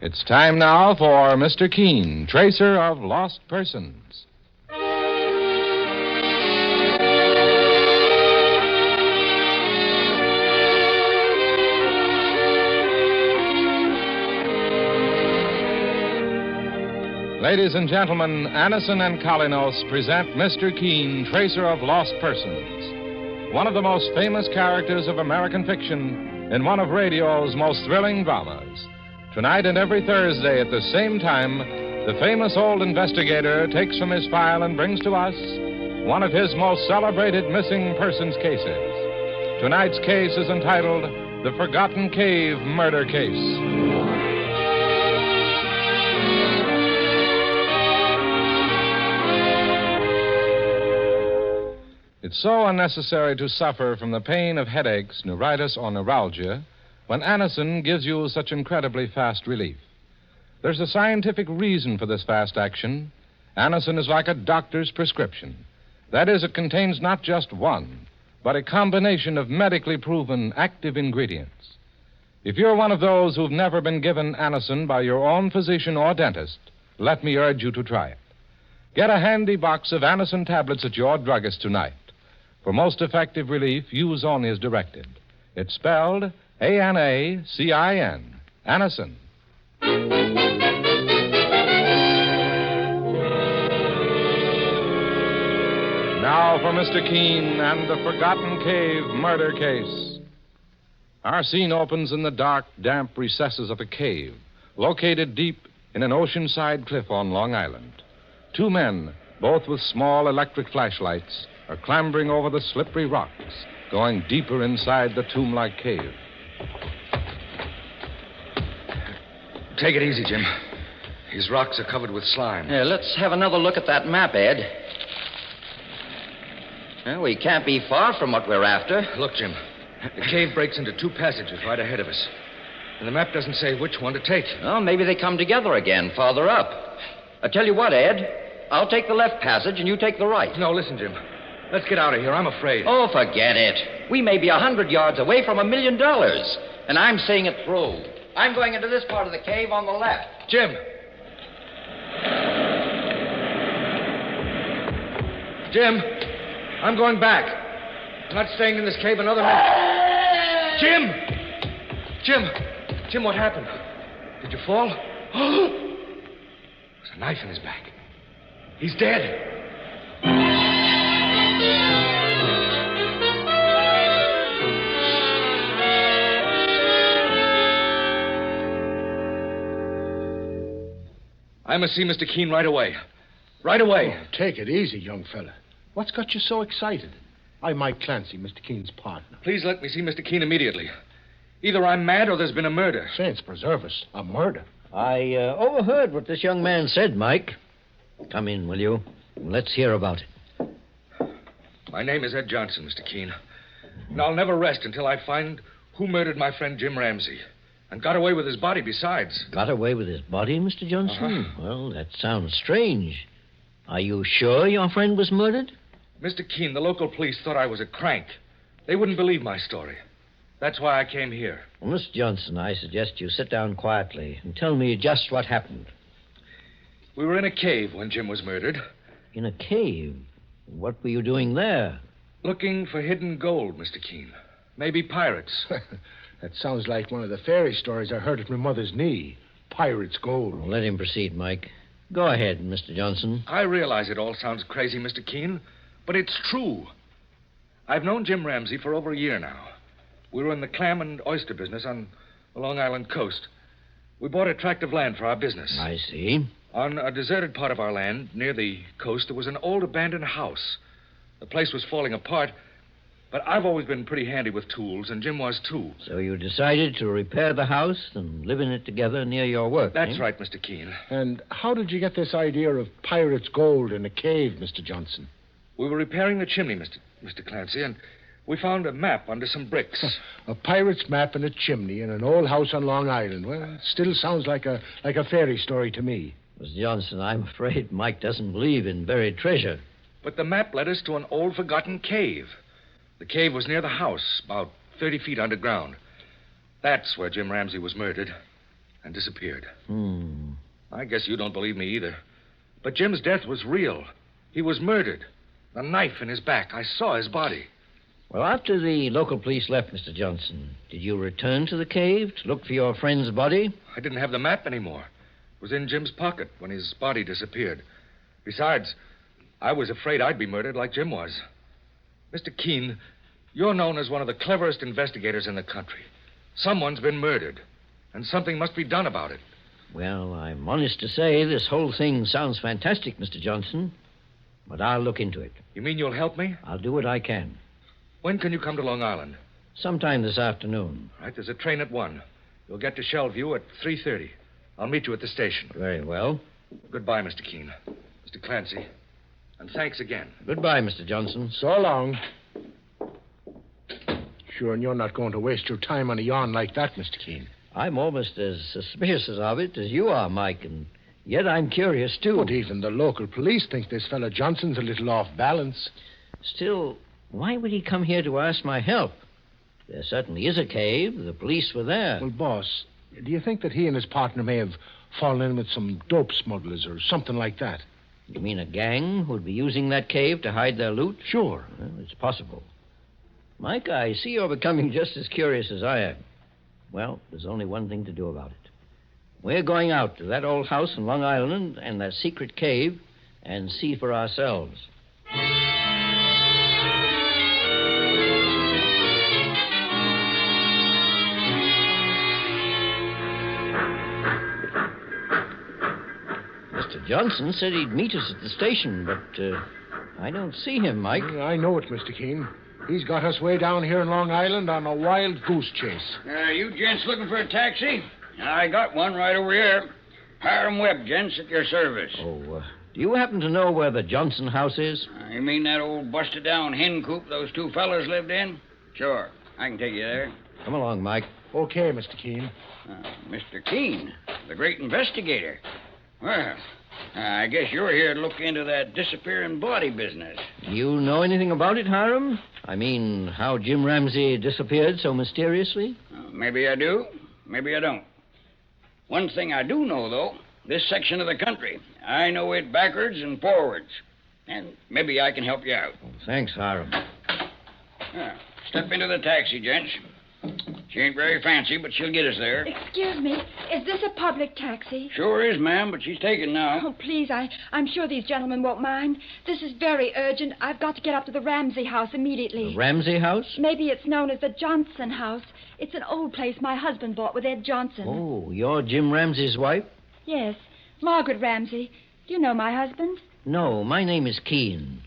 It's time now for Mr. Keene, Tracer of Lost Persons. Ladies and gentlemen, Anison and Kalinos present Mr. Keene, Tracer of Lost Persons, one of the most famous characters of American fiction in one of radio's most thrilling dramas. Tonight and every Thursday at the same time, the famous old investigator takes from his file and brings to us one of his most celebrated missing persons cases. Tonight's case is entitled The Forgotten Cave Murder Case. It's so unnecessary to suffer from the pain of headaches, neuritis, or neuralgia when Anison gives you such incredibly fast relief. There's a scientific reason for this fast action. Anison is like a doctor's prescription. That is, it contains not just one, but a combination of medically proven active ingredients. If you're one of those who've never been given Anison by your own physician or dentist, let me urge you to try it. Get a handy box of Anison tablets at your druggist tonight. For most effective relief, use only as directed. It's spelled A-N-A-C-I-N. Anison. Now for Mr. Keene and the Forgotten Cave Murder Case. Our scene opens in the dark, damp recesses of a cave, located deep in an oceanside cliff on Long Island. Two men, both with small electric flashlights, are clambering over the slippery rocks, going deeper inside the tomb-like cave. Take it easy, Jim. These rocks are covered with slime. Yeah, let's have another look at that map, Ed. Well, we can't be far from what we're after. Look, Jim. The cave breaks into two passages right ahead of us. And the map doesn't say which one to take. Well, maybe they come together again, farther up. I tell you what, Ed. I'll take the left passage and you take the right. No, listen, Jim. Let's get out of here. I'm afraid. Oh, forget it. We may be 100 yards away from $1 million. And I'm seeing it through. I'm going into this part of the cave on the left. Jim. Jim. I'm going back. I'm not staying in this cave another minute. Jim! Jim, what happened? Did you fall? There's a knife in his back. He's dead. I must see Mr. Keene right away. Right away. Oh, take it easy, young fella. What's got you so excited? I'm Mike Clancy, Mr. Keene's partner. Please let me see Mr. Keene immediately. Either I'm mad or there's been a murder. Saints preserve us. A murder. I overheard what this young man said, Mike. Come in, will you? Let's hear about it. My name is Ed Johnson, Mr. Keene. And I'll never rest until I find who murdered my friend Jim Ramsey. And got away with his body besides. Got away with his body, Mr. Johnson? Uh-huh. Well, that sounds strange. Are you sure your friend was murdered? Mr. Keene, the local police thought I was a crank. They wouldn't believe my story. That's why I came here. Well, Mr. Johnson, I suggest you sit down quietly and tell me just what happened. We were in a cave when Jim was murdered. In a cave? What were you doing there? Looking for hidden gold, Mr. Keene. Maybe pirates. That sounds like one of the fairy stories I heard at my mother's knee. Pirate's gold. Well, let him proceed, Mike. Go ahead, Mr. Johnson. I realize it all sounds crazy, Mr. Keene, but it's true. I've known Jim Ramsey for over a year now. We were in the clam and oyster business on the Long Island coast. We bought a tract of land for our business. I see. On a deserted part of our land, near the coast, there was an old abandoned house. The place was falling apart, but I've always been pretty handy with tools, and Jim was too. So you decided to repair the house and live in it together near your work, That's right, Mr. Keene. And how did you get this idea of pirate's gold in a cave, Mr. Johnson? We were repairing the chimney, Mr. Clancy, and we found a map under some bricks. A pirate's map in a chimney in an old house on Long Island. Well, it still sounds like a fairy story to me. Mr. Johnson, I'm afraid Mike doesn't believe in buried treasure. But the map led us to an old forgotten cave. The cave was near the house, about 30 feet underground. That's where Jim Ramsey was murdered. and disappeared. Hmm. I guess you don't believe me either. But Jim's death was real. He was murdered. A knife in his back. I saw his body. Well, after the local police left, Mr. Johnson, did you return to the cave to look for your friend's body? I didn't have the map anymore. It was in Jim's pocket when his body disappeared. Besides, I was afraid I'd be murdered like Jim was. Mr. Keene, you're known as one of the cleverest investigators in the country. Someone's been murdered, and something must be done about it. Well, I'm honest to say this whole thing sounds fantastic, Mr. Johnson. But I'll look into it. You mean you'll help me? I'll do what I can. When can you come to Long Island? Sometime this afternoon. All right, there's a train at 1. You'll get to Shellview at 3:30. I'll meet you at the station. Very well. Goodbye, Mr. Keene. Mr. Clancy. And thanks again. Goodbye, Mr. Johnson. So long. Sure, and you're not going to waste your time on a yarn like that, Mr. Keene. I'm almost as suspicious of it as you are, Mike, and yet I'm curious, too. But even the local police think this fellow Johnson's a little off balance. Still, why would he come here to ask my help? There certainly is a cave. The police were there. Well, boss, do you think that he and his partner may have fallen in with some dope smugglers or something like that? You mean a gang who'd be using that cave to hide their loot? Sure. Well, it's possible. Mike, I see you're becoming just as curious as I am. Well, there's only one thing to do about it. We're going out to that old house in Long Island and that secret cave and see for ourselves. Mr. Johnson said he'd meet us at the station, but I don't see him, Mike. I know it, Mr. Keene. He's got us way down here in Long Island on a wild goose chase. You gents looking for a taxi? I got one right over here. Hiram Webb, gents, at your service. Oh, do you happen to know where the Johnson house is? You mean that old busted-down hen coop those two fellas lived in? Sure. I can take you there. Come along, Mike. Okay, Mr. Keene. Mr. Keene, the great investigator. Well, I guess you're here to look into that disappearing body business. You know anything about it, Hiram? I mean, how Jim Ramsey disappeared so mysteriously? Maybe I do, maybe I don't. One thing I do know, though, this section of the country, I know it backwards and forwards. And maybe I can help you out. Oh, thanks, Hiram. Step into the taxi, gents. She ain't very fancy, but she'll get us there. Excuse me, is this a public taxi? Sure is, ma'am, but she's taken now. Oh, please, I'm sure these gentlemen won't mind. This is very urgent. I've got to get up to the Ramsey house immediately. The Ramsey house? Maybe it's known as the Johnson house. It's an old place my husband bought with Ed Johnson. Oh, you're Jim Ramsey's wife? Yes, Margaret Ramsey. Do you know my husband? No, my name is Keene.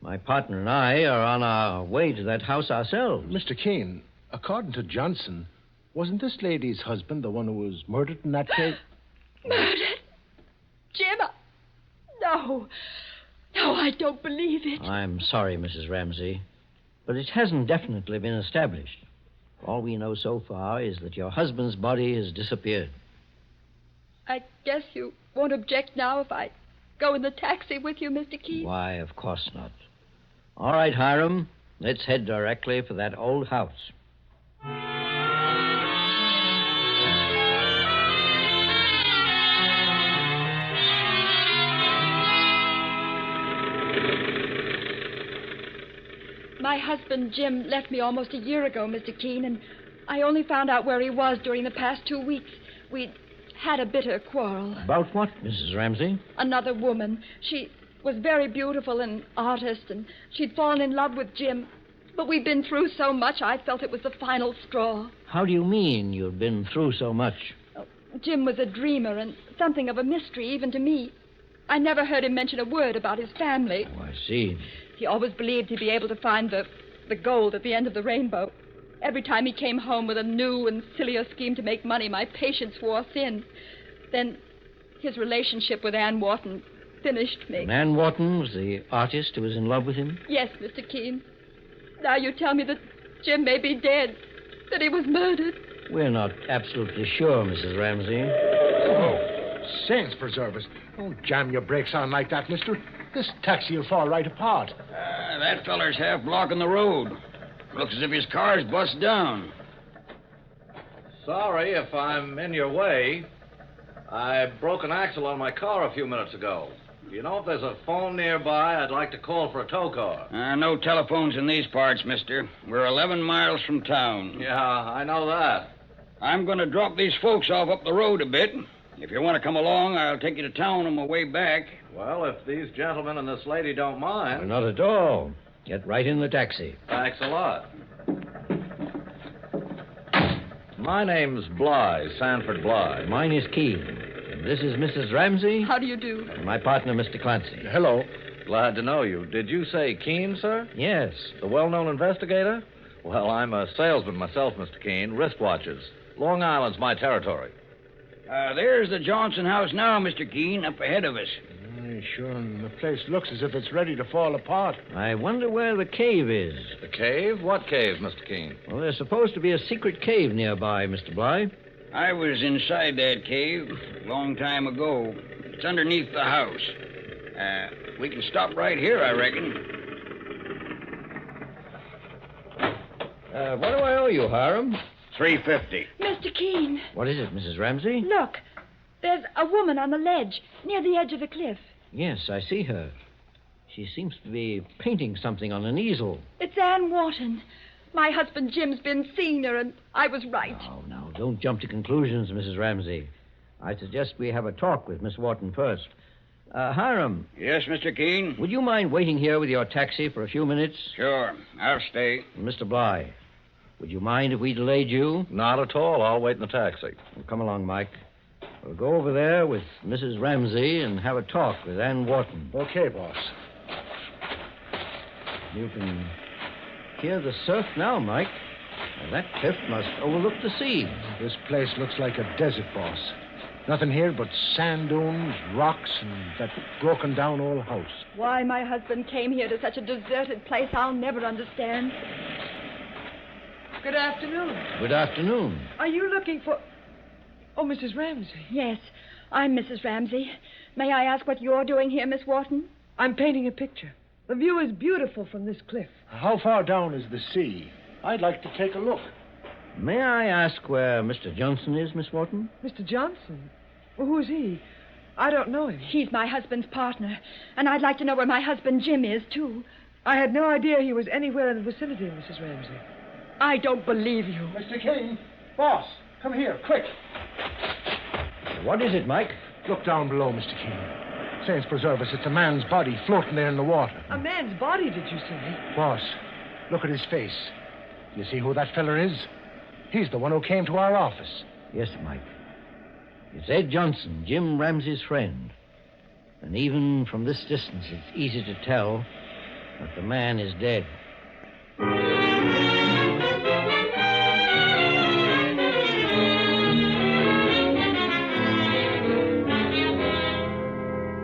My partner and I are on our way to that house ourselves. Mr. Keene, according to Johnson, wasn't this lady's husband the one who was murdered in that cave? Murdered? Jim? No. No, I don't believe it. I'm sorry, Mrs. Ramsey, but it hasn't definitely been established. All we know so far is that your husband's body has disappeared. I guess you won't object now if I go in the taxi with you, Mr. Keene? Why, of course not. All right, Hiram, let's head directly for that old house. My husband, Jim, left me almost a year ago, Mr. Keene, and I only found out where he was during the past 2 weeks. We'd had a bitter quarrel. About what, Mrs. Ramsey? Another woman. She was very beautiful, an artist, and she'd fallen in love with Jim. But we'd been through so much, I felt it was the final straw. How do you mean you'd been through so much? Jim was a dreamer and something of a mystery even to me. I never heard him mention a word about his family. Oh, I see. He always believed he'd be able to find the gold at the end of the rainbow. Every time he came home with a new and sillier scheme to make money, my patience wore thin. Then his relationship with Ann Wharton finished me. And Ann Wharton was the artist who was in love with him? Yes, Mr. Keene. Now you tell me that Jim may be dead, that he was murdered. We're not absolutely sure, Mrs. Ramsey. Oh, saints preserve us. Don't jam your brakes on like that, mister. This taxi will fall right apart. That feller's half blocking the road. Looks as if his car's bust down. Sorry if I'm in your way. I broke an axle on my car a few minutes ago. Do you know if there's a phone nearby? I'd like to call for a tow car. No telephones in these parts, mister. We're 11 miles from town. Yeah, I know that. I'm going to drop these folks off up the road a bit. If you want to come along, I'll take you to town on my way back. Well, if these gentlemen and this lady don't mind. Not at all. Get right in the taxi. Thanks a lot. My name's Bly, Sanford Bly. Mine is Keene. And this is Mrs. Ramsey. How do you do? And my partner, Mr. Clancy. Hello. Glad to know you. Did you say Keene, sir? Yes. The well-known investigator? Well, I'm a salesman myself, Mr. Keene. Wristwatches. Long Island's my territory. There's the Johnson house now, Mr. Keene, up ahead of us. Sure, and the place looks as if it's ready to fall apart. I wonder where the cave is. The cave? What cave, Mr. Keene? Well, there's supposed to be a secret cave nearby, Mr. Bly. I was inside that cave a long time ago. It's underneath the house. We can stop right here, I reckon. What do I owe you, Hiram? $3.50. Mr. Keene, What is it, Mrs. Ramsey? look. There's a woman on the ledge, near the edge of the cliff. Yes, I see her. She seems to be painting something on an easel. It's Ann Wharton. My husband Jim's been seeing her, and I was right. No, don't jump to conclusions, Mrs. Ramsey. I suggest we have a talk with Miss Wharton first. Hiram. Yes, Mr. Keene? Would you mind waiting here with your taxi for a few minutes? Sure. I'll stay. And Mr. Bly, would you mind if we delayed you? Not at all. I'll wait in the taxi. Well, come along, Mike. We'll go over there with Mrs. Ramsey and have a talk with Ann Wharton. Okay, boss. You can hear the surf now, Mike. Now, that cliff must overlook the sea. This place looks like a desert, boss. Nothing here but sand dunes, rocks, and that broken-down old house. Why my husband came here to such a deserted place, I'll never understand. Good afternoon. Good afternoon. Are you looking for... Oh, Mrs. Ramsey. Yes, I'm Mrs. Ramsey. May I ask what you're doing here, Miss Wharton? I'm painting a picture. The view is beautiful from this cliff. How far down is the sea? I'd like to take a look. May I ask where Mr. Johnson is, Miss Wharton? Mr. Johnson? Well, who's he? I don't know him. He's my husband's partner, and I'd like to know where my husband Jim is, too. I had no idea he was anywhere in the vicinity, Mrs. Ramsey. I don't believe you. Mr. King, boss, come here, quick. What is it, Mike? Look down below, Mr. King. Saints preserve us, it's a man's body floating there in the water. A man's body, did you say? Boss, look at his face. You see who that feller is? He's the one who came to our office. Yes, Mike. It's Ed Johnson, Jim Ramsey's friend. And even from this distance, it's easy to tell that the man is dead.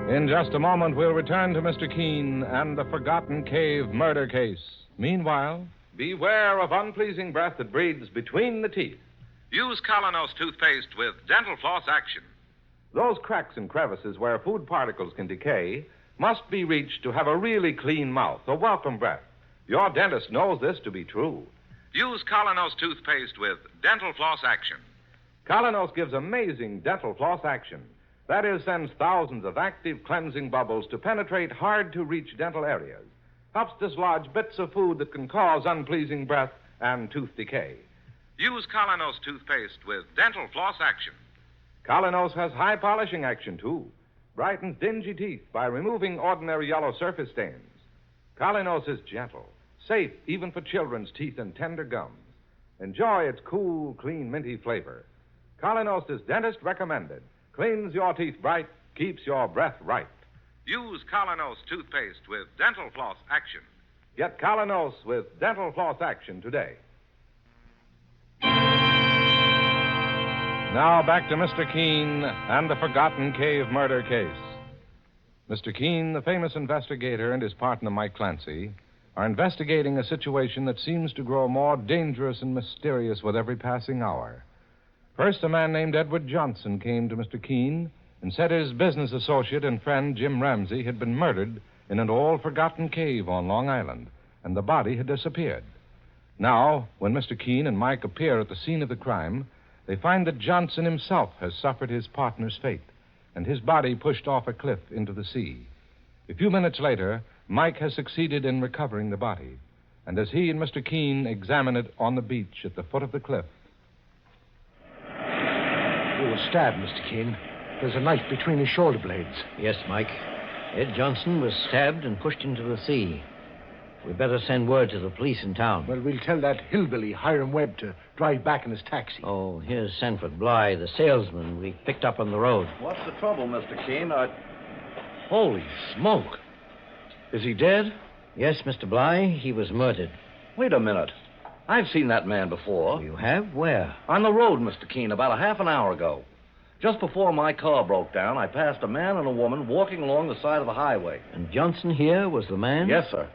In just a moment, we'll return to Mr. Keene and the Forgotten Cave murder case. Meanwhile, beware of unpleasing breath that breathes between the teeth. Use Colonos toothpaste with dental floss action. Those cracks and crevices where food particles can decay must be reached to have a really clean mouth, a welcome breath. Your dentist knows this to be true. Use Colonos toothpaste with dental floss action. Colonos gives amazing dental floss action. That is, sends thousands of active cleansing bubbles to penetrate hard-to-reach dental areas. Helps dislodge bits of food that can cause unpleasing breath and tooth decay. Use Colonos toothpaste with dental floss action. Colonos has high polishing action, too. Brightens dingy teeth by removing ordinary yellow surface stains. Colonos is gentle, safe even for children's teeth and tender gums. Enjoy its cool, clean, minty flavor. Colonos is dentist recommended. Cleans your teeth bright, keeps your breath right. Use Colonos toothpaste with dental floss action. Get Colonos with dental floss action today. Now back to Mr. Keene and the Forgotten Cave murder case. Mr. Keene, the famous investigator, and his partner, Mike Clancy, are investigating a situation that seems to grow more dangerous and mysterious with every passing hour. First, a man named Edward Johnson came to Mr. Keene and said his business associate and friend, Jim Ramsey, had been murdered in an old forgotten cave on Long Island, and the body had disappeared. Now, when Mr. Keene and Mike appear at the scene of the crime, they find that Johnson himself has suffered his partner's fate and his body pushed off a cliff into the sea. A few minutes later, Mike has succeeded in recovering the body, and as he and Mr. Keene examine it on the beach at the foot of the cliff. He was stabbed, Mr. Keene. There's a knife between his shoulder blades. Yes, Mike. Ed Johnson was stabbed and pushed into the sea. We'd better send word to the police in town. Well, we'll tell that hillbilly, Hiram Webb, to drive back in his taxi. Oh, here's Sanford Bly, the salesman we picked up on the road. What's the trouble, Mr. Keene? Holy smoke. Is he dead? Yes, Mr. Bly, he was murdered. Wait a minute. I've seen that man before. You have? Where? On the road, Mr. Keene, about a half an hour ago. Just before my car broke down, I passed a man and a woman walking along the side of the highway. And Johnson here was the man? Yes, sir.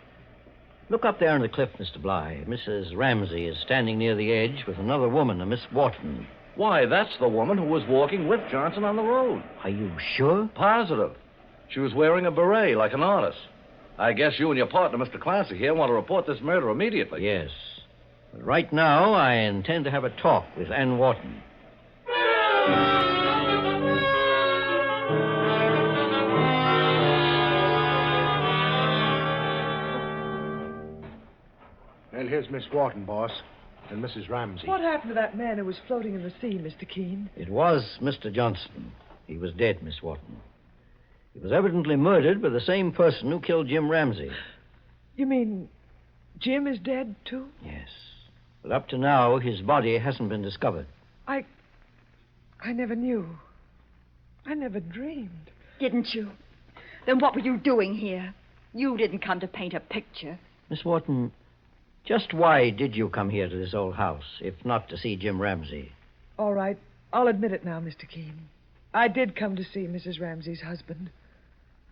Look up there on the cliff, Mr. Bly. Mrs. Ramsey is standing near the edge with another woman, a Miss Wharton. Why, that's the woman who was walking with Johnson on the road. Are you sure? Positive. She was wearing a beret like an artist. I guess you and your partner, Mr. Clancy, here want to report this murder immediately. Yes. But right now, I intend to have a talk with Ann Wharton. Well, here's Miss Wharton, boss, and Mrs. Ramsey. What happened to that man who was floating in the sea, Mr. Keene? It was Mr. Johnson. He was dead, Miss Wharton. He was evidently murdered by the same person who killed Jim Ramsey. You mean Jim is dead, too? Yes. But up to now, his body hasn't been discovered. I never knew. I never dreamed. Didn't you? Then what were you doing here? You didn't come to paint a picture. Miss Wharton, just why did you come here to this old house, if not to see Jim Ramsey? All right. I'll admit it now, Mr. Keene. I did come to see Mrs. Ramsey's husband.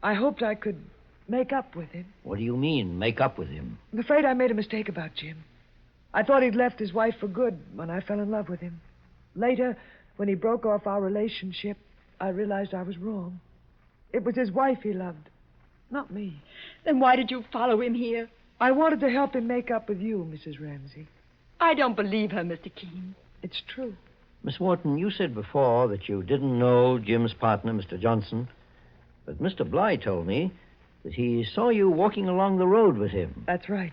I hoped I could make up with him. What do you mean, make up with him? I'm afraid I made a mistake about Jim. I thought he'd left his wife for good when I fell in love with him. Later, when he broke off our relationship, I realized I was wrong. It was his wife he loved, not me. Then why did you follow him here? I wanted to help him make up with you, Mrs. Ramsey. I don't believe her, Mr. Keene. It's true. Miss Wharton, you said before that you didn't know Jim's partner, Mr. Johnson. But Mr. Bly told me that he saw you walking along the road with him. That's right.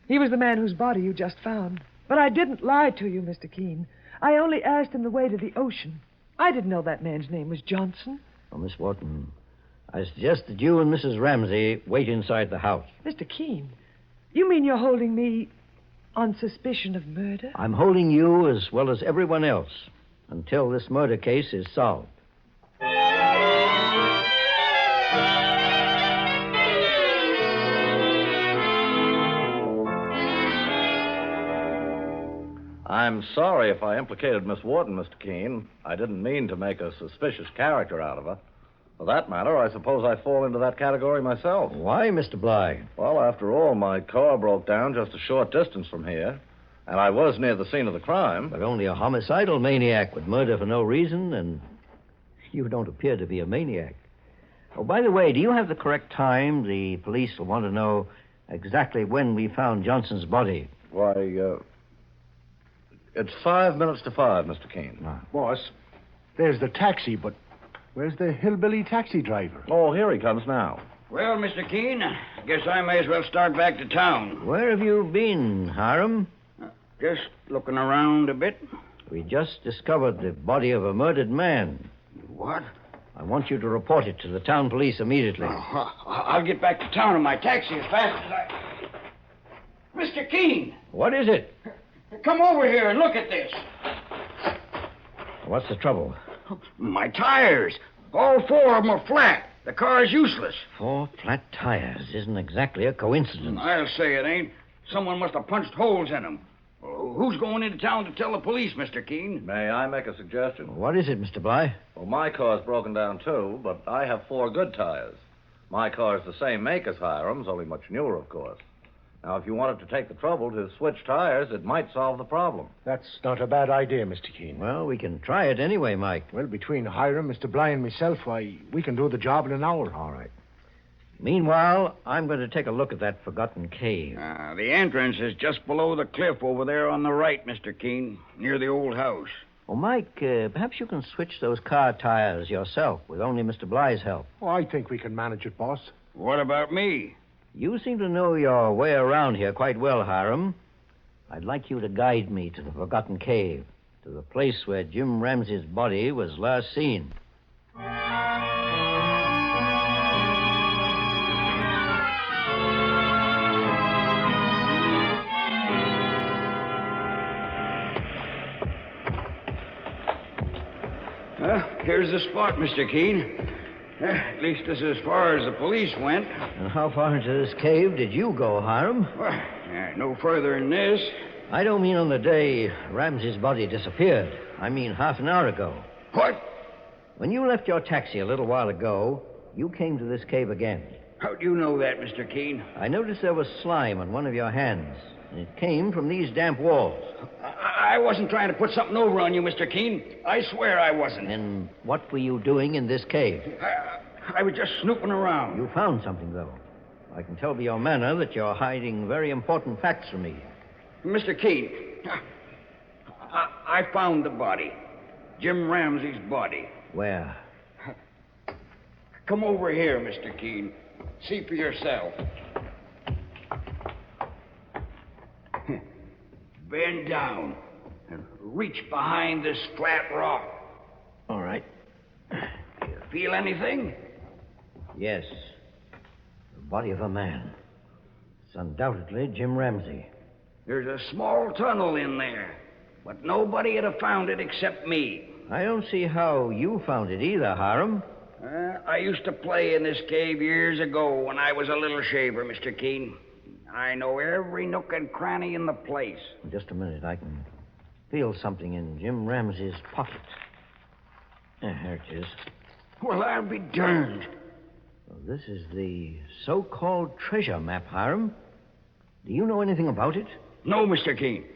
He was the man whose body you just found. But I didn't lie to you, Mr. Keene. I only asked him the way to the ocean. I didn't know that man's name was Johnson. Oh, Miss Wharton, I suggest that you and Mrs. Ramsey wait inside the house. Mr. Keene, you mean you're holding me on suspicion of murder? I'm holding you as well as everyone else until this murder case is solved. I'm sorry if I implicated Miss Wharton, Mr. Keene. I didn't mean to make a suspicious character out of her. For that matter, I suppose I fall into that category myself. Why, Mr. Bly? Well, after all, my car broke down just a short distance from here, and I was near the scene of the crime. But only a homicidal maniac would murder for no reason, and you don't appear to be a maniac. Oh, by the way, do you have the correct time? The police will want to know exactly when we found Johnson's body. Why, it's 5 minutes to 5, Mr. Keene. Boss, there's the taxi, but where's the hillbilly taxi driver? Oh, here he comes now. Well, Mr. Keene, I guess I may as well start back to town. Where have you been, Hiram? Just looking around a bit. We just discovered the body of a murdered man. What? I want you to report it to the town police immediately. I'll get back to town in my taxi as fast as I... Mr. Keene! What is it? Come over here and look at this. What's the trouble? My tires. All 4 of them are flat. The car's useless. 4 flat tires isn't exactly a coincidence. I'll say it ain't. Someone must have punched holes in them. Well, who's going into town to tell the police, Mr. Keene? May I make a suggestion? What is it, Mr. Bly? Well, my car's broken down, too, but I have 4 good tires. My car's the same make as Hiram's, only much newer, of course. Now, if you wanted to take the trouble to switch tires, it might solve the problem. That's not a bad idea, Mr. Keene. Well, we can try it anyway, Mike. Well, between Hiram, Mr. Bly, and myself, why, we can do the job in an hour. All right. Meanwhile, I'm going to take a look at that forgotten cave. The entrance is just below the cliff over there on the right, Mr. Keene, near the old house. Oh, Mike, perhaps you can switch those car tires yourself with only Mr. Bly's help. Oh, I think we can manage it, boss. What about me? You seem to know your way around here quite well, Hiram. I'd like you to guide me to the Forgotten Cave, to the place where Jim Ramsey's body was last seen. Here's the spot, Mr. Keene. At least this is as far as the police went. And how far into this cave did you go, Hiram? Well, no further than this. I don't mean on the day Ramsey's body disappeared. I mean half an hour ago. What? When you left your taxi a little while ago, you came to this cave again. How do you know that, Mr. Keene? I noticed there was slime on one of your hands, and it came from these damp walls. I wasn't trying to put something over on you, Mr. Keene. I swear I wasn't. And what were you doing in this cave? I was just snooping around. You found something, though. I can tell by your manner that you're hiding very important facts from me. Mr. Keene, I found the body. Jim Ramsey's body. Where? Come over here, Mr. Keene. See for yourself. Bend down and reach behind this flat rock. All right. You feel anything? Yes. The body of a man. It's undoubtedly Jim Ramsey. There's a small tunnel in there, but nobody would have found it except me. I don't see how you found it either, Hiram. I used to play in this cave years ago when I was a little shaver, Mr. Keene. I know every nook and cranny in the place. Just a minute. I can feel something in Jim Ramsey's pocket. There it is. Well, I'll be darned. Well, this is the so-called treasure map, Hiram. Do you know anything about it? No, Mr. Keene.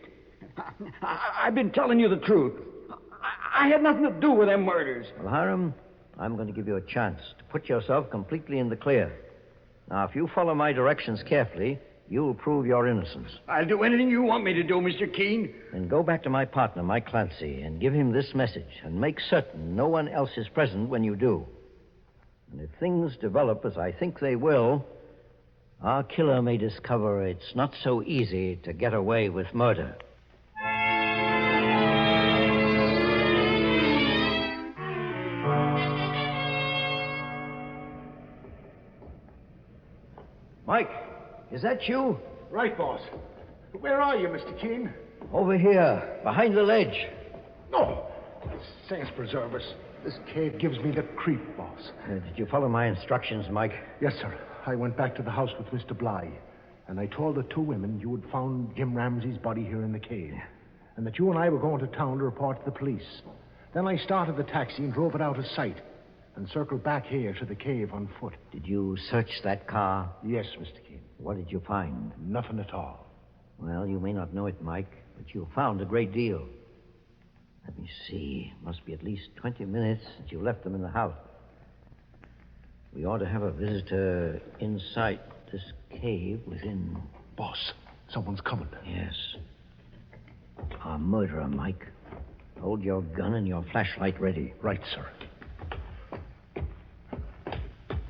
I've been telling you the truth. I had nothing to do with them murders. Well, Hiram, I'm going to give you a chance to put yourself completely in the clear. Now, if you follow my directions carefully, you'll prove your innocence. I'll do anything you want me to do, Mr. Keene. Then go back to my partner, Mike Clancy, and give him this message, and make certain no one else is present when you do. And if things develop as I think they will, our killer may discover it's not so easy to get away with murder. Mike, is that you? Right, boss. Where are you, Mr. Keene? Over here, behind the ledge. No. Saints preserve us. This cave gives me the creep, boss. Did you follow my instructions, Mike? Yes, sir. I went back to the house with Mr. Bly, and I told the two women you had found Jim Ramsey's body here in the cave, and that you and I were going to town to report to the police. Then I started the taxi and drove it out of sight, and circled back here to the cave on foot. Did you search that car? Yes, Mr. Keene. What did you find? Nothing at all. Well, you may not know it, Mike, but you found a great deal. Let me see. Must be at least 20 minutes since you left them in the house. We ought to have a visitor inside this cave within... Boss, someone's coming. Yes. Our murderer, Mike. Hold your gun and your flashlight ready. Right, sir.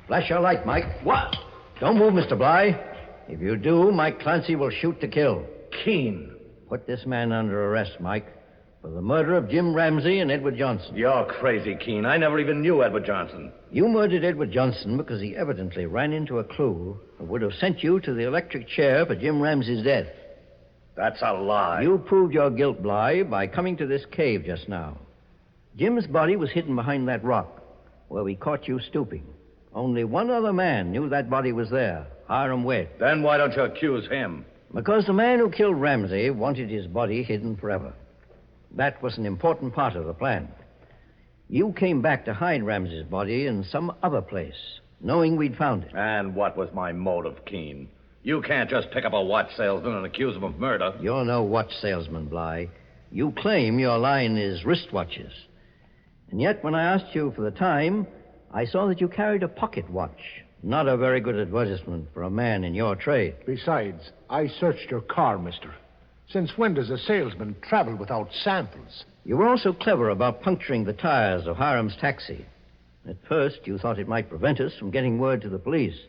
Flash your light, Mike. What? Don't move, Mr. Bly. If you do, Mike Clancy will shoot to kill. Keene. Put this man under arrest, Mike, for the murder of Jim Ramsey and Edward Johnson. You're crazy, Keene. I never even knew Edward Johnson. You murdered Edward Johnson because he evidently ran into a clue that would have sent you to the electric chair for Jim Ramsey's death. That's a lie. You proved your guilt, Bly, by coming to this cave just now. Jim's body was hidden behind that rock, where we caught you stooping. Only one other man knew that body was there, Hiram Webb. Then why don't you accuse him? Because the man who killed Ramsey wanted his body hidden forever. That was an important part of the plan. You came back to hide Ramsey's body in some other place, knowing we'd found it. And what was my motive, Keene? You can't just pick up a watch salesman and accuse him of murder. You're no watch salesman, Bly. You claim your line is wristwatches. And yet, when I asked you for the time, I saw that you carried a pocket watch. Not a very good advertisement for a man in your trade. Besides, I searched your car, mister. Since when does a salesman travel without samples? You were also clever about puncturing the tires of Hiram's taxi. At first, you thought it might prevent us from getting word to the police.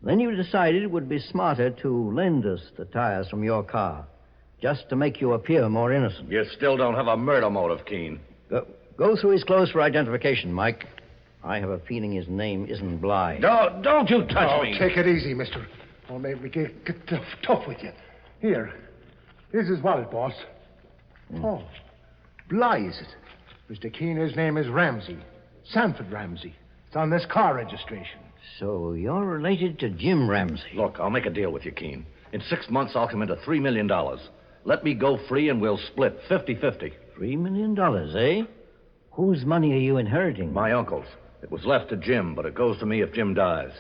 Then you decided it would be smarter to lend us the tires from your car, just to make you appear more innocent. You still don't have a murder motive, Keene. Go through his clothes for identification, Mike. I have a feeling his name isn't Bly. Don't you touch me. Take it easy, mister. Don't make me get tough with you. Here's his wallet, boss. Oh, Bly, is it? Mr. Keene, his name is Ramsey. Sanford Ramsey. It's on this car registration. So you're related to Jim Ramsey. Look, I'll make a deal with you, Keene. In 6 months, I'll come into $3 million. Let me go free and we'll split 50-50. $3 million, eh? Whose money are you inheriting? My uncle's. It was left to Jim, but it goes to me if Jim dies.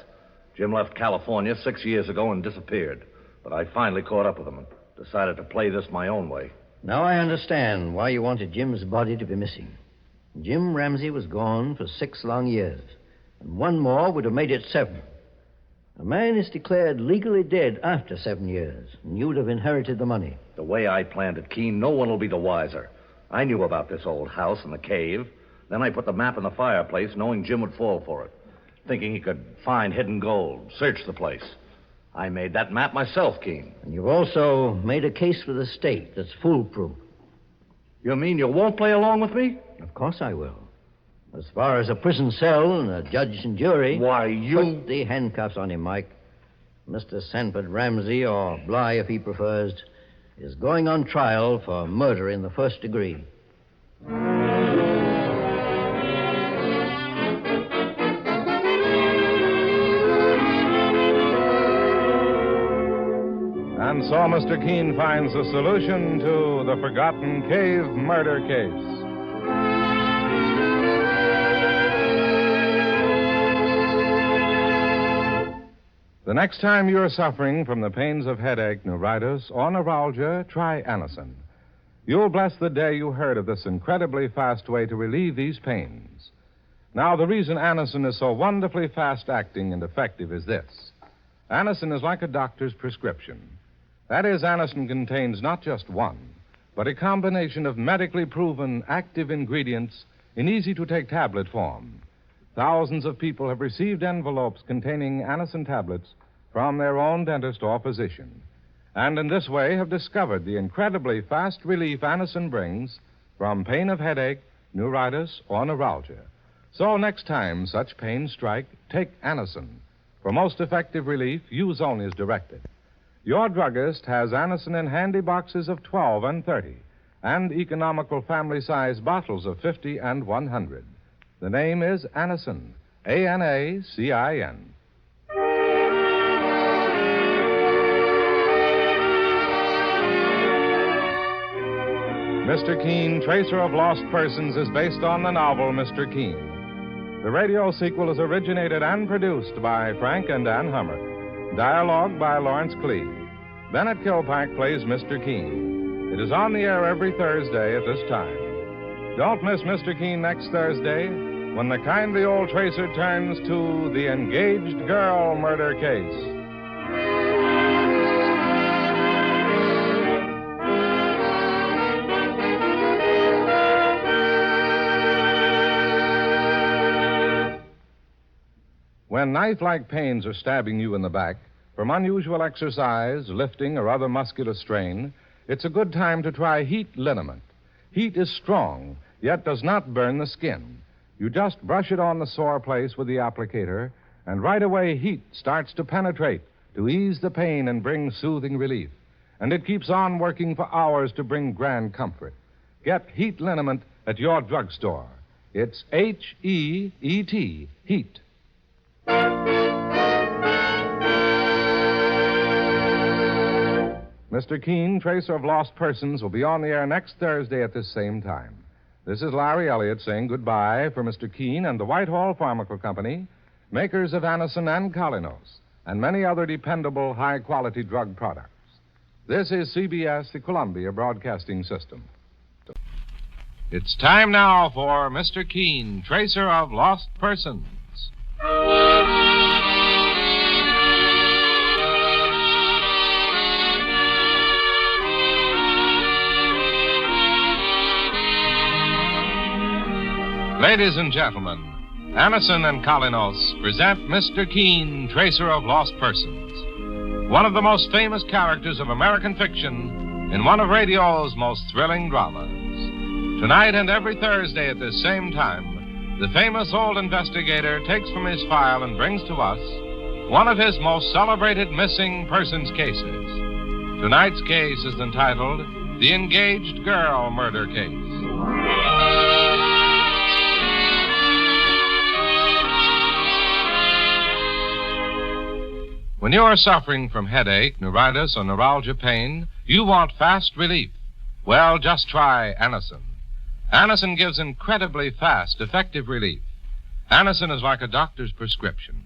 Jim left California 6 years ago and disappeared. But I finally caught up with him and decided to play this my own way. Now I understand why you wanted Jim's body to be missing. Jim Ramsey was gone for 6 long years, and one more would have made it 7. A man is declared legally dead after 7 years, and you'd have inherited the money. The way I planned it, Keene, no one will be the wiser. I knew about this old house and the cave. Then I put the map in the fireplace, knowing Jim would fall for it, thinking he could find hidden gold, search the place. I made that map myself, Keene. And you've also made a case for the state that's foolproof. You mean you won't play along with me? Of course I will. As far as a prison cell and a judge and jury... Why, you... Put the handcuffs on him, Mike. Mr. Sanford Ramsey, or Bly if he prefers, is going on trial for murder in the 1st degree. And so Mr. Keene finds a solution to the forgotten cave murder case. The next time you're suffering from the pains of headache, neuritis, or neuralgia, try Anacin. You'll bless the day you heard of this incredibly fast way to relieve these pains. Now, the reason Anacin is so wonderfully fast-acting and effective is this. Anacin is like a doctor's prescription. That is, Anacin contains not just one, but a combination of medically proven active ingredients in easy-to-take tablet form. Thousands of people have received envelopes containing Anacin tablets from their own dentist or physician, and in this way have discovered the incredibly fast relief Anacin brings from pain of headache, neuritis, or neuralgia. So next time such pains strike, take Anacin. For most effective relief, use only as directed. Your druggist has Anacin in handy boxes of 12 and 30, and economical family-size bottles of 50 and 100. The name is Anacin, A-N-A-C-I-N. Mr. Keene, Tracer of Lost Persons, is based on the novel Mr. Keene. The radio sequel is originated and produced by Frank and Ann Hummer. Dialogue by Lawrence Clee. Bennett Kilpack plays Mr. Keene. It is on the air every Thursday at this time. Don't miss Mr. Keene next Thursday when the kindly old tracer turns to the engaged girl murder case. When knife-like pains are stabbing you in the back, from unusual exercise, lifting, or other muscular strain, it's a good time to try Heat Liniment. Heat is strong, yet does not burn the skin. You just brush it on the sore place with the applicator, and right away heat starts to penetrate to ease the pain and bring soothing relief. And it keeps on working for hours to bring grand comfort. Get Heat Liniment at your drugstore. It's H-E-E-T, Heat. Mr. Keene, Tracer of Lost Persons, will be on the air next Thursday at this same time. This is Larry Elliott saying goodbye for Mr. Keene and the Whitehall Pharmaceutical Company, makers of Anacin and Colinos, and many other dependable, high-quality drug products. This is CBS, the Columbia Broadcasting System. It's time now for Mr. Keene, Tracer of Lost Persons. Ladies and gentlemen, Anison and Kalinos present Mr. Keene, Tracer of Lost Persons, one of the most famous characters of American fiction in one of radio's most thrilling dramas. Tonight and every Thursday at this same time, the famous old investigator takes from his file and brings to us one of his most celebrated missing persons cases. Tonight's case is entitled The Engaged Girl Murder Case. When you are suffering from headache, neuritis, or neuralgia pain, you want fast relief. Well, just try Anison. Anison gives incredibly fast, effective relief. Anison is like a doctor's prescription.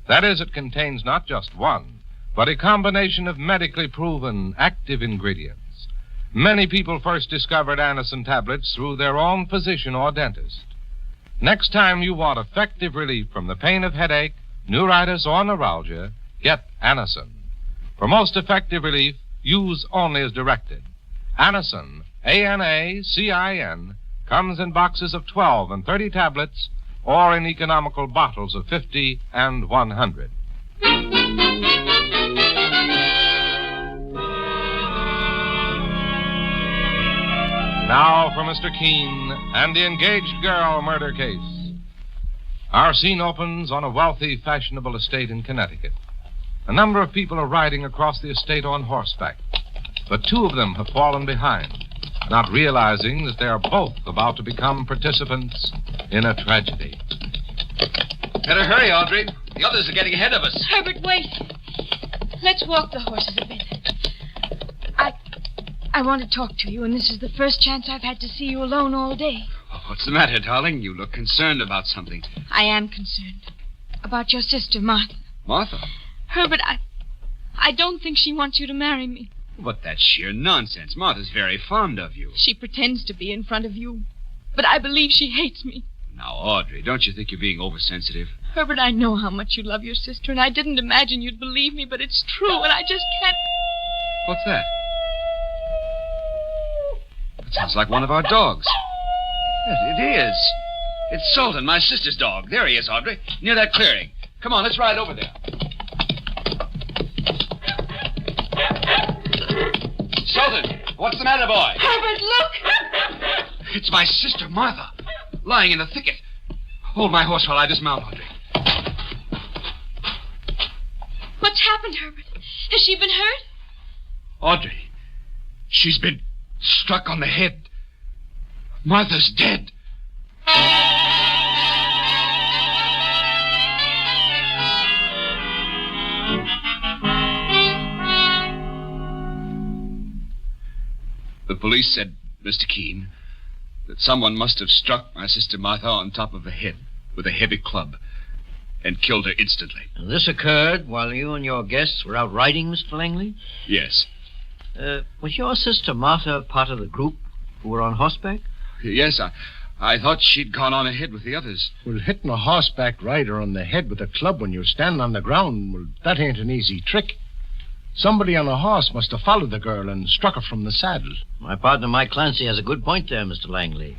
That is, it contains not just one, but a combination of medically proven active ingredients. Many people first discovered Anison tablets through their own physician or dentist. Next time you want effective relief from the pain of headache, neuritis, or neuralgia, get Anison. For most effective relief, use only as directed. Anison, A-N-A-C-I-N, comes in boxes of 12 and 30 tablets or in economical bottles of 50 and 100. Now for Mr. Keene and the Engaged Girl Murder Case. Our scene opens on a wealthy, fashionable estate in Connecticut. A number of people are riding across the estate on horseback, but two of them have fallen behind, not realizing that they are both about to become participants in a tragedy. Better hurry, Audrey. The others are getting ahead of us. Herbert, wait. Let's walk the horses a bit. I want to talk to you, and this is the first chance I've had to see you alone all day. Oh, what's the matter, darling? You look concerned about something. I am concerned. About your sister, Martha. Martha? Herbert, I don't think she wants you to marry me. But that's sheer nonsense. Martha's very fond of you. She pretends to be in front of you. But I believe she hates me. Now, Audrey, don't you think you're being oversensitive? Herbert, I know how much you love your sister, and I didn't imagine you'd believe me, but it's true, and I just can't... What's that? It sounds like one of our dogs. Yes, it is. It's Sultan, my sister's dog. There he is, Audrey, near that clearing. Come on, let's ride over there. Sultan, what's the matter, boy? Herbert, look! It's my sister, Martha, lying in the thicket. Hold my horse while I dismount, Audrey. What's happened, Herbert? Has she been hurt? Audrey, she's been struck on the head. Martha's dead. The police said, Mr. Keene, that someone must have struck my sister Martha on top of the head with a heavy club and killed her instantly. And this occurred while you and your guests were out riding, Mr. Langley? Yes. Was your sister Martha part of the group who were on horseback? Yes, I thought she'd gone on ahead with the others. Well, hitting a horseback rider on the head with a club when you're standing on the ground, well, that ain't an easy trick. Somebody on a horse must have followed the girl and struck her from the saddle. My partner, Mike Clancy, has a good point there, Mr. Langley.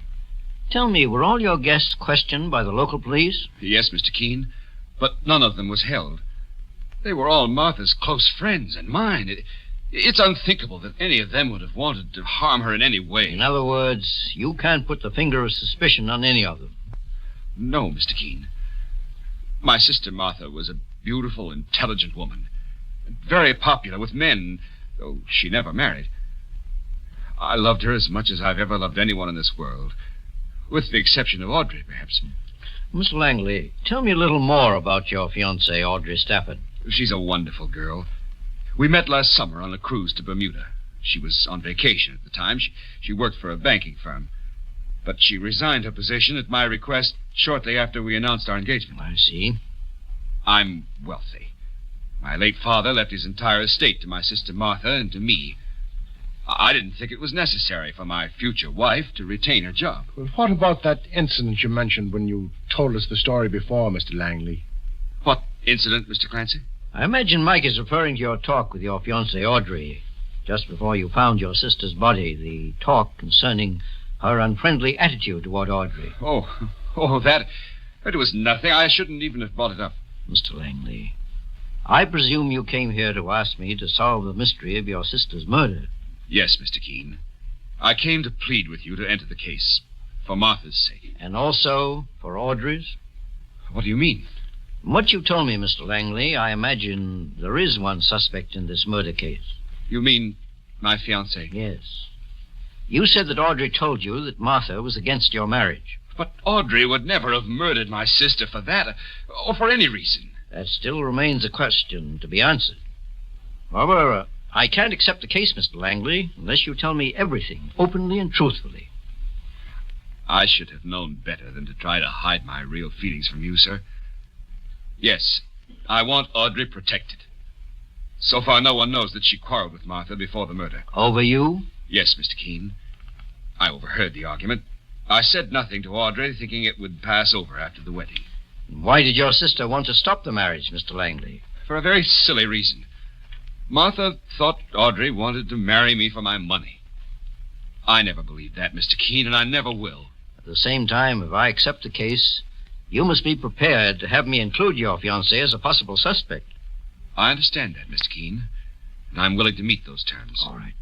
Tell me, were all your guests questioned by the local police? Yes, Mr. Keene, but none of them was held. They were all Martha's close friends and mine. It's unthinkable that any of them would have wanted to harm her in any way. In other words, you can't put the finger of suspicion on any of them. No, Mr. Keene. My sister Martha was a beautiful, intelligent woman. Very popular with men, though she never married. I loved her as much as I've ever loved anyone in this world, with the exception of Audrey, perhaps. Mr. Langley, tell me a little more about your fiancée, Audrey Stafford. She's a wonderful girl. We met last summer on a cruise to Bermuda. She was on vacation at the time. She worked for a banking firm. But she resigned her position at my request shortly after we announced our engagement. I see. I'm wealthy. My late father left his entire estate to my sister Martha and to me. I didn't think it was necessary for my future wife to retain her job. Well, what about that incident you mentioned when you told us the story before, Mr. Langley? What incident, Mr. Clancy? I imagine Mike is referring to your talk with your fiancée, Audrey, just before you found your sister's body, the talk concerning her unfriendly attitude toward Audrey. Oh, Oh, that was nothing. I shouldn't even have brought it up. Mr. Langley, I presume you came here to ask me to solve the mystery of your sister's murder. Yes, Mr. Keene. I came to plead with you to enter the case, for Martha's sake. And also for Audrey's? What do you mean? From what you told me, Mr. Langley, I imagine there is one suspect in this murder case. You mean my fiancée? Yes. You said that Audrey told you that Martha was against your marriage. But Audrey would never have murdered my sister for that, or for any reason. That still remains a question to be answered. However, I can't accept the case, Mr. Langley, unless you tell me everything, openly and truthfully. I should have known better than to try to hide my real feelings from you, sir. Yes, I want Audrey protected. So far, no one knows that she quarreled with Martha before the murder. Over you? Yes, Mr. Keene. I overheard the argument. I said nothing to Audrey, thinking it would pass over after the wedding. Why did your sister want to stop the marriage, Mr. Langley? For a very silly reason. Martha thought Audrey wanted to marry me for my money. I never believed that, Mr. Keene, and I never will. At the same time, if I accept the case, you must be prepared to have me include your fiancée as a possible suspect. I understand that, Mr. Keene, and I'm willing to meet those terms. All right.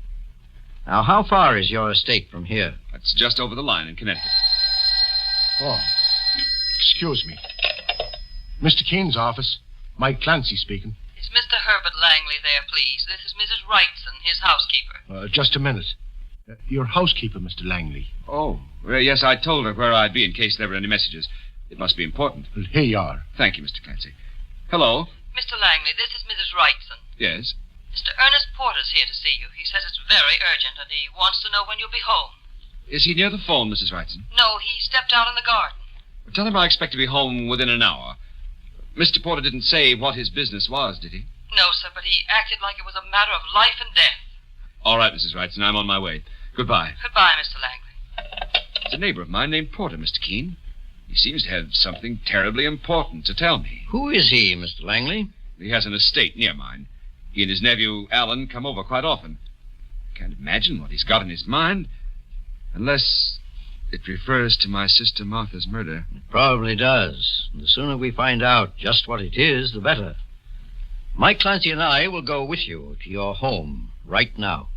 Now, how far is your estate from here? That's just over the line in Connecticut. Oh, excuse me. Mr. Keene's office. Mike Clancy speaking. Is Mr. Herbert Langley there, please? This is Mrs. Wrightson, his housekeeper. Just a minute. Your housekeeper, Mr. Langley. Oh, well, yes, I told her where I'd be in case there were any messages. It must be important. Well, here you are. Thank you, Mr. Clancy. Hello? Mr. Langley, this is Mrs. Wrightson. Yes? Mr. Ernest Porter's here to see you. He says it's very urgent, and he wants to know when you'll be home. Is he near the phone, Mrs. Wrightson? No, he stepped out in the garden. Tell him I expect to be home within an hour. Mr. Porter didn't say what his business was, did he? No, sir, but he acted like it was a matter of life and death. All right, Mrs. Wrightson, I'm on my way. Goodbye. Goodbye, Mr. Langley. It's a neighbor of mine named Porter, Mr. Keene. He seems to have something terribly important to tell me. Who is he, Mr. Langley? He has an estate near mine. He and his nephew, Alan, come over quite often. I can't imagine what he's got in his mind. Unless it refers to my sister Martha's murder. It probably does. And the sooner we find out just what it is, the better. Mike Clancy and I will go with you to your home right now.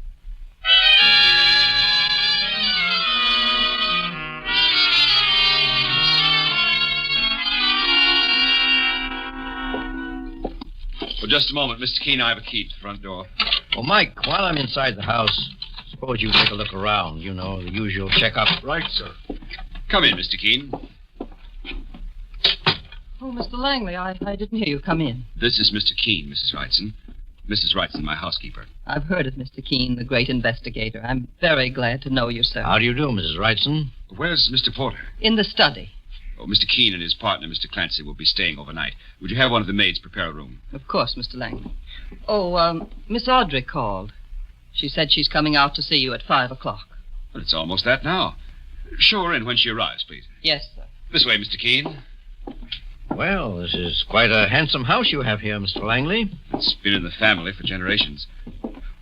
Well, just a moment, Mr. Keene. I have a key to the front door. Well, Mike, while I'm inside the house, suppose you take a look around. You know, the usual checkup. Right, sir. Come in, Mr. Keene. Oh, Mr. Langley, I didn't hear you come in. This is Mr. Keene, Mrs. Wrightson. Mrs. Wrightson, my housekeeper. I've heard of Mr. Keene, the great investigator. I'm very glad to know you, sir. How do you do, Mrs. Wrightson? Where's Mr. Porter? In the study. Oh, Mr. Keene and his partner, Mr. Clancy, will be staying overnight. Would you have one of the maids prepare a room? Of course, Mr. Langley. Oh, Miss Audrey called. She said she's coming out to see you at 5 o'clock. Well, it's almost that now. Show her in when she arrives, please. Yes, sir. This way, Mr. Keene. Well, this is quite a handsome house you have here, Mr. Langley. It's been in the family for generations.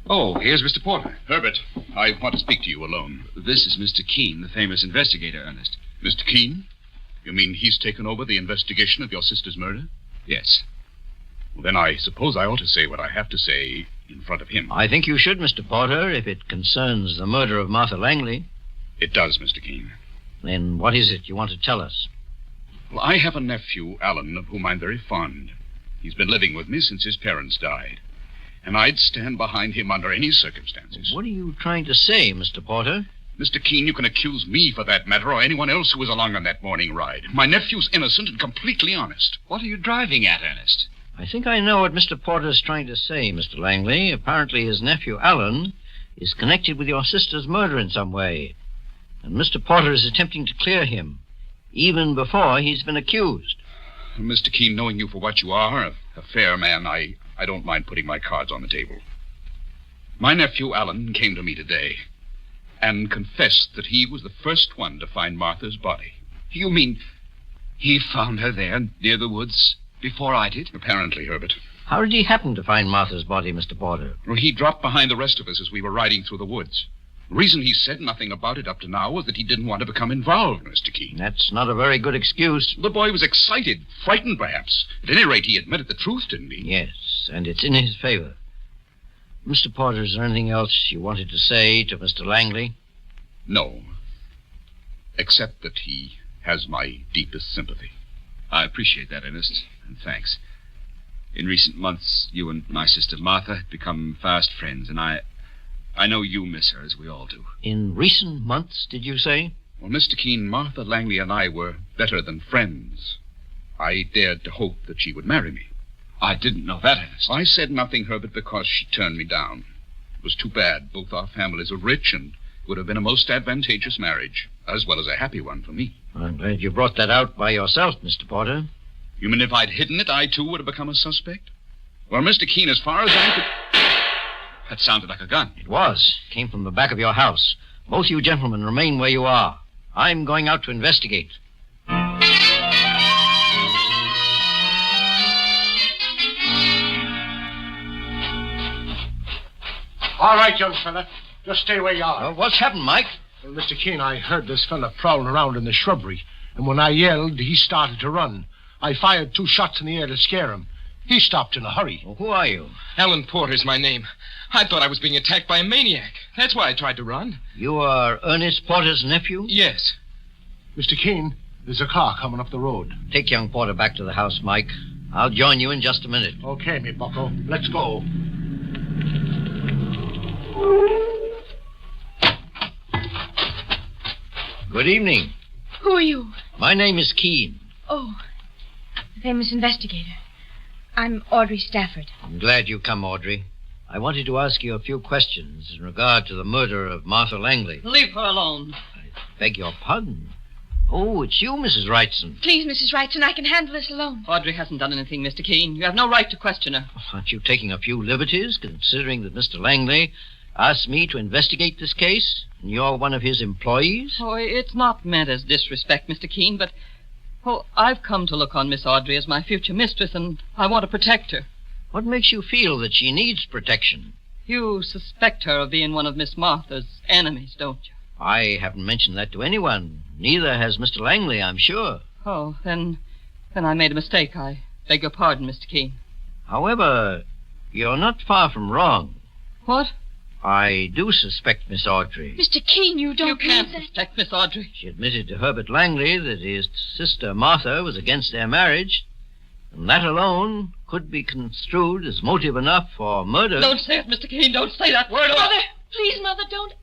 Oh, here's Mr. Porter. Herbert, I want to speak to you alone. This is Mr. Keene, the famous investigator, Ernest. Mr. Keene? You mean he's taken over the investigation of your sister's murder? Yes. Well, then I suppose I ought to say what I have to say in front of him. I think you should, Mr. Porter, if it concerns the murder of Martha Langley. It does, Mr. Keene. Then what is it you want to tell us? Well, I have a nephew, Alan, of whom I'm very fond. He's been living with me since his parents died. And I'd stand behind him under any circumstances. What are you trying to say, Mr. Porter? Mr. Keene, you can accuse me for that matter or anyone else who was along on that morning ride. My nephew's innocent and completely honest. What are you driving at, Ernest? I think I know what Mr. Porter's trying to say, Mr. Langley. Apparently his nephew, Alan, is connected with your sister's murder in some way. And Mr. Porter is attempting to clear him, even before he's been accused. Mr. Keene, knowing you for what you are, a fair man, I don't mind putting my cards on the table. My nephew, Alan, came to me today and confessed that he was the first one to find Martha's body. You mean he found her there near the woods before I did? Apparently, Herbert. How did he happen to find Martha's body, Mr. Porter? Well, he dropped behind the rest of us as we were riding through the woods. The reason he said nothing about it up to now was that he didn't want to become involved, Mr. Keene. That's not a very good excuse. The boy was excited, frightened perhaps. At any rate, he admitted the truth, didn't he? Yes, and it's in his favor. Mr. Porter, is there anything else you wanted to say to Mr. Langley? No. Except that he has my deepest sympathy. I appreciate that, Ernest, and thanks. In recent months, you and my sister Martha had become fast friends, and I know you miss her, as we all do. In recent months, did you say? Well, Mr. Keene, Martha Langley and I were better than friends. I dared to hope that she would marry me. I didn't know that, Ernest. I said nothing, Herbert, because she turned me down. It was too bad. Both our families are rich, and it would have been a most advantageous marriage, as well as a happy one for me. I'm glad you brought that out by yourself, Mr. Porter. You mean if I'd hidden it, I, too, would have become a suspect? Well, Mr. Keene, as far as I could... That sounded like a gun. It was. It came from the back of your house. Both you gentlemen remain where you are. I'm going out to investigate. All right, young fella. Just stay where you are. What's happened, Mike? Well, Mr. Keene, I heard this fella prowling around in the shrubbery, and when I yelled, he started to run. I fired 2 shots in the air to scare him. He stopped in a hurry. Well, who are you? Alan Porter's my name. I thought I was being attacked by a maniac. That's why I tried to run. You are Ernest Porter's nephew? Yes. Mr. Keene, there's a car coming up the road. Take young Porter back to the house, Mike. I'll join you in just a minute. Okay, me bucko. Let's go. Good evening. Who are you? My name is Keene. Oh, the famous investigator. I'm Audrey Stafford. I'm glad you come, Audrey. I wanted to ask you a few questions in regard to the murder of Martha Langley. Leave her alone. I beg your pardon. Oh, it's you, Mrs. Wrightson. Please, Mrs. Wrightson, I can handle this alone. Audrey hasn't done anything, Mr. Keene. You have no right to question her. Aren't you taking a few liberties, considering that Mr. Langley asked me to investigate this case, and you're one of his employees? Oh, it's not meant as disrespect, Mr. Keene, but... Oh, I've come to look on Miss Audrey as my future mistress, and I want to protect her. What makes you feel that she needs protection? You suspect her of being one of Miss Martha's enemies, don't you? I haven't mentioned that to anyone. Neither has Mr. Langley, I'm sure. Oh, then I made a mistake. I beg your pardon, Mr. Keene. However, you're not far from wrong. What? I do suspect Miss Audrey. Mr. Keene, you don't can't mean that. suspect Miss Audrey. She admitted to Herbert Langley that his sister Martha was against their marriage, and that alone could be construed as motive enough for murder. Don't say it, Mr. Keene. Don't say that word. Mother, please, Mother, don't.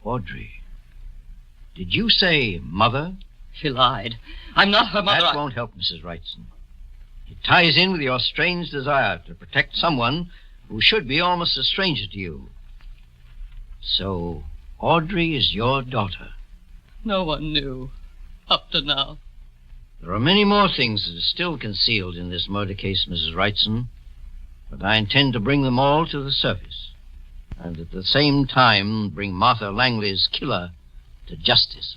Audrey, did you say mother? She lied. I'm not her mother. That won't help, Mrs. Wrightson. It ties in with your strange desire to protect someone who should be almost a stranger to you. So, Audrey is your daughter. No one knew. Up to now. There are many more things that are still concealed in this murder case, Mrs. Wrightson, but I intend to bring them all to the surface, and at the same time bring Martha Langley's killer to justice.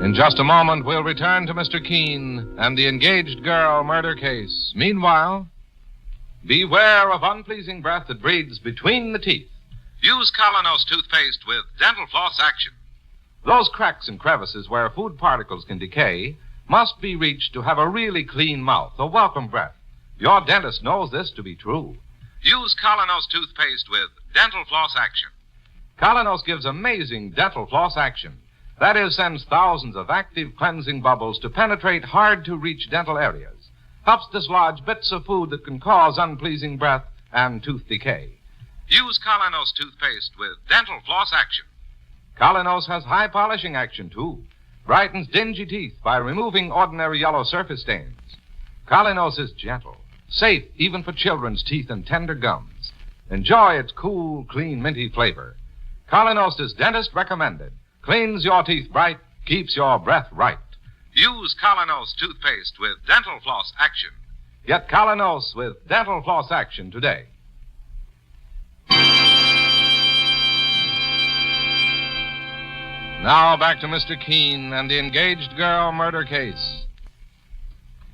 In just a moment, we'll return to Mr. Keene and the engaged girl murder case. Meanwhile, beware of unpleasing breath that breathes between the teeth. Use Colonos toothpaste with dental floss action. Those cracks and crevices where food particles can decay must be reached to have a really clean mouth, a welcome breath. Your dentist knows this to be true. Use Colonos toothpaste with dental floss action. Colonos gives amazing dental floss action. That is, sends thousands of active cleansing bubbles to penetrate hard-to-reach dental areas. Helps dislodge bits of food that can cause unpleasing breath and tooth decay. Use Colonos toothpaste with dental floss action. Colonos has high polishing action, too. Brightens dingy teeth by removing ordinary yellow surface stains. Colonos is gentle, safe even for children's teeth and tender gums. Enjoy its cool, clean, minty flavor. Colonos is dentist recommended. Cleans your teeth bright, keeps your breath right. Use Colonos toothpaste with dental floss action. Get Colonos with dental floss action today. Now back to Mr. Keene and the engaged girl murder case.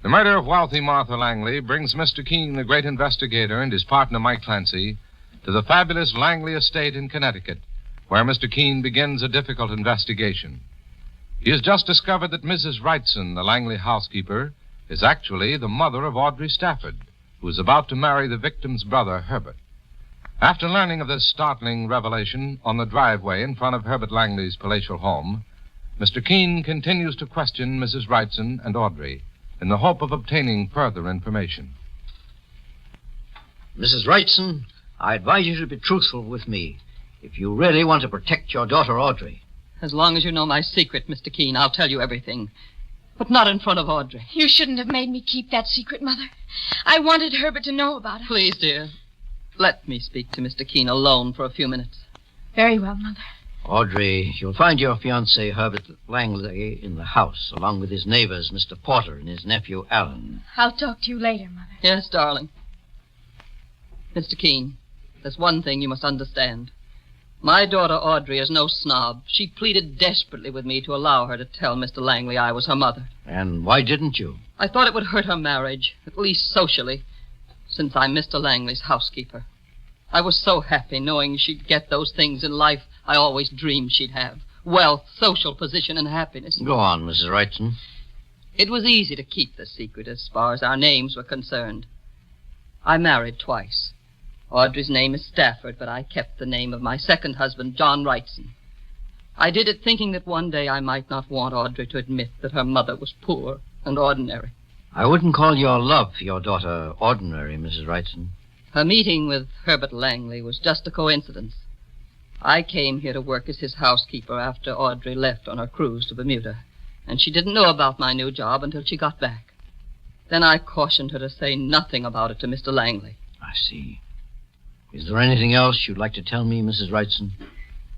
The murder of wealthy Martha Langley brings Mr. Keene, the great investigator, and his partner, Mike Clancy, to the fabulous Langley estate in Connecticut, where Mr. Keene begins a difficult investigation. He has just discovered that Mrs. Wrightson, the Langley housekeeper, is actually the mother of Audrey Stafford, who is about to marry the victim's brother, Herbert. After learning of this startling revelation on the driveway in front of Herbert Langley's palatial home, Mr. Keene continues to question Mrs. Wrightson and Audrey in the hope of obtaining further information. Mrs. Wrightson, I advise you to be truthful with me if you really want to protect your daughter, Audrey. As long as you know my secret, Mr. Keene, I'll tell you everything. But not in front of Audrey. You shouldn't have made me keep that secret, Mother. I wanted Herbert to know about it. Please, dear. Let me speak to Mr. Keene alone for a few minutes. Very well, Mother. Audrey, you'll find your fiancé, Herbert Langley, in the house, along with his neighbors, Mr. Porter and his nephew, Alan. I'll talk to you later, Mother. Yes, darling. Mr. Keene, there's one thing you must understand. My daughter Audrey is no snob. She pleaded desperately with me to allow her to tell Mr. Langley I was her mother. And why didn't you? I thought it would hurt her marriage, at least socially, since I'm Mr. Langley's housekeeper. I was so happy knowing she'd get those things in life I always dreamed she'd have. Wealth, social position, and happiness. Go on, Mrs. Wrightson. It was easy to keep the secret as far as our names were concerned. I married twice. Audrey's name is Stafford, but I kept the name of my second husband, John Wrightson. I did it thinking that one day I might not want Audrey to admit that her mother was poor and ordinary. I wouldn't call your love for your daughter ordinary, Mrs. Wrightson. Her meeting with Herbert Langley was just a coincidence. I came here to work as his housekeeper after Audrey left on her cruise to Bermuda, and she didn't know about my new job until she got back. Then I cautioned her to say nothing about it to Mr. Langley. I see. Is there anything else you'd like to tell me, Mrs. Wrightson?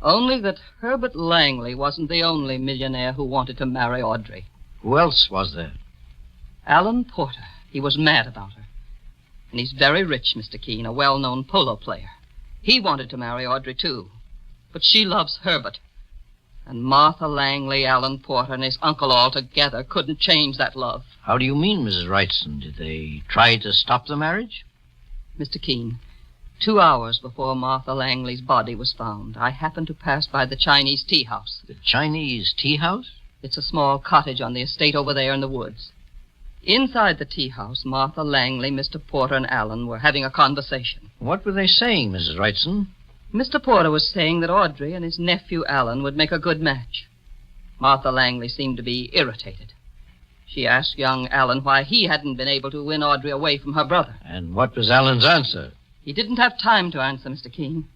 Only that Herbert Langley wasn't the only millionaire who wanted to marry Audrey. Who else was there? Alan Porter. He was mad about her. And he's very rich, Mr. Keene, a well-known polo player. He wanted to marry Audrey, too. But she loves Herbert. And Martha Langley, Alan Porter, and his uncle all together couldn't change that love. How do you mean, Mrs. Wrightson? Did they try to stop the marriage? Mr. Keene, 2 hours before Martha Langley's body was found, I happened to pass by the Chinese tea house. The Chinese tea house? It's a small cottage on the estate over there in the woods. Inside the tea house, Martha Langley, Mr. Porter, and Alan were having a conversation. What were they saying, Mrs. Wrightson? Mr. Porter was saying that Audrey and his nephew Alan would make a good match. Martha Langley seemed to be irritated. She asked young Alan why he hadn't been able to win Audrey away from her brother. And what was Alan's answer? He didn't have time to answer, Mr. Keene.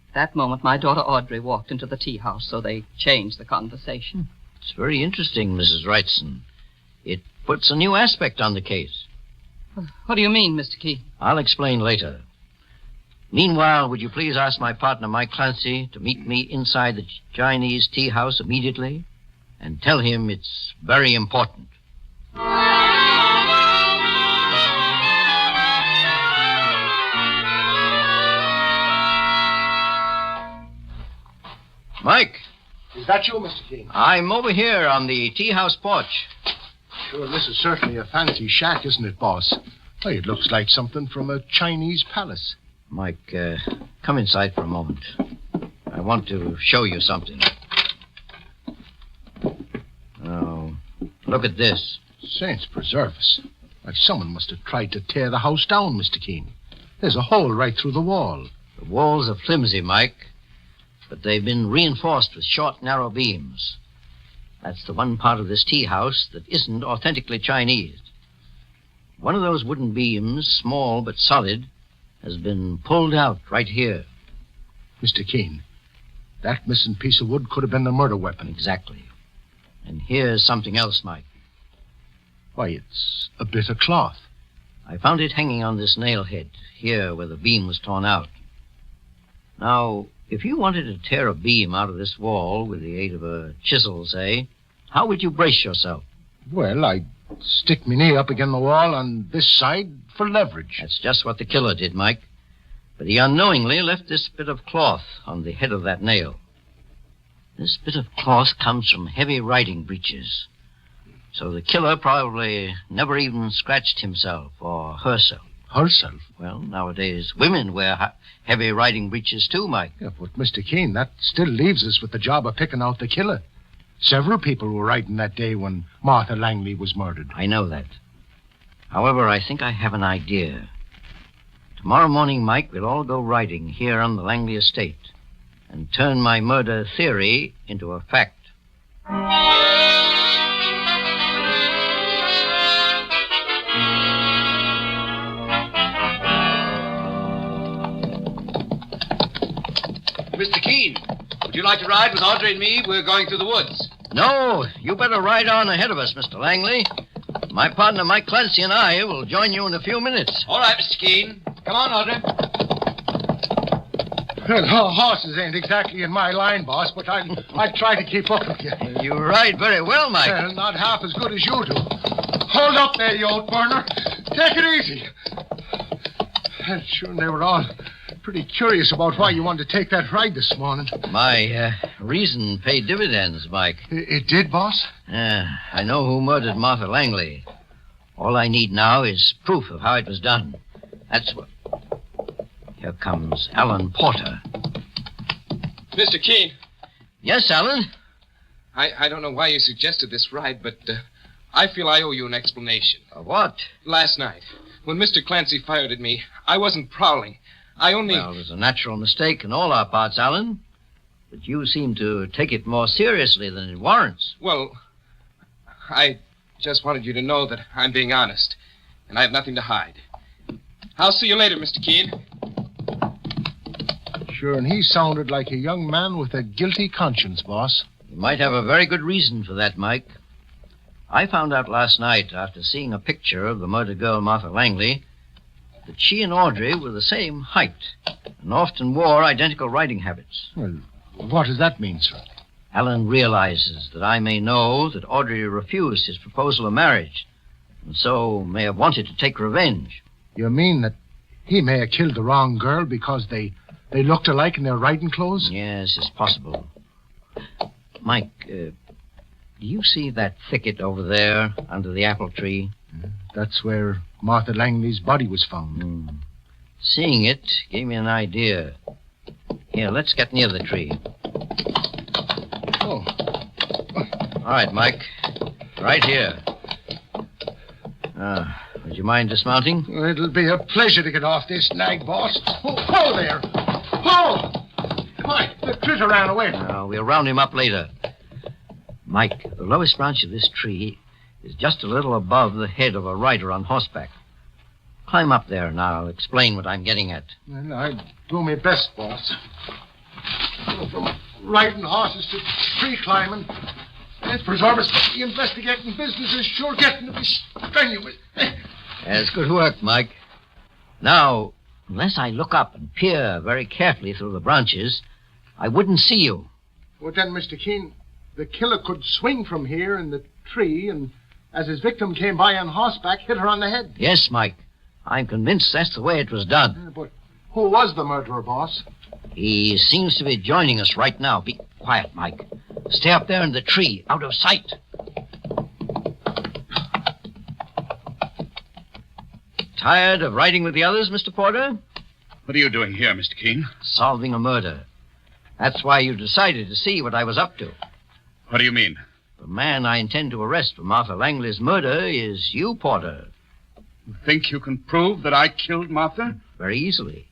At that moment, my daughter Audrey walked into the tea house, so they changed the conversation. It's very interesting, Mrs. Wrightson. It puts a new aspect on the case. What do you mean, Mr. Keene? I'll explain later. Meanwhile, would you please ask my partner, Mike Clancy, to meet me inside the Chinese tea house immediately and tell him it's very important. Mike. Is that you, Mr. King? I'm over here on the tea house porch. Sure, this is certainly a fancy shack, isn't it, boss? Why, it looks like something from a Chinese palace. Mike, come inside for a moment. I want to show you something. Oh, look at this. Saints preserve us. Like someone must have tried to tear the house down, Mr. Keene. There's a hole right through the wall. The walls are flimsy, Mike, but they've been reinforced with short, narrow beams. That's the one part of this tea house that isn't authentically Chinese. One of those wooden beams, small but solid, has been pulled out right here. Mr. Keene, that missing piece of wood could have been the murder weapon. Exactly. And here's something else, Mike. Why, it's a bit of cloth. I found it hanging on this nail head, here where the beam was torn out. Now, if you wanted to tear a beam out of this wall with the aid of a chisel, say, how would you brace yourself? Well, I'd stick my knee up against the wall on this side for leverage. That's just what the killer did, Mike. But he unknowingly left this bit of cloth on the head of that nail. This bit of cloth comes from heavy riding breeches. So the killer probably never even scratched himself or herself. Herself? Well, nowadays, women wear heavy riding breeches too, Mike. Yeah, but Mr. Keene, that still leaves us with the job of picking out the killer. Several people were riding that day when Martha Langley was murdered. I know that. However, I think I have an idea. Tomorrow morning, Mike, we'll all go riding here on the Langley estate and turn my murder theory into a fact. Mr. Keene, would you like to ride with Audrey and me? We're going through the woods. No, you better ride on ahead of us, Mr. Langley. My partner, Mike Clancy, and I will join you in a few minutes. All right, Mr. Keene. Come on, Audrey. Well, horses ain't exactly in my line, boss, but I'll try to keep up with you. You ride very well, Mike. Well, not half as good as you do. Hold up there, you old burner. Take it easy. Well, sure, they were all pretty curious about why you wanted to take that ride this morning. My reason paid dividends, Mike. It did, boss? I know who murdered Martha Langley. All I need now is proof of how it was done. That's what... Here comes Alan Porter. Mr. Keene. Yes, Alan? I don't know why you suggested this ride, but I feel I owe you an explanation. Of what? Last night, when Mr. Clancy fired at me, I wasn't prowling. I only... Well, it was a natural mistake in all our parts, Alan. But you seem to take it more seriously than it warrants. Well, I just wanted you to know that I'm being honest, and I have nothing to hide. I'll see you later, Mr. Keene. Sure, and he sounded like a young man with a guilty conscience, boss. You might have a very good reason for that, Mike. I found out last night, after seeing a picture of the murdered girl, Martha Langley, that she and Audrey were the same height and often wore identical riding habits. Well, what does that mean, sir? Alan realizes that I may know that Audrey refused his proposal of marriage, and so may have wanted to take revenge. You mean that he may have killed the wrong girl because they looked alike in their riding clothes? Yes, it's possible. Mike, do you see that thicket over there under the apple tree? That's where Martha Langley's body was found. Seeing it gave me an idea. Here, let's get near the tree. Oh. All right, Mike. Right here. Would you mind dismounting? Well, it'll be a pleasure to get off this nag, boss. Oh, there. Oh! Mike, the critter ran away. We'll round him up later. Mike, the lowest branch of this tree is just a little above the head of a rider on horseback. Climb up there, and I'll explain what I'm getting at. Well, I'd do my best, boss. From riding horses to tree climbing, for us, the investigating business is sure getting to be strenuous. That's good work, Mike. Now, unless I look up and peer very carefully through the branches, I wouldn't see you. Well, then, Mr. Keene, the killer could swing from here in the tree and, as his victim came by on horseback, hit her on the head. Yes, Mike. I'm convinced that's the way it was done. But who was the murderer, boss? He seems to be joining us right now. Be quiet, Mike. Stay up there in the tree, out of sight. Tired of riding with the others, Mr. Porter? What are you doing here, Mr. Keene? Solving a murder. That's why you decided to see what I was up to. What do you mean? The man I intend to arrest for Martha Langley's murder is you, Porter. You think you can prove that I killed Martha? Very easily.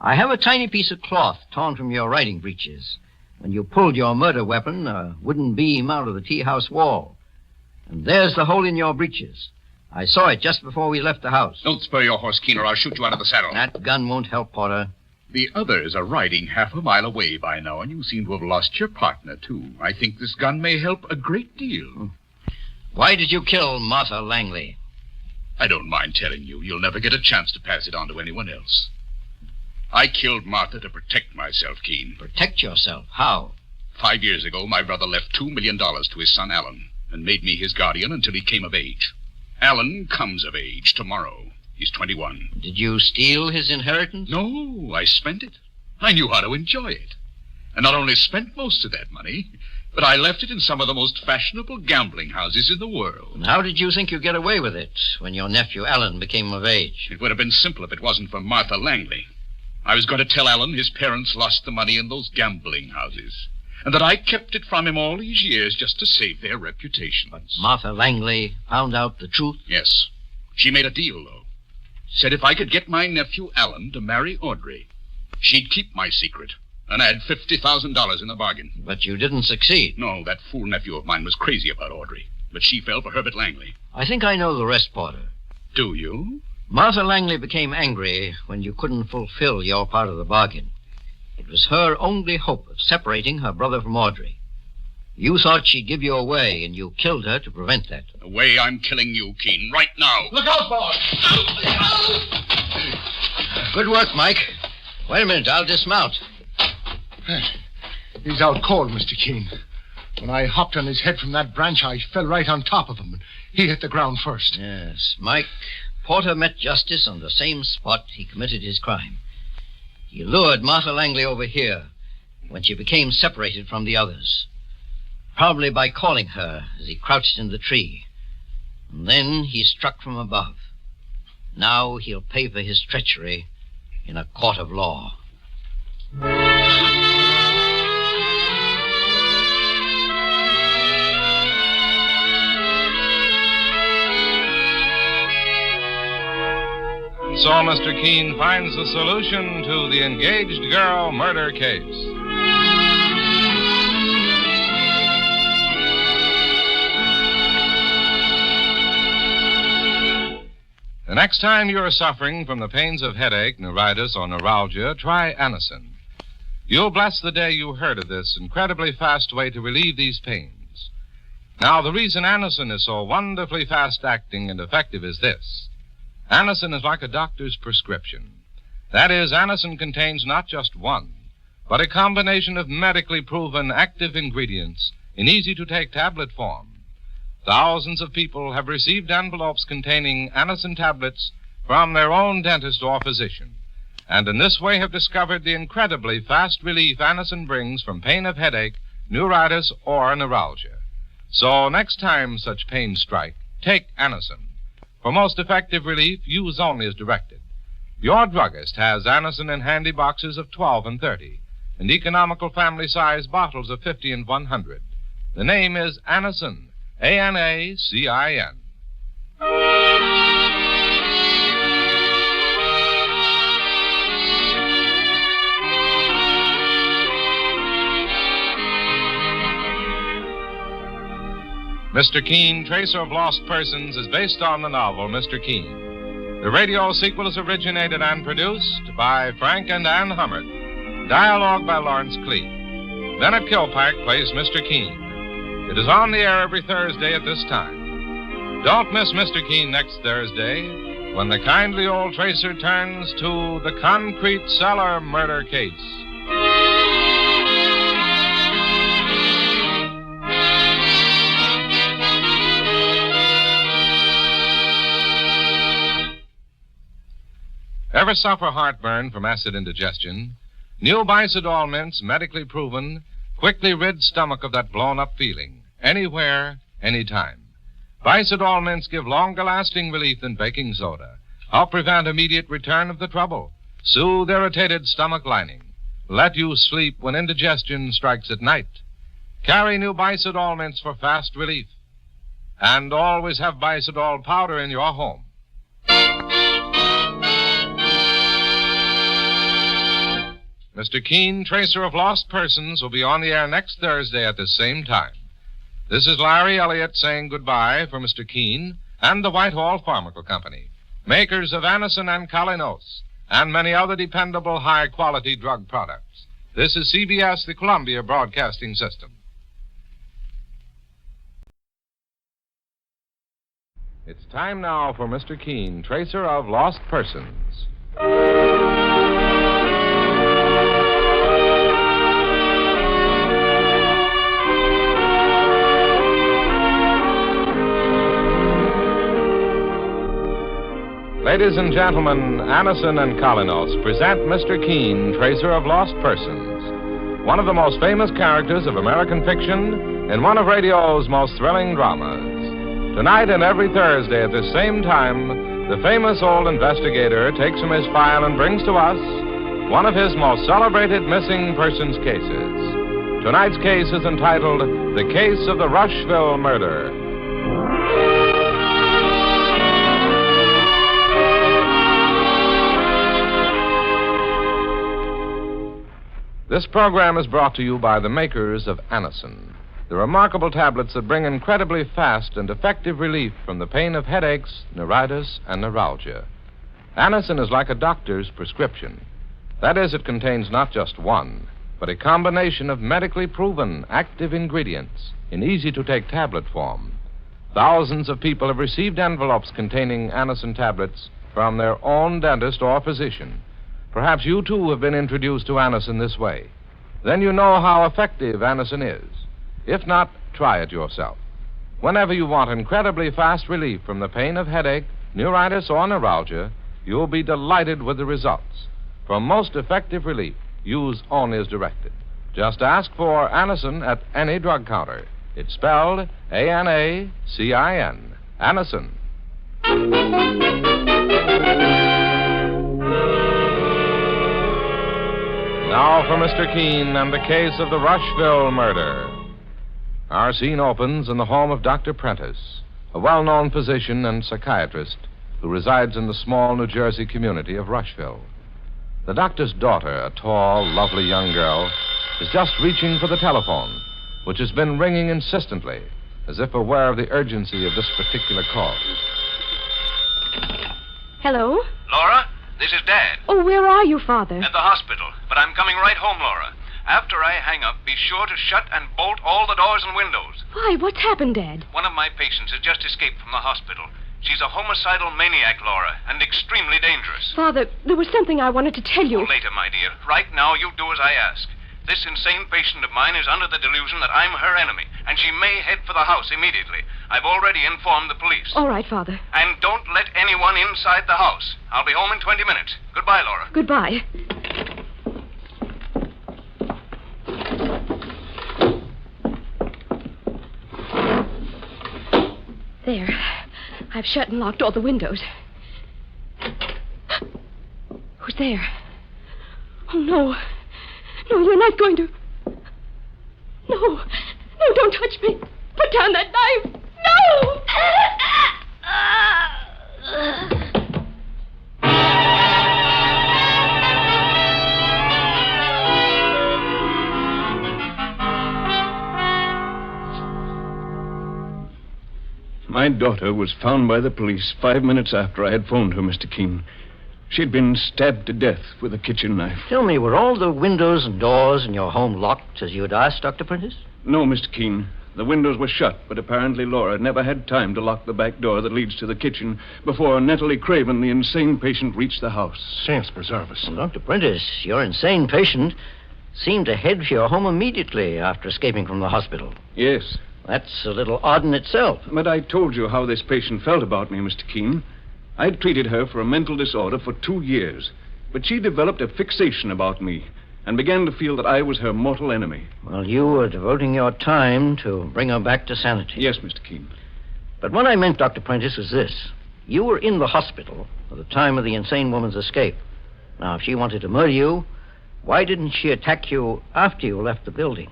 I have a tiny piece of cloth torn from your riding breeches when you pulled your murder weapon, a wooden beam, out of the tea house wall. And there's the hole in your breeches. I saw it just before we left the house. Don't spur your horse, Keene, or I'll shoot you out of the saddle. That gun won't help, Porter. The others are riding half a mile away by now, and you seem to have lost your partner, too. I think this gun may help a great deal. Why did you kill Martha Langley? I don't mind telling you. You'll never get a chance to pass it on to anyone else. I killed Martha to protect myself, Keene. Protect yourself? How? 5 years ago, my brother left $2 million to his son, Alan, and made me his guardian until he came of age. Alan comes of age tomorrow. He's 21. Did you steal his inheritance? No, I spent it. I knew how to enjoy it. And not only spent most of that money, but I left it in some of the most fashionable gambling houses in the world. And how did you think you'd get away with it when your nephew Alan became of age? It would have been simple if it wasn't for Martha Langley. I was going to tell Alan his parents lost the money in those gambling houses, and that I kept it from him all these years just to save their reputations. But Martha Langley found out the truth? Yes. She made a deal, though. Said if I could get my nephew Alan to marry Audrey, she'd keep my secret and add $50,000 in the bargain. But you didn't succeed. No, that fool nephew of mine was crazy about Audrey, but she fell for Herbert Langley. I think I know the rest, Porter. Do you? Martha Langley became angry when you couldn't fulfill your part of the bargain. It was her only hope of separating her brother from Audrey. You thought she'd give you away, and you killed her to prevent that. The way I'm killing you, Keene, right now. Look out, boys! Good work, Mike. Wait a minute, I'll dismount. He's out cold, Mr. Keene. When I hopped on his head from that branch, I fell right on top of him, and he hit the ground first. Yes, Mike, Porter met justice on the same spot he committed his crime. He lured Martha Langley over here when she became separated from the others, probably by calling her as he crouched in the tree. And then he struck from above. Now he'll pay for his treachery in a court of law. So Mr. Keene finds the solution to the engaged girl murder case. The next time you're suffering from the pains of headache, neuritis, or neuralgia, try Anacin. You'll bless the day you heard of this incredibly fast way to relieve these pains. Now, the reason Anacin is so wonderfully fast-acting and effective is this. Anacin is like a doctor's prescription. That is, Anacin contains not just one, but a combination of medically proven active ingredients in easy-to-take tablet form. Thousands of people have received envelopes containing Anacin tablets from their own dentist or physician, and in this way have discovered the incredibly fast relief Anacin brings from pain of headache, neuritis, or neuralgia. So next time such pains strike, take Anacin. For most effective relief, use only as directed. Your druggist has Anacin in handy boxes of 12 and 30, and economical family-size bottles of 50 and 100. The name is Anacin, A-N-A-C-I-N. Mr. Keene, Tracer of Lost Persons, is based on the novel Mr. Keene. The radio sequel is originated and produced by Frank and Ann Hummert. Dialogue by Lawrence Cleave. Bennett Kilpack plays Mr. Keene. It is on the air every Thursday at this time. Don't miss Mr. Keene next Thursday, when the kindly old Tracer turns to the Concrete Cellar murder case. Ever suffer heartburn from acid indigestion? New Bicidol mints, medically proven, quickly rid stomach of that blown-up feeling. Anywhere, anytime. Bicidol mints give longer-lasting relief than baking soda. Help prevent immediate return of the trouble. Soothe irritated stomach lining. Let you sleep when indigestion strikes at night. Carry new Bicidol mints for fast relief. And always have Bicidol powder in your home. Mr. Keene, Tracer of Lost Persons, will be on the air next Thursday at the same time. This is Larry Elliott saying goodbye for Mr. Keene and the Whitehall Pharmaceutical Company, makers of Anacin and Calinos, and many other dependable high-quality drug products. This is CBS, the Columbia Broadcasting System. It's time now for Mr. Keene, Tracer of Lost Persons. Ladies and gentlemen, Anacin and Calinos present Mr. Keene, Tracer of Lost Persons. one of the most famous characters of American fiction in one of radio's most thrilling dramas. Tonight and every Thursday at this same time, the famous old investigator takes from his file and brings to us one of his most celebrated missing persons cases. Tonight's case is entitled The Case of the Rushville Murder. This program is brought to you by the makers of Anacin, the remarkable tablets that bring incredibly fast and effective relief from the pain of headaches, neuritis, and neuralgia. Anacin is like a doctor's prescription. That is, it contains not just one, but a combination of medically proven active ingredients in easy-to-take tablet form. Thousands of people have received envelopes containing Anacin tablets from their own dentist or physician. Perhaps you, too, have been introduced to Anacin this way. Then you know how effective Anacin is. If not, try it yourself. Whenever you want incredibly fast relief from the pain of headache, neuritis, or neuralgia, you'll be delighted with the results. For most effective relief, use only as directed. Just ask for Anacin at any drug counter. It's spelled A-N-A-C-I-N. Anacin. Now for Mr. Keene and the case of the Rushville murder. Our scene opens in the home of Dr. Prentice, a well-known physician and psychiatrist who resides in the small New Jersey community of Rushville. The doctor's daughter, a tall, lovely young girl, is just reaching for the telephone, which has been ringing insistently, as if aware of the urgency of this particular call. Hello? Laura, this is Dad. Oh, where are you, Father? At the hospital, but I'm coming right home, Laura. After I hang up, be sure to shut and bolt all the doors and windows. Why, what's happened, Dad? One of my patients has just escaped from the hospital. She's a homicidal maniac, Laura, and extremely dangerous. Father, there was something I wanted to tell you. Oh, later, my dear. Right now, you do as I ask. This insane patient of mine is under the delusion that I'm her enemy, and she may head for the house immediately. I've already informed the police. All right, Father. And don't let anyone inside the house. I'll be home in 20 minutes. Goodbye, Laura. Goodbye. There. I've shut and locked all the windows. Who's there? Oh, no. No, you're not going to... No. No, don't touch me. Put down that knife. No! My daughter was found by the police 5 minutes after I had phoned her, Mr. Keene. She'd been stabbed to death with a kitchen knife. Tell me, were all the windows and doors in your home locked, as you had asked, Dr. Prentice? No, Mr. Keene. The windows were shut, but apparently Laura never had time to lock the back door that leads to the kitchen before Natalie Craven, the insane patient, reached the house. Saints preserve us. Well, Dr. Prentice, your insane patient seemed to head for your home immediately after escaping from the hospital. Yes. That's a little odd in itself. But I told you how this patient felt about me, Mr. Keene. I'd treated her for a mental disorder for 2 years, but she developed a fixation about me and began to feel that I was her mortal enemy. Well, you were devoting your time to bring her back to sanity. Yes, Mr. Keene. But what I meant, Dr. Prentice, was this. You were in the hospital at the time of the insane woman's escape. Now, if she wanted to murder you, why didn't she attack you after you left the building?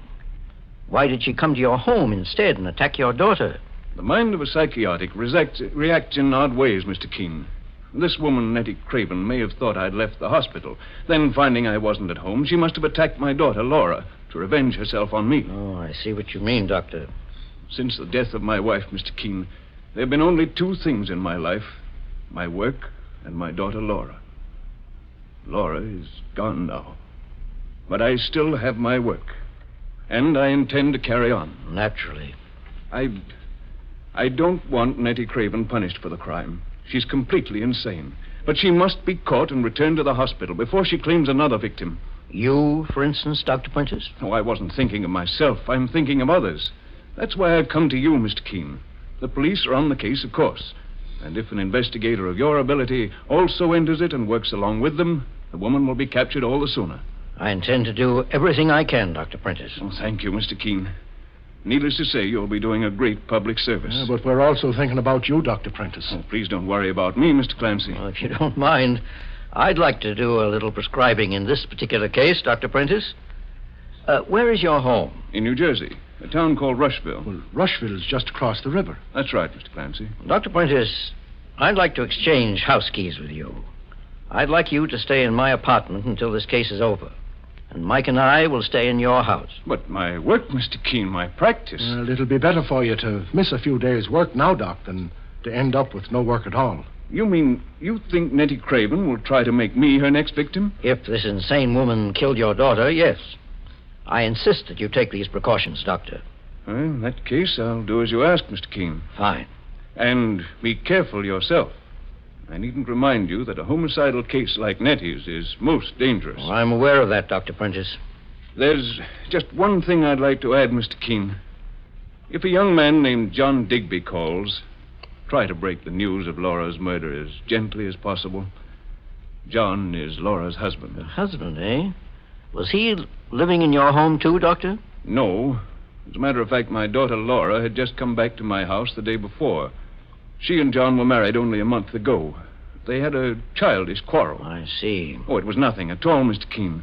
Why did she come to your home instead and attack your daughter? The mind of a psychotic reacts in odd ways, Mr. Keene. This woman, Nettie Craven, may have thought I'd left the hospital. Then, finding I wasn't at home, she must have attacked my daughter, Laura, to revenge herself on me. Oh, I see what you mean, Doctor. Since the death of my wife, Mr. Keene, there have been only 2 things in my life. My work and my daughter, Laura. Laura is gone now. But I still have my work. And I intend to carry on. Naturally. I don't want Nettie Craven punished for the crime. She's completely insane. But she must be caught and returned to the hospital before she claims another victim. You, for instance, Dr. Prentice? No, I wasn't thinking of myself. I'm thinking of others. That's why I've come to you, Mr. Keene. The police are on the case, of course. And if an investigator of your ability also enters it and works along with them, the woman will be captured all the sooner. I intend to do everything I can, Dr. Prentice. Oh, thank you, Mr. Keene. Needless to say, you'll be doing a great public service. Yeah, but we're also thinking about you, Dr. Prentice. Oh, please don't worry about me, Mr. Clancy. Well, if you don't mind, I'd like to do a little prescribing in this particular case, Dr. Prentice. Where is your home? In New Jersey, a town called Rushville. Well, Rushville's just across the river. That's right, Mr. Clancy. Dr. Prentice, I'd like to exchange house keys with you. I'd like you to stay in my apartment until this case is over. And Mike and I will stay in your house. But my work, Mr. Keene, my practice. Well, it'll be better for you to miss a few days' work now, Doc, than to end up with no work at all. You mean you think Nettie Craven will try to make me her next victim? If this insane woman killed your daughter, yes. I insist that you take these precautions, Doctor. Well, in that case, I'll do as you ask, Mr. Keene. Fine. And be careful yourself. I needn't remind you that a homicidal case like Nettie's is most dangerous. Oh, I'm aware of that, Dr. Prentice. There's just one thing I'd like to add, Mr. Keene. If a young man named John Digby calls, try to break the news of Laura's murder as gently as possible. John is Laura's husband. Her husband, eh? Was he living in your home, too, Doctor? No. As a matter of fact, my daughter Laura had just come back to my house the day before. She and John were married only a month ago. They had a childish quarrel. I see. Oh, it was nothing at all, Mr. Keene.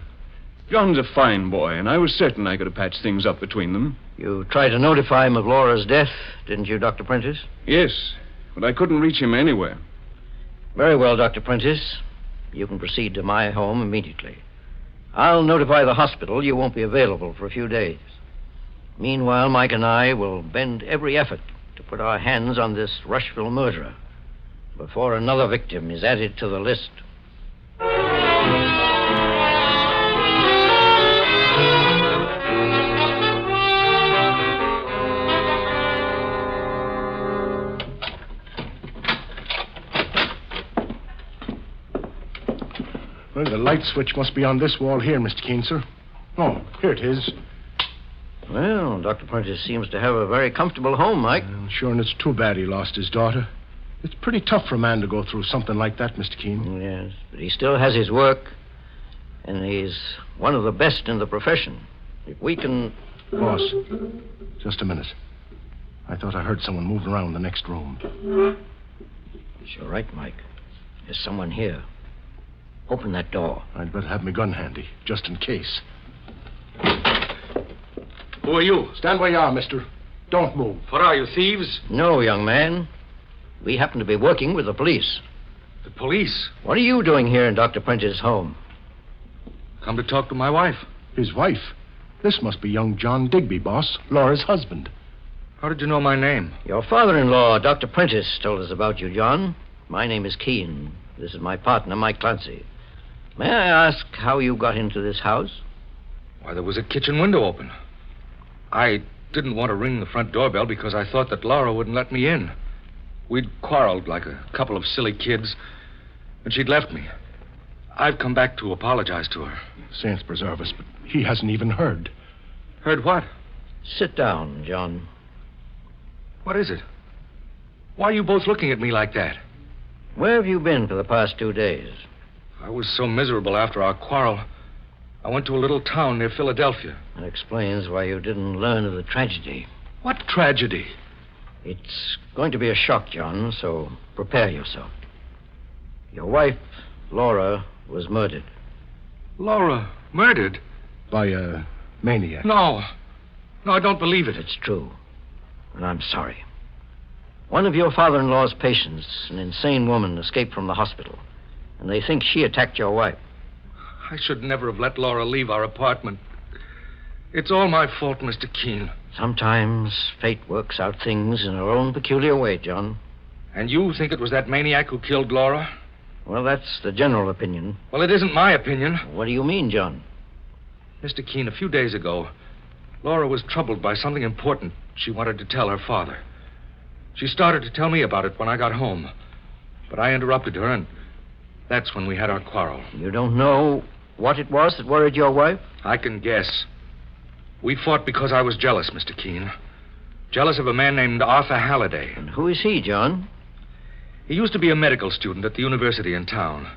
John's a fine boy, and I was certain I could have patched things up between them. You tried to notify him of Laura's death, didn't you, Dr. Prentice? Yes, but I couldn't reach him anywhere. Very well, Dr. Prentice. You can proceed to my home immediately. I'll notify the hospital you won't be available for a few days. Meanwhile, Mike and I will bend every effort to put our hands on this Rushville murderer before another victim is added to the list. Well, the light switch must be on this wall here, Mr. Keene, sir. Oh, here it is. Well, Dr. Prentice seems to have a very comfortable home, Mike. Sure, and it's too bad he lost his daughter. It's pretty tough for a man to go through something like that, Mr. Keene. Yes, but he still has his work, and he's one of the best in the profession. If we can... Boss, just a minute. I thought I heard someone moving around the next room. You're right, Mike. There's someone here. Open that door. I'd better have my gun handy, just in case. Who are you? Stand where you are, mister. Don't move. What are you, thieves? No, young man. We happen to be working with the police. The police? What are you doing here in Dr. Prentice's home? Come to talk to my wife. His wife? This must be young John Digby, boss. Laura's husband. How did you know my name? Your father-in-law, Dr. Prentice, told us about you, John. My name is Keene. This is my partner, Mike Clancy. May I ask how you got into this house? Why, there was a kitchen window open. I didn't want to ring the front doorbell because I thought that Laura wouldn't let me in. We'd quarreled like a couple of silly kids, and she'd left me. I've come back to apologize to her. Saints preserve us, but he hasn't even heard. Heard what? Sit down, John. What is it? Why are you both looking at me like that? Where have you been for the past 2 days? I was so miserable after our quarrel. I went to a little town near Philadelphia. That explains why you didn't learn of the tragedy. What tragedy? It's going to be a shock, John, so prepare yourself. Your wife, Laura, was murdered. Laura murdered? By a maniac. No. No, I don't believe it. It's true. And I'm sorry. One of your father-in-law's patients, an insane woman, escaped from the hospital. And they think she attacked your wife. I should never have let Laura leave our apartment. It's all my fault, Mr. Keene. Sometimes fate works out things in her own peculiar way, John. And you think it was that maniac who killed Laura? Well, that's the general opinion. Well, it isn't my opinion. What do you mean, John? Mr. Keene, a few days ago, Laura was troubled by something important she wanted to tell her father. She started to tell me about it when I got home. But I interrupted her, and that's when we had our quarrel. You don't know what it was that worried your wife? I can guess. We fought because I was jealous, Mr. Keene. Jealous of a man named Arthur Halliday. And who is he, John? He used to be a medical student at the university in town.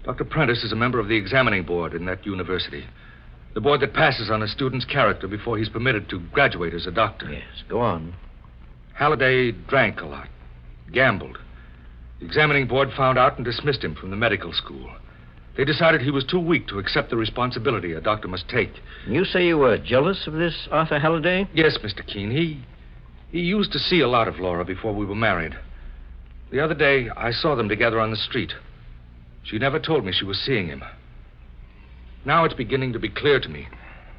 Dr. Prentice is a member of the examining board in that university. The board that passes on a student's character before he's permitted to graduate as a doctor. Yes, go on. Halliday drank a lot, gambled. The examining board found out and dismissed him from the medical school. They decided he was too weak to accept the responsibility a doctor must take. You say you were jealous of this Arthur Halliday? Yes, Mr. Keene. He used to see a lot of Laura before we were married. The other day, I saw them together on the street. She never told me she was seeing him. Now it's beginning to be clear to me.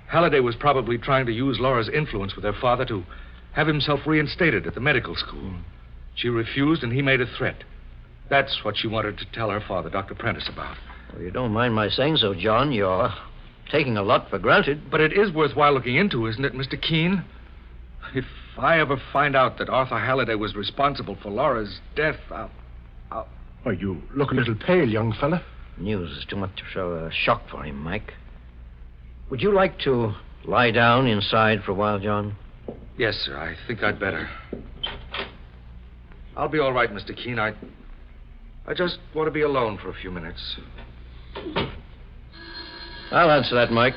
Halliday was probably trying to use Laura's influence with her father to have himself reinstated at the medical school. She refused, and he made a threat. That's what she wanted to tell her father, Dr. Prentice, about. Well, you don't mind my saying so, John. You're taking a lot for granted. But it is worthwhile looking into, isn't it, Mr. Keene? If I ever find out that Arthur Halliday was responsible for Laura's death, I'll... Why, you look a little pale, young fella. News is too much of a shock for him, Mike. Would you like to lie down inside for a while, John? Yes, sir. I think I'd better. I'll be all right, Mr. Keene. I just want to be alone for a few minutes. I'll answer that, Mike.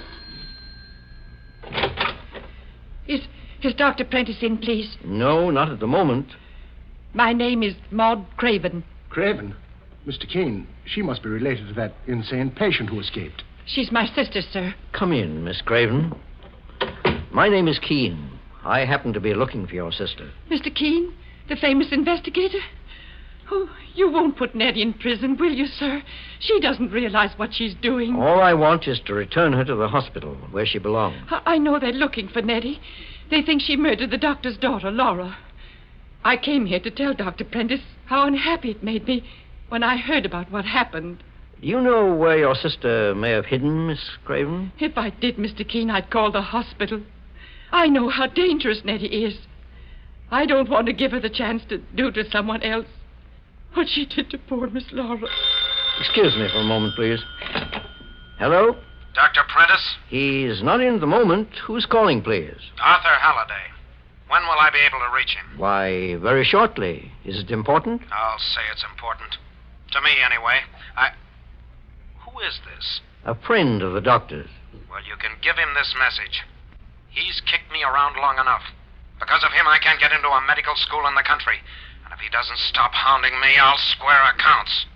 Is Dr. Prentice in, please? No, not at the moment. My name is Maud Craven. Craven? Mr. Keene, she must be related to that insane patient who escaped. She's my sister, sir. Come in, Miss Craven. My name is Keene. I happen to be looking for your sister. Mr. Keene, the famous investigator? Oh, you won't put Nettie in prison, will you, sir? She doesn't realize what she's doing. All I want is to return her to the hospital where she belongs. I know they're looking for Nettie. They think she murdered the doctor's daughter, Laura. I came here to tell Dr. Prentice how unhappy it made me when I heard about what happened. Do you know where your sister may have hidden, Miss Craven? If I did, Mr. Keene, I'd call the hospital. I know how dangerous Nettie is. I don't want to give her the chance to do to someone else what she did to poor Miss Laura. Excuse me for a moment, please. Hello? Dr. Prentice? He's not in at the moment. Who's calling, please? Arthur Halliday. When will I be able to reach him? Why, very shortly. Is it important? I'll say it's important. To me, anyway. Who is this? A friend of the doctor's. Well, you can give him this message. He's kicked me around long enough. Because of him, I can't get into a medical school in the country. And if he doesn't stop hounding me, I'll square accounts.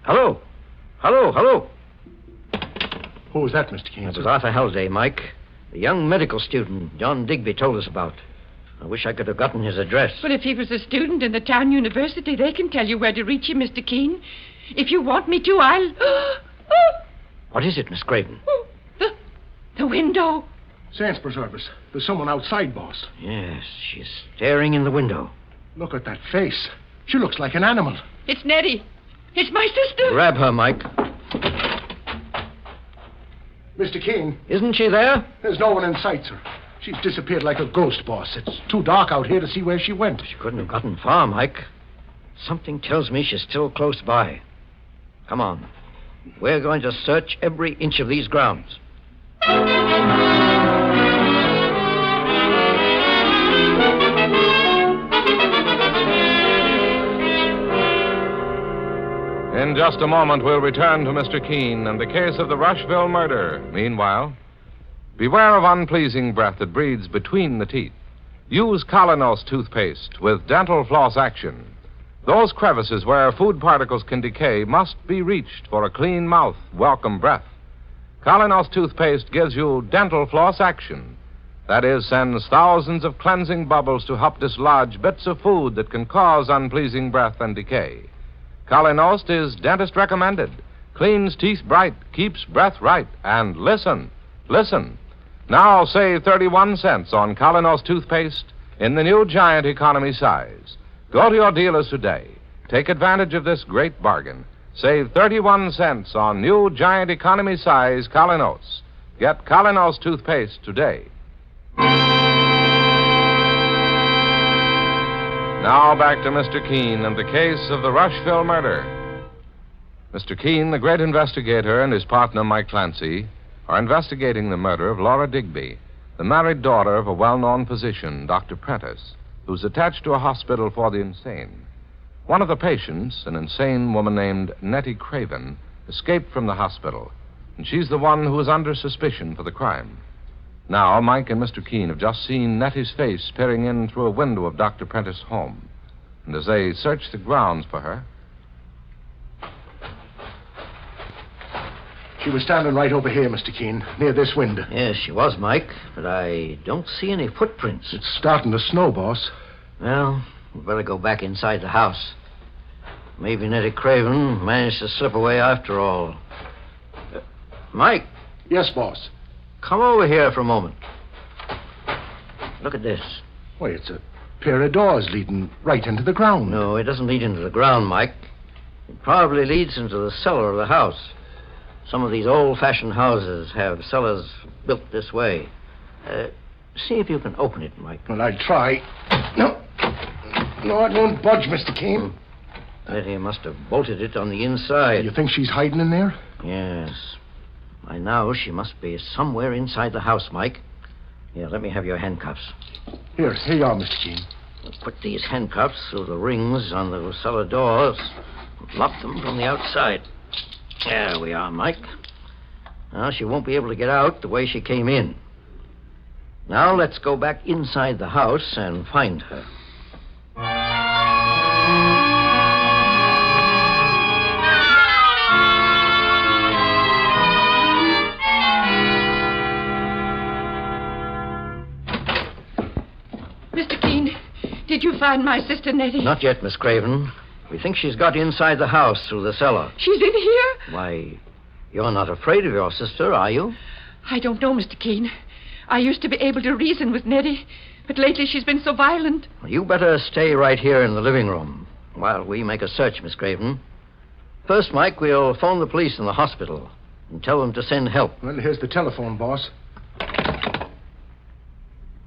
Hello? Hello? Who was that, Mr. Keene? That was Arthur Halliday, Mike. The young medical student John Digby told us about. I wish I could have gotten his address. But if he was a student in the town university, they can tell you where to reach him, Mr. Keene. If you want me to, I'll... What is it, Miss Craven? The window. Saints preserve us. There's someone outside, boss. Yes, she's staring in the window. Look at that face. She looks like an animal. It's Nettie. It's my sister. Grab her, Mike. Mr. Keene. Isn't she there? There's no one in sight, sir. She's disappeared like a ghost, boss. It's too dark out here to see where she went. She couldn't have gotten far, Mike. Something tells me she's still close by. Come on. We're going to search every inch of these grounds. In just a moment, we'll return to Mr. Keene and the case of the Rushville murder. Meanwhile, beware of unpleasing breath that breathes between the teeth. Use Colinos toothpaste with dental floss action. Those crevices where food particles can decay must be reached for a clean mouth, welcome breath. Colinos toothpaste gives you dental floss action. That is, sends thousands of cleansing bubbles to help dislodge bits of food that can cause unpleasing breath and decay. Colinos is dentist recommended. Cleans teeth bright, keeps breath right. And listen. Now save 31 cents on Colinos toothpaste in the new giant economy size. Go to your dealers today. Take advantage of this great bargain. Save 31 cents on new giant economy size Colinos. Get Colinos toothpaste today. Now back to Mr. Keene and the case of the Rushville murder. Mr. Keene, the great investigator, and his partner, Mike Clancy, are investigating the murder of Laura Digby, the married daughter of a well-known physician, Dr. Prentice, who's attached to a hospital for the insane. One of the patients, an insane woman named Nettie Craven, escaped from the hospital. And she's the one who is under suspicion for the crime. Now, Mike and Mr. Keene have just seen Nettie's face peering in through a window of Dr. Prentice's home. And as they search the grounds for her... She was standing right over here, Mr. Keene, near this window. Yes, she was, Mike, but I don't see any footprints. It's starting to snow, boss. Well, we better go back inside the house. Maybe Nettie Craven managed to slip away after all. Mike. Yes, boss. Come over here for a moment. Look at this. Why, it's a pair of doors leading right into the ground. No, it doesn't lead into the ground, Mike. It probably leads into the cellar of the house. Some of these old-fashioned houses have cellars built this way. See if you can open it, Mike. Well, I'll try. No, it won't budge, Mr. Keene. Nettie must have bolted it on the inside. You think she's hiding in there? Yes. By now, she must be somewhere inside the house, Mike. Here, let me have your handcuffs. Here you are, Mr. Keene. We'll put these handcuffs through the rings on the cellar doors. Lock them from the outside. There we are, Mike. Now, she won't be able to get out the way she came in. Now, let's go back inside the house and find her. Mr. Keene, did you find my sister Nettie? Not yet, Miss Craven. We think she's got inside the house through the cellar. She's in here? Why, you're not afraid of your sister, are you? I don't know, Mr. Keene. I used to be able to reason with Nettie, but lately she's been so violent. Well, you better stay right here in the living room while we make a search, Miss Craven. First, Mike, we'll phone the police in the hospital and tell them to send help. Well, here's the telephone, boss.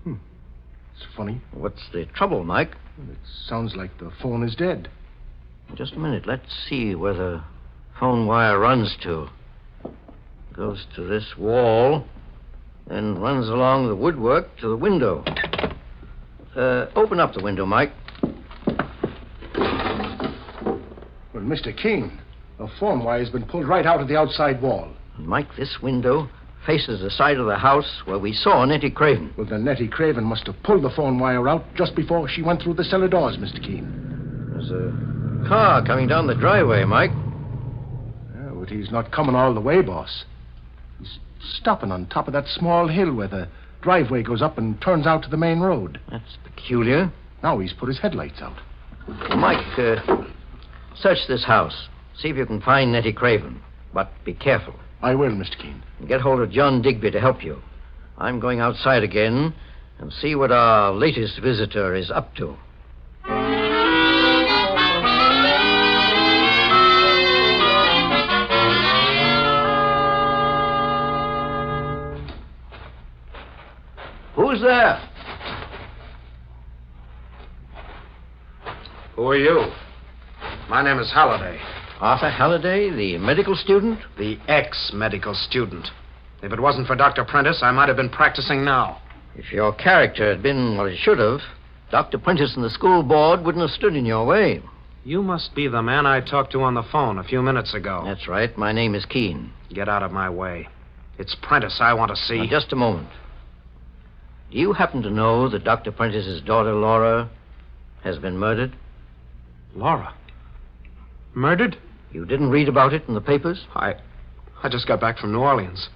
It's funny. What's the trouble, Mike? It sounds like the phone is dead. Just a minute. Let's see where the phone wire runs to. Goes to this wall, then runs along the woodwork to the window. Open up the window, Mike. Well, Mr. Keene, the phone wire has been pulled right out of the outside wall. Mike, this window faces the side of the house where we saw Nettie Craven. Well, then Nettie Craven must have pulled the phone wire out just before she went through the cellar doors, Mr. Keene. There's a car coming down the driveway, Mike. Yeah, but he's not coming all the way, boss. He's stopping on top of that small hill where the driveway goes up and turns out to the main road. That's peculiar. Now he's put his headlights out. Well, Mike, search this house. See if you can find Nettie Craven. But be careful. I will, Mr. Keene. Get hold of John Digby to help you. I'm going outside again and see what our latest visitor is up to. Who's there? Who are you? My name is Halliday. Arthur Halliday, the medical student? The ex-medical student. If it wasn't for Dr. Prentice, I might have been practicing now. If your character had been what it should have, Dr. Prentice and the school board wouldn't have stood in your way. You must be the man I talked to on the phone a few minutes ago. That's right. My name is Keene. Get out of my way. It's Prentice I want to see. Now, just a moment. Do you happen to know that Dr. Prentice's daughter, Laura, has been murdered? Laura? Murdered? You didn't read about it in the papers? I just got back from New Orleans.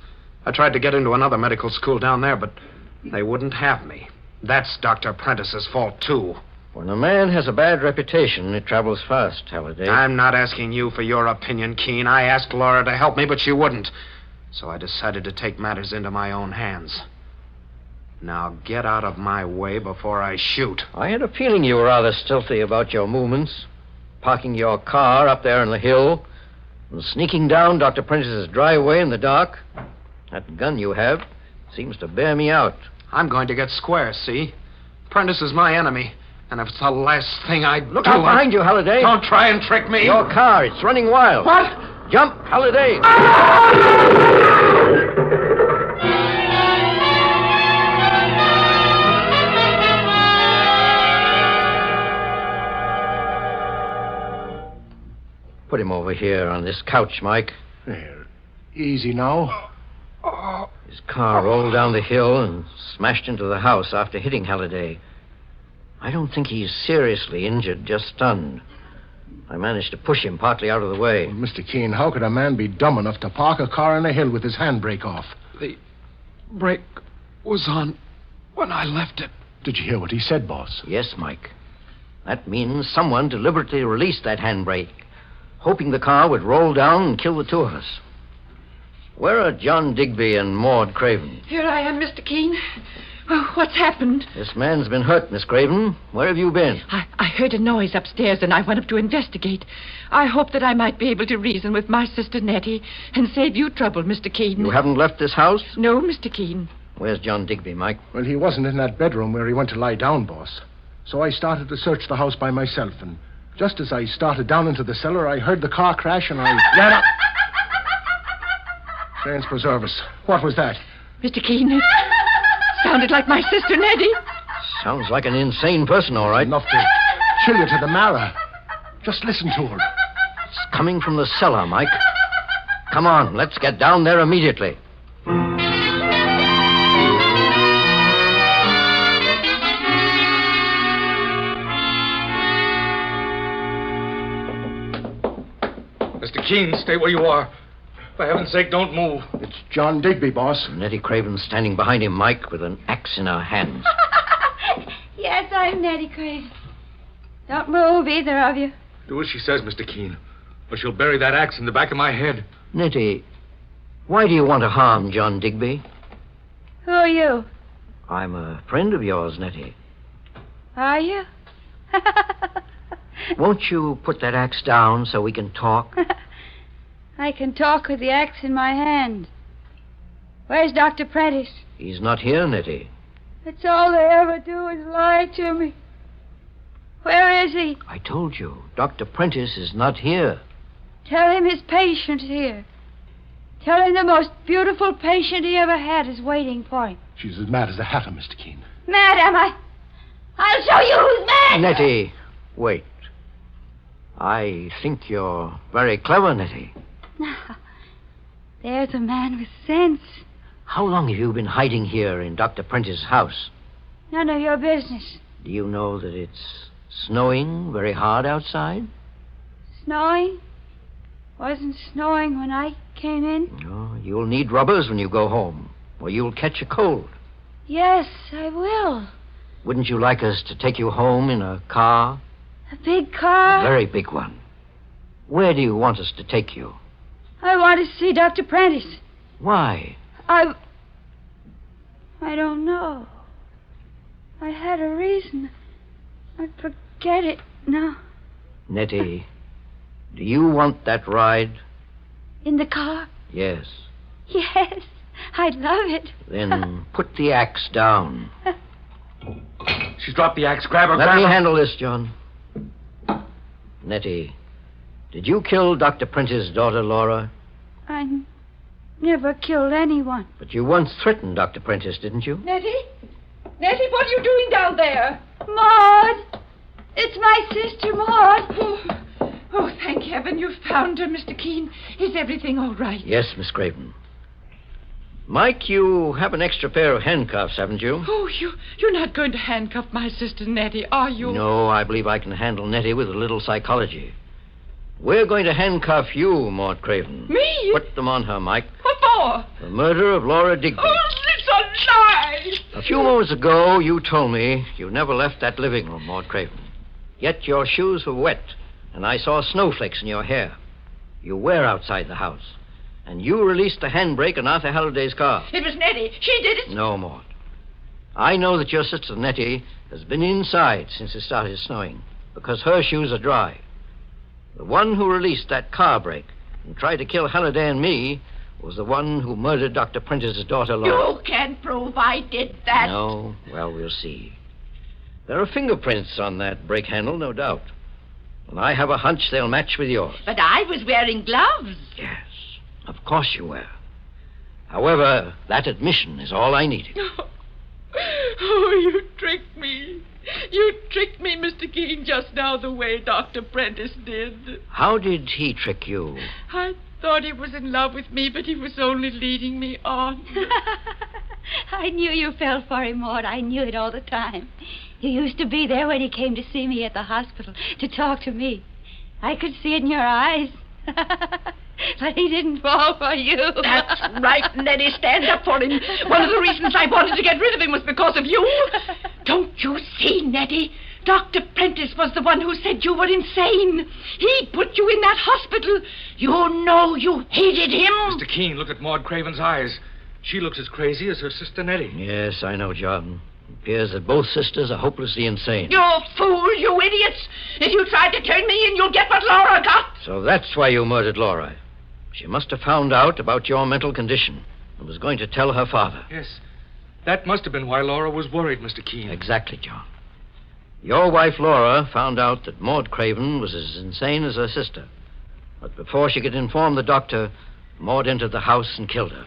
I tried to get into another medical school down there, but they wouldn't have me. That's Dr. Prentice's fault, too. When a man has a bad reputation, it travels fast, Halliday. I'm not asking you for your opinion, Keene. I asked Laura to help me, but she wouldn't. So I decided to take matters into my own hands. Now get out of my way before I shoot. I had a feeling you were rather stealthy about your movements. Parking your car up there on the hill and sneaking down Dr. Prentice's driveway in the dark. That gun you have seems to bear me out. I'm going to get square, see? Prentice is my enemy, and if it's the last thing I do... Look out behind you, Halliday. Don't try and trick me. Your car, it's running wild. What? Jump, Halliday. Put him over here on this couch, Mike. There. Easy now. His car rolled down the hill and smashed into the house after hitting Halliday. I don't think he's seriously injured, just stunned. I managed to push him partly out of the way. Well, Mr. Keene, how could a man be dumb enough to park a car on a hill with his handbrake off? The brake was on when I left it. Did you hear what he said, boss? Yes, Mike. That means someone deliberately released that handbrake, hoping the car would roll down and kill the two of us. Where are John Digby and Maud Craven? Here I am, Mr. Keene. Oh, what's happened? This man's been hurt, Miss Craven. Where have you been? I heard a noise upstairs and I went up to investigate. I hoped that I might be able to reason with my sister Nettie and save you trouble, Mr. Keene. You haven't left this house? No, Mr. Keene. Where's John Digby, Mike? Well, he wasn't in that bedroom where he went to lie down, boss. So I started to search the house by myself, and just as I started down into the cellar, I heard the car crash and I ran up. Saints preserve us. What was that? Mr. Keene, it sounded like my sister Nettie. Sounds like an insane person, all right. Enough to chill you to the marrow. Just listen to her. It's coming from the cellar, Mike. Come on, let's get down there immediately. Mr. Keene, stay where you are. For heaven's sake, don't move. It's John Digby, boss. Nettie Craven standing behind him, Mike, with an axe in her hands. Yes, I'm Nettie Craven. Don't move, either of you. Do as she says, Mr. Keene, or she'll bury that axe in the back of my head. Nettie, why do you want to harm John Digby? Who are you? I'm a friend of yours, Nettie. Are you? Won't you put that axe down so we can talk? I can talk with the axe in my hand. Where's Dr. Prentice? He's not here, Nettie. That's all they ever do is lie to me. Where is he? I told you, Dr. Prentice is not here. Tell him his patient's here. Tell him the most beautiful patient he ever had is waiting for him. She's as mad as a hatter, Mr. Keene. Mad, am I? I'll show you who's mad! Nettie, wait. I think you're very clever, Nettie. There's a man with sense. How long have you been hiding here in Dr. Prentice's house? None of your business. Do you know that it's snowing very hard outside? Snowing? Wasn't snowing when I came in? Oh, you'll need rubbers when you go home, or you'll catch a cold. Yes, I will. Wouldn't you like us to take you home in a car? A big car? A very big one. Where do you want us to take you? I want to see Dr. Prentice. Why? I don't know. I had a reason. I forget it now. Nettie, do you want that ride? In the car? Yes. Yes, I'd love it. Then put the axe down. She's dropped the axe. Grab her, Let me handle this, John. Nettie, did you kill Dr. Prentice's daughter, Laura? I never killed anyone. But you once threatened Dr. Prentice, didn't you? Nettie? Nettie, what are you doing down there? Maud! It's my sister, Maud. Oh, thank heaven you found her, Mr. Keene. Is everything all right? Yes, Miss Craven. Mike, you have an extra pair of handcuffs, haven't you? Oh, you're not going to handcuff my sister Nettie, are you? No, I believe I can handle Nettie with a little psychology. We're going to handcuff you, Maud Craven. Me? Put them on her, Mike. What for? The murder of Laura Digby. Oh, it's a lie! A few moments ago, you told me you never left that living room, Maud Craven. Yet your shoes were wet, and I saw snowflakes in your hair. You were outside the house, and you released the handbrake on Arthur Halliday's car. It was Nettie. She did it. No, Maud. I know that your sister Nettie has been inside since it started snowing, because her shoes are dry. The one who released that car brake and tried to kill Halliday and me was the one who murdered Dr. Prentice's daughter, Laura. You can't prove I did that. No? Well, we'll see. There are fingerprints on that brake handle, no doubt. And I have a hunch they'll match with yours. But I was wearing gloves. Yes, of course you were. However, that admission is all I needed. Oh, you tricked me. You tricked me, Mr. Keene, just now the way Dr. Prentice did. How did he trick you? I thought he was in love with me, but he was only leading me on. I knew you fell for him, Maud. I knew it all the time. You used to be there when he came to see me at the hospital, to talk to me. I could see it in your eyes. But he didn't fall for you. That's right, Nettie. Stand up for him. One of the reasons I wanted to get rid of him was because of you. Don't you see, Nettie? Dr. Prentice was the one who said you were insane. He put you in that hospital. You know you hated him. Mr. Keene, look at Maud Craven's eyes. She looks as crazy as her sister Nettie. Yes, I know, John. It appears that both sisters are hopelessly insane. You fool, you idiots. If you try to turn me in, you'll get what Laura got. So that's why you murdered Laura. She must have found out about your mental condition and was going to tell her father. Yes. That must have been why Laura was worried, Mr. Keene. Exactly, John. Your wife, Laura, found out that Maud Craven was as insane as her sister. But before she could inform the doctor, Maud entered the house and killed her.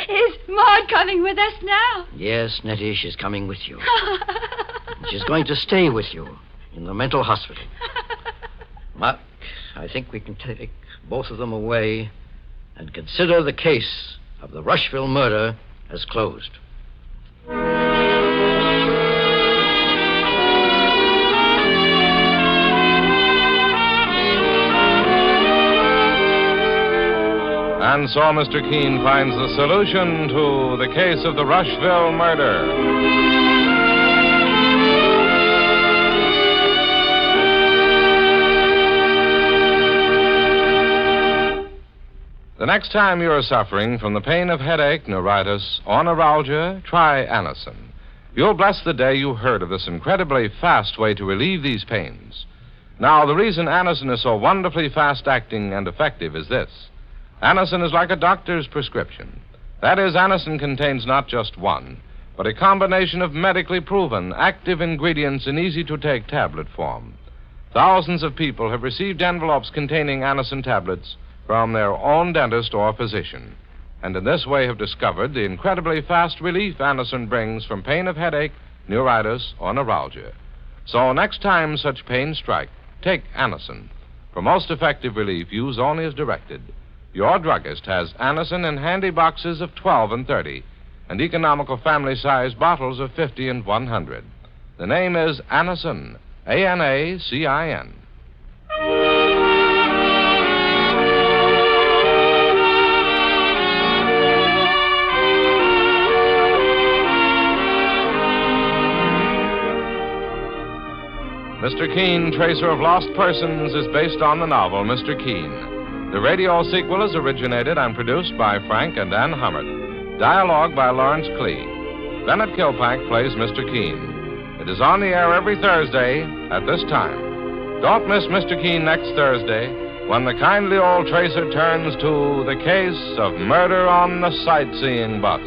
Is Maud coming with us now? Yes, Nettie, she's coming with you. She's going to stay with you in the mental hospital. But I think we can take both of them away and consider the case of the Rushville murder as closed. And so Mr. Keene finds the solution to the case of the Rushville murder. The next time you're suffering from the pain of headache, neuritis, or neuralgia, try Anacin. You'll bless the day you heard of this incredibly fast way to relieve these pains. Now, the reason Anacin is so wonderfully fast-acting and effective is this. Anacin is like a doctor's prescription. That is, Anacin contains not just one, but a combination of medically proven, active ingredients in easy-to-take tablet form. Thousands of people have received envelopes containing Anacin tablets from their own dentist or physician, and in this way have discovered the incredibly fast relief Anacin brings from pain of headache, neuritis, or neuralgia. So next time such pains strike, take Anacin. For most effective relief, use only as directed. Your druggist has Anacin in handy boxes of 12 and 30, and economical family-sized bottles of 50 and 100. The name is Anacin, A-N-A-C-I-N. Mr. Keene, Tracer of Lost Persons, is based on the novel Mr. Keene. The radio sequel is originated and produced by Frank and Ann Hummert. Dialogue by Lawrence Klee. Bennett Kilpack plays Mr. Keene. It is on the air every Thursday at this time. Don't miss Mr. Keene next Thursday when the kindly old tracer turns to the case of murder on the sightseeing bus.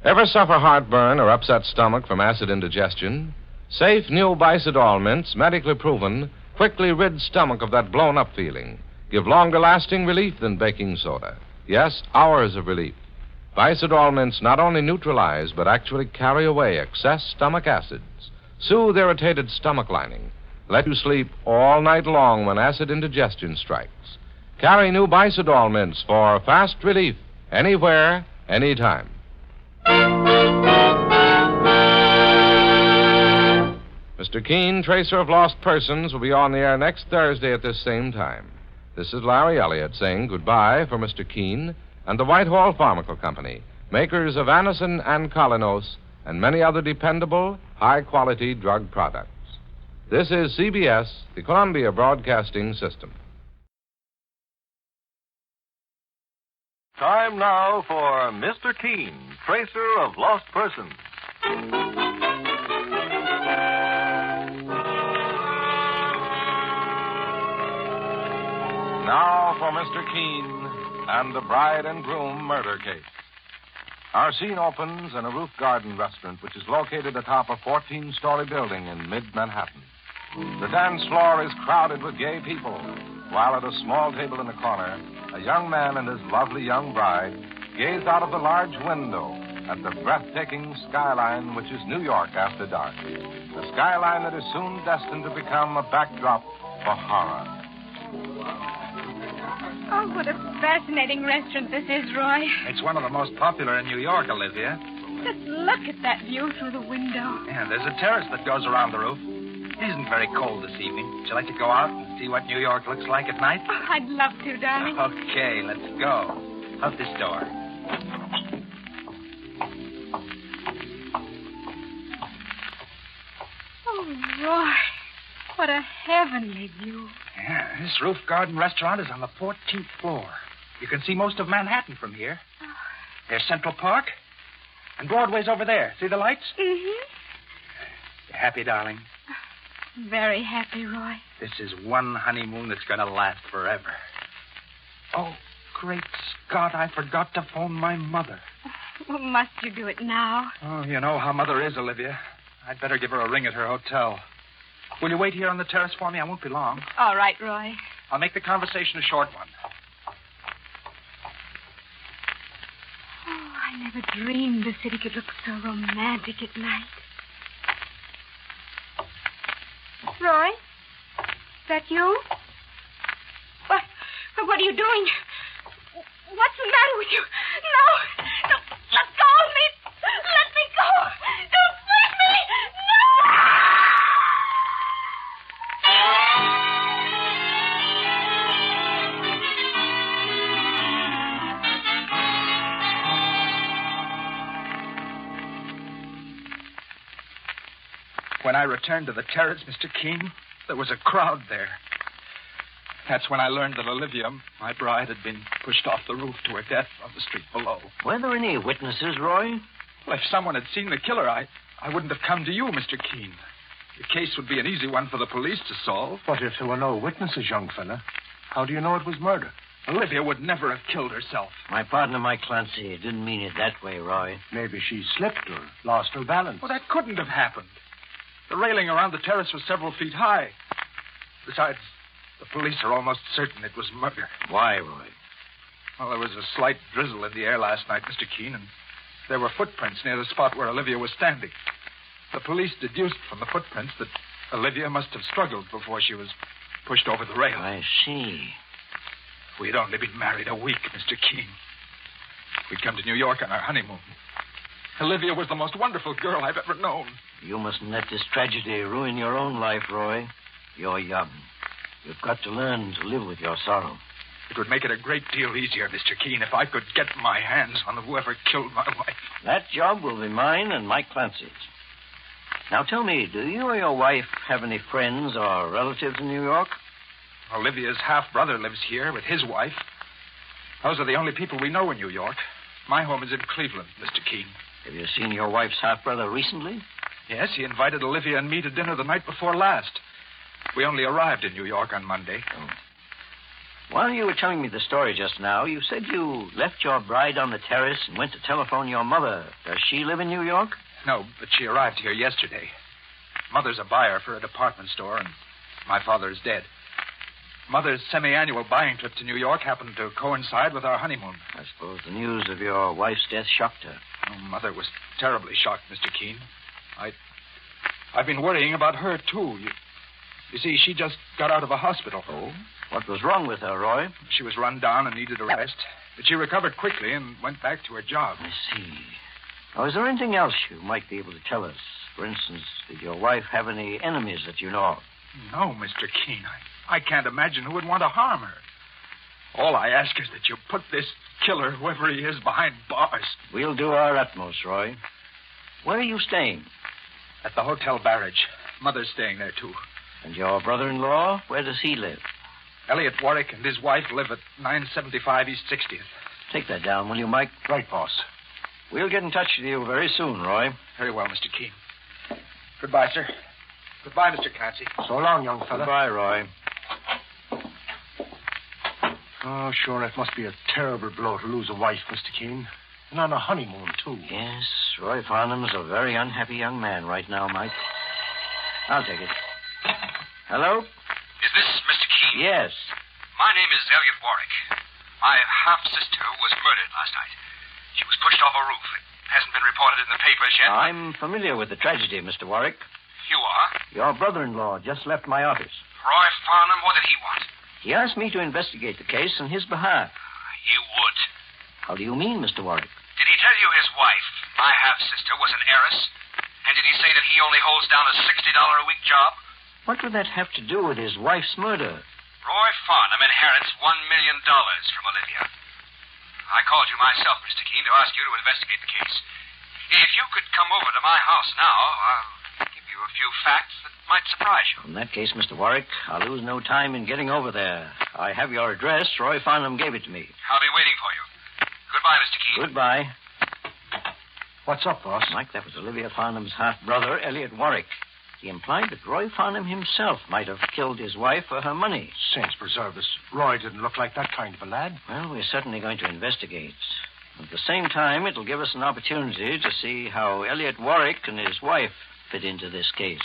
Ever suffer heartburn or upset stomach from acid indigestion? Safe new Bicidol mints, medically proven, quickly rid stomach of that blown-up feeling. Give longer-lasting relief than baking soda. Yes, hours of relief. Bicidol mints not only neutralize, but actually carry away excess stomach acids. Soothe irritated stomach lining. Let you sleep all night long when acid indigestion strikes. Carry new Bicidol mints for fast relief, anywhere, anytime. Mr. Keene, Tracer of Lost Persons, will be on the air next Thursday at this same time. This is Larry Elliott saying goodbye for Mr. Keene and the Whitehall Pharmaceutical Company, makers of Anacin and Colinos and many other dependable, high-quality drug products. This is CBS, the Columbia Broadcasting System. Time now for Mr. Keene, Tracer of Lost Persons. Now for Mr. Keene and the bride and groom murder case. Our scene opens in a roof garden restaurant which is located atop a 14-story building in mid-Manhattan. The dance floor is crowded with gay people, while at a small table in the corner, a young man and his lovely young bride gaze out of the large window, at the breathtaking skyline which is New York after dark. The skyline that is soon destined to become a backdrop for horror. Oh, what a fascinating restaurant this is, Roy. It's one of the most popular in New York, Olivia. Just look at that view through the window. Yeah, there's a terrace that goes around the roof. It isn't very cold this evening. Would you like to go out and see what New York looks like at night? Oh, I'd love to, darling. Okay, let's go. Out this door. Oh, Roy, what a heavenly view. Yeah, this roof garden restaurant is on the 14th floor. You can see most of Manhattan from here. There's Central Park. And Broadway's over there. See the lights? Mm-hmm. You happy, darling? Very happy, Roy. This is one honeymoon that's going to last forever. Oh, great Scott, I forgot to phone my mother. Well, must you do it now? Oh, you know how Mother is, Olivia. I'd better give her a ring at her hotel. Will you wait here on the terrace for me? I won't be long. All right, Roy. I'll make the conversation a short one. Oh, I never dreamed the city could look so romantic at night. Roy? Is that you? What are you doing? What's the matter with you? No! Let go of me! Let me go! Don't leave me! When I returned to the terrace, Mr. Keene, there was a crowd there. That's when I learned that Olivia, my bride, had been pushed off the roof to her death on the street below. Were there any witnesses, Roy? Well, if someone had seen the killer, I wouldn't have come to you, Mr. Keene. The case would be an easy one for the police to solve. But if there were no witnesses, young fella, how do you know it was murder? Olivia would never have killed herself. My partner, Mike Clancy, didn't mean it that way, Roy. Maybe she slipped or lost her balance. Well, that couldn't have happened. The railing around the terrace was several feet high. Besides, the police are almost certain it was murder. Why, Roy? Well, there was a slight drizzle in the air last night, Mr. Keene, and there were footprints near the spot where Olivia was standing. The police deduced from the footprints that Olivia must have struggled before she was pushed over the rail. I see. If we had only been married a week, Mr. Keene, we'd come to New York on our honeymoon. Olivia was the most wonderful girl I've ever known. You mustn't let this tragedy ruin your own life, Roy. You're young. You've got to learn to live with your sorrow. It would make it a great deal easier, Mr. Keene, if I could get my hands on whoever killed my wife. That job will be mine and Mike Clancy's. Now tell me, do you or your wife have any friends or relatives in New York? Olivia's half-brother lives here with his wife. Those are the only people we know in New York. My home is in Cleveland, Mr. Keene. Have you seen your wife's half-brother recently? Yes, he invited Olivia and me to dinner the night before last. We only arrived in New York on Monday. Oh. While you were telling me the story just now, you said you left your bride on the terrace and went to telephone your mother. Does she live in New York? No, but she arrived here yesterday. Mother's a buyer for a department store, and my father is dead. Mother's semi-annual buying trip to New York happened to coincide with our honeymoon. I suppose the news of your wife's death shocked her. Oh, Mother was terribly shocked, Mr. Keene. I've been worrying about her, too. You see, she just got out of a hospital. Oh? What was wrong with her, Roy? She was run down and needed a rest. But she recovered quickly and went back to her job. I see. Now, is there anything else you might be able to tell us? For instance, did your wife have any enemies that you know of? No, Mr. Keene. I can't imagine who would want to harm her. All I ask is that you put this killer, whoever he is, behind bars. We'll do our utmost, Roy. Where are you staying? At the Hotel Barrage. Mother's staying there, too. And your brother-in-law, where does he live? Elliot Warwick and his wife live at 975 East 60th. Take that down, will you, Mike? Right, boss. We'll get in touch with you very soon, Roy. Very well, Mr. Keene. Goodbye, sir. Goodbye, Mr. Clancy. So long, young fella. Goodbye, Roy. Oh, sure, it must be a terrible blow to lose a wife, Mr. Keene. And on a honeymoon, too. Yes, Roy Farnham's a very unhappy young man right now, Mike. I'll take it. Hello? Is this Mr. Keene? Yes. My name is Elliot Warwick. My half-sister was murdered last night. She was pushed off a roof. It Hasn't been reported in the papers yet. I'm familiar with the tragedy, Mr. Warwick. You are? Your brother-in-law just left my office. Roy Farnham, what did he want? He asked me to investigate the case on his behalf. You would. How do you mean, Mr. Warwick? Did he tell you his wife, my half-sister, was an heiress? And did he say that he only holds down a $60 a week job? What would that have to do with his wife's murder? Roy Farnham inherits $1 million from Olivia. I called you myself, Mr. Keene, to ask you to investigate the case. If you could come over to my house now, I'll give you a few facts that might surprise you. In that case, Mr. Warwick, I'll lose no time in getting over there. I have your address. Roy Farnham gave it to me. I'll be waiting for you. Goodbye, Mr. Keene. Goodbye. What's up, boss? Mike, that was Olivia Farnham's half-brother, Elliot Warwick. He implied that Roy Farnham himself might have killed his wife for her money. Saints preserve us. Roy didn't look like that kind of a lad. Well, we're certainly going to investigate. At the same time, it'll give us an opportunity to see how Elliot Warwick and his wife fit into this case.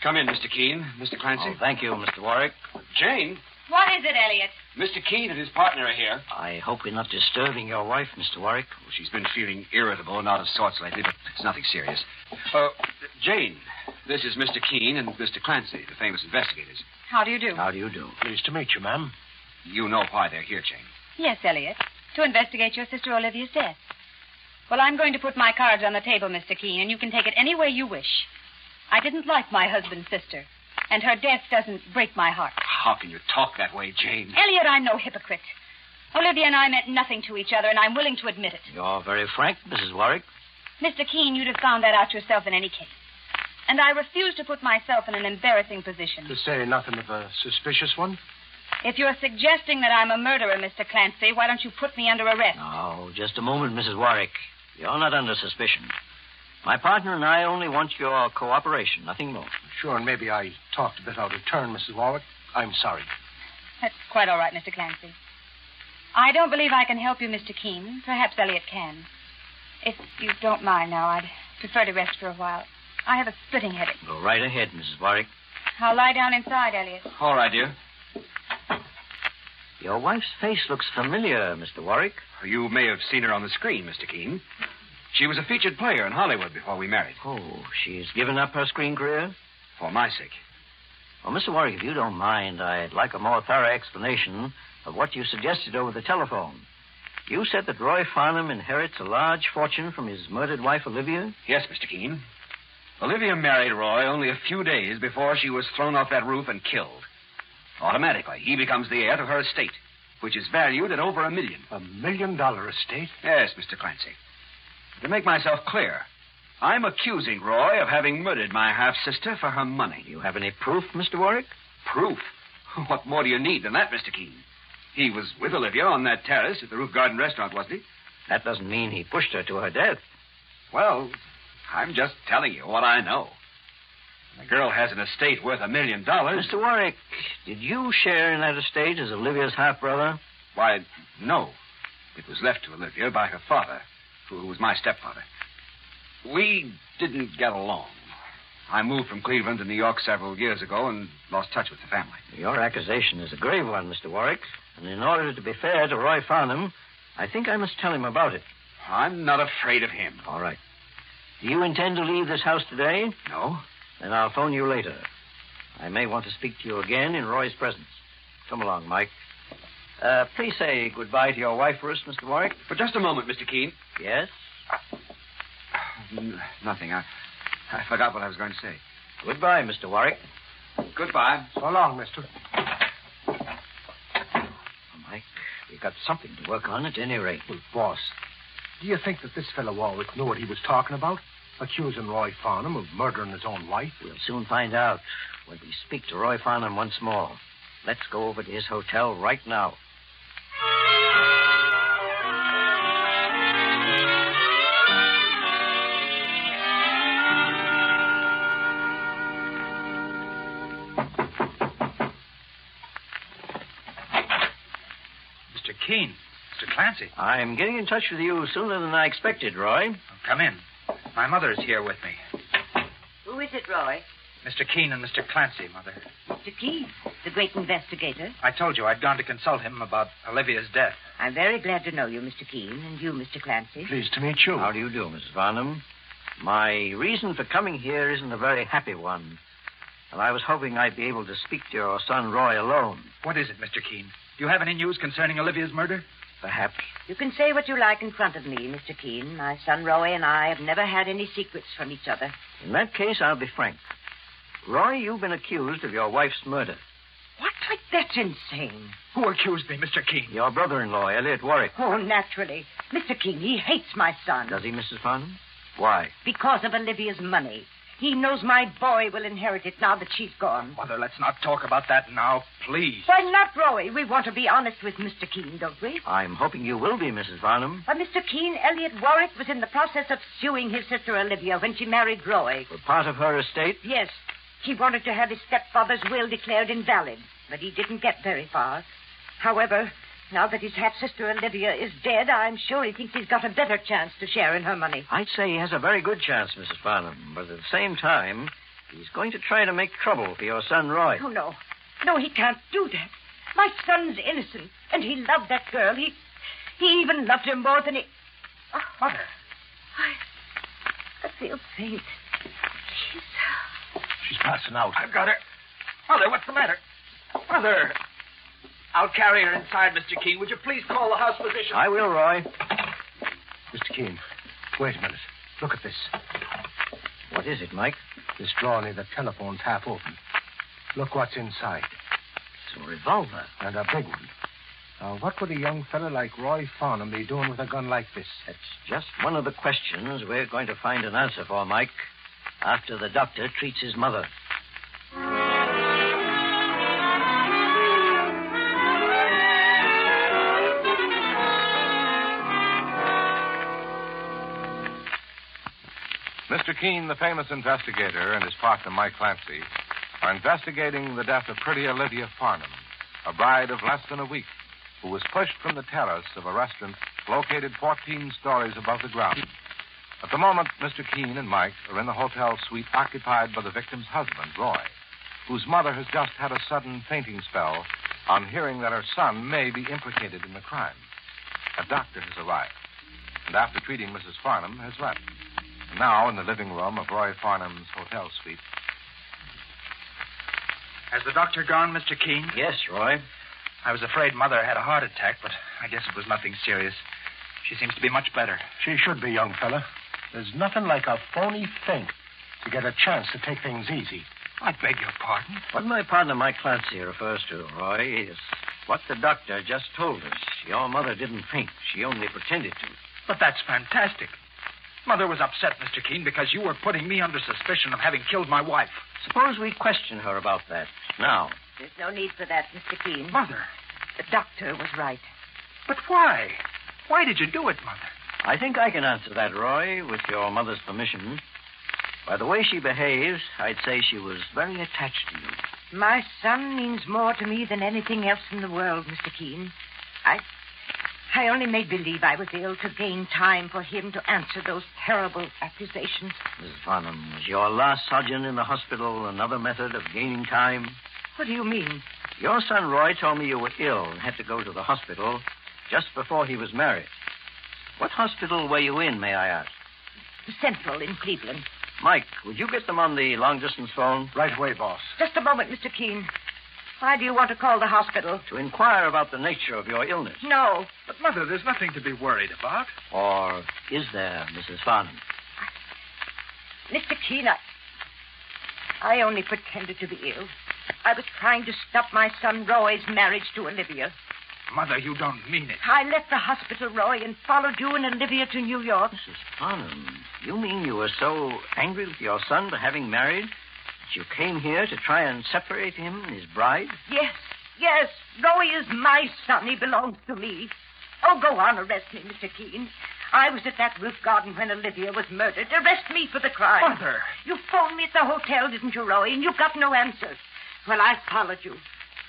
Come in, Mr. Keene. Mr. Clancy. Oh, thank you, Mr. Warwick. Jane, What is it, Elliot? Mr. Keene and his partner are here. I hope we're not disturbing your wife, Mr. Warwick. Well, she's been feeling irritable and out of sorts lately, but it's nothing serious. Jane, this is Mr. Keene and Mr. Clancy, the famous investigators. How do you do? How do you do? Pleased to meet you, ma'am. You know why they're here, Jane. Yes, Elliot. To investigate your sister Olivia's death. Well, I'm going to put my cards on the table, Mr. Keene, and you can take it any way you wish. I didn't like my husband's sister, and her death doesn't break my heart. How can you talk that way, Jane? Elliot, I'm no hypocrite. Olivia and I meant nothing to each other, and I'm willing to admit it. You're very frank, Mrs. Warwick. Mr. Keene, you'd have found that out yourself in any case. And I refuse to put myself in an embarrassing position. To say nothing of a suspicious one? If you're suggesting that I'm a murderer, Mr. Clancy, why don't you put me under arrest? Oh, just a moment, Mrs. Warwick. You're not under suspicion. My partner and I only want your cooperation, nothing more. Sure, and maybe I talked a bit out of turn, Mrs. Warwick. I'm sorry. That's quite all right, Mr. Clancy. I don't believe I can help you, Mr. Keene. Perhaps Elliot can. If you don't mind now, I'd prefer to rest for a while. I have a splitting headache. Go right ahead, Mrs. Warwick. I'll lie down inside, Elliot. All right, dear. Your wife's face looks familiar, Mr. Warwick. You may have seen her on the screen, Mr. Keene. She was a featured player in Hollywood before we married. Oh, she's given up her screen career? For my sake. Well, Mr. Warwick, if you don't mind, I'd like a more thorough explanation of what you suggested over the telephone. You said that Roy Farnham inherits a large fortune from his murdered wife, Olivia? Yes, Mr. Keene. Olivia married Roy only a few days before she was thrown off that roof and killed. Automatically, he becomes the heir to her estate, which is valued at over $1 million. $1 million estate? Yes, Mr. Clancy. To make myself clear, I'm accusing Roy of having murdered my half-sister for her money. You have any proof, Mr. Warwick? Proof? What more do you need than that, Mr. Keene? He was with Olivia on that terrace at the Roof Garden restaurant, wasn't he? That doesn't mean he pushed her to her death. Well, I'm just telling you what I know. The girl has an estate worth $1 million. Mr. Warwick, did you share in that estate as Olivia's half-brother? Why, no. It was left to Olivia by her father, who was my stepfather. We didn't get along. I moved from Cleveland to New York several years ago and lost touch with the family. Your accusation is a grave one, Mr. Warwick. And in order to be fair to Roy Farnham, I think I must tell him about it. I'm not afraid of him. All right. Do you intend to leave this house today? No. Then I'll phone you later. I may want to speak to you again in Roy's presence. Come along, Mike. Please say goodbye to your wife for us, Mr. Warwick. For just a moment, Mr. Keene. Yes? Nothing. I forgot what I was going to say. Goodbye, Mr. Warwick. Goodbye. So long, mister. Mike, we've got something to work on at any rate. Well, boss, do you think that this fellow Warwick knew what he was talking about? Accusing Roy Farnham of murdering his own wife? We'll soon find out when we speak to Roy Farnham once more. Let's go over to his hotel right now. Mr. Keene. Mr. Clancy. I'm getting in touch with you sooner than I expected, Roy. Come in. My mother is here with me. Who is it, Roy? Mr. Keene and Mr. Clancy, Mother. Mr. Keene, the great investigator. I told you I'd gone to consult him about Olivia's death. I'm very glad to know you, Mr. Keene, and you, Mr. Clancy. Pleased to meet you. How do you do, Mrs. Farnham? My reason for coming here isn't a very happy one. And I was hoping I'd be able to speak to your son, Roy, alone. What is it, Mr. Keene? Do you have any news concerning Olivia's murder? Perhaps. You can say what you like in front of me, Mr. Keene. My son Roy and I have never had any secrets from each other. In that case, I'll be frank. Roy, you've been accused of your wife's murder. What? That's insane. Who accused me, Mr. Keene? Your brother-in-law, Elliot Warwick. Oh, naturally. Mr. Keene, he hates my son. Does he, Mrs. Farnham? Why? Because of Olivia's money. He knows my boy will inherit it now that she's gone. Mother, let's not talk about that now, please. Why not, Roy? We want to be honest with Mr. Keene, don't we? I'm hoping you will be, Mrs. Farnham. Mr. Keene, Elliot Warwick was in the process of suing his sister Olivia when she married Roy. For part of her estate? Yes. He wanted to have his stepfather's will declared invalid, but he didn't get very far. However, now that his half-sister Olivia is dead, I'm sure he thinks he's got a better chance to share in her money. I'd say he has a very good chance, Mrs. Farnham, but at the same time, he's going to try to make trouble for your son, Roy. Oh, no. No, he can't do that. My son's innocent, and he loved that girl. He even loved her more than he... Oh, Mother. I feel faint. She's passing out. I've got her. Mother, what's the matter? Mother. I'll carry her inside, Mr. Keene. Would you please call the house physician? I will, Roy. Mr. Keene, wait a minute. Look at this. What is it, Mike? This drawer near the telephone's half open. Look what's inside. It's a revolver. And a big one. Now, what would a young fella like Roy Farnham be doing with a gun like this? That's just one of the questions we're going to find an answer for, Mike, after the doctor treats his mother. Mr. Keene, the famous investigator, and his partner, Mike Clancy, are investigating the death of pretty Olivia Farnham, a bride of less than a week, who was pushed from the terrace of a restaurant located 14 stories above the ground. At the moment, Mr. Keene and Mike are in the hotel suite occupied by the victim's husband, Roy, whose mother has just had a sudden fainting spell on hearing that her son may be implicated in the crime. A doctor has arrived, and after treating Mrs. Farnham, has left. Now, in the living room of Roy Farnham's hotel suite. Has the doctor gone, Mr. Keene? Yes, Roy. I was afraid Mother had a heart attack, but I guess it was nothing serious. She seems to be much better. She should be, young fella. There's nothing like a phony faint to get a chance to take things easy. I beg your pardon? What my partner, Mike Clancy, refers to, Roy, is what the doctor just told us. Your mother didn't faint. She only pretended to. But that's fantastic. Mother was upset, Mr. Keene, because you were putting me under suspicion of having killed my wife. Suppose we question her about that now. There's no need for that, Mr. Keene. Mother. The doctor was right. But why? Why did you do it, Mother? I think I can answer that, Roy, with your mother's permission. By the way she behaves, I'd say she was very attached to you. My son means more to me than anything else in the world, Mr. Keene. I only made believe I was ill to gain time for him to answer those terrible accusations. Mrs. Farnham, was your last sojourn in the hospital another method of gaining time? What do you mean? Your son, Roy, told me you were ill and had to go to the hospital just before he was married. What hospital were you in, may I ask? The Central in Cleveland. Mike, would you get them on the long-distance phone? Right away, boss. Just a moment, Mr. Keene. Why do you want to call the hospital? To inquire about the nature of your illness. No. But, Mother, there's nothing to be worried about. Or is there, Mrs. Farnham? Mr. Keene, I only pretended to be ill. I was trying to stop my son Roy's marriage to Olivia. Mother, you don't mean it. I left the hospital, Roy, and followed you and Olivia to New York. Mrs. Farnham, you mean you were so angry with your son for having married that you came here to try and separate him and his bride? Yes. Roy is my son. He belongs to me. Oh, go on, arrest me, Mr. Keene. I was at that roof garden when Olivia was murdered. Arrest me for the crime. Mother. You phoned me at the hotel, didn't you, Roy? And you got no answer. Well, I followed you.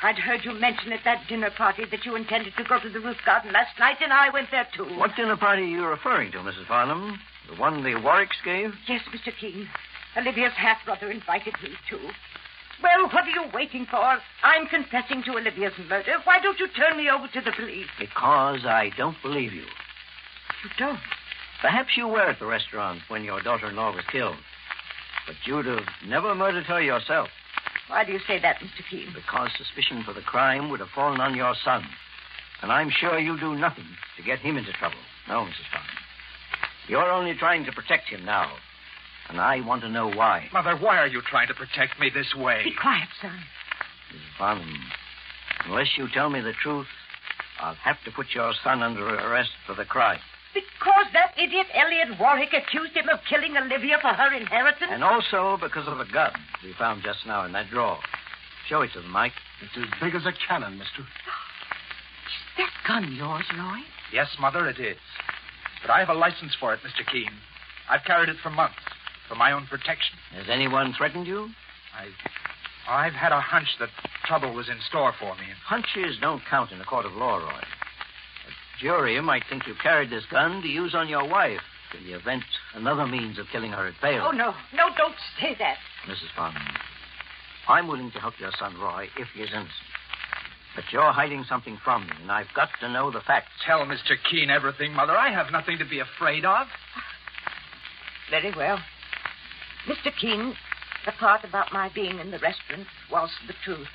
I'd heard you mention at that dinner party that you intended to go to the roof garden last night, and I went there, too. What dinner party are you referring to, Mrs. Farnham? The one the Warwicks gave? Yes, Mr. Keene. Olivia's half-brother invited me, too. Well, what are you waiting for? I'm confessing to Olivia's murder. Why don't you turn me over to the police? Because I don't believe you. You don't? Perhaps you were at the restaurant when your daughter-in-law was killed. But you'd have never murdered her yourself. Why do you say that, Mr. Keene? Because suspicion for the crime would have fallen on your son. And I'm sure you do nothing to get him into trouble. No, Mrs. Farnham. You're only trying to protect him now. And I want to know why. Mother, why are you trying to protect me this way? Be quiet, son. Mrs. Farnham, unless you tell me the truth, I'll have to put your son under arrest for the crime. Because that idiot Elliot Warwick accused him of killing Olivia for her inheritance? And also because of a gun we found just now in that drawer. Show it to them, Mike. It's as big as a cannon, mister. Is that gun yours, Roy? Yes, Mother, it is. But I have a license for it, Mr. Keene. I've carried it for months, for my own protection. Has anyone threatened you? I've had a hunch that trouble was in store for me. Hunches don't count in a court of law, Roy. A jury might think you carried this gun to use on your wife in the event another means of killing her had failed. Oh, no. No, don't say that. Mrs. Farnham, I'm willing to help your son, Roy, if he is innocent. But you're hiding something from me, and I've got to know the facts. Tell Mr. Keene everything, Mother. I have nothing to be afraid of. Very well. Mr. Keene, the part about my being in the restaurant was the truth.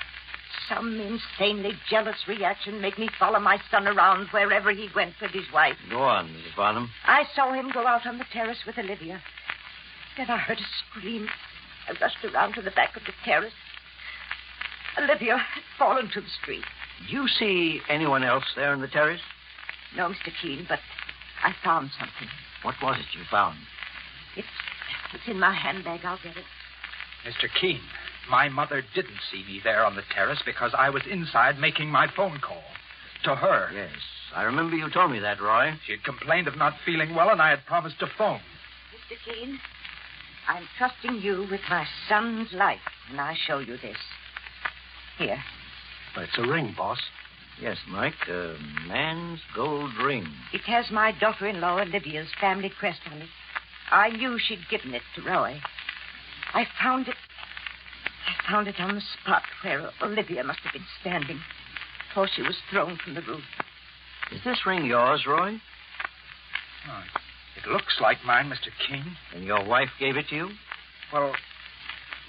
Some insanely jealous reaction made me follow my son around wherever he went with his wife. Go on, Mrs. Farnham. I saw him go out on the terrace with Olivia. Then I heard a scream. I rushed around to the back of the terrace. Olivia had fallen to the street. Did you see anyone else there in the terrace? No, Mr. Keene, but I found something. What was it you found? It's in my handbag. I'll get it. Mr. Keene, my mother didn't see me there on the terrace because I was inside making my phone call. To her. Yes, I remember you told me that, Roy. She had complained of not feeling well, and I had promised to phone. Mr. Keene, I'm trusting you with my son's life, and I show you this. Here. It's a ring, boss. Yes, Mike, a man's gold ring. It has my daughter-in-law Olivia's family crest on it. I knew she'd given it to Roy. I found it on the spot where Olivia must have been standing before she was thrown from the roof. Is this ring yours, Roy? Oh, it looks like mine, Mr. Keene. And your wife gave it to you? Well,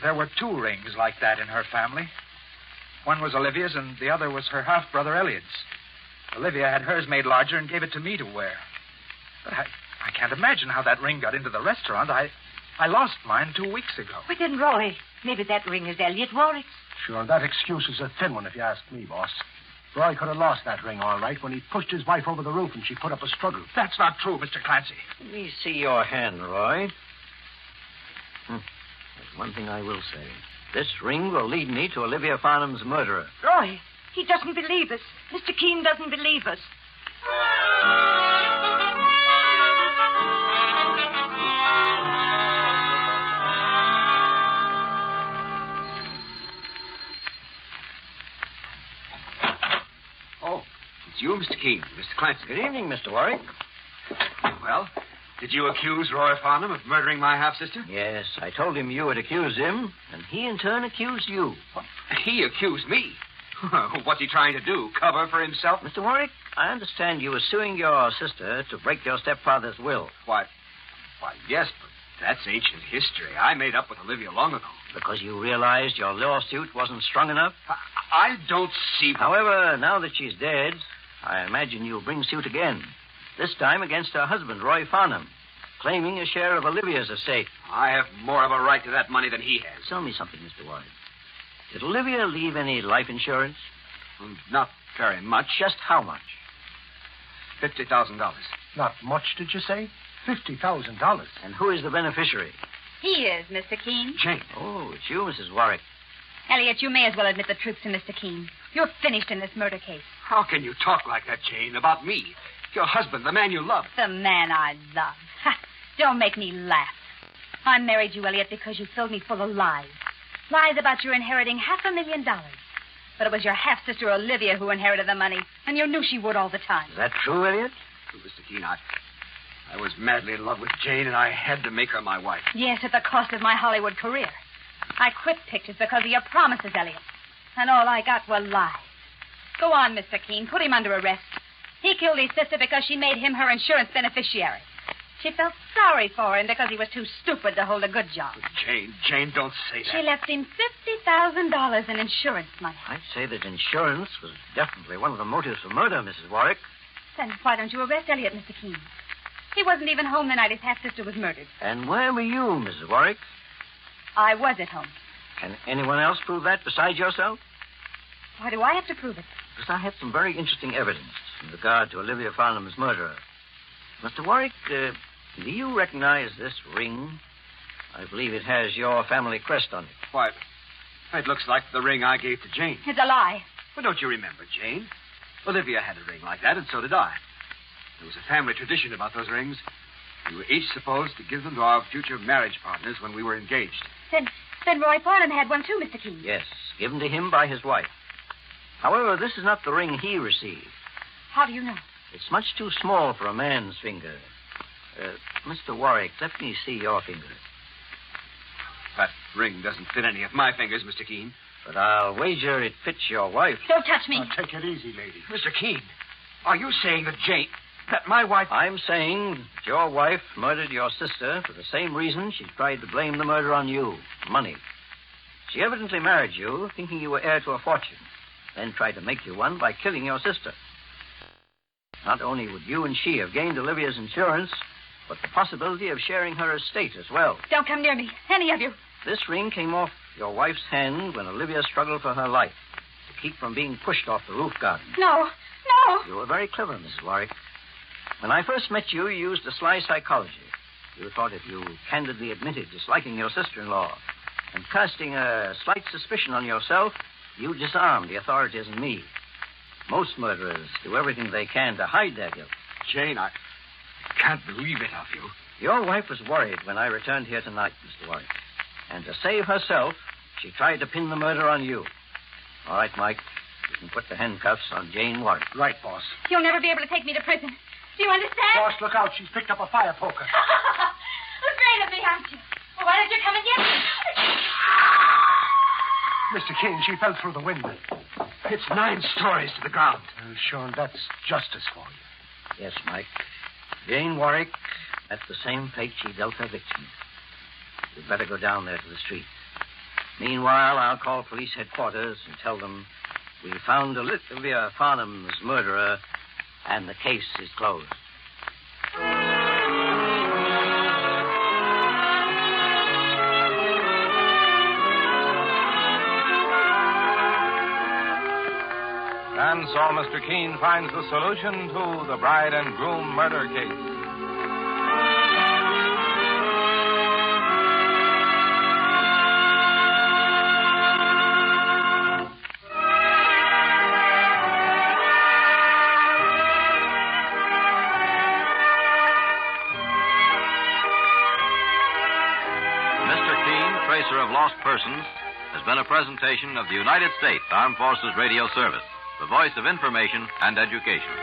there were two rings like that in her family. One was Olivia's, and the other was her half-brother Elliot's. Olivia had hers made larger and gave it to me to wear. But I can't imagine how that ring got into the restaurant. I lost mine 2 weeks ago. But then, Roy, maybe that ring is Elliot Warwick's. Sure, that excuse is a thin one if you ask me, boss. Roy could have lost that ring all right when he pushed his wife over the roof and she put up a struggle. That's not true, Mr. Clancy. Let me see your hand, Roy. There's one thing I will say. This ring will lead me to Olivia Farnham's murderer. Roy, he doesn't believe us. Mr. Keene doesn't believe us. Oh, it's you, Mr. Keene. Mr. Clancy. Good evening, Mr. Warwick. Well, did you accuse Roy Farnham of murdering my half-sister? Yes, I told him you had accused him, and he in turn accused you. What? He accused me? What's he trying to do, cover for himself? Mr. Warwick, I understand you were suing your sister to break your stepfather's will. Why, yes, but that's ancient history. I made up with Olivia long ago. Because you realized your lawsuit wasn't strong enough? I don't see... However, now that she's dead, I imagine you'll bring suit again. This time against her husband, Roy Farnham, claiming a share of Olivia's estate. I have more of a right to that money than he has. Tell me something, Mr. Warwick. Did Olivia leave any life insurance? Not very much. Just how much? $50,000. Not much, did you say? $50,000. And who is the beneficiary? He is, Mr. Keene. Jane. Oh, it's you, Mrs. Warwick. Elliot, you may as well admit the truth to Mr. Keene. You're finished in this murder case. How can you talk like that, Jane, about me? Your husband, the man you love. The man I love. Ha! Don't make me laugh. I married you, Elliot, because you filled me full of lies. Lies about your inheriting $500,000. But it was your half-sister Olivia who inherited the money, and you knew she would all the time. Is that true, Elliot? Mr. Keene, I I was madly in love with Jane, and I had to make her my wife. Yes, at the cost of my Hollywood career. I quit pictures because of your promises, Elliot. And all I got were lies. Go on, Mr. Keene. Put him under arrest. He killed his sister because she made him her insurance beneficiary. She felt sorry for him because he was too stupid to hold a good job. Jane, don't say that. She left him $50,000 in insurance money. I'd say that insurance was definitely one of the motives for murder, Mrs. Warwick. Then why don't you arrest Elliot, Mr. Keene? He wasn't even home the night his half-sister was murdered. And where were you, Mrs. Warwick? I was at home. Can anyone else prove that besides yourself? Why do I have to prove it? Because I have some very interesting evidence in regard to Olivia Farnham's murderer. Mr. Warwick, do you recognize this ring? I believe it has your family crest on it. Why, it looks like the ring I gave to Jane. It's a lie. Well, don't you remember, Jane? Olivia had a ring like that, and so did I. There was a family tradition about those rings. We were each supposed to give them to our future marriage partners when we were engaged. Then Roy Farnham had one too, Mr. Keene. Yes, given to him by his wife. However, this is not the ring he received. How do you know? It's much too small for a man's finger. Mr. Warwick, let me see your finger. That ring doesn't fit any of my fingers, Mr. Keene. But I'll wager it fits your wife. Don't touch me. Now, take it easy, lady. Mr. Keene, are you saying that my wife... I'm saying that your wife murdered your sister for the same reason she tried to blame the murder on you, money. She evidently married you thinking you were heir to a fortune, then tried to make you one by killing your sister. Not only would you and she have gained Olivia's insurance, but the possibility of sharing her estate as well. Don't come near me, any of you. This ring came off your wife's hand when Olivia struggled for her life to keep from being pushed off the roof garden. No. You were very clever, Mrs. Warwick. When I first met you, you used a sly psychology. You thought if you candidly admitted disliking your sister-in-law and casting a slight suspicion on yourself, you disarmed the authorities and me. Most murderers do everything they can to hide their guilt. Jane, I can't believe it of you. Your wife was worried when I returned here tonight, Mr. Warwick. And to save herself, she tried to pin the murder on you. All right, Mike. You can put the handcuffs on Jane Warwick. Right, boss. You'll never be able to take me to prison. Do you understand? Boss, look out. She's picked up a fire poker. Afraid of me, aren't you? Well, why don't you come and get me? Mr. King, she fell through the window. It's 9 stories to the ground. Well, sure, that's justice for you. Yes, Mike. Jane Warwick, that's the same fate she dealt her victim. You'd better go down there to the street. Meanwhile, I'll call police headquarters and tell them we found Olivia Farnham's murderer and the case is closed. And so Mr. Keene finds the solution to the bride and groom murder case. Tracer of Lost Persons has been a presentation of the United States Armed Forces Radio Service, the voice of information and education.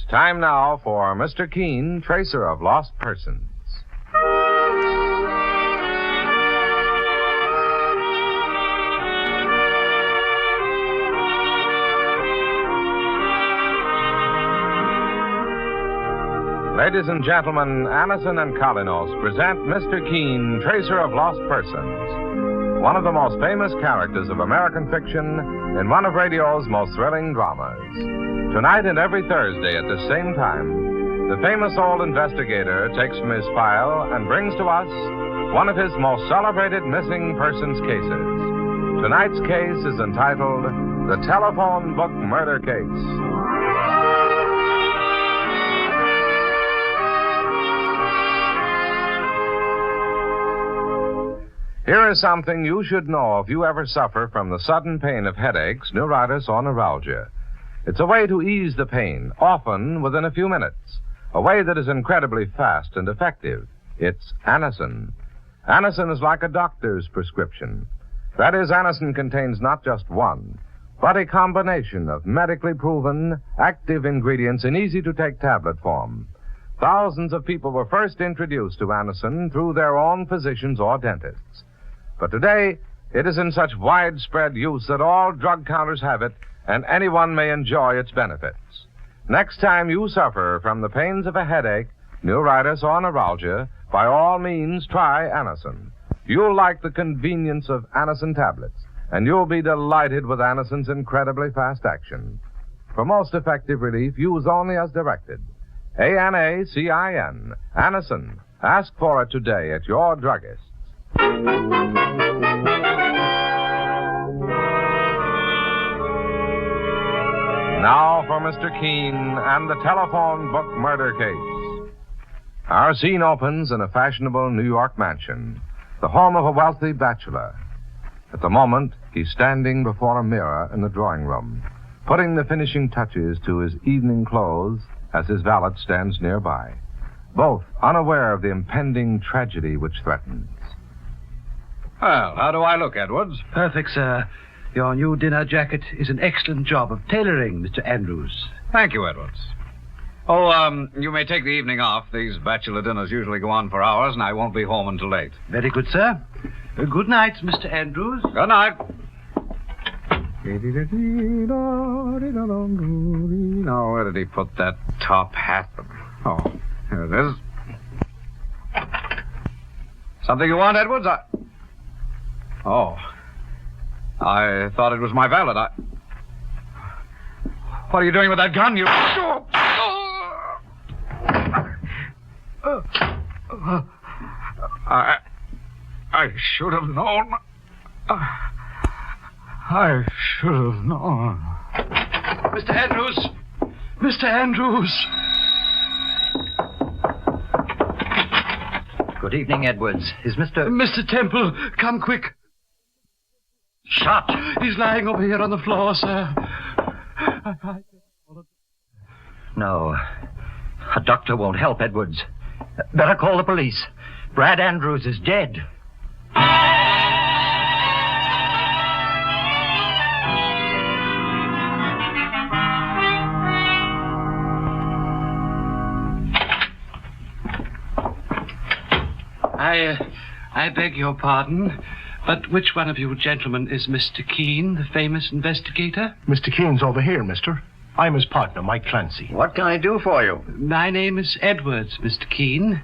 time now for Mr. Keene, Tracer of Lost Persons. Ladies and gentlemen, Anison and Kalinos present Mr. Keene, Tracer of Lost Persons, one of the most famous characters of American fiction in one of radio's most thrilling dramas. Tonight and every Thursday at the same time, the famous old investigator takes from his file and brings to us one of his most celebrated missing persons cases. Tonight's case is entitled The Telephone Book Murder Case. Here is something you should know if you ever suffer from the sudden pain of headaches, neuritis, or neuralgia. It's a way to ease the pain, often within a few minutes. A way that is incredibly fast and effective. It's Anison. Anison is like a doctor's prescription. That is, Anison contains not just one, but a combination of medically proven, active ingredients in easy-to-take tablet form. Thousands of people were first introduced to Anison through their own physicians or dentists. But today, it is in such widespread use that all drug counters have it, and anyone may enjoy its benefits. Next time you suffer from the pains of a headache, neuritis, or neuralgia, by all means try Anison. You'll like the convenience of Anison tablets, and you'll be delighted with Anison's incredibly fast action. For most effective relief, use only as directed. Anacin, Anison. Ask for it today at your druggist. Now for Mr. Keene and the telephone book murder case. Our scene opens in a fashionable New York mansion, the home of a wealthy bachelor. At the moment, he's standing before a mirror in the drawing room, putting the finishing touches to his evening clothes as his valet stands nearby, both unaware of the impending tragedy which threatens. Well, how do I look, Edwards? Perfect, sir. Your new dinner jacket is an excellent job of tailoring, Mr. Andrews. Thank you, Edwards. Oh, you may take the evening off. These bachelor dinners usually go on for hours, and I won't be home until late. Very good, sir. Good night, Mr. Andrews. Good night. Now, where did he put that top hat? Oh, here it is. Something you want, Edwards? Oh. I thought it was my valet. What are you doing with that gun? You... I should have known. I should have known. Mr. Andrews! Mr. Andrews! Good evening, Edwards. Is Mr. Mr. Temple, come quick. Shot. He's lying over here on the floor, sir. No. A doctor won't help, Edwards. Better call the police. Brad Andrews is dead. I beg your pardon, but which one of you gentlemen is Mr. Keene, the famous investigator? Mr. Keene's over here, mister. I'm his partner, Mike Clancy. What can I do for you? My name is Edwards, Mr. Keene.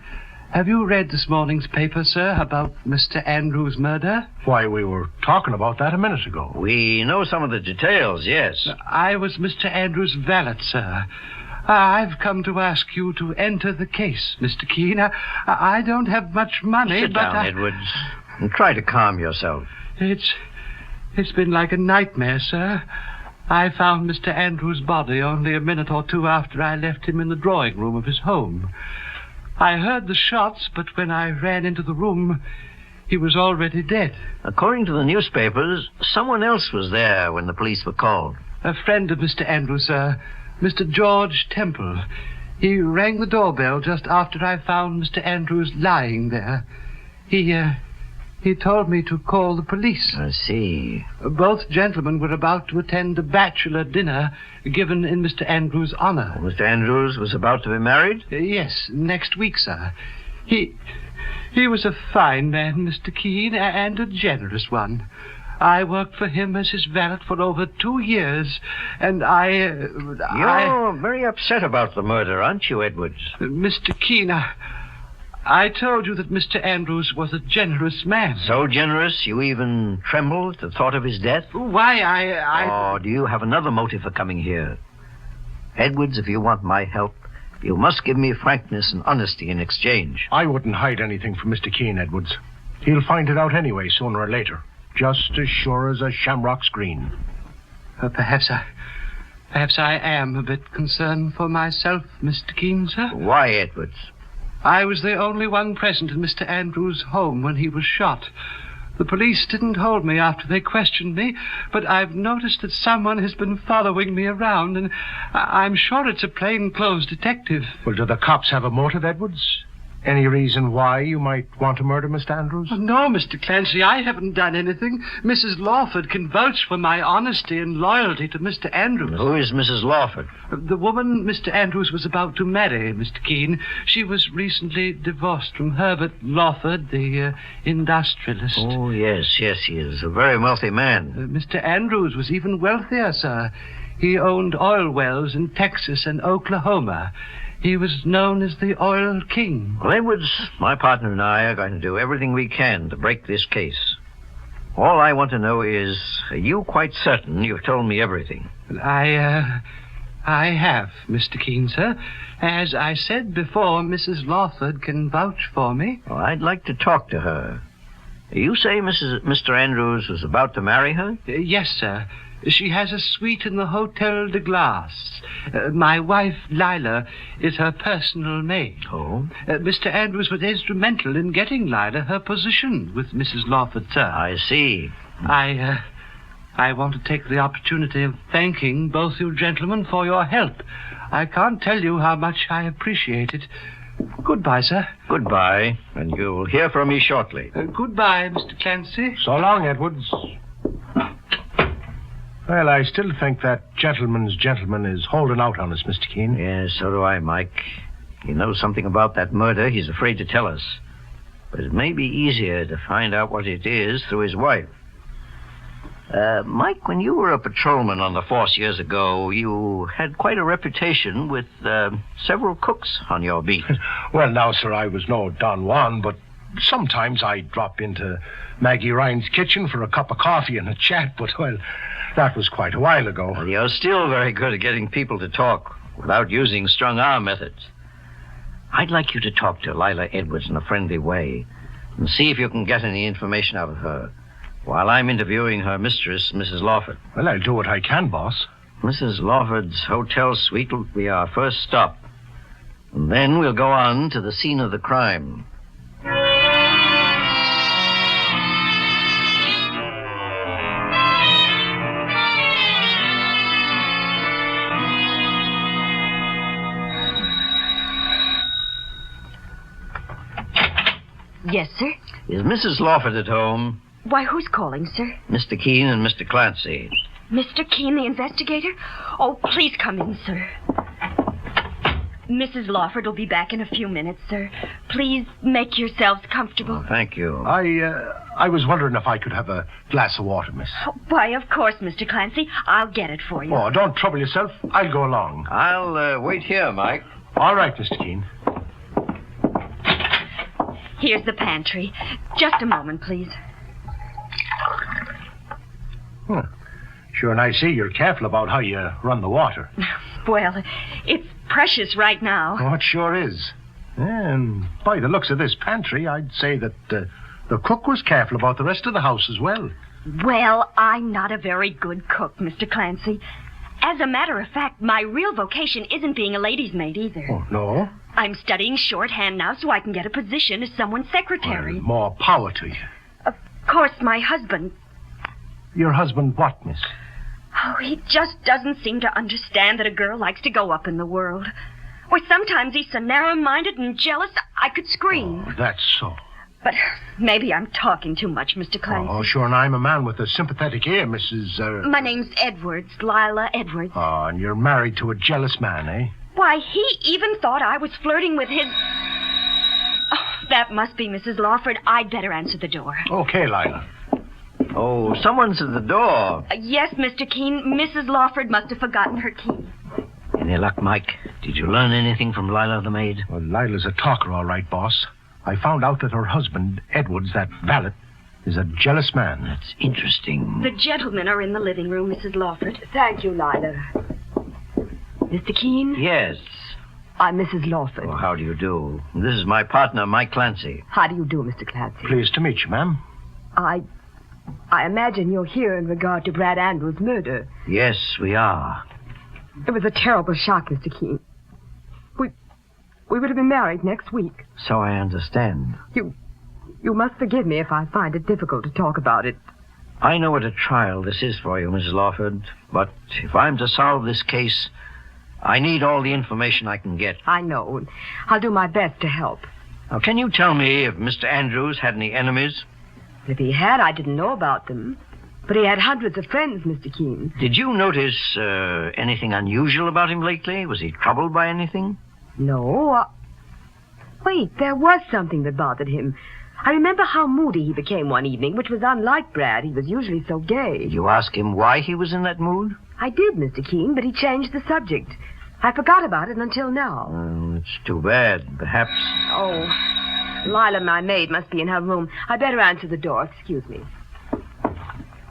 Have you read this morning's paper, sir, about Mr. Andrews' murder? Why, we were talking about that a minute ago. We know some of the details, yes. I was Mr. Andrews' valet, sir. I've come to ask you to enter the case, Mr. Keene. I don't have much money, Sit down, Edwards, and try to calm yourself. It's been like a nightmare, sir. I found Mr. Andrews' body only a minute or two after I left him in the drawing room of his home. I heard the shots, but when I ran into the room, he was already dead. According to the newspapers, someone else was there when the police were called. A friend of Mr. Andrews, sir, Mr. George Temple. He rang the doorbell just after I found Mr. Andrews lying there. He He told me to call the police. I see. Both gentlemen were about to attend a bachelor dinner given in Mr. Andrews' honor. Mr. Andrews was about to be married? Yes, next week, sir. He was a fine man, Mr. Keene, and a generous one. I worked for him as his valet for over 2 years, and You're very upset about the murder, aren't you, Edwards? Mr. Keene, I told you that Mr. Andrews was a generous man. So generous you even trembled at the thought of his death? Why, Oh, do you have another motive for coming here? Edwards, if you want my help, you must give me frankness and honesty in exchange. I wouldn't hide anything from Mr. Keene, Edwards. He'll find it out anyway, sooner or later. Just as sure as a shamrock's green. Perhaps I am a bit concerned for myself, Mr. Keene, sir. Why, Edwards? I was the only one present in Mr. Andrews' home when he was shot. The police didn't hold me after they questioned me, but I've noticed that someone has been following me around, and I'm sure it's a plainclothes detective. Well, do the cops have a motive, Edwards? Any reason why you might want to murder Mr. Andrews? Oh, no, Mr. Clancy, I haven't done anything. Mrs. Lawford can vouch for my honesty and loyalty to Mr. Andrews. Who is Mrs. Lawford? The woman Mr. Andrews was about to marry, Mr. Keene. She was recently divorced from Herbert Lawford, the industrialist. Oh, yes, he is a very wealthy man. Mr. Andrews was even wealthier, sir. He owned oil wells in Texas and Oklahoma. He was known as the Oil King. Well, Edwards, my partner and I are going to do everything we can to break this case. All I want to know is, are you quite certain you've told me everything? I have, Mr. Keene, sir. As I said before, Mrs. Lawford can vouch for me. Well, I'd like to talk to her. You say Mr. Andrews was about to marry her? Yes, sir. She has a suite in the Hotel de Glace. My wife, Lila, is her personal maid. Oh? Mr. Andrews was instrumental in getting Lila her position with Mrs. Lawford, sir. I see. I want to take the opportunity of thanking both you gentlemen for your help. I can't tell you how much I appreciate it. Goodbye, sir. Goodbye, and you'll hear from me shortly. Goodbye, Mr. Clancy. So long, Edwards. Well, I still think that gentleman's gentleman is holding out on us, Mr. Keene. Yes, so do I, Mike. He knows something about that murder. He's afraid to tell us. But it may be easier to find out what it is through his wife. Mike, when you were a patrolman on the force years ago, you had quite a reputation with several cooks on your beat. Well, now, sir, I was no Don Juan, but sometimes I'd drop into Maggie Ryan's kitchen for a cup of coffee and a chat, but, well, that was quite a while ago. Well, you're still very good at getting people to talk without using strong-arm methods. I'd like you to talk to Lila Edwards in a friendly way and see if you can get any information out of her while I'm interviewing her mistress, Mrs. Lawford. Well, I'll do what I can, boss. Mrs. Lawford's hotel suite will be our first stop. And then we'll go on to the scene of the crime. Yes, sir? Is Mrs. Lawford at home? Why, who's calling, sir? Mr. Keene and Mr. Clancy. Mr. Keene, the investigator? Oh, please come in, sir. Mrs. Lawford will be back in a few minutes, sir. Please make yourselves comfortable. Oh, thank you. I was wondering if I could have a glass of water, miss. Oh, why, of course, Mr. Clancy. I'll get it for you. Oh, don't trouble yourself. I'll go along. I'll wait here, Mike. All right, Mr. Keene. Here's the pantry. Just a moment, please. Sure, and I see you're careful about how you run the water. Well, it's precious right now. Oh, it sure is. And by the looks of this pantry, I'd say that the cook was careful about the rest of the house as well. Well, I'm not a very good cook, Mr. Clancy. As a matter of fact, my real vocation isn't being a lady's maid either. Oh, no? I'm studying shorthand now so I can get a position as someone's secretary. Well, more power to you. Of course, my husband... Your husband what, miss? Oh, he just doesn't seem to understand that a girl likes to go up in the world. Or sometimes he's so narrow-minded and jealous, I could scream. Oh, that's so. But maybe I'm talking too much, Mr. Clancy. Oh, sure, and I'm a man with a sympathetic ear, Mrs. My name's Edwards, Lila Edwards. Oh, and you're married to a jealous man, eh? Why, he even thought I was flirting with his... Oh, that must be Mrs. Lawford. I'd better answer the door. Okay, Lila. Oh, someone's at the door. Yes, Mr. Keene. Mrs. Lawford must have forgotten her key. Any luck, Mike? Did you learn anything from Lila the maid? Well, Lila's a talker, all right, boss. I found out that her husband, Edwards, that valet, is a jealous man. That's interesting. The gentlemen are in the living room, Mrs. Lawford. Thank you, Lila. Mr. Keene? Yes. I'm Mrs. Lawford. Oh, how do you do? This is my partner, Mike Clancy. How do you do, Mr. Clancy? Pleased to meet you, ma'am. I imagine you're here in regard to Brad Andrews' murder. Yes, we are. It was a terrible shock, Mr. Keene. We would have been married next week. So I understand. You must forgive me if I find it difficult to talk about it. I know what a trial this is for you, Mrs. Lawford, but if I'm to solve this case, I need all the information I can get. I know. I'll do my best to help. Now, can you tell me if Mr. Andrews had any enemies? If he had, I didn't know about them. But he had hundreds of friends, Mr. Keene. Did you notice anything unusual about him lately? Was he troubled by anything? No. Wait, there was something that bothered him. I remember how moody he became one evening, which was unlike Brad. He was usually so gay. Did you ask him why he was in that mood? I did, Mr. Keene, but he changed the subject. I forgot about it until now. Well, it's too bad. Perhaps... Oh, Lila, my maid, must be in her room. I'd better answer the door. Excuse me.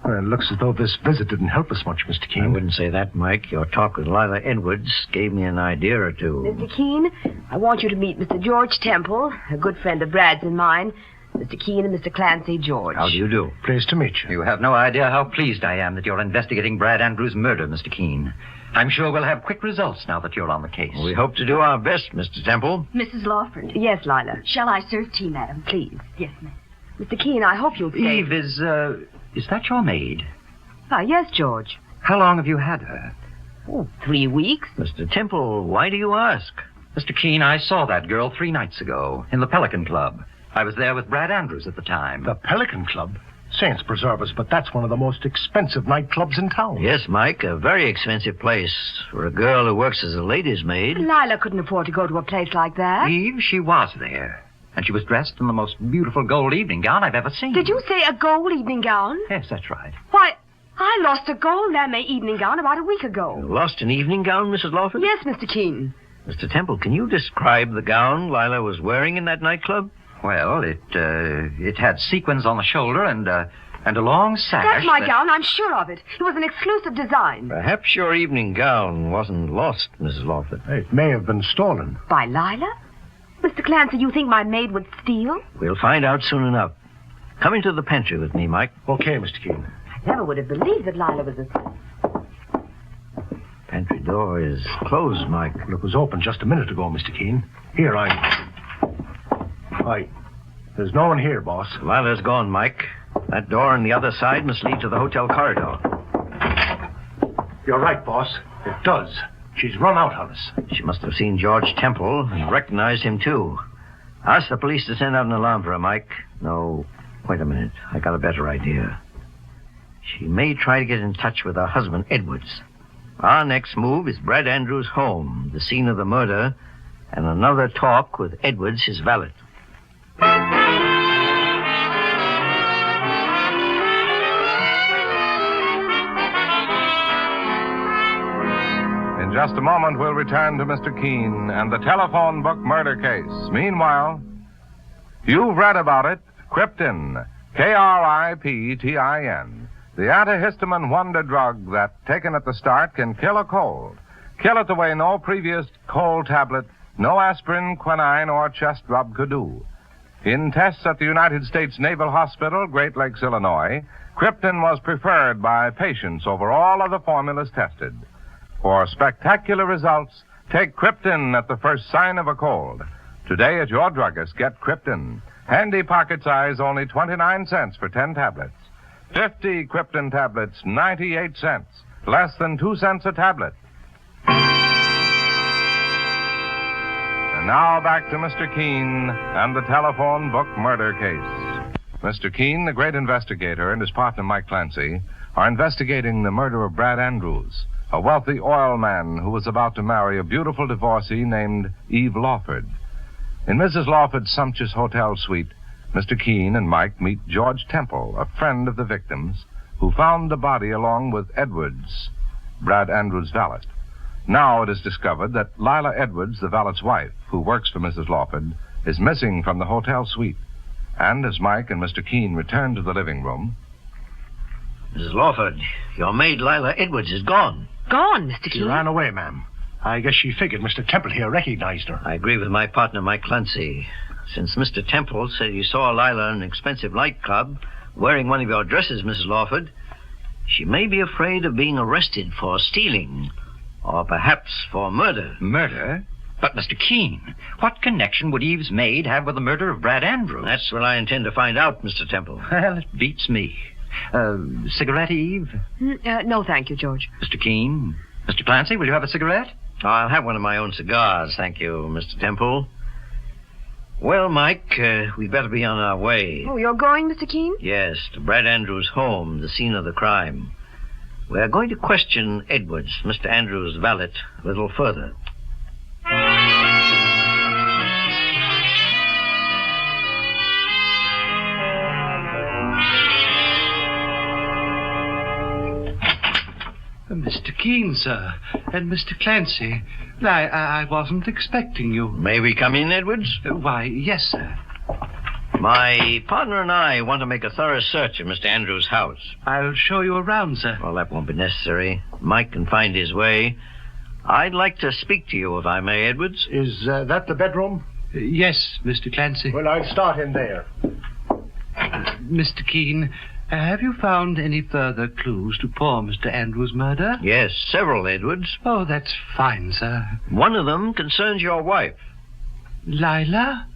Well, it looks as though this visit didn't help us much, Mr. Keene. I wouldn't say that, Mike. Your talk with Lila Edwards gave me an idea or two. Mr. Keene, I want you to meet Mr. George Temple, a good friend of Brad's and mine. Mr. Keene and Mr. Clancy, George. How do you do? Pleased to meet you. You have no idea how pleased I am that you're investigating Brad Andrews' murder, Mr. Keene. I'm sure we'll have quick results now that you're on the case. We hope to do our best, Mr. Temple. Mrs. Lawford. Yes, Lila. Shall I serve tea, madam? Please. Yes, ma'am. Mr. Keene, I hope you'll stay. Eve, is that your maid? Yes, George. How long have you had her? Oh, 3 weeks. Mr. Temple, why do you ask? Mr. Keene, I saw that girl 3 nights ago in the Pelican Club. I was there with Brad Andrews at the time. The Pelican Club? Saints preserve us, but that's one of the most expensive nightclubs in town. Yes, Mike, a very expensive place for a girl who works as a lady's maid. Lila couldn't afford to go to a place like that. Eve, she was there. And she was dressed in the most beautiful gold evening gown I've ever seen. Did you say a gold evening gown? Yes, that's right. Why, I lost a gold lame evening gown about a week ago. You lost an evening gown, Mrs. Lawford? Yes, Mr. Keene. Mr. Temple, can you describe the gown Lila was wearing in that nightclub? Well, it had sequins on the shoulder and a long sash. That's my gown, I'm sure of it. It was an exclusive design. Perhaps your evening gown wasn't lost, Mrs. Lawford. It may have been stolen. By Lila? Mr. Clancy, you think my maid would steal? We'll find out soon enough. Come into the pantry with me, Mike. Okay, Mr. Keene. I never would have believed that Lila was a... Pantry door is closed, Mike. Well, it was open just a minute ago, Mr. Keene. Here, There's no one here, boss. Lila's gone, Mike. That door on the other side must lead to the hotel corridor. You're right, boss. It does. She's run out on us. She must have seen George Temple and recognized him, too. Ask the police to send out an alarm for her, Mike. No, wait a minute. I got a better idea. She may try to get in touch with her husband, Edwards. Our next move is Brad Andrews' home, the scene of the murder, and another talk with Edwards, his valet. In just a moment, we'll return to Mr. Keene and the telephone book murder case. Meanwhile, you've read about it, Krypton, Kriptin, the antihistamine wonder drug that, taken at the start, can kill a cold. Kill it the way no previous cold tablet, no aspirin, quinine, or chest rub could do. In tests at the United States Naval Hospital, Great Lakes, Illinois, Krypton was preferred by patients over all other formulas tested. For spectacular results, take Krypton at the first sign of a cold. Today at your druggist, get Krypton. Handy pocket size, only 29 cents for 10 tablets. 50 Krypton tablets, 98 cents. Less than 2 cents a tablet. And now back to Mr. Keene and the telephone book murder case. Mr. Keene, the great investigator, and his partner, Mike Clancy, are investigating the murder of Brad Andrews, a wealthy oil man who was about to marry a beautiful divorcee named Eve Lawford. In Mrs. Lawford's sumptuous hotel suite, Mr. Keene and Mike meet George Temple, a friend of the victims, who found the body along with Edwards, Brad Andrews' valet. Now it is discovered that Lila Edwards, the valet's wife, who works for Mrs. Lawford, is missing from the hotel suite. And as Mike and Mr. Keene return to the living room... Mrs. Lawford, your maid Lila Edwards is gone. Gone, Mr. Keene? She ran away, ma'am. I guess she figured Mr. Temple here recognized her. I agree with my partner, Mike Clancy. Since Mr. Temple said he saw Lila in an expensive nightclub wearing one of your dresses, Mrs. Lawford, she may be afraid of being arrested for stealing, or perhaps for murder. Murder? But, Mr. Keene, what connection would Eve's maid have with the murder of Brad Andrews? That's what I intend to find out, Mr. Temple. Well, it beats me. Cigarette, Eve? No, thank you, George. Mr. Keene? Mr. Clancy, will you have a cigarette? I'll have one of my own cigars, thank you, Mr. Temple. Well, Mike, we'd better be on our way. Oh, you're going, Mr. Keene? Yes, to Brad Andrews' home, the scene of the crime. We're going to question Edwards, Mr. Andrews' valet, a little further. Mr. Keene, sir, and Mr. Clancy. I wasn't expecting you. May we come in, Edwards? Why, yes, sir. My partner and I want to make a thorough search of Mr. Andrews' house. I'll show you around, sir. Well, that won't be necessary. Mike can find his way. I'd like to speak to you, if I may, Edwards. Is that the bedroom? Yes, Mr. Clancy. Well, I'll start in there. Mr. Keene, have you found any further clues to poor Mr. Andrews' murder? Yes, several, Edwards. Oh, that's fine, sir. One of them concerns your wife. Lila?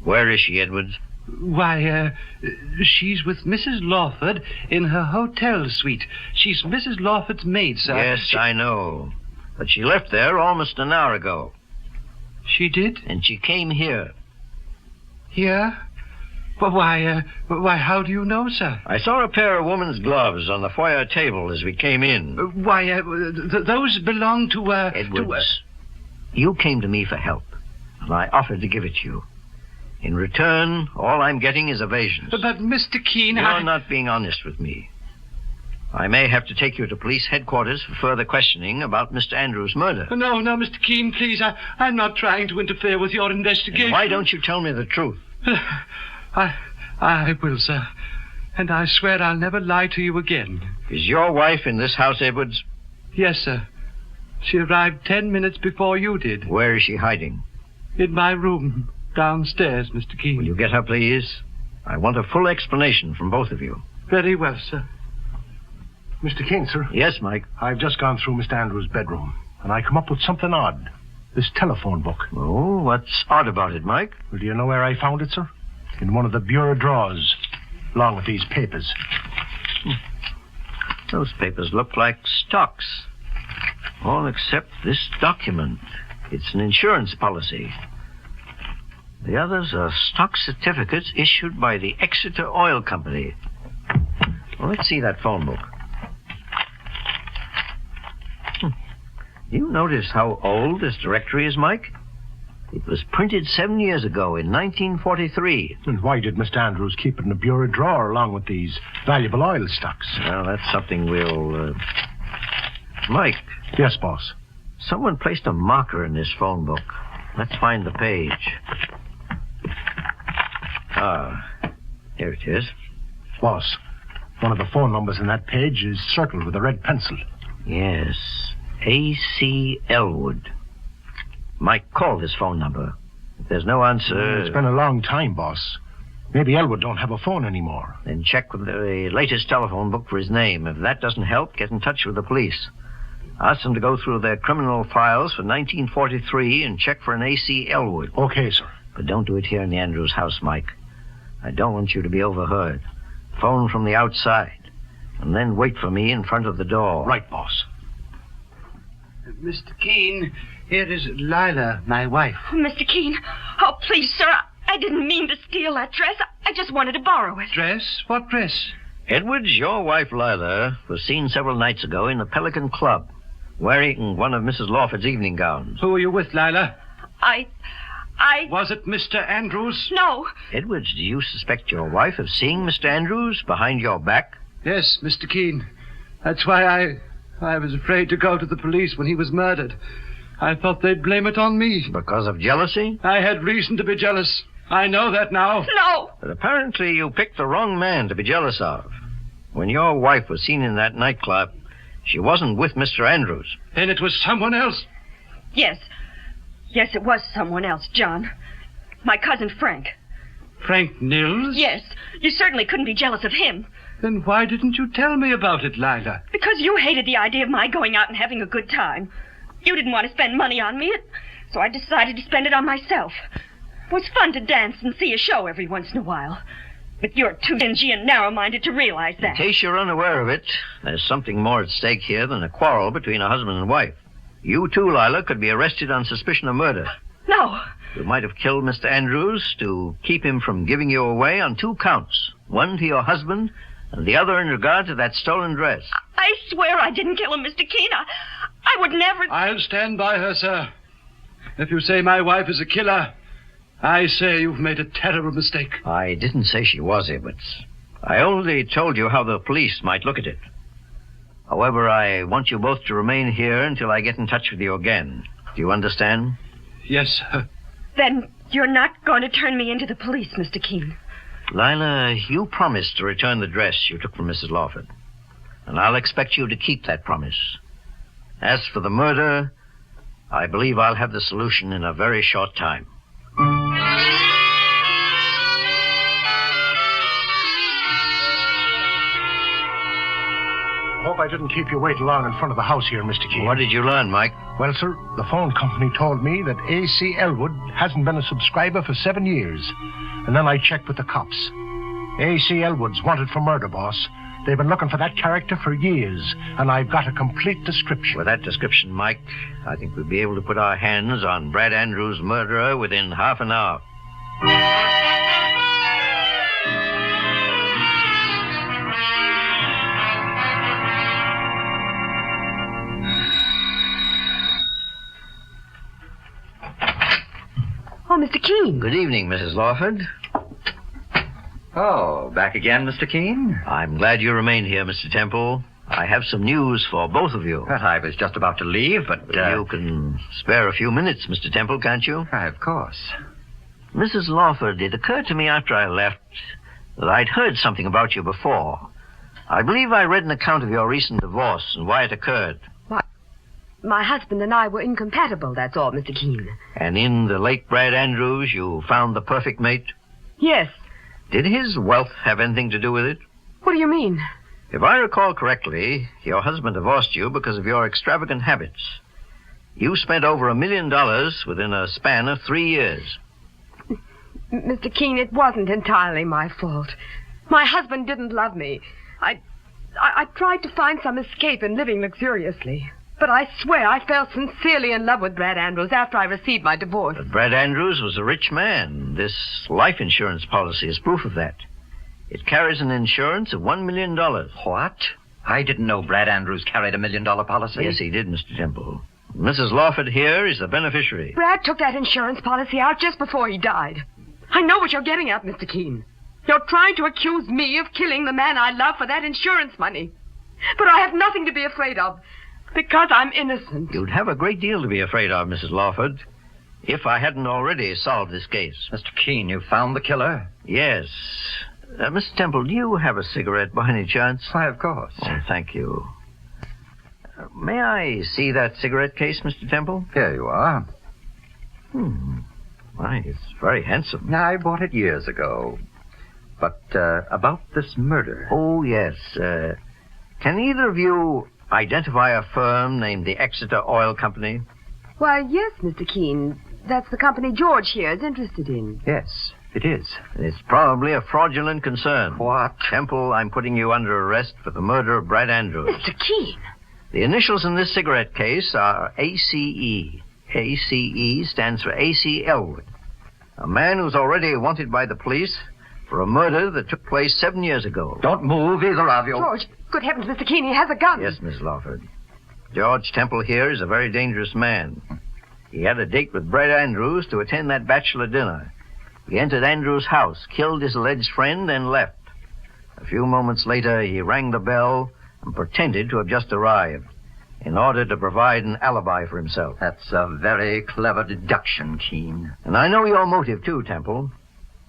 Where is she, Edwards? Why, she's with Mrs. Lawford in her hotel suite. She's Mrs. Lawford's maid, sir. Yes, I know. But she left there almost an hour ago. She did? And she came here. Here? But why, how do you know, sir? I saw a pair of woman's gloves on the foyer table as we came in. Those belong to, Edwards, you came to me for help, and I offered to give it to you. In return, all I'm getting is evasions. But, Mr. Keene, You're not being honest with me. I may have to take you to police headquarters for further questioning about Mr. Andrews' murder. No, Mr. Keene, please. I'm not trying to interfere with your investigation. And why don't you tell me the truth? I will, sir. And I swear I'll never lie to you again. Is your wife in this house, Edwards? Yes, sir. She arrived 10 minutes before you did. Where is she hiding? In my room, downstairs, Mr. Keene. Will you get her, please? I want a full explanation from both of you. Very well, sir. Mr. Keene, sir? Yes, Mike? I've just gone through Mr. Andrews' bedroom, and I come up with something odd. This telephone book. Oh, what's odd about it, Mike? Well, do you know where I found it, sir? In one of the bureau drawers, along with these papers. Those papers look like stocks. All except this document. It's an insurance policy. The others are stock certificates issued by the Exeter Oil Company. Well, let's see that phone book. You notice how old this directory is, Mike? It was printed 7 years ago in 1943. And why did Mr. Andrews keep it in a bureau drawer along with these valuable oil stocks? Well, that's something we'll... Mike. Yes, boss. Someone placed a marker in this phone book. Let's find the page. Here it is. Boss, one of the phone numbers in that page is circled with a red pencil. Yes. A.C. Elwood. Mike, call this phone number. If there's no answer... It's been a long time, boss. Maybe Elwood don't have a phone anymore. Then check with the latest telephone book for his name. If that doesn't help, get in touch with the police. Ask them to go through their criminal files for 1943 and check for an A.C. Elwood. Okay, sir. But don't do it here in the Andrews house, Mike. I don't want you to be overheard. Phone from the outside. And then wait for me in front of the door. Right, boss. Mr. Keene, here is Lila, my wife. Oh, Mr. Keene. Oh, please, sir. I didn't mean to steal that dress. I just wanted to borrow it. Dress? What dress? Edwards, your wife, Lila, was seen several nights ago in the Pelican Club, wearing one of Mrs. Lawford's evening gowns. Who were you with, Lila? I... Was it Mr. Andrews? No. Edwards, do you suspect your wife of seeing Mr. Andrews behind your back? Yes, Mr. Keene. That's why I was afraid to go to the police when he was murdered. I thought they'd blame it on me. Because of jealousy? I had reason to be jealous. I know that now. No! But apparently you picked the wrong man to be jealous of. When your wife was seen in that nightclub, she wasn't with Mr. Andrews. Then it was someone else? Yes. Yes, it was someone else, John. My cousin Frank. Frank Nils? Yes. You certainly couldn't be jealous of him. Then why didn't you tell me about it, Lila? Because you hated the idea of my going out and having a good time. You didn't want to spend money on me, so I decided to spend it on myself. It was fun to dance and see a show every once in a while. But you're too dingy and narrow-minded to realize that. In case you're unaware of it, there's something more at stake here than a quarrel between a husband and wife. You, too, Lila, could be arrested on suspicion of murder. No. You might have killed Mr. Andrews to keep him from giving you away on 2 counts. One to your husband, and the other in regard to that stolen dress. I swear I didn't kill him, Mr. Keene. I would never... I'll stand by her, sir. If you say my wife is a killer, I say you've made a terrible mistake. I didn't say she was, Edwards. I only told you how the police might look at it. However, I want you both to remain here until I get in touch with you again. Do you understand? Yes, sir. Then you're not going to turn me into the police, Mr. Keene. Lila, you promised to return the dress you took from Mrs. Lawford. And I'll expect you to keep that promise. As for the murder, I believe I'll have the solution in a very short time. Hope I didn't keep you waiting long in front of the house here, Mr. Keene. What did you learn, Mike? Well, sir, the phone company told me that A.C. Elwood hasn't been a subscriber for 7 years. And then I checked with the cops. A.C. Elwood's wanted for murder, boss. They've been looking for that character for years, and I've got a complete description. With that description, Mike, I think we'll be able to put our hands on Brad Andrews' murderer within half an hour. Oh, Mr. Keene. Good evening, Mrs. Lawford. Oh, back again, Mr. Keene? I'm glad you remained here, Mr. Temple. I have some news for both of you. Well, I was just about to leave, but... You can spare a few minutes, Mr. Temple, can't you? Of course. Mrs. Lawford, it occurred to me after I left that I'd heard something about you before. I believe I read an account of your recent divorce and why it occurred. My husband and I were incompatible, that's all, Mr. Keene. And in the late Brad Andrews, you found the perfect mate? Yes. Did his wealth have anything to do with it? What do you mean? If I recall correctly, your husband divorced you because of your extravagant habits. You spent over $1 million within a span of 3 years. Mr. Keene, it wasn't entirely my fault. My husband didn't love me. I tried to find some escape in living luxuriously. But I swear I fell sincerely in love with Brad Andrews after I received my divorce. But Brad Andrews was a rich man. This life insurance policy is proof of that. It carries an insurance of $1 million. What? I didn't know Brad Andrews carried $1 million policy. Yes, he did, Mr. Temple. Mrs. Lawford here is the beneficiary. Brad took that insurance policy out just before he died. I know what you're getting at, Mr. Keene. You're trying to accuse me of killing the man I love for that insurance money. But I have nothing to be afraid of. Because I'm innocent. You'd have a great deal to be afraid of, Mrs. Lawford, if I hadn't already solved this case. Mr. Keene, you found the killer? Yes. Mr. Temple, do you have a cigarette by any chance? Why, of course. Oh, thank you. May I see that cigarette case, Mr. Temple? Here you are. Why, it's very handsome. I bought it years ago. But about this murder. Oh, yes. Can either of you identify a firm named the Exeter Oil Company? Why, yes, Mr. Keene. That's the company George here is interested in. Yes, it is. It's probably a fraudulent concern. What? Temple, I'm putting you under arrest for the murder of Brad Andrews. Mr. Keene, The initials in this cigarette case are ACE. ACE stands for A.C. Elwood, a man who's already wanted by the police for a murder that took place 7 years ago. Don't move, either of you. George, good heavens, Mr. Keene, he has a gun. Yes, Miss Lawford. George Temple here is a very dangerous man. He had a date with Brett Andrews to attend that bachelor dinner. He entered Andrews' house, killed his alleged friend, and left. A few moments later, he rang the bell and pretended to have just arrived in order to provide an alibi for himself. That's a very clever deduction, Keene. And I know your motive, too, Temple.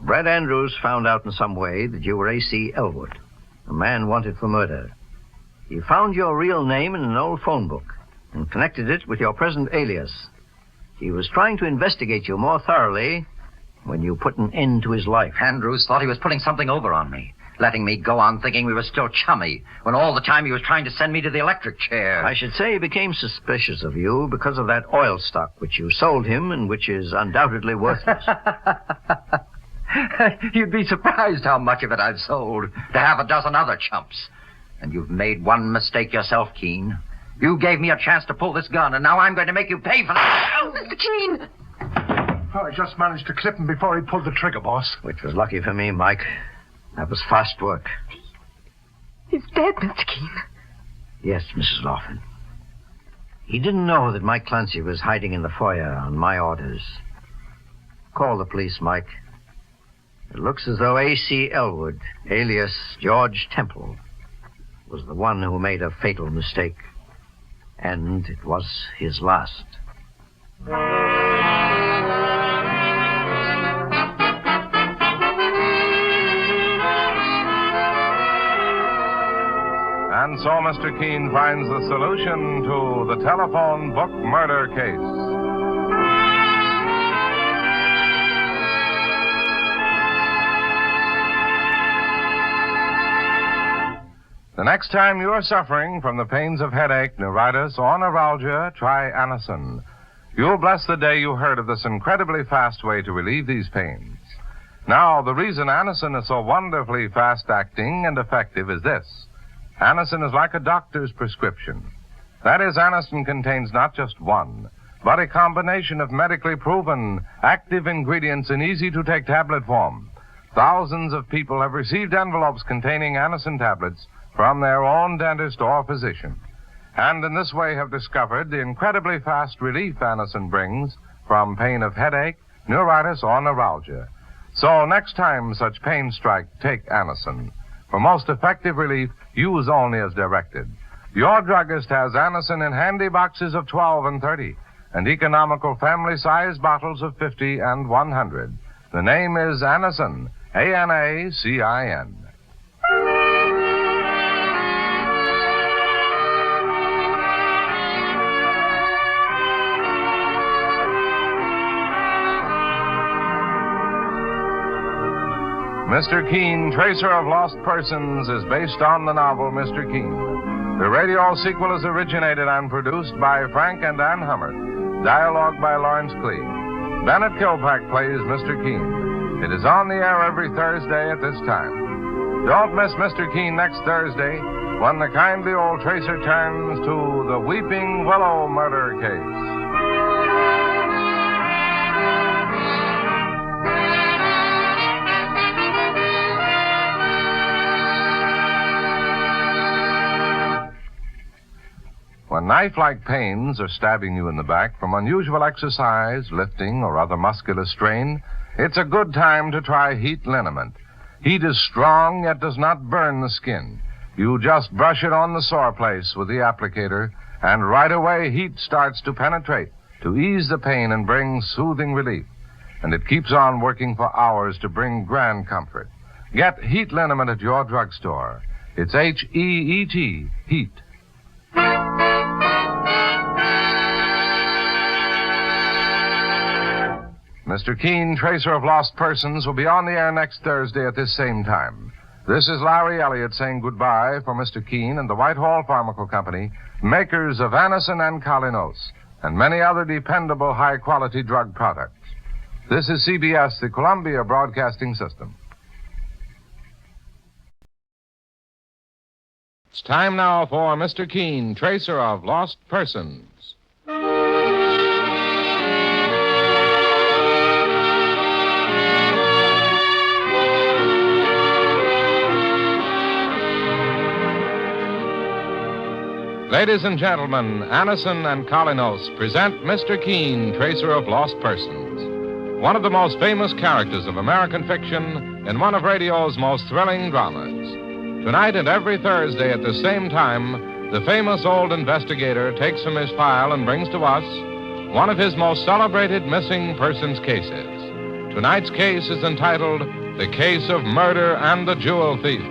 Brett Andrews found out in some way that you were A.C. Elwood, a man wanted for murder. He found your real name in an old phone book and connected it with your present alias. He was trying to investigate you more thoroughly when you put an end to his life. Andrews thought he was putting something over on me, letting me go on thinking we were still chummy, when all the time he was trying to send me to the electric chair. I should say he became suspicious of you because of that oil stock which you sold him and which is undoubtedly worthless. You'd be surprised how much of it I've sold to half a dozen other chumps. And you've made one mistake yourself, Keene. You gave me a chance to pull this gun, and now I'm going to make you pay for that. Oh, Mr. Keene! Oh, I just managed to clip him before he pulled the trigger, boss. Which was lucky for me, Mike. That was fast work. He's dead, Mr. Keene. Yes, Mrs. Lawford. He didn't know that Mike Clancy was hiding in the foyer on my orders. Call the police, Mike. It looks as though A.C. Elwood, alias George Temple, was the one who made a fatal mistake. And it was his last. And so Mr. Keene finds the solution to the telephone book murder case. The next time you are suffering from the pains of headache, neuritis, or neuralgia, try Anacin. You'll bless the day you heard of this incredibly fast way to relieve these pains. Now, the reason Anacin is so wonderfully fast-acting and effective is this. Anacin is like a doctor's prescription. That is, Anacin contains not just one, but a combination of medically proven, active ingredients in easy-to-take tablet form. Thousands of people have received envelopes containing Anacin tablets from their own dentist or physician, and in this way have discovered the incredibly fast relief Anacin brings from pain of headache, neuritis, or neuralgia. So next time such pains strike, take Anacin. For most effective relief, use only as directed. Your druggist has Anacin in handy boxes of 12 and 30, and economical family-sized bottles of 50 and 100. The name is Anacin, A-N-A-C-I-N. Mr. Keene, Tracer of Lost Persons, is based on the novel Mr. Keene. The radio sequel is originated and produced by Frank and Ann Hummert. Dialogue by Lawrence Clee. Bennett Kilpack plays Mr. Keene. It is on the air every Thursday at this time. Don't miss Mr. Keene next Thursday when the kindly old Tracer turns to the Weeping Willow murder case. When knife-like pains are stabbing you in the back from unusual exercise, lifting, or other muscular strain, it's a good time to try Heat Liniment. Heat is strong, yet does not burn the skin. You just brush it on the sore place with the applicator, and right away heat starts to penetrate to ease the pain and bring soothing relief. And it keeps on working for hours to bring grand comfort. Get Heat Liniment at your drugstore. It's H-E-E-T, Heat. Mr. Keene, Tracer of Lost Persons, will be on the air next Thursday at this same time. This is Larry Elliott saying goodbye for Mr. Keene and the Whitehall Pharmaceutical Company, makers of Anacin and Colinos, and many other dependable high-quality drug products. This is CBS, the Columbia Broadcasting System. It's time now for Mr. Keene, tracer of lost persons. Ladies and gentlemen, Anison and Colinos present Mr. Keene, tracer of lost persons, one of the most famous characters of American fiction in one of radio's most thrilling dramas. Tonight and every Thursday at the same time, the famous old investigator takes from his file and brings to us one of his most celebrated missing persons cases. Tonight's case is entitled The Case of Murder and the Jewel Thief.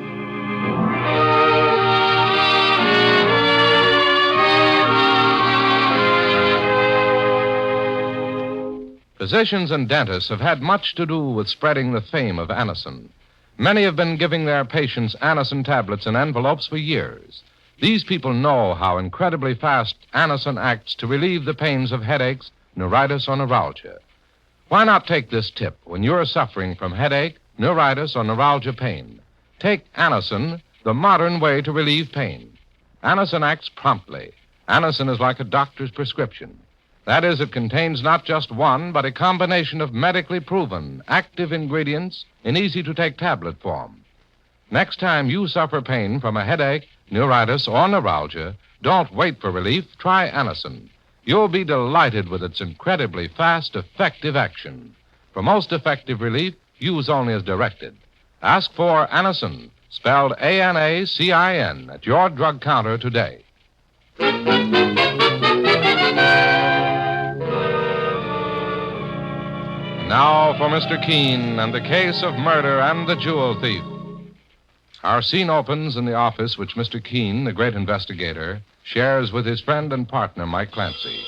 Physicians and dentists have had much to do with spreading the fame of Anison. Many have been giving their patients Anison tablets in envelopes for years. These people know how incredibly fast Anison acts to relieve the pains of headaches, neuritis, or neuralgia. Why not take this tip when you're suffering from headache, neuritis, or neuralgia pain? Take Anison, the modern way to relieve pain. Anison acts promptly. Anison is like a doctor's prescription. That is, it contains not just one, but a combination of medically proven, active ingredients in easy-to-take tablet form. Next time you suffer pain from a headache, neuritis, or neuralgia, don't wait for relief. Try Anison. You'll be delighted with its incredibly fast, effective action. For most effective relief, use only as directed. Ask for Anison, spelled A-N-A-C-I-N, at your drug counter today. Now for Mr. Keene and the case of murder and the jewel thief. Our scene opens in the office which Mr. Keene, the great investigator, shares with his friend and partner, Mike Clancy.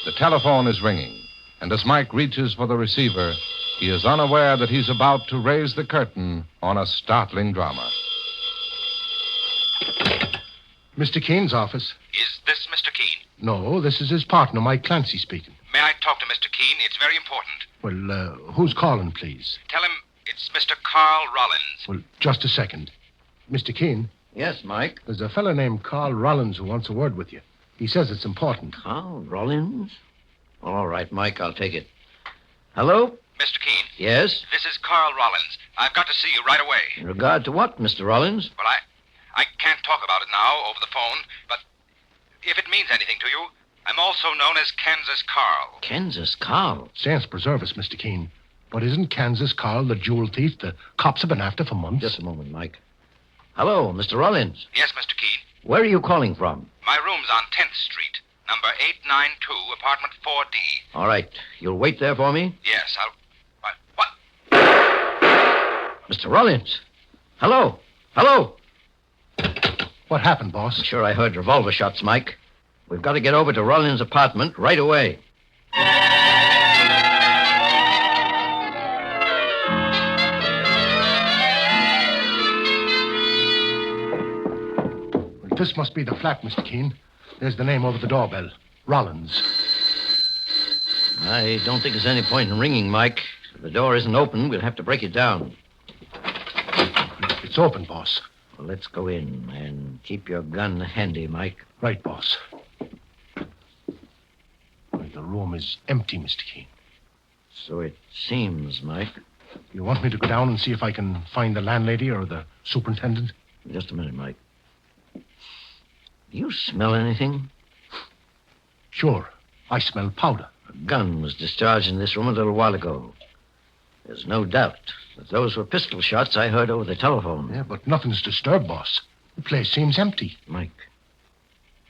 The telephone is ringing, and as Mike reaches for the receiver, he is unaware that he's about to raise the curtain on a startling drama. Mr. Keene's office. Is this Mr. Keene? No, this is his partner, Mike Clancy, speaking. May I talk to Mr. Keene? It's very important. Well, who's calling, please? Tell him it's Mr. Carl Rollins. Well, just a second. Mr. Keene? Yes, Mike? There's a fellow named Carl Rollins who wants a word with you. He says it's important. Carl Rollins? All right, Mike, I'll take it. Hello? Mr. Keene. Yes? This is Carl Rollins. I've got to see you right away. In regard to what, Mr. Rollins? Well, I can't talk about it now over the phone, but if it means anything to you, I'm also known as Kansas Carl. Kansas Carl? Saints preserve us, Mr. Keene. But isn't Kansas Carl the jewel thief the cops have been after for months? Just a moment, Mike. Hello, Mr. Rollins. Yes, Mr. Keene. Where are you calling from? My room's on 10th Street, number 892, apartment 4D. All right. You'll wait there for me? Yes, What? Mr. Rollins. Hello. Hello. What happened, boss? I'm sure I heard revolver shots, Mike. We've got to get over to Rollins' apartment right away. Well, this must be the flat, Mr. Keene. There's the name over the doorbell. Rollins. I don't think there's any point in ringing, Mike. If the door isn't open, we'll have to break it down. It's open, boss. Well, let's go in and keep your gun handy, Mike. Right, boss. The room is empty, Mr. Keene. So it seems, Mike. You want me to go down and see if I can find the landlady or the superintendent? Just a minute, Mike. Do you smell anything? Sure. I smell powder. A gun was discharged in this room a little while ago. There's no doubt that those were pistol shots I heard over the telephone. Yeah, but nothing's disturbed, boss. The place seems empty. Mike,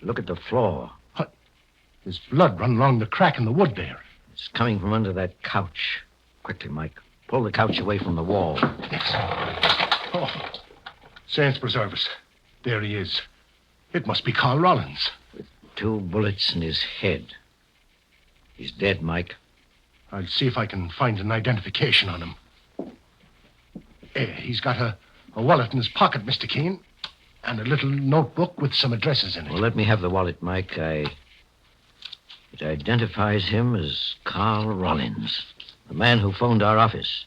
look at the floor. There's blood running along the crack in the wood there. It's coming from under that couch. Quickly, Mike. Pull the couch away from the wall. Yes. Oh, saints preserve us. There he is. It must be Carl Rollins. With 2 bullets in his head. He's dead, Mike. I'll see if I can find an identification on him. He's got a wallet in his pocket, Mr. Keene, and a little notebook with some addresses in it. Well, let me have the wallet, Mike. It identifies him as Carl Rollins, the man who phoned our office.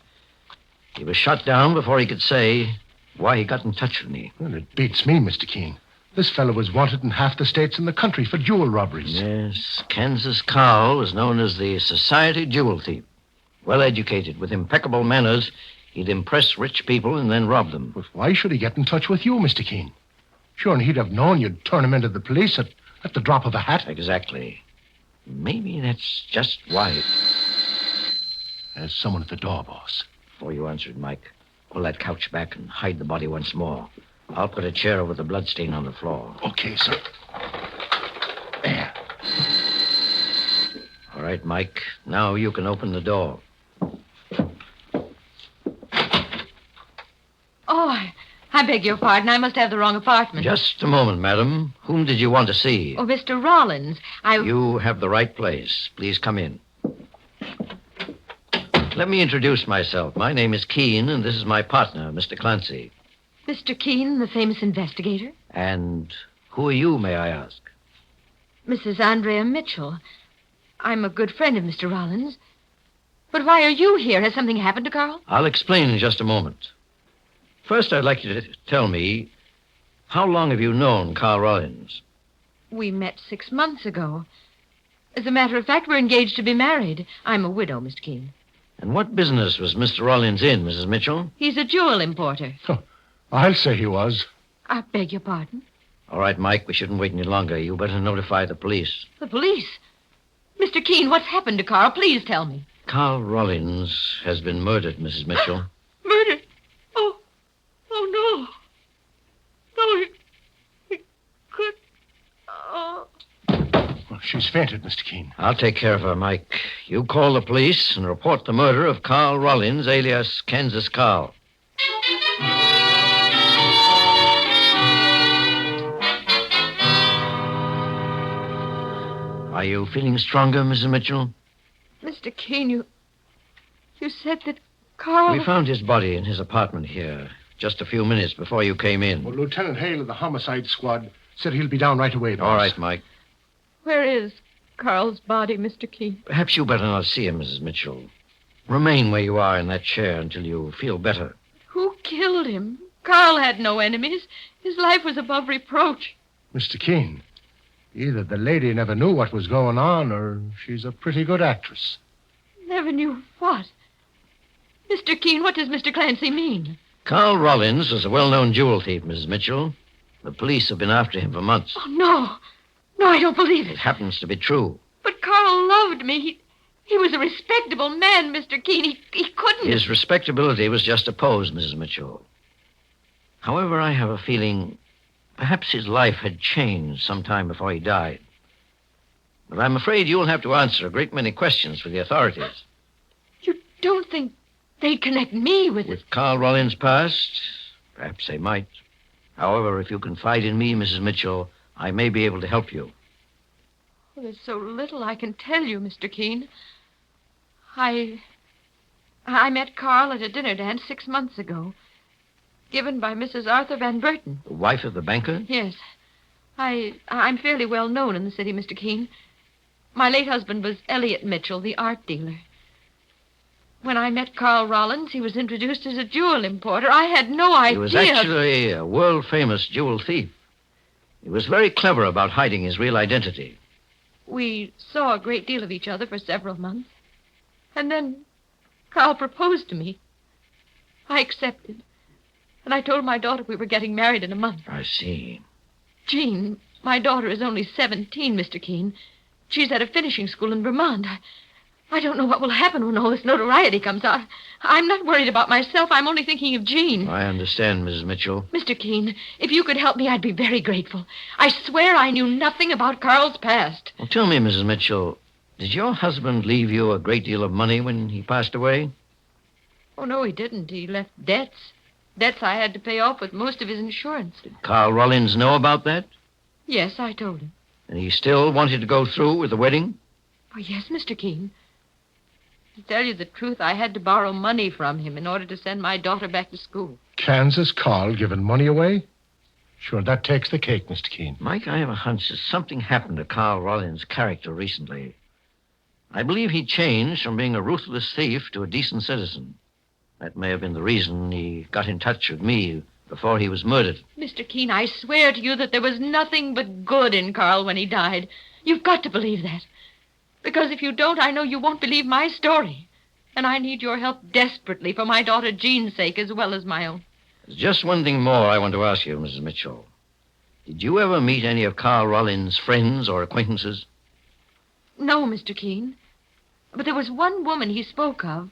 He was shot down before he could say why he got in touch with me. Well, it beats me, Mr. Keene. This fellow was wanted in half the states in the country for jewel robberies. Yes, Kansas Carl was known as the society jewel thief. Well educated, with impeccable manners, he'd impress rich people and then rob them. But why should he get in touch with you, Mr. Keene? Sure, and he'd have known you'd turn him into the police at the drop of a hat. Exactly. Maybe that's just why. There's someone at the door, boss. Before you answered, Mike, pull that couch back and hide the body once more. I'll put a chair over the bloodstain on the floor. Okay, sir. There. All right, Mike. Now you can open the door. Oh, I beg your pardon. I must have the wrong apartment. Just a moment, madam. Whom did you want to see? Oh, Mr. Rollins. You have the right place. Please come in. Let me introduce myself. My name is Keene, and this is my partner, Mr. Clancy. Mr. Keene, the famous investigator? And who are you, may I ask? Mrs. Andrea Mitchell. I'm a good friend of Mr. Rollins. But why are you here? Has something happened to Carl? I'll explain in just a moment. First, I'd like you to tell me, how long have you known Carl Rollins? We met 6 months ago. As a matter of fact, we're engaged to be married. I'm a widow, Mr. Keene. And what business was Mr. Rollins in, Mrs. Mitchell? He's a jewel importer. I'll say he was. I beg your pardon? All right, Mike, we shouldn't wait any longer. You better notify the police. The police? Mr. Keene, what's happened to Carl? Please tell me. Carl Rollins has been murdered, Mrs. Mitchell. Murdered? Oh, no. No, he could... Oh. Well, she's fainted, Mr. Keene. I'll take care of her, Mike. You call the police and report the murder of Carl Rollins, alias Kansas Carl. Are you feeling stronger, Mrs. Mitchell? Mr. Keene, you said that Carl... We found his body in his apartment here just a few minutes before you came in. Well, Lieutenant Hale of the homicide squad said he'll be down right away, boss. All right, Mike. Where is Carl's body, Mr. Keene? Perhaps you better not see him, Mrs. Mitchell. Remain where you are in that chair until you feel better. Who killed him? Carl had no enemies. His life was above reproach. Mr. Keene, either the lady never knew what was going on, or she's a pretty good actress. Never knew what? Mr. Keene, what does Mr. Clancy mean? Carl Rollins was a well-known jewel thief, Mrs. Mitchell. The police have been after him for months. Oh, no. No, I don't believe it. It happens to be true. But Carl loved me. He was a respectable man, Mr. Keene. He couldn't... His respectability was just a pose, Mrs. Mitchell. However, I have a feeling perhaps his life had changed some time before he died. But I'm afraid you'll have to answer a great many questions for the authorities. You don't think they'd connect me with... With Carl Rollins' past? Perhaps they might. However, if you confide in me, Mrs. Mitchell, I may be able to help you. Well, there's so little I can tell you, Mr. Keene. I met Carl at a dinner dance 6 months ago, given by Mrs. Arthur Van Burton. The wife of the banker? Yes. I'm fairly well known in the city, Mr. Keene. My late husband was Elliot Mitchell, the art dealer. When I met Carl Rollins, he was introduced as a jewel importer. I had no idea... He was actually a world-famous jewel thief. He was very clever about hiding his real identity. We saw a great deal of each other for several months. And then Carl proposed to me. I accepted. And I told my daughter we were getting married in a month. I see. Jean, my daughter is only 17, Mr. Keene. She's at a finishing school in Vermont. I don't know what will happen when all this notoriety comes out. I'm not worried about myself. I'm only thinking of Jean. I understand, Mrs. Mitchell. Mr. Keene, if you could help me, I'd be very grateful. I swear I knew nothing about Carl's past. Well, tell me, Mrs. Mitchell, did your husband leave you a great deal of money when he passed away? Oh, no, he didn't. He left debts. Debts I had to pay off with most of his insurance. Did Carl Rollins know about that? Yes, I told him. And he still wanted to go through with the wedding? Oh, yes, Mr. Keene. To tell you the truth, I had to borrow money from him in order to send my daughter back to school. Kansas Carl giving money away? Sure, that takes the cake, Mr. Keene. Mike, I have a hunch that something happened to Carl Rollins' character recently. I believe he changed from being a ruthless thief to a decent citizen. That may have been the reason he got in touch with me before he was murdered. Mr. Keene, I swear to you that there was nothing but good in Carl when he died. You've got to believe that. Because if you don't, I know you won't believe my story. And I need your help desperately for my daughter Jean's sake as well as my own. There's just one thing more I want to ask you, Mrs. Mitchell. Did you ever meet any of Carl Rollins' friends or acquaintances? No, Mr. Keene. But there was one woman he spoke of.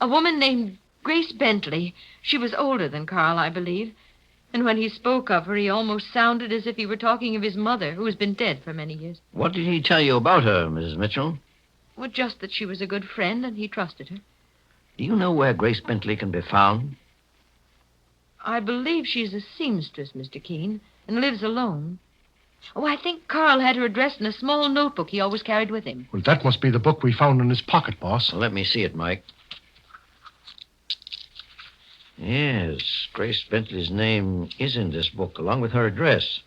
A woman named Grace Bentley. She was older than Carl, I believe. And when he spoke of her, he almost sounded as if he were talking of his mother, who has been dead for many years. What did he tell you about her, Mrs. Mitchell? Well, just that she was a good friend and he trusted her. Do you know where Grace Bentley can be found? I believe she's a seamstress, Mr. Keene, and lives alone. Oh, I think Carl had her address in a small notebook he always carried with him. Well, that must be the book we found in his pocket, boss. Well, let me see it, Mike. Yes, Grace Bentley's name is in this book, along with her address.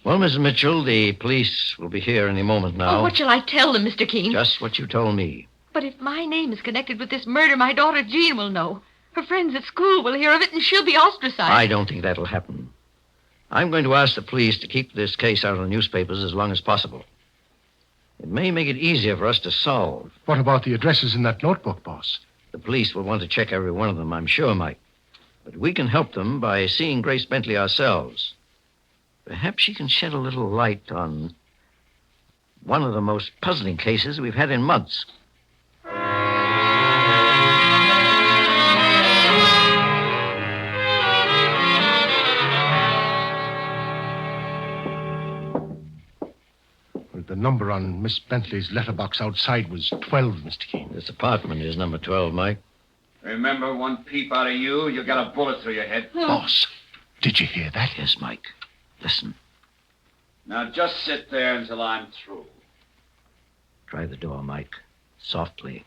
Well, Mrs. Mitchell, the police will be here any moment now. Oh, what shall I tell them, Mr. Keene? Just what you told me. But if my name is connected with this murder, my daughter Jean will know. Her friends at school will hear of it, and she'll be ostracized. I don't think that'll happen. I'm going to ask the police to keep this case out of the newspapers as long as possible. It may make it easier for us to solve. What about the addresses in that notebook, boss? The police will want to check every one of them, I'm sure, Mike. But we can help them by seeing Grace Bentley ourselves. Perhaps she can shed a little light on one of the most puzzling cases we've had in months. The number on Miss Bentley's letterbox outside was 12, Mr. Keene. This apartment is number 12, Mike. Remember, one peep out of you, you'll get a bullet through your head. Boss, did you hear that? Yes, Mike. Listen. Now just sit there until I'm through. Try the door, Mike. Softly.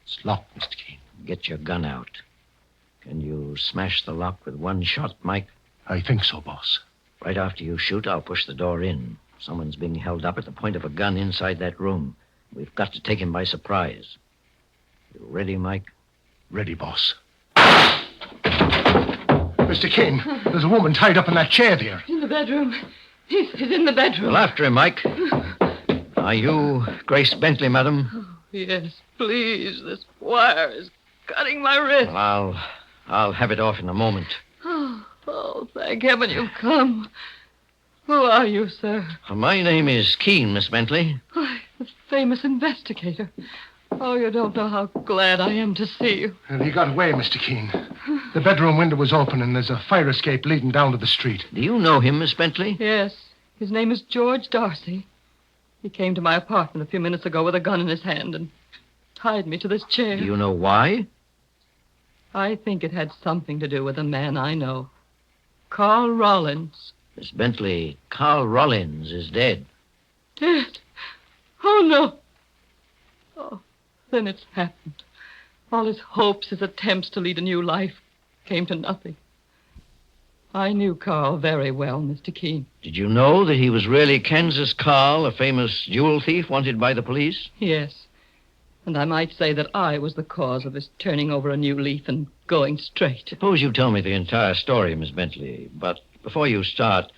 It's locked, Mr. Keene. Get your gun out. Can you smash the lock with one shot, Mike? I think so, boss. Right after you shoot, I'll push the door in. Someone's being held up at the point of a gun inside that room. We've got to take him by surprise. You ready, Mike? Ready, boss. Mr. Keene, there's a woman tied up in that chair there. In the bedroom. He's in the bedroom. Well, after him, Mike. Are you Grace Bentley, madam? Oh, yes, please. This wire is cutting my wrist. Well, I'll have it off in a moment. Oh, thank heaven you've come. Who are you, sir? My name is Keene, Miss Bentley. Why, the famous investigator. Oh, you don't know how glad I am to see you. And he got away, Mr. Keene. The bedroom window was open, and there's a fire escape leading down to the street. Do you know him, Miss Bentley? Yes. His name is George Darcy. He came to my apartment a few minutes ago with a gun in his hand and tied me to this chair. Do you know why? I think it had something to do with a man I know. Carl Rollins. Miss Bentley, Carl Rollins is dead. Dead? Oh, no. Oh, then it's happened. All his hopes, his attempts to lead a new life came to nothing. I knew Carl very well, Mr. Keene. Did you know that he was really Kansas Carl, a famous jewel thief wanted by the police? Yes. And I might say that I was the cause of his turning over a new leaf and going straight. Suppose you tell me the entire story, Miss Bentley. But before you start,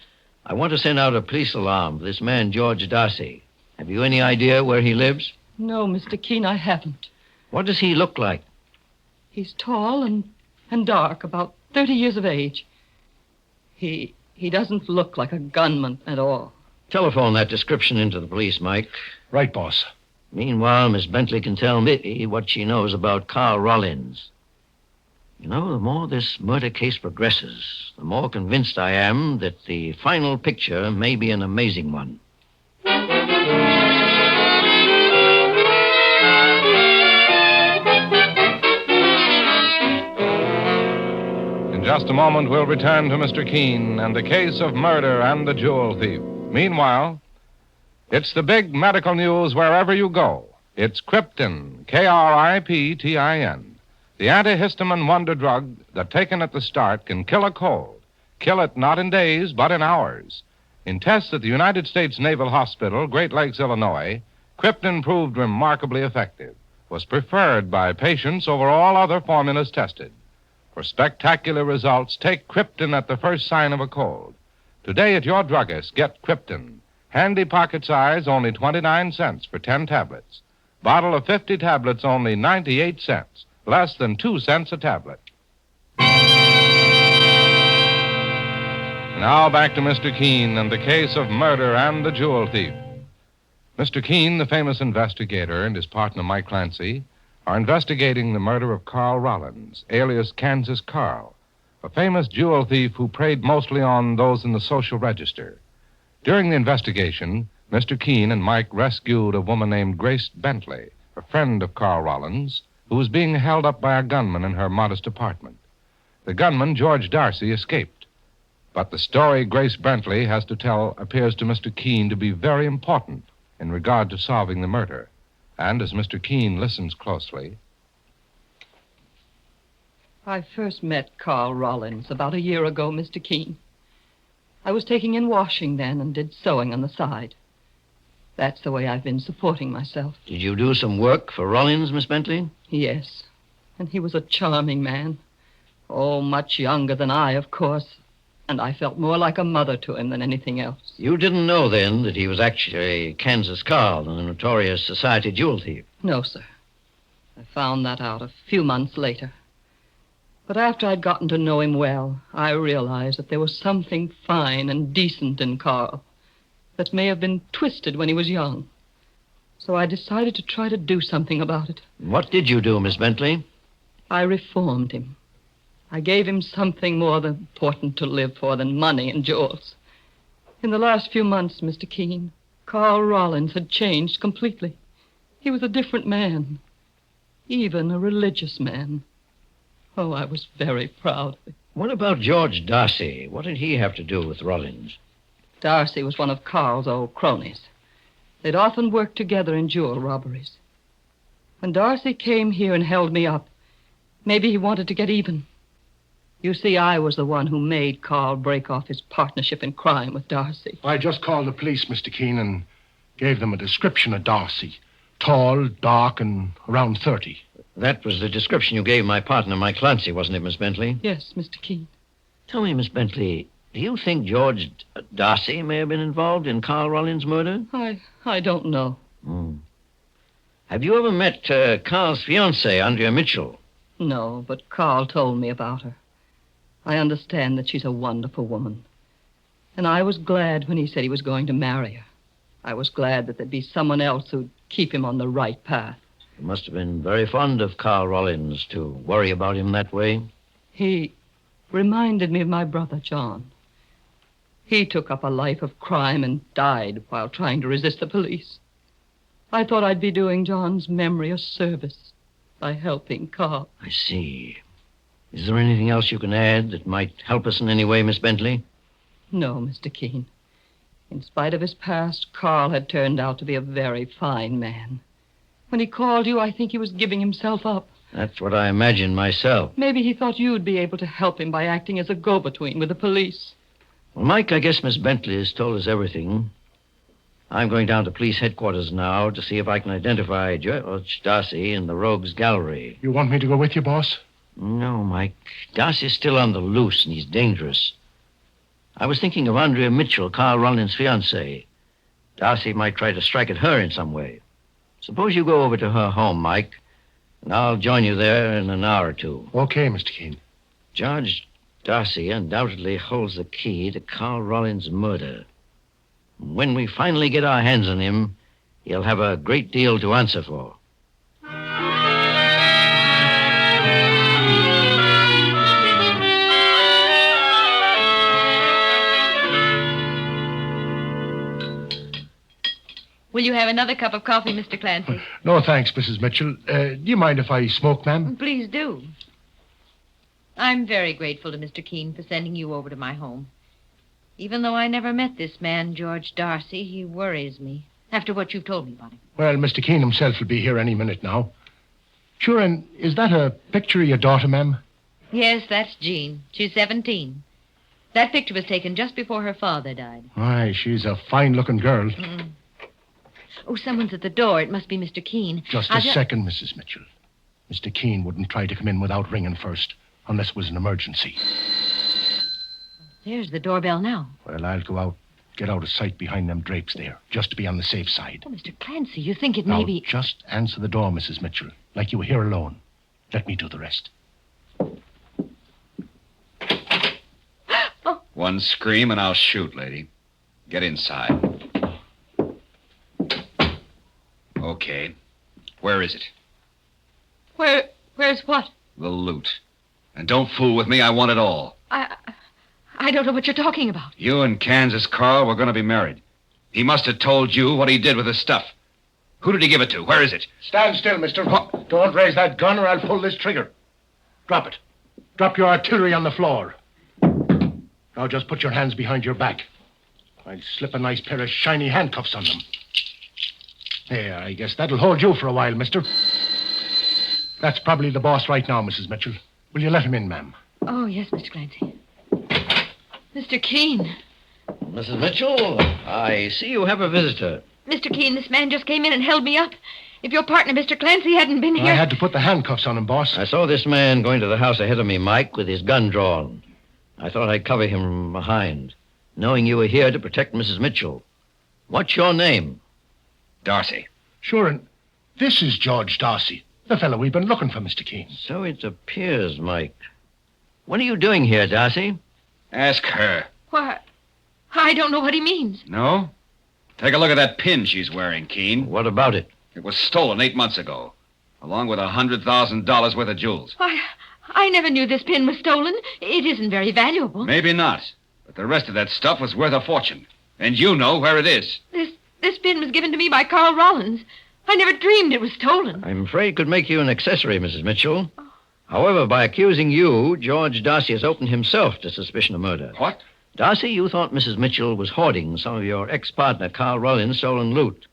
I want to send out a police alarm for this man, George Darcy. Have you any idea where he lives? No, Mr. Keene, I haven't. What does he look like? He's tall and dark, about 30 years of age. He doesn't look like a gunman at all. Telephone that description into the police, Mike. Right, boss. Meanwhile, Miss Bentley can tell me what she knows about Carl Rollins. You know, the more this murder case progresses, the more convinced I am that the final picture may be an amazing one. In just a moment, we'll return to Mr. Keene and the case of murder and the jewel thief. Meanwhile, it's the big medical news wherever you go. It's Krypton, Kriptin, the antihistamine wonder drug that, taken at the start, can kill a cold. Kill it not in days, but in hours. In tests at the United States Naval Hospital, Great Lakes, Illinois, Krypton proved remarkably effective, was preferred by patients over all other formulas tested. For spectacular results, take Krypton at the first sign of a cold. Today at your druggist, get Krypton. Handy pocket size, only 29 cents for 10 tablets. Bottle of 50 tablets, only 98 cents. Less than 2 cents a tablet. Now back to Mr. Keene and the case of murder and the jewel thief. Mr. Keene, the famous investigator, and his partner Mike Clancy are investigating the murder of Carl Rollins, alias Kansas Carl, a famous jewel thief who preyed mostly on those in the social register. During the investigation, Mr. Keene and Mike rescued a woman named Grace Bentley, a friend of Carl Rollins, who was being held up by a gunman in her modest apartment. The gunman, George Darcy, escaped. But the story Grace Bentley has to tell appears to Mr. Keene to be very important in regard to solving the murder. And as Mr. Keene listens closely... I first met Carl Rollins about a year ago, Mr. Keene. I was taking in washing then and did sewing on the side. That's the way I've been supporting myself. Did you do some work for Rollins, Miss Bentley? Yes. And he was a charming man. Oh, much younger than I, of course. And I felt more like a mother to him than anything else. You didn't know then that he was actually Kansas Carl, the notorious society jewel thief? No, sir. I found that out a few months later. But after I'd gotten to know him well, I realized that there was something fine and decent in Carl that may have been twisted when he was young. So I decided to try to do something about it. What did you do, Miss Bentley? I reformed him. I gave him something more important to live for than money and jewels. In the last few months, Mr. Keene, Carl Rollins had changed completely. He was a different man, even a religious man. Oh, I was very proud of him. What about George Darcy? What did he have to do with Rollins? Darcy was one of Carl's old cronies. They'd often worked together in jewel robberies. When Darcy came here and held me up, maybe he wanted to get even. You see, I was the one who made Carl break off his partnership in crime with Darcy. I just called the police, Mr. Keene, and gave them a description of Darcy. Tall, dark, and around 30. That was the description you gave my partner, Mike Clancy, wasn't it, Miss Bentley? Yes, Mr. Keene. Tell me, Miss Bentley, do you think George Darcy may have been involved in Carl Rollins' murder? I don't know. Have you ever met Carl's fiancée, Andrea Mitchell? No, but Carl told me about her. I understand that she's a wonderful woman. And I was glad when he said he was going to marry her. I was glad that there'd be someone else who'd keep him on the right path. You must have been very fond of Carl Rollins to worry about him that way. He reminded me of my brother, John. He took up a life of crime and died while trying to resist the police. I thought I'd be doing John's memory a service by helping Carl. I see. Is there anything else you can add that might help us in any way, Miss Bentley? No, Mr. Keene. In spite of his past, Carl had turned out to be a very fine man. When he called you, I think he was giving himself up. That's what I imagined myself. Maybe he thought you'd be able to help him by acting as a go-between with the police. Well, Mike, I guess Miss Bentley has told us everything. I'm going down to police headquarters now to see if I can identify George Darcy in the Rogues Gallery. You want me to go with you, boss? No, Mike. Darcy's still on the loose, and he's dangerous. I was thinking of Andrea Mitchell, Carl Rollins' fiancée. Darcy might try to strike at her in some way. Suppose you go over to her home, Mike, and I'll join you there in an hour or two. Okay, Mr. Keene. George Darcy undoubtedly holds the key to Carl Rollins' murder. When we finally get our hands on him, he'll have a great deal to answer for. Will you have another cup of coffee, Mr. Clancy? No, thanks, Mrs. Mitchell. Do you mind if I smoke, ma'am? Please do. I'm very grateful to Mr. Keene for sending you over to my home. Even though I never met this man, George Darcy, he worries me, after what you've told me about him. Well, Mr. Keene himself will be here any minute now. Sure, and is that a picture of your daughter, ma'am? Yes, that's Jean. She's 17. That picture was taken just before her father died. Why, she's a fine-looking girl. Oh, someone's at the door. It must be Mr. Keene. Just a second, Mrs. Mitchell. Mr. Keene wouldn't try to come in without ringing first. unless it was an emergency. There's the doorbell now. Well, I'll go out, get out of sight behind them drapes there, just to be on the safe side. Oh, Mr. Clancy, you think it Now, may be... just answer the door, Mrs. Mitchell, like you were here alone. Let me do the rest. One scream and I'll shoot, lady. Get inside. Okay. Where is it? Where's what? The loot. And don't fool with me. I want it all. I don't know what you're talking about. You and Kansas Carl were going to be married. He must have told you what he did with the stuff. Who did he give it to? Where is it? Stand still, mister. Don't raise that gun or I'll pull this trigger. Drop it. Drop your artillery on the floor. Now just put your hands behind your back. I'll slip a nice pair of shiny handcuffs on them. There, I guess that'll hold you for a while, mister. That's probably the boss right now, Mrs. Mitchell. Will you let him in, ma'am? Oh, yes, Mr. Clancy. Mr. Keene. Mrs. Mitchell, I see you have a visitor. Mr. Keene, this man just came in and held me up. If your partner, Mr. Clancy, hadn't been here... I had to put the handcuffs on him, boss. I saw this man going to the house ahead of me, Mike, with his gun drawn. I thought I'd cover him from behind, knowing you were here to protect Mrs. Mitchell. What's your name? Darcy. Sure, and this is George Darcy, the fellow we've been looking for, Mr. Keene. So it appears, Mike. What are you doing here, Darcy? Ask her. Why, I don't know what he means. No? Take a look at that pin she's wearing, Keene. What about it? It was stolen 8 months ago, along with $100,000 worth of jewels. Why, I never knew this pin was stolen. It isn't very valuable. Maybe not, but the rest of that stuff was worth a fortune. And you know where it is. This pin was given to me by Carl Rollins. I never dreamed it was stolen. I'm afraid it could make you an accessory, Mrs. Mitchell. However, by accusing you, George Darcy has opened himself to suspicion of murder. What? Darcy, you thought Mrs. Mitchell was hoarding some of your ex-partner Carl Rollins' stolen loot.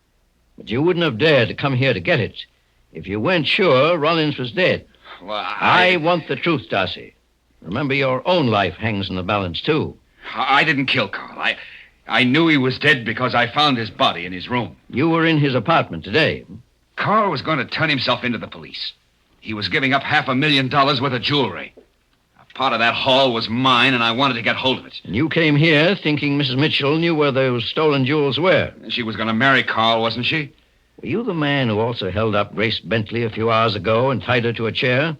But you wouldn't have dared to come here to get it if you weren't sure Rollins was dead. Well, I want the truth, Darcy. Remember, your own life hangs in the balance, too. I didn't kill Carl. I knew he was dead because I found his body in his room. You were in his apartment today. Carl was going to turn himself into the police. He was giving up $500,000 worth of jewelry. A part of that haul was mine, and I wanted to get hold of it. And you came here thinking Mrs. Mitchell knew where those stolen jewels were. She was going to marry Carl, wasn't she? Were you the man who also held up Grace Bentley a few hours ago and tied her to a chair?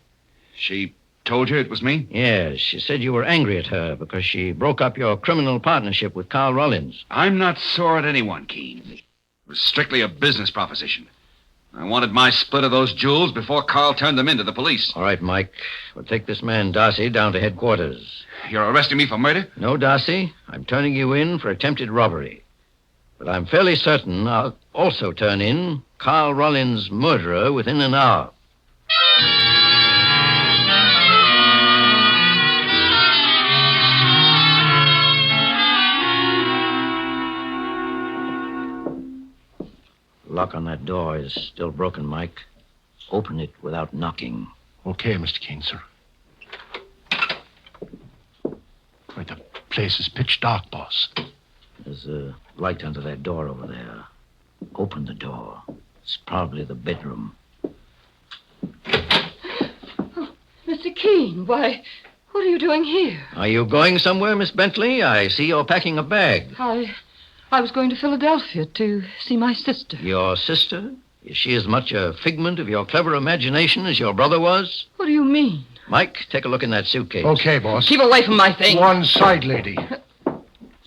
She told you it was me? Yes, she said you were angry at her because she broke up your criminal partnership with Carl Rollins. I'm not sore at anyone, Keene. It was strictly a business proposition. I wanted my split of those jewels before Carl turned them into the police. All right, Mike. We'll take this man, Darcy, down to headquarters. You're arresting me for murder? No, Darcy. I'm turning you in for attempted robbery. But I'm fairly certain I'll also turn in Carl Rollins' murderer within an hour. Lock on that door is still broken, Mike. Open it without knocking. Okay, Mr. Keene, sir. Right, the place is pitch dark, boss. There's a light under that door over there. Open the door. It's probably the bedroom. Oh, Mr. Keene, why, what are you doing here? Are you going somewhere, Miss Bentley? I see you're packing a bag. I was going to Philadelphia to see my sister. Your sister? Is she as much a figment of your clever imagination as your brother was? What do you mean? Mike, take a look in that suitcase. Okay, boss. Keep away from my things. One side, lady.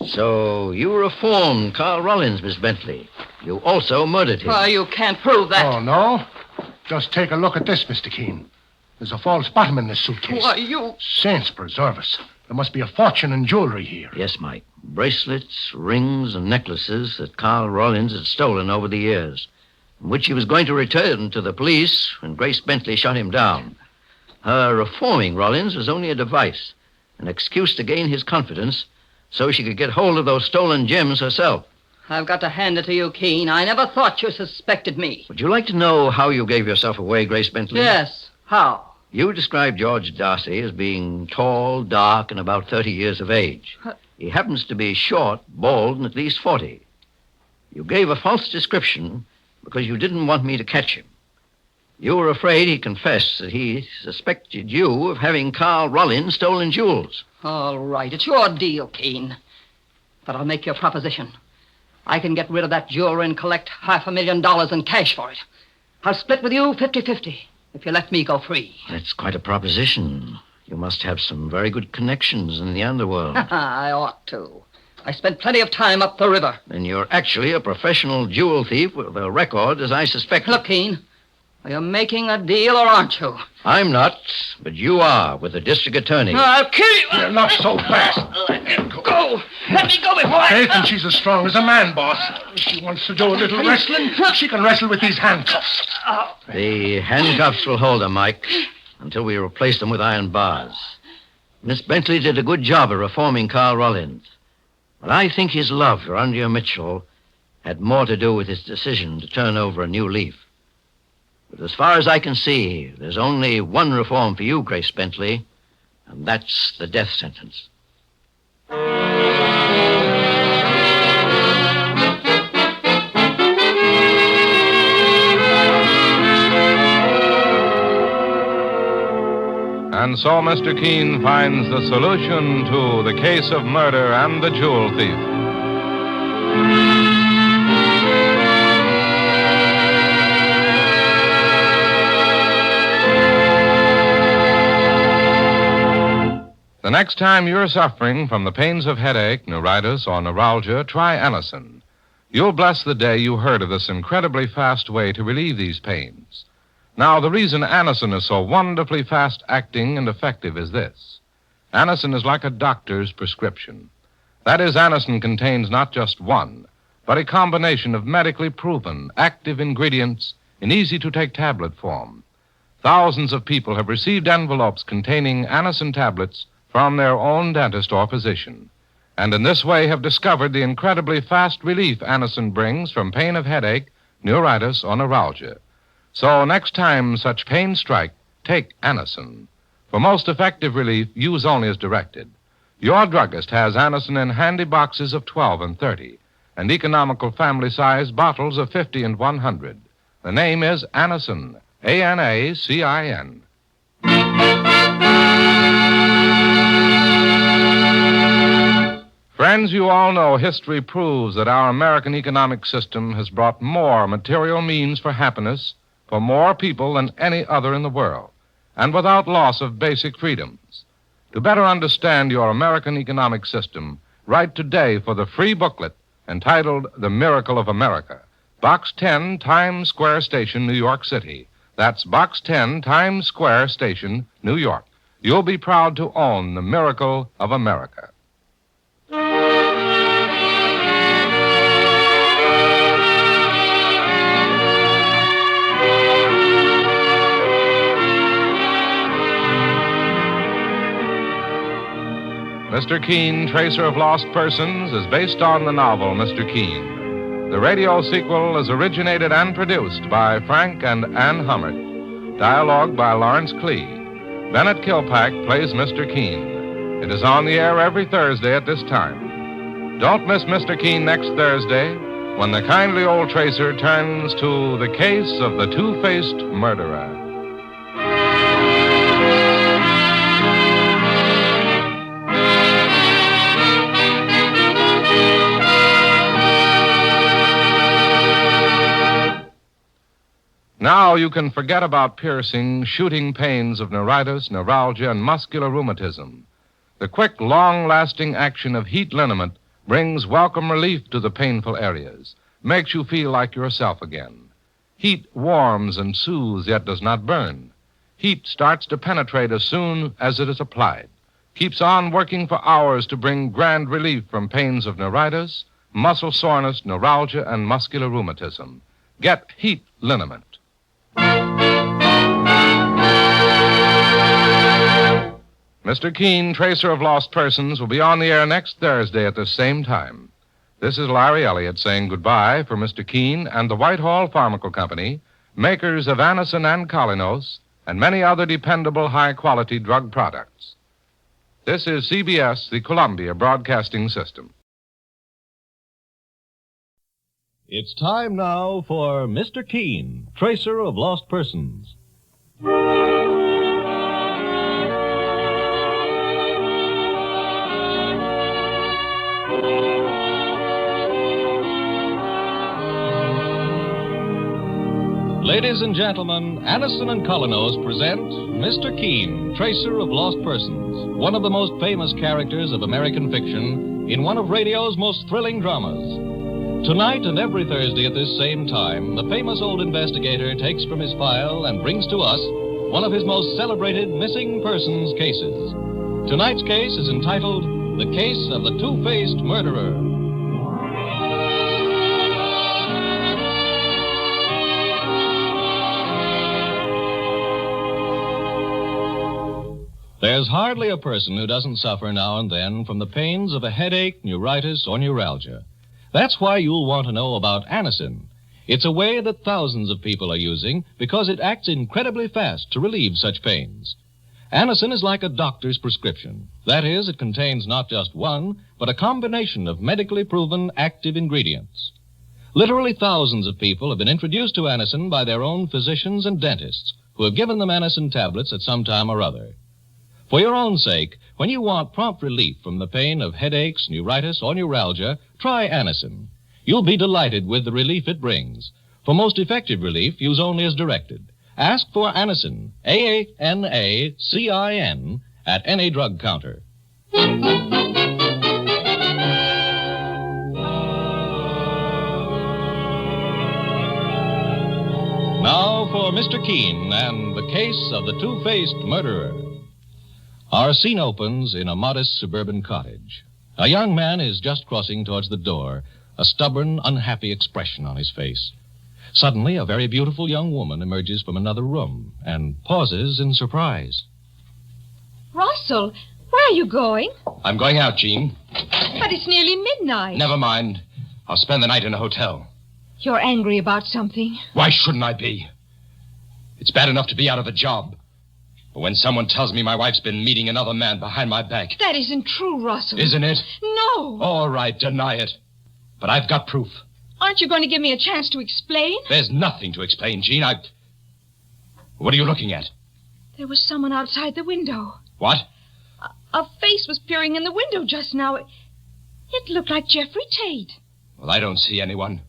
So you reformed Carl Rollins, Miss Bentley. You also murdered him. Why, you can't prove that. Oh, no? Just take a look at this, Mr. Keene. There's a false bottom in this suitcase. Why, you... Saints preserve us. There must be a fortune in jewelry here. Yes, Mike. Bracelets, rings, and necklaces that Carl Rollins had stolen over the years, which he was going to return to the police when Grace Bentley shot him down. Her reforming Rollins was only a device, an excuse to gain his confidence so she could get hold of those stolen gems herself. I've got to hand it to you, Keene. I never thought you suspected me. Would you like to know how you gave yourself away, Grace Bentley? Yes. How? You described George Darcy as being tall, dark, and about 30 years of age. He happens to be short, bald, and at least 40. You gave a false description because you didn't want me to catch him. You were afraid he confessed that he suspected you of having Carl Rollins stolen jewels. All right, it's your deal, Keene. But I'll make you a proposition. I can get rid of that jewelry and collect $500,000 in cash for it. I'll split with you 50-50 if you let me go free. That's quite a proposition. You must have some very good connections in the underworld. I ought to. I spent plenty of time up the river. Then you're actually a professional jewel thief with a record, as I suspect. Look, Keene, are you making a deal or aren't you? I'm not, but you are with the district attorney. I'll kill you. You're not so fast. Go. Let me go before Faith, and she's as strong as a man, boss. If she wants to do a little wrestling, she can wrestle with these handcuffs. The handcuffs will hold her, Mike, until we replace them with iron bars. Miss Bentley did a good job of reforming Carl Rollins. But I think his love for Andrea Mitchell had more to do with his decision to turn over a new leaf. But as far as I can see, there's only one reform for you, Grace Bentley, and that's the death sentence. And so Mr. Keene finds the solution to the case of murder and the jewel thief. The next time you're suffering from the pains of headache, neuritis, or neuralgia, try Anacin. You'll bless the day you heard of this incredibly fast way to relieve these pains. Now, the reason Anacin is so wonderfully fast-acting and effective is this. Anacin is like a doctor's prescription. That is, Anacin contains not just one, but a combination of medically proven, active ingredients in easy-to-take tablet form. Thousands of people have received envelopes containing Anacin tablets from their own dentist or physician, and in this way have discovered the incredibly fast relief Anacin brings from pain of headache, neuritis, or neuralgia. So next time such pains strike, take Anacin. For most effective relief, use only as directed. Your druggist has Anacin in handy boxes of 12 and 30, and economical family-size bottles of 50 and 100. The name is Anacin, Anacin. Friends, you all know history proves that our American economic system has brought more material means for happiness for more people than any other in the world, and without loss of basic freedoms. To better understand your American economic system, write today for the free booklet entitled The Miracle of America, Box 10, Times Square Station, New York City. That's Box 10, Times Square Station, New York. You'll be proud to own The Miracle of America. Mr. Keene, Tracer of Lost Persons, is based on the novel Mr. Keene. The radio sequel is originated and produced by Frank and Ann Hummert. Dialogue by Lawrence Klee. Bennett Kilpack plays Mr. Keene. It is on the air every Thursday at this time. Don't miss Mr. Keene next Thursday when the kindly old Tracer turns to the case of the two-faced murderer. Now you can forget about piercing, shooting pains of neuritis, neuralgia, and muscular rheumatism. The quick, long-lasting action of heat liniment brings welcome relief to the painful areas, makes you feel like yourself again. Heat warms and soothes, yet does not burn. Heat starts to penetrate as soon as it is applied, keeps on working for hours to bring grand relief from pains of neuritis, muscle soreness, neuralgia, and muscular rheumatism. Get heat liniment. Mr. Keene, Tracer of Lost Persons, will be on the air next Thursday at the same time. This is Larry Elliott saying goodbye for Mr. Keene and the Whitehall Pharmaceutical Company, makers of Anacin and Colinos, and many other dependable high-quality drug products. This is CBS, the Columbia Broadcasting System. It's time now for Mr. Keene, Tracer of Lost Persons. Ladies and gentlemen, Anison and Colonos present Mr. Keene, Tracer of Lost Persons, one of the most famous characters of American fiction in one of radio's most thrilling dramas. Tonight and every Thursday at this same time, the famous old investigator takes from his file and brings to us one of his most celebrated missing persons cases. Tonight's case is entitled The Case of the Two-Faced Murderer. There's hardly a person who doesn't suffer now and then from the pains of a headache, neuritis, or neuralgia. That's why you'll want to know about Anison. It's a way that thousands of people are using because it acts incredibly fast to relieve such pains. Anison is like a doctor's prescription. That is, it contains not just one, but a combination of medically proven active ingredients. Literally thousands of people have been introduced to Anison by their own physicians and dentists who have given them Anison tablets at some time or other. For your own sake, when you want prompt relief from the pain of headaches, neuritis, or neuralgia, try Anison. You'll be delighted with the relief it brings. For most effective relief, use only as directed. Ask for Anison, A-N-A-C-I-N, at any drug counter. Now for Mr. Keene and the Case of the Two-Faced Murderer. Our scene opens in a modest suburban cottage. A young man is just crossing towards the door, a stubborn, unhappy expression on his face. Suddenly, a very beautiful young woman emerges from another room and pauses in surprise. Russell, where are you going? I'm going out, Jean. But it's nearly midnight. Never mind. I'll spend the night in a hotel. You're angry about something. Why shouldn't I be? It's bad enough to be out of a job. But when someone tells me my wife's been meeting another man behind my back... That isn't true, Russell. Isn't it? No. All right, deny it. But I've got proof. Aren't you going to give me a chance to explain? There's nothing to explain, Jean. What are you looking at? There was someone outside the window. What? A face was peering in the window just now. It looked like Jeffrey Tate. Well, I don't see anyone.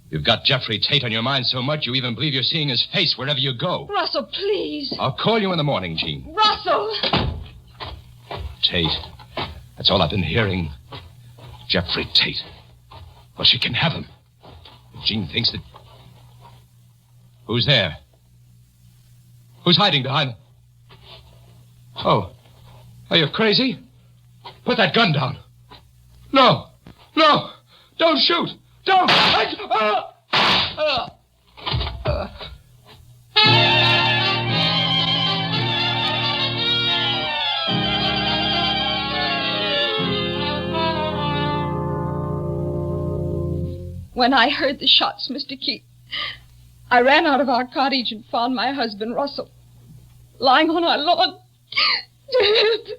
You've got Jeffrey Tate on your mind so much you even believe you're seeing his face wherever you go. Russell, please. I'll call you in the morning, Jean. Russell! Tate. That's all I've been hearing. Jeffrey Tate. Well, she can have him. If Jean thinks that... Who's there? Who's hiding behind... Oh. Are you crazy? Put that gun down. No. No. Don't shoot. Don't! When I heard the shots, Mr. Keene, I ran out of our cottage and found my husband, Russell, lying on our lawn, dead.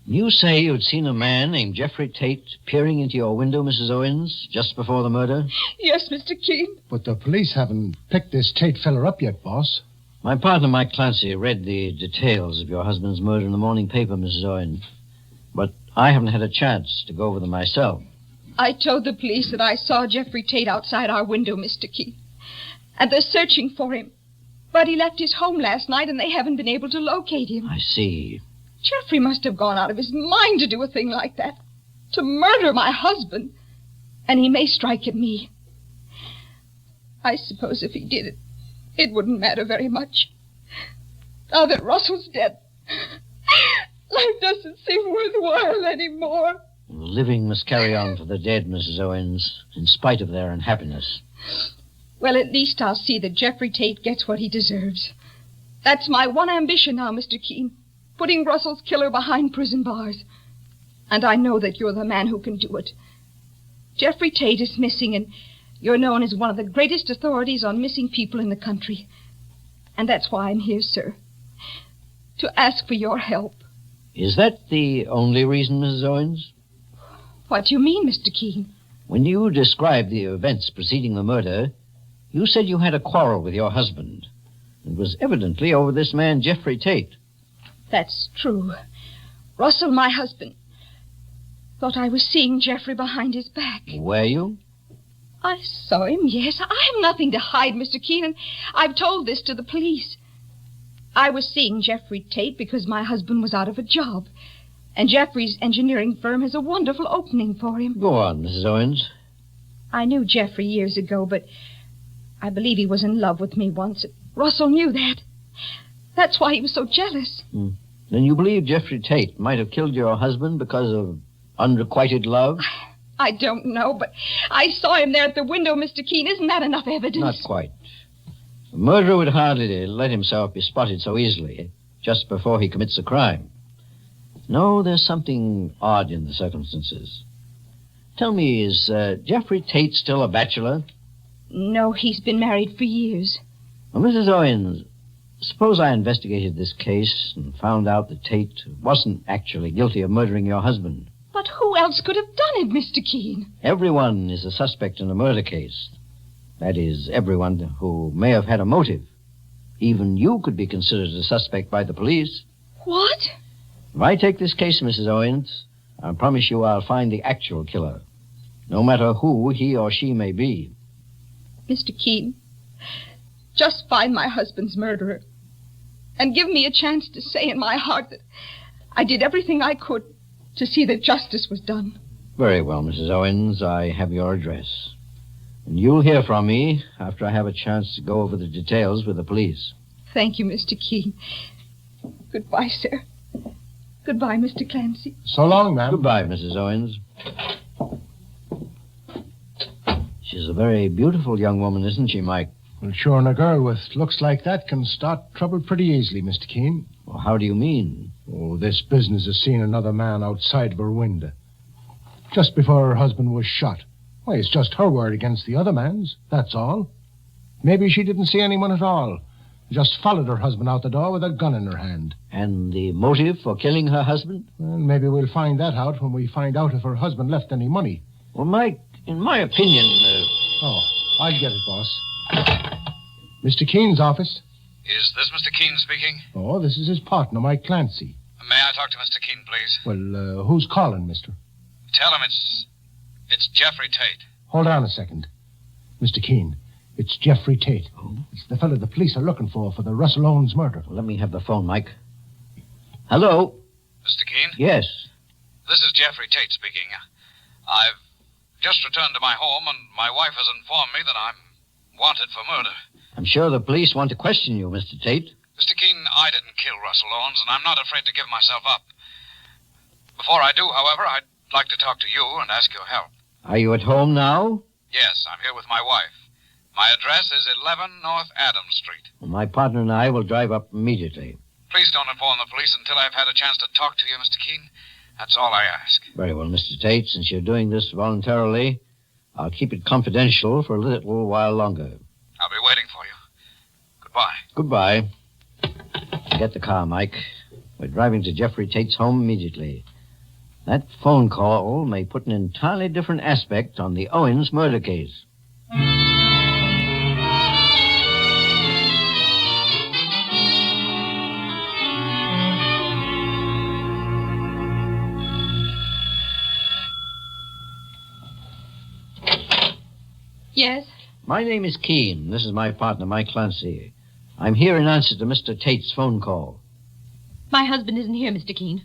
You say you'd seen a man named Jeffrey Tate peering into your window, Mrs. Owens, just before the murder? Yes, Mr. Keene. But the police haven't picked this Tate feller up yet, boss. My partner, Mike Clancy, read the details of your husband's murder in the morning paper, Mrs. Owens. But I haven't had a chance to go over them myself. I told the police that I saw Jeffrey Tate outside our window, Mr. Keene. And they're searching for him. But he left his home last night and they haven't been able to locate him. I see. Jeffrey must have gone out of his mind to do a thing like that. To murder my husband. And he may strike at me. I suppose if he did it, it wouldn't matter very much. Now that Russell's dead, life doesn't seem worthwhile anymore. The living must carry on for the dead, Mrs. Owens, in spite of their unhappiness. Well, at least I'll see that Jeffrey Tate gets what he deserves. That's my one ambition now, Mr. Keene. Putting Russell's killer behind prison bars. And I know that you're the man who can do it. Jeffrey Tate is missing, and you're known as one of the greatest authorities on missing people in the country. And that's why I'm here, sir. To ask for your help. Is that the only reason, Mrs. Owens? What do you mean, Mr. Keene? When you described the events preceding the murder, you said you had a quarrel with your husband. It was evidently over this man, Jeffrey Tate. That's true. Russell, my husband, thought I was seeing Jeffrey behind his back. Were you? I saw him, yes. I have nothing to hide, Mr. Keenan. I've told this to the police. I was seeing Jeffrey Tate because my husband was out of a job. And Jeffrey's engineering firm has a wonderful opening for him. Go on, Mrs. Owens. I knew Jeffrey years ago, but I believe he was in love with me once. Russell knew that. That's why he was so jealous. Then you believe Jeffrey Tate might have killed your husband because of unrequited love? I don't know, but I saw him there at the window, Mr. Keene. Isn't that enough evidence? Not quite. A murderer would hardly let himself be spotted so easily just before he commits a crime. No, there's something odd in the circumstances. Tell me, is Jeffrey Tate still a bachelor? No, he's been married for years. Well, Mrs. Owens, suppose I investigated this case and found out that Tate wasn't actually guilty of murdering your husband. But who else could have done it, Mr. Keene? Everyone is a suspect in a murder case. That is, everyone who may have had a motive. Even you could be considered a suspect by the police. What? If I take this case, Mrs. Owens, I promise you I'll find the actual killer, no matter who he or she may be. Mr. Keene, just find my husband's murderer and give me a chance to say in my heart that I did everything I could to see that justice was done. Very well, Mrs. Owens. I have your address. And you'll hear from me after I have a chance to go over the details with the police. Thank you, Mr. Keene. Goodbye, sir. Goodbye, Mr. Clancy. So long, ma'am. Goodbye, Mrs. Owens. She's a very beautiful young woman, isn't she, Mike? Well, sure, and a girl with looks like that can start trouble pretty easily, Mr. Keene. Well, how do you mean? Oh, this business has seen another man outside of her window. Just before her husband was shot. Why, it's just her word against the other man's, that's all. Maybe she didn't see anyone at all. Just followed her husband out the door with a gun in her hand. And the motive for killing her husband? Well, maybe we'll find that out when we find out if her husband left any money. Well, Mike, in my opinion... Oh, I'll get it, boss. Mr. Keene's office. Is this Mr. Keene speaking? Oh, this is his partner, Mike Clancy. May I talk to Mr. Keene, please? Well, who's calling, mister? Tell him it's Jeffrey Tate. Hold on a second. Mr. Keene, it's Jeffrey Tate. Oh? It's the fellow the police are looking for the Russell Owens murder. Well, let me have the phone, Mike. Hello? Mr. Keene? Yes. This is Jeffrey Tate speaking. I've just returned to my home, and my wife has informed me that I'm wanted for murder. I'm sure the police want to question you, Mr. Tate. Mr. Keene, I didn't kill Russell Owens, and I'm not afraid to give myself up. Before I do, however, I'd like to talk to you and ask your help. Are you at home now? Yes, I'm here with my wife. My address is 11 North Adams Street. Well, my partner and I will drive up immediately. Please don't inform the police until I've had a chance to talk to you, Mr. Keene. That's all I ask. Very well, Mr. Tate. Since you're doing this voluntarily, I'll keep it confidential for a little while longer. I'll be waiting for you. Goodbye. Goodbye. Get the car, Mike. We're driving to Jeffrey Tate's home immediately. That phone call may put an entirely different aspect on the Owens murder case. Yes? My name is Keene. This is my partner, Mike Clancy. I'm here in answer to Mr. Tate's phone call. My husband isn't here, Mr. Keene.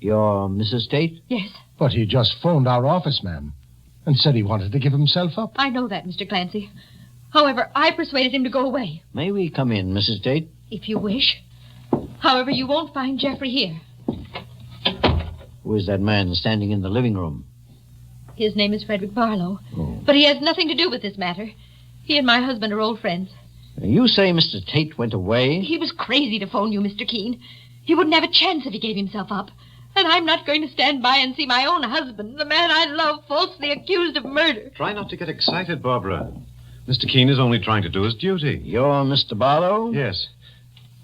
You're Mrs. Tate? Yes. But he just phoned our office, ma'am, and said he wanted to give himself up. I know that, Mr. Clancy. However, I persuaded him to go away. May we come in, Mrs. Tate? If you wish. However, you won't find Jeffrey here. Who is that man standing in the living room? His name is Frederick Barlow. Oh. But he has nothing to do with this matter. He and my husband are old friends. You say Mr. Tate went away? He was crazy to phone you, Mr. Keene. He wouldn't have a chance if he gave himself up. And I'm not going to stand by and see my own husband, the man I love, falsely accused of murder. Try not to get excited, Barbara. Mr. Keene is only trying to do his duty. You're Mr. Barlow? Yes.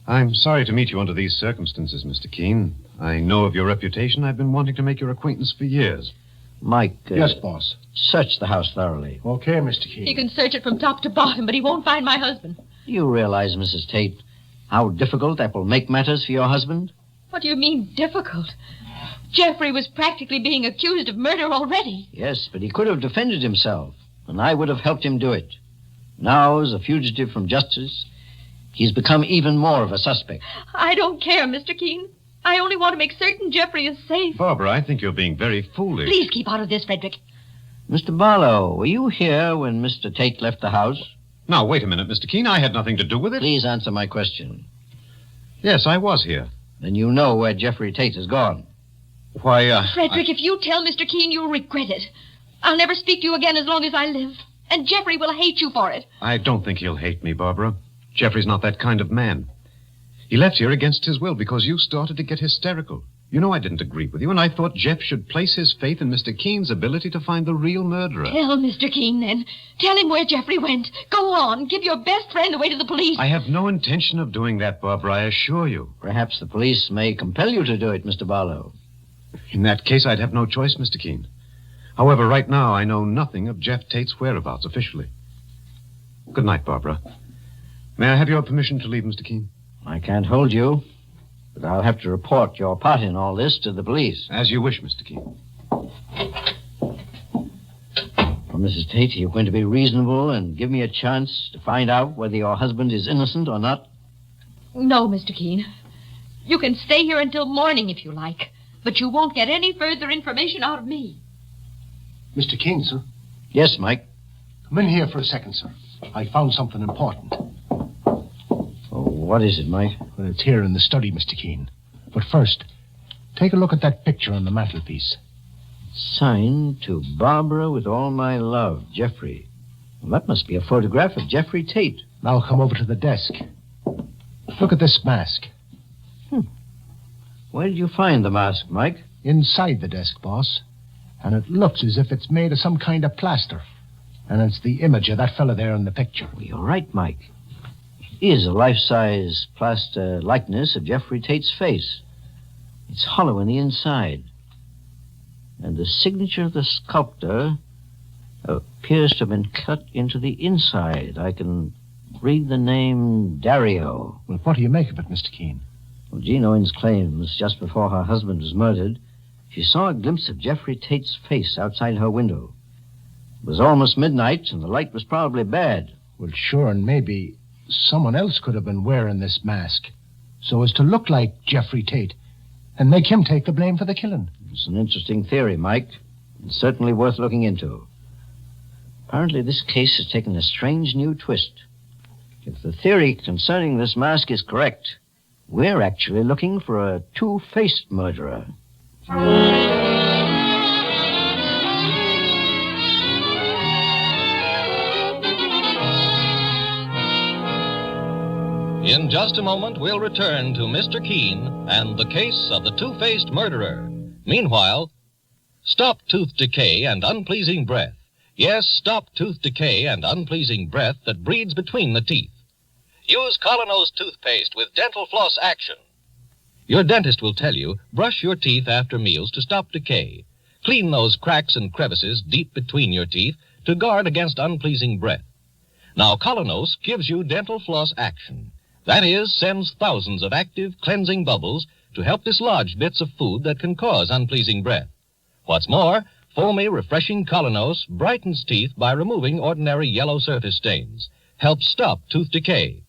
I'm sorry to meet you under these circumstances, Mr. Keene. I know of your reputation. I've been wanting to make your acquaintance for years. Mike. Yes, boss. Search the house thoroughly. Okay, Mr. Keene. He can search it from top to bottom, but he won't find my husband. Do you realize, Mrs. Tate, how difficult that will make matters for your husband? What do you mean, difficult? Jeffrey was practically being accused of murder already. Yes, but he could have defended himself, and I would have helped him do it. Now, as a fugitive from justice, he's become even more of a suspect. I don't care, Mr. Keene. I only want to make certain Jeffrey is safe. Barbara, I think you're being very foolish. Please keep out of this, Frederick. Mr. Barlow, were you here when Mr. Tate left the house? Now, wait a minute, Mr. Keene. I had nothing to do with it. Please answer my question. Yes, I was here. Then you know where Jeffrey Tate has gone. Why, Frederick, if you tell Mr. Keene, you'll regret it. I'll never speak to you again as long as I live. And Jeffrey will hate you for it. I don't think he'll hate me, Barbara. Jeffrey's not that kind of man. He left here against his will because you started to get hysterical. You know I didn't agree with you, and I thought Jeff should place his faith in Mr. Keene's ability to find the real murderer. Tell Mr. Keene, then. Tell him where Jeffrey went. Go on. Give your best friend away to the police. I have no intention of doing that, Barbara, I assure you. Perhaps the police may compel you to do it, Mr. Barlow. In that case, I'd have no choice, Mr. Keene. However, right now, I know nothing of Jeff Tate's whereabouts officially. Good night, Barbara. May I have your permission to leave, Mr. Keene? I can't hold you, but I'll have to report your part in all this to the police. As you wish, Mr. Keene. Well, Mrs. Tate, you're going to be reasonable and give me a chance to find out whether your husband is innocent or not? No, Mr. Keene. You can stay here until morning if you like, but you won't get any further information out of me. Mr. Keene, sir. Yes, Mike. Come in here for a second, sir. I found something important. Oh, what is it, Mike? Well, it's here in the study, Mr. Keene. But first, take a look at that picture on the mantelpiece. Signed to Barbara with all my love, Jeffrey. Well, that must be a photograph of Jeffrey Tate. Now come over to the desk. Look at this mask. Where did you find the mask, Mike? Inside the desk, boss. And it looks as if it's made of some kind of plaster. And it's the image of that fella there in the picture. Well, you're right, Mike. It is a life-size plaster likeness of Jeffrey Tate's face. It's hollow in the inside. And the signature of the sculptor appears to have been cut into the inside. I can read the name Dario. Well, what do you make of it, Mr. Keene? Well, Jean Owens claims just before her husband was murdered, she saw a glimpse of Jeffrey Tate's face outside her window. It was almost midnight, and the light was probably bad. Well, sure, and maybe someone else could have been wearing this mask so as to look like Jeffrey Tate and make him take the blame for the killing. It's an interesting theory, Mike. It's certainly worth looking into. Apparently, this case has taken a strange new twist. If the theory concerning this mask is correct, we're actually looking for a two-faced murderer. In just a moment, we'll return to Mr. Keene and the case of the two-faced murderer. Meanwhile, stop tooth decay and unpleasing breath. Yes, stop tooth decay and unpleasing breath that breeds between the teeth. Use Colonos toothpaste with dental floss action. Your dentist will tell you, brush your teeth after meals to stop decay. Clean those cracks and crevices deep between your teeth to guard against unpleasing breath. Now, Colonos gives you dental floss action. That is, sends thousands of active, cleansing bubbles to help dislodge bits of food that can cause unpleasing breath. What's more, foamy, refreshing Colonos brightens teeth by removing ordinary yellow surface stains. Helps stop tooth decay.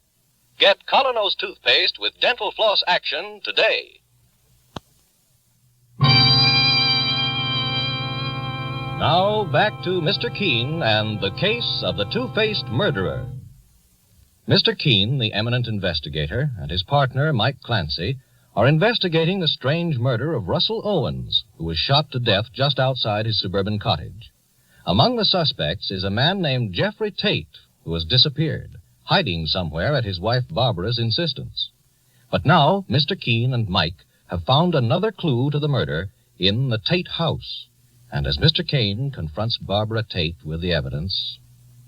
Get Colonos toothpaste with dental floss action today. Now, back to Mr. Keene and the case of the two-faced murderer. Mr. Keene, the eminent investigator, and his partner, Mike Clancy, are investigating the strange murder of Russell Owens, who was shot to death just outside his suburban cottage. Among the suspects is a man named Jeffrey Tate, who has disappeared, hiding somewhere at his wife Barbara's insistence. But now, Mr. Keene and Mike have found another clue to the murder in the Tate house. And as Mr. Keene confronts Barbara Tate with the evidence...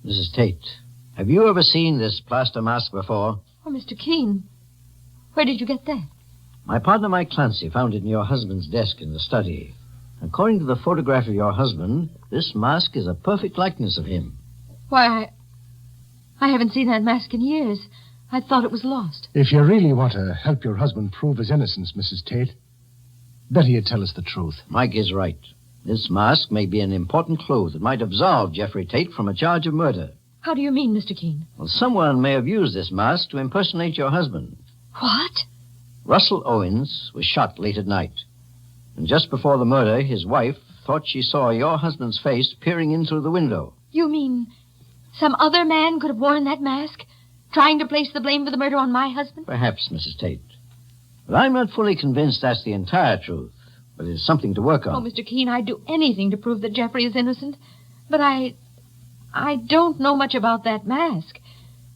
Mrs. Tate, have you ever seen this plaster mask before? Oh, Mr. Keene, where did you get that? My partner, Mike Clancy, found it in your husband's desk in the study. According to the photograph of your husband, this mask is a perfect likeness of him. Why, I haven't seen that mask in years. I thought it was lost. If you really want to help your husband prove his innocence, Mrs. Tate, better you tell us the truth. Mike is right. This mask may be an important clue that might absolve Jeffrey Tate from a charge of murder. How do you mean, Mr. Keene? Well, someone may have used this mask to impersonate your husband. What? Russell Owens was shot late at night. And just before the murder, his wife thought she saw your husband's face peering in through the window. You mean some other man could have worn that mask, trying to place the blame for the murder on my husband? Perhaps, Mrs. Tate. But I'm not fully convinced that's the entire truth. But it's something to work on. Oh, Mr. Keene, I'd do anything to prove that Jeffrey is innocent. But I don't know much about that mask.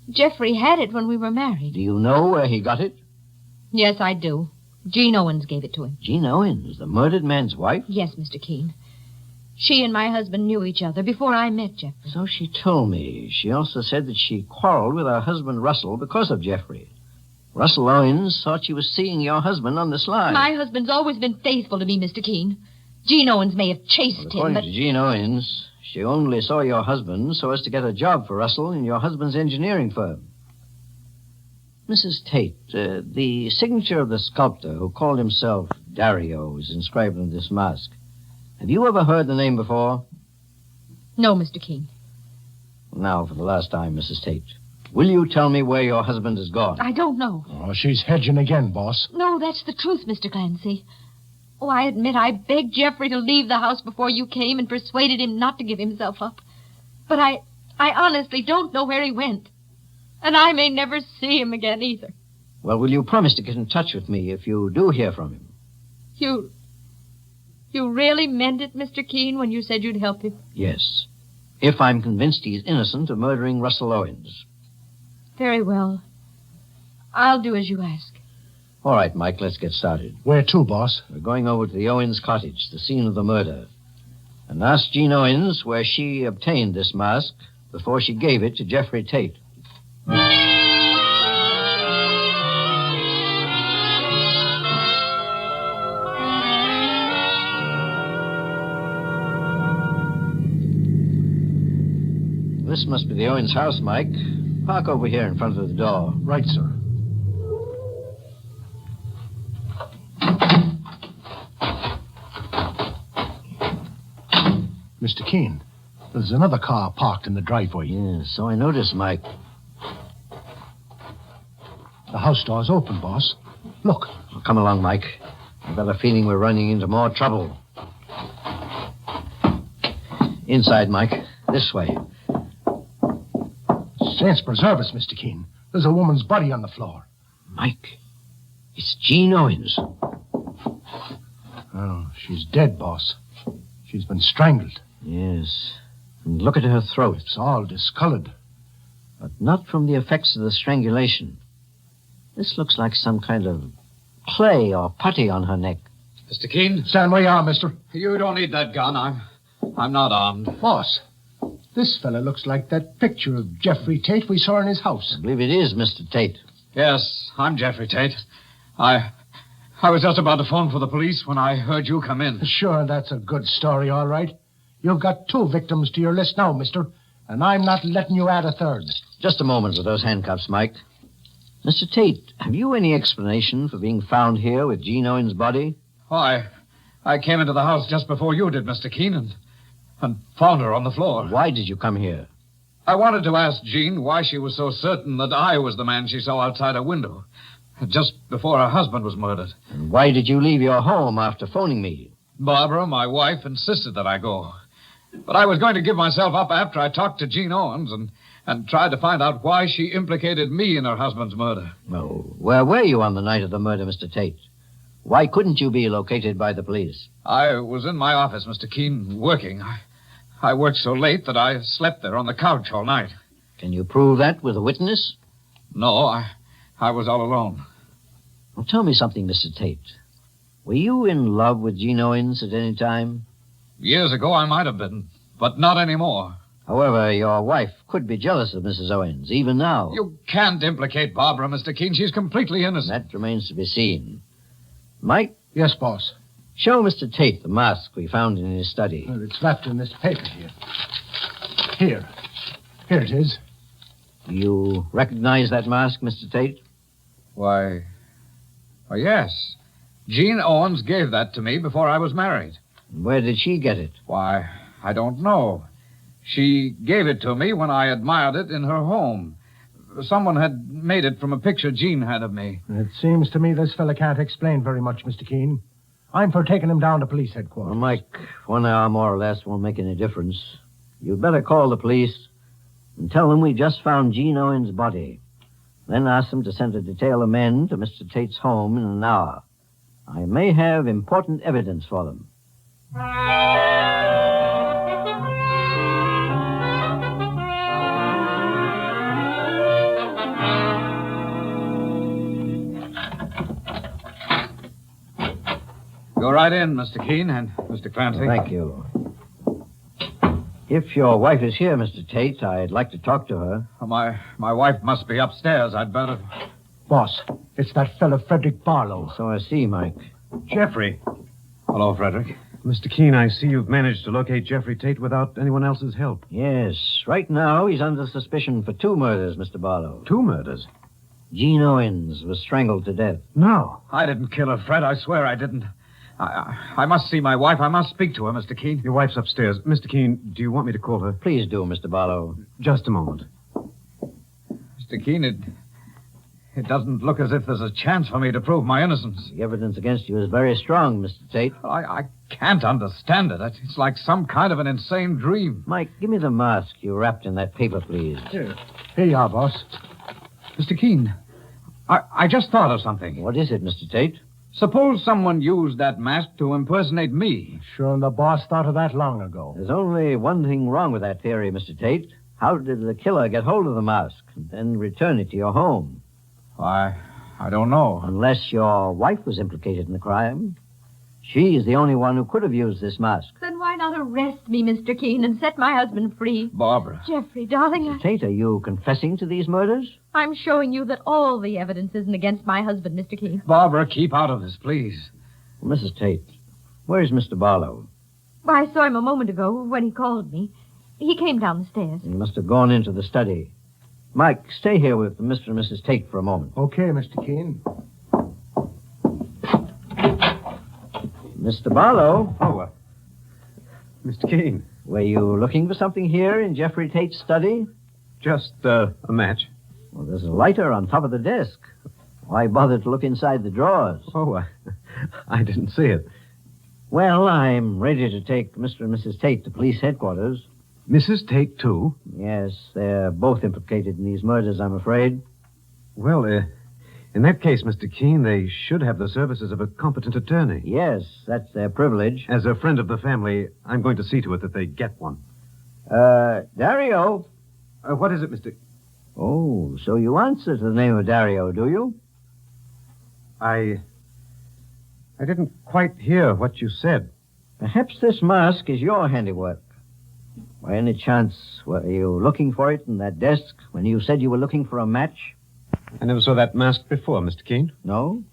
Jeffrey had it when we were married. Do you know where he got it? Yes, I do. Jean Owens gave it to him. Jean Owens, the murdered man's wife? Yes, Mr. Keene. She and my husband knew each other before I met Jeffrey. So she told me. She also said that she quarreled with her husband, Russell, because of Jeffrey. Russell Owens thought she was seeing your husband on the sly. My husband's always been faithful to me, Mr. Keene. Jean Owens may have chased According him, to Jean Owens, she only saw your husband so as to get a job for Russell in your husband's engineering firm. Mrs. Tate, the signature of the sculptor who called himself Dario is inscribed on this mask. Have you ever heard the name before? No, Mr. Keene. Now, for the last time, Mrs. Tate, will you tell me where your husband has gone? I don't know. Oh, she's hedging again, boss. No, that's the truth, Mr. Clancy. Oh, I admit I begged Jeffrey to leave the house before you came and persuaded him not to give himself up. But I honestly don't know where he went. And I may never see him again either. Well, will you promise to get in touch with me if you do hear from him? You really meant it, Mr. Keene, when you said you'd help him? Yes. If I'm convinced he's innocent of murdering Russell Owens. Very well. I'll do as you ask. All right, Mike, let's get started. Where to, boss? We're going over to the Owens cottage, the scene of the murder, and ask Jean Owens where she obtained this mask before she gave it to Jeffrey Tate. This must be the Owens house, Mike. Park over here in front of the door. Right, sir. Mr. Keene, there's another car parked in the driveway. Yeah, so I noticed, Mike. The house door's open, boss. Look. Well, come along, Mike. I've got a feeling we're running into more trouble. Inside, Mike. This way. Saints preserve us, Mr. Keene. There's a woman's body on the floor. Mike, it's Jean Owens. Oh, she's dead, boss. She's been strangled. Yes. And look at her throat. It's all discolored. But not from the effects of the strangulation. This looks like some kind of clay or putty on her neck. Mr. Keene? Stand where you are, mister. You don't need that gun. I'm not armed. Boss, this fella looks like that picture of Jeffrey Tate we saw in his house. I believe it is Mr. Tate. Yes, I'm Jeffrey Tate. I was just about to phone for the police when I heard you come in. Sure, that's a good story, all right. You've got 2 victims to your list now, mister, and I'm not letting you add a third. Just a moment with those handcuffs, Mike. Mr. Tate, have you any explanation for being found here with Jean Owens' body? Oh, I came into the house just before you did, Mr. Keene, and found her on the floor. Why did you come here? I wanted to ask Jean why she was so certain that I was the man she saw outside her window, just before her husband was murdered. And why did you leave your home after phoning me? Barbara, my wife, insisted that I go. But I was going to give myself up after I talked to Jean Owens and tried to find out why she implicated me in her husband's murder. Oh, where were you on the night of the murder, Mr. Tate? Why couldn't you be located by the police? I was in my office, Mr. Keene, working. I worked so late that I slept there on the couch all night. Can you prove that with a witness? No, I was all alone. Well, tell me something, Mr. Tate. Were you in love with Jean Owens at any time? Years ago, I might have been, but not anymore. However, your wife could be jealous of Mrs. Owens, even now. You can't implicate Barbara, Mr. Keene. She's completely innocent. That remains to be seen. Mike? Yes, boss. Show Mr. Tate the mask we found in his study. Well, it's wrapped in this paper here. Here. Here it is. Do you recognize that mask, Mr. Tate? Why, yes. Jean Owens gave that to me before I was married. Where did she get it? Why, I don't know. She gave it to me when I admired it in her home. Someone had made it from a picture Jean had of me. It seems to me this fella can't explain very much, Mr. Keene. I'm for taking him down to police headquarters. Well, Mike, 1 hour more or less won't make any difference. You'd better call the police and tell them we just found Jean Owens' body. Then ask them to send a detail of men to Mr. Tate's home in an hour. I may have important evidence for them. Go right in, Mr. Keene and Mr. Clancy. Thank you. If your wife is here, Mr. Tate, I'd like to talk to her. Oh, my wife must be upstairs. I'd better... Boss, it's that fella Frederick Barlow. So I see, Mike. Jeffrey. Hello, Frederick. Mr. Keene, I see you've managed to locate Jeffrey Tate without anyone else's help. Yes. Right now, he's under suspicion for 2 murders, Mr. Barlow. 2 murders? Jean Owens was strangled to death. No. I didn't kill her, Fred. I swear I didn't. I must see my wife. I must speak to her, Mr. Keene. Your wife's upstairs. Mr. Keene, do you want me to call her? Please do, Mr. Barlow. Just a moment. Mr. Keene, it doesn't look as if there's a chance for me to prove my innocence. The evidence against you is very strong, Mr. Tate. I can't understand it. It's like some kind of an insane dream. Mike, give me the mask you wrapped in that paper, please. Here you are, boss. Mr. Keene, I just thought of something. What is it, Mr. Tate? Suppose someone used that mask to impersonate me. Sure, and the boss thought of that long ago. There's only one thing wrong with that theory, Mr. Tate. How did the killer get hold of the mask and then return it to your home? Why, I don't know. Unless your wife was implicated in the crime. She's the only one who could have used this mask. Then why not arrest me, Mr. Keene, and set my husband free? Barbara. Jeffrey, darling, Mr. Tate, are you confessing to these murders? I'm showing you that all the evidence isn't against my husband, Mr. Keene. Barbara, keep out of this, please. Well, Mrs. Tate, where's Mr. Barlow? Why, I saw him a moment ago when he called me. He came down the stairs. He must have gone into the study. Mike, stay here with Mr. and Mrs. Tate for a moment. Okay, Mr. Keene. Mr. Barlow. Oh, Mr. Keene. Were you looking for something here in Jeffrey Tate's study? Just a match. Well, there's a lighter on top of the desk. Why bother to look inside the drawers? Oh, I didn't see it. Well, I'm ready to take Mr. and Mrs. Tate to police headquarters. Mrs. Tate, too? Yes, they're both implicated in these murders, I'm afraid. Well, in that case, Mr. Keene, they should have the services of a competent attorney. Yes, that's their privilege. As a friend of the family, I'm going to see to it that they get one. Dario. What is it, Mr... Oh, so you answer to the name of Dario, do you? I didn't quite hear what you said. Perhaps this mask is your handiwork. By any chance, were you looking for it in that desk when you said you were looking for a match? I never saw that mask before, Mr. Keene. No?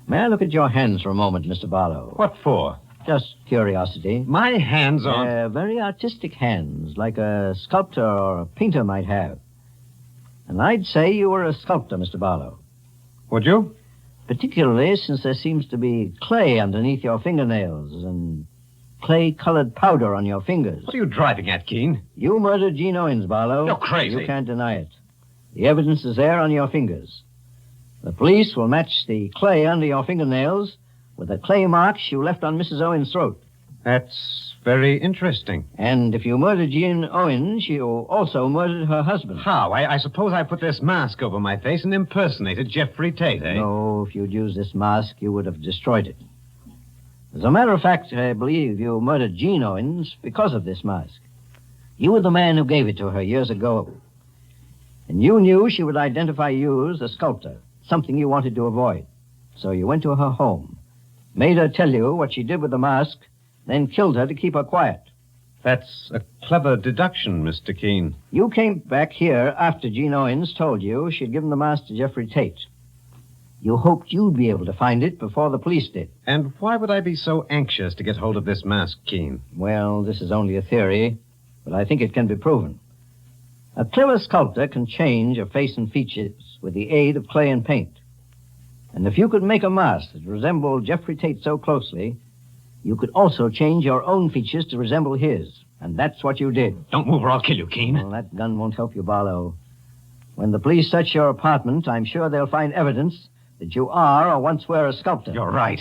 May I look at your hands for a moment, Mr. Barlow? What for? Just curiosity. My hands aren't... They're very artistic hands, like a sculptor or a painter might have. And I'd say you were a sculptor, Mr. Barlow. Would you? Particularly since there seems to be clay underneath your fingernails and clay-colored powder on your fingers. What are you driving at, Keene? You murdered Jean Owens, Barlow. You're crazy. You can't deny it. The evidence is there on your fingers. The police will match the clay under your fingernails with the clay marks you left on Mrs. Owens' throat. That's very interesting. And if you murdered Jean Owens, you also murdered her husband. How? I suppose I put this mask over my face and impersonated Jeffrey Tate, eh? No, if you'd used this mask, you would have destroyed it. As a matter of fact, I believe you murdered Jean Owens because of this mask. You were the man who gave it to her years ago. And you knew she would identify you as a sculptor, something you wanted to avoid. So you went to her home, made her tell you what she did with the mask, then killed her to keep her quiet. That's a clever deduction, Mr. Keene. You came back here after Jean Owens told you she'd given the mask to Jeffrey Tate. You hoped you'd be able to find it before the police did. And why would I be so anxious to get hold of this mask, Keene? Well, this is only a theory, but I think it can be proven. A clever sculptor can change a face and features with the aid of clay and paint. And if you could make a mask that resembled Jeffrey Tate so closely, you could also change your own features to resemble his. And that's what you did. Don't move or I'll kill you, Keene. Well, that gun won't help you, Barlow. When the police search your apartment, I'm sure they'll find evidence that you are or once were a sculptor. You're right.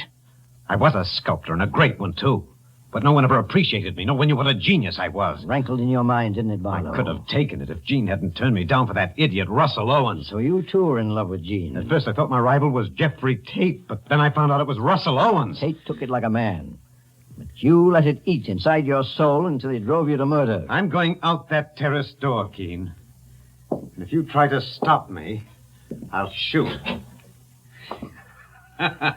I was a sculptor, and a great one, too. But no one ever appreciated me. No one knew what a genius I was. Rankled in your mind, didn't it, Barlow? I could have taken it if Jean hadn't turned me down for that idiot Russell Owens. So you, too, were in love with Jean. At first I thought my rival was Jeffrey Tate, but then I found out it was Russell Owens. Tate took it like a man. But you let it eat inside your soul until it drove you to murder. I'm going out that terrace door, Keene. And if you try to stop me, I'll shoot.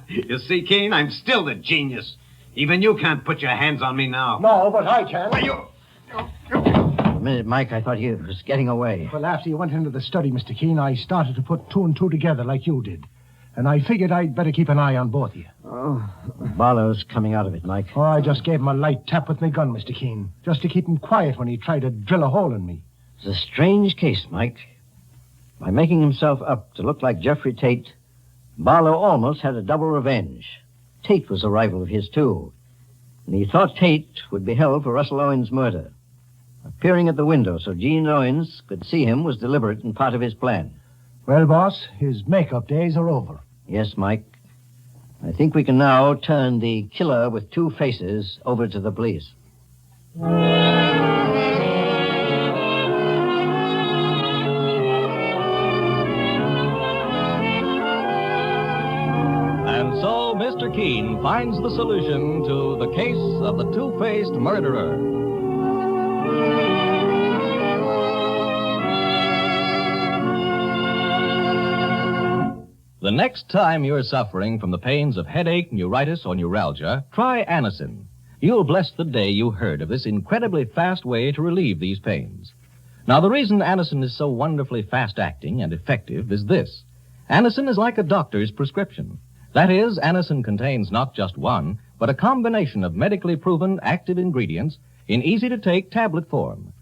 You see, Keene, I'm still the genius. Even you can't put your hands on me now. No, but I can. Well, For a minute, Mike, I thought you was getting away. Well, after you went into the study, Mr. Keene, I started to put two and two together like you did. And I figured I'd better keep an eye on both of you. Oh, Barlow's coming out of it, Mike. Oh, I just gave him a light tap with my gun, Mr. Keene, just to keep him quiet when he tried to drill a hole in me. It's a strange case, Mike. By making himself up to look like Jeffrey Tate, Barlow almost had a double revenge. Tate was a rival of his, too. And he thought Tate would be held for Russell Owens' murder. Appearing at the window so Gene Owens could see him was deliberate and part of his plan. Well, boss, his makeup days are over. Yes, Mike. I think we can now turn the killer with two faces over to the police. And so Mr. Keene finds the solution to the case of the two-faced murderer. The next time you're suffering from the pains of headache, neuritis, or neuralgia, try Anacin. You'll bless the day you heard of this incredibly fast way to relieve these pains. Now, the reason Anacin is so wonderfully fast-acting and effective is this. Anacin is like a doctor's prescription. That is, Anacin contains not just one, but a combination of medically proven active ingredients in easy-to-take tablet form.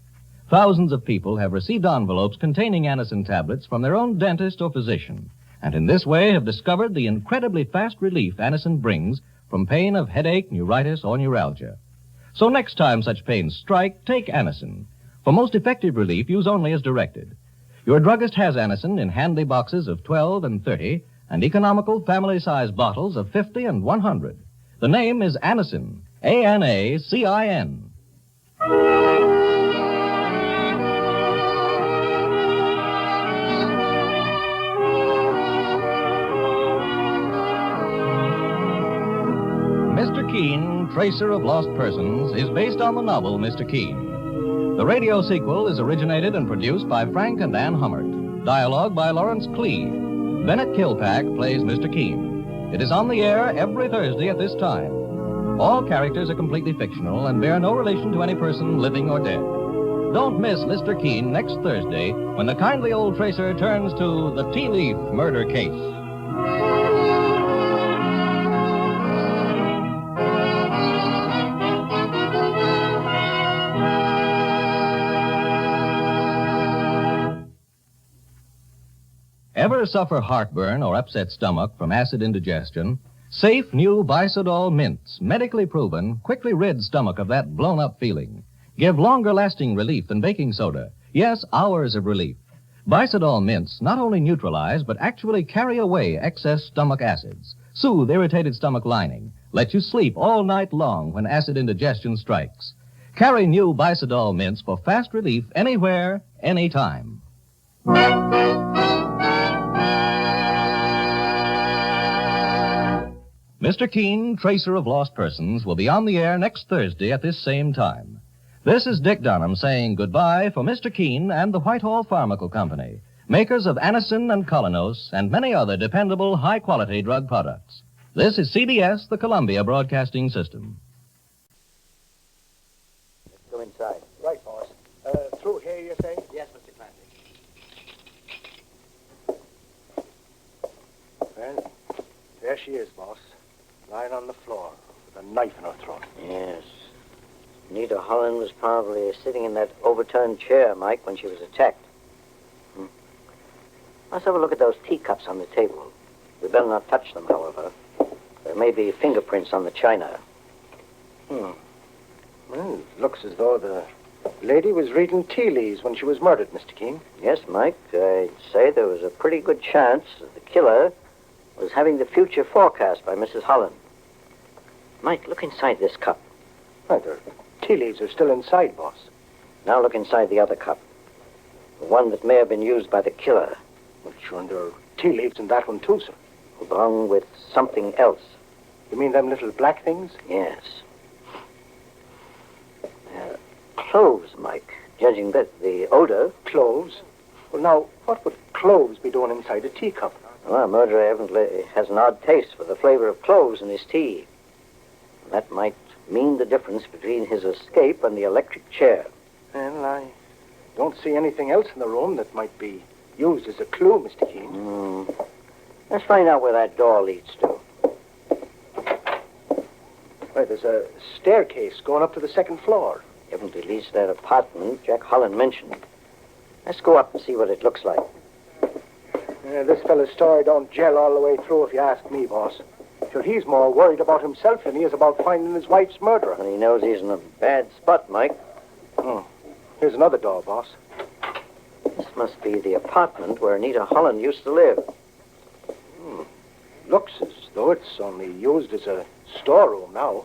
Thousands of people have received envelopes containing Anacin tablets from their own dentist or physician, and in this way have discovered the incredibly fast relief Anacin brings from pain of headache, neuritis, or neuralgia. So next time such pains strike, take Anacin. For most effective relief, use only as directed. Your druggist has Anacin in handy boxes of 12 and 30 and economical family-size bottles of 50 and 100. The name is Anacin, A-N-A-C-I-N. Mr. Keene, Tracer of Lost Persons, is based on the novel Mr. Keene. The radio sequel is originated and produced by Frank and Ann Hummert. Dialogue by Lawrence Clee. Bennett Kilpack plays Mr. Keene. It is on the air every Thursday at this time. All characters are completely fictional and bear no relation to any person living or dead. Don't miss Mr. Keene next Thursday when the kindly old tracer turns to the Tea Leaf murder case. Ever suffer heartburn or upset stomach from acid indigestion? Safe new Bisodol mints, medically proven, quickly rid stomach of that blown-up feeling. Give longer-lasting relief than baking soda. Yes, hours of relief. Bisodol mints not only neutralize, but actually carry away excess stomach acids, soothe irritated stomach lining, let you sleep all night long when acid indigestion strikes. Carry new Bisodol mints for fast relief anywhere, anytime. Mr. Keene, Tracer of Lost Persons, will be on the air next Thursday at this same time. This is Dick Dunham saying goodbye for Mr. Keene and the Whitehall Pharmaceutical Company, makers of Anacin and Colonos and many other dependable, high-quality drug products. This is CBS, the Columbia Broadcasting System. Let's go inside. Right, boss. Through here, you say? Yes, Mr. Clancy. Well, she is, boss. Lying on the floor with a knife in her throat. Yes. Nita Holland was probably sitting in that overturned chair, Mike, when she was attacked. Let's have a look at those teacups on the table. We better not touch them, however. There may be fingerprints on the china. Well, it looks as though the lady was reading tea leaves when she was murdered, Mr. Keene. Yes, Mike. I'd say there was a pretty good chance that the killer was having the future forecast by Mrs. Holland. Mike, look inside this cup. Right, the tea leaves are still inside, boss. Now look inside the other cup. The one that may have been used by the killer. Well, sure, and there are tea leaves in that one, too, sir. Along with something else. You mean them little black things? Yes. Cloves, Mike. Judging that the odor. Cloves? Well, now, what would cloves be doing inside a teacup? Well, a murderer evidently has an odd taste for the flavor of cloves in his tea. That might mean the difference between his escape and the electric chair. Well, I don't see anything else in the room that might be used as a clue, Mr. Keene. Let's find out where that door leads to. Right, there's a staircase going up to the second floor. Evidently leads to that apartment Jack Holland mentioned. Let's go up and see what it looks like. This fella's story don't gel all the way through, if you ask me, boss. Sure, he's more worried about himself than he is about finding his wife's murderer. And he knows he's in a bad spot, Mike. Here's another door, boss. This must be the apartment where Anita Holland used to live. Looks as though it's only used as a storeroom now.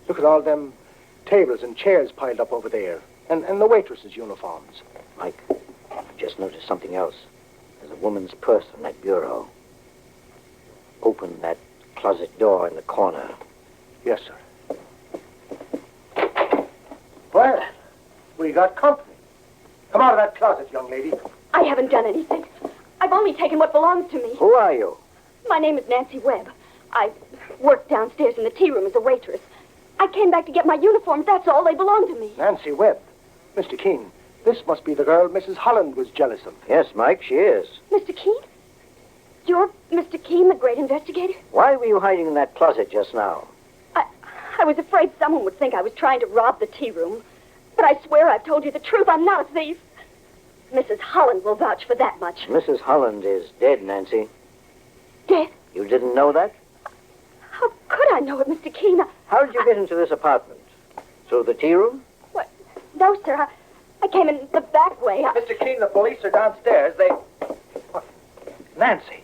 Look at all them tables and chairs piled up over there. And the waitresses' uniforms. Mike, I've just noticed something else. There's a woman's purse on that bureau. Open that closet door in the corner. Yes, sir. Well, we got company. Come out of that closet, young lady. I haven't done anything. I've only taken what belongs to me. Who are you? My name is Nancy Webb. I work downstairs in the tea room as a waitress. I came back to get my uniforms, that's all. They belong to me. Nancy Webb. Mr. Keene, this must be the girl Mrs. Holland was jealous of. Yes, Mike, she is. Mr. Keene? You're Mr. Keene, the great investigator? Why were you hiding in that closet just now? I was afraid someone would think I was trying to rob the tea room. But I swear I've told you the truth. I'm not a thief. Mrs. Holland will vouch for that much. Mrs. Holland is dead, Nancy. Dead? You didn't know that? How could I know it, Mr. Keene? How did you get into this apartment? Through the tea room? What? No, sir. I came in the back way. Mr. Keene, the police are downstairs. What? Nancy.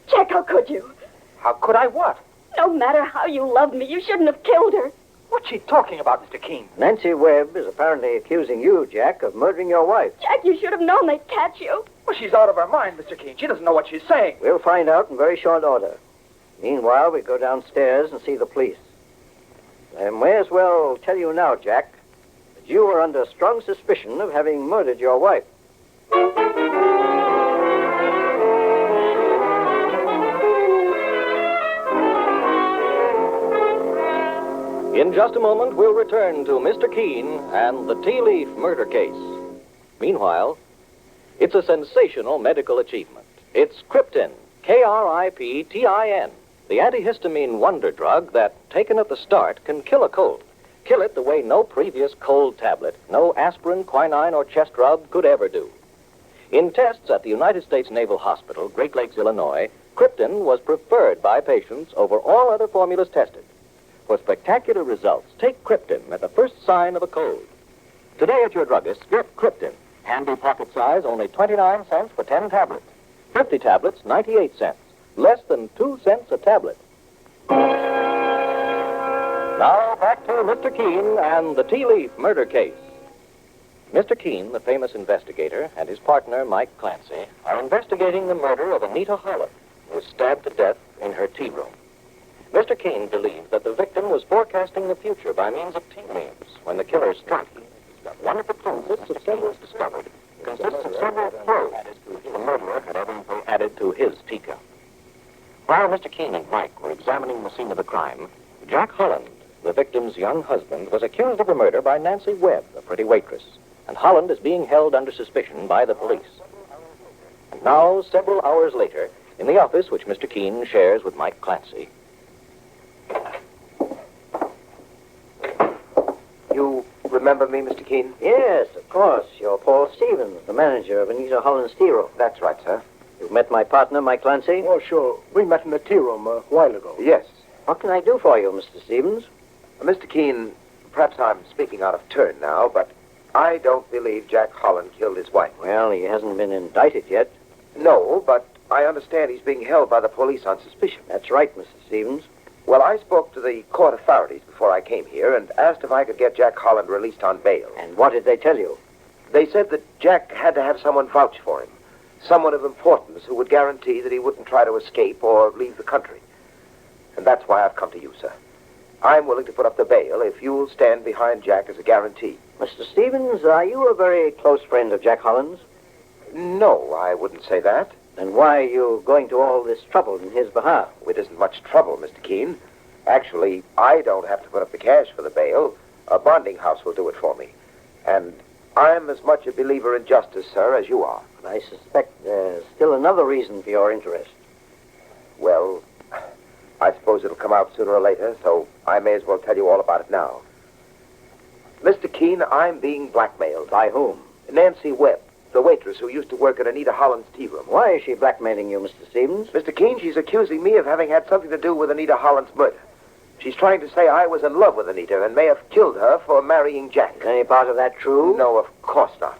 Jack, how could you? How could I what? No matter how you loved me, you shouldn't have killed her. What's she talking about, Mr. Keene? Nancy Webb is apparently accusing you, Jack, of murdering your wife. Jack, you should have known they'd catch you. Well, she's out of her mind, Mr. Keene. She doesn't know what she's saying. We'll find out in very short order. Meanwhile, we go downstairs and see the police. I may as well tell you now, Jack, that you are under strong suspicion of having murdered your wife. In just a moment, we'll return to Mr. Keene and the tea leaf murder case. Meanwhile, it's a sensational medical achievement. It's Krypton, Kriptin, the antihistamine wonder drug that, taken at the start, can kill a cold. Kill it the way no previous cold tablet, no aspirin, quinine, or chest rub could ever do. In tests at the United States Naval Hospital, Great Lakes, Illinois, Krypton was preferred by patients over all other formulas tested. For spectacular results, take Krypton at the first sign of a cold. Today at your druggist, get Krypton. Handy pocket size, only 29 cents for 10 tablets. 50 tablets, 98 cents. Less than 2 cents a tablet. Now, back to Mr. Keene and the tea leaf murder case. Mr. Keene, the famous investigator, and his partner, Mike Clancy, are investigating the murder of Anita Holland, who was stabbed to death in her tea room. Mr. Keene believes that the victim was forecasting the future by means of tea leaves when the killer struck. One of the clues of several discovered consists of several clothes the murderer had evidently added to his teacup. While Mr. Keene and Mike were examining the scene of the crime, Jack Holland, the victim's young husband, was accused of the murder by Nancy Webb, a pretty waitress, and Holland is being held under suspicion by the police. And now, several hours later, in the office which Mr. Keene shares with Mike Clancy. You remember me, Mr. Keene? Yes, of course. You're Paul Stevens, the manager of Anita Holland's tea room. That's right, sir. You've met my partner, Mike Clancy? Oh, sure. We met in the tea room a while ago. Yes. What can I do for you, Mr. Stevens? Mr. Keene, perhaps I'm speaking out of turn now, but I don't believe Jack Holland killed his wife. Well, he hasn't been indicted yet. No, but I understand he's being held by the police on suspicion. That's right, Mr. Stevens. Well, I spoke to the court authorities before I came here and asked if I could get Jack Holland released on bail. And what did they tell you? They said that Jack had to have someone vouch for him, someone of importance who would guarantee that he wouldn't try to escape or leave the country. And that's why I've come to you, sir. I'm willing to put up the bail if you'll stand behind Jack as a guarantee. Mr. Stevens, are you a very close friend of Jack Holland's? No, I wouldn't say that. Then why are you going to all this trouble in his behalf? It isn't much trouble, Mr. Keene. Actually, I don't have to put up the cash for the bail. A bonding house will do it for me. And I'm as much a believer in justice, sir, as you are. But I suspect there's still another reason for your interest. Well, I suppose it'll come out sooner or later, so I may as well tell you all about it now. Mr. Keene, I'm being blackmailed. By whom? Nancy Webb, the waitress who used to work at Anita Holland's tea room. Why is she blackmailing you, Mr. Stevens? Mr. Keene, she's accusing me of having had something to do with Anita Holland's murder. She's trying to say I was in love with Anita and may have killed her for marrying Jack. Is any part of that true? No, of course not.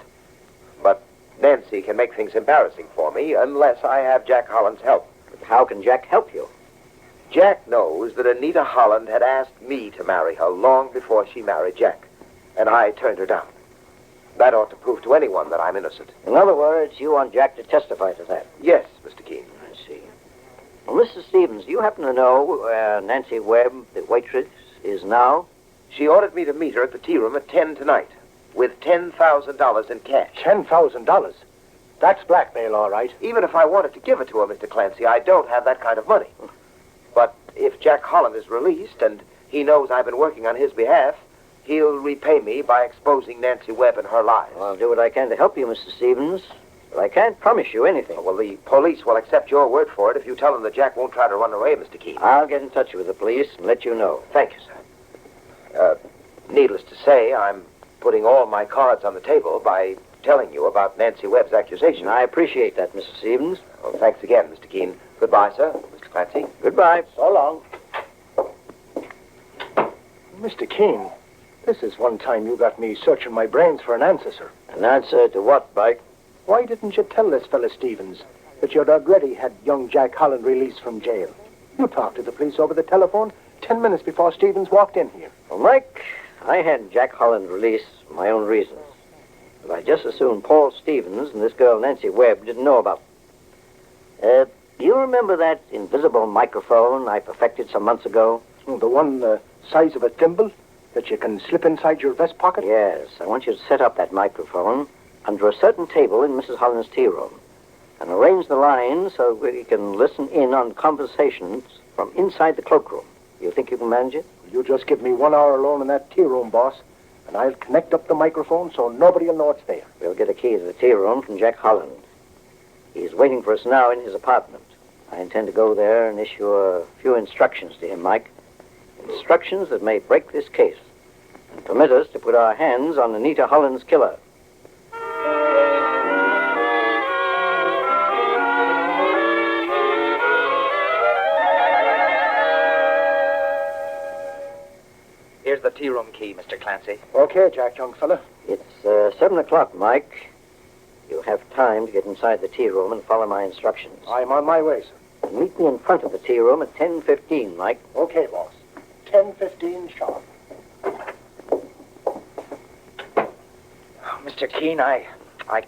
But Nancy can make things embarrassing for me unless I have Jack Holland's help. But how can Jack help you? Jack knows that Anita Holland had asked me to marry her long before she married Jack, and I turned her down. That ought to prove to anyone that I'm innocent. In other words, you want Jack to testify to that? Yes, Mr. Keene. I see. Well, Mr. Stevens, do you happen to know where Nancy Webb, the waitress, is now? She ordered me to meet her at the tea room at 10 tonight, with $10,000 in cash. $10,000? That's blackmail, all right. Even if I wanted to give it to her, Mr. Clancy, I don't have that kind of money. But if Jack Holland is released and he knows I've been working on his behalf, he'll repay me by exposing Nancy Webb and her lies. Well, I'll do what I can to help you, Mr. Stevens. But I can't promise you anything. Well, the police will accept your word for it if you tell them that Jack won't try to run away, Mr. Keene. I'll get in touch with the police and let you know. Thank you, sir. Needless to say, I'm putting all my cards on the table by telling you about Nancy Webb's accusation. I appreciate that, Mr. Stevens. Well, thanks again, Mr. Keene. Goodbye, sir. Mr. Clancy. Goodbye. So long. Mr. Keene, this is one time you got me searching my brains for an answer, sir. An answer to what, Mike? Why didn't you tell this fella Stevens that you'd already had young Jack Holland released from jail? You talked to the police over the telephone 10 minutes before Stevens walked in here. Well, Mike, I had Jack Holland released for my own reasons. But I just assumed Paul Stevens and this girl Nancy Webb didn't know about it. Do you remember that invisible microphone I perfected some months ago? Oh, the one the size of a thimble that you can slip inside your vest pocket? Yes, I want you to set up that microphone under a certain table in Mrs. Holland's tea room and arrange the lines so we can listen in on conversations from inside the cloakroom. You think you can manage it? You just give me 1 hour alone in that tea room, boss, and I'll connect up the microphone so nobody will know it's there. We'll get a key to the tea room from Jack Holland. He's waiting for us now in his apartment. I intend to go there and issue a few instructions to him, Mike. Instructions that may break this case and permit us to put our hands on Anita Holland's killer. Here's the tea room key, Mr. Clancy. Okay, Jack, young fella. It's 7 o'clock, Mike. You have time to get inside the tea room and follow my instructions. I'm on my way, sir. Meet me in front of the tea room at 10:15, Mike. Okay, boss. 10:15 sharp. Mr. Keene, I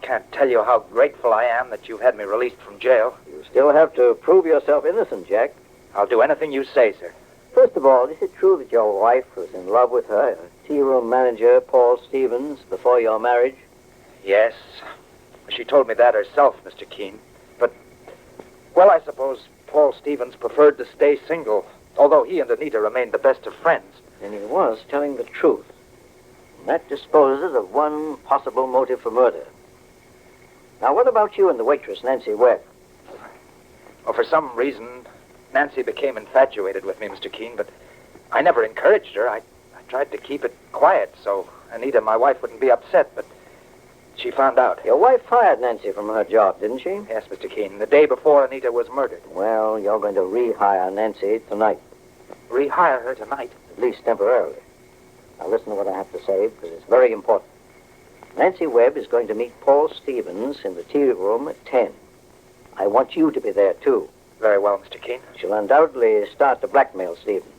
can't tell you how grateful I am that you've had me released from jail. You still have to prove yourself innocent, Jack. I'll do anything you say, sir. First of all, is it true that your wife was in love with her tea room manager, Paul Stevens, before your marriage? Yes. She told me that herself, Mr. Keene. But, well, I suppose Paul Stevens preferred to stay single, although he and Anita remained the best of friends. And he was telling the truth. And that disposes of one possible motive for murder. Now, what about you and the waitress, Nancy Webb? Well, for some reason, Nancy became infatuated with me, Mr. Keene, but I never encouraged her. I tried to keep it quiet so Anita, my wife, wouldn't be upset, but she found out. Your wife fired Nancy from her job, didn't she? Yes, Mr. Keene, the day before Anita was murdered. Well, you're going to rehire Nancy tonight. Rehire her tonight? At least temporarily. Now listen to what I have to say, because it's very important. Nancy Webb is going to meet Paul Stevens in the tea room at 10. I want you to be there, too. Very well, Mr. Keene. She'll undoubtedly start to blackmail Stevens.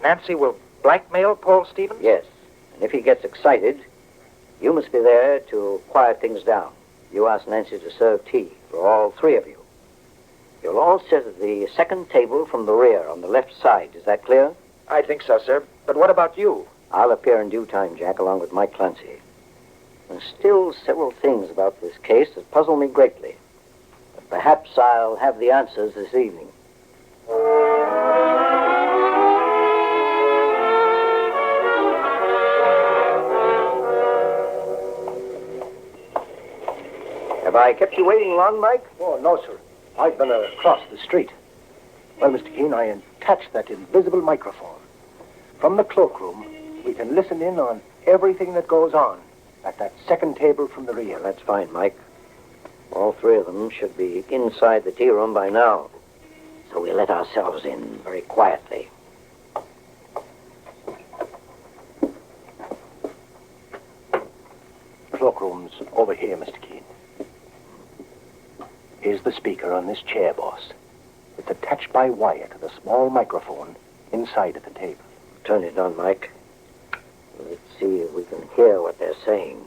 Nancy will blackmail Paul Stevens? Yes. And if he gets excited, you must be there to quiet things down. You ask Nancy to serve tea for all three of you. You'll all sit at the second table from the rear on the left side. Is that clear? I think so, sir. But what about you? I'll appear in due time, Jack, along with Mike Clancy. There's still several things about this case that puzzle me greatly. But perhaps I'll have the answers this evening. Have I kept you waiting long, Mike? Oh, no, sir. I've been across the street. Well, Mr. Keene, I attached that invisible microphone. From the cloakroom, we can listen in on everything that goes on at that second table from the rear. That's fine, Mike. All three of them should be inside the tea room by now. So we let ourselves in very quietly. Cloakroom's over here, Mr. Keene. Here's the speaker on this chair, boss. It's attached by wire to the small microphone inside of the table. Turn it on, Mike. Let's see if we can hear what they're saying.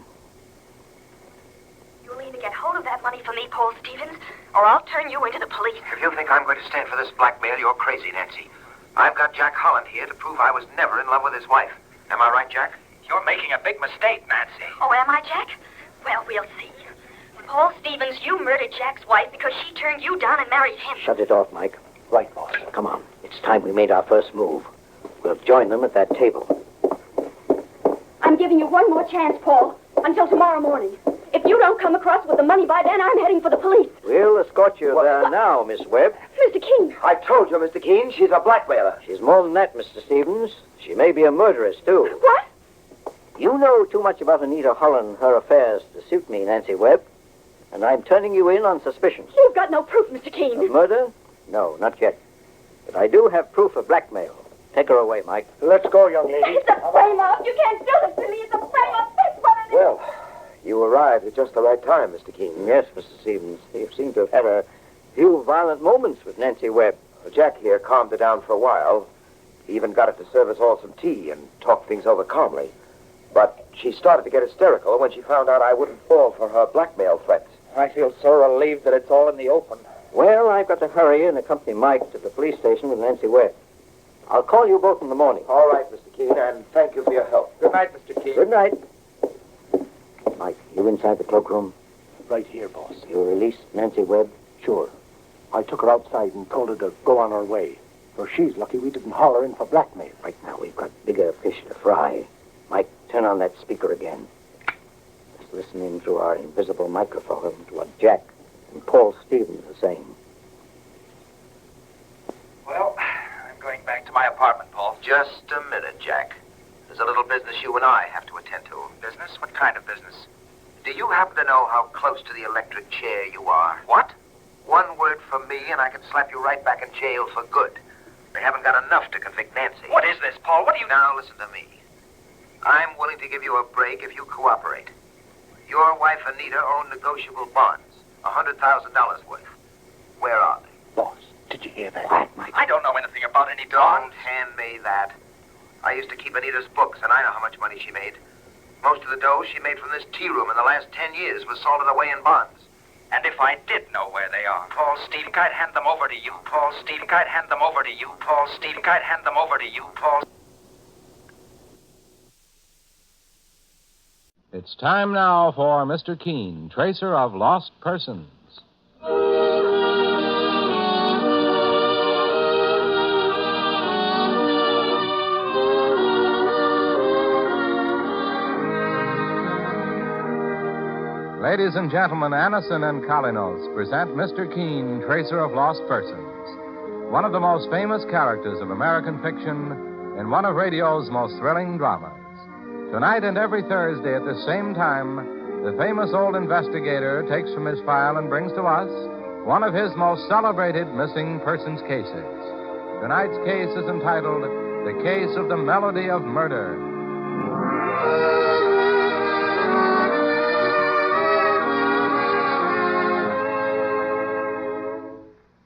You'll either get hold of that money for me, Paul Stevens, or I'll turn you into the police. If you think I'm going to stand for this blackmail, you're crazy, Nancy. I've got Jack Holland here to prove I was never in love with his wife. Am I right, Jack? You're making a big mistake, Nancy. Oh, am I, Jack? Well, we'll see. Paul Stevens, you murdered Jack's wife because she turned you down and married him. Shut it off, Mike. Right, boss. Come on. It's time we made our first move. We'll join them at that table. I'm giving you one more chance, Paul, until tomorrow morning. If you don't come across with the money by then, I'm heading for the police. We'll escort you there now, Miss Webb. Mr. Keene. I told you, Mr. Keene, she's a blackmailer. She's more than that, Mr. Stevens. She may be a murderess, too. What? You know too much about Anita Holland and her affairs to suit me, Nancy Webb. And I'm turning you in on suspicions. You've got no proof, Mr. Keene. Of murder? No, not yet. But I do have proof of blackmail. Take her away, Mike. Let's go, young lady. It's a frame-up. You can't do this to me. It's a frame-up. That's what it is. Well, you arrived at just the right time, Mr. Keene. Yes, Mr. Stevens. You seem to have had a few violent moments with Nancy Webb. Well, Jack here calmed her down for a while. He even got her to serve us all some tea and talk things over calmly. But she started to get hysterical when she found out I wouldn't fall for her blackmail threats. I feel so relieved that it's all in the open. Well, I've got to hurry and accompany Mike to the police station with Nancy Webb. I'll call you both in the morning. All right, Mr. Keene, and thank you for your help. Good night, Mr. Keene. Good night. Mike, you inside the cloakroom? Right here, boss. You released Nancy Webb? Sure. I took her outside and told her to go on her way. For she's lucky we didn't haul her in for blackmail. Right now, we've got bigger fish to fry. Mike, turn on that speaker again. Let's listen in through our invisible microphone to what Jack and Paul Stevens are saying. Well, I'm going back to my apartment, Paul. Just a minute, Jack. There's a little business you and I have to attend to. Business? What kind of business? Do you happen to know how close to the electric chair you are? What? One word from me and I can slap you right back in jail for good. They haven't got enough to convict Nancy. What is this, Paul? What do you... Now, listen to me. I'm willing to give you a break if you cooperate. Your wife, Anita, owned negotiable bonds. $100,000 worth. Where are they? Boss, did you hear that? Quiet, Mike. I don't know anything about any bonds. Don't hand me that. I used to keep Anita's books, and I know how much money she made. Most of the dough she made from this tea room in the last 10 years was salted away in bonds. And if I did know where they are, Paul Stevens, I'd hand them over to you. Paul Stevens, I'd hand them over to you. Paul Stevens, I'd hand them over to you. Paul. It's time now for Mr. Keene, tracer of lost persons. Ladies and gentlemen, Anison and Kalinos present Mr. Keene, Tracer of Lost Persons, one of the most famous characters of American fiction in one of radio's most thrilling dramas. Tonight and every Thursday at the same time, the famous old investigator takes from his file and brings to us one of his most celebrated missing persons cases. Tonight's case is entitled The Case of the Melody of Murder.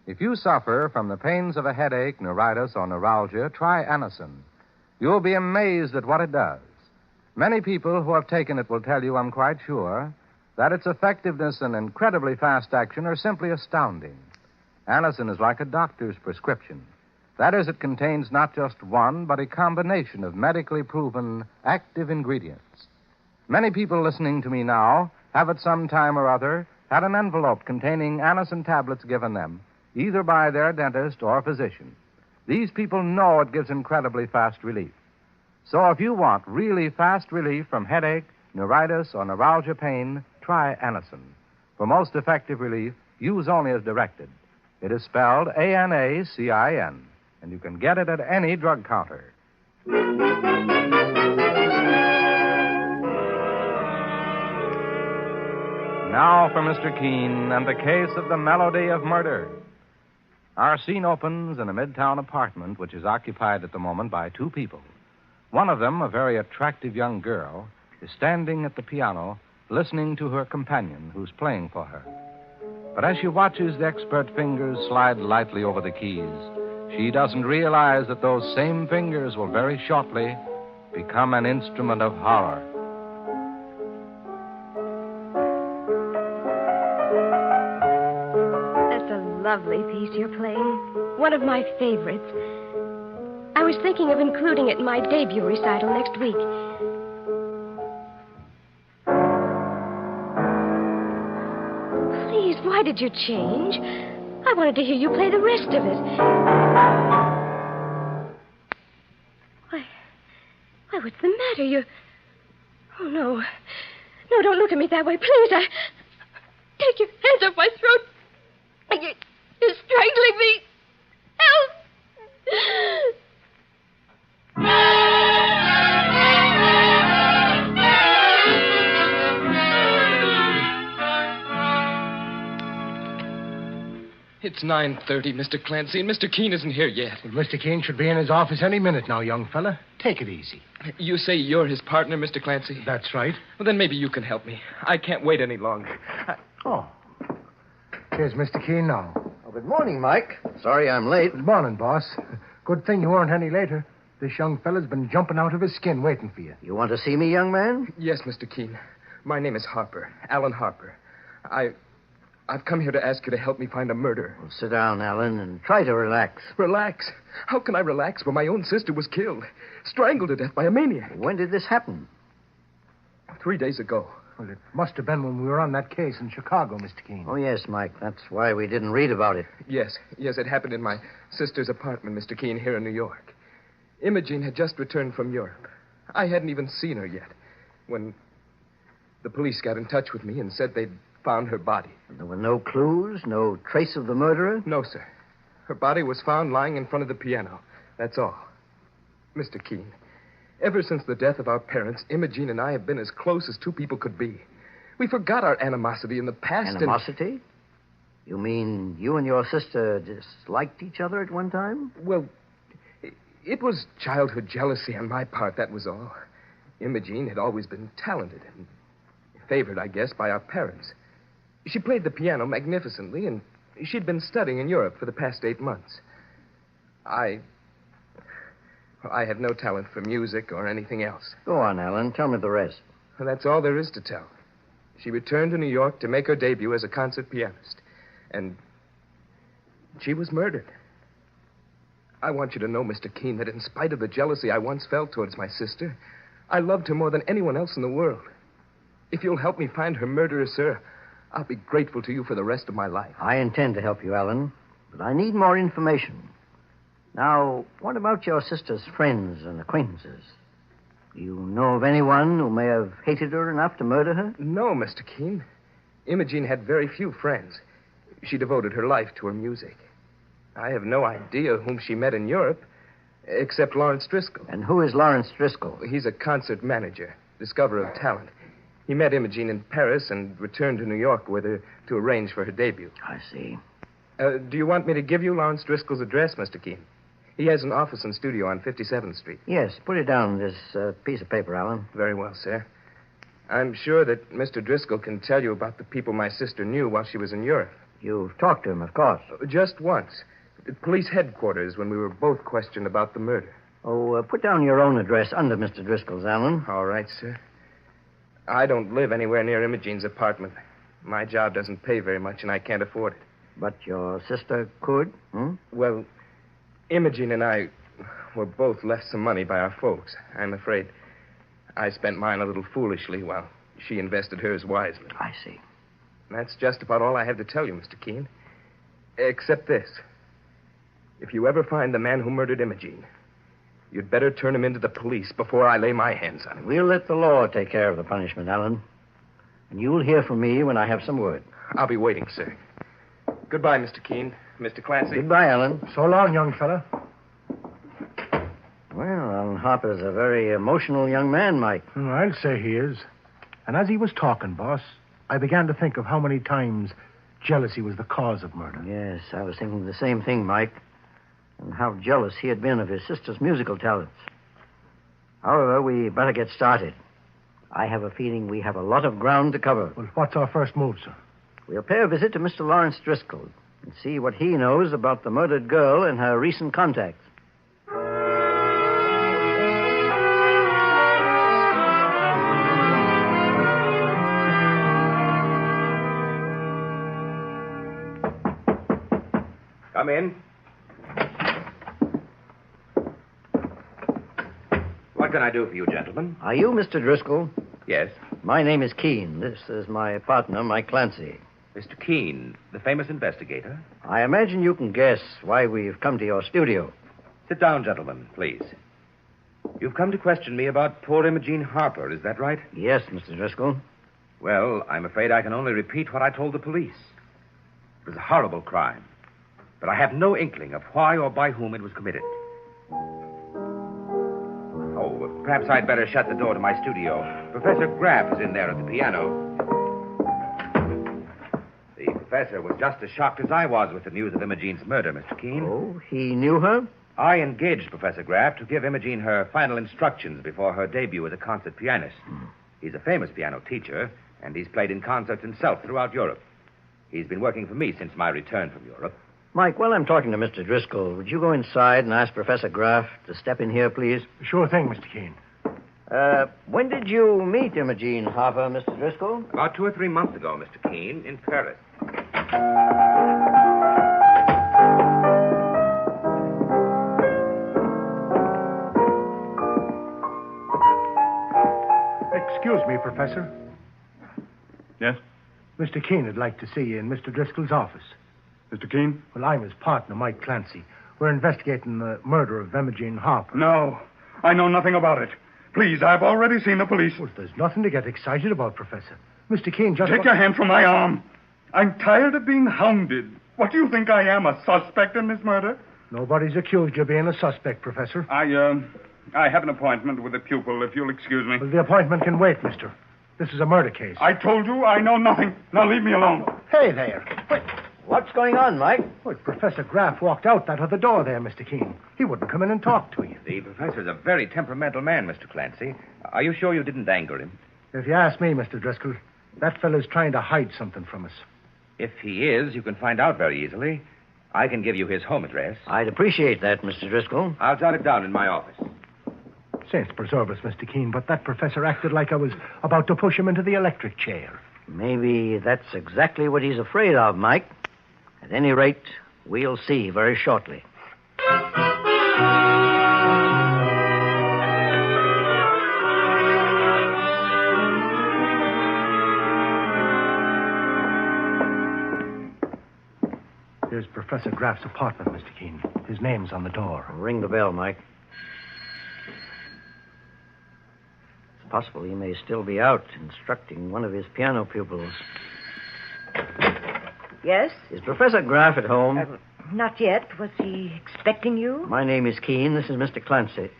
If you suffer from the pains of a headache, neuritis, or neuralgia, try Anison. You'll be amazed at what it does. Many people who have taken it will tell you, I'm quite sure, that its effectiveness and incredibly fast action are simply astounding. Anison is like a doctor's prescription. That is, it contains not just one, but a combination of medically proven active ingredients. Many people listening to me now have at some time or other had an envelope containing Anison tablets given them, either by their dentist or physician. These people know it gives incredibly fast relief. So if you want really fast relief from headache, neuritis, or neuralgia pain, try Anison. For most effective relief, use only as directed. It is spelled Anacin, and you can get it at any drug counter. Now for Mr. Keene and the case of the Melody of Murder. Our scene opens in a midtown apartment which is occupied at the moment by two people. One of them, a very attractive young girl, is standing at the piano listening to her companion who's playing for her. But as she watches the expert fingers slide lightly over the keys, she doesn't realize that those same fingers will very shortly become an instrument of horror. That's a lovely piece you're playing. One of my favorites. I was thinking of including it in my debut recital next week. Please, why did you change? I wanted to hear you play the rest of it. Why, what's the matter? Oh, no. No, don't look at me that way, please. Take your hands off my throat. You're strangling me. Help! It's 9:30, Mr. Clancy, and Mr. Keene isn't here yet. Well, Mr. Keene should be in his office any minute now, young fella. Take it easy. You say you're his partner, Mr. Clancy? That's right. Well, then maybe you can help me. I can't wait any longer. Oh. Here's Mr. Keene now. Oh, good morning, Mike. Sorry I'm late. Good morning, boss. Good thing you weren't any later. This young fella's been jumping out of his skin waiting for you. You want to see me, young man? Yes, Mr. Keene. My name is Harper, Alan Harper. I've come here to ask you to help me find a murderer. Well, sit down, Alan, and try to relax. Relax? How can I relax when my own sister was killed? Strangled to death by a maniac. When did this happen? 3 days ago. Well, it must have been when we were on that case in Chicago, Mr. Keene. Oh, yes, Mike. That's why we didn't read about it. Yes, it happened in my sister's apartment, Mr. Keene, here in New York. Imogene had just returned from Europe. I hadn't even seen her yet when the police got in touch with me and said they'd found her body. And there were no clues, no trace of the murderer? No, sir. Her body was found lying in front of the piano. That's all. Mr. Keene, ever since the death of our parents, Imogene and I have been as close as two people could be. We forgot our animosity in the past. Animosity? You mean you and your sister disliked each other at one time? Well, it was childhood jealousy on my part, that was all. Imogene had always been talented and favored, I guess, by our parents. She played the piano magnificently, and she'd been studying in Europe for the past 8 months. I have no talent for music or anything else. Go on, Alan. Tell me the rest. Well, that's all there is to tell. She returned to New York to make her debut as a concert pianist. And she was murdered. I want you to know, Mr. Keene, that in spite of the jealousy I once felt towards my sister, I loved her more than anyone else in the world. If you'll help me find her murderer, sir, I'll be grateful to you for the rest of my life. I intend to help you, Alan, but I need more information. Now, what about your sister's friends and acquaintances? Do you know of anyone who may have hated her enough to murder her? No, Mr. Keene. Imogene had very few friends. She devoted her life to her music. I have no idea whom she met in Europe, except Lawrence Driscoll. And who is Lawrence Driscoll? He's a concert manager, discoverer of talent. He met Imogene in Paris and returned to New York with her to arrange for her debut. I see. Do you want me to give you Lawrence Driscoll's address, Mr. Keene? He has an office and studio on 57th Street. Yes, put it down on this piece of paper, Alan. Very well, sir. I'm sure that Mr. Driscoll can tell you about the people my sister knew while she was in Europe. You've talked to him, of course. Just once. At police headquarters when we were both questioned about the murder. Oh, put down your own address under Mr. Driscoll's, Alan. All right, sir. I don't live anywhere near Imogene's apartment. My job doesn't pay very much, and I can't afford it. But your sister could? Well, Imogene and I were both left some money by our folks. I'm afraid I spent mine a little foolishly while she invested hers wisely. I see. That's just about all I have to tell you, Mr. Keene. Except this. If you ever find the man who murdered Imogene, you'd better turn him into the police before I lay my hands on him. We'll let the law take care of the punishment, Alan. And you'll hear from me when I have some word. I'll be waiting, sir. Goodbye, Mr. Keene. Mr. Clancy. Goodbye, Alan. So long, young fella. Well, Alan Harper's a very emotional young man, Mike. I'll say he is. And as he was talking, boss, I began to think of how many times jealousy was the cause of murder. Yes, I was thinking the same thing, Mike. And how jealous he had been of his sister's musical talents. However, we better get started. I have a feeling we have a lot of ground to cover. Well, what's our first move, sir? We'll pay a visit to Mr. Lawrence Driscoll and see what he knows about the murdered girl and her recent contacts. Come in. What can I do for you, gentlemen? Are you Mr. Driscoll? Yes. My name is Keene. This is my partner, Mike Clancy. Mr. Keene, the famous investigator. I imagine you can guess why we've come to your studio. Sit down, gentlemen, please. You've come to question me about poor Imogene Harper, is that right? Yes, Mr. Driscoll. Well, I'm afraid I can only repeat what I told the police. It was a horrible crime, but I have no inkling of why or by whom it was committed. Oh, perhaps I'd better shut the door to my studio. Professor Graff is in there at the piano. The professor was just as shocked as I was with the news of Imogene's murder, Mr. Keene. Oh, he knew her? I engaged Professor Graff to give Imogene her final instructions before her debut as a concert pianist. He's a famous piano teacher, and he's played in concerts himself throughout Europe. He's been working for me since my return from Europe. Mike, while I'm talking to Mr. Driscoll, would you go inside and ask Professor Graff to step in here, please? Sure thing, Mr. Keene. When did you meet Imogene Harper, Mr. Driscoll? About 2 or 3 months ago, Mr. Keene, in Paris. Excuse me, Professor. Yes? Mr. Keene would like to see you in Mr. Driscoll's office. Mr. Keene? Well, I'm his partner, Mike Clancy. We're investigating the murder of Imogene Harper. No, I know nothing about it. Please, I've already seen the police. Well, there's nothing to get excited about, Professor. Mr. Keene just... Take your hand from my arm. I'm tired of being hounded. What do you think I am, a suspect in this murder? Nobody's accused you of being a suspect, Professor. I have an appointment with a pupil, if you'll excuse me. Well, the appointment can wait, mister. This is a murder case. I told you I know nothing. Now leave me alone. Hey there. Wait. What's going on, Mike? Well, Professor Graff walked out that other door there, Mr. Keene. He wouldn't come in and talk to you. The professor's a very temperamental man, Mr. Clancy. Are you sure you didn't anger him? If you ask me, Mr. Driscoll, that fellow's trying to hide something from us. If he is, you can find out very easily. I can give you his home address. I'd appreciate that, Mr. Driscoll. I'll jot it down in my office. Saints preserve us, Mr. Keene, but that professor acted like I was about to push him into the electric chair. Maybe that's exactly what he's afraid of, Mike. At any rate, we'll see very shortly. Here's Professor Graff's apartment, Mr. Keene. His name's on the door. Ring the bell, Mike. It's possible he may still be out instructing one of his piano pupils. Yes? Is Professor Graff at home? Not yet. Was he expecting you? My name is Keene. This is Mr. Clancy.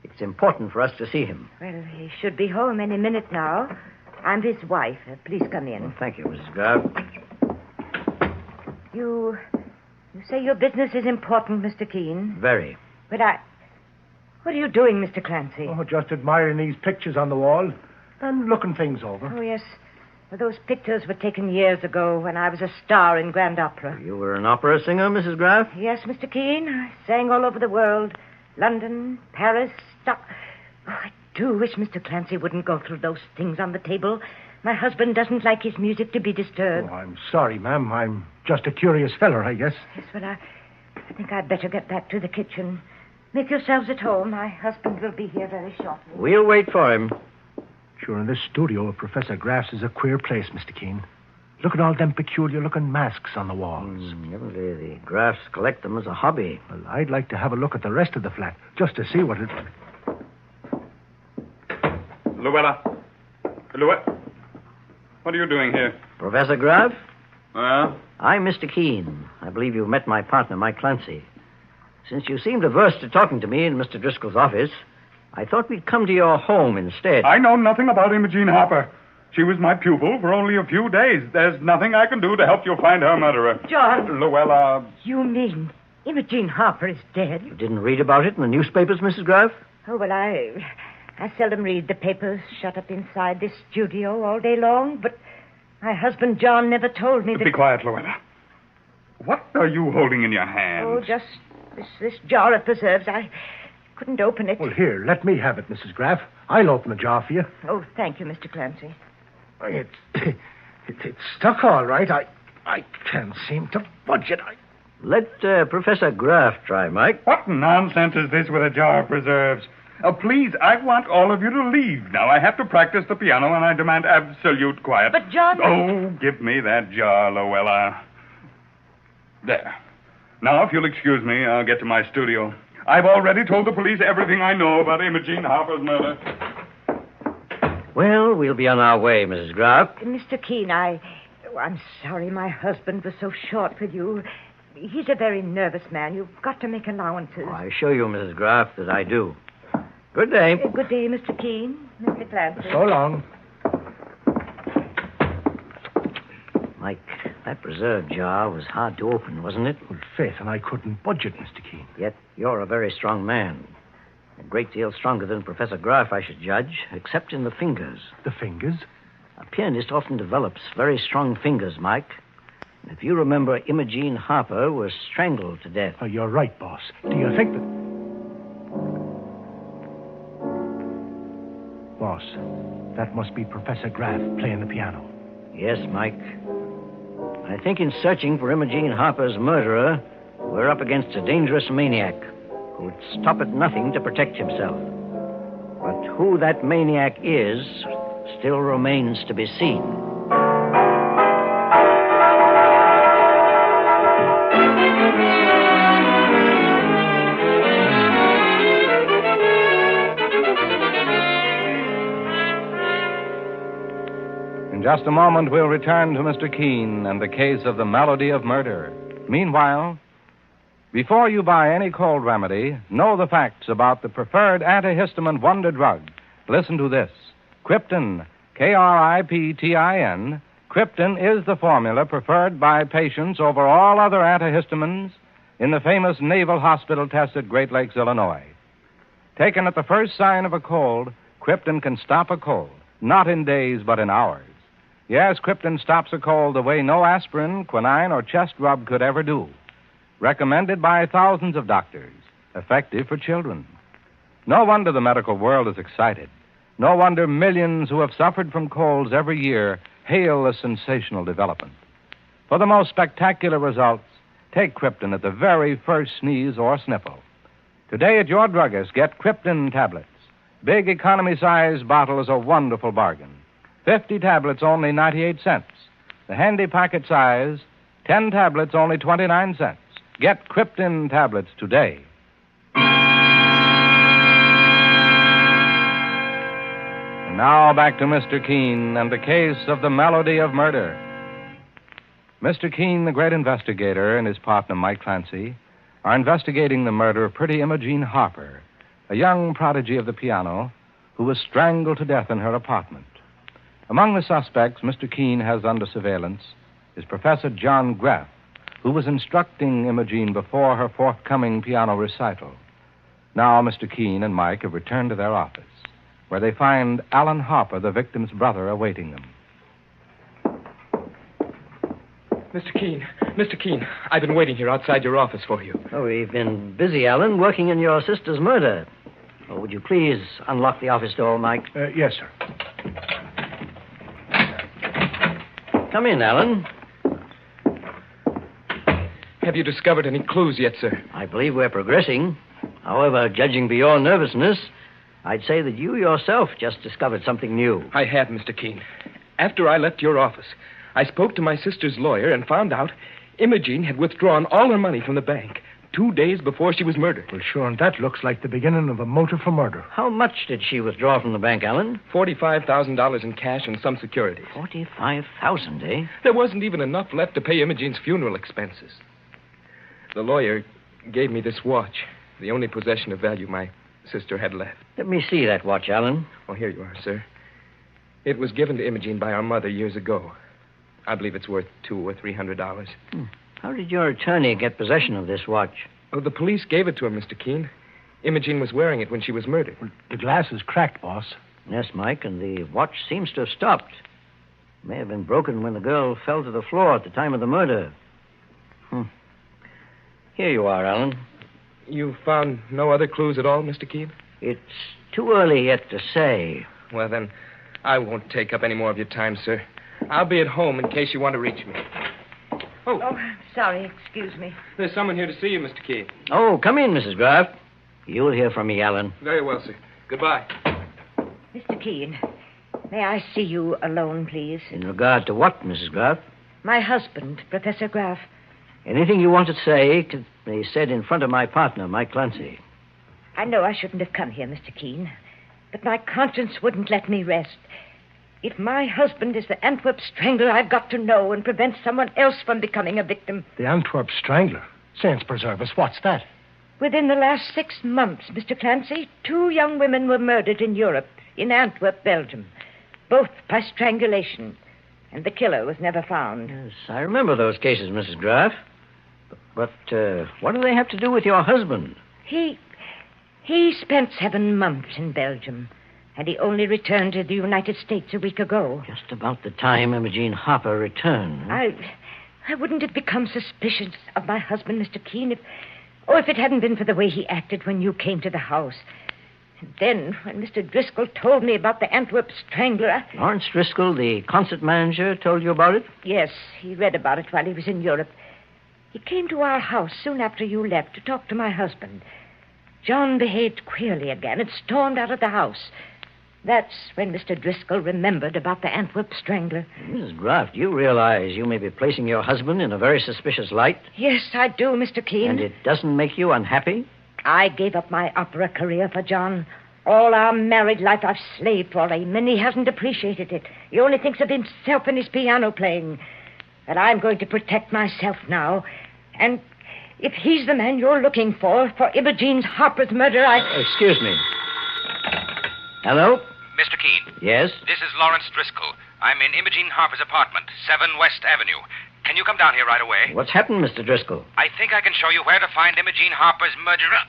It's important for us to see him. Well, he should be home any minute now. I'm his wife. Please come in. Well, thank you, Mrs. Graff. You say your business is important, Mr. Keene? Very. But what are you doing, Mr. Clancy? Oh, just admiring these pictures on the wall and looking things over. Oh, yes. Well, those pictures were taken years ago when I was a star in Grand Opera. You were an opera singer, Mrs. Graff? Yes, Mr. Keene. I sang all over the world. London, Paris, Stock. Oh, I do wish Mr. Clancy wouldn't go through those things on the table. My husband doesn't like his music to be disturbed. Oh, I'm sorry, ma'am. I'm just a curious feller, I guess. Yes, well, I think I'd better get back to the kitchen. Make yourselves at home. My husband will be here very shortly. We'll wait for him. Sure, and this studio of Professor Graff's is a queer place, Mr. Keene. Look at all them peculiar-looking masks on the walls. Evidently, the Graffs collect them as a hobby. Well, I'd like to have a look at the rest of the flat, just to see what it... Luella. What are you doing here? Professor Graff? Well? I'm Mr. Keene. I believe you've met my partner, Mike Clancy. Since you seemed averse to talking to me in Mr. Driscoll's office, I thought we'd come to your home instead. I know nothing about Imogene Harper. She was my pupil for only a few days. There's nothing I can do to help you find her murderer. John! Luella... You mean Imogene Harper is dead? You didn't read about it in the newspapers, Mrs. Graff? Oh, well, I seldom read the papers, shut up inside this studio all day long, but my husband John never told me that... Be quiet, Luella. What are you holding in your hand? Oh, just this jar of preserves. I couldn't open it. Well, here, let me have it, Mrs. Graff. I'll open the jar for you. Oh, thank you, Mr. Clancy. It's stuck all right. I can't seem to budge it. Let Professor Graff try, Mike. What nonsense is this with a jar of preserves? Please, I want all of you to leave now. I have to practice the piano, and I demand absolute quiet. But, John... Oh, give me that jar, Luella. There. Now, if you'll excuse me, I'll get to my studio. I've already told the police everything I know about Imogene Harper's murder. Well, we'll be on our way, Mrs. Graff. Mr. Keene, I'm sorry my husband was so short with you. He's a very nervous man. You've got to make allowances. I assure you, Mrs. Graff, that I do. Good day. Good day, Mr. Keene. Mr. Clancy. So long. Mike, that preserve jar was hard to open, wasn't it? Well, faith, and I couldn't budge it, Mr. Keene. Yet you're a very strong man. A great deal stronger than Professor Graff, I should judge, except in the fingers. The fingers? A pianist often develops very strong fingers, Mike. And if you remember, Imogene Harper was strangled to death. Oh, you're right, boss. Do you think that... Boss, that must be Professor Graff playing the piano. Yes, Mike. I think in searching for Imogene Harper's murderer, we're up against a dangerous maniac who would stop at nothing to protect himself. But who that maniac is still remains to be seen. In just a moment, we'll return to Mr. Keene and the case of the Melody of Murder. Meanwhile, before you buy any cold remedy, know the facts about the preferred antihistamine wonder drug. Listen to this. Krypton, Kriptin. Krypton is the formula preferred by patients over all other antihistamines in the famous Naval Hospital test at Great Lakes, Illinois. Taken at the first sign of a cold, Krypton can stop a cold, not in days, but in hours. Yes, Krypton stops a cold the way no aspirin, quinine, or chest rub could ever do. Recommended by thousands of doctors. Effective for children. No wonder the medical world is excited. No wonder millions who have suffered from colds every year hail the sensational development. For the most spectacular results, take Krypton at the very first sneeze or sniffle. Today at your druggist, get Krypton tablets. Big economy-size bottle is a wonderful bargain. 50 tablets, only 98 cents. The handy packet size, 10 tablets, only 29 cents. Get Krypton tablets today. And now back to Mr. Keene and the case of the Melody of Murder. Mr. Keene, the great investigator, and his partner, Mike Clancy, are investigating the murder of pretty Imogene Harper, a young prodigy of the piano who was strangled to death in her apartment. Among the suspects Mr. Keene has under surveillance is Professor John Graff, who was instructing Imogene before her forthcoming piano recital. Now Mr. Keene and Mike have returned to their office, where they find Alan Harper, the victim's brother, awaiting them. Mr. Keene, I've been waiting here outside your office for you. Oh, we've been busy, Alan, working in your sister's murder. Oh, would you please unlock the office door, Mike? Yes, sir. Come in, Alan. Have you discovered any clues yet, sir? I believe we're progressing. However, judging by your nervousness, I'd say that you yourself just discovered something new. I have, Mr. Keene. After I left your office, I spoke to my sister's lawyer and found out Imogene had withdrawn all her money from the bank 2 days before she was murdered. Well, sure, and that looks like the beginning of a motive for murder. How much did she withdraw from the bank, Alan? $45,000 in cash and some securities. $45,000, eh? There wasn't even enough left to pay Imogene's funeral expenses. The lawyer gave me this watch, the only possession of value my sister had left. Let me see that watch, Alan. Oh, here you are, sir. It was given to Imogene by our mother years ago. I believe it's worth $200 or $300. How did your attorney get possession of this watch? Oh, the police gave it to her, Mr. Keene. Imogene was wearing it when she was murdered. Well, the glass is cracked, boss. Yes, Mike, and the watch seems to have stopped. May have been broken when the girl fell to the floor at the time of the murder. Here you are, Alan. You found no other clues at all, Mr. Keene? It's too early yet to say. Well, then, I won't take up any more of your time, sir. I'll be at home in case you want to reach me. Oh, I'm sorry. Excuse me. There's someone here to see you, Mr. Keene. Oh, come in, Mrs. Graff. You'll hear from me, Alan. Very well, sir. Goodbye. Mr. Keene, may I see you alone, please? In regard to what, Mrs. Graff? My husband, Professor Graff. Anything you want to say can be said in front of my partner, Mike Clancy. I know I shouldn't have come here, Mr. Keene, but my conscience wouldn't let me rest. If my husband is the Antwerp Strangler, I've got to know and prevent someone else from becoming a victim. The Antwerp Strangler? Saints preserve us, what's that? Within the last 6 months, Mr. Clancy, 2 young women were murdered in Europe, in Antwerp, Belgium, both by strangulation, and the killer was never found. Yes, I remember those cases, Mrs. Graff. But what do they have to do with your husband? He spent 7 months in Belgium, and he only returned to the United States a week ago. Just about the time Imogene Harper returned. Huh? I wouldn't have become suspicious of my husband, Mr. Keene, if it hadn't been for the way he acted when you came to the house. And then, when Mr. Driscoll told me about the Antwerp Strangler... Lawrence Driscoll, the concert manager, told you about it? Yes, he read about it while he was in Europe. He came to our house soon after you left to talk to my husband. John behaved queerly again and stormed out of the house. That's when Mr. Driscoll remembered about the Antwerp Strangler. Mrs. Graff, do you realize you may be placing your husband in a very suspicious light? Yes, I do, Mr. Keene. And it doesn't make you unhappy? I gave up my opera career for John. All our married life I've slaved for him, and he hasn't appreciated it. He only thinks of himself and his piano playing. But I'm going to protect myself now. And if he's the man you're looking for Imogene Harper's murder, Excuse me. Hello? Mr. Keene. Yes? This is Lawrence Driscoll. I'm in Imogene Harper's apartment, 7 West Avenue. Can you come down here right away? What's happened, Mr. Driscoll? I think I can show you where to find Imogene Harper's murderer.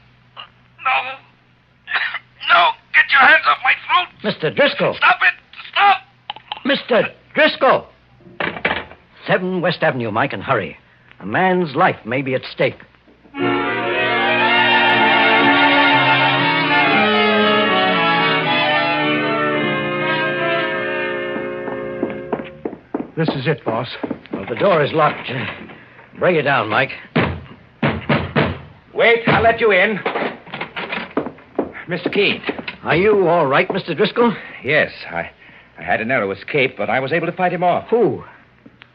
No. No, get your hands off my throat. Mr. Driscoll. Stop it. Stop. Mr. Driscoll. 7 West Avenue, Mike, and hurry. A man's life may be at stake. This is it, boss. Well, the door is locked. Break it down, Mike. Wait, I'll let you in. Mr. Keene. Are you all right, Mr. Driscoll? Yes, I had a narrow escape, but I was able to fight him off. Who?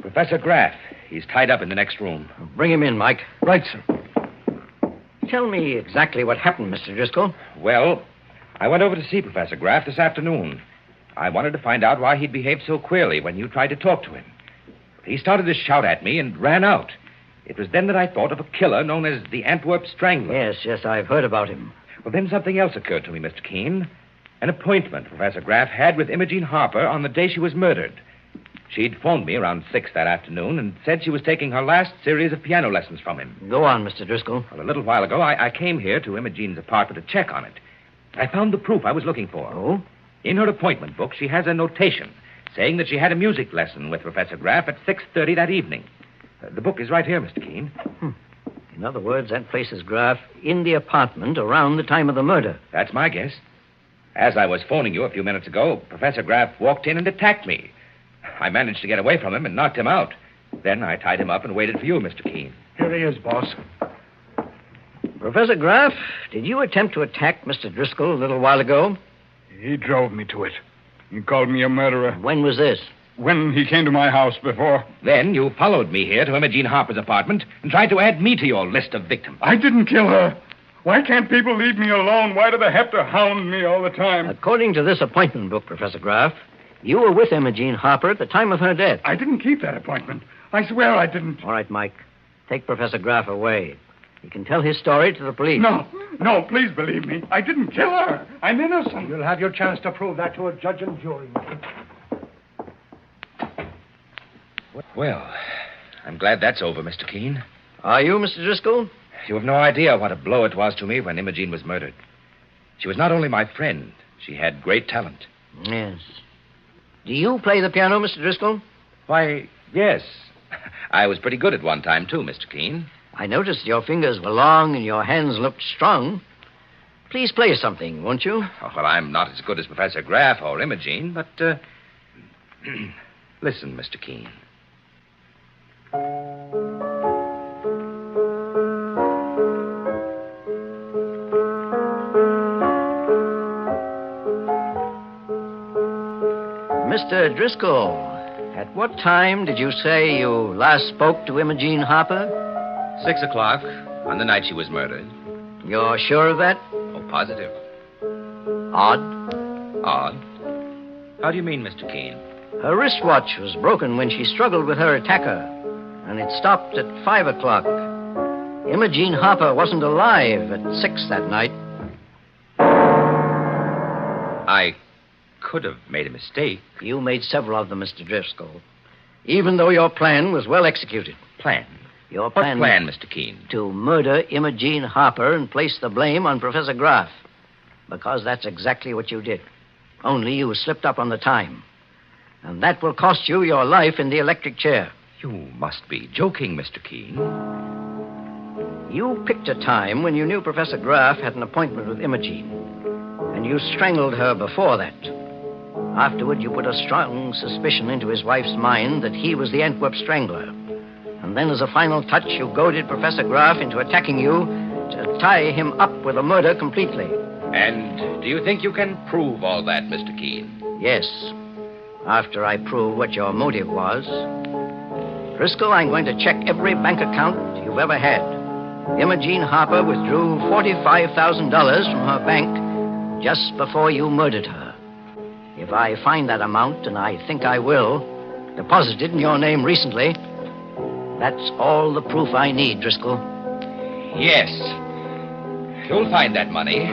Professor Graff. He's tied up in the next room. Bring him in, Mike. Right, sir. Tell me exactly what happened, Mr. Driscoll. Well, I went over to see Professor Graff this afternoon. I wanted to find out why he'd behaved so queerly when you tried to talk to him. He started to shout at me and ran out. It was then that I thought of a killer known as the Antwerp Strangler. Yes, I've heard about him. Well, then something else occurred to me, Mr. Keene. An appointment Professor Graff had with Imogene Harper on the day she was murdered. She'd phoned me around 6 that afternoon and said she was taking her last series of piano lessons from him. Go on, Mr. Driscoll. Well, a little while ago, I came here to Imogene's apartment to check on it. I found the proof I was looking for. Oh? In her appointment book, she has a notation saying that she had a music lesson with Professor Graff at 6:30 that evening. The book is right here, Mr. Keene. In other words, that places Graff in the apartment around the time of the murder. That's my guess. As I was phoning you a few minutes ago, Professor Graff walked in and attacked me. I managed to get away from him and knocked him out. Then I tied him up and waited for you, Mr. Keene. Here he is, boss. Professor Graff, did you attempt to attack Mr. Driscoll a little while ago? He drove me to it. He called me a murderer. When was this? When he came to my house before. Then you followed me here to Imogene Harper's apartment and tried to add me to your list of victims. I didn't kill her. Why can't people leave me alone? Why do they have to hound me all the time? According to this appointment book, Professor Graff, you were with Imogene Harper at the time of her death. I didn't keep that appointment. I swear I didn't. All right, Mike. Take Professor Graff away. He can tell his story to the police. No, please believe me. I didn't kill her. I'm innocent. You'll have your chance to prove that to a judge and jury. Well, I'm glad that's over, Mr. Keene. Are you, Mr. Driscoll? You have no idea what a blow it was to me when Imogene was murdered. She was not only my friend, she had great talent. Yes. Do you play the piano, Mr. Driscoll? Why, yes. I was pretty good at one time, too, Mr. Keene. I noticed your fingers were long and your hands looked strong. Please play something, won't you? Oh, well, I'm not as good as Professor Graff or Imogene, but, listen, Mr. Keene. Mr. Driscoll, at what time did you say you last spoke to Imogene Harper? 6 o'clock on the night she was murdered. You're sure of that? Oh, positive. Odd. Odd? How do you mean, Mr. Keene? Her wristwatch was broken when she struggled with her attacker, and it stopped at 5 o'clock. Imogene Harper wasn't alive at 6 that night. I could have made a mistake. You made several of them, Mr. Driscoll, even though your plan was well executed. Plan? Your plan... What plan, Mr. Keene? To murder Imogene Harper and place the blame on Professor Graff. Because that's exactly what you did. Only you slipped up on the time. And that will cost you your life in the electric chair. You must be joking, Mr. Keene. You picked a time when you knew Professor Graff had an appointment with Imogene. And you strangled her before that. Afterward, you put a strong suspicion into his wife's mind that he was the Antwerp Strangler. And then, as a final touch, you goaded Professor Graff into attacking you to tie him up with a murder completely. And do you think you can prove all that, Mr. Keene? Yes. After I prove what your motive was. Driscoll, I'm going to check every bank account you've ever had. Imogene Harper withdrew $45,000 from her bank just before you murdered her. If I find that amount, and I think I will, deposited in your name recently, that's all the proof I need, Driscoll. Yes. You'll find that money.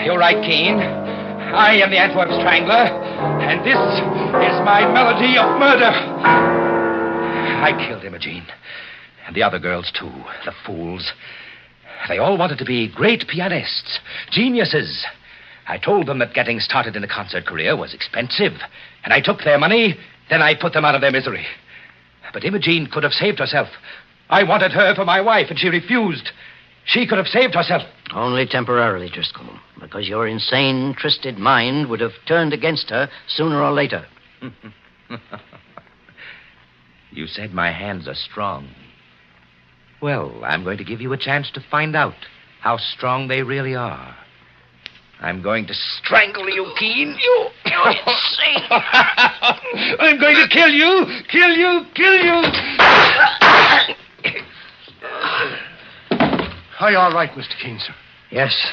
You're right, Keene. I am the Antwerp Strangler, and this is my melody of murder. I killed Imogene. And the other girls, too. The fools. They all wanted to be great pianists, geniuses. I told them that getting started in a concert career was expensive, and I took their money, then I put them out of their misery. But Imogene could have saved herself. I wanted her for my wife, and she refused. She could have saved herself. Only temporarily, Driscoll, because your insane, twisted mind would have turned against her sooner or later. You said my hands are strong. Well, I'm going to give you a chance to find out how strong they really are. I'm going to strangle you, Keene. You're insane. I'm going to kill you. Kill you. Kill you. Are you all right, Mr. Keene, sir? Yes.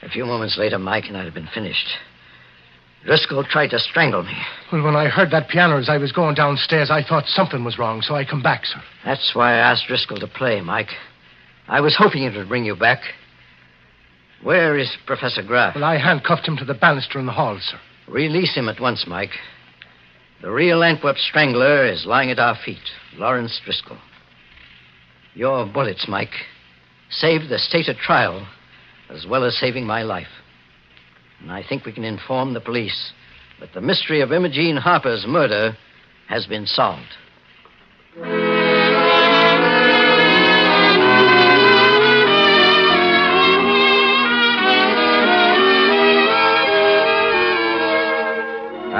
A few moments later, Mike and I had been finished. Driscoll tried to strangle me. Well, when I heard that piano as I was going downstairs, I thought something was wrong, so I come back, sir. That's why I asked Driscoll to play, Mike. I was hoping it would bring you back. Where is Professor Graff? Well, I handcuffed him to the banister in the hall, sir. Release him at once, Mike. The real Antwerp strangler is lying at our feet, Lawrence Driscoll. Your bullets, Mike, saved the state at trial as well as saving my life. And I think we can inform the police that the mystery of Imogene Harper's murder has been solved.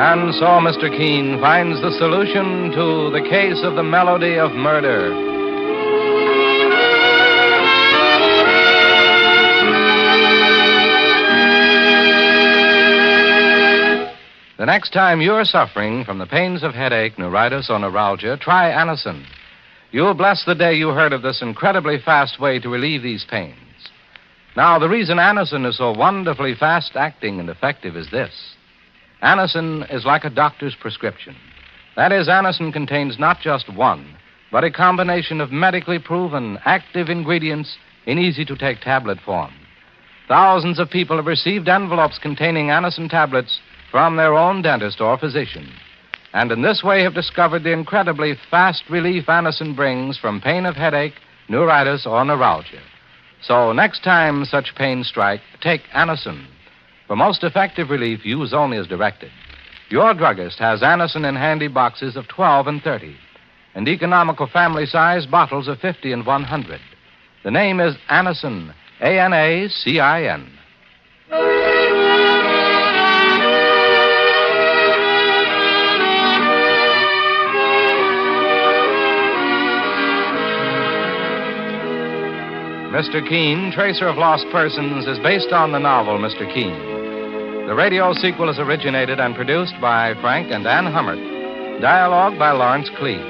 And so Mr. Keene finds the solution to the case of the melody of murder. The next time you're suffering from the pains of headache, neuritis, or neuralgia, try Anacin. You'll bless the day you heard of this incredibly fast way to relieve these pains. Now, the reason Anacin is so wonderfully fast-acting and effective is this. Anacin is like a doctor's prescription. That is, Anacin contains not just one, but a combination of medically proven active ingredients in easy-to-take tablet form. Thousands of people have received envelopes containing Anacin tablets from their own dentist or physician, and in this way have discovered the incredibly fast relief Anacin brings from pain of headache, neuritis, or neuralgia. So next time such pains strike, take Anacin. For most effective relief, use only as directed. Your druggist has Anacin in handy boxes of 12 and 30, and economical family-size bottles of 50 and 100. The name is Anacin, A-N-A-C-I-N. Mr. Keene, Tracer of Lost Persons, is based on the novel Mr. Keene. The radio sequel is originated and produced by Frank and Ann Hummert. Dialogue by Lawrence Cleave.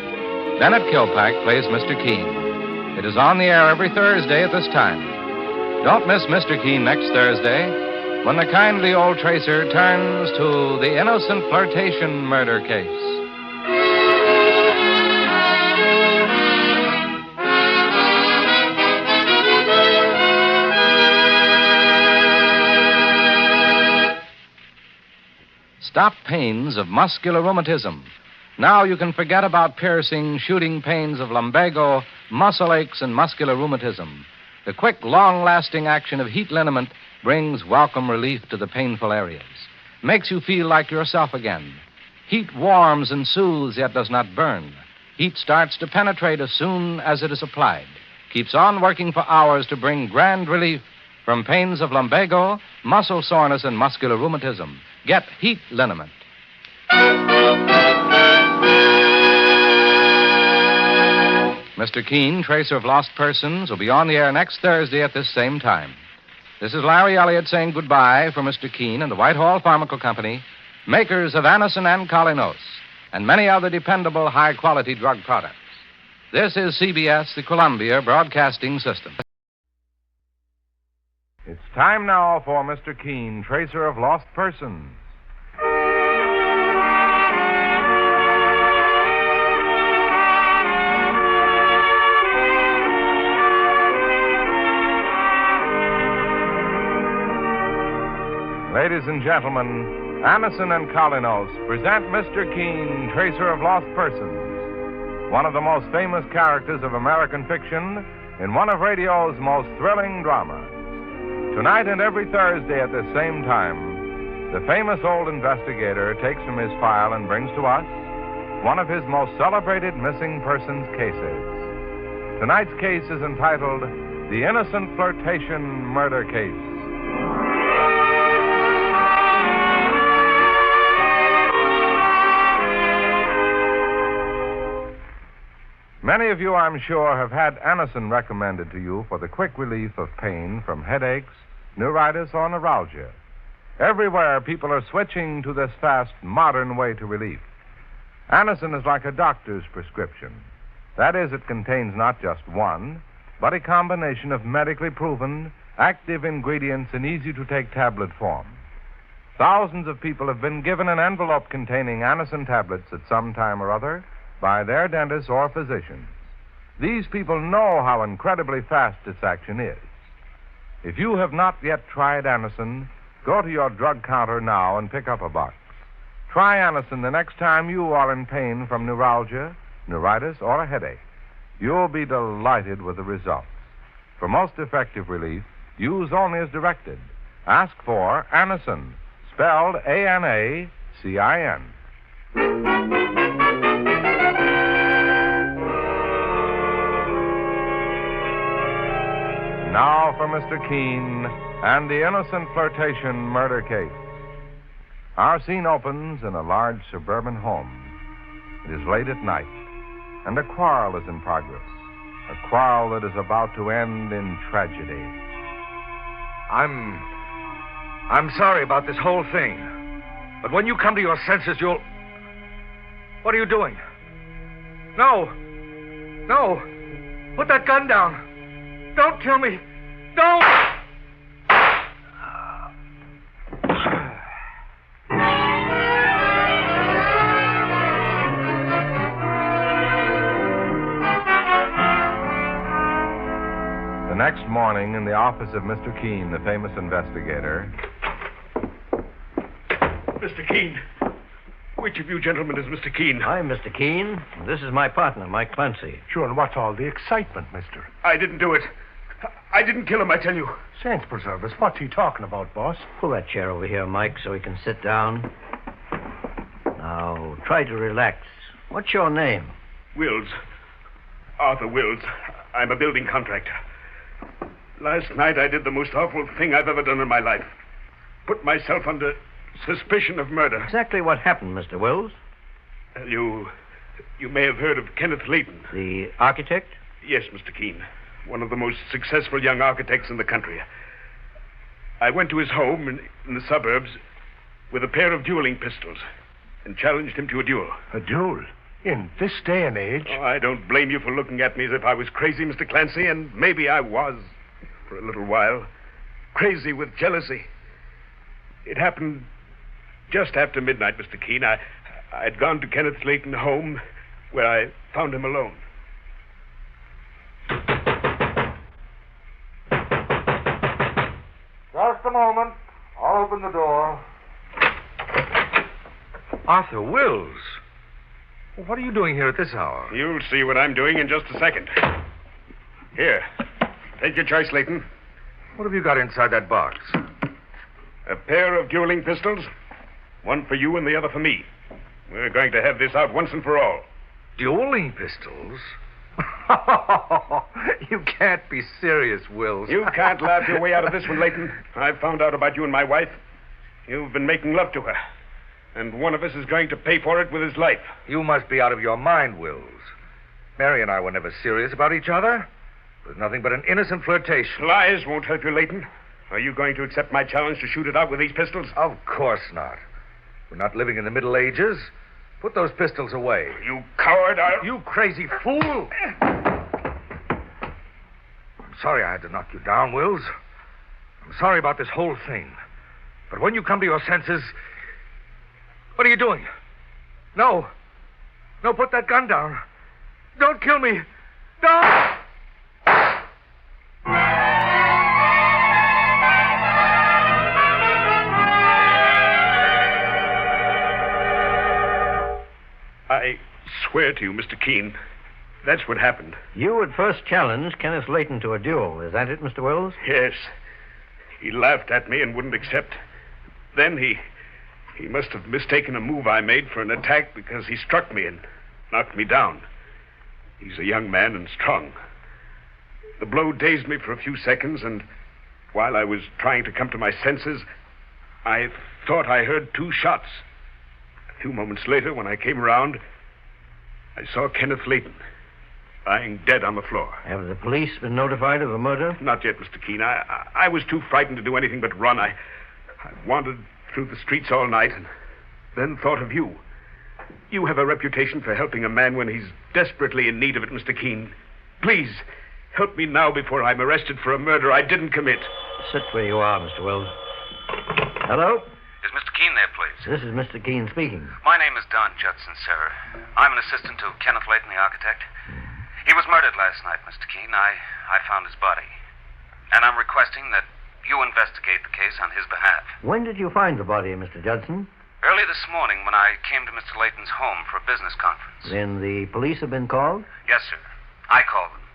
Bennett Kilpack plays Mr. Keene. It is on the air every Thursday at this time. Don't miss Mr. Keene next Thursday, when the kindly old Tracer turns to the innocent Flirtation murder case. Stop pains of muscular rheumatism. Now you can forget about piercing, shooting pains of lumbago, muscle aches, and muscular rheumatism. The quick, long-lasting action of heat liniment brings welcome relief to the painful areas. Makes you feel like yourself again. Heat warms and soothes, yet does not burn. Heat starts to penetrate as soon as it is applied. Keeps on working for hours to bring grand relief from pains of lumbago, muscle soreness, and muscular rheumatism. Get heat liniment. Mr. Keene, Tracer of Lost Persons, will be on the air next Thursday at this same time. This is Larry Elliott saying goodbye for Mr. Keene and the Whitehall Pharmaceutical Company, makers of Anacin and Colinos, and many other dependable high-quality drug products. This is CBS, the Columbia Broadcasting System. It's time now for Mr. Keene, Tracer of Lost Persons. Ladies and gentlemen, Anacin and Colinos present Mr. Keene, Tracer of Lost Persons, one of the most famous characters of American fiction in one of radio's most thrilling dramas. Tonight and every Thursday at this same time, the famous old investigator takes from his file and brings to us one of his most celebrated missing persons cases. Tonight's case is entitled The Innocent Flirtation Murder Case. Many of you, I'm sure, have had Anacin recommended to you for the quick relief of pain from headaches, neuritis, or neuralgia. Everywhere, people are switching to this fast, modern way to relief. Anacin is like a doctor's prescription. That is, it contains not just one, but a combination of medically proven, active ingredients in easy-to-take tablet form. Thousands of people have been given an envelope containing Anacin tablets at some time or other by their dentists or physicians. These people know how incredibly fast its action is. If you have not yet tried Anacin, go to your drug counter now and pick up a box. Try Anacin the next time you are in pain from neuralgia, neuritis, or a headache. You'll be delighted with the results. For most effective relief, use only as directed. Ask for Anacin, spelled A-N-A-C-I-N. Now for Mr. Keene and the innocent flirtation murder case. Our scene opens in a large suburban home. It is late at night, and a quarrel is in progress. A quarrel that is about to end in tragedy. I'm sorry about this whole thing. But when you come to your senses, you'll... What are you doing? No! No! Put that gun down! Don't kill me! Don't! The next morning, in the office of Mr. Keene, the famous investigator... Mr. Keene. Which of you gentlemen is Mr. Keene? I'm Mr. Keene. This is my partner, Mike Clancy. Sure, and what's all the excitement, mister? I didn't do it. I didn't kill him, I tell you. Saints preserve us. What's he talking about, boss? Pull that chair over here, Mike, so he can sit down. Now, try to relax. What's your name? Wills. Arthur Wills. I'm a building contractor. Last night I did the most awful thing I've ever done in my life. Put myself under suspicion of murder. Exactly what happened, Mr. Wills? You may have heard of Kenneth Leighton. The architect? Yes, Mr. Keene. One of the most successful young architects in the country. I went to his home in the suburbs with a pair of dueling pistols and challenged him to a duel. A duel? In this day and age? Oh, I don't blame you for looking at me as if I was crazy, Mr. Clancy, and maybe I was for a little while. Crazy with jealousy. It happened just after midnight, Mr. Keene. I'd gone to Kenneth Leighton's home where I found him alone. Just a moment. I'll open the door. Arthur Wills. What are you doing here at this hour? You'll see what I'm doing in just a second. Here. Take your choice, Leighton. What have you got inside that box? A pair of dueling pistols. One for you and the other for me. We're going to have this out once and for all. Dueling pistols? You can't be serious, Wills. You can't laugh your way out of this one, Leighton. I've found out about you and my wife. You've been making love to her. And one of us is going to pay for it with his life. You must be out of your mind, Wills. Mary and I were never serious about each other. It was nothing but an innocent flirtation. Lies won't help you, Leighton. Are you going to accept my challenge to shoot it out with these pistols? Of course not. We're not living in the Middle Ages. Put those pistols away. You coward! You crazy fool! I'm sorry I had to knock you down, Wills. I'm sorry about this whole thing. But when you come to your senses... What are you doing? No. No, put that gun down. Don't kill me. Don't! I swear to you, Mr. Keene, that's what happened. You would first challenge Kenneth Leighton to a duel. Is that it, Mr. Wills? Yes. He laughed at me and wouldn't accept. Then he must have mistaken a move I made for an attack because he struck me and knocked me down. He's a young man and strong. The blow dazed me for a few seconds, and while I was trying to come to my senses, I thought I heard 2 shots. A few moments later, when I came around, I saw Kenneth Leighton lying dead on the floor. Have the police been notified of the murder? Not yet, Mr. Keene. I was too frightened to do anything but run. I wandered through the streets all night and then thought of you. You have a reputation for helping a man when he's desperately in need of it, Mr. Keene. Please, help me now before I'm arrested for a murder I didn't commit. Sit where you are, Mr. Wills. Hello? Is Mr. Keene there, please? This is Mr. Keene speaking. My name is Don Judson, sir. I'm an assistant to Kenneth Layton, the architect. He was murdered last night, Mr. Keene. I found his body. And I'm requesting that you investigate the case on his behalf. When did you find the body, Mr. Judson? Early this morning when I came to Mr. Layton's home for a business conference. Then the police have been called? Yes, sir. I called them.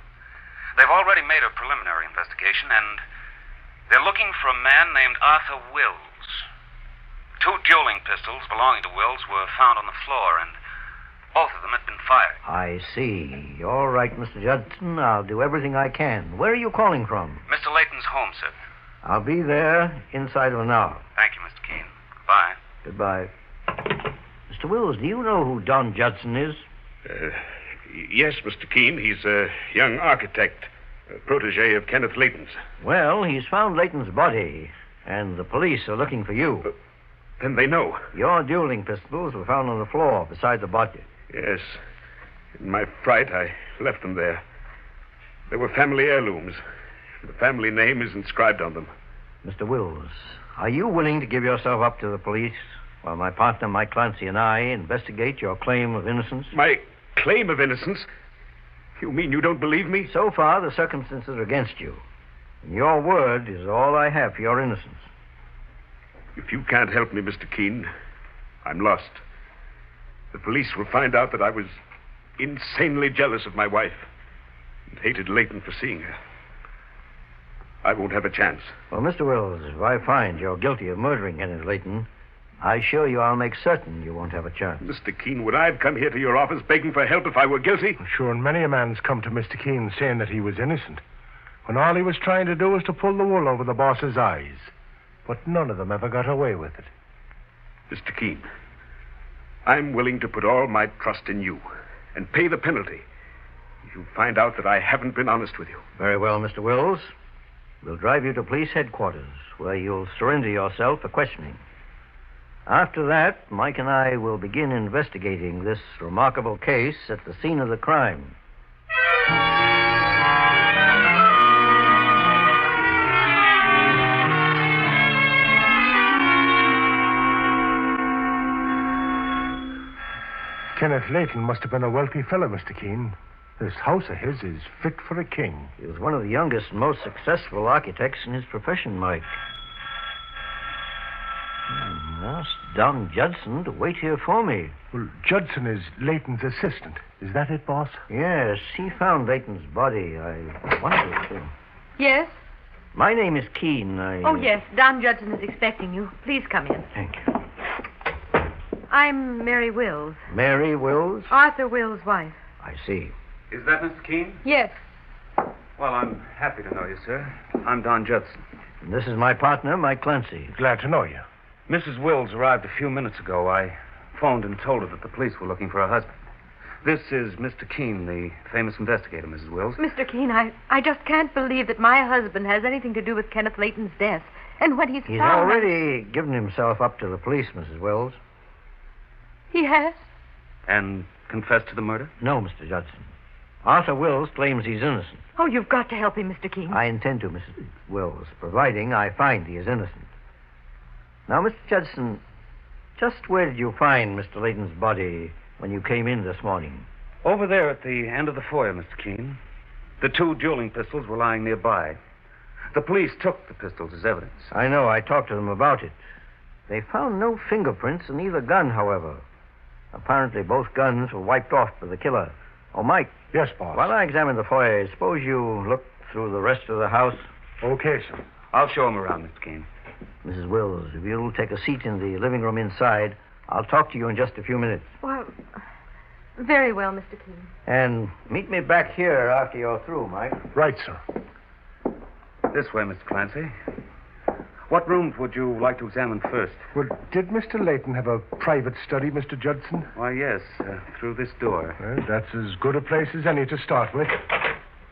They've already made a preliminary investigation, and they're looking for a man named Arthur Wills. 2 dueling pistols belonging to Wills were found on the floor, and both of them had been fired. I see. All right, Mr. Judson. I'll do everything I can. Where are you calling from? Mr. Layton's home, sir. I'll be there inside of an hour. Thank you, Mr. Keene. Goodbye. Goodbye. Mr. Wills, do you know who Don Judson is? Yes, Mr. Keene. He's a young architect, a protege of Kenneth Layton's. Well, he's found Layton's body, and the police are looking for you. Then they know. Your dueling pistols were found on the floor beside the body. Yes. In my fright, I left them there. They were family heirlooms. The family name is inscribed on them. Mr. Wills, are you willing to give yourself up to the police while my partner, Mike Clancy, and I investigate your claim of innocence? My claim of innocence? You mean you don't believe me? So far, the circumstances are against you. And your word is all I have for your innocence. If you can't help me, Mr. Keene, I'm lost. The police will find out that I was insanely jealous of my wife and hated Layton for seeing her. I won't have a chance. Well, Mr. Wills, if I find you're guilty of murdering Kenneth Layton, I assure you I'll make certain you won't have a chance. Mr. Keene, would I have come here to your office begging for help if I were guilty? Sure, and many a man's come to Mr. Keene saying that he was innocent, when all he was trying to do was to pull the wool over the boss's eyes. But none of them ever got away with it. Mr. Keene, I'm willing to put all my trust in you and pay the penalty if you find out that I haven't been honest with you. Very well, Mr. Wills. We'll drive you to police headquarters, where you'll surrender yourself for questioning. After that, Mike and I will begin investigating this remarkable case at the scene of the crime. Kenneth Layton must have been a wealthy fellow, Mr. Keene. This house of his is fit for a king. He was one of the youngest and most successful architects in his profession, Mike. Asked Don Judson to wait here for me. Well, Judson is Layton's assistant. Is that it, boss? Yes, he found Layton's body. I wonder if... Yes? My name is Keene. Oh, yes. Don Judson is expecting you. Please come in. Thank you. I'm Mary Wills. Mary Wills? Arthur Wills' wife. I see. Is that Mr. Keene? Yes. Well, I'm happy to know you, sir. I'm Don Judson. And this is my partner, Mike Clancy. Glad to know you. Mrs. Wills arrived a few minutes ago. I phoned and told her that the police were looking for her husband. This is Mr. Keene, the famous investigator, Mrs. Wills. Mr. Keene, I just can't believe that my husband has anything to do with Kenneth Layton's death. And when he's He's found... already given himself up to the police, Mrs. Wills. He has? And confessed to the murder? No, Mr. Judson. Arthur Wills claims he's innocent. Oh, you've got to help him, Mr. Keene. I intend to, Mrs. Wills, providing I find he is innocent. Now, Mr. Judson, just where did you find Mr. Layton's body when you came in this morning? Over there at the end of the foyer, Mr. Keene. The 2 dueling pistols were lying nearby. The police took the pistols as evidence. I know. I talked to them about it. They found no fingerprints in either gun, however. Apparently, both guns were wiped off by the killer. Oh, Mike. Yes, boss. While I examine the foyer, suppose you look through the rest of the house. Okay, sir. I'll show him around, Mr. Keene. Mrs. Wills, if you'll take a seat in the living room inside, I'll talk to you in just a few minutes. Well, very well, Mr. Keene. And meet me back here after you're through, Mike. Right, sir. This way, Mr. Clancy. What rooms would you like to examine first? Well, did Mr. Layton have a private study, Mr. Judson? Why, yes, through this door. Well, that's as good a place as any to start with.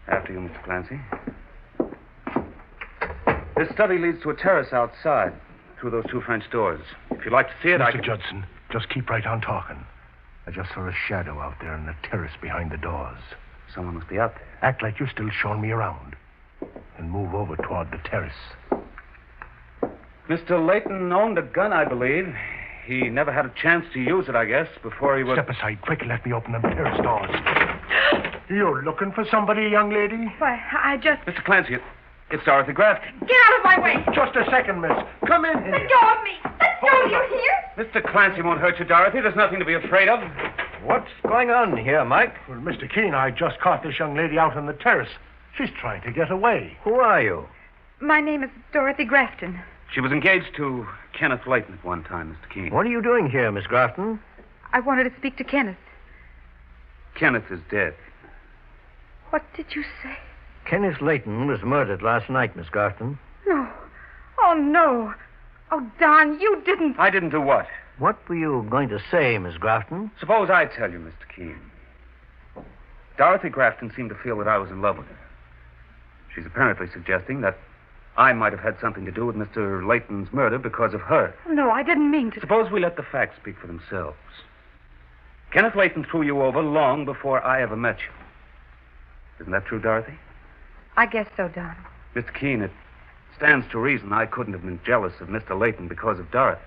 After you, Mr. Clancy. This study leads to a terrace outside, through those 2 French doors. If you'd like to see it, Mr. Judson, just keep right on talking. I just saw a shadow out there on the terrace behind the doors. Someone must be out there. Act like you're still showing me around. And move over toward the terrace. Mr. Layton owned a gun, I believe. He never had a chance to use it, I guess, before he was... Step aside, quick, and let me open them terrace doors. You're looking for somebody, young lady? Why, I just... Mr. Clancy, it's Dorothy Grafton. Get out of my way! Just a second, miss. Come in here. Let go of me! Let go, you hear? Mr. Clancy won't hurt you, Dorothy. There's nothing to be afraid of. What's going on here, Mike? Well, Mr. Keene, I just caught this young lady out on the terrace. She's trying to get away. Who are you? My name is Dorothy Grafton. She was engaged to Kenneth Layton at one time, Mr. Keene. What are you doing here, Miss Grafton? I wanted to speak to Kenneth. Kenneth is dead. What did you say? Kenneth Layton was murdered last night, Miss Grafton. No. Oh, no. Oh, Don, you didn't... I didn't do what? What were you going to say, Miss Grafton? Suppose I tell you, Mr. Keene. Dorothy Grafton seemed to feel that I was in love with her. She's apparently suggesting that I might have had something to do with Mr. Layton's murder because of her. No, I didn't mean to... Suppose we let the facts speak for themselves. Kenneth Layton threw you over long before I ever met you. Isn't that true, Dorothy? I guess so, Don. Mr. Keene, it stands to reason I couldn't have been jealous of Mr. Layton because of Dorothy.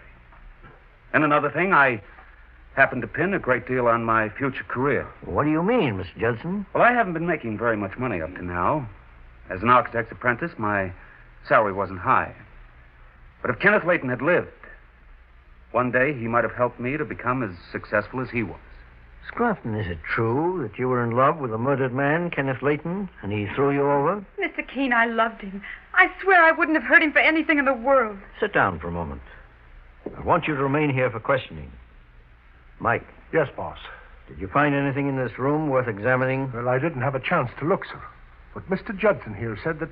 And another thing, I happen to pin a great deal on my future career. What do you mean, Mr. Judson? Well, I haven't been making very much money up to now. As an architect's apprentice, my salary wasn't high. But if Kenneth Layton had lived, one day he might have helped me to become as successful as he was. Miss Grafton, is it true that you were in love with the murdered man, Kenneth Layton, and he threw you over? Mr. Keene, I loved him. I swear I wouldn't have hurt him for anything in the world. Sit down for a moment. I want you to remain here for questioning. Mike. Yes, boss. Did you find anything in this room worth examining? Well, I didn't have a chance to look, sir. But Mr. Judson here said that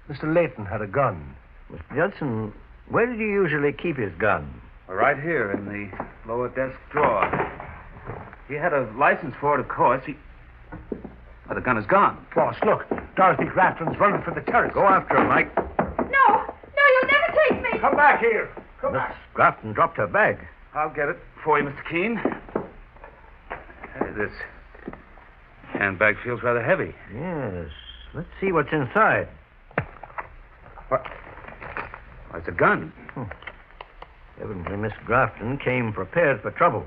Mr. Layton had a gun. Mr. Judson, where did you usually keep his gun? Well, right here in the lower desk drawer. He had a license for it, of course. Well, the gun is gone. Boss, look. Dorothy Grafton's running for the terrace. Go after her, Mike. No, you'll never take me. Come back here. Come Miss back. Grafton dropped her bag. I'll get it for you, Mr. Keene. Hey, this handbag feels rather heavy. Yes. Let's see what's inside. What? Well, it's a gun. Evidently, Miss Grafton came prepared for trouble.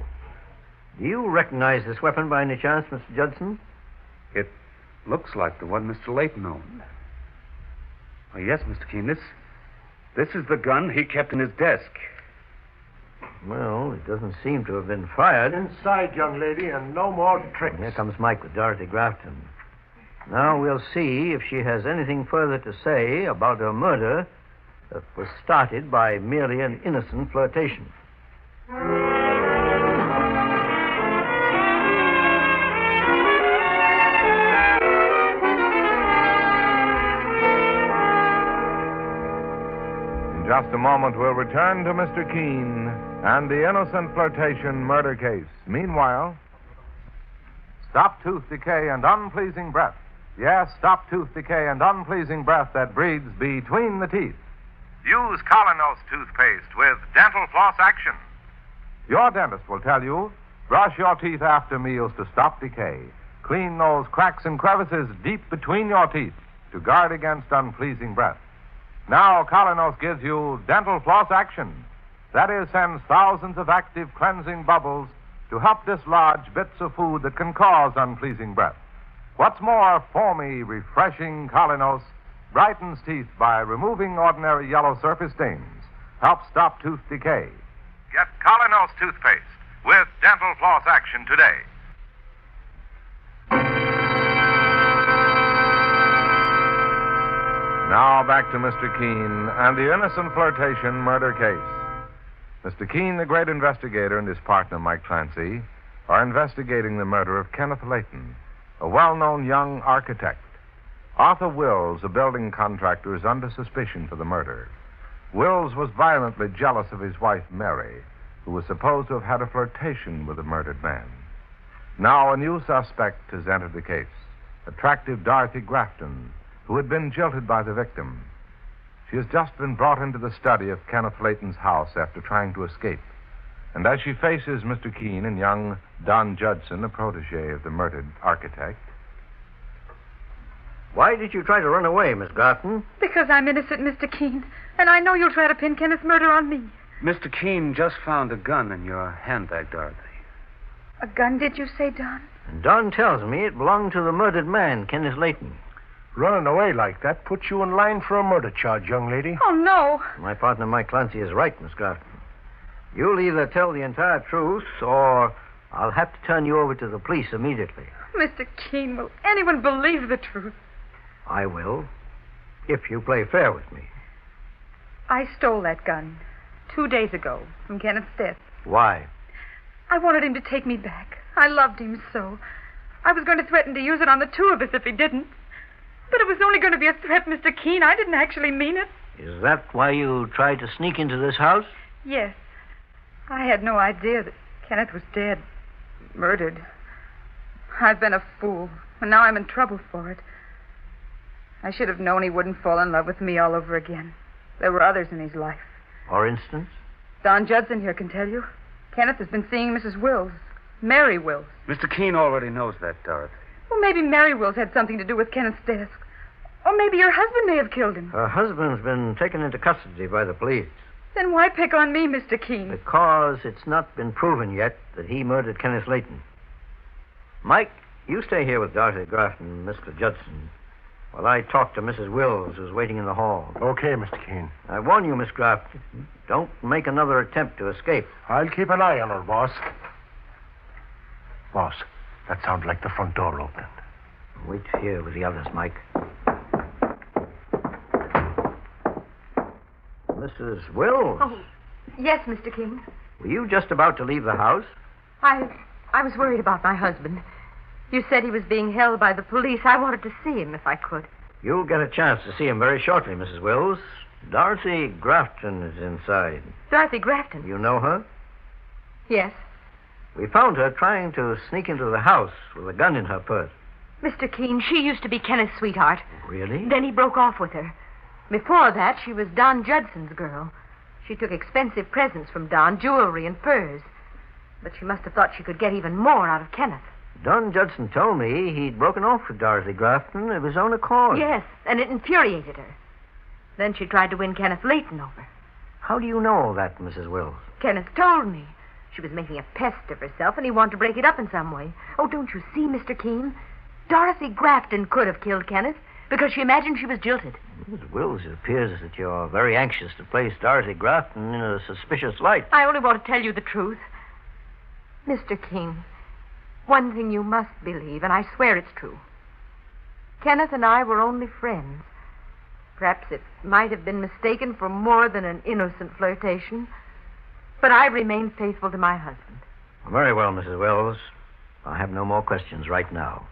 Do you recognize this weapon by any chance, Mr. Judson? It looks like the one Mr. Layton owned. Oh, yes, Mr. Keene. This is the gun he kept in his desk. Well, it doesn't seem to have been fired. Inside, young lady, and no more tricks. Here comes Mike with Dorothy Grafton. Now we'll see if she has anything further to say about a murder that was started by merely an innocent flirtation. In just a moment, we'll return to Mr. Keene and the innocent flirtation murder case. Meanwhile, stop tooth decay and unpleasing breath. Yes, stop tooth decay and unpleasing breath that breeds between the teeth. Use Colinos toothpaste with dental floss action. Your dentist will tell you, brush your teeth after meals to stop decay. Clean those cracks and crevices deep between your teeth to guard against unpleasing breath. Now, Colinos gives you dental floss action. That is, sends thousands of active cleansing bubbles to help dislodge bits of food that can cause unpleasing breath. What's more, foamy, refreshing Colinos brightens teeth by removing ordinary yellow surface stains, helps stop tooth decay. Get Colinos toothpaste with dental floss action today. Now back to Mr. Keene and the innocent flirtation murder case. Mr. Keene, the great investigator, and his partner, Mike Clancy, are investigating the murder of Kenneth Layton, a well-known young architect. Arthur Wills, a building contractor, is under suspicion for the murder. Wills was violently jealous of his wife, Mary, who was supposed to have had a flirtation with the murdered man. Now a new suspect has entered the case, attractive Dorothy Grafton, who had been jilted by the victim. She has just been brought into the study of Kenneth Layton's house after trying to escape. And as she faces Mr. Keene and young Don Judson, a protege of the murdered architect... Why did you try to run away, Miss Grafton? Because I'm innocent, Mr. Keene. And I know you'll try to pin Kenneth's murder on me. Mr. Keene just found a gun in your handbag, Dorothy. A gun, did you say, Don? And Don tells me it belonged to the murdered man, Kenneth Layton. Running away like that puts you in line for a murder charge, young lady. Oh, no. My partner, Mike Clancy, is right, Miss Grafton. You'll either tell the entire truth, or I'll have to turn you over to the police immediately. Mr. Keene, will anyone believe the truth? I will, if you play fair with me. I stole that gun 2 days ago from Kenneth's death. Why? I wanted him to take me back. I loved him so. I was going to threaten to use it on the two of us if he didn't. But it was only going to be a threat, Mr. Keene. I didn't actually mean it. Is that why you tried to sneak into this house? Yes. I had no idea that Kenneth was dead. Murdered. I've been a fool, and now I'm in trouble for it. I should have known he wouldn't fall in love with me all over again. There were others in his life. For instance? Don Judson here can tell you. Kenneth has been seeing Mrs. Wills. Mary Wills. Mr. Keene already knows that, Dorothy. Well, maybe Mary Wills had something to do with Kenneth's death. Or maybe your husband may have killed him. Her husband's been taken into custody by the police. Then why pick on me, Mr. Keene? Because it's not been proven yet that he murdered Kenneth Layton. Mike, you stay here with Dorothy Grafton and Mr. Judson while I talk to Mrs. Wills, who's waiting in the hall. Okay, Mr. Keene. I warn you, Miss Grafton, don't make another attempt to escape. I'll keep an eye on her, boss. Boss, that sounds like the front door opening. Wait here with the others, Mike. Mrs. Wills? Oh, yes, Mr. Keene. Were you just about to leave the house? I was worried about my husband. You said he was being held by the police. I wanted to see him if I could. You'll get a chance to see him very shortly, Mrs. Wills. Dorothy Grafton is inside. Dorothy Grafton? You know her? Yes. We found her trying to sneak into the house with a gun in her purse. Mr. Keene, she used to be Kenneth's sweetheart. Really? Then he broke off with her. Before that, she was Don Judson's girl. She took expensive presents from Don, jewelry and furs. But she must have thought she could get even more out of Kenneth. Don Judson told me he'd broken off with Dorothy Grafton of his own accord. Yes, and it infuriated her. Then she tried to win Kenneth Layton over. How do you know all that, Mrs. Wills? Kenneth told me. She was making a pest of herself, and he wanted to break it up in some way. Oh, don't you see, Mr. Keene? Dorothy Grafton could have killed Kenneth because she imagined she was jilted. Mrs. Wills, it appears that you're very anxious to place Dorothy Grafton in a suspicious light. I only want to tell you the truth. Mr. Keene, one thing you must believe, and I swear it's true. Kenneth and I were only friends. Perhaps it might have been mistaken for more than an innocent flirtation, but I remain faithful to my husband. Very well, Mrs. Wills. I have no more questions right now.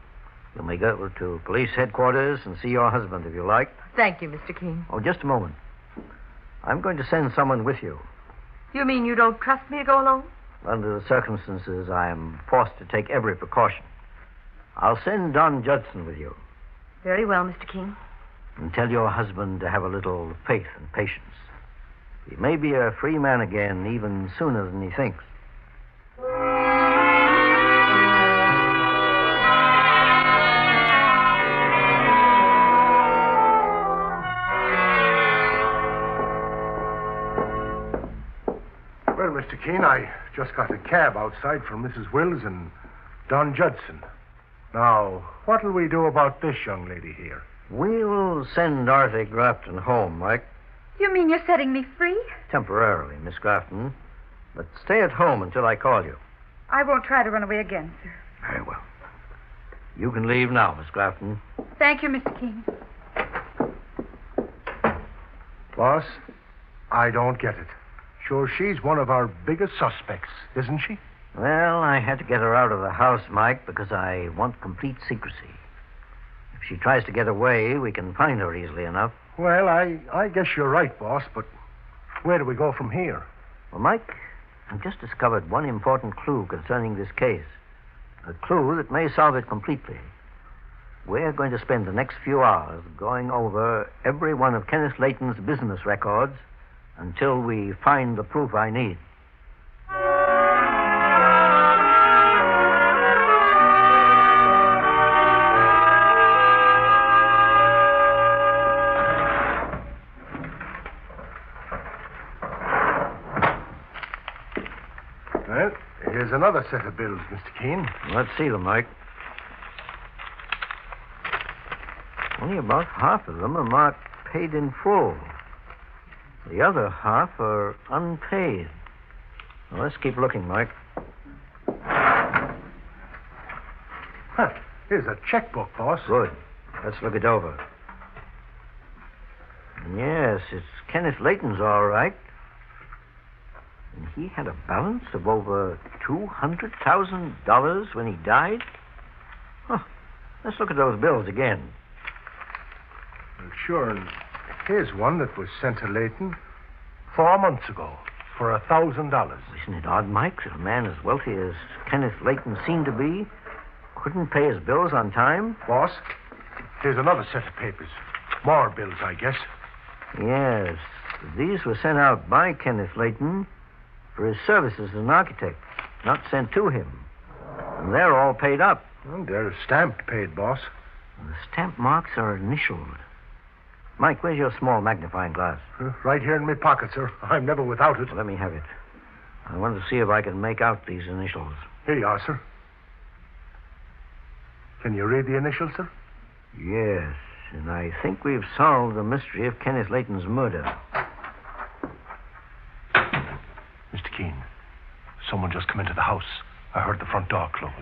You may go to police headquarters and see your husband if you like. Thank you, Mr. Keene. Oh, just a moment. I'm going to send someone with you. You mean you don't trust me to go alone? Under the circumstances, I am forced to take every precaution. I'll send Don Judson with you. Very well, Mr. Keene. And tell your husband to have a little faith and patience. He may be a free man again even sooner than he thinks. Well, Mr. Keene, I just got a cab outside from Mrs. Wills and Don Judson. Now, what'll we do about this young lady here? We'll send Dorothy Grafton home, Mike. You mean you're setting me free? Temporarily, Miss Grafton. But stay at home until I call you. I won't try to run away again, sir. Very well. You can leave now, Miss Grafton. Thank you, Mr. Keene. Boss, I don't get it. Sure, she's one of our biggest suspects, isn't she? Well, I had to get her out of the house, Mike, because I want complete secrecy. If she tries to get away, we can find her easily enough. Well, I guess you're right, boss, but where do we go from here? Well, Mike, I've just discovered one important clue concerning this case. A clue that may solve it completely. We're going to spend the next few hours going over every one of Kenneth Layton's business records until we find the proof I need. Well, here's another set of bills, Mr. Keene. Let's see them, Mike. Only about half of them are marked paid in full. The other half are unpaid. Well, let's keep looking, Mike. Huh. Here's a checkbook, boss. Good. Let's look it over. Yes, it's Kenneth Layton's all right. And he had a balance of over $200,000 when he died? Huh. Let's look at those bills again. Well, sure. And here's one that was sent to Layton 4 months ago for $1,000. Isn't it odd, Mike, that a man as wealthy as Kenneth Layton seemed to be couldn't pay his bills on time? Boss, here's another set of papers. More bills, I guess. Yes. These were sent out by Kenneth Layton for his services as an architect, not sent to him. And they're all paid up. Well, they're stamped paid, boss. The stamp marks are initialed. Mike, where's your small magnifying glass? Right here in my pocket, sir. I'm never without it. Well, let me have it. I want to see if I can make out these initials. Here you are, sir. Can you read the initials, sir? Yes, and I think we've solved the mystery of Kenneth Layton's murder. Mr. Keene, someone just come into the house. I heard the front door close.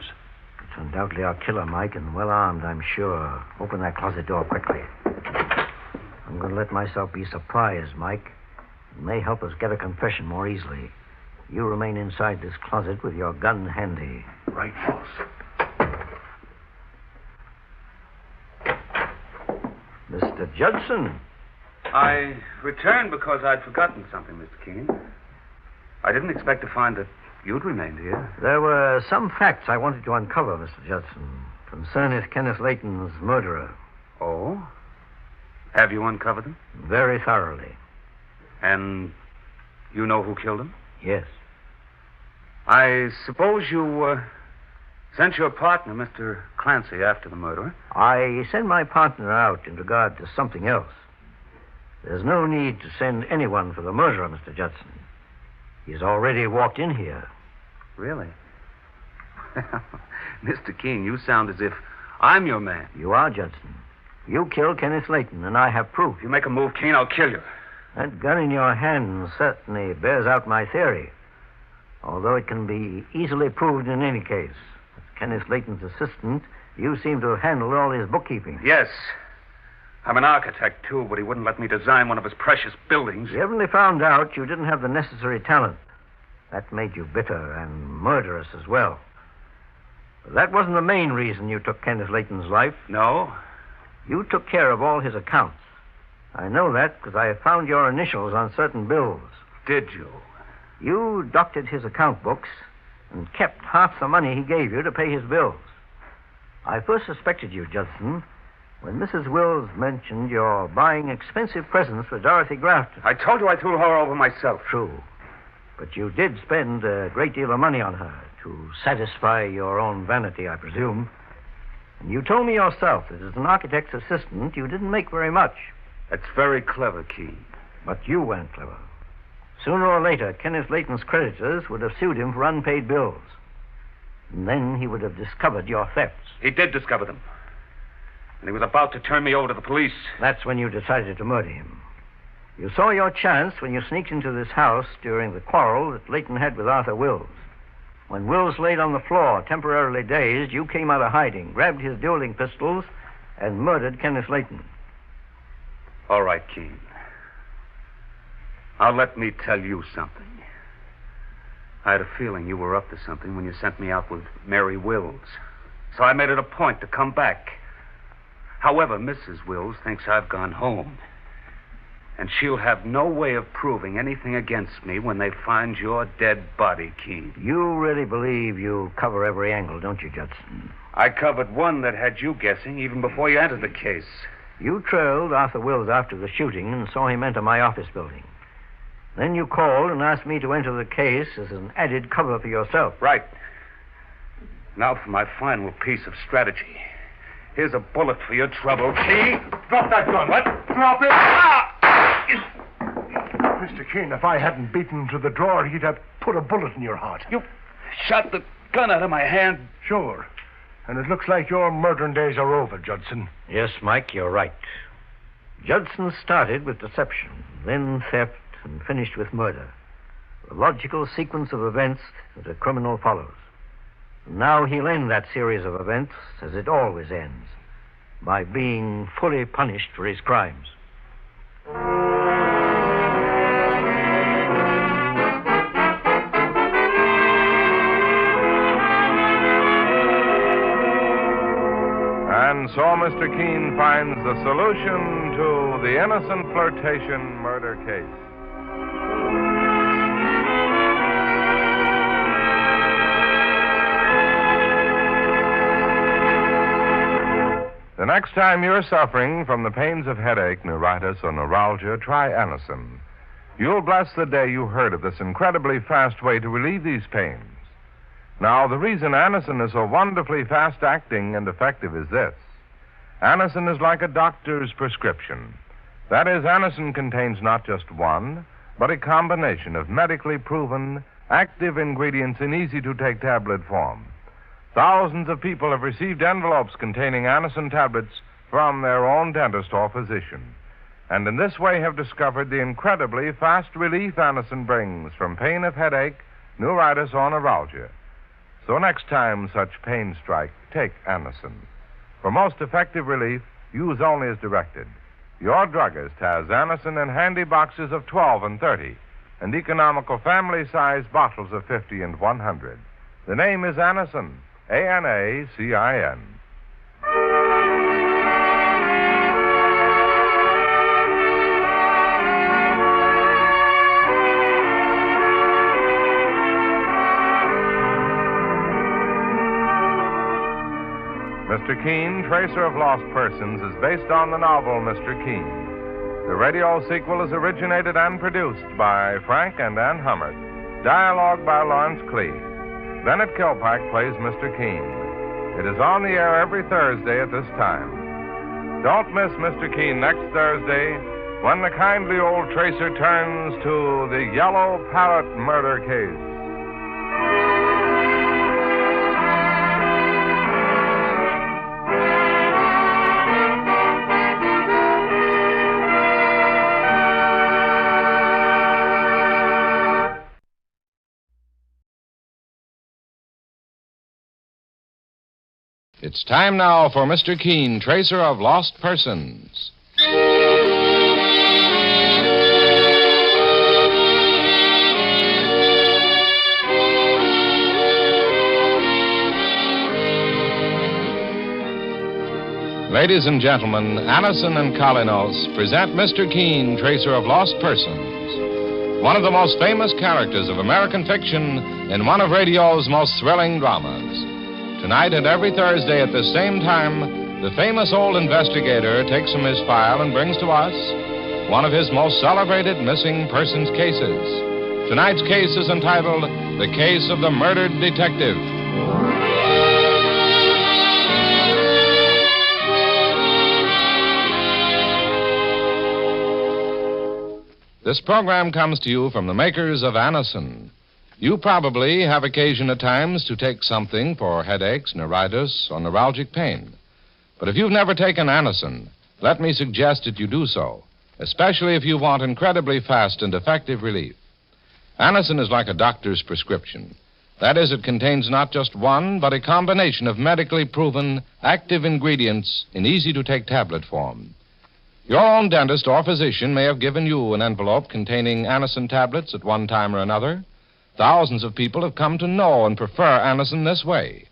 It's undoubtedly our killer, Mike, and well armed, I'm sure. Open that closet door quickly. I'm going to let myself be surprised, Mike. It may help us get a confession more easily. You remain inside this closet with your gun handy. Right, boss. Mr. Judson. I returned because I'd forgotten something, Mr. Keene. I didn't expect to find that you'd remained here. There were some facts I wanted to uncover, Mr. Judson, concerning Kenneth Layton's murderer. Oh? Have you uncovered them? Very thoroughly. And you know who killed him? Yes. I suppose you sent your partner, Mr. Clancy, after the murderer? I sent my partner out in regard to something else. There's no need to send anyone for the murderer, Mr. Judson. He's already walked in here. Really? Mr. Keene, you sound as if I'm your man. You are, Judson. You killed Kenneth Layton, and I have proof. If you make a move, Keene, I'll kill you. That gun in your hand certainly bears out my theory, although it can be easily proved in any case. As Kenneth Layton's assistant, you seem to have handled all his bookkeeping. Yes. I'm an architect, too, but he wouldn't let me design one of his precious buildings. We evidently found out you didn't have the necessary talent. That made you bitter and murderous as well. But that wasn't the main reason you took Kenneth Layton's life. No? You took care of all his accounts. I know that because I found your initials on certain bills. Did you? You doctored his account books and kept half the money he gave you to pay his bills. I first suspected you, Judson, when Mrs. Wills mentioned your buying expensive presents for Dorothy Grafton. I told you I threw her over myself. True. But you did spend a great deal of money on her to satisfy your own vanity, I presume. And you told me yourself that as an architect's assistant, you didn't make very much. That's very clever, Keene. But you weren't clever. Sooner or later, Kenneth Layton's creditors would have sued him for unpaid bills. And then he would have discovered your thefts. He did discover them. And he was about to turn me over to the police. That's when you decided to murder him. You saw your chance when you sneaked into this house during the quarrel that Layton had with Arthur Wills. When Wills laid on the floor, temporarily dazed, you came out of hiding, grabbed his dueling pistols, and murdered Kenneth Layton. All right, Keene. Now let me tell you something. I had a feeling you were up to something when you sent me out with Mary Wills. So I made it a point to come back. However, Mrs. Wills thinks I've gone home. And she'll have no way of proving anything against me when they find your dead body, Keene. You really believe you cover every angle, don't you, Judson? I covered one that had you guessing even before you entered the case. You trailed Arthur Wills after the shooting and saw him enter my office building. Then you called and asked me to enter the case as an added cover for yourself. Right. Now for my final piece of strategy. Here's a bullet for your trouble, Keene. Drop that gun. What? Drop it. Ah! Mr. Keene, if I hadn't beaten him to the drawer, he'd have put a bullet in your heart. You shot the gun out of my hand. Sure. And it looks like your murdering days are over, Judson. Yes, Mike, you're right. Judson started with deception, then theft, and finished with murder. A logical sequence of events that a criminal follows. And now he'll end that series of events as it always ends, by being fully punished for his crimes. And so Mr. Keene finds the solution to the innocent flirtation murder case. The next time you're suffering from the pains of headache, neuritis, or neuralgia, try Anacin. You'll bless the day you heard of this incredibly fast way to relieve these pains. Now, the reason Anacin is so wonderfully fast-acting and effective is this. Anacin is like a doctor's prescription. That is, Anacin contains not just one, but a combination of medically proven, active ingredients in easy-to-take tablet form. Thousands of people have received envelopes containing Anacin tablets from their own dentist or physician, and in this way have discovered the incredibly fast relief Anacin brings from pain of headache, neuritis, or neuralgia. So next time such pain strike, take Anacin. For most effective relief, use only as directed. Your druggist has Anacin in handy boxes of 12 and 30, and economical family-sized bottles of 50 and 100. The name is Anacin, A-N-A-C-I-N. Mr. Keene, Tracer of Lost Persons, is based on the novel Mr. Keene. The radio sequel is originated and produced by Frank and Ann Hummert. Dialogue by Lawrence Clee. Bennett Kilpack plays Mr. Keene. It is on the air every Thursday at this time. Don't miss Mr. Keene next Thursday when the kindly old Tracer turns to the Yellow Parrot murder case. It's time now for Mr. Keene, Tracer of Lost Persons. Ladies and gentlemen, Anacin and Kalinos present Mr. Keene, Tracer of Lost Persons, one of the most famous characters of American fiction in one of radio's most thrilling dramas. Tonight and every Thursday at the same time, the famous old investigator takes from his file and brings to us one of his most celebrated missing persons cases. Tonight's case is entitled The Case of the Murdered Detective. This program comes to you from the makers of Anacin. You probably have occasion at times to take something for headaches, neuritis, or neuralgic pain. But if you've never taken Anacin, let me suggest that you do so, especially if you want incredibly fast and effective relief. Anacin is like a doctor's prescription. That is, it contains not just one, but a combination of medically proven, active ingredients in easy-to-take tablet form. Your own dentist or physician may have given you an envelope containing Anacin tablets at one time or another. Thousands of people have come to know and prefer Anacin this way.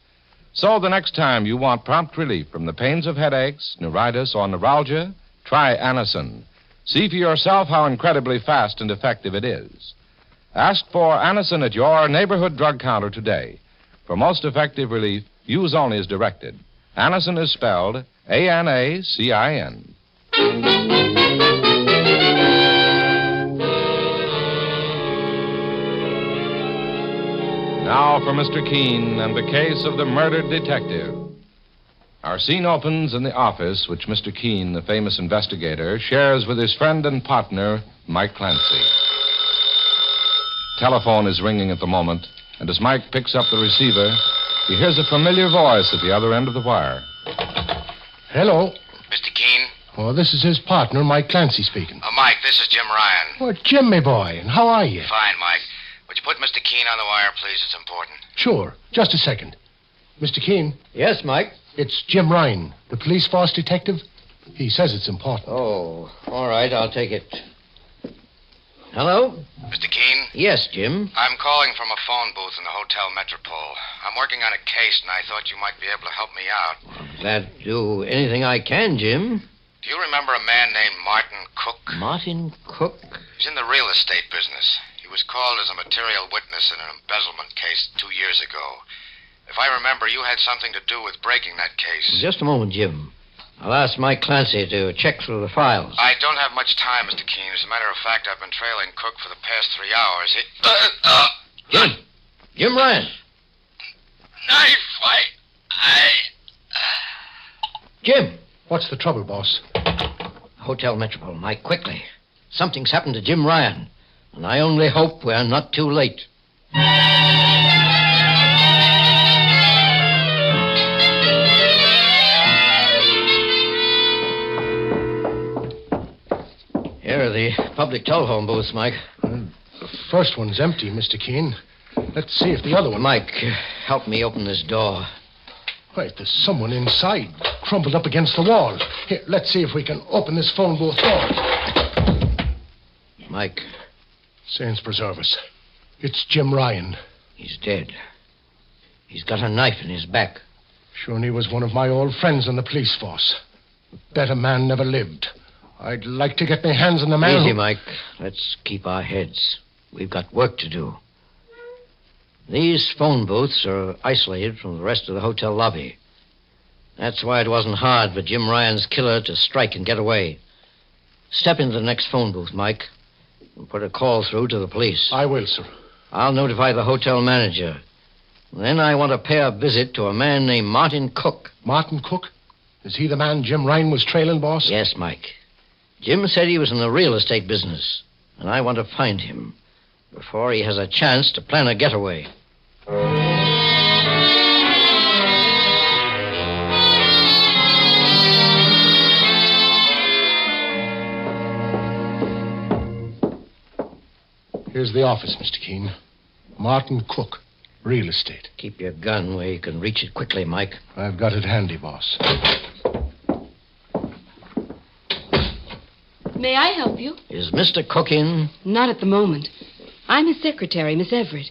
So the next time you want prompt relief from the pains of headaches, neuritis, or neuralgia, try Anacin. See for yourself how incredibly fast and effective it is. Ask for Anacin at your neighborhood drug counter today. For most effective relief, use only as directed. Anacin is spelled A-N-A-C-I-N. Now for Mr. Keene and the case of the murdered detective. Our scene opens in the office which Mr. Keene, the famous investigator, shares with his friend and partner, Mike Clancy. Telephone is ringing at the moment. And as Mike picks up the receiver, he hears a familiar voice at the other end of the wire. Hello. Mr. Keene? Oh, this is his partner, Mike Clancy, speaking. Mike, this is Jim Ryan. Oh, Jim, my boy. And how are you? Fine, Mike. Would you put Mr. Keene on the wire, please? It's important. Sure. Just a second. Mr. Keene? Yes, Mike? It's Jim Ryan, the police force detective. He says it's important. Oh, all right. I'll take it. Hello? Mr. Keene? Yes, Jim. I'm calling from a phone booth in the Hotel Metropole. I'm working on a case, and I thought you might be able to help me out. Glad to do anything I can, Jim. Do you remember a man named Martin Cook? Martin Cook? He's in the real estate business. He was called as a material witness in an embezzlement case 2 years ago. If I remember, you had something to do with breaking that case. Just a moment, Jim. I'll ask Mike Clancy to check through the files. I don't have much time, Mr. Keene. As a matter of fact, I've been trailing Cook for the past 3 hours. Jim Ryan. Knife, Jim. What's the trouble, boss? Hotel Metropole, Mike, quickly. Something's happened to Jim Ryan, and I only hope we're not too late. Here are the public telephone booths, Mike. The first one's empty, Mr. Keene. Let's see if the other one... Mike, help me open this door. Wait, there's someone inside, crumpled up against the wall. Here, let's see if we can open this phone booth door. Mike. Saints preserve us. It's Jim Ryan. He's dead. He's got a knife in his back. Sure, he was one of my old friends on the police force. A better man never lived. I'd like to get my hands on the man. Easy, Mike. Let's keep our heads. We've got work to do. These phone booths are isolated from the rest of the hotel lobby. That's why it wasn't hard for Jim Ryan's killer to strike and get away. Step into the next phone booth, Mike, and put a call through to the police. I will, sir. I'll notify the hotel manager. Then I want to pay a visit to a man named Martin Cook. Martin Cook? Is he the man Jim Ryan was trailing, boss? Yes, Mike. Jim said he was in the real estate business, and I want to find him before he has a chance to plan a getaway. Here's the office, Mr. Keene. Martin Cook, real estate. Keep your gun where you can reach it quickly, Mike. I've got it handy, boss. May I help you? Is Mr. Cook in? Not at the moment. I'm his secretary, Miss Everett.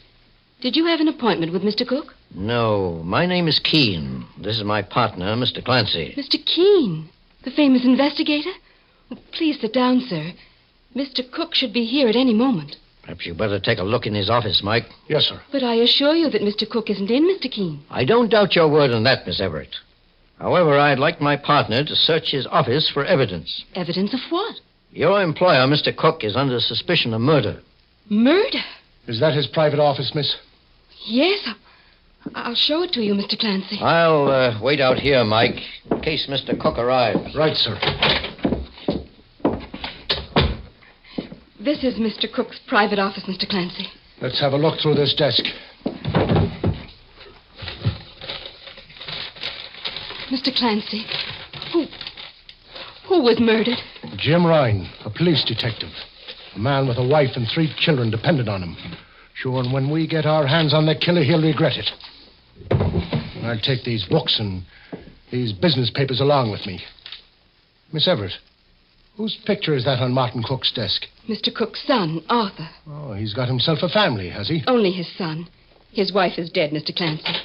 Did you have an appointment with Mr. Cook? No. My name is Keene. This is my partner, Mr. Clancy. Mr. Keene, the famous investigator? Please sit down, sir. Mr. Cook should be here at any moment. Perhaps you'd better take a look in his office, Mike. Yes, sir. But I assure you that Mr. Cook isn't in, Mr. Keene. I don't doubt your word on that, Miss Everett. However, I'd like my partner to search his office for evidence. Evidence of what? Your employer, Mr. Cook, is under suspicion of murder. Murder? Is that his private office, miss? Yes. I'll show it to you, Mr. Clancy. I'll wait out here, Mike, in case Mr. Cook arrives. Right, sir. This is Mr. Cook's private office, Mr. Clancy. Let's have a look through this desk. Mr. Clancy, who was murdered? Jim Ryan, a police detective. A man with a wife and 3 children dependent on him. Sure, and when we get our hands on the killer, he'll regret it. I'll take these books and these business papers along with me. Miss Everett, whose picture is that on Martin Cook's desk? Mr. Cook's son, Arthur. Oh, he's got himself a family, has he? Only his son. His wife is dead, Mr. Clancy.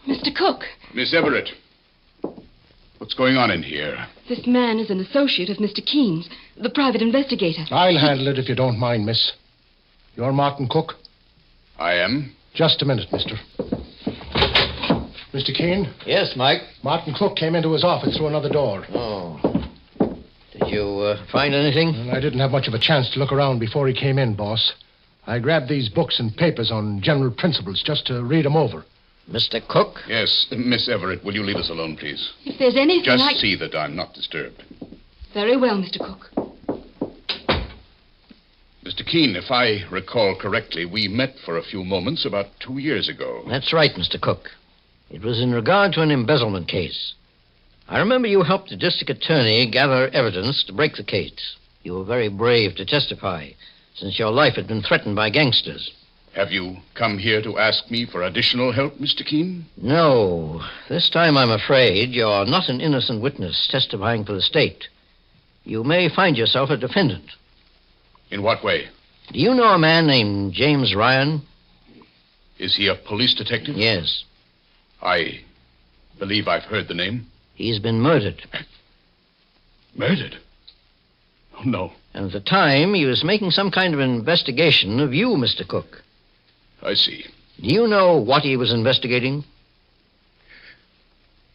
Mr. Cook. Miss Everett, what's going on in here? This man is an associate of Mr. Keene's, the private investigator. I'll handle it if you don't mind, miss. You're Martin Cook? I am. Just a minute, mister. Mr. Keene? Yes, Mike? Martin Cook came into his office through another door. Oh. Did you find anything? Well, I didn't have much of a chance to look around before he came in, boss. I grabbed these books and papers on general principles just to read them over. Mr. Cook? Yes, Miss Everett, will you leave us alone, please? If there's anything Just see that I'm not disturbed. Very well, Mr. Cook. Mr. Mr. Keene, if I recall correctly, we met for a few moments about 2 years ago. That's right, Mr. Cook. It was in regard to an embezzlement case. I remember you helped the district attorney gather evidence to break the case. You were very brave to testify, since your life had been threatened by gangsters. Have you come here to ask me for additional help, Mr. Keene? No. This time, I'm afraid, you're not an innocent witness testifying for the state. You may find yourself a defendant. In what way? Do you know a man named James Ryan? Is he a police detective? Yes. I believe I've heard the name. He's been murdered. Murdered? Oh, no. And at the time, he was making some kind of investigation of you, Mr. Cook. I see. Do you know what he was investigating?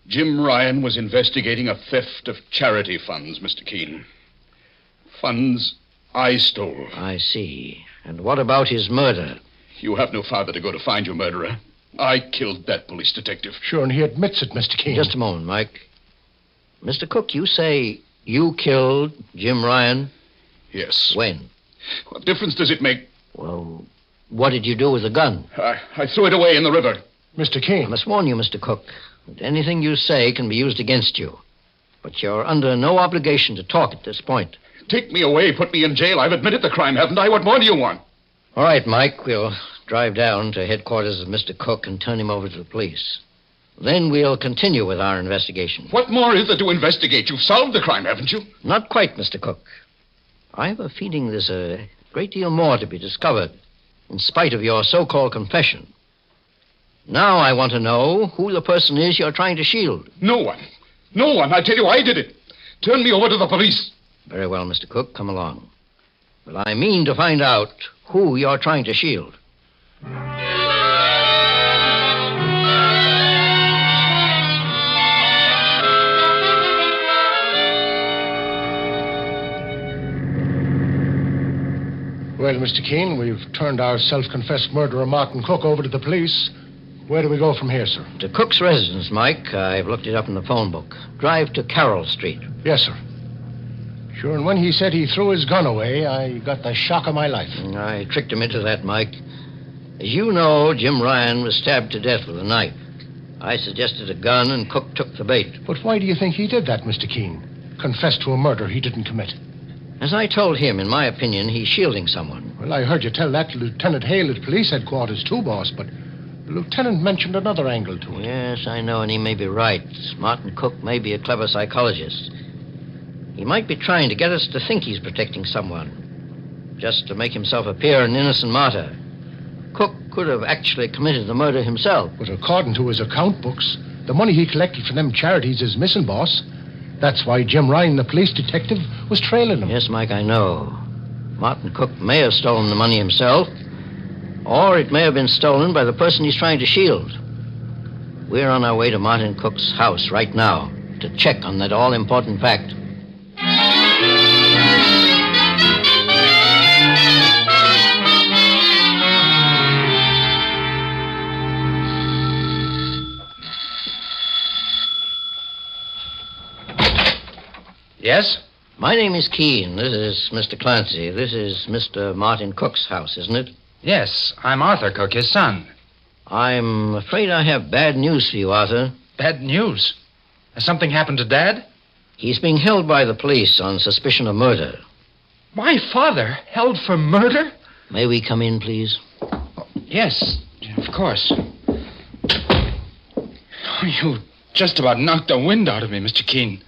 Jim Ryan was investigating a theft of charity funds, Mr. Keene. Funds I stole. I see. And what about his murder? You have no father to go to find your murderer. I killed that police detective. Sure, and he admits it, Mr. Keene. Just a moment, Mike. Mr. Cook, you say you killed Jim Ryan? Yes. When? What difference does it make? Well, what did you do with the gun? I threw it away in the river. Mr. Keene. I must warn you, Mr. Cook, that anything you say can be used against you. But you're under no obligation to talk at this point. Take me away, put me in jail. I've admitted the crime, haven't I? What more do you want? All right, Mike, we'll drive down to headquarters of Mr. Cook and turn him over to the police. Then we'll continue with our investigation. What more is there to investigate? You've solved the crime, haven't you? Not quite, Mr. Cook. I have a feeling there's a great deal more to be discovered, in spite of your so-called confession. Now I want to know who the person is you're trying to shield. No one. No one. I tell you, I did it. Turn me over to the police. Very well, Mr. Cook, come along. But I mean to find out who you're trying to shield. Well, Mr. Keene, we've turned our self-confessed murderer, Martin Cook, over to the police. Where do we go from here, sir? To Cook's residence, Mike. I've looked it up in the phone book. Drive to Carroll Street. Yes, sir. Sure, and when he said he threw his gun away, I got the shock of my life. I tricked him into that, Mike. As you know, Jim Ryan was stabbed to death with a knife. I suggested a gun, and Cook took the bait. But why do you think he did that, Mr. Keene? Confessed to a murder he didn't commit. As I told him, in my opinion, he's shielding someone. Well, I heard you tell that to Lieutenant Hale at police headquarters, too, boss, but the lieutenant mentioned another angle to it. Yes, I know, and he may be right. Martin Cook may be a clever psychologist. He might be trying to get us to think he's protecting someone, just to make himself appear an innocent martyr. Cook could have actually committed the murder himself. But according to his account books, the money he collected from them charities is missing, boss. That's why Jim Ryan, the police detective, was trailing him. Yes, Mike, I know. Martin Cook may have stolen the money himself, or it may have been stolen by the person he's trying to shield. We're on our way to Martin Cook's house right now to check on that all-important fact. Yes? My name is Keene. This is Mr. Clancy. This is Mr. Martin Cook's house, isn't it? Yes, I'm Arthur Cook, his son. I'm afraid I have bad news for you, Arthur. Bad news? Has something happened to Dad? He's being held by the police on suspicion of murder. My father held for murder? May we come in, please? Yes, of course. Oh, you just about knocked the wind out of me, Mr. Keene.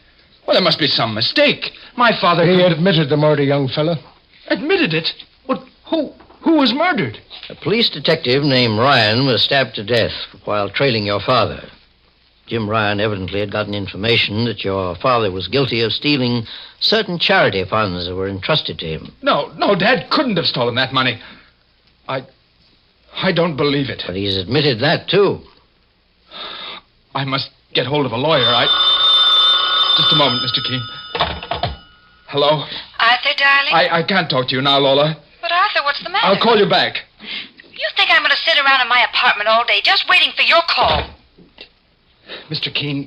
Well, there must be some mistake. My father... He admitted the murder, young fella. Admitted it? What? Who was murdered? A police detective named Ryan was stabbed to death while trailing your father. Jim Ryan evidently had gotten information that your father was guilty of stealing certain charity funds that were entrusted to him. No, Dad couldn't have stolen that money. I don't believe it. But he's admitted that, too. I must get hold of a lawyer. Just a moment, Mr. Keene. Hello? Arthur, darling? I can't talk to you now, Lola. But, Arthur, what's the matter? I'll call you back. You think I'm going to sit around in my apartment all day just waiting for your call? Mr. Keene,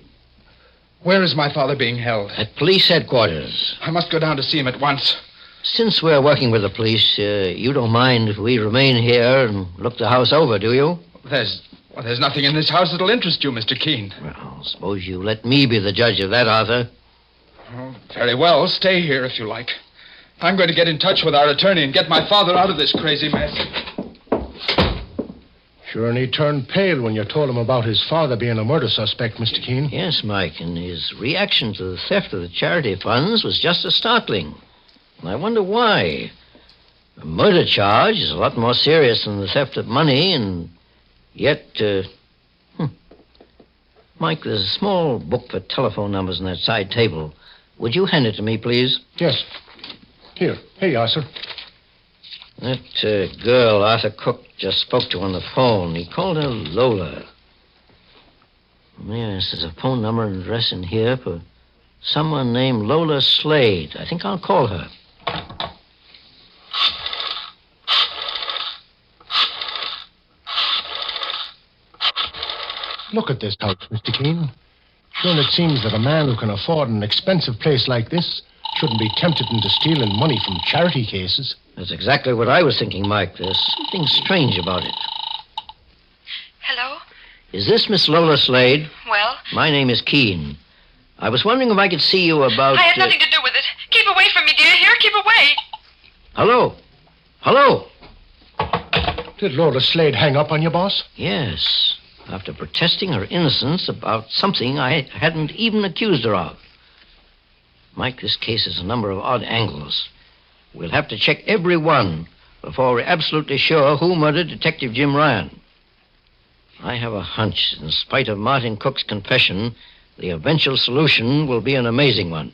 where is my father being held? At police headquarters. I must go down to see him at once. Since we're working with the police, you don't mind if we remain here and look the house over, do you? There's nothing in this house that'll interest you, Mr. Keene. Well, suppose you let me be the judge of that, Arthur. Oh, very well. Stay here if you like. I'm going to get in touch with our attorney and get my father out of this crazy mess. Sure, and he turned pale when you told him about his father being a murder suspect, Mr. Keene. Yes, Mike, and his reaction to the theft of the charity funds was just as startling. And I wonder why. A murder charge is a lot more serious than the theft of money, and yet, Mike, there's a small book for telephone numbers on that side table. Would you hand it to me, please? Yes. Here you are, sir. That girl Arthur Cook just spoke to on the phone, he called her Lola. Yes, there's a phone number and address in here for someone named Lola Slade. I think I'll call her. Look at this house, Mr. Keene. Sure, and it seems that a man who can afford an expensive place like this shouldn't be tempted into stealing money from charity cases. That's exactly what I was thinking, Mike. There's something strange about it. Hello? Is this Miss Lola Slade? Well? My name is Keene. I was wondering if I could see you about... I had nothing to do with it. Keep away from me, dear. Here, keep away. Hello? Hello? Did Lola Slade hang up on you, boss? Yes. After protesting her innocence about something I hadn't even accused her of. Mike, this case has a number of odd angles. We'll have to check every one before we're absolutely sure who murdered Detective Jim Ryan. I have a hunch, in spite of Martin Cook's confession, the eventual solution will be an amazing one.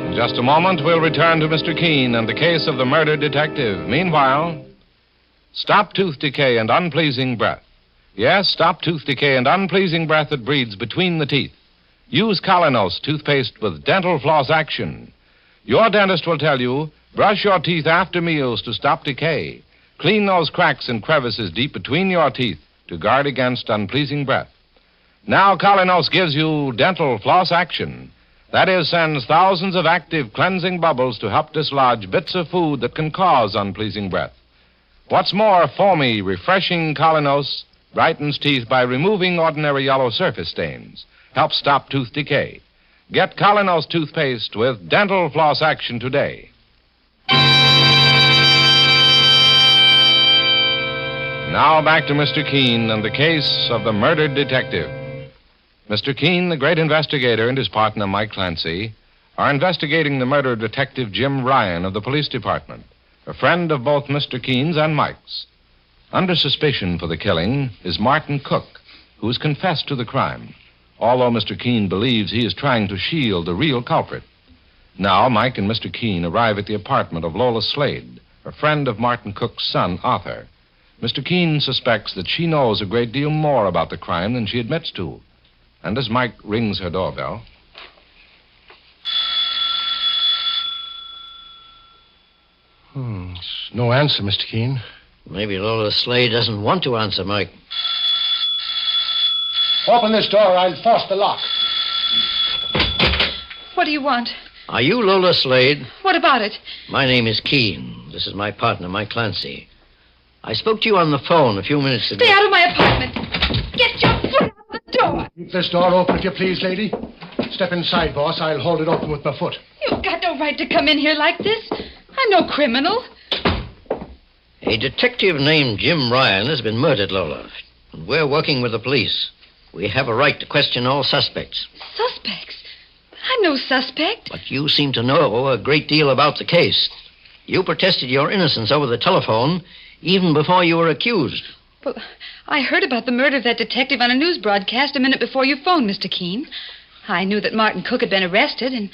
In just a moment, we'll return to Mr. Keene and the case of the murdered detective. Meanwhile, stop tooth decay and unpleasing breath. Yes, stop tooth decay and unpleasing breath that breeds between the teeth. Use Colinos toothpaste with dental floss action. Your dentist will tell you, brush your teeth after meals to stop decay. Clean those cracks and crevices deep between your teeth to guard against unpleasing breath. Now Colinos gives you dental floss action. That is, sends thousands of active cleansing bubbles to help dislodge bits of food that can cause unpleasing breath. What's more, foamy, refreshing Colinos brightens teeth by removing ordinary yellow surface stains. Helps stop tooth decay. Get Colinos toothpaste with dental floss action today. Now back to Mr. Keene and the case of the murdered detective. Mr. Keene, the great investigator, and his partner, Mike Clancy, are investigating the murder of Detective Jim Ryan of the police department, a friend of both Mr. Keene's and Mike's. Under suspicion for the killing is Martin Cook, who's confessed to the crime, although Mr. Keene believes he is trying to shield the real culprit. Now, Mike and Mr. Keene arrive at the apartment of Lola Slade, a friend of Martin Cook's son, Arthur. Mr. Keene suspects that she knows a great deal more about the crime than she admits to. And as Mike rings her doorbell... No answer, Mr. Keene. Maybe Lola Slade doesn't want to answer, Mike. Open this door or I'll force the lock. What do you want? Are you Lola Slade? What about it? My name is Keene. This is my partner, Mike Clancy. I spoke to you on the phone a few minutes ago. Stay out of my apartment. Get your foot out the door. Keep this door open, if you please, lady. Step inside, boss. I'll hold it open with my foot. You've got no right to come in here like this. I'm no criminal. A detective named Jim Ryan has been murdered, Lola. And we're working with the police. We have a right to question all suspects. Suspects? I'm no suspect. But you seem to know a great deal about the case. You protested your innocence over the telephone even before you were accused. Well, I heard about the murder of that detective on a news broadcast a minute before you phoned, Mr. Keene. I knew that Martin Cook had been arrested, and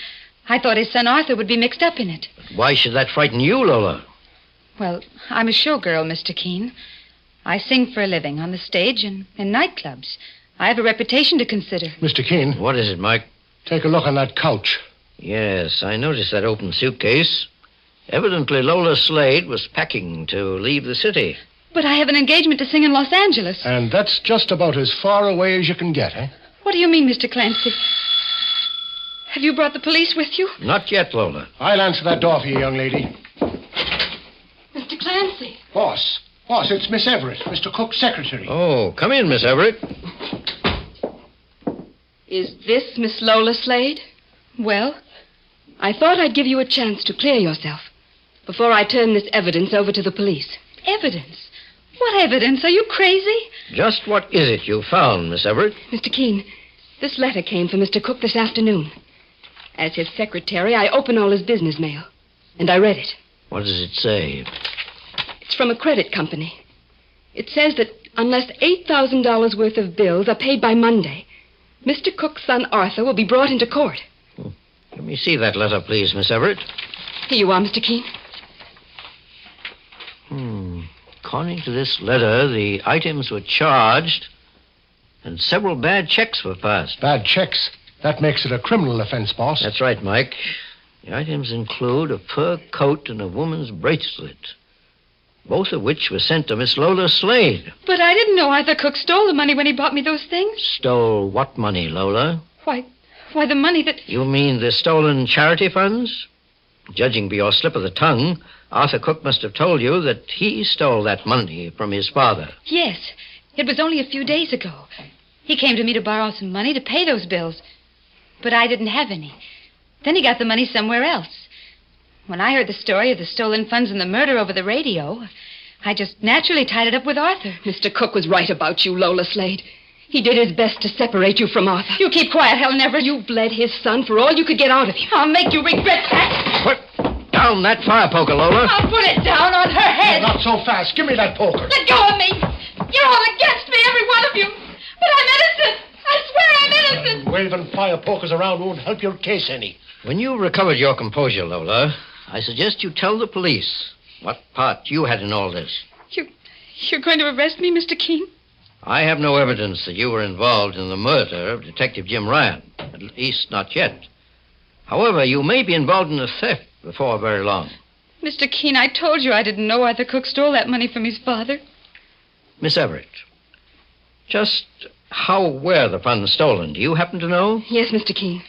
I thought his son Arthur would be mixed up in it. But why should that frighten you, Lola? Well, I'm a showgirl, Mr. Keene. I sing for a living on the stage and in nightclubs. I have a reputation to consider. Mr. Keene. What is it, Mike? Take a look on that couch. Yes, I noticed that open suitcase. Evidently, Lola Slade was packing to leave the city. But I have an engagement to sing in Los Angeles. And that's just about as far away as you can get, eh? What do you mean, Mr. Clancy? Have you brought the police with you? Not yet, Lola. I'll answer that door for you, young lady. Mr. Clancy. Boss, it's Miss Everett, Mr. Cook's secretary. Oh, come in, Miss Everett. Is this Miss Lola Slade? Well, I thought I'd give you a chance to clear yourself before I turn this evidence over to the police. Evidence? What evidence? Are you crazy? Just what is it you found, Miss Everett? Mr. Keene, this letter came from Mr. Cook this afternoon. As his secretary, I opened all his business mail, and I read it. What does it say? It's from a credit company. It says that unless $8,000 worth of bills are paid by Monday, Mr. Cook's son Arthur will be brought into court. Let me see that letter, please, Miss Everett. Here you are, Mr. Keene. According to this letter, the items were charged and several bad checks were passed. Bad checks? That makes it a criminal offense, boss. That's right, Mike. The items include a fur coat and a woman's bracelet, both of which were sent to Miss Lola Slade. But I didn't know Arthur Cook stole the money when he bought me those things. Stole what money, Lola? Why, the money that... You mean the stolen charity funds? Judging by your slip of the tongue, Arthur Cook must have told you that he stole that money from his father. Yes. It was only a few days ago. He came to me to borrow some money to pay those bills. But I didn't have any. Then he got the money somewhere else. When I heard the story of the stolen funds and the murder over the radio, I just naturally tied it up with Arthur. Mr. Cook was right about you, Lola Slade. He did his best to separate you from Arthur. You keep quiet, Helen Everett. You bled his son for all you could get out of him. I'll make you regret that. Put down that fire poker, Lola. I'll put it down on her head. Not so fast. Give me that poker. Let go of me. You're all against me, every one of you. But I'm innocent. I swear I'm innocent. Waving fire pokers around won't help your case any. When you recovered your composure, Lola, I suggest you tell the police what part you had in all this. You're going to arrest me, Mr. Keene? I have no evidence that you were involved in the murder of Detective Jim Ryan. At least not yet. However, you may be involved in a theft before very long. Mr. Keene, I told you I didn't know Arthur Cook stole that money from his father. Miss Everett, just how were the funds stolen? Do you happen to know? Yes, Mr. Keene.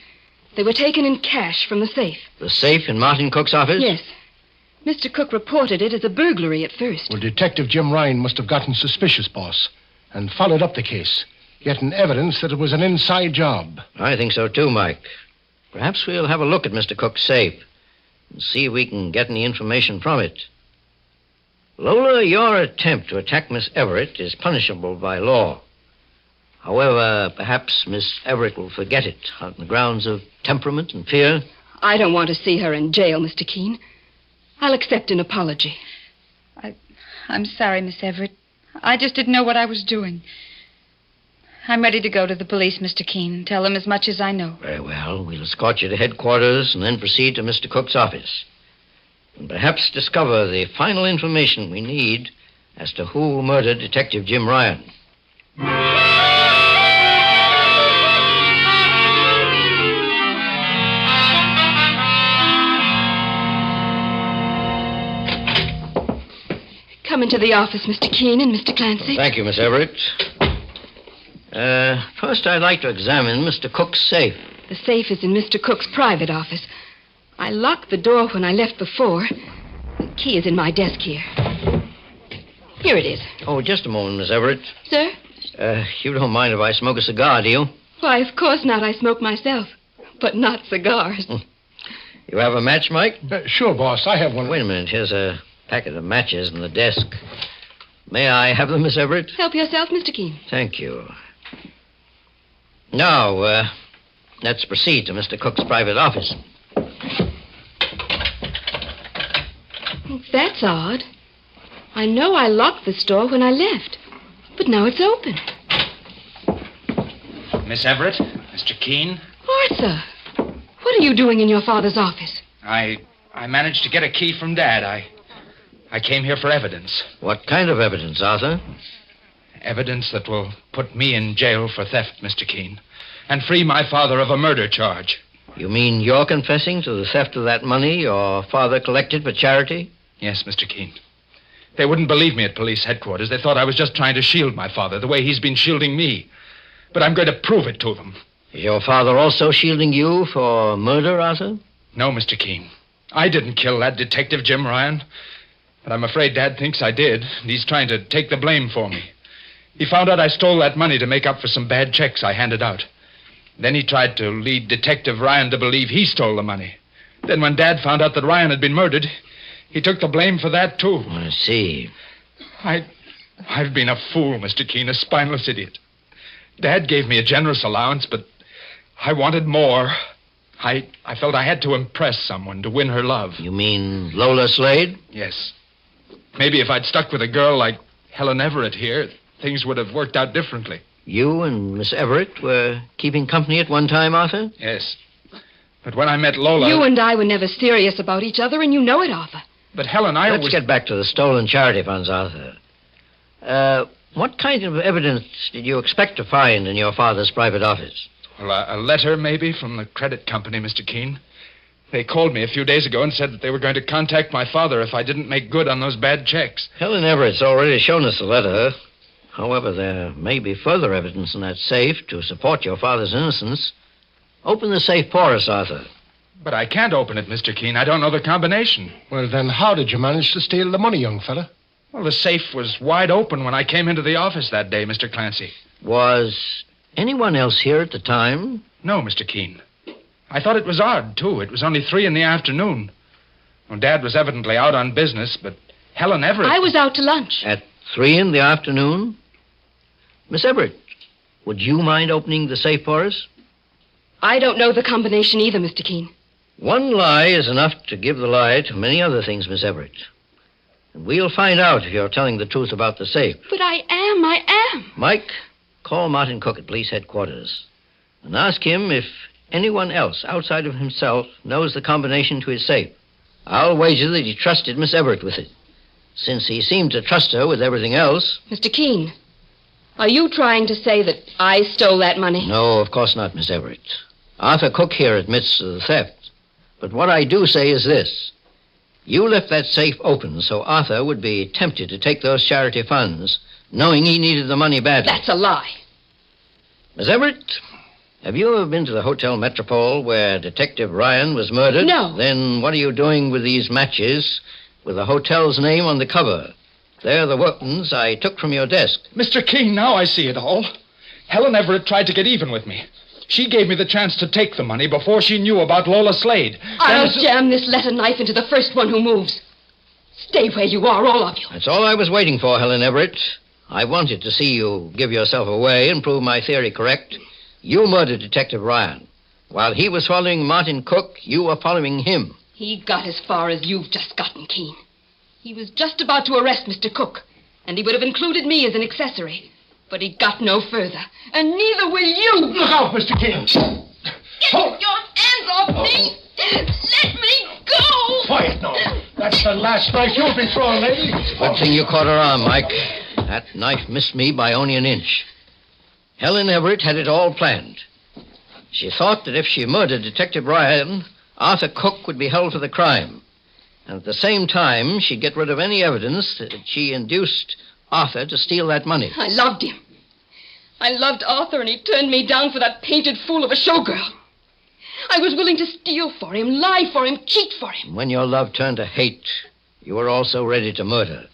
They were taken in cash from the safe. The safe in Martin Cook's office? Yes. Mr. Cook reported it as a burglary at first. Well, Detective Jim Ryan must have gotten suspicious, boss, and followed up the case, getting evidence that it was an inside job. I think so, too, Mike. Perhaps we'll have a look at Mr. Cook's safe and see if we can get any information from it. Lola, your attempt to attack Miss Everett is punishable by law. However, perhaps Miss Everett will forget it on the grounds of temperament and fear. I don't want to see her in jail, Mr. Keene. I'll accept an apology. I'm sorry, Miss Everett. I just didn't know what I was doing. I'm ready to go to the police, Mr. Keene. Tell them as much as I know. Very well. We'll escort you to headquarters and then proceed to Mr. Cook's office. And perhaps discover the final information we need as to who murdered Detective Jim Ryan. Come into the office, Mr. Keene and Mr. Clancy. Thank you, Miss Everett. First, I'd like to examine Mr. Cook's safe. The safe is in Mr. Cook's private office. I locked the door when I left before. The key is in my desk here. Here it is. Oh, just a moment, Miss Everett. Sir? You don't mind if I smoke a cigar, do you? Why, of course not. I smoke myself. But not cigars. You have a match, Mike? Sure, boss. I have one. Wait a minute. Here's a packet of matches in the desk. May I have them, Miss Everett? Help yourself, Mr. Keene. Thank you. Now, let's proceed to Mr. Cook's private office. That's odd. I know I locked this door when I left, but now it's open. Miss Everett, Mr. Keene. Arthur, what are you doing in your father's office? I managed to get a key from Dad. I came here for evidence. What kind of evidence, Arthur? Evidence that will put me in jail for theft, Mr. Keene, and free my father of a murder charge. You mean you're confessing to the theft of that money your father collected for charity? Yes, Mr. Keene. They wouldn't believe me at police headquarters. They thought I was just trying to shield my father, the way he's been shielding me. But I'm going to prove it to them. Is your father also shielding you for murder, Arthur? No, Mr. Keene. I didn't kill that detective, Jim Ryan. But I'm afraid Dad thinks I did, and he's trying to take the blame for me. He found out I stole that money to make up for some bad checks I handed out. Then he tried to lead Detective Ryan to believe he stole the money. Then when Dad found out that Ryan had been murdered, he took the blame for that, too. I see. I've been a fool, Mr. Keene, a spineless idiot. Dad gave me a generous allowance, but I wanted more. I felt I had to impress someone to win her love. You mean Lola Slade? Yes. Maybe if I'd stuck with a girl like Helen Everett here, things would have worked out differently. You and Miss Everett were keeping company at one time, Arthur? Yes. But when I met Lola... You and I were never serious about each other, and you know it, Arthur. But Helen, Let's get back to the stolen charity funds, Arthur. What kind of evidence did you expect to find in your father's private office? Well, a letter, maybe, from the credit company, Mr. Keene. They called me a few days ago and said that they were going to contact my father if I didn't make good on those bad checks. Helen Everett's already shown us the letter. However, there may be further evidence in that safe to support your father's innocence. Open the safe for us, Arthur. But I can't open it, Mr. Keene. I don't know the combination. Well, then how did you manage to steal the money, young fella? Well, the safe was wide open when I came into the office that day, Mr. Clancy. Was anyone else here at the time? No, Mr. Keene. I thought it was odd, too. It was only 3 p.m. Well, Dad was evidently out on business, but Helen Everett... I was out to lunch. At 3 p.m? Miss Everett, would you mind opening the safe for us? I don't know the combination either, Mr. Keene. One lie is enough to give the lie to many other things, Miss Everett. And we'll find out if you're telling the truth about the safe. But I am. Mike, call Martin Cook at police headquarters and ask him if anyone else outside of himself knows the combination to his safe. I'll wager that he trusted Miss Everett with it, since he seemed to trust her with everything else. Mr. Keene, are you trying to say that I stole that money? No, of course not, Miss Everett. Arthur Cook here admits to the theft. But what I do say is this. You left that safe open so Arthur would be tempted to take those charity funds, knowing he needed the money badly. That's a lie. Miss Everett, have you ever been to the Hotel Metropole where Detective Ryan was murdered? No. Then what are you doing with these matches with the hotel's name on the cover? They're the weapons I took from your desk. Mr. Keene, now I see it all. Helen Everett tried to get even with me. She gave me the chance to take the money before she knew about Lola Slade. I'll jam this letter knife into the first one who moves. Stay where you are, all of you. That's all I was waiting for, Helen Everett. I wanted to see you give yourself away and prove my theory correct. You murdered Detective Ryan. While he was following Martin Cook, you were following him. He got as far as you've just gotten, Keene. He was just about to arrest Mr. Cook, and he would have included me as an accessory. But he got no further, and neither will you. Look out, Mr. Keene. Get your hands off me. Let me go. Quiet now. That's the last knife you'll be throwing, lady. Good thing you caught her arm, Mike. That knife missed me by only an inch. Helen Everett had it all planned. She thought that if she murdered Detective Ryan, Arthur Cook would be held for the crime. And at the same time, she'd get rid of any evidence that she induced Arthur to steal that money. I loved him. I loved Arthur, and he turned me down for that painted fool of a showgirl. I was willing to steal for him, lie for him, cheat for him. When your love turned to hate, you were also ready to murder.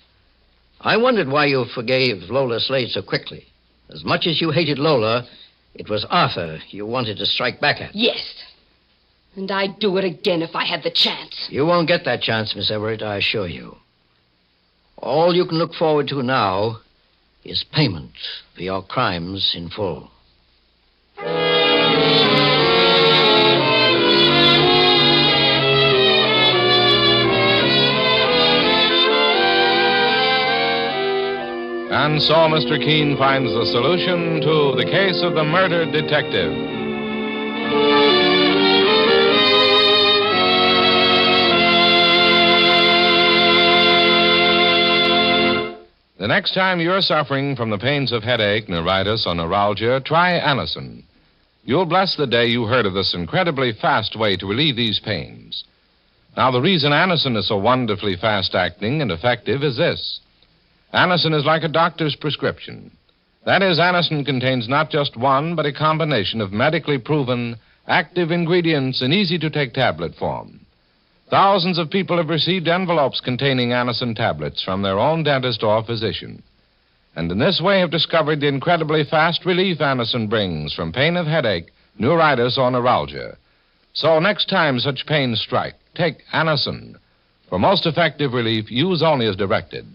I wondered why you forgave Lola Slade so quickly. As much as you hated Lola, it was Arthur you wanted to strike back at. Yes. And I'd do it again if I had the chance. You won't get that chance, Miss Everett, I assure you. All you can look forward to now is payment for your crimes in full. And so Mr. Keene finds the solution to the case of the murdered detective. The next time you're suffering from the pains of headache, neuritis, or neuralgia, try Anacin. You'll bless the day you heard of this incredibly fast way to relieve these pains. Now, the reason Anacin is so wonderfully fast-acting and effective is this. Anacin is like a doctor's prescription. That is, Anacin contains not just one, but a combination of medically proven active ingredients in easy-to-take tablet form. Thousands of people have received envelopes containing Anacin tablets from their own dentist or physician, and in this way have discovered the incredibly fast relief Anacin brings from pain of headache, neuritis, or neuralgia. So next time such pains strike, take Anacin. For most effective relief, use only as directed.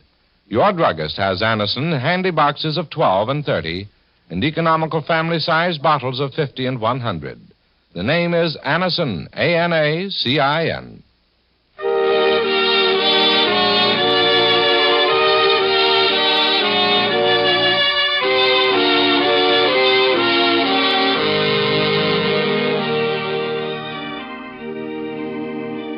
Your druggist has Anacin handy boxes of 12 and 30 and economical family-sized bottles of 50 and 100. The name is Anacin, A-N-A-C-I-N.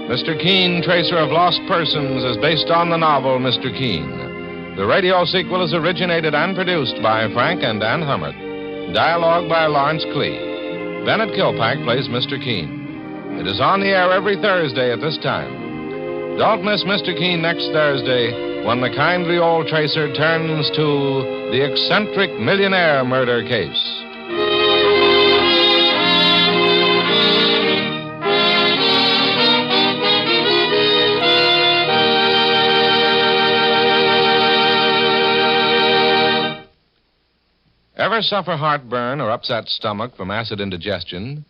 Mr. Keene, Tracer of Lost Persons, is based on the novel Mr. Keene. The radio sequel is originated and produced by Frank and Ann Hummert. Dialogue by Lawrence Klee. Bennett Kilpack plays Mr. Keene. It is on the air every Thursday at this time. Don't miss Mr. Keene next Thursday when the kindly old Tracer turns to the eccentric millionaire murder case. Ever suffer heartburn or upset stomach from acid indigestion?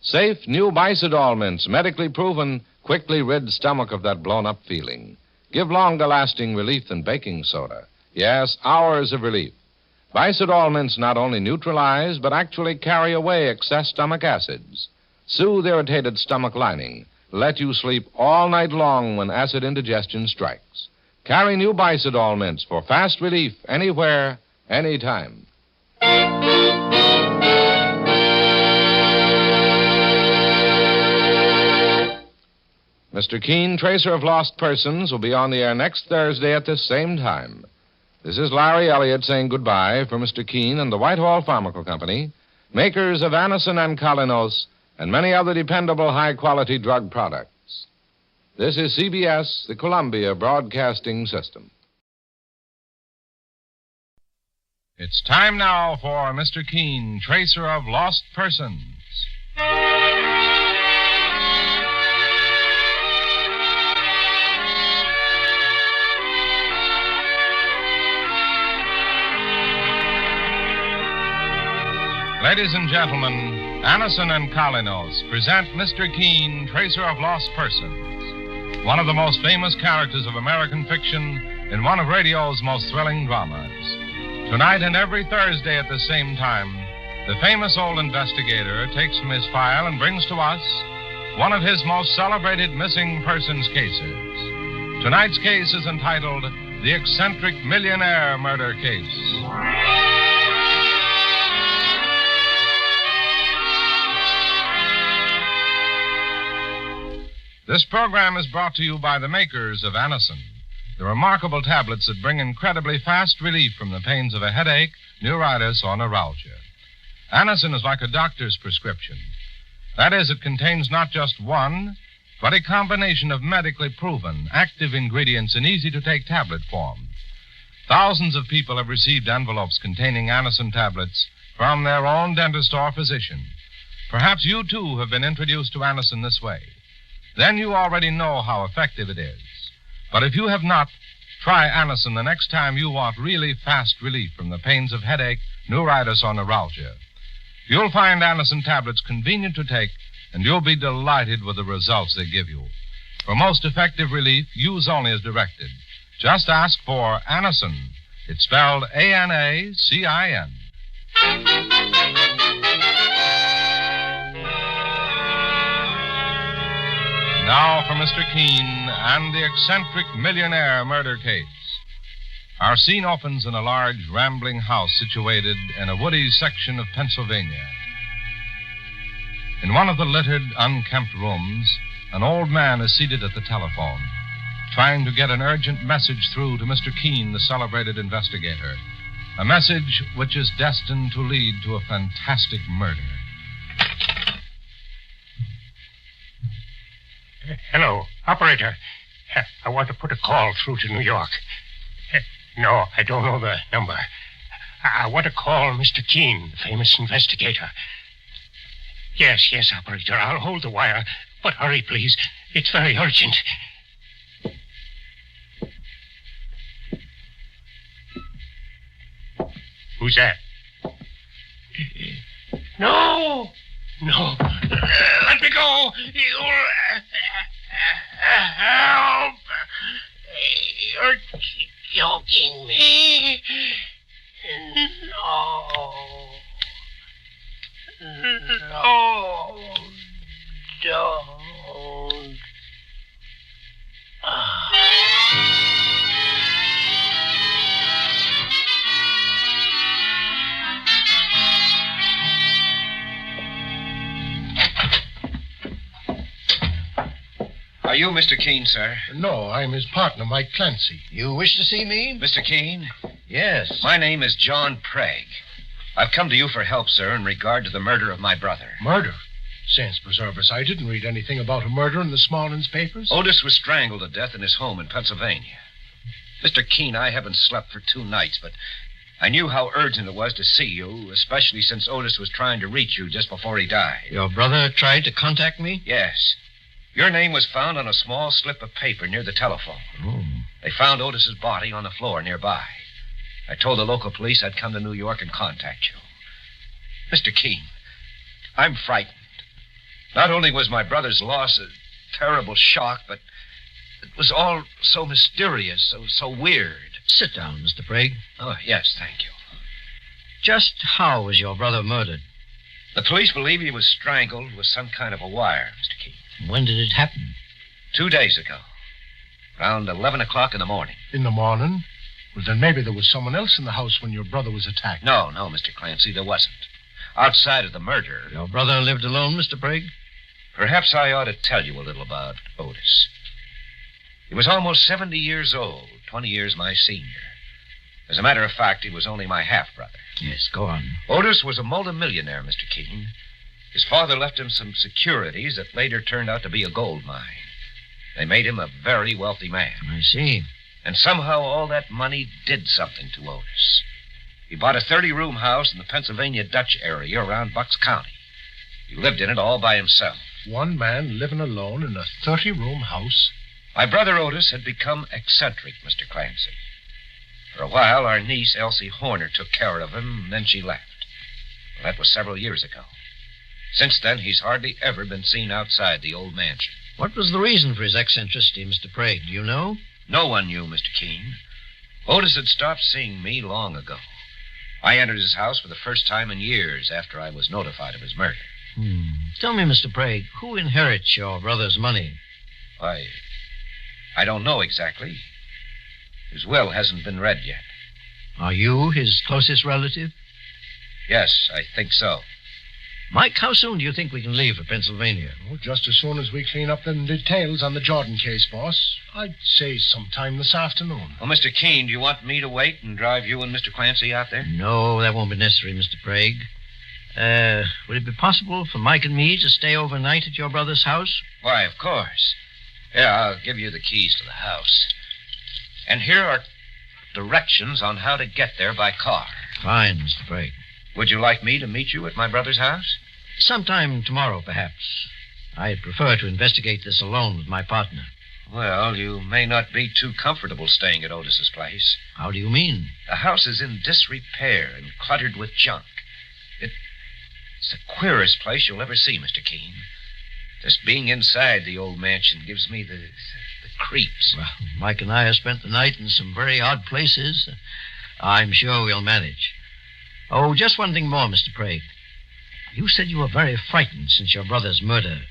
Safe new Bicidol mints, medically proven, quickly rid stomach of that blown-up feeling. Give longer-lasting relief than baking soda. Yes, hours of relief. Bicidol mints not only neutralize, but actually carry away excess stomach acids. Soothe irritated stomach lining. Let you sleep all night long when acid indigestion strikes. Carry new Bicidol mints for fast relief anywhere, anytime. Mr. Keene, Tracer of Lost Persons, will be on the air next Thursday at this same time. This is Larry Elliott saying goodbye for Mr. Keene and the Whitehall Pharmaceutical Company, makers of Anacin and Colinos and many other dependable high-quality drug products. This is CBS, the Columbia Broadcasting System. It's time now for Mr. Keene, Tracer of Lost Persons. Ladies and gentlemen, Anacin and Colinos present Mr. Keene, Tracer of Lost Persons, one of the most famous characters of American fiction in one of radio's most thrilling dramas. Tonight and every Thursday at the same time, the famous old investigator takes from his file and brings to us one of his most celebrated missing persons cases. Tonight's case is entitled The Eccentric Millionaire Murder Case. This program is brought to you by the makers of Anacin, the remarkable tablets that bring incredibly fast relief from the pains of a headache, neuritis, or neuralgia. Anacin is like a doctor's prescription. That is, it contains not just one, but a combination of medically proven, active ingredients in easy-to-take tablet form. Thousands of people have received envelopes containing Anacin tablets from their own dentist or physician. Perhaps you, too, have been introduced to Anacin this way. Then you already know how effective it is. But if you have not, try Anacin the next time you want really fast relief from the pains of headache, neuritis, or neuralgia. You'll find Anacin tablets convenient to take, and you'll be delighted with the results they give you. For most effective relief, use only as directed. Just ask for Anacin. It's spelled A-N-A-C-I-N. Now for Mr. Keene and the eccentric millionaire murder case. Our scene opens in a large, rambling house situated in a woody section of Pennsylvania. In one of the littered, unkempt rooms, an old man is seated at the telephone, trying to get an urgent message through to Mr. Keene, the celebrated investigator. A message which is destined to lead to a fantastic murder. Hello, operator. I want to put a call through to New York. No, I don't know the number. I want to call Mr. Keene, the famous investigator. Yes, operator. I'll hold the wire. But hurry, please. It's very urgent. Who's that? No! Let me go! Help! You're joking me. No, don't. Are you Mr. Keene, sir? No, I'm his partner, Mike Clancy. You wish to see me? Mr. Keene? Yes. My name is John Prague. I've come to you for help, sir, in regard to the murder of my brother. Murder? Saints preserve us. I didn't read anything about a murder in this morning's papers. Otis was strangled to death in his home in Pennsylvania. Mr. Keene, I haven't slept for 2 nights, but I knew how urgent it was to see you, especially since Otis was trying to reach you just before he died. Your brother tried to contact me? Yes. Your name was found on a small slip of paper near the telephone. Oh. They found Otis's body on the floor nearby. I told the local police I'd come to New York and contact you. Mr. Keene, I'm frightened. Not only was my brother's loss a terrible shock, but it was all so mysterious, so weird. Sit down, Mr. Prague. Oh, yes, thank you. Just how was your brother murdered? The police believe he was strangled with some kind of a wire, Mr. Keene. When did it happen? 2 days ago. Around 11 o'clock in the morning. In the morning? Well, then maybe there was someone else in the house when your brother was attacked. No, Mr. Clancy, there wasn't. Outside of the murder... Your brother lived alone, Mr. Prague? Perhaps I ought to tell you a little about Otis. He was almost 70 years old, 20 years my senior. As a matter of fact, he was only my half-brother. Yes, go on. Otis was a multimillionaire, Mr. Keene. His father left him some securities that later turned out to be a gold mine. They made him a very wealthy man. I see. And somehow all that money did something to Otis. He bought a 30-room house in the Pennsylvania Dutch area around Bucks County. He lived in it all by himself. One man living alone in a 30-room house? My brother Otis had become eccentric, Mr. Clancy. For a while, our niece, Elsie Horner, took care of him, and then she left. Well, that was several years ago. Since then, he's hardly ever been seen outside the old mansion. What was the reason for his eccentricity, Mr. Prague? Do you know? No one knew, Mr. Keene. Otis had stopped seeing me long ago. I entered his house for the first time in years after I was notified of his murder. Tell me, Mr. Prague, who inherits your brother's money? I don't know exactly. His will hasn't been read yet. Are you his closest relative? Yes, I think so. Mike, how soon do you think we can leave for Pennsylvania? Oh, just as soon as we clean up them details on the Jordan case, boss. I'd say sometime this afternoon. Well, Mr. Keene, do you want me to wait and drive you and Mr. Clancy out there? No, that won't be necessary, Mr. Prague. Would it be possible for Mike and me to stay overnight at your brother's house? Why, of course. Here, I'll give you the keys to the house. And here are directions on how to get there by car. Fine, Mr. Prague. Would you like me to meet you at my brother's house? Sometime tomorrow, perhaps. I'd prefer to investigate this alone with my partner. Well, you may not be too comfortable staying at Otis's place. How do you mean? The house is in disrepair and cluttered with junk. It's the queerest place you'll ever see, Mr. Keene. Just being inside the old mansion gives me the creeps. Well, Mike and I have spent the night in some very odd places. I'm sure we'll manage. Oh, just one thing more, Mr. Prague. You said you were very frightened since your brother's murder.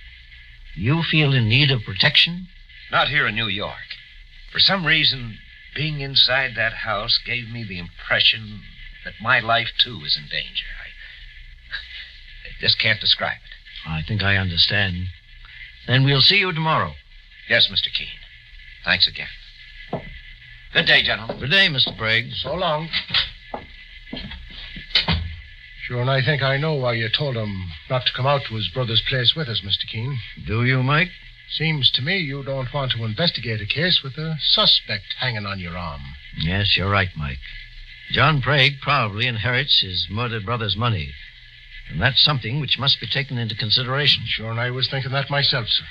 You feel in need of protection? Not here in New York. For some reason, being inside that house gave me the impression that my life, too, is in danger. I just can't describe it. I think I understand. Then we'll see you tomorrow. Yes, Mr. Keene. Thanks again. Good day, gentlemen. Good day, Mr. Prague. So long. Sure, and I think I know why you told him not to come out to his brother's place with us, Mr. Keene. Do you, Mike? Seems to me you don't want to investigate a case with a suspect hanging on your arm. Yes, you're right, Mike. John Prague probably inherits his murdered brother's money. And that's something which must be taken into consideration. Sure, and I was thinking that myself, sir.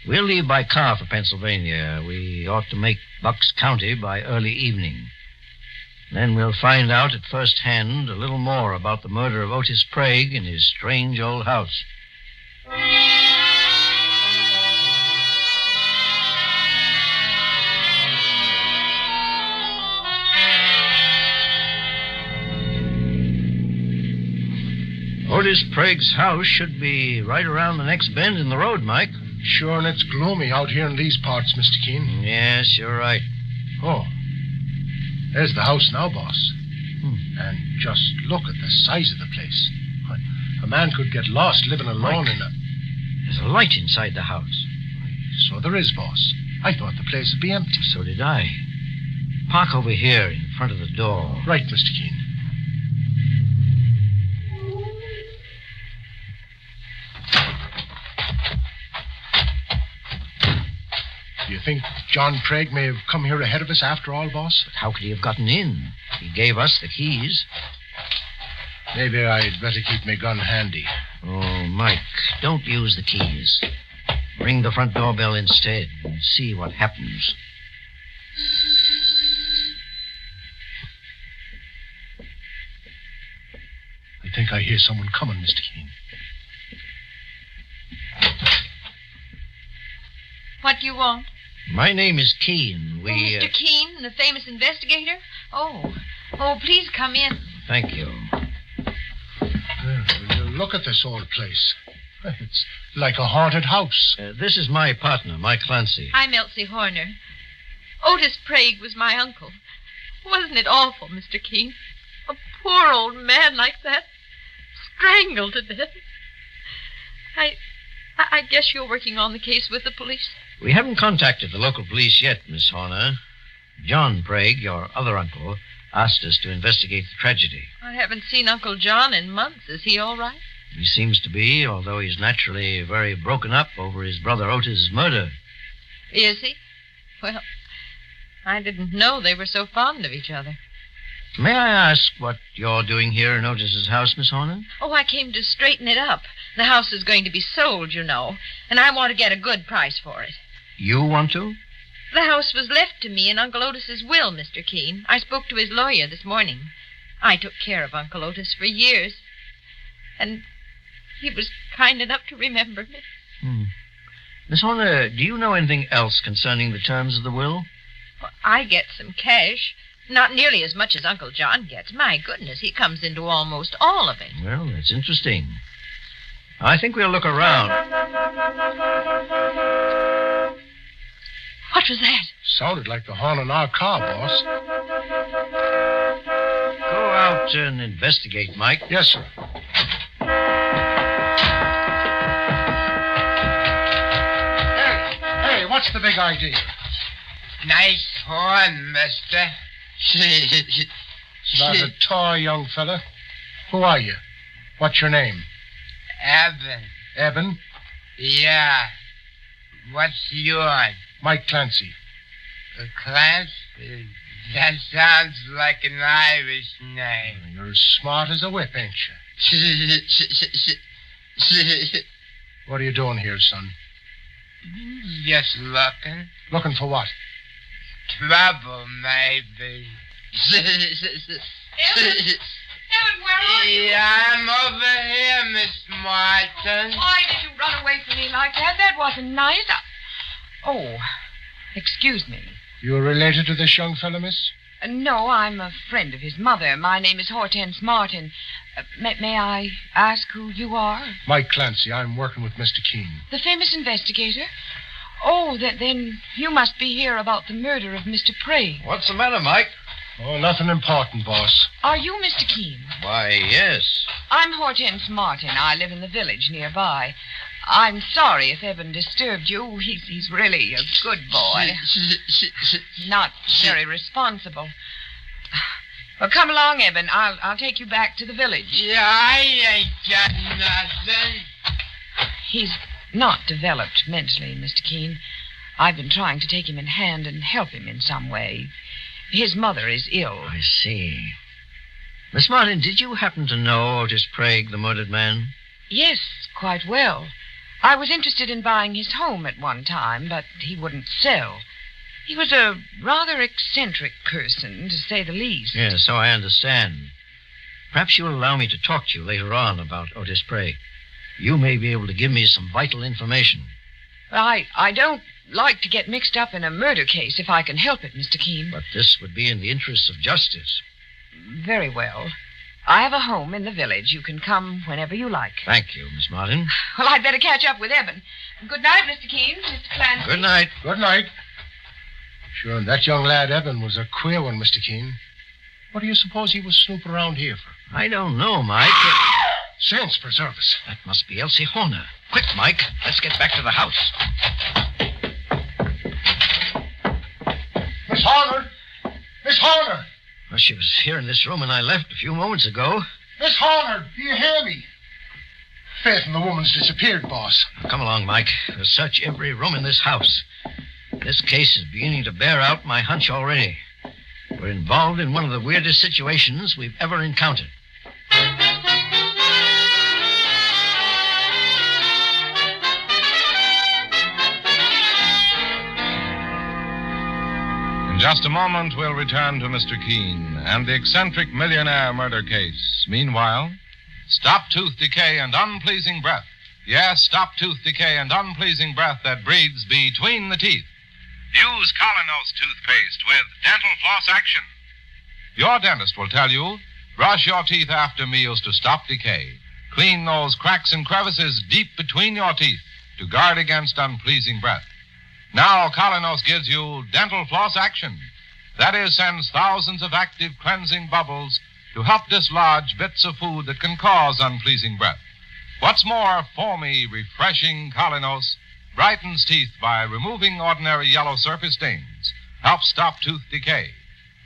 We'll leave by car for Pennsylvania. We ought to make Bucks County by early evening. Then we'll find out at first hand a little more about the murder of Otis Prague in his strange old house. Otis Prague's house should be right around the next bend in the road, Mike. Sure, and it's gloomy out here in these parts, Mr. Keene. Yes, you're right. Oh, there's the house now, boss. And just look at the size of the place. A man could get lost living alone Mike, in a... There's a light inside the house. So there is, boss. I thought the place would be empty. So did I. Park over here in front of the door. Right, Mr. Keene. Do you think John Prague may have come here ahead of us after all, boss? But how could he have gotten in? He gave us the keys. Maybe I'd better keep my gun handy. Oh, Mike, don't use the keys. Ring the front doorbell instead and see what happens. I think I hear someone coming, Mr. Keene. What do you want? My name is Keene. Mr. Keene, the famous investigator? Oh, please come in. Thank you. Look at this old place. It's like a haunted house. This is my partner, Mike Clancy. I'm Elsie Horner. Otis Prague was my uncle. Wasn't it awful, Mr. Keene? A poor old man like that, strangled to death. I guess you're working on the case with the police. We haven't contacted the local police yet, Miss Horner. John Prague, your other uncle, asked us to investigate the tragedy. I haven't seen Uncle John in months. Is he all right? He seems to be, although he's naturally very broken up over his brother Otis's murder. Is he? Well, I didn't know they were so fond of each other. May I ask what you're doing here in Otis's house, Miss Horner? Oh, I came to straighten it up. The house is going to be sold, you know, and I want to get a good price for it. You want to? The house was left to me in Uncle Otis's will, Mr. Keene. I spoke to his lawyer this morning. I took care of Uncle Otis for years, and he was kind enough to remember me. Miss Horner, do you know anything else concerning the terms of the will? Well, I get some cash. Not nearly as much as Uncle John gets. My goodness, he comes into almost all of it. Well, that's interesting. I think we'll look around. What was that? Sounded like the horn on our car, boss. Go out and investigate, Mike. Yes, sir. Hey, what's the big idea? Nice horn, mister. Not a tall young fella. Who are you? What's your name? Evan. Evan? Yeah. What's yours? Mike Clancy. Clancy? That sounds like an Irish name. You're as smart as a whip, ain't you? What are you doing here, son? Just looking. Looking for what? Trouble, maybe. Evan, where are you? Yeah, I'm over here, Miss Martin. Why did you run away from me like that? That wasn't nice. Oh, excuse me. You related to this young fellow, miss? No, I'm a friend of his mother. My name is Hortense Martin. May I ask who you are? Mike Clancy. I'm working with Mr. Keene. The famous investigator? Oh, then you must be here about the murder of Mr. Prague. What's the matter, Mike? Oh, nothing important, boss. Are you Mr. Keene? Why, yes. I'm Hortense Martin. I live in the village nearby. I'm sorry if Evan disturbed you. He's really a good boy. Not very responsible. Well, come along, Evan. I'll take you back to the village. Yeah, I ain't got nothing. He's not developed mentally, Mr. Keene. I've been trying to take him in hand and help him in some way. His mother is ill. I see. Miss Martin, did you happen to know Otis Sprague, the murdered man? Yes, quite well. I was interested in buying his home at one time, but he wouldn't sell. He was a rather eccentric person, to say the least. Yes, so I understand. Perhaps you'll allow me to talk to you later on about Otis Sprague. You may be able to give me some vital information. I don't like to get mixed up in a murder case if I can help it, Mr. Keene. But this would be in the interests of justice. Very well. I have a home in the village. You can come whenever you like. Thank you, Miss Martin. Well, I'd better catch up with Eben. Good night, Mr. Keene, Mr. Clancy. Good night. Good night. Sure, and that young lad, Eben, was a queer one, Mr. Keene. What do you suppose he was snooping around here for? I don't know, Mike. Saints preserve us. That must be Elsie Horner. Quick, Mike. Let's get back to the house. Miss Horner! Miss Horner! Well, she was here in this room when I left a few moments ago. Miss Horner, do you hear me? Faith and the woman's disappeared, boss. Now, come along, Mike. We'll search every room in this house. This case is beginning to bear out my hunch already. We're involved in one of the weirdest situations we've ever encountered. In just a moment, we'll return to Mr. Keene and the eccentric millionaire murder case. Meanwhile, stop tooth decay and unpleasing breath. Yes, stop tooth decay and unpleasing breath that breeds between the teeth. Use Colonos toothpaste with dental floss action. Your dentist will tell you, brush your teeth after meals to stop decay. Clean those cracks and crevices deep between your teeth to guard against unpleasing breath. Now, Colonos gives you dental floss action. That is, sends thousands of active cleansing bubbles to help dislodge bits of food that can cause unpleasing breath. What's more, foamy, refreshing Colonos brightens teeth by removing ordinary yellow surface stains, helps stop tooth decay.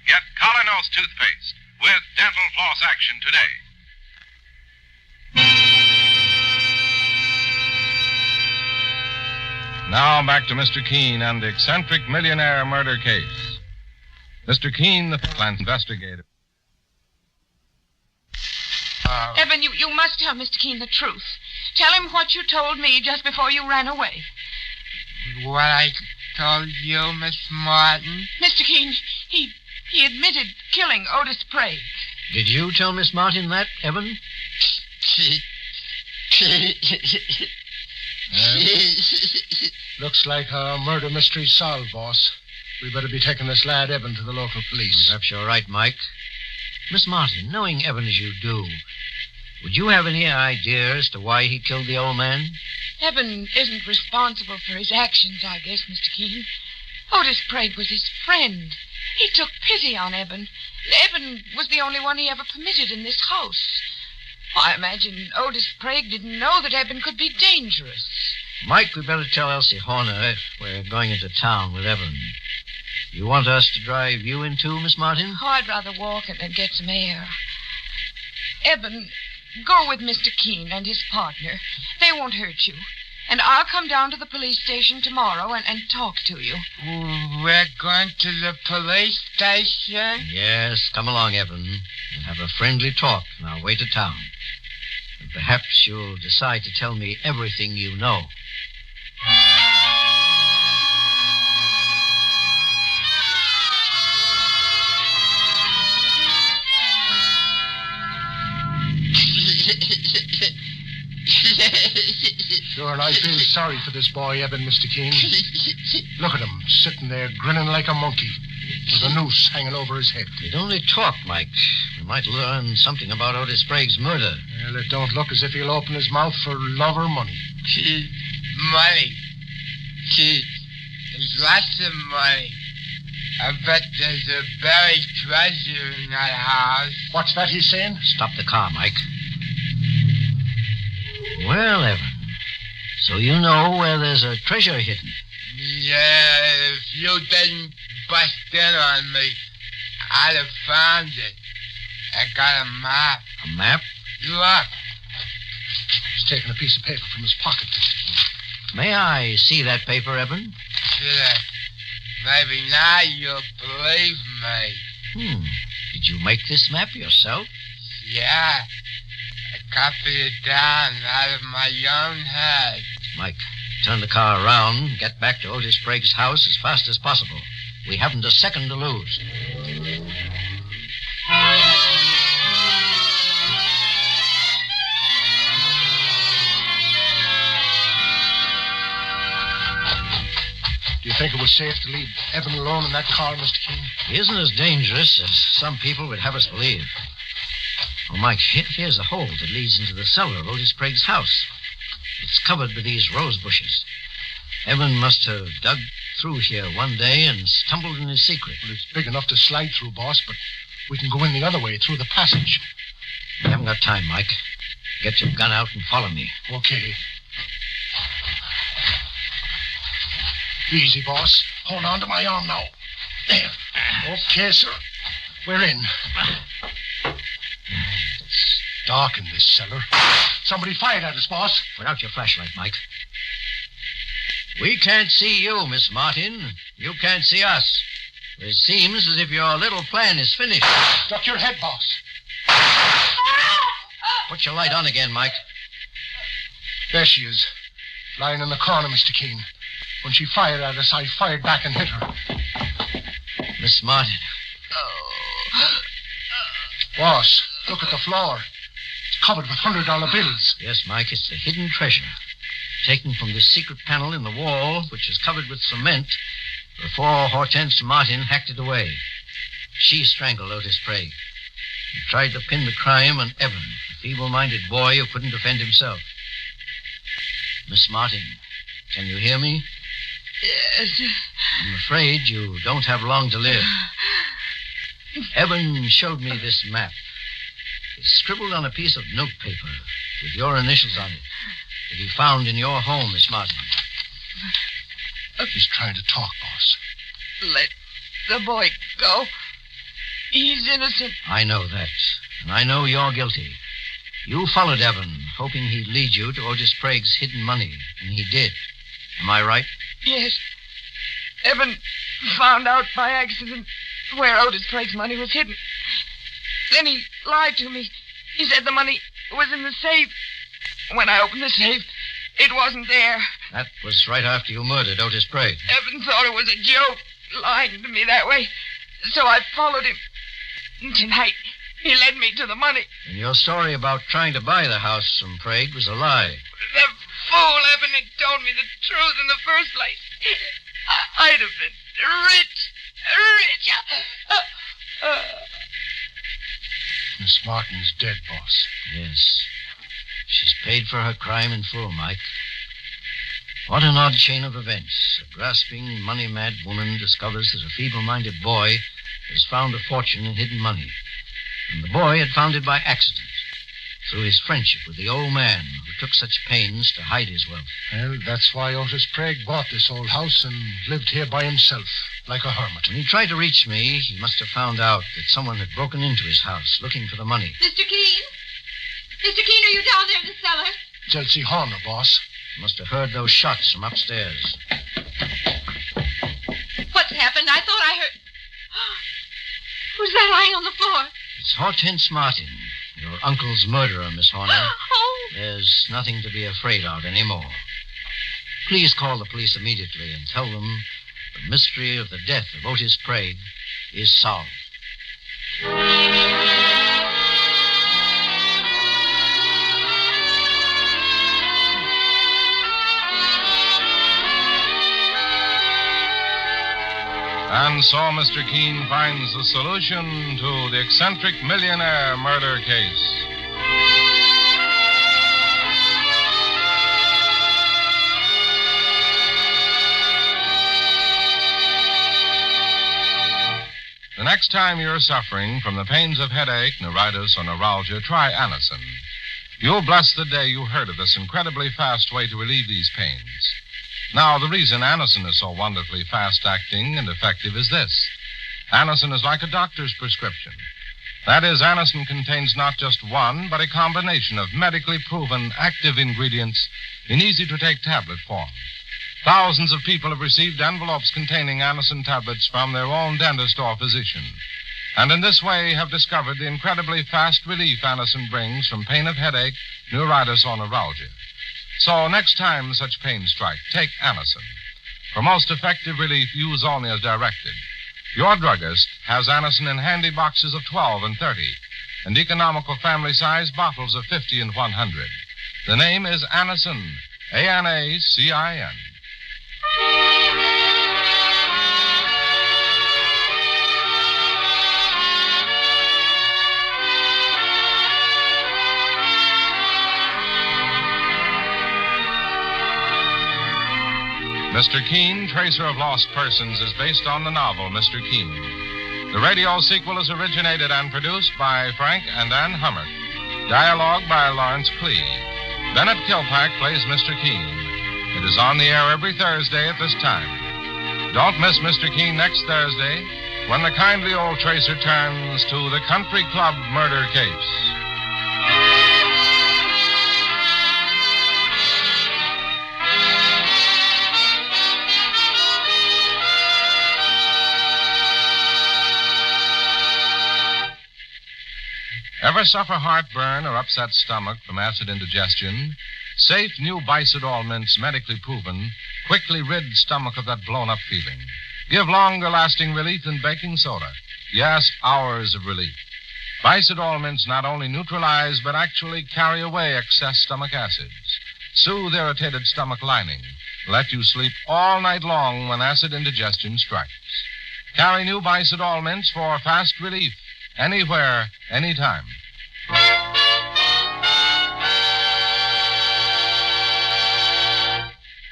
Get Colonos toothpaste with dental floss action today. Now back to Mr. Keene and the eccentric millionaire murder case. Mr. Keene, the plant investigator. Eben, you must tell Mr. Keene the truth. Tell him what you told me just before you ran away. What I told you, Miss Martin? Mr. Keene, he admitted killing Otis Sprague. Did you tell Miss Martin that, Eben? Looks like our murder mystery's solved, boss. We better be taking this lad Eben to the local police. Perhaps you're right, Mike. Miss Martin, knowing Eben as you do, would you have any idea as to why he killed the old man? Eben isn't responsible for his actions, I guess, Mr. Keene. Otis Sprague was his friend. He took pity on Eben. Eben was the only one he ever permitted in this house. I imagine Otis Sprague didn't know that Eben could be dangerous. Mike, we better tell Elsie Horner if we're going into town with Eben. You want us to drive you in too, Miss Martin? Oh, I'd rather walk and get some air. Eben, go with Mr. Keene and his partner. They won't hurt you. And I'll come down to the police station tomorrow and talk to you. We're going to the police station? Yes, come along, Eben. We'll have a friendly talk on our way to town. And perhaps you'll decide to tell me everything you know. Sure, and I feel sorry for this boy, Eben, Mr. Keene. Look at him, sitting there grinning like a monkey, with a noose hanging over his head. He'd only talk, Mike. We might learn something about Otis Sprague's murder. Well, it don't look as if he'll open his mouth for love or money. Money. There's lots of money. I bet there's a buried treasure in that house. What's that he's saying? Stop the car, Mike. Well, Evan, so you know where there's a treasure hidden? Yeah, if you didn't bust in on me, I'd have found it. I got a map. A map? Look. He's taking a piece of paper from his pocket, Mr. Keene. May I see that paper, Evan? Sure. Maybe now you'll believe me. Did you make this map yourself? Yeah. I copied it down out of my own head. Mike, turn the car around, get back to Otis Sprague's house as fast as possible. We haven't a second to lose. Do you think it was safe to leave Evan alone in that car, Mr. King? He isn't as dangerous as some people would have us believe. Oh, Mike, here's a hole that leads into the cellar of Otis Sprague's house. It's covered with these rose bushes. Evan must have dug through here one day and stumbled in his secret. Well, it's big enough to slide through, boss, but we can go in the other way, through the passage. We haven't got time, Mike. Get your gun out and follow me. Okay. Easy, boss. Hold on to my arm now. There. Okay, sir. We're in. It's dark in this cellar. Somebody fired at us, boss. Put out your flashlight, Mike. We can't see you, Miss Martin. You can't see us. It seems as if your little plan is finished. Duck your head, boss. Put your light on again, Mike. There she is. Lying in the corner, Mr. Keene. When she fired at us, I fired back and hit her. Miss Martin. Boss, look at the floor. It's covered with $100 bills. Yes, Mike, it's the hidden treasure. Taken from this secret panel in the wall, which is covered with cement, before Hortense Martin hacked it away. She strangled Otis Sprague. He tried to pin the crime on Evan, a feeble-minded boy who couldn't defend himself. Miss Martin, can you hear me? Yes. I'm afraid you don't have long to live. Evan showed me this map. It's scribbled on a piece of notepaper with your initials on it that he found in your home, Miss Martin. He's trying to talk, boss. Let the boy go. He's innocent. I know that, and I know you're guilty. You followed Evan, hoping he'd lead you to Otis Sprague's hidden money, and he did. Am I right? Yes. Evan found out by accident where Otis Sprague's money was hidden. Then he lied to me. He said the money was in the safe. When I opened the safe, it wasn't there. That was right after you murdered Otis Sprague. Evan thought it was a joke, lying to me that way. So I followed him. Tonight, he led me to the money. And your story about trying to buy the house from Sprague was a lie. The fool Evan had told me the truth in the first place. I'd have been rich. Miss Martin's dead, boss. Yes. She's paid for her crime in full, Mike. What an odd chain of events. A grasping, money-mad woman discovers that a feeble-minded boy has found a fortune in hidden money. And the boy had found it by accident, through his friendship with the old man who took such pains to hide his wealth. Well, that's why Otis Sprague bought this old house and lived here by himself, like a hermit. When he tried to reach me, he must have found out that someone had broken into his house looking for the money. Mr. Keene? Mr. Keene, are you down there in the cellar? It's Elsie Horner, boss. He must have heard those shots from upstairs. What's happened? I thought I heard... Who's that lying on the floor? It's Hortense Martin, your uncle's murderer, Miss Horner. Oh! There's nothing to be afraid of anymore. Please call the police immediately and tell them the mystery of the death of Otis Sprague is solved. And so Mr. Keene finds the solution to the eccentric millionaire murder case. The next time you're suffering from the pains of headache, neuritis, or neuralgia, try Anacin. You'll bless the day you heard of this incredibly fast way to relieve these pains. Now, the reason Anacin is so wonderfully fast-acting and effective is this. Anacin is like a doctor's prescription. That is, Anacin contains not just one, but a combination of medically proven active ingredients in easy-to-take tablet form. Thousands of people have received envelopes containing Anacin tablets from their own dentist or physician, and in this way have discovered the incredibly fast relief Anacin brings from pain of headache, neuritis, or neuralgia. So next time such pain strike, take Anacin. For most effective relief, use only as directed. Your druggist has Anacin in handy boxes of 12 and 30, and economical family-size bottles of 50 and 100. The name is Anacin, A-N-A-C-I-N. Mr. Keene, Tracer of Lost Persons, is based on the novel Mr. Keene. The radio sequel is originated and produced by Frank and Ann Hummert. Dialogue by Lawrence Clee. Bennett Kilpack plays Mr. Keene. It is on the air every Thursday at this time. Don't miss Mr. Keene next Thursday when the kindly old Tracer turns to the Country Club murder case. Ever suffer heartburn or upset stomach from acid indigestion? Safe new Bicidol mints, medically proven, quickly rid stomach of that blown-up feeling. Give longer-lasting relief than baking soda. Yes, hours of relief. Bicidol mints not only neutralize, but actually carry away excess stomach acids. Soothe irritated stomach lining. Let you sleep all night long when acid indigestion strikes. Carry new Bicidol mints for fast relief. Anywhere, anytime.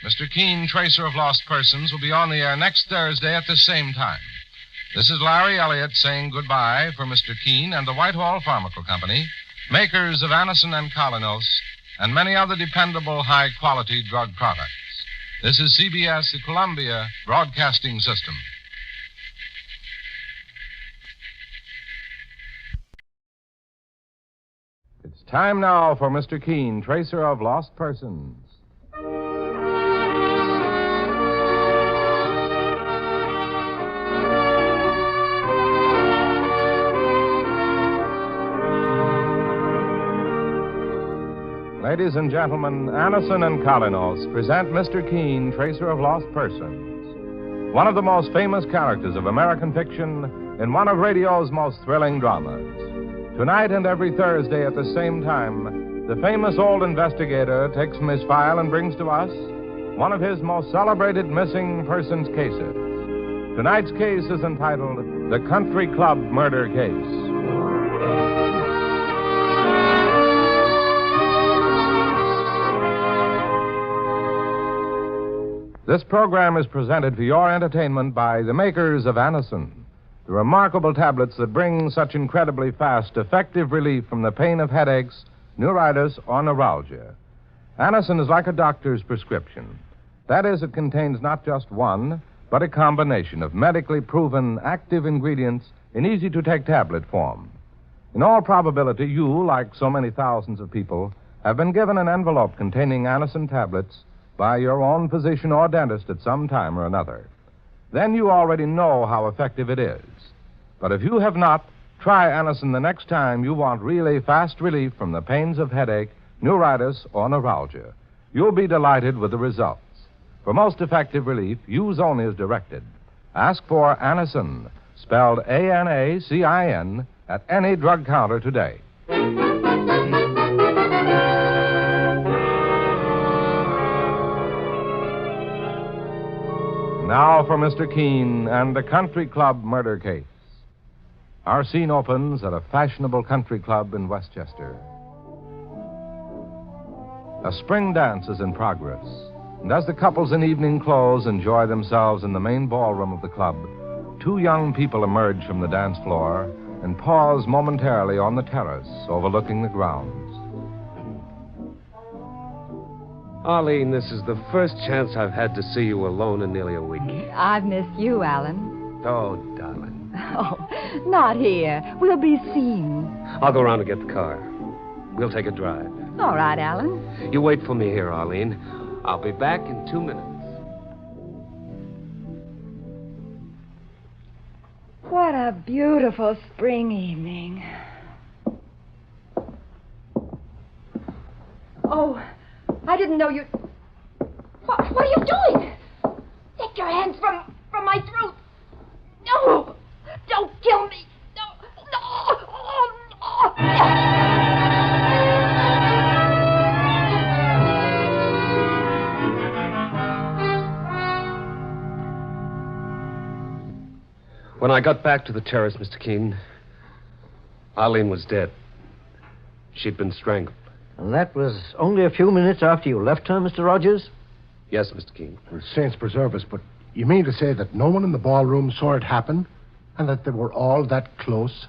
Mr. Keene, Tracer of Lost Persons, will be on the air next Thursday at the same time. This is Larry Elliott saying goodbye for Mr. Keene and the Whitehall Pharmacal Company, makers of Anacin and Colinos, and many other dependable, high-quality drug products. This is CBS, the Columbia Broadcasting System. It's time now for Mr. Keene, Tracer of Lost Persons. Ladies and gentlemen, Anacin and Colinos present Mr. Keene, Tracer of Lost Persons, one of the most famous characters of American fiction in one of radio's most thrilling dramas. Tonight and every Thursday at the same time, the famous old investigator takes from his file and brings to us one of his most celebrated missing persons cases. Tonight's case is entitled The Country Club Murder Case. This program is presented for your entertainment by the makers of Anacin, the remarkable tablets that bring such incredibly fast, effective relief from the pain of headaches, neuritis, or neuralgia. Anacin is like a doctor's prescription. That is, it contains not just one, but a combination of medically proven active ingredients in easy-to-take tablet form. In all probability, you, like so many thousands of people, have been given an envelope containing Anacin tablets by your own physician or dentist at some time or another. Then you already know how effective it is. But if you have not, try Anacin the next time you want really fast relief from the pains of headache, neuritis, or neuralgia. You'll be delighted with the results. For most effective relief, use only as directed. Ask for Anacin, spelled A-N-A-C-I-N, at any drug counter today. Now for Mr. Keene and the Country Club murder case. Our scene opens at a fashionable country club in Westchester. A spring dance is in progress, and as the couples in evening clothes enjoy themselves in the main ballroom of the club, two young people emerge from the dance floor and pause momentarily on the terrace overlooking the grounds. Arlene, this is the first chance I've had to see you alone in nearly a week. I've missed you, Alan. Oh, darling. Oh, not here. We'll be seen. I'll go around and get the car. We'll take a drive. All right, Alan. You wait for me here, Arlene. I'll be back in 2 minutes. beautiful spring evening. Oh, I didn't know you... What are you doing? Take your hands from my throat. No! Don't kill me! No! No! Oh, no! When I got back to the terrace, Mr. Keene, Arlene was dead. She'd been strangled. And that was only a few minutes after you left her, Mr. Rogers? Yes, Mr. Keene. Well, saints preserve us, but you mean to say that no one in the ballroom saw it happen? And that they were all that close?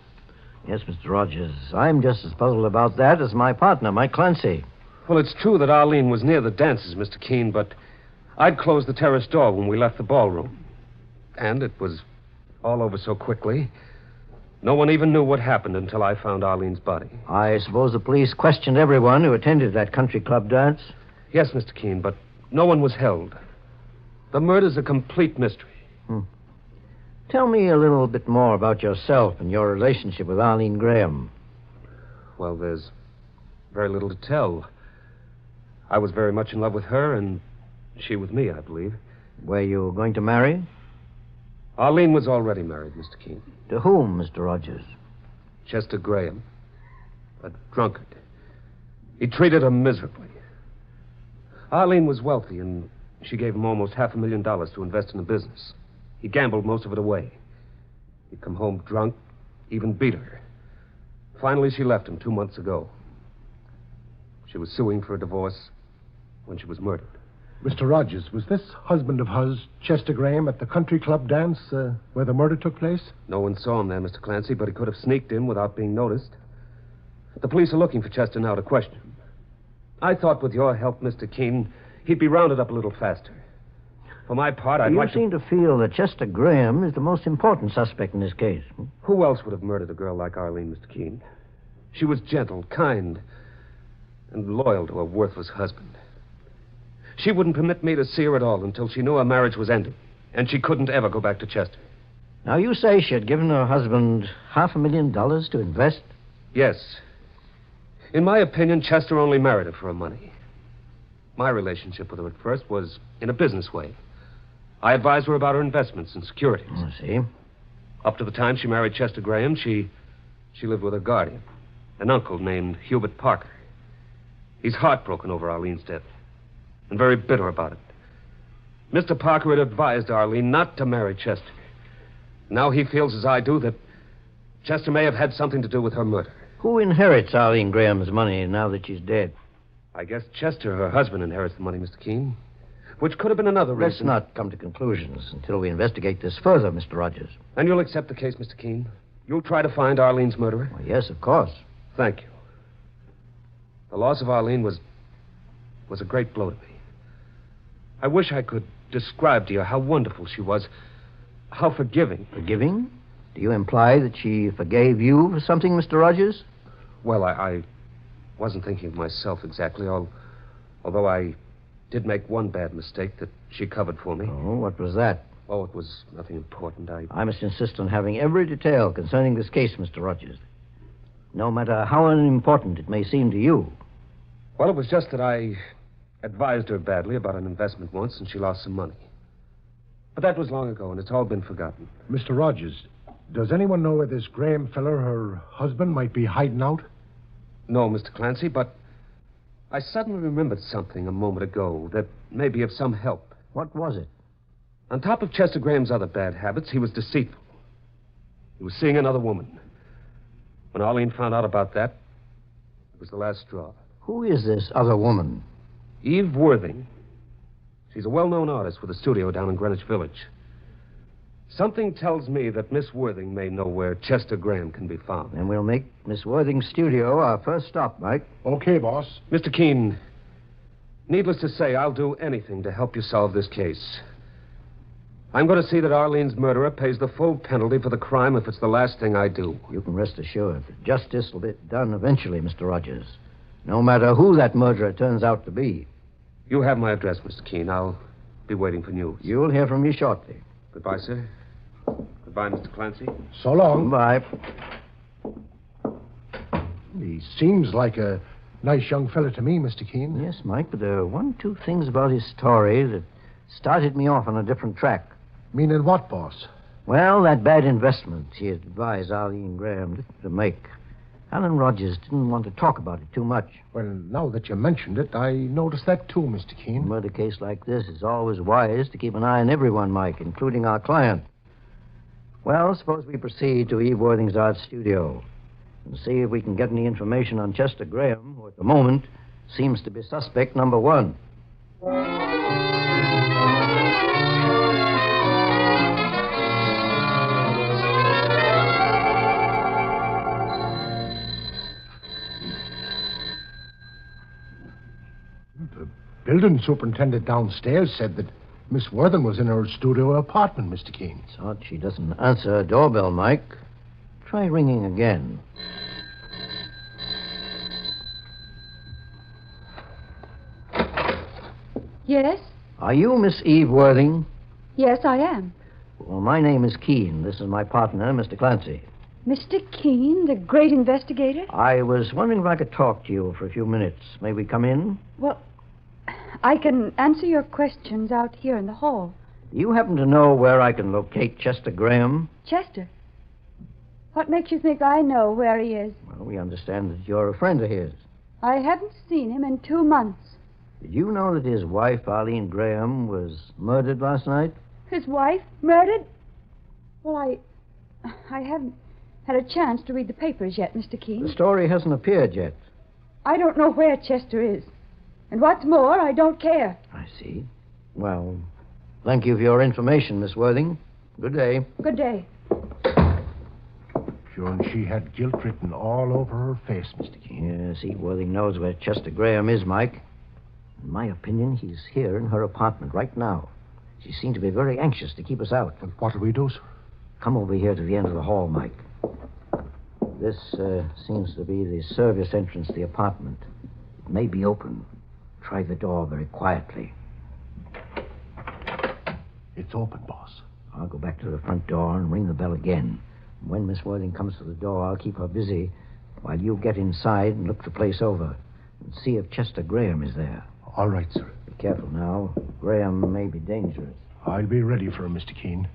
Yes, Mr. Rogers. I'm just as puzzled about that as my partner, Mike Clancy. Well, it's true that Arlene was near the dances, Mr. Keene, but I'd closed the terrace door when we left the ballroom. And it was all over so quickly, no one even knew what happened until I found Arlene's body. I suppose the police questioned everyone who attended that country club dance? Yes, Mr. Keene, but no one was held. The murder's a complete mystery. Tell me a little bit more about yourself and your relationship with Arlene Graham. Well, there's very little to tell. I was very much in love with her, and she with me, I believe. Were you going to marry? Arlene was already married, Mr. Keene. To whom, Mr. Rogers? Chester Graham. A drunkard. He treated her miserably. Arlene was wealthy, and she gave him almost $500,000 to invest in a business. He gambled most of it away. He'd come home drunk, even beat her. Finally, she left him 2 months ago. She was suing for a divorce when she was murdered. Mr. Rogers, was this husband of hers, Chester Graham, at the country club dance where the murder took place? No one saw him there, Mr. Clancy, but he could have sneaked in without being noticed. The police are looking for Chester now to question him. I thought with your help, Mr. Keene, he'd be rounded up a little faster. For my part, I'd like to... You seem to feel that Chester Graham is the most important suspect in this case. Who else would have murdered a girl like Arlene, Mr. Keene? She was gentle, kind, and loyal to her worthless husband. She wouldn't permit me to see her at all until she knew her marriage was ended, and she couldn't ever go back to Chester. Now, you say she had given her husband $500,000 to invest? Yes. In my opinion, Chester only married her for her money. My relationship with her at first was in a business way. I advised her about her investments and securities. I see. Up to the time she married Chester Graham, she lived with her guardian, an uncle named Hubert Parker. He's heartbroken over Arlene's death, and very bitter about it. Mr. Parker had advised Arlene not to marry Chester. Now he feels, as I do, that Chester may have had something to do with her murder. Who inherits Arlene Graham's money now that she's dead? I guess Chester, her husband, inherits the money, Mr. Keene. Which could have been another reason. Let's not come to conclusions until we investigate this further, Mr. Rogers. And you'll accept the case, Mr. Keene? You'll try to find Arlene's murderer? Well, yes, of course. Thank you. The loss of Arlene was a great blow to me. I wish I could describe to you how wonderful she was, how forgiving. Forgiving? Do you imply that she forgave you for something, Mr. Rogers? Well, I wasn't thinking of myself exactly, although I did make one bad mistake that she covered for me. Oh, what was that? Oh, it was nothing important. I must insist on having every detail concerning this case, Mr. Rogers. No matter how unimportant it may seem to you. Well, it was just that I advised her badly about an investment once, and she lost some money. But that was long ago, and it's all been forgotten. Mr. Rogers, does anyone know where this Graham feller, her husband, might be hiding out? No, Mr. Clancy, but I suddenly remembered something a moment ago that may be of some help. What was it? On top of Chester Graham's other bad habits, he was deceitful. He was seeing another woman. When Arlene found out about that, it was the last straw. Who is this other woman? Eve Worthing. She's a well-known artist with a studio down in Greenwich Village. Something tells me that Miss Worthing may know where Chester Graham can be found. And we'll make Miss Worthing's studio our first stop, Mike. Okay, boss. Mr. Keene, needless to say, I'll do anything to help you solve this case. I'm going to see that Arlene's murderer pays the full penalty for the crime if it's the last thing I do. You can rest assured that justice will be done eventually, Mr. Rogers. No matter who that murderer turns out to be. You have my address, Mr. Keene. I'll be waiting for news. You'll hear from me shortly. Goodbye, sir. Goodbye. Goodbye, Mr. Clancy. So long. Bye. He seems like a nice young fella to me, Mr. Keene. Yes, Mike, but there are two things about his story that started me off on a different track. Meaning what, boss? Well, that bad investment he had advised Arlene Graham to make. Alan Rogers didn't want to talk about it too much. Well, now that you mentioned it, I noticed that too, Mr. Keene. A murder case like this is always wise to keep an eye on everyone, Mike, including our client. Well, suppose we proceed to Eve Worthing's art studio and see if we can get any information on Chester Graham, who at the moment seems to be suspect number one. The building superintendent downstairs said that Miss Worthing was in her studio apartment, Mr. Keene. It's odd she doesn't answer her doorbell, Mike. Try ringing again. Yes? Are you Miss Eve Worthing? Yes, I am. Well, my name is Keene. This is my partner, Mr. Clancy. Mr. Keene, the great investigator? I was wondering if I could talk to you for a few minutes. May we come in? Well, I can answer your questions out here in the hall. Do you happen to know where I can locate Chester Graham? Chester? What makes you think I know where he is? Well, we understand that you're a friend of his. I haven't seen him in 2 months. Did you know that his wife, Arlene Graham, was murdered last night? His wife? Murdered? Well, I haven't had a chance to read the papers yet, Mr. Keene. The story hasn't appeared yet. I don't know where Chester is. And what's more, I don't care. I see. Well, thank you for your information, Miss Worthing. Good day. Good day. Sure, and she had guilt written all over her face, Mr. Keene. Yes, Eve Worthing knows where Chester Graham is, Mike. In my opinion, he's here in her apartment right now. She seemed to be very anxious to keep us out. And what'll we do, sir? Come over here to the end of the hall, Mike. This seems to be the service entrance to the apartment. It may be open. Try the door very quietly. It's open, boss. I'll go back to the front door and ring the bell again. When Miss Worthing comes to the door, I'll keep her busy while you get inside and look the place over and see if Chester Graham is there. All right, sir. Be careful now. Graham may be dangerous. I'll be ready for him, Mr. Keene.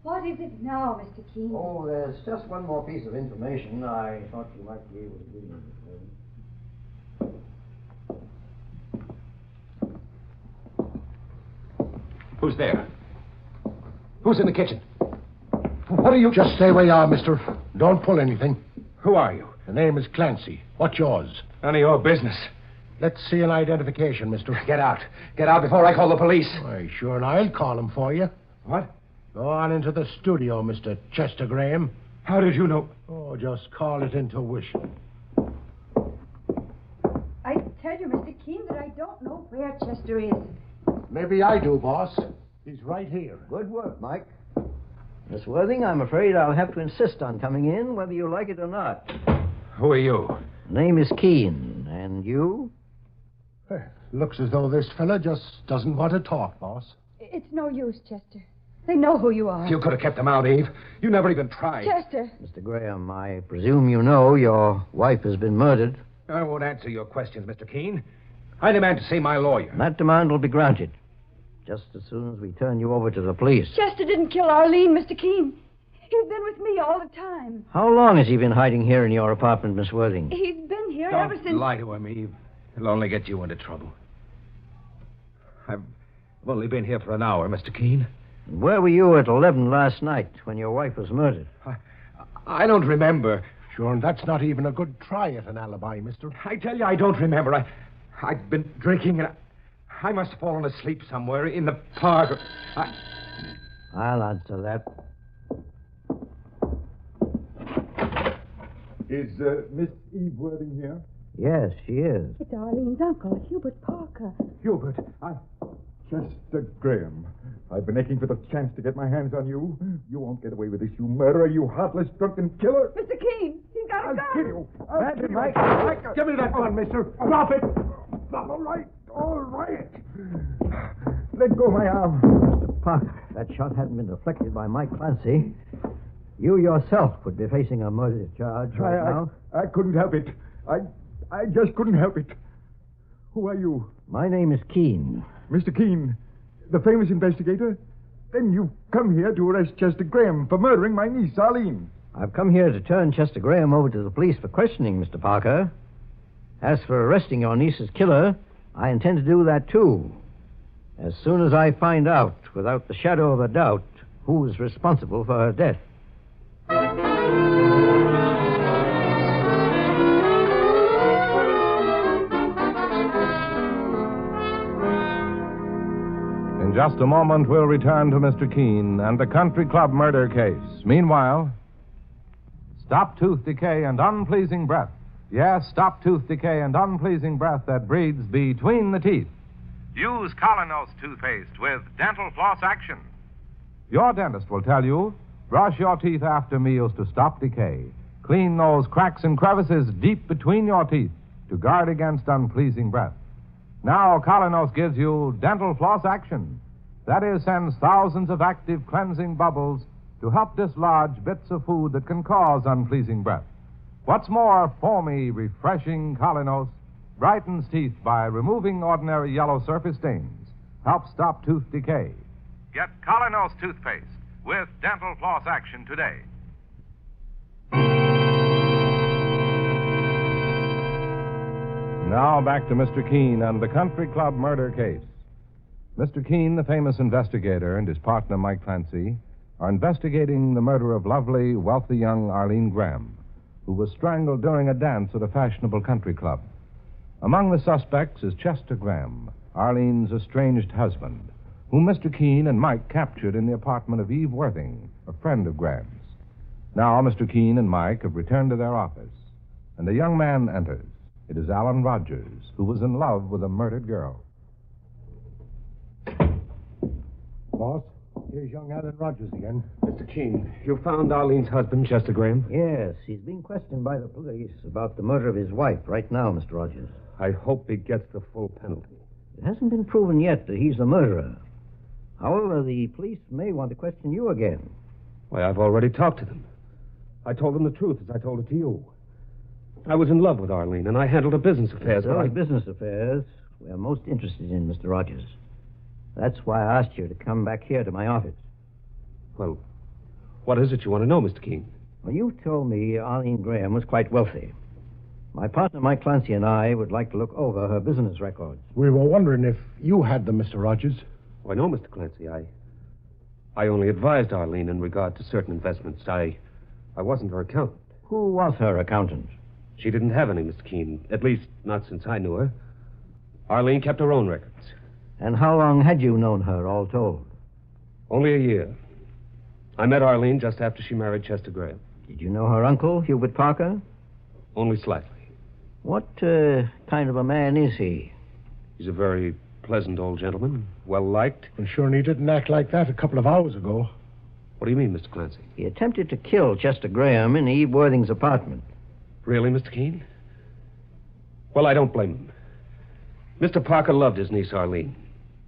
What is it now, Mr. Keene? Oh, there's just one more piece of information I thought you might be able to give me, Miss Worthing. Who's there? Who's in the kitchen? What are you... Just stay where you are, mister. Don't pull anything. Who are you? The name is Clancy. What's yours? None of your business. Let's see an identification, mister. Get out. Get out before I call the police. Why, sure, and I'll call him for you. What? Go on into the studio, Mr. Chester Graham. How did you know? Oh, just call it intuition. I tell you, Mr. Keene, that I don't know where Chester is. Maybe I do, boss. He's right here. Good work, Mike. Miss Worthing, I'm afraid I'll have to insist on coming in, whether you like it or not. Who are you? Name is Keene. And you? Looks as though this fella just doesn't want to talk, boss. It's no use, Chester. They know who you are. You could have kept them out, Eve. You never even tried. Chester. Mr. Graham, I presume you know your wife has been murdered. I won't answer your questions, Mr. Keene. I demand to see my lawyer. That demand will be granted. Just as soon as we turn you over to the police. Chester didn't kill Arlene, Mr. Keene. He's been with me all the time. How long has he been hiding here in your apartment, Miss Worthing? He's been here Don't ever since... lie to him, Eve. It'll only get you into trouble. I've only been here for an hour, Mr. Keene. Where were you at 11 last night when your wife was murdered? I don't remember. Sure, and that's not even a good try at an alibi, mister. I tell you, I don't remember. I'd been drinking and I must have fallen asleep somewhere in the park. I'll answer that. Is Miss Eve Worthing here? Yes, she is. It's Arlene's uncle, Hubert Parker. Hubert, Chester Graham. I've been aching for the chance to get my hands on you. You won't get away with this, you murderer, you heartless, drunken killer. Mr. Keene, he's got a gun. I'll kill you. Mike, give me that gun, mister. Drop it. All right. All right. Let go my arm. Mr. Parker, that shot hadn't been deflected by Mike Clancy. You yourself would be facing a murder charge right now. I couldn't help it. I just couldn't help it. Who are you? My name is Keene. Mr. Keene, the famous investigator? Then you've come here to arrest Chester Graham for murdering my niece, Arlene. I've come here to turn Chester Graham over to the police for questioning, Mr. Parker. As for arresting your niece's killer, I intend to do that, too. As soon as I find out, without the shadow of a doubt, who's responsible for her death. In just a moment, we'll return to Mr. Keene and the country club murder case. Meanwhile, stop tooth decay and unpleasing breath. Yes, stop tooth decay and unpleasing breath that breeds between the teeth. Use Colinos toothpaste with dental floss action. Your dentist will tell you, brush your teeth after meals to stop decay. Clean those cracks and crevices deep between your teeth to guard against unpleasing breath. Now, Colinos gives you dental floss action. That is, sends thousands of active cleansing bubbles to help dislodge bits of food that can cause unpleasing breath. What's more, foamy, refreshing Colinos brightens teeth by removing ordinary yellow surface stains. Helps stop tooth decay. Get Colinos toothpaste with dental floss action today. Now back to Mr. Keene and the country club murder case. Mr. Keene, the famous investigator, and his partner, Mike Clancy, are investigating the murder of lovely, wealthy young Arlene Graham, who was strangled during a dance at a fashionable country club. Among the suspects is Chester Graham, Arlene's estranged husband, whom Mr. Keene and Mike captured in the apartment of Eve Worthing, a friend of Graham's. Now, Mr. Keene and Mike have returned to their office, and a young man enters. It is Alan Rogers, who was in love with a murdered girl. Boss, here's young Alan Rogers again. Mr. Keene, you found Arlene's husband, Chester Graham? Yes, he's being questioned by the police about the murder of his wife right now, Mr. Rogers. I hope he gets the full penalty. It hasn't been proven yet that he's the murderer. However, the police may want to question you again. Why, I've already talked to them. I told them the truth as I told it to you. I was in love with Arlene, and I handled her business affairs. It's those business affairs we're most interested in, Mr. Rogers. That's why I asked you to come back here to my office. Well, what is it you want to know, Mr. Keene? Well, you told me Arlene Graham was quite wealthy. My partner, Mike Clancy, and I would like to look over her business records. We were wondering if you had them, Mr. Rogers. Why, no, Mr. Clancy. I only advised Arlene in regard to certain investments. I wasn't her accountant. Who was her accountant? She didn't have any, Mr. Keene. At least, not since I knew her. Arlene kept her own records. And how long had you known her, all told? Only a year. I met Arlene just after she married Chester Graham. Did you know her uncle, Hubert Parker? Only slightly. What kind of a man is he? He's a very pleasant old gentleman, well-liked. I'm sure he didn't act like that a couple of hours ago. What do you mean, Mr. Clancy? He attempted to kill Chester Graham in Eve Worthing's apartment. Really, Mr. Keene? Well, I don't blame him. Mr. Parker loved his niece, Arlene.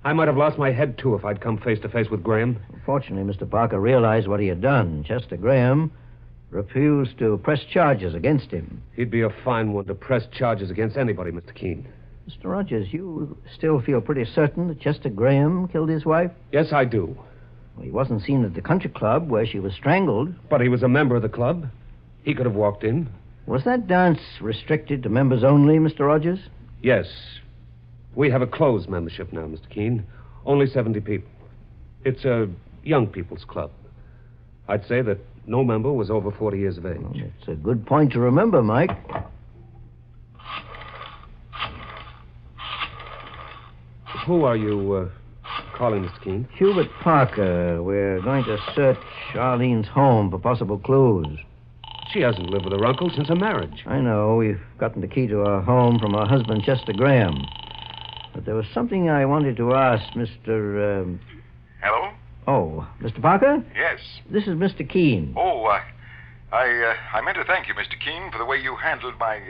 I might have lost my head, too, if I'd come face to face with Graham. Fortunately, Mr. Parker realized what he had done. Chester Graham refused to press charges against him. He'd be a fine one to press charges against anybody, Mr. Keene. Mr. Rogers, you still feel pretty certain that Chester Graham killed his wife? Yes, I do. Well, he wasn't seen at the country club where she was strangled. But he was a member of the club. He could have walked in. Was that dance restricted to members only, Mr. Rogers? Yes. We have a closed membership now, Mr. Keene. Only 70 people. It's a young people's club. I'd say that no member was over 40 years of age. Well, it's a good point to remember, Mike. Who are you calling, Mr. Keene? Hubert Parker. We're going to search Arlene's home for possible clues. She hasn't lived with her uncle since her marriage. I know. We've gotten the key to her home from her husband, Chester Graham. But there was something I wanted to ask Mr. Hello? Oh, Mr. Parker? Yes. This is Mr. Keene. Oh, I meant to thank you, Mr. Keene, for the way you handled my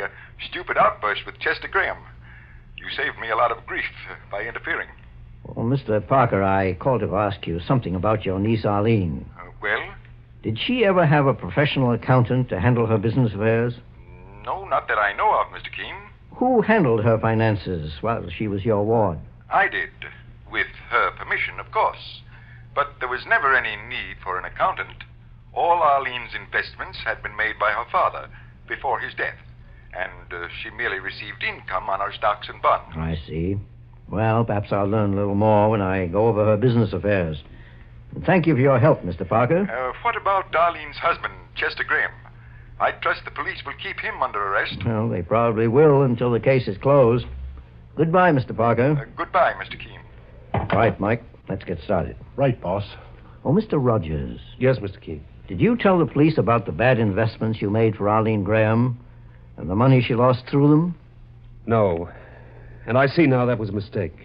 stupid outburst with Chester Graham. You You saved me a lot of grief by interfering. Well, Mr. Parker, I called to ask you something about your niece Arlene. Well? Did she ever have a professional accountant to handle her business affairs? No, not that I know of, Mr. Keene. Who handled her finances while she was your ward? I did. With her permission, of course. But there was never any need for an accountant. All Arlene's investments had been made by her father before his death. And she merely received income on her stocks and bonds. I see. Well, perhaps I'll learn a little more when I go over her business affairs. And thank you for your help, Mr. Parker. What about Darlene's husband, Chester Graham? I trust the police will keep him under arrest. Well, they probably will until the case is closed. Goodbye, Mr. Parker. Goodbye, Mr. Keene. All right, Mike. Let's get started. Right, boss. Oh, Mr. Rogers. Yes, Mr. Keene. Did you tell the police about the bad investments you made for Arlene Graham and the money she lost through them? No. And I see now that was a mistake.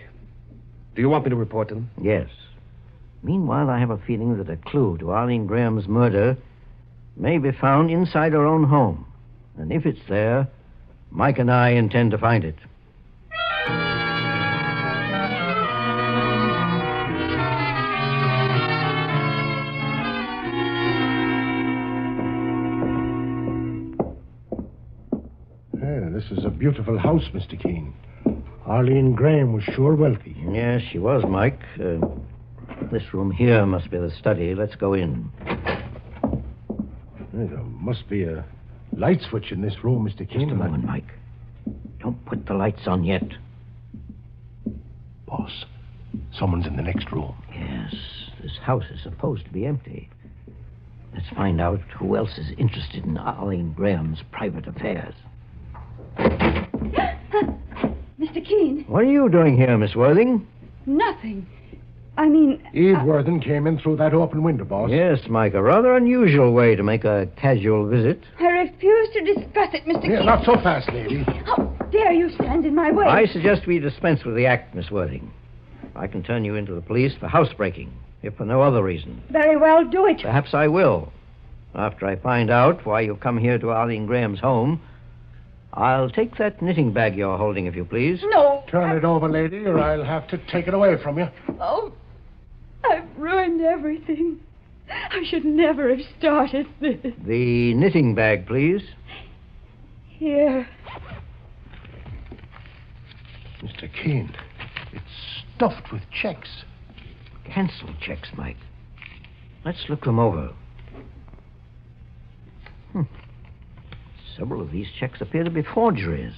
Do you want me to report them? Yes. Meanwhile, I have a feeling that a clue to Arlene Graham's murder may be found inside her own home. And if it's there, Mike and I intend to find it. This is a beautiful house, Mr. Keene. Arlene Graham was sure wealthy. Yes, she was, Mike. This room here must be the study. Let's go in. There must be a light switch in this room, Mr. Keene. Just a moment, Mike. Don't put the lights on yet. Boss, someone's in the next room. Yes, this house is supposed to be empty. Let's find out who else is interested in Arlene Graham's private affairs. Mr. Keene. What are you doing here, Miss Worthing? Nothing. I mean... Eve Worthing came in through that open window, boss. Yes, Mike, a rather unusual way to make a casual visit. I refuse to discuss it, Mr. Keene. Not so fast, lady. How dare you stand in my way? I suggest we dispense with the act, Miss Worthing. I can turn you into the police for housebreaking, if for no other reason. Very well, do it. Perhaps I will. After I find out why you've come here to Arlene Graham's home, I'll take that knitting bag you're holding, if you please. No. Turn it over, lady, or I'll have to take it away from you. Oh, I've ruined everything. I should never have started this. The knitting bag, please. Here. Mr. Keene, it's stuffed with checks. Cancelled checks, Mike. Let's look them over. Several of these checks appear to be forgeries.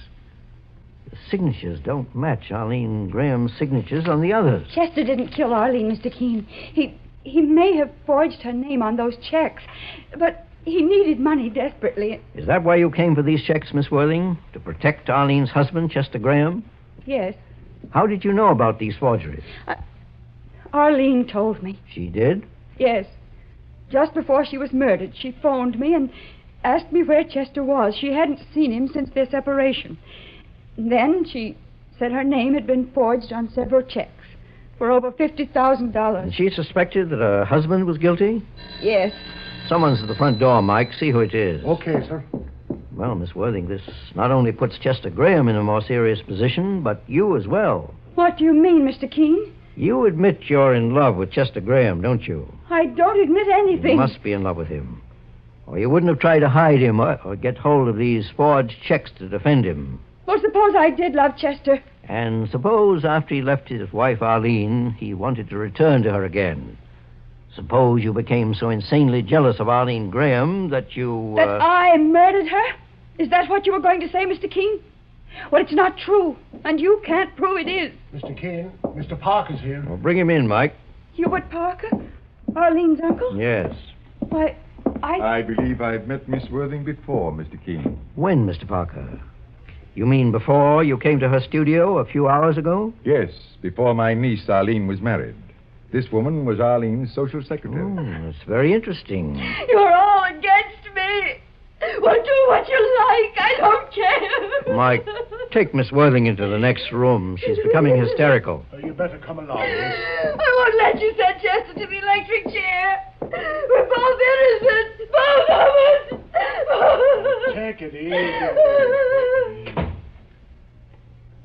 The signatures don't match Arlene Graham's signatures on the others. Chester didn't kill Arlene, Mr. Keene. He may have forged her name on those checks, but he needed money desperately. Is that why you came for these checks, Miss Worthing? To protect Arlene's husband, Chester Graham? Yes. How did you know about these forgeries? Arlene told me. She did? Yes. Just before she was murdered, she phoned me and asked me where Chester was. She hadn't seen him since their separation. Then she said her name had been forged on several checks for over $50,000. And she suspected that her husband was guilty? Yes. Someone's at the front door, Mike. See who it is. Okay, sir. Well, Miss Worthing, this not only puts Chester Graham in a more serious position, but you as well. What do you mean, Mr. Keene? You admit you're in love with Chester Graham, don't you? I don't admit anything. You must be in love with him. Or you wouldn't have tried to hide him or get hold of these forged checks to defend him. Well, suppose I did love Chester. And suppose after he left his wife Arlene, he wanted to return to her again. Suppose you became so insanely jealous of Arlene Graham that you... That I murdered her? Is that what you were going to say, Mr. Keene? Well, it's not true, and you can't prove it is. Mr. Keene, Mr. Parker's here. Well, bring him in, Mike. Hubert Parker? Arlene's uncle? Yes. Why, I believe I've met Miss Worthing before, Mr. Keene. When, Mr. Parker? You mean before you came to her studio a few hours ago? Yes, before my niece Arlene was married. This woman was Arlene's social secretary. Oh, that's very interesting. You're all against me. Well, do what you like. I don't care. Mike, take Miss Worthing into the next room. She's becoming hysterical. You better come along, miss. I won't let you send Chester to the electric chair. We're both innocent. Both of us. Take it easy.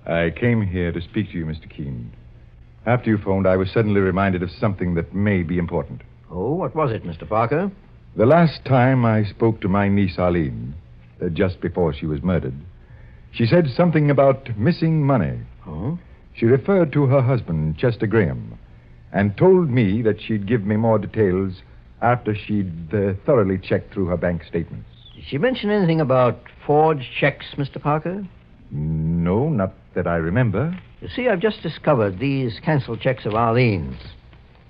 I I came here to speak to you, Mr. Keene. After you phoned, I was suddenly reminded of something that may be important. Oh, what was it, Mr. Parker? The last time I spoke to my niece Arlene, just before she was murdered, she said something about missing money. Oh? She referred to her husband, Chester Graham, and told me that she'd give me more details after she'd thoroughly checked through her bank statements. Did she mention anything about forged checks, Mr. Parker? No, not that I remember. You see, I've just discovered these canceled checks of Arlene's,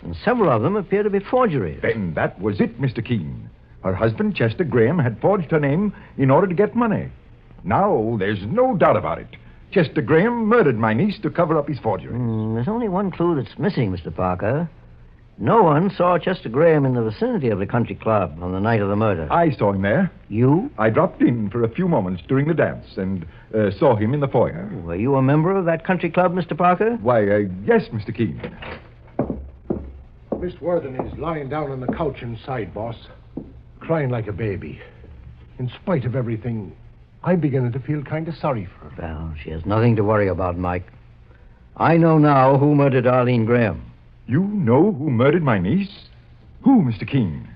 and several of them appear to be forgeries. Then that was it, Mr. Keene. Her husband, Chester Graham, had forged her name in order to get money. Now, there's no doubt about it. Chester Graham murdered my niece to cover up his forgery. There's only one clue that's missing, Mr. Parker. No one saw Chester Graham in the vicinity of the country club on the night of the murder. I saw him there. You? I dropped in for a few moments during the dance and saw him in the foyer. Were you a member of that country club, Mr. Parker? Why, yes, Mr. Keene. Miss Worthing is lying down on the couch inside, boss, crying like a baby. In spite of everything, I'm beginning to feel kind of sorry for her. Well, she has nothing to worry about, Mike. I know now who murdered Arlene Graham. You know who murdered my niece? Who, Mr. Keene?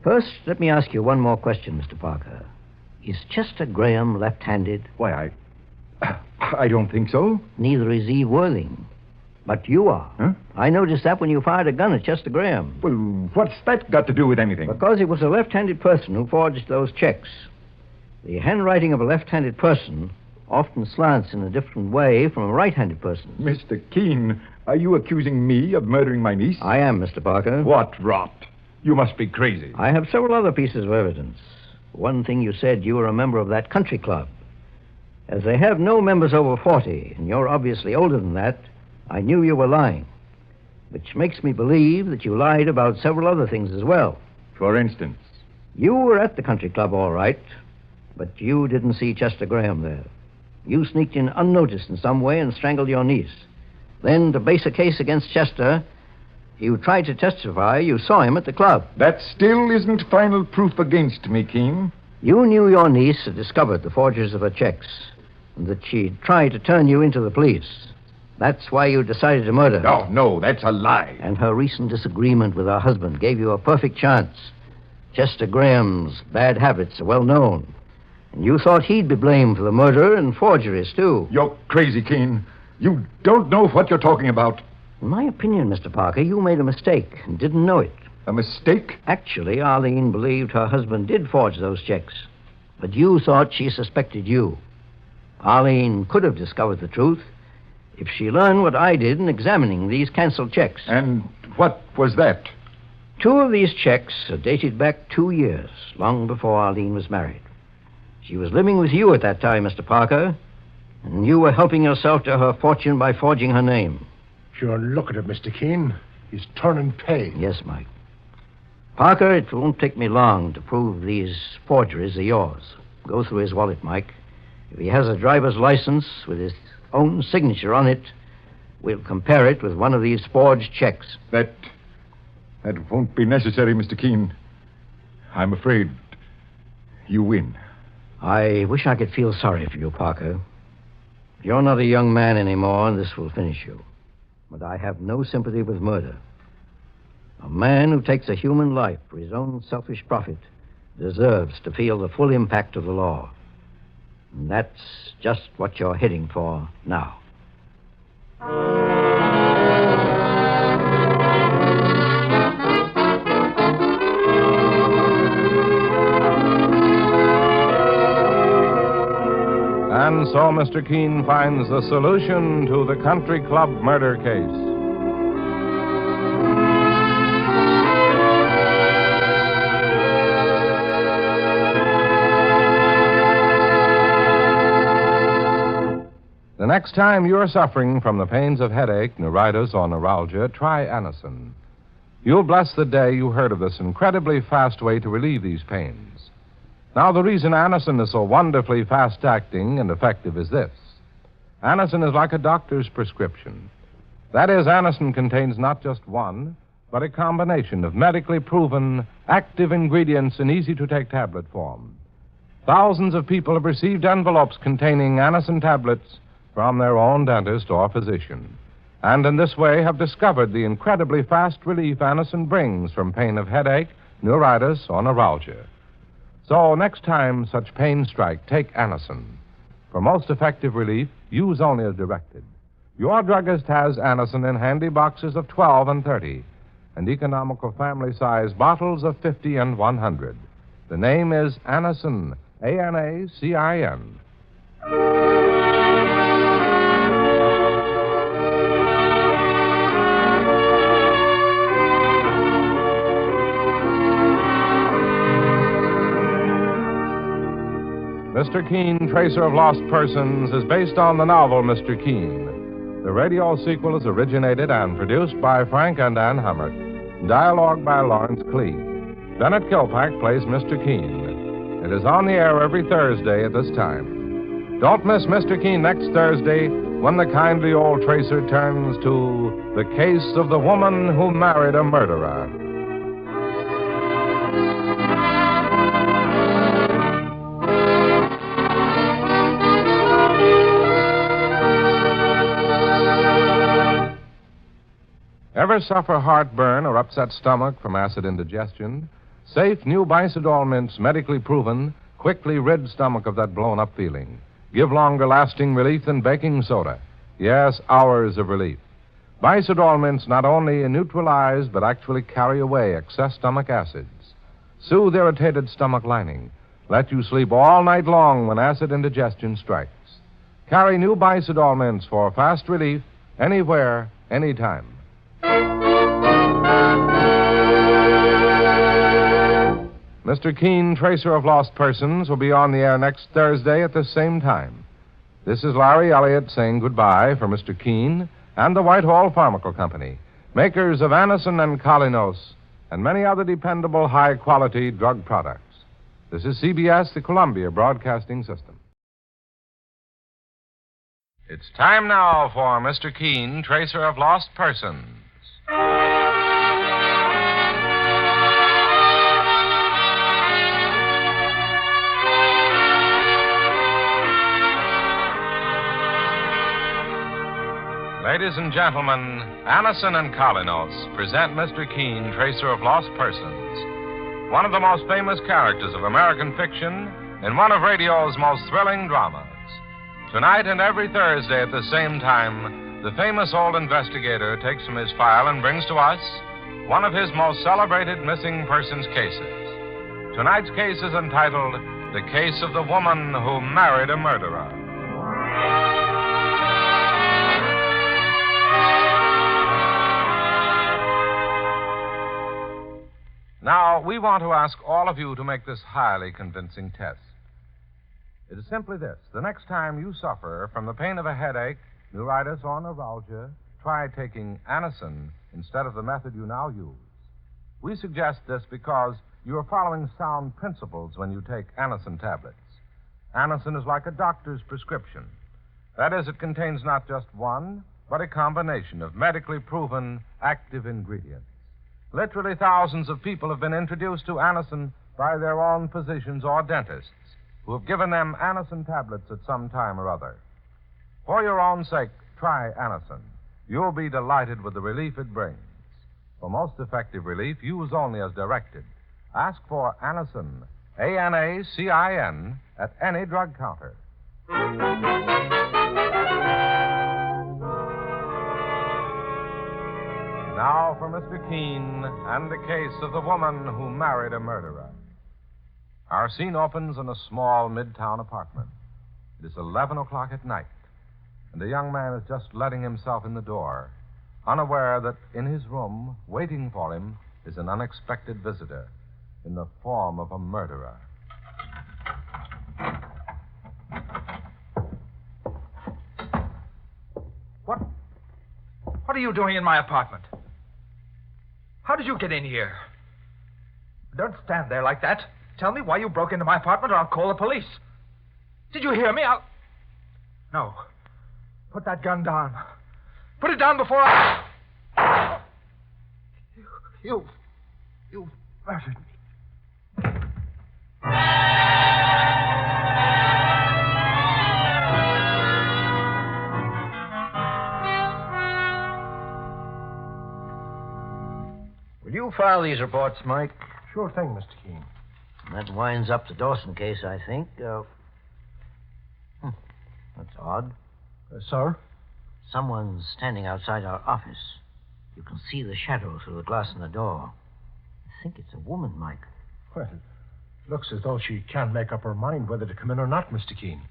First, let me ask you one more question, Mr. Parker. Is Chester Graham left-handed? Why, I don't think so. Neither is Eve Worthing. But you are. Huh? I noticed that when you fired a gun at Chester Graham. Well, what's that got to do with anything? Because it was a left-handed person who forged those checks. The handwriting of a left-handed person often slants in a different way from a right-handed person. Mr. Keene, are you accusing me of murdering my niece? I am, Mr. Parker. What rot. You must be crazy. I have several other pieces of evidence. One thing, you said you were a member of that country club. As they have no members over 40, and you're obviously older than that, I knew you were lying. Which makes me believe that you lied about several other things as well. For instance? You were at the country club, all right, but you didn't see Chester Graham there. You sneaked in unnoticed in some way and strangled your niece. Then, to base a case against Chester, you tried to testify you saw him at the club. That still isn't final proof against me, Keene. You knew your niece had discovered the forgers of her checks, and that she'd tried to turn you into the police. That's why you decided to murder her. No, that's a lie. And her recent disagreement with her husband gave you a perfect chance. Chester Graham's bad habits are well known. And you thought he'd be blamed for the murder and forgeries, too. You're crazy, Keene. You don't know what you're talking about. In my opinion, Mr. Parker, you made a mistake and didn't know it. A mistake? Actually, Arlene believed her husband did forge those checks. But you thought she suspected you. Arlene could have discovered the truth if she learned what I did in examining these canceled checks. And what was that? 2 of these checks are dated back 2 years, long before Arlene was married. She was living with you at that time, Mr. Parker, and you were helping yourself to her fortune by forging her name. Sure, look at it, Mr. Keene. He's turning pale. Yes, Mike. Parker, it won't take me long to prove these forgeries are yours. Go through his wallet, Mike. If he has a driver's license with his own signature on it, we'll compare it with one of these forged checks. That won't be necessary, Mr. Keene. I'm afraid you win. I wish I could feel sorry for you, Parker. You're not a young man anymore, and this will finish you. But I have no sympathy with murder. A man who takes a human life for his own selfish profit deserves to feel the full impact of the law. And that's just what you're heading for now. And so Mr. Keene finds the solution to the country club murder case. The next time you're suffering from the pains of headache, neuritis, or neuralgia, try Anacin. You'll bless the day you heard of this incredibly fast way to relieve these pains. Now, the reason Anacin is so wonderfully fast-acting and effective is this. Anacin is like a doctor's prescription. That is, Anacin contains not just one, but a combination of medically proven active ingredients in easy-to-take tablet form. Thousands of people have received envelopes containing Anacin tablets from their own dentist or physician, and in this way have discovered the incredibly fast relief Anacin brings from pain of headache, neuritis, or neuralgia. So next time such pain strike, take Anacin. For most effective relief, use only as directed. Your druggist has Anacin in handy boxes of 12 and 30, and economical family-size bottles of 50 and 100. The name is Anacin, Anacin. Mr. Keene, Tracer of Lost Persons, is based on the novel Mr. Keene. The radio sequel is originated and produced by Frank and Ann Hummert. Dialogue by Lawrence Cleave. Bennett Kilpack plays Mr. Keene. It is on the air every Thursday at this time. Don't miss Mr. Keene next Thursday when the kindly old tracer turns to the case of the woman who married a murderer. Ever suffer heartburn or upset stomach from acid indigestion? Safe new Bicidol mints, medically proven, quickly rid stomach of that blown-up feeling. Give longer-lasting relief than baking soda. Yes, hours of relief. Bicidol mints not only neutralize but actually carry away excess stomach acids. Soothe irritated stomach lining. Let you sleep all night long when acid indigestion strikes. Carry new Bicidol mints for fast relief anywhere, anytime. Mr. Keene, Tracer of Lost Persons, will be on the air next Thursday at the same time. This is Larry Elliott saying goodbye for Mr. Keene and the Whitehall Pharmacal Company, makers of Anacin and Colinos and many other dependable high-quality drug products. This is CBS, the Columbia Broadcasting System. It's time now for Mr. Keene, Tracer of Lost Persons. Ladies and gentlemen, Anacin and Colinos present Mr. Keene, Tracer of Lost Persons, one of the most famous characters of American fiction in one of radio's most thrilling dramas. Tonight and every Thursday at the same time, the famous old investigator takes from his file and brings to us one of his most celebrated missing persons cases. Tonight's case is entitled The Case of the Woman Who Married a Murderer. Now, we want to ask all of you to make this highly convincing test. It is simply this. The next time you suffer from the pain of a headache, neuritis, or neuralgia, try taking Anacin instead of the method you now use. We suggest this because you are following sound principles when you take Anacin tablets. Anacin is like a doctor's prescription. That is, it contains not just one, but a combination of medically proven active ingredients. Literally thousands of people have been introduced to Anacin by their own physicians or dentists who have given them Anacin tablets at some time or other. For your own sake, try Anacin. You'll be delighted with the relief it brings. For most effective relief, use only as directed. Ask for Anacin, Anacin, at any drug counter. Now for Mr. Keene and the case of the woman who married a murderer. Our scene opens in a small midtown apartment. It is 11 o'clock at night, and a young man is just letting himself in the door, unaware that in his room, waiting for him, is an unexpected visitor in the form of a murderer. What are you doing in my apartment? How did you get in here? Don't stand there like that. Tell me why you broke into my apartment or I'll call the police. Did you hear me? No. Put that gun down. Put it down before I... You murdered me. you file these reports, Mike? Sure thing, Mr. Keene. That winds up the Dawson case, I think. That's odd. Sir? Someone's standing outside our office. You can see the shadow through the glass in the door. I think it's a woman, Mike. Well, it looks as though she can't make up her mind whether to come in or not, Mr. Keene.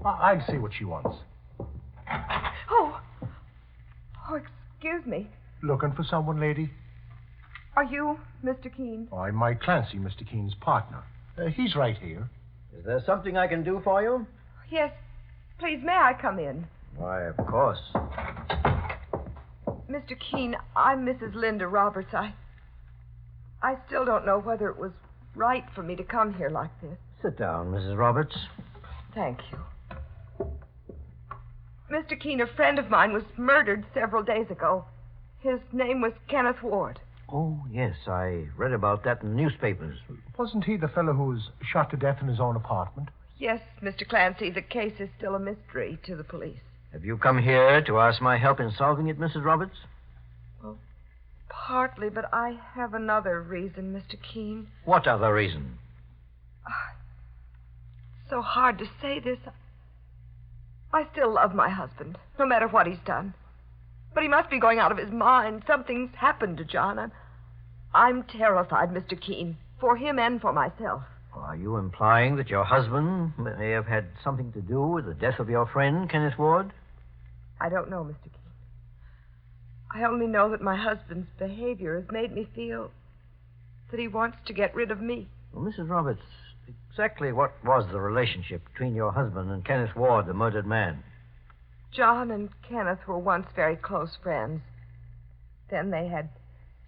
I'll see what she wants. Oh, excuse me. Looking for someone, lady? Are you Mr. Keene? Oh, I'm Mike Clancy, Mr. Keene's partner. He's right here. Is there something I can do for you? Yes. Please, may I come in? Why, of course. Mr. Keene, I'm Mrs. Linda Roberts. I still don't know whether it was right for me to come here like this. Sit down, Mrs. Roberts. Thank you. Mr. Keene, a friend of mine was murdered several days ago. His name was Kenneth Ward. Oh, yes, I read about that in the newspapers. Wasn't he the fellow who was shot to death in his own apartment? Yes, Mr. Clancy, the case is still a mystery to the police. Have you come here to ask my help in solving it, Mrs. Roberts? Well, partly, but I have another reason, Mr. Keene. What other reason? So hard to say this. I still love my husband, no matter what he's done. But he must be going out of his mind. Something's happened to John. I'm terrified, Mr. Keene, for him and for myself. Are you implying that your husband may have had something to do with the death of your friend, Kenneth Ward? I don't know, Mr. Keene. I only know that my husband's behavior has made me feel that he wants to get rid of me. Well, Mrs. Roberts, exactly what was the relationship between your husband and Kenneth Ward, the murdered man? John and Kenneth were once very close friends. Then they had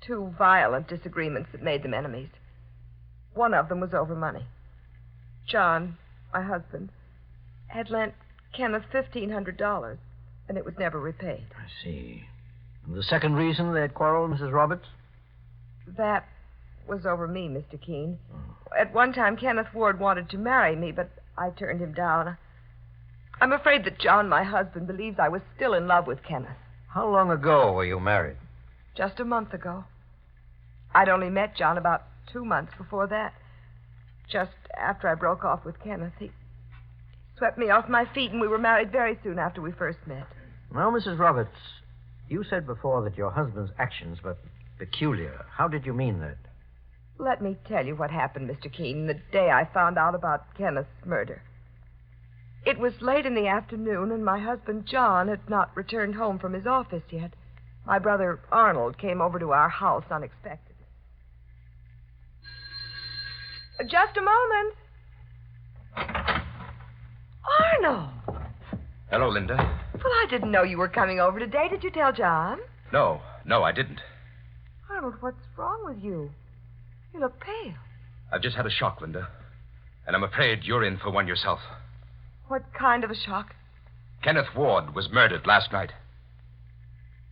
2 violent disagreements that made them enemies. One of them was over money. John, my husband, had lent Kenneth $1,500, and it was never repaid. I see. And the second reason they had quarreled, Mrs. Roberts? That was over me, Mr. Keene. At one time, Kenneth Ward wanted to marry me, but I turned him down. I'm afraid that John, my husband, believes I was still in love with Kenneth. How long ago were you married? Just a month ago. I'd only met John about 2 months before that. Just after I broke off with Kenneth, he swept me off my feet, and we were married very soon after we first met. Now, Mrs. Roberts, you said before that your husband's actions were peculiar. How did you mean that? Let me tell you what happened, Mr. Keene, the day I found out about Kenneth's murder. It was late in the afternoon, and my husband, John, had not returned home from his office yet. My brother, Arnold, came over to our house unexpectedly. Just a moment. Arnold! Hello, Linda. Well, I didn't know you were coming over today. Did you tell John? No, I didn't. Arnold, what's wrong with you? You look pale. I've just had a shock, Linda. And I'm afraid you're in for one yourself. What kind of a shock? Kenneth Ward was murdered last night.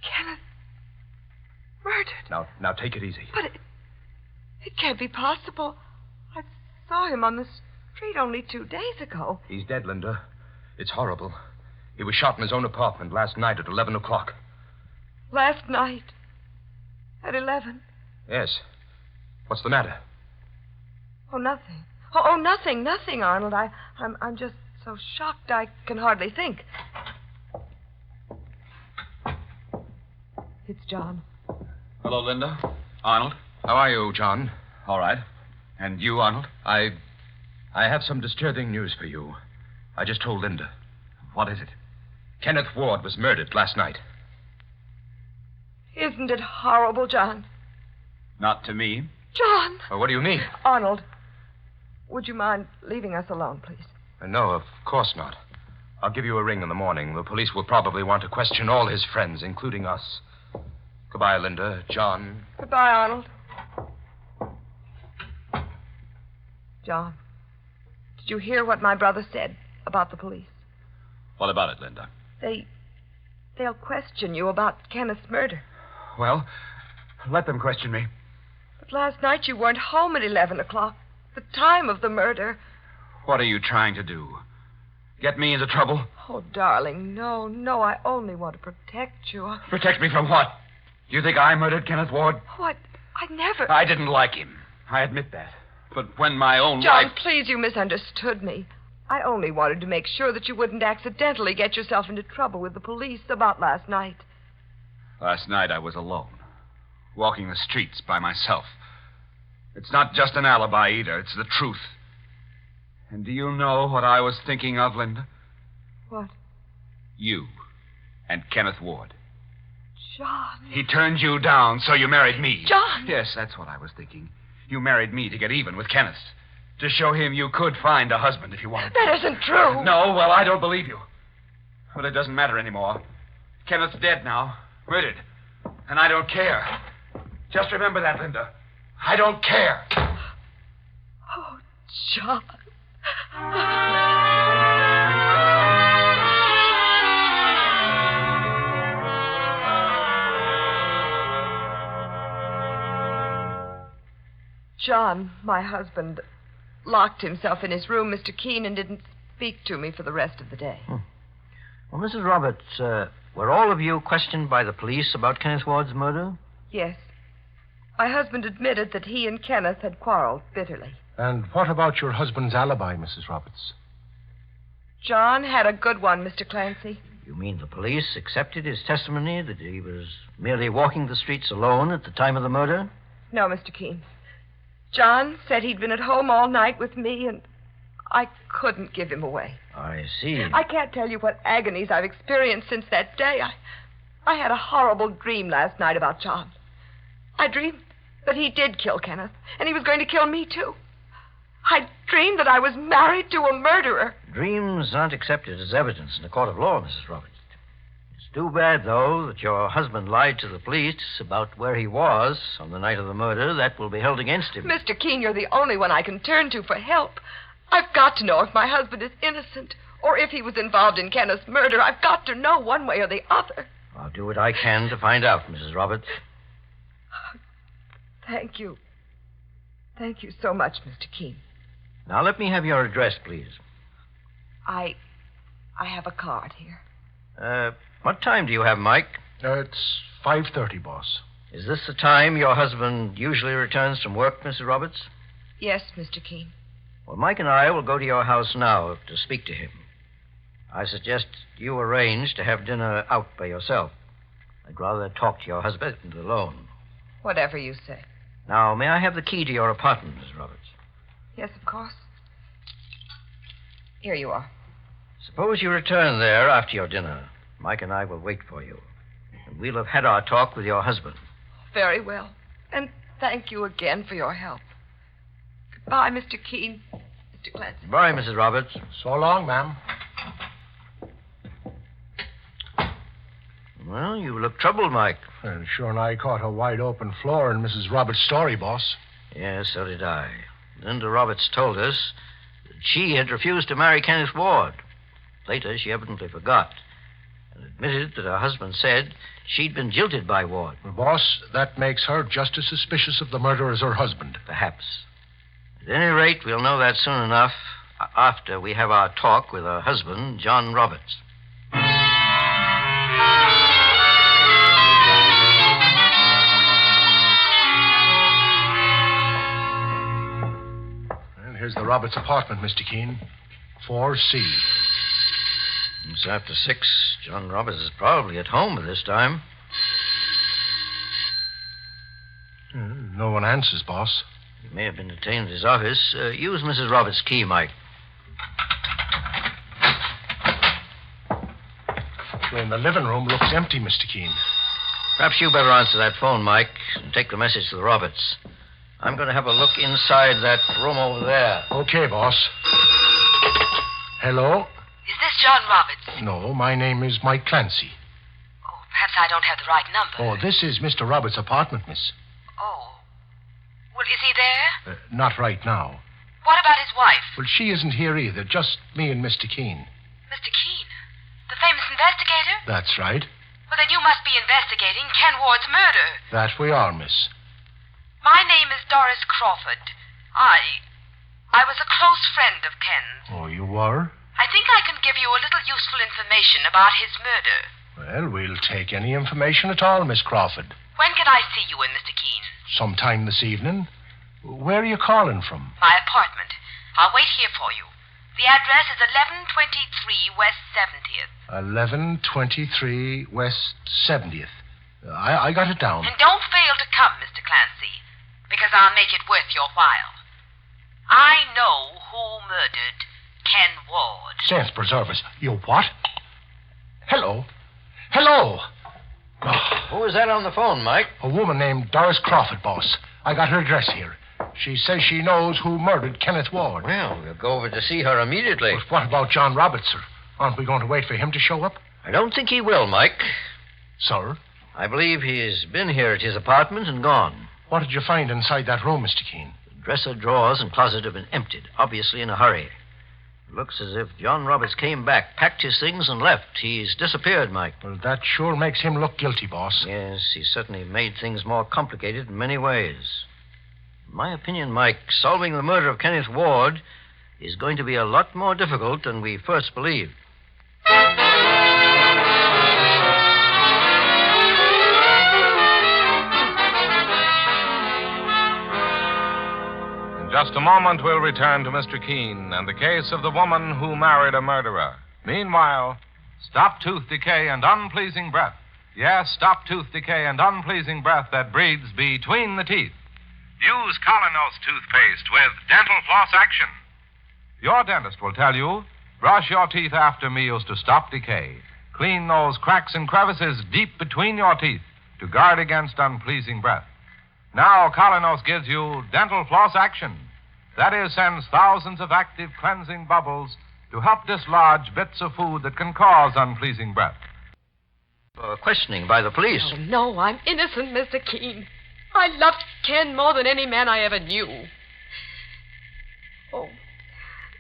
Kenneth? Murdered? Now take it easy. But it can't be possible. I saw him on the street only 2 days ago. He's dead, Linda. It's horrible. He was shot in his own apartment last night at 11 o'clock. Last night? At 11? Yes. What's the matter? Oh, nothing. Oh, nothing, Arnold. I'm just so shocked I can hardly think. It's John. Hello, Linda. Arnold. How are you, John? All right. And you, Arnold? I have some disturbing news for you. I just told Linda. What is it? Kenneth Ward was murdered last night. Isn't it horrible, John? Not to me. John! Well, what do you mean? Arnold, would you mind leaving us alone, please? No, of course not. I'll give you a ring in the morning. The police will probably want to question all his friends, including us. Goodbye, Linda. John. Goodbye, Arnold. John, did you hear what my brother said about the police? What about it, Linda? They'll question you about Kenneth's murder. Well, let them question me. But last night you weren't home at 11 o'clock, the time of the murder. What are you trying to do? Get me into trouble? Oh, darling, no. I only want to protect you. Protect me from what? Do you think I murdered Kenneth Ward? What? I never... I didn't like him. I admit that. But when my own John, wife... please, you misunderstood me. I only wanted to make sure that you wouldn't accidentally get yourself into trouble with the police about last night. Last night I was alone, walking the streets by myself. It's not just an alibi either, it's the truth. And do you know what I was thinking of, Linda? What? You and Kenneth Ward. John. He turned you down, so you married me. John! Yes, that's what I was thinking. You married me to get even with Kenneth. To show him you could find a husband if you wanted to. That isn't true. No, well, I don't believe you. But it doesn't matter anymore. Kenneth's dead now. Murdered. And I don't care. Just remember that, Linda. I don't care. Oh, John. John, my husband, locked himself in his room, Mr. Keene, and didn't speak to me for the rest of the day. Well, Mrs. Roberts, were all of you questioned by the police about Kenneth Ward's murder? Yes. My husband admitted that he and Kenneth had quarreled bitterly. And what about your husband's alibi, Mrs. Roberts? John had a good one, Mr. Clancy. You mean the police accepted his testimony that he was merely walking the streets alone at the time of the murder? No, Mr. Keene. John said he'd been at home all night with me, and I couldn't give him away. I see. I can't tell you what agonies I've experienced since that day. I had a horrible dream last night about John. I dreamed that he did kill Kenneth, and he was going to kill me, too. I dreamed that I was married to a murderer. Dreams aren't accepted as evidence in a court of law, Mrs. Roberts. It's too bad, though, that your husband lied to the police about where he was on the night of the murder. That will be held against him. Mr. Keene, you're the only one I can turn to for help. I've got to know if my husband is innocent or if he was involved in Kenneth's murder. I've got to know one way or the other. I'll do what I can to find out, Mrs. Roberts. Thank you. Thank you so much, Mr. Keene. Now, let me have your address, please. I have a card here. What time do you have, Mike? It's 5:30, boss. Is this the time your husband usually returns from work, Mrs. Roberts? Yes, Mr. Keene. Well, Mike and I will go to your house now to speak to him. I suggest you arrange to have dinner out by yourself. I'd rather talk to your husband alone. Whatever you say. Now, may I have the key to your apartment, Mrs. Roberts? Yes, of course. Here you are. Suppose you return there after your dinner. Mike and I will wait for you. And we'll have had our talk with your husband. Very well. And thank you again for your help. Goodbye, Mr. Keene. Mr. Clancy. Goodbye, Mrs. Roberts. So long, ma'am. Well, you look troubled, Mike. And sure and I caught a wide-open floor in Mrs. Roberts' story, boss. Yes, so did I. Linda Roberts told us that she had refused to marry Kenneth Ward. Later, she evidently forgot and admitted that her husband said she'd been jilted by Ward. Well, boss, that makes her just as suspicious of the murder as her husband. Perhaps. At any rate, we'll know that soon enough after we have our talk with her husband, John Roberts. Here's the Roberts apartment, Mr. Keene. 4C. It's after 6. John Roberts is probably at home at this time. No one answers, boss. He may have been detained at his office. Use Mrs. Roberts' key, Mike. And the living room looks empty, Mr. Keene. Perhaps you better answer that phone, Mike, and take the message to the Roberts. I'm going to have a look inside that room over there. Okay, boss. Hello? Is this John Roberts? No, my name is Mike Clancy. Oh, perhaps I don't have the right number. Oh, this is Mr. Roberts' apartment, miss. Oh. Well, is he there? Not right now. What about his wife? Well, she isn't here either. Just me and Mr. Keene. Mr. Keene? The famous investigator? That's right. Well, then you must be investigating Ken Ward's murder. That we are, miss. My name is Doris Crawford. I was a close friend of Ken's. Oh, you were? I think I can give you a little useful information about his murder. Well, we'll take any information at all, Miss Crawford. When can I see you in, Mr. Keene? Sometime this evening. Where are you calling from? My apartment. I'll wait here for you. The address is 1123 West 70th. 1123 West 70th. I got it down. And don't fail to come, Mr. Clancy, because I'll make it worth your while. I know who murdered Ken Ward. Saints preserve us. You what? Hello. Hello. Who is that on the phone, Mike? A woman named Doris Crawford, boss. I got her address here. She says she knows who murdered Kenneth Ward. Well, we'll go over to see her immediately. But what about John Roberts, sir? Aren't we going to wait for him to show up? I don't think he will, Mike. Sir? I believe he's been here at his apartment and gone. What did you find inside that room, Mr. Keene? The dresser, drawers, and closet have been emptied, obviously in a hurry. It looks as if John Roberts came back, packed his things, and left. He's disappeared, Mike. Well, that sure makes him look guilty, boss. Yes, he certainly made things more complicated in many ways. In my opinion, Mike, solving the murder of Kenneth Ward is going to be a lot more difficult than we first believed. In just a moment, we'll return to Mr. Keene and the case of the woman who married a murderer. Meanwhile, stop tooth decay and unpleasing breath. Yes, stop tooth decay and unpleasing breath that breathes between the teeth. Use Colonos toothpaste with dental floss action. Your dentist will tell you, brush your teeth after meals to stop decay. Clean those cracks and crevices deep between your teeth to guard against unpleasing breath. Now, Colonos gives you dental floss action. That is, sends thousands of active cleansing bubbles to help dislodge bits of food that can cause unpleasing breath. Questioning by the police. Oh, no, I'm innocent, Mr. Keene. I loved Ken more than any man I ever knew. Oh,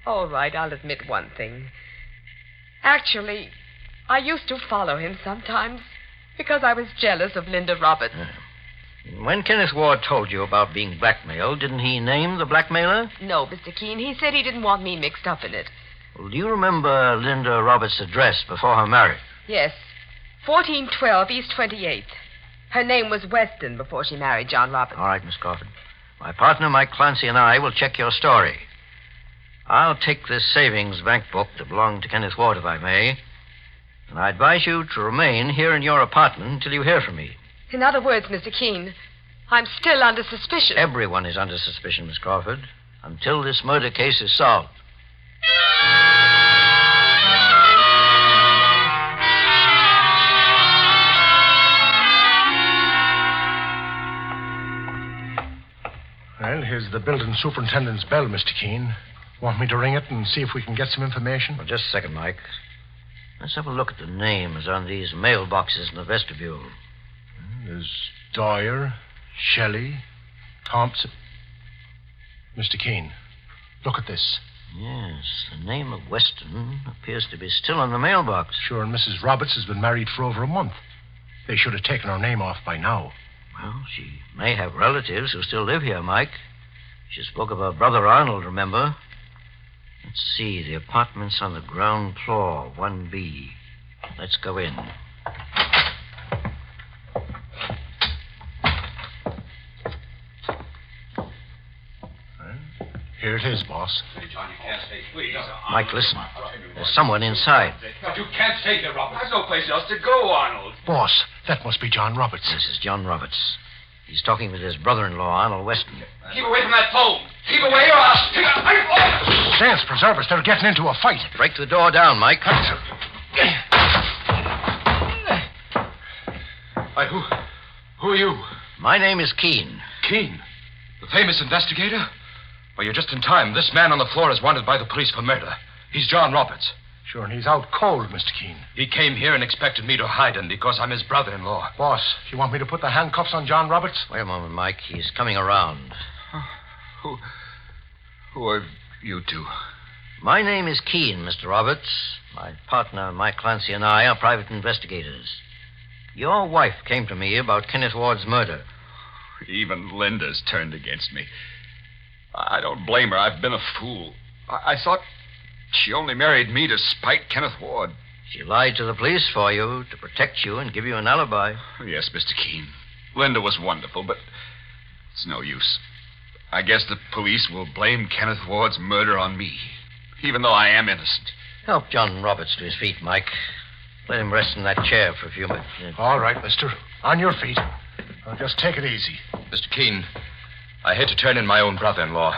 all right, I'll admit one thing. Actually, I used to follow him sometimes because I was jealous of Linda Roberts. When Kenneth Ward told you about being blackmailed, didn't he name the blackmailer? No, Mr. Keene. He said he didn't want me mixed up in it. Well, do you remember Linda Roberts' address before her marriage? Yes. 1412 East 28th. Her name was Weston before she married John Roberts. All right, Miss Crawford. My partner, Mike Clancy, and I will check your story. I'll take this savings bank book that belonged to Kenneth Ward, if I may, and I advise you to remain here in your apartment until you hear from me. In other words, Mr. Keene, I'm still under suspicion. Everyone is under suspicion, Miss Crawford, until this murder case is solved. Well, here's the building superintendent's bell, Mr. Keene. Want me to ring it and see if we can get some information? Well, just a second, Mike. Let's have a look at the names on these mailboxes in the vestibule. There's Dyer, Shelley, Thompson. Mr. Keene, look at this. Yes, the name of Weston appears to be still on the mailbox. Sure, and Mrs. Roberts has been married for over a month. They should have taken her name off by now. Well, she may have relatives who still live here, Mike. She spoke of her brother Arnold, remember? Let's see, the apartment's on the ground floor, 1B. Let's go in. Here it is, boss. Mike, listen. There's someone inside. But you can't stay here, Roberts. There's no place else to go, Arnold. Boss, that must be John Roberts. This is John Roberts. He's talking with his brother-in-law, Arnold Weston. Keep away from that phone. Keep away or I'll... Sans preserve us. They're getting into a fight. Break the door down, Mike. Who are you? My name is Keene. Keene? The famous investigator? Well, you're just in time. This man on the floor is wanted by the police for murder. He's John Roberts. Sure, and he's out cold, Mr. Keene. He came here and expected me to hide him because I'm his brother-in-law. Boss, you want me to put the handcuffs on John Roberts? Wait a moment, Mike. He's coming around. Who are you two? My name is Keene, Mr. Roberts. My partner, Mike Clancy, and I are private investigators. Your wife came to me about Kenneth Ward's murder. Even Linda's turned against me. I don't blame her. I've been a fool. I thought she only married me to spite Kenneth Ward. She lied to the police for you, to protect you and give you an alibi. Yes, Mr. Keene. Linda was wonderful, but It's no use. I guess the police will blame Kenneth Ward's murder on me, even though I am innocent. Help John Roberts to his feet, Mike. Let him rest in that chair for a few minutes. All right, mister. On your feet. Now, just take it easy. Mr. Keene, I hate to turn in my own brother-in-law,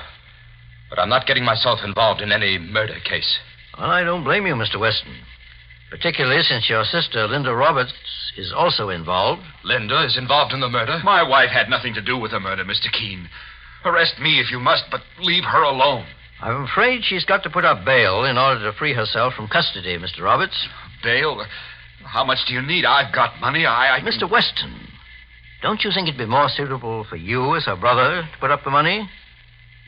but I'm not getting myself involved in any murder case. Well, I don't blame you, Mr. Weston. Particularly since your sister, Linda Roberts, is also involved. Linda is involved in the murder? My wife had nothing to do with the murder, Mr. Keene. Arrest me if you must, but leave her alone. I'm afraid she's got to put up bail in order to free herself from custody, Mr. Roberts. Bail? How much do you need? I've got money. Mr. Weston, don't you think it'd be more suitable for you as her brother to put up the money?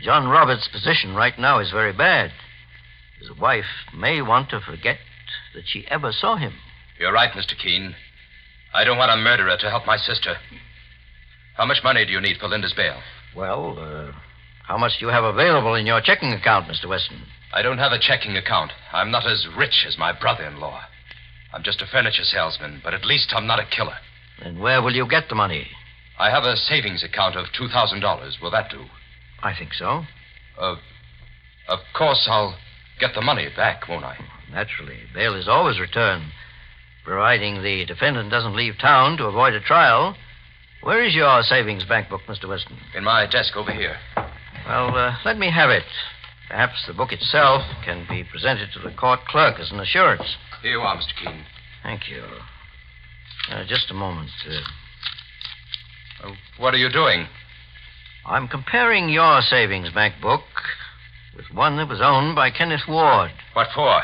John Roberts' position right now is very bad. His wife may want to forget that she ever saw him. You're right, Mr. Keene. I don't want a murderer to help my sister. How much money do you need for Linda's bail? Well, how much do you have available in your checking account, Mr. Weston? I don't have a checking account. I'm not as rich as my brother-in-law. I'm just a furniture salesman, but at least I'm not a killer. Then where will you get the money? I have a savings account of $2,000. Will that do? I think so. Of course, I'll get the money back, won't I? Naturally. Bail is always returned, providing the defendant doesn't leave town to avoid a trial. Where is your savings bank book, Mr. Weston? In my desk over here. Well, let me have it. Perhaps the book itself can be presented to the court clerk as an assurance. Here you are, Mr. Keene. Thank you. Just a moment. What are you doing? I'm comparing your savings bank book with one that was owned by Kenneth Ward. What for?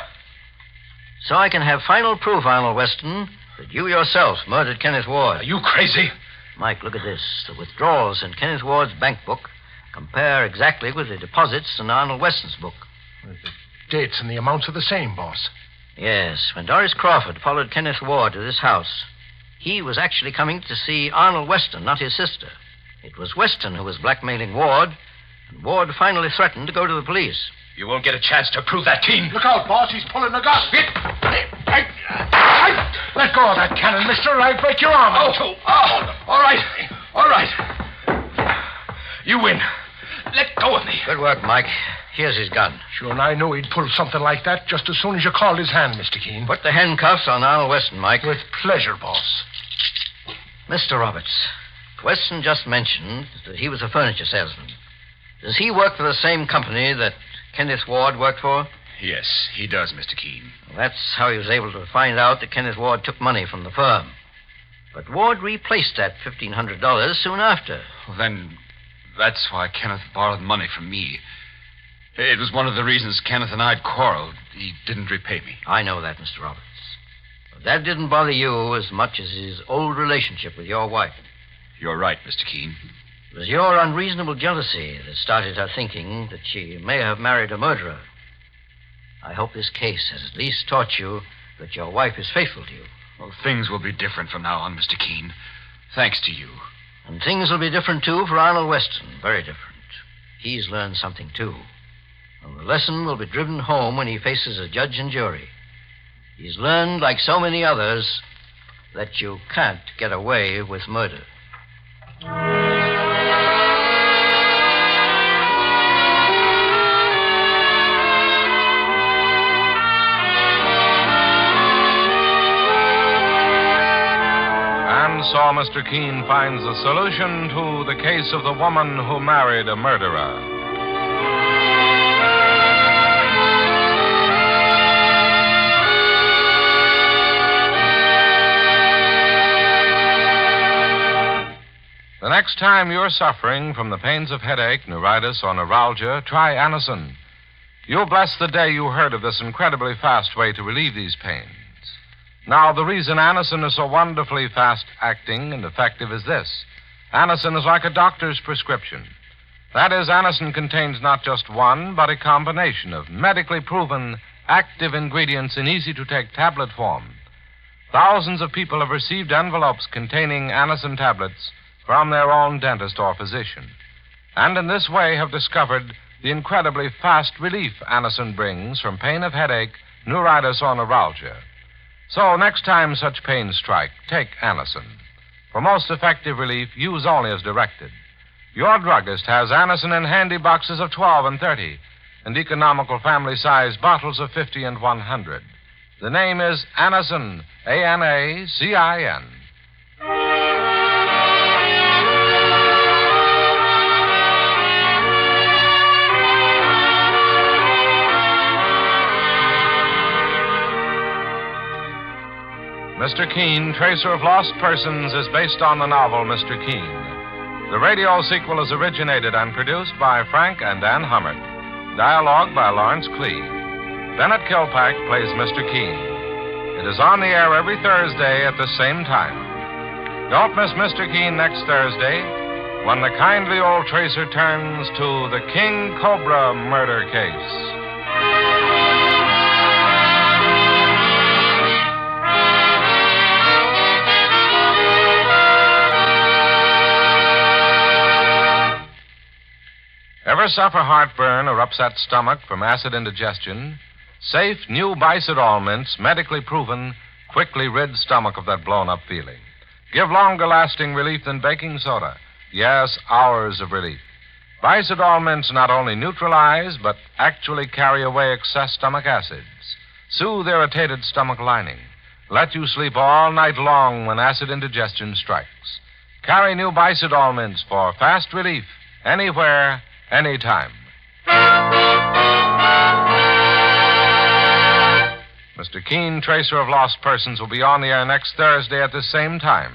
So I can have final proof, Arnold Weston, that you yourself murdered Kenneth Ward. Are you crazy? Mike, look at this. The withdrawals in Kenneth Ward's bank book compare exactly with the deposits in Arnold Weston's book. The dates and the amounts are the same, boss. Yes. When Doris Crawford followed Kenneth Ward to this house, he was actually coming to see Arnold Weston, not his sister. It was Weston who was blackmailing Ward, and Ward finally threatened to go to the police. You won't get a chance to prove that, Keene. Look out, boss. He's pulling the gun. Let go of that cannon, mister, or I'll break your arm. All right. You win. Let go of me. Good work, Mike. Here's his gun. Sure, and I knew he'd pull something like that just as soon as you called his hand, Mr. Keene. Put the handcuffs on Arnold Weston, Mike. With pleasure, boss. Mr. Roberts, Weston just mentioned that he was a furniture salesman. Does he work for the same company that Kenneth Ward worked for? Yes, he does, Mr. Keene. Well, that's how he was able to find out that Kenneth Ward took money from the firm. But Ward replaced that $1,500 soon after. Well, then, that's why Kenneth borrowed money from me. It was one of the reasons Kenneth and I'd quarreled. He didn't repay me. I know that, Mr. Roberts. But that didn't bother you as much as his old relationship with your wife. You're right, Mr. Keene. It was your unreasonable jealousy that started her thinking that she may have married a murderer. I hope this case has at least taught you that your wife is faithful to you. Well, things will be different from now on, Mr. Keene. Thanks to you. And things will be different, too, for Arnold Weston. Very different. He's learned something, too. And the lesson will be driven home when he faces a judge and jury. He's learned, like so many others, that you can't get away with murder. And so Mr. Keene finds the solution to the case of the woman who married a murderer. The next time you're suffering from the pains of headache, neuritis, or neuralgia, try Anacin. You'll bless the day you heard of this incredibly fast way to relieve these pains. Now, the reason Anacin is so wonderfully fast-acting and effective is this. Anacin is like a doctor's prescription. That is, Anacin contains not just one, but a combination of medically proven active ingredients in easy-to-take tablet form. Thousands of people have received envelopes containing Anacin tablets from their own dentist or physician, and in this way have discovered the incredibly fast relief Anacin brings from pain of headache, neuritis, or neuralgia. So next time such pains strike, take Anacin. For most effective relief, use only as directed. Your druggist has Anacin in handy boxes of 12 and 30 and economical family-sized bottles of 50 and 100. The name is Anacin, A-N-A-C-I-N. Mr. Keene, Tracer of Lost Persons, is based on the novel Mr. Keene. The radio sequel is originated and produced by Frank and Ann Hummert. Dialogue by Lawrence Clee. Bennett Kilpack plays Mr. Keene. It is on the air every Thursday at the same time. Don't miss Mr. Keene next Thursday when the kindly old tracer turns to the King Cobra murder case. Ever suffer heartburn or upset stomach from acid indigestion? Safe new Bicidol mints, medically proven, quickly rid stomach of that blown-up feeling. Give longer-lasting relief than baking soda. Yes, hours of relief. Bicidol mints not only neutralize, but actually carry away excess stomach acids. Soothe irritated stomach lining. Let you sleep all night long when acid indigestion strikes. Carry new Bicidol mints for fast relief, anywhere, anytime. Mr. Keene, Tracer of Lost Persons, will be on the air next Thursday at the same time.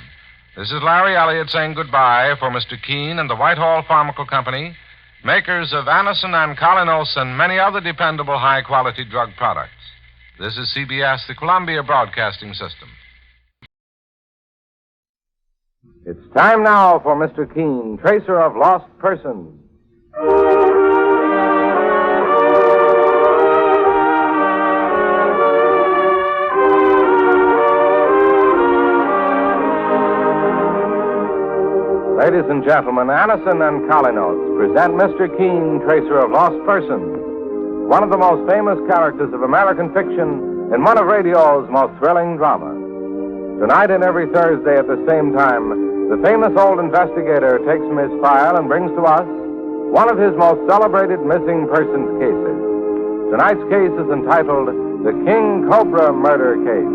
This is Larry Elliott saying goodbye for Mr. Keene and the Whitehall Pharmaceutical Company, makers of Anacin and Colinos and many other dependable high-quality drug products. This is CBS, the Columbia Broadcasting System. It's time now for Mr. Keene, Tracer of Lost Persons. Ladies and gentlemen, Anacin and Colinos present Mr. Keene, Tracer of Lost Persons, one of the most famous characters of American fiction in one of radio's most thrilling dramas. Tonight and every Thursday at the same time, the famous old investigator takes from his file and brings to us one of his most celebrated missing persons cases. Tonight's case is entitled The King Cobra Murder Case.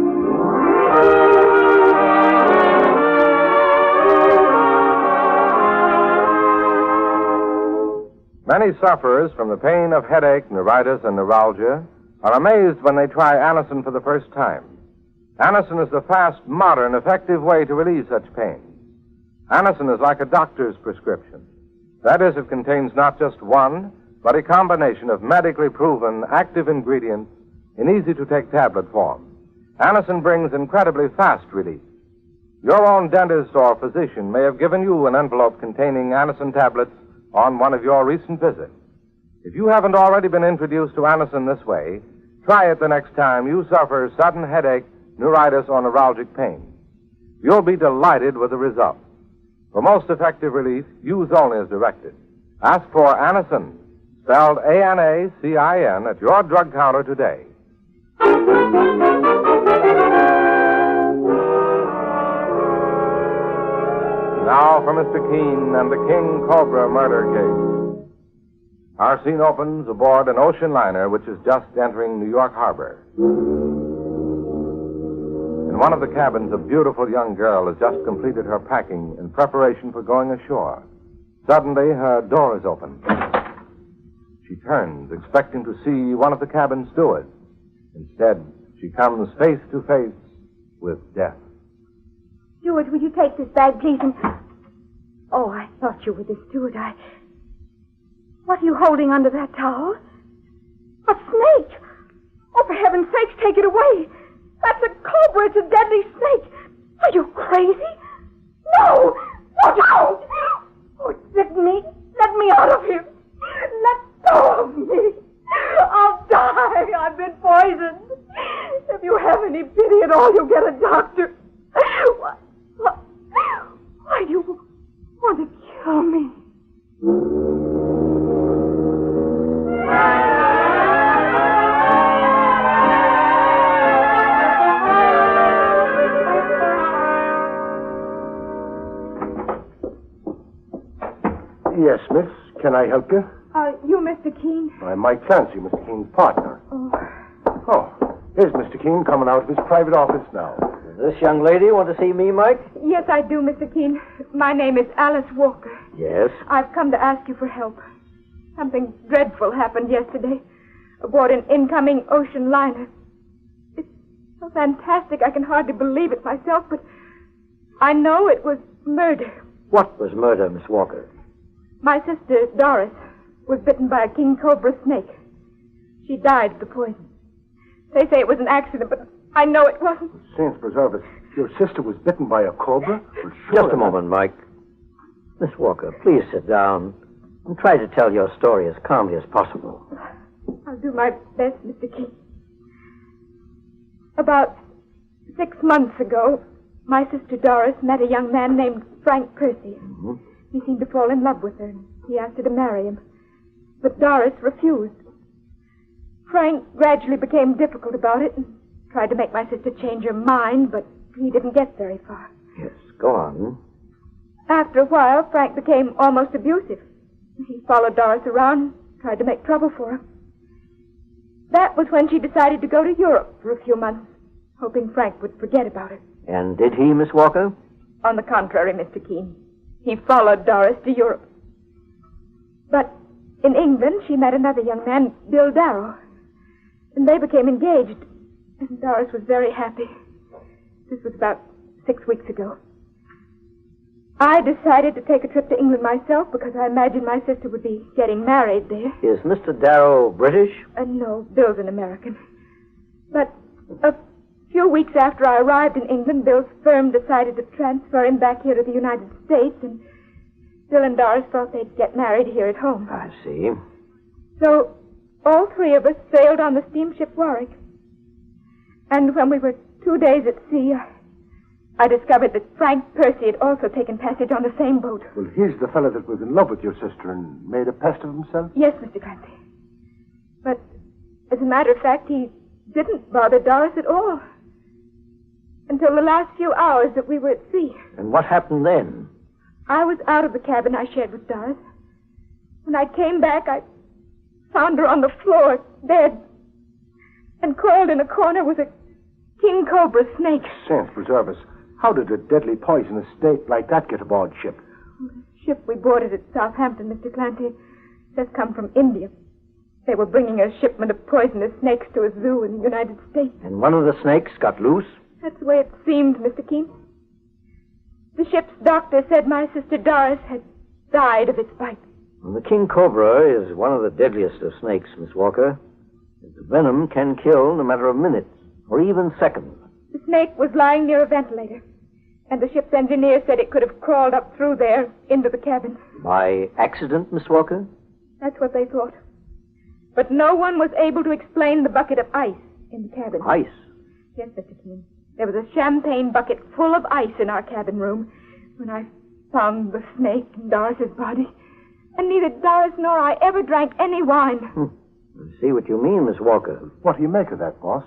Many sufferers from the pain of headache, neuritis, and neuralgia are amazed when they try Anacin for the first time. Anacin is the fast, modern, effective way to relieve such pain. Anacin is like a doctor's prescription. That is, it contains not just one, but a combination of medically proven active ingredients in easy-to-take tablet form. Anacin brings incredibly fast relief. Your own dentist or physician may have given you an envelope containing Anacin tablets on one of your recent visits. If you haven't already been introduced to Anacin this way, try it the next time you suffer sudden headache, neuritis, or neuralgic pain. You'll be delighted with the result. For most effective relief, use only as directed. Ask for Anacin, spelled A-N-A-C-I-N, at your drug counter today. Now for Mr. Keene and the King Cobra murder case. Our scene opens aboard an ocean liner which is just entering New York Harbor. In one of the cabins, a beautiful young girl has just completed her packing in preparation for going ashore. Suddenly, her door is opened. She turns, expecting to see one of the cabin stewards. Instead, she comes face to face with death. Steward, will you take this bag, please? Oh, I thought you were the steward. What are you holding under that towel? A snake! Oh, for heaven's sakes, take it away! That's a cobra. It's a deadly snake. Are you crazy? No! No, don't! Oh, it's bitten me. Let me out of here. Let go of me. I'll die. I've been poisoned. If you have any pity at all, you'll get a doctor. Why do you want to kill me? Yes, miss. Can I help you? You, Mr. Keene? I'm Mike Clancy, Mr. Keene's partner. Oh. Oh, here's Mr. Keene coming out of his private office now. Does this young lady want to see me, Mike? Yes, I do, Mr. Keene. My name is Alice Walker. Yes. I've come to ask you for help. Something dreadful happened yesterday aboard an incoming ocean liner. It's so fantastic I can hardly believe it myself, but I know it was murder. What was murder, Miss Walker? My sister, Doris, was bitten by a king cobra snake. She died of the poison. They say it was an accident, but I know it wasn't. Saints preserve us. Your sister was bitten by a cobra? Well, Just a moment, Mike. Miss Walker, please sit down and try to tell your story as calmly as possible. I'll do my best, Mr. King. About 6 months ago, my sister Doris met a young man named Frank Percy. Mm-hmm. He seemed to fall in love with her, and he asked her to marry him. But Doris refused. Frank gradually became difficult about it and tried to make my sister change her mind, but he didn't get very far. Yes, go on. After a while, Frank became almost abusive. He followed Doris around and tried to make trouble for her. That was when she decided to go to Europe for a few months, hoping Frank would forget about it. And did he, Miss Walker? On the contrary, Mr. Keene. He followed Doris to Europe. But in England, she met another young man, Bill Darrow. And they became engaged. And Doris was very happy. This was about 6 weeks ago. I decided to take a trip to England myself because I imagined my sister would be getting married there. Is Mr. Darrow British? No, Bill's an American. But a few weeks after I arrived in England, Bill's firm decided to transfer him back here to the United States, and Bill and Doris thought they'd get married here at home. I see. So all three of us sailed on the steamship Warwick. And when we were 2 days at sea, I discovered that Frank Percy had also taken passage on the same boat. Well, he's the fellow that was in love with your sister and made a pest of himself? Yes, Mr. Clancy. But as a matter of fact, he didn't bother Doris at all. Until the last few hours that we were at sea. And what happened then? I was out of the cabin I shared with Doris. When I came back, I found her on the floor, dead. And coiled in a corner was a king cobra snake. Saints preserve us. How did a deadly poisonous snake like that get aboard ship? The ship we boarded at Southampton, Mr. Clancy, has come from India. They were bringing a shipment of poisonous snakes to a zoo in the United States. And one of the snakes got loose? That's the way it seemed, Mr. Keene. The ship's doctor said my sister Doris had died of its bite. Well, the king cobra is one of the deadliest of snakes, Miss Walker. The venom can kill in a matter of minutes, or even seconds. The snake was lying near a ventilator, and the ship's engineer said it could have crawled up through there into the cabin. By accident, Miss Walker? That's what they thought. But no one was able to explain the bucket of ice in the cabin. Ice? Yes, Mr. Keene. There was a champagne bucket full of ice in our cabin room when I found the snake in Doris's body. And neither Doris nor I ever drank any wine. I see what you mean, Miss Walker. What do you make of that, boss?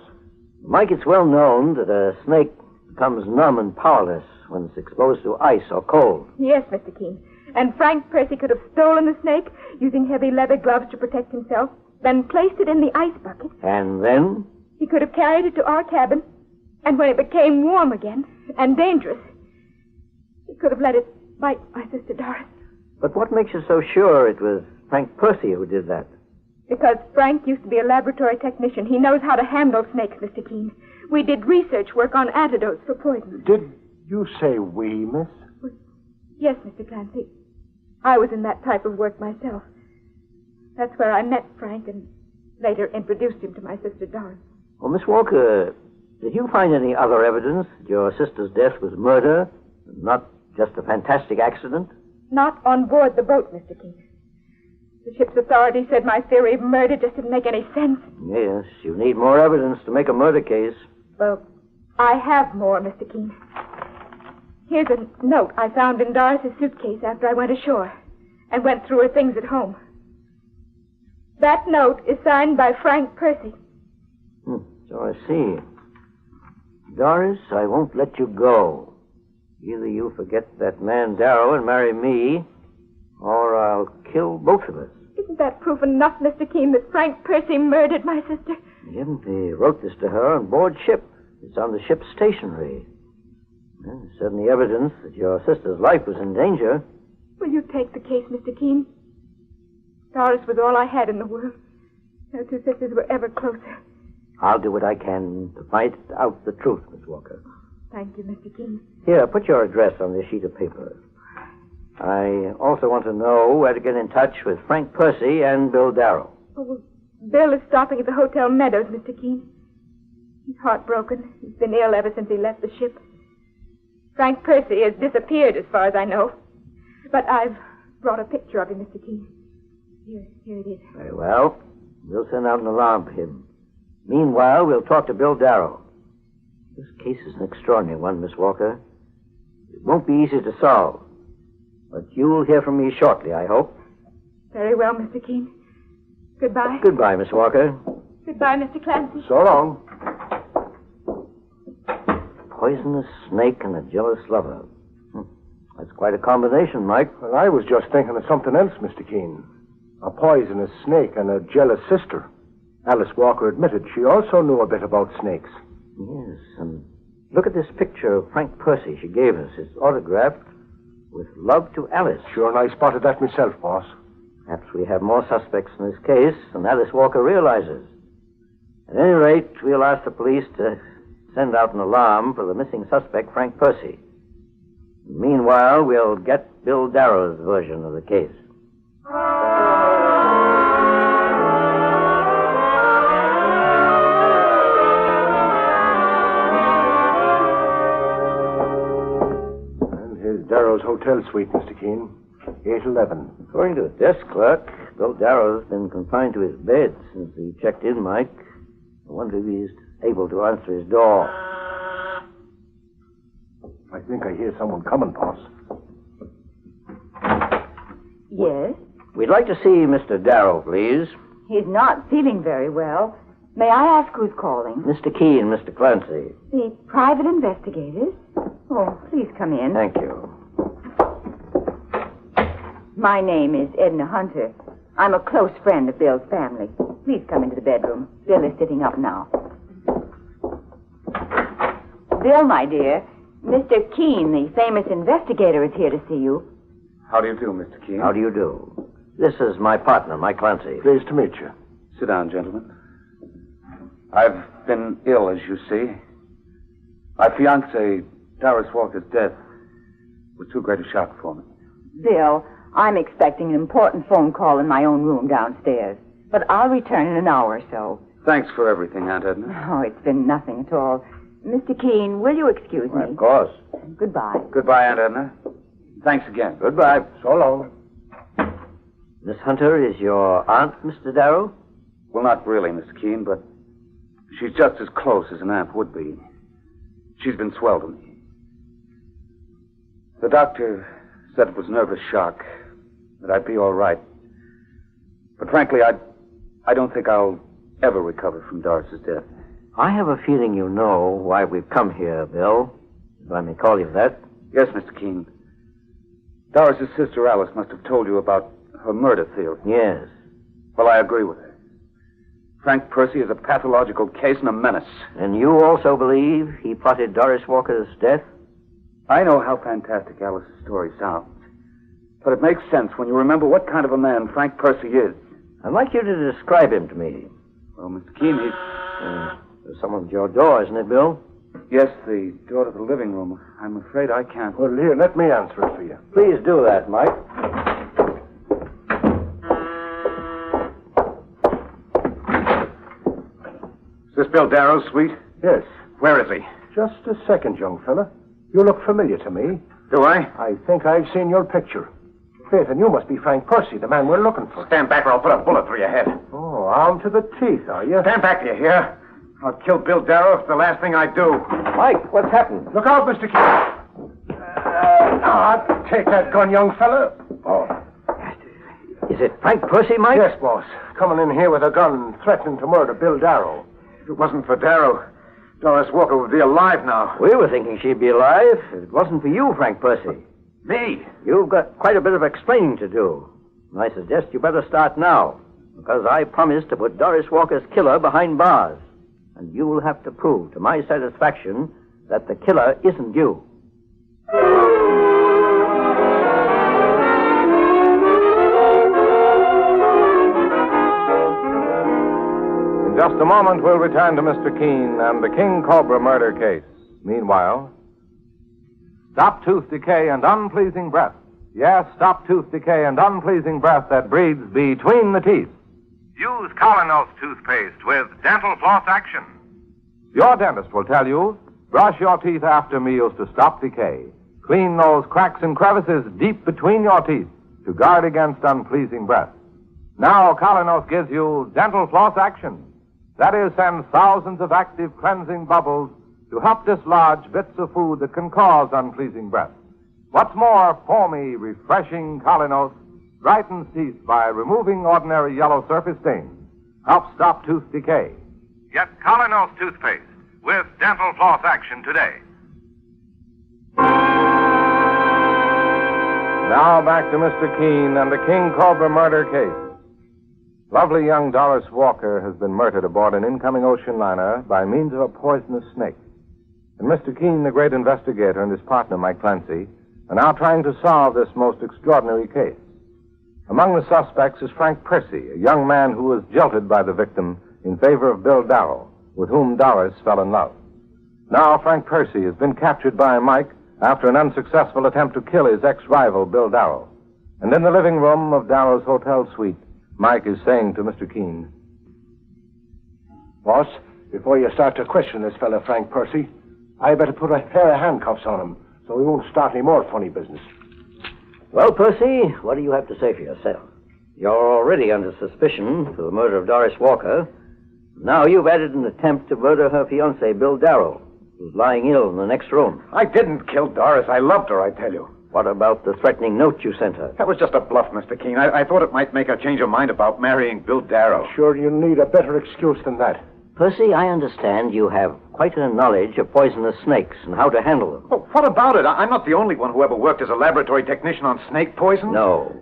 Mike, it's well known that a snake becomes numb and powerless when it's exposed to ice or cold. Yes, Mr. Keene. And Frank Percy could have stolen the snake, using heavy leather gloves to protect himself, then placed it in the ice bucket. And then? He could have carried it to our cabin, and when it became warm again and dangerous, he could have let it bite my sister Doris. But what makes you so sure it was Frank Percy who did that? Because Frank used to be a laboratory technician. He knows how to handle snakes, Mr. Keene. We did research work on antidotes for poison. Did you say we, miss? Yes, Mr. Clancy. I was in that type of work myself. That's where I met Frank and later introduced him to my sister Doris. Well, Miss Walker, did you find any other evidence that your sister's death was murder, not just a fantastic accident? Not on board the boat, Mr. Keene. The ship's authorities said my theory of murder just didn't make any sense. Yes, you need more evidence to make a murder case. Well, I have more, Mr. Keene. Here's a note I found in Doris's suitcase after I went ashore and went through her things at home. That note is signed by Frank Percy. So I see. Doris, I won't let you go. Either you forget that man Darrow and marry me, Or I'll kill both of us. Isn't that proof enough, Mr. Keene, that Frank Percy murdered my sister? He didn't. He wrote this to her on board ship. It's on the ship's stationery. Well, there's certainly evidence that your sister's life was in danger. Will you take the case, Mr. Keene? Doris was all I had in the world. Our two sisters were ever closer. I'll do what I can to find out the truth, Miss Walker. Thank you, Mr. Keene. Here, put your address on this sheet of paper. I also want to know where to get in touch with Frank Percy and Bill Darrow. Oh, well, Bill is stopping at the Hotel Meadows, Mr. Keene. He's heartbroken. He's been ill ever since he left the ship. Frank Percy has disappeared, as far as I know. But I've brought a picture of him, Mr. Keene. Here it is. Very well. We'll send out an alarm for him. Meanwhile, we'll talk to Bill Darrow. This case is an extraordinary one, Miss Walker. It won't be easy to solve. But you'll hear from me shortly, I hope. Very well, Mr. Keene. Goodbye. Goodbye, Miss Walker. Goodbye, Mr. Clancy. So long. Poisonous snake and a jealous lover. That's quite a combination, Mike. Well, I was just thinking of something else, Mr. Keene. A poisonous snake and a jealous sister. Alice Walker admitted she also knew a bit about snakes. Yes, and look at this picture of Frank Percy she gave us. It's autographed with love to Alice. Sure, and I spotted that myself, boss. Perhaps we have more suspects in this case than Alice Walker realizes. At any rate, we'll ask the police to send out an alarm for the missing suspect, Frank Percy. Meanwhile, we'll get Bill Darrow's version of the case. Darrow's hotel suite, Mr. Keene. 811. According to the desk clerk, Bill Darrow's been confined to his bed since he checked in, Mike. I wonder if he's able to answer his door. I think I hear someone coming, boss. Yes? We'd like to see Mr. Darrow, please. He's not feeling very well. May I ask who's calling? Mr. Keene, Mr. Clancy. The private investigators? Oh, please come in. Thank you. My name is Edna Hunter. I'm a close friend of Bill's family. Please come into the bedroom. Bill is sitting up now. Bill, my dear, Mr. Keene, the famous investigator, is here to see you. How do you do, Mr. Keene? How do you do? This is my partner, Mike Clancy. Pleased to meet you. Sit down, gentlemen. I've been ill, as you see. My fiancée, Doris Walker's death was too great a shock for me. Bill, I'm expecting an important phone call in my own room downstairs. But I'll return in an hour or so. Thanks for everything, Aunt Edna. Oh, it's been nothing at all. Mr. Keene, will you excuse me? Of course. Goodbye. Goodbye, Aunt Edna. Thanks again. Goodbye. So long. Miss Hunter is your aunt, Mr. Darrow? Well, not really, Miss Keene, but she's just as close as an aunt would be. She's been swell to me. The doctor said it was nervous shock, that I'd be all right. But frankly, I don't think I'll ever recover from Doris's death. I have a feeling you know why we've come here, Bill, if I may call you that. Yes, Mr. Keene. Doris's sister Alice must have told you about her murder theory. Yes. Well, I agree with her. Frank Percy is a pathological case and a menace. And you also believe he plotted Doris Walker's death? I know how fantastic Alice's story sounds. But it makes sense when you remember what kind of a man Frank Percy is. I'd like you to describe him to me. Well, Mr. Keene, he's... There's someone at your door, isn't it, Bill? Yes, the door to the living room. I'm afraid I can't. Well, here, let me answer it for you. Please do that, Mike. Is this Bill Darrow's suite? Yes. Where is he? Just a second, young fella. You look familiar to me. Do I? I think I've seen your picture. Faith, and you must be Frank Percy, the man we're looking for. Stand back or I'll put a bullet through your head. Oh, armed to the teeth, are you? Stand back, do you hear? I'll kill Bill Darrow if it's the last thing I do. Mike, what's happened? Look out, Mr. Keene. Take that gun, young fella. Oh. Is it Frank Percy, Mike? Yes, boss. Coming in here with a gun, threatening to murder Bill Darrow. If it wasn't for Darrow, Doris Walker would be alive now. We were thinking she'd be alive if it wasn't for you, Frank Percy. Me? You've got quite a bit of explaining to do. And I suggest you better start now, because I promised to put Doris Walker's killer behind bars. And you will have to prove to my satisfaction that the killer isn't you. In just a moment, we'll return to Mr. Keene and the King Cobra murder case. Meanwhile, stop tooth decay and unpleasing breath. Yes, stop tooth decay and unpleasing breath that breeds between the teeth. Use Colonos toothpaste with dental floss action. Your dentist will tell you, brush your teeth after meals to stop decay. Clean those cracks and crevices deep between your teeth to guard against unpleasing breath. Now, Colonos gives you dental floss action. That is, sends thousands of active cleansing bubbles to help dislodge bits of food that can cause unpleasing breath. What's more, foamy, refreshing Colonos brightens teeth by removing ordinary yellow surface stains. Helps stop tooth decay. Get Colonos toothpaste with dental floss action today. Now back to Mr. Keene and the King Cobra murder case. Lovely young Doris Walker has been murdered aboard an incoming ocean liner by means of a poisonous snake. And Mr. Keene, the great investigator, and his partner, Mike Clancy, are now trying to solve this most extraordinary case. Among the suspects is Frank Percy, a young man who was jilted by the victim in favor of Bill Darrow, with whom Doris fell in love. Now Frank Percy has been captured by Mike after an unsuccessful attempt to kill his ex-rival, Bill Darrow. And in the living room of Darrow's hotel suite, Mike is saying to Mr. Keene, Boss, before you start to question this fellow, Frank Percy, I better put a pair of handcuffs on him so he won't start any more funny business. Well, Percy, what do you have to say for yourself? You're already under suspicion for the murder of Doris Walker. Now you've added an attempt to murder her fiancé, Bill Darrow, who's lying ill in the next room. I didn't kill Doris. I loved her, I tell you. What about the threatening note you sent her? That was just a bluff, Mr. Keene. I thought it might make her change her mind about marrying Bill Darrow. Sure, you need a better excuse than that. Percy, I understand you have quite a knowledge of poisonous snakes and how to handle them. Oh, what about it? I'm not the only one who ever worked as a laboratory technician on snake poison. No.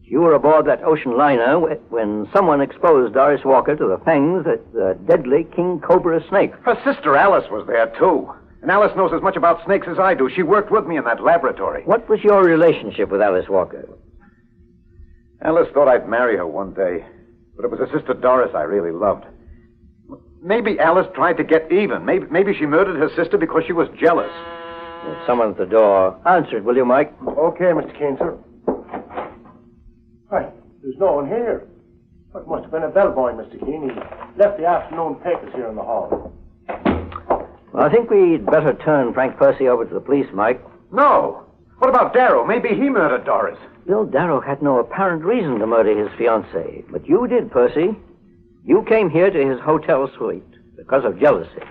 You were aboard that ocean liner when someone exposed Doris Walker to the fangs of the deadly King Cobra snake. Her sister Alice was there, too. And Alice knows as much about snakes as I do. She worked with me in that laboratory. What was your relationship with Alice Walker? Alice thought I'd marry her one day. But it was her sister Doris I really loved. Maybe Alice tried to get even. Maybe she murdered her sister because she was jealous. There's someone at the door. Answer it, will you, Mike? Okay, Mr. Keene, sir. Hi, there's no one here. It must have been a bellboy, Mr. Keene. He left the afternoon papers here in the hall. Well, I think we'd better turn Frank Percy over to the police, Mike. No. What about Darrow? Maybe he murdered Doris. Bill Darrow had no apparent reason to murder his fiancée, but you did, Percy. You came here to his hotel suite because of jealousy,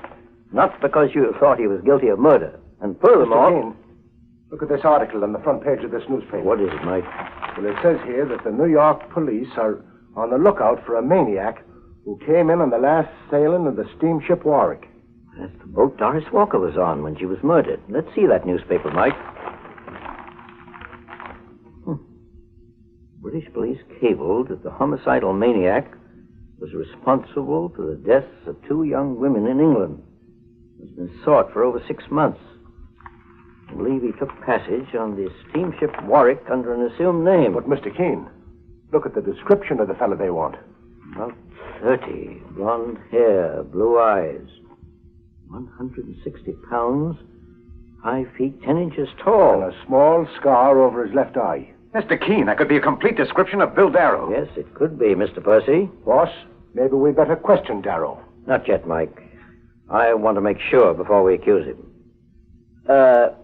not because you thought he was guilty of murder. And furthermore... Mr. Keene, look at this article on the front page of this newspaper. What is it, Mike? Well, it says here that the New York police are on the lookout for a maniac who came in on the last sailing of the steamship Warwick. That's the boat Doris Walker was on when she was murdered. Let's see that newspaper, Mike. British police cabled that the homicidal maniac was responsible for the deaths of 2 young women in England. Has been sought for over 6 months. I believe he took passage on the steamship Warwick under an assumed name. But, Mr. Keene, look at the description of the fellow they want. About 30, blonde hair, blue eyes, 160 pounds, 5 feet 10 inches tall. And a small scar over his left eye. Mr. Keene, that could be a complete description of Bill Darrow. Yes, it could be, Mr. Percy. Boss, maybe we better question Darrow. Not yet, Mike. I want to make sure before we accuse him.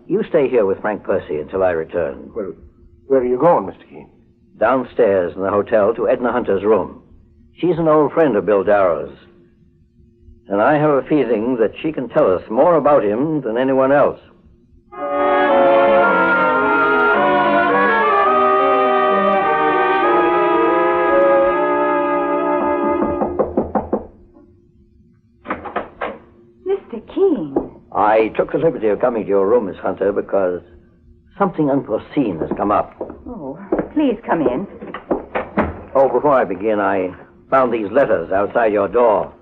You stay here with Frank Percy until I return. Well, where are you going, Mr. Keene? Downstairs in the hotel to Edna Hunter's room. She's an old friend of Bill Darrow's. And I have a feeling that she can tell us more about him than anyone else. Mr. Keene. I took the liberty of coming to your room, Miss Hunter, because Something unforeseen has come up. Oh, please come in. Oh, before I begin, I found these letters outside your door.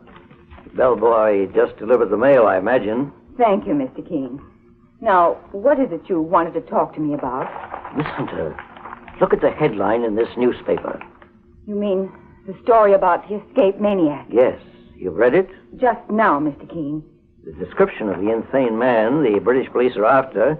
The bellboy just delivered the mail, I imagine. Thank you, Mr. Keene. Now, what is it you wanted to talk to me about? Miss Hunter, look at the headline in this newspaper. You mean the story about the escaped maniac? Yes. You've read it? Just now, Mr. Keene. The description of the insane man the British police are after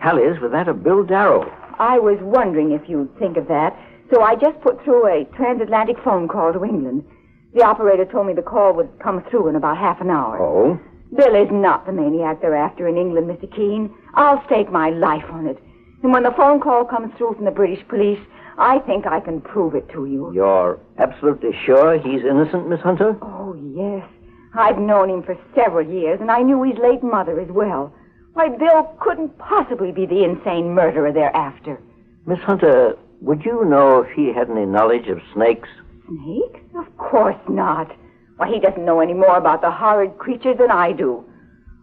tallies with that of Bill Darrow. I was wondering if you'd think of that, so I just put through a transatlantic phone call to England. The operator told me the call would come through in about half an hour. Oh? Bill is not the maniac they're after in England, Mr. Keene. I'll stake my life on it. And when the phone call comes through from the British police, I think I can prove it to you. You're absolutely sure he's innocent, Miss Hunter? Oh, yes. I've known him for several years, and I knew his late mother as well. Why, Bill couldn't possibly be the insane murderer they're after. Miss Hunter, would you know if he had any knowledge of snakes? Snakes? Of course not. Why, he doesn't know any more about the horrid creatures than I do.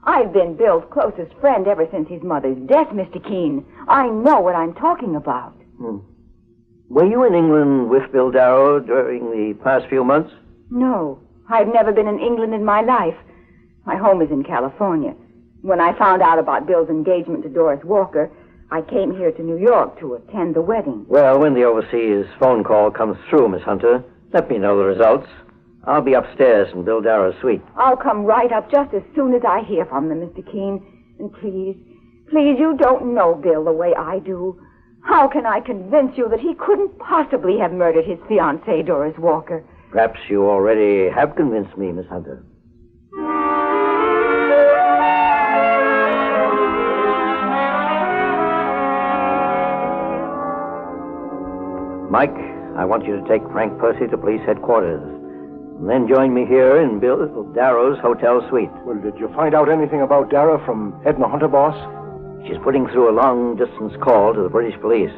I've been Bill's closest friend ever since his mother's death, Mr. Keene. I know what I'm talking about. Were you in England with Bill Darrow during the past few months? No. I've never been in England in my life. My home is in California. When I found out about Bill's engagement to Doris Walker, I came here to New York to attend the wedding. Well, when the overseas phone call comes through, Miss Hunter, let me know the results. I'll be upstairs in Bill Darrow's suite. I'll come right up just as soon as I hear from them, Mr. Keene. And please, you don't know Bill the way I do. How can I convince you that he couldn't possibly have murdered his fiancée, Doris Walker? Perhaps you already have convinced me, Miss Hunter. Mike, I want you to take Frank Percy to police headquarters. And then join me here in Bill Darrow's hotel suite. Well, did you find out anything about Darrow from Edna Hunter, boss? She's putting through a long-distance call to the British police.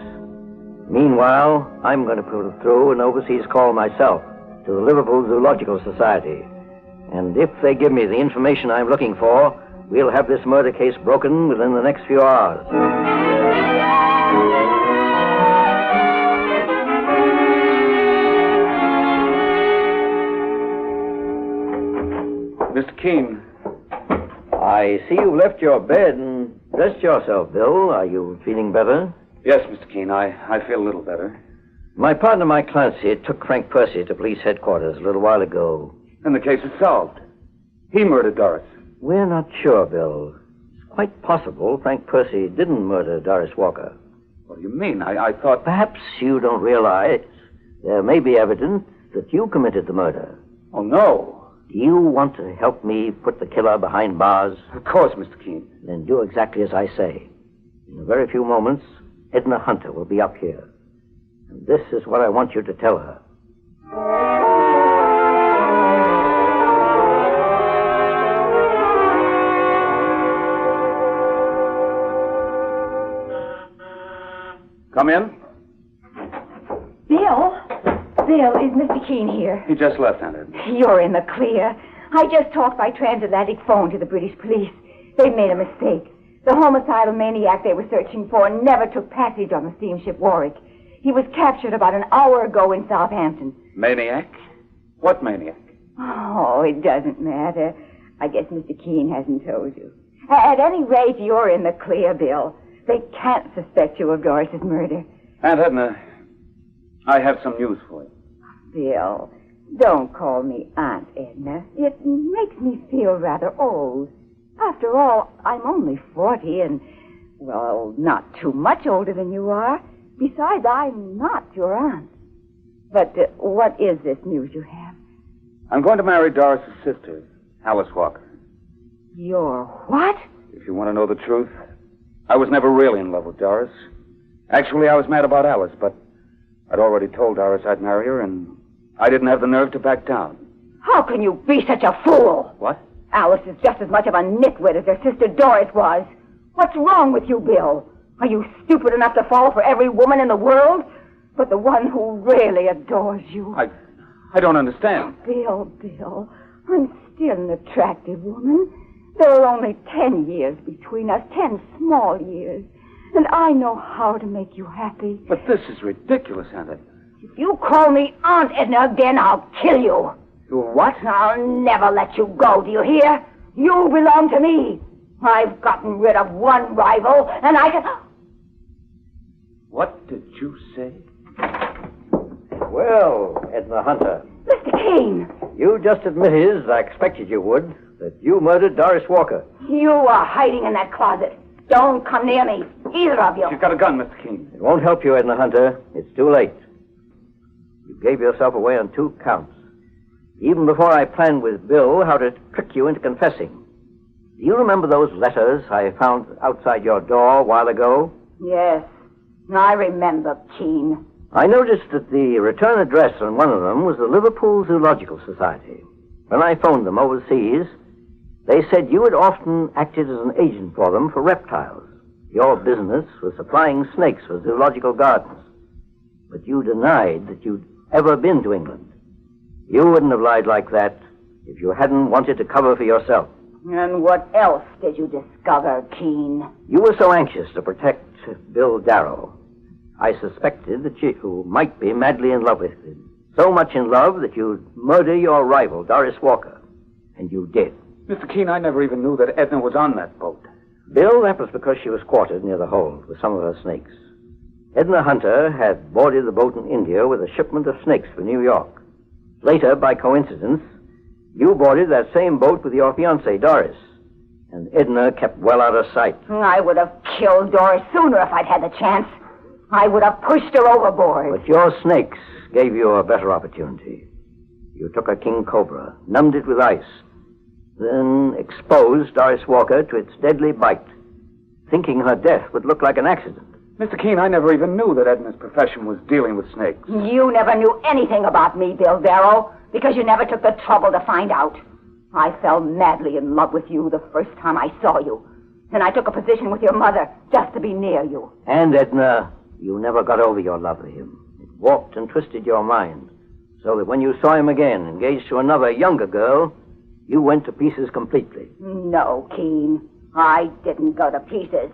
Meanwhile, I'm going to put through an overseas call myself to the Liverpool Zoological Society. And if they give me the information I'm looking for, we'll have this murder case broken within the next few hours. Mr. Keene. I see you've left your bed and dressed yourself, Bill. Are you feeling better? Yes, Mr. Keene, I feel a little better. My partner, Mike Clancy, took Frank Percy to police headquarters a little while ago. And the case is solved. He murdered Doris. We're not sure, Bill. It's quite possible Frank Percy didn't murder Doris Walker. What do you mean? I thought... Perhaps you don't realize there may be evidence that you committed the murder. Oh, no. Do you want to help me put the killer behind bars? Of course, Mr. Keene. Then do exactly as I say. In a very few moments, Edna Hunter will be up here. And this is what I want you to tell her. Come in. Bill, is Mr. Keene here? He just left, Aunt. You're in the clear. I just talked by transatlantic phone to the British police. They've made a mistake. The homicidal maniac they were searching for never took passage on the steamship Warwick. He was captured about an hour ago in Southampton. Maniac? What maniac? Oh, it doesn't matter. I guess Mr. Keene hasn't told you. At any rate, you're in the clear, Bill. They can't suspect you of Doris's murder. Aunt Edna, I have some news for you. Bill, don't call me Aunt Edna. It makes me feel rather old. After all, I'm only 40 and, well, not too much older than you are. Besides, I'm not your aunt. But what is this news you have? I'm going to marry Doris's sister, Alice Walker. Your what? If you want to know the truth, I was never really in love with Doris. Actually, I was mad about Alice, but I'd already told Doris I'd marry her, and I didn't have the nerve to back down. How can you be such a fool? What? Alice is just as much of a nitwit as her sister Doris was. What's wrong with you, Bill? Are you stupid enough to fall for every woman in the world? But the one who really adores you. I don't understand. Bill, I'm still an attractive woman. There are only 10 years between us, 10 small years. And I know how to make you happy. But this is ridiculous, Aunt Edna. If you call me Aunt Edna again, I'll kill you. You what? I'll never let you go, do you hear? You belong to me. I've gotten rid of one rival, and I can... What did you say? Well, Edna Hunter. Mr. King. You just admitted, as I expected you would, that you murdered Doris Walker. You are hiding in that closet. Don't come near me, either of you. She's got a gun, Mr. King. It won't help you, Edna Hunter. It's too late. You gave yourself away on 2 counts. Even before I planned with Bill how to trick you into confessing. Do you remember those letters I found outside your door a while ago? Yes, I remember, Keen. I noticed that the return address on one of them was the Liverpool Zoological Society. When I phoned them overseas, they said you had often acted as an agent for them for reptiles. Your business was supplying snakes for zoological gardens. But you denied that you'd ever been to England. You wouldn't have lied like that if you hadn't wanted to cover for yourself. And what else did you discover, Keen? You were so anxious to protect Bill Darrow. I suspected that you might be madly in love with him. So much in love that you'd murder your rival, Doris Walker. And you did. Mr. Keen, I never even knew that Edna was on that boat. Bill, that was because she was quartered near the hold with some of her snakes. Edna Hunter had boarded the boat in India with a shipment of snakes for New York. Later, by coincidence, you boarded that same boat with your fiancée, Doris. And Edna kept well out of sight. I would have killed Doris sooner if I'd had the chance. I would have pushed her overboard. But your snakes gave you a better opportunity. You took a king cobra, numbed it with ice, then exposed Doris Walker to its deadly bite, thinking her death would look like an accident. Mr. Keen, I never even knew that Edna's profession was dealing with snakes. You never knew anything about me, Bill Darrow, because you never took the trouble to find out. I fell madly in love with you the first time I saw you. And I took a position with your mother just to be near you. And, Edna, you never got over your love for him. It warped and twisted your mind, so that when you saw him again, engaged to another younger girl, you went to pieces completely. No, Keen. I didn't go to pieces.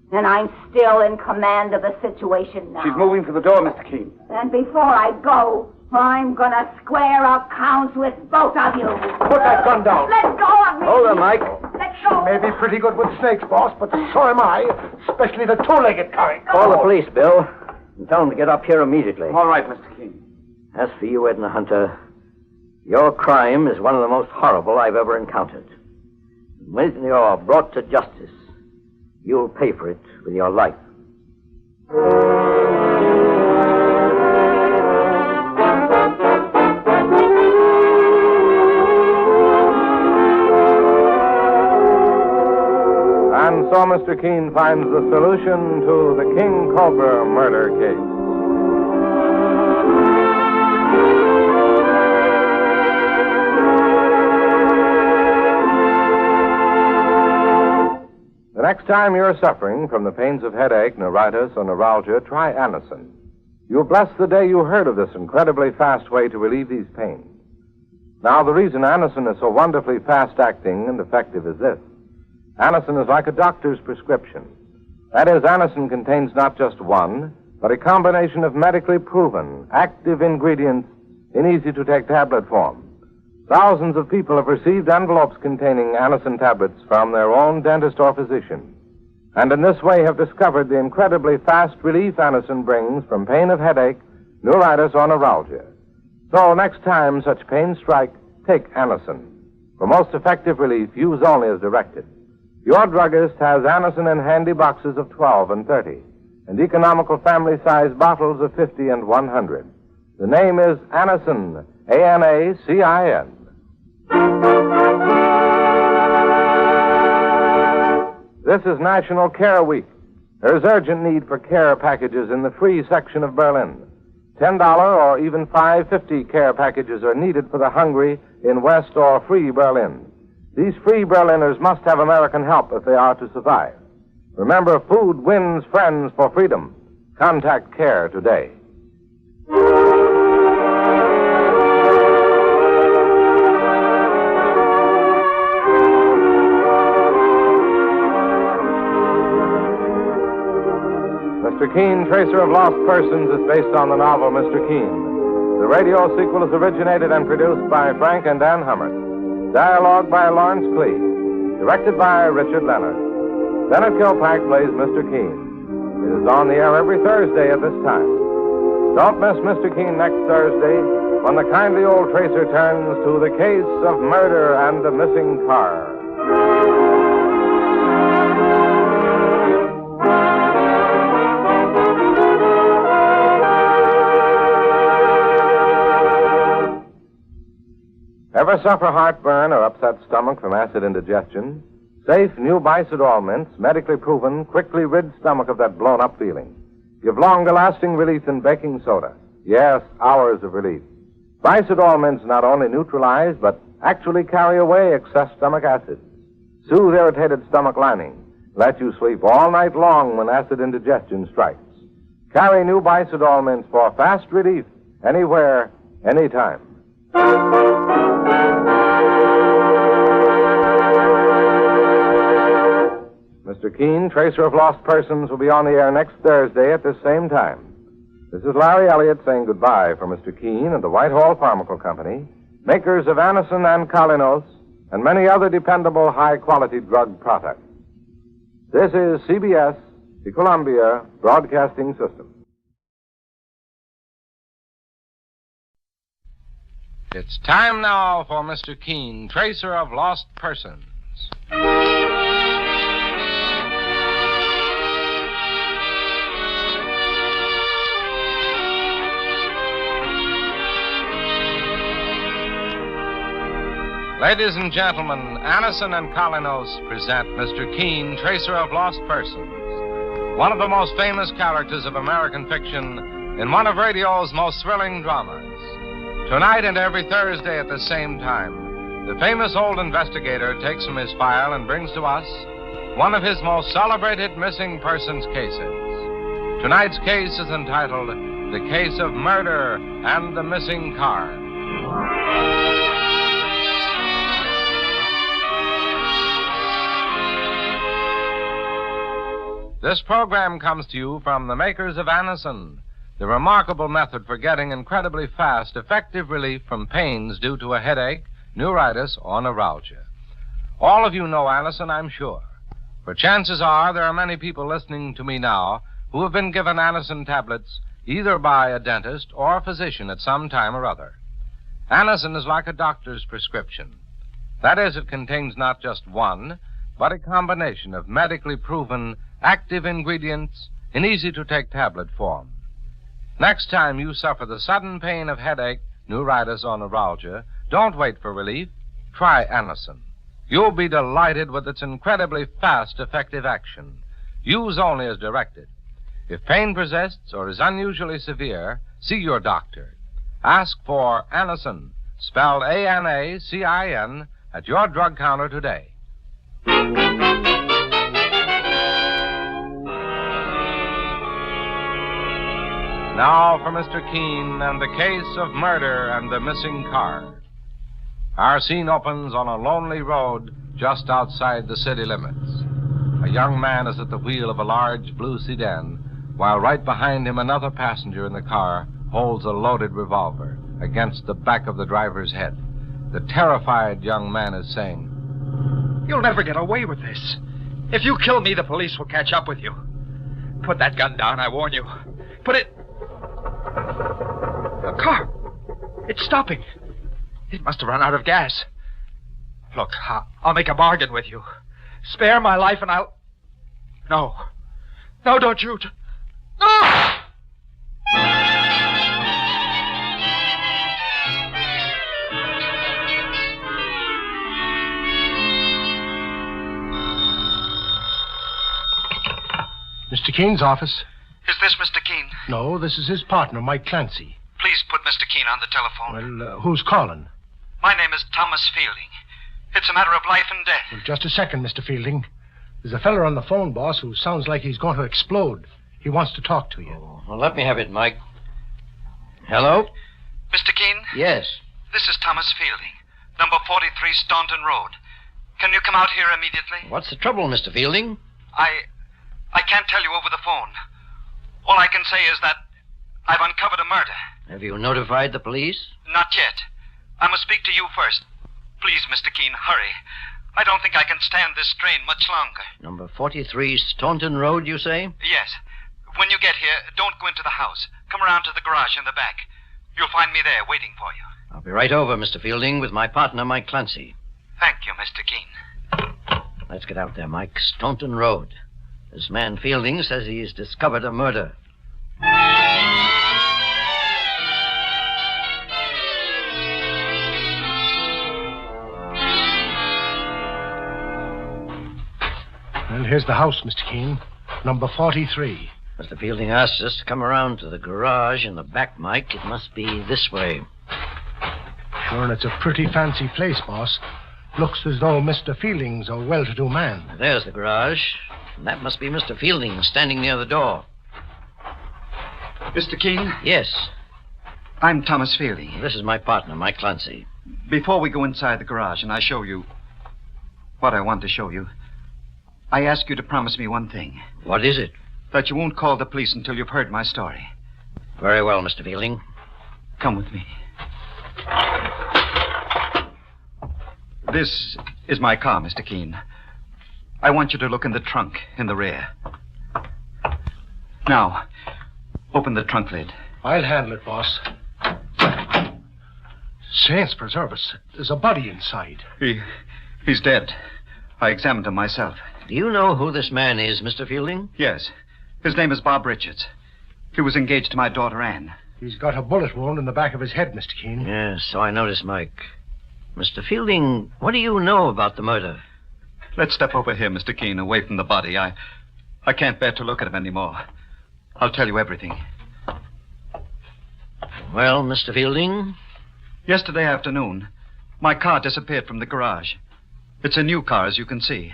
And I'm still in command of the situation now. She's moving for the door, Mr. Keen. And before I go, I'm gonna square accounts with both of you. Put that gun down. Let go of me. Hold on, Mike. Let go. She may be pretty good with snakes, boss, but so am I, especially the two-legged kind. Call the police, Bill, and tell them to get up here immediately. All right, Mr. King. As for you, Edna Hunter, your crime is one of the most horrible I've ever encountered. When you're brought to justice, you'll pay for it with your life. And so Mr. Keene finds the solution to the King Cobra murder case. The next time you're suffering from the pains of headache, neuritis, or neuralgia, try Anacin. You'll bless the day you heard of this incredibly fast way to relieve these pains. Now, the reason Anacin is so wonderfully fast-acting and effective is this. Anacin is like a doctor's prescription. That is, Anacin contains not just one, but a combination of medically proven, active ingredients in easy-to-take tablet form. Thousands of people have received envelopes containing Anacin tablets from their own dentist or physician, and in this way have discovered the incredibly fast relief Anacin brings from pain of headache, neuritis, or neuralgia. So next time such pains strike, take Anacin. For most effective relief, use only as directed. Your druggist has Anacin in handy boxes of 12 and 30, and economical family-size bottles of 50 and 100. The name is Anacin, A-N-A-C-I-N. This is National Care Week. There's urgent need for care packages in the free section of Berlin. $10 or even $5.50 care packages are needed for the hungry in West or Free Berlin. These free Berliners must have American help if they are to survive. Remember, food wins friends for freedom. Contact CARE today. Mr. Keene, Tracer of Lost Persons, is based on the novel Mr. Keene. The radio sequel is originated and produced by Frank and Dan Hummert. Dialogue by Lawrence Clee. Directed by Richard Leonard. Bennett Kilpack plays Mr. Keene. It is on the air every Thursday at this time. Don't miss Mr. Keene next Thursday when the kindly old tracer turns to the case of murder and the missing car. Ever suffer heartburn or upset stomach from acid indigestion? Safe new Bicidol mints, medically proven, quickly rid stomach of that blown-up feeling. Give longer-lasting relief than baking soda. Yes, hours of relief. Bicidol mints not only neutralize, but actually carry away excess stomach acid. Soothe irritated stomach lining. Let you sleep all night long when acid indigestion strikes. Carry new Bicidol mints for fast relief, anywhere, anytime. Mr. Keene, Tracer of Lost Persons, will be on the air next Thursday at this same time. This is Larry Elliott saying goodbye for Mr. Keene and the Whitehall Pharmaceutical Company, makers of Anacin and Colinos and many other dependable high-quality drug products. This is CBS, the Columbia Broadcasting System. It's time now for Mr. Keene, Tracer of Lost Persons. Ladies and gentlemen, Anacin and Colinos present Mr. Keene, Tracer of Lost Persons, one of the most famous characters of American fiction in one of radio's most thrilling dramas. Tonight and every Thursday at the same time, the famous old investigator takes from his file and brings to us one of his most celebrated missing persons cases. Tonight's case is entitled The Case of Murder and the Missing Car. This program comes to you from the makers of Anacin, the remarkable method for getting incredibly fast, effective relief from pains due to a headache, neuritis, or neuralgia. All of you know Anacin, I'm sure. For chances are there are many people listening to me now who have been given Anacin tablets either by a dentist or a physician at some time or other. Anacin is like a doctor's prescription. That is, it contains not just one, but a combination of medically proven active ingredients in easy-to-take tablet form. Next time you suffer the sudden pain of headache, neuritis, or neuralgia, don't wait for relief. Try Anacin. You'll be delighted with its incredibly fast, effective action. Use only as directed. If pain persists or is unusually severe, see your doctor. Ask for Anacin, spelled A-N-A-C-I-N, at your drug counter today. Now for Mr. Keene and the case of murder and the missing car. Our scene opens on a lonely road just outside the city limits. A young man is at the wheel of a large blue sedan, while right behind him another passenger in the car holds a loaded revolver against the back of the driver's head. The terrified young man is saying, "You'll never get away with this. If you kill me, the police will catch up with you. Put that gun down, I warn you. Put it... The car. It's stopping. It must have run out of gas. Look, I'll make a bargain with you. Spare my life and I'll... No. No, don't shoot. No! Mr. Keene's office. Is this Mr. Keene? No, this is his partner, Mike Clancy. Please put Mr. Keene on the telephone. Well, who's calling? My name is Thomas Fielding. It's a matter of life and death. Well, just a second, Mr. Fielding. There's a feller on the phone, boss, who sounds like he's going to explode. He wants to talk to you. Oh, well, let me have it, Mike. Hello? Mr. Keene? Yes. This is Thomas Fielding, number 43 Staunton Road. Can you come out here immediately? What's the trouble, Mr. Fielding? I can't tell you over the phone. All I can say is that I've uncovered a murder. Have you notified the police? Not yet. I must speak to you first. Please, Mr. Keene, hurry. I don't think I can stand this strain much longer. Number 43 Staunton Road, you say? Yes. When you get here, don't go into the house. Come around to the garage in the back. You'll find me there waiting for you. I'll be right over, Mr. Fielding, with my partner, Mike Clancy. Thank you, Mr. Keene. Let's get out there, Mike. Staunton Road. This man Fielding says he's discovered a murder. Well, here's the house, Mr. Keene. Number 43. Mr. Fielding asked us to come around to the garage in the back, Mike. It must be this way. Sure, and it's a pretty fancy place, boss. Looks as though Mr. Fielding's a well-to-do man. There's the garage. And that must be Mr. Fielding standing near the door. Mr. Keene? Yes. I'm Thomas Fielding. This is my partner, Mike Clancy. Before we go inside the garage and I show you what I want to show you, I ask you to promise me one thing. What is it? That you won't call the police until you've heard my story. Very well, Mr. Fielding. Come with me. This is my car, Mr. Keene. I want you to look in the trunk in the rear. Now, open the trunk lid. I'll handle it, boss. Saints preserve us. There's a body inside. He's dead. I examined him myself. Do you know who this man is, Mr. Fielding? Yes. His name is Bob Richards. He was engaged to my daughter, Anne. He's got a bullet wound in the back of his head, Mr. Keene. Yes, so I noticed, Mike. Mr. Fielding, what do you know about the murder? Let's step over here, Mr. Keene, away from the body. I can't bear to look at him anymore. I'll tell you everything. Well, Mr. Fielding? Yesterday afternoon, my car disappeared from the garage. It's a new car, as you can see.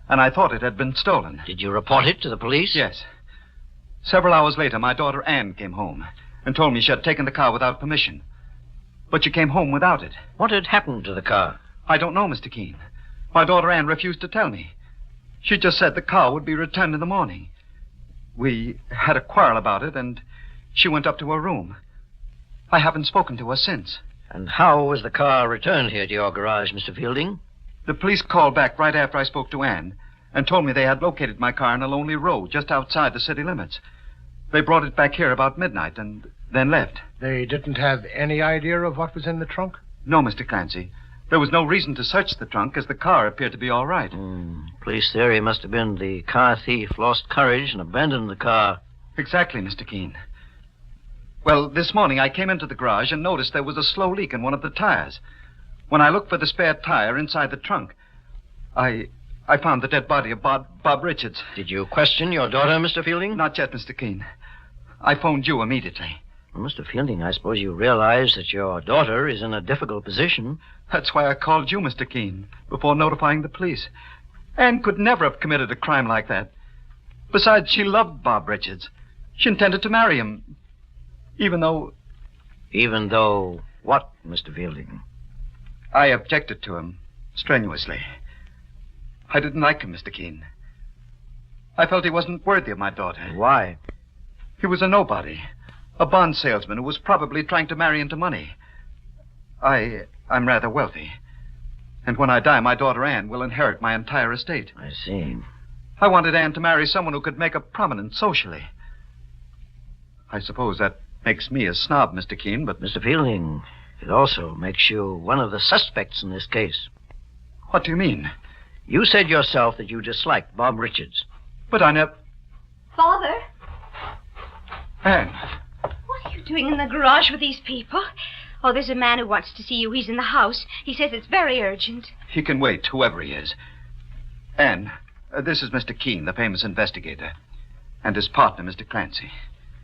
And I thought it had been stolen. Did you report it to the police? Yes. Several hours later, my daughter Anne came home and told me she had taken the car without permission. But she came home without it. What had happened to the car? I don't know, Mr. Keene. My daughter Anne refused to tell me. She just said the car would be returned in the morning. We had a quarrel about it, and she went up to her room. I haven't spoken to her since. And how was the car returned here to your garage, Mr. Fielding? The police called back right after I spoke to Anne and told me they had located my car on a lonely road just outside the city limits. They brought it back here about midnight and then left. They didn't have any idea of what was in the trunk? No, Mr. Clancy. There was no reason to search the trunk, as the car appeared to be all right. Police theory must have been the car thief lost courage and abandoned the car. Exactly, Mr. Keene. Well, this morning I came into the garage and noticed there was a slow leak in one of the tires. When I looked for the spare tire inside the trunk, I found the dead body of Bob Richards. Did you question your daughter, Mr. Fielding? Not yet, Mr. Keene. I phoned you immediately. Well, Mr. Fielding, I suppose you realize that your daughter is in a difficult position. That's why I called you, Mr. Keene, before notifying the police. Anne could never have committed a crime like that. Besides, she loved Bob Richards. She intended to marry him, even though... Even though what, Mr. Fielding? I objected to him, strenuously. I didn't like him, Mr. Keene. I felt he wasn't worthy of my daughter. Why? He was a nobody. A bond salesman who was probably trying to marry into money. I'm rather wealthy. And when I die, my daughter Anne will inherit my entire estate. I see. I wanted Anne to marry someone who could make her prominent socially. I suppose that makes me a snob, Mr. Keene, but... Mr. Fielding, it also makes you one of the suspects in this case. What do you mean? You said yourself that you disliked Bob Richards. But I never... Father? Anne. What are you doing in the garage with these people? Oh, there's a man who wants to see you. He's in the house. He says it's very urgent. He can wait, whoever he is. Anne, this is Mr. Keene, the famous investigator, and his partner, Mr. Clancy.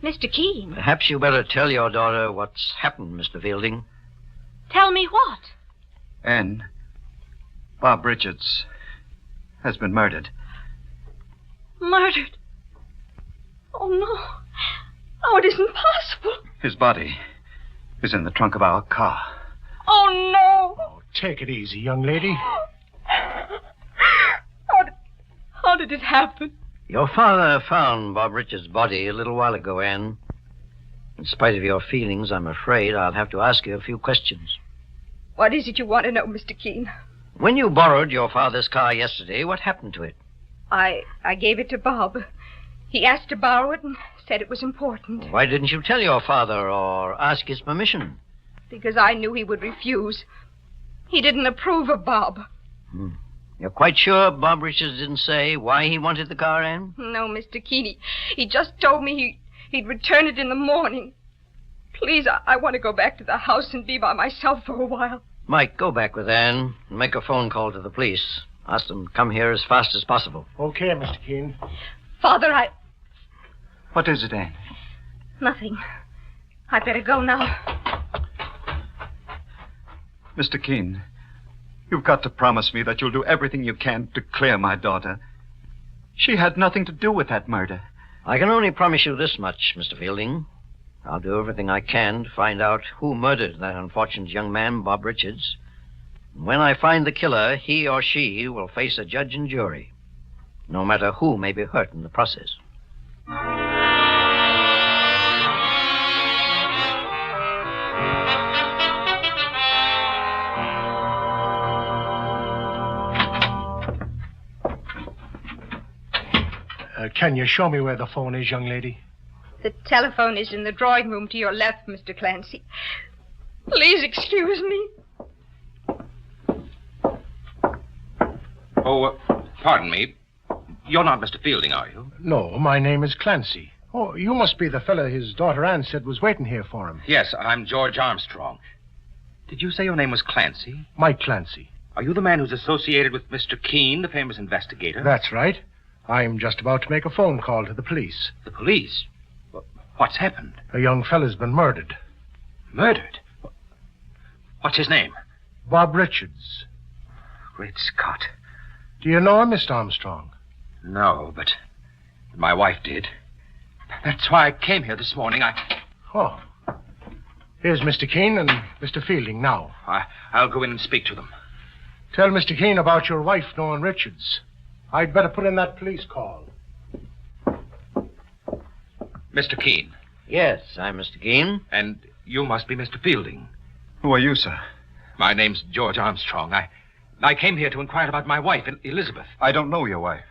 Mr. Keene? Perhaps you better tell your daughter what's happened, Mr. Fielding. Tell me what? Anne, Bob Richards has been murdered. Murdered? Oh, no. Oh, it isn't possible. His body is in the trunk of our car. Oh, no. Oh, take it easy, young lady. How did it happen? Your father found Bob Richards' body a little while ago, Anne. In spite of your feelings, I'm afraid I'll have to ask you a few questions. What is it you want to know, Mr. Keene? When you borrowed your father's car yesterday, what happened to it? I gave it to Bob. He asked to borrow it and said it was important. Why didn't you tell your father or ask his permission? Because I knew he would refuse. He didn't approve of Bob. You're quite sure Bob Richards didn't say why he wanted the car, Anne? No, Mr. Keene. He just told me he'd return it in the morning. Please, I want to go back to the house and be by myself for a while. Mike, go back with Anne and make a phone call to the police. Ask them to come here as fast as possible. Okay, Mr. Keene. Father, What is it, Anne? Nothing. I'd better go now. Mr. Keene, you've got to promise me that you'll do everything you can to clear my daughter. She had nothing to do with that murder. I can only promise you this much, Mr. Fielding. I'll do everything I can to find out who murdered that unfortunate young man, Bob Richards. When I find the killer, he or she will face a judge and jury, no matter who may be hurt in the process. Can you show me where the phone is, young lady? The telephone is in the drawing room to your left, Mr. Clancy. Please excuse me. Oh, pardon me. You're not Mr. Fielding, are you? No, my name is Clancy. Oh, you must be the fellow his daughter Anne said was waiting here for him. Yes, I'm George Armstrong. Did you say your name was Clancy? Mike Clancy. Are you the man who's associated with Mr. Keene, the famous investigator? That's right. I'm just about to make a phone call to the police. The police? What's happened? A young fella's been murdered. Murdered? What's his name? Bob Richards. Great Scott. Do you know him, Mr. Armstrong? No, but my wife did. That's why I came here this morning. Oh. Here's Mr. Keene and Mr. Fielding now. I'll go in and speak to them. Tell Mr. Keene about your wife knowing Richards. I'd better put in that police call. Mr. Keene. Yes, I'm Mr. Keene. And you must be Mr. Fielding. Who are you, sir? My name's George Armstrong. I came here to inquire about my wife, Elizabeth. I don't know your wife.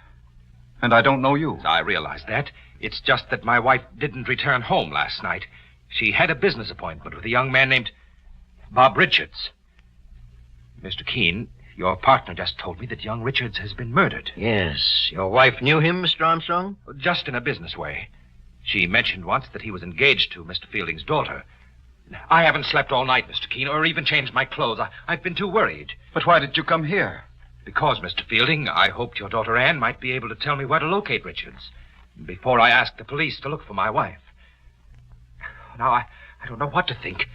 And I don't know you. I realize that. It's just that my wife didn't return home last night. She had a business appointment with a young man named Bob Richards. Mr. Keene, your partner just told me that young Richards has been murdered. Yes. Your wife knew him, Mr. Armstrong? Just in a business way. She mentioned once that he was engaged to Mr. Fielding's daughter. I haven't slept all night, Mr. Keene, or even changed my clothes. I've been too worried. But why did you come here? Because, Mr. Fielding, I hoped your daughter Anne might be able to tell me where to locate Richards before I asked the police to look for my wife. Now, I don't know what to think.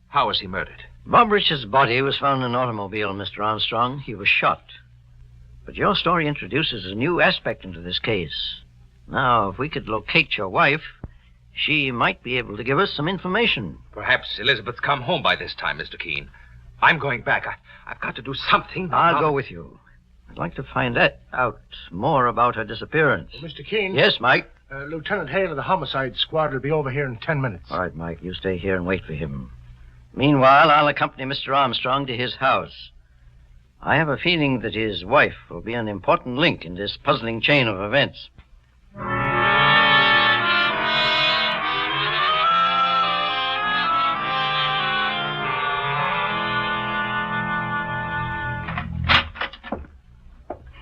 How was he murdered? Bob Richards' body was found in an automobile, Mr. Armstrong. He was shot. But your story introduces a new aspect into this case. Now, if we could locate your wife, she might be able to give us some information. Perhaps Elizabeth's come home by this time, Mr. Keene. I'm going back. I've got to do something. I'll go with you. I'd like to find out more about her disappearance. Mr. Keene? Yes, Mike? Lieutenant Hale of the homicide squad will be over here in 10 minutes. All right, Mike. You stay here and wait for him. Meanwhile, I'll accompany Mr. Armstrong to his house. I have a feeling that his wife will be an important link in this puzzling chain of events.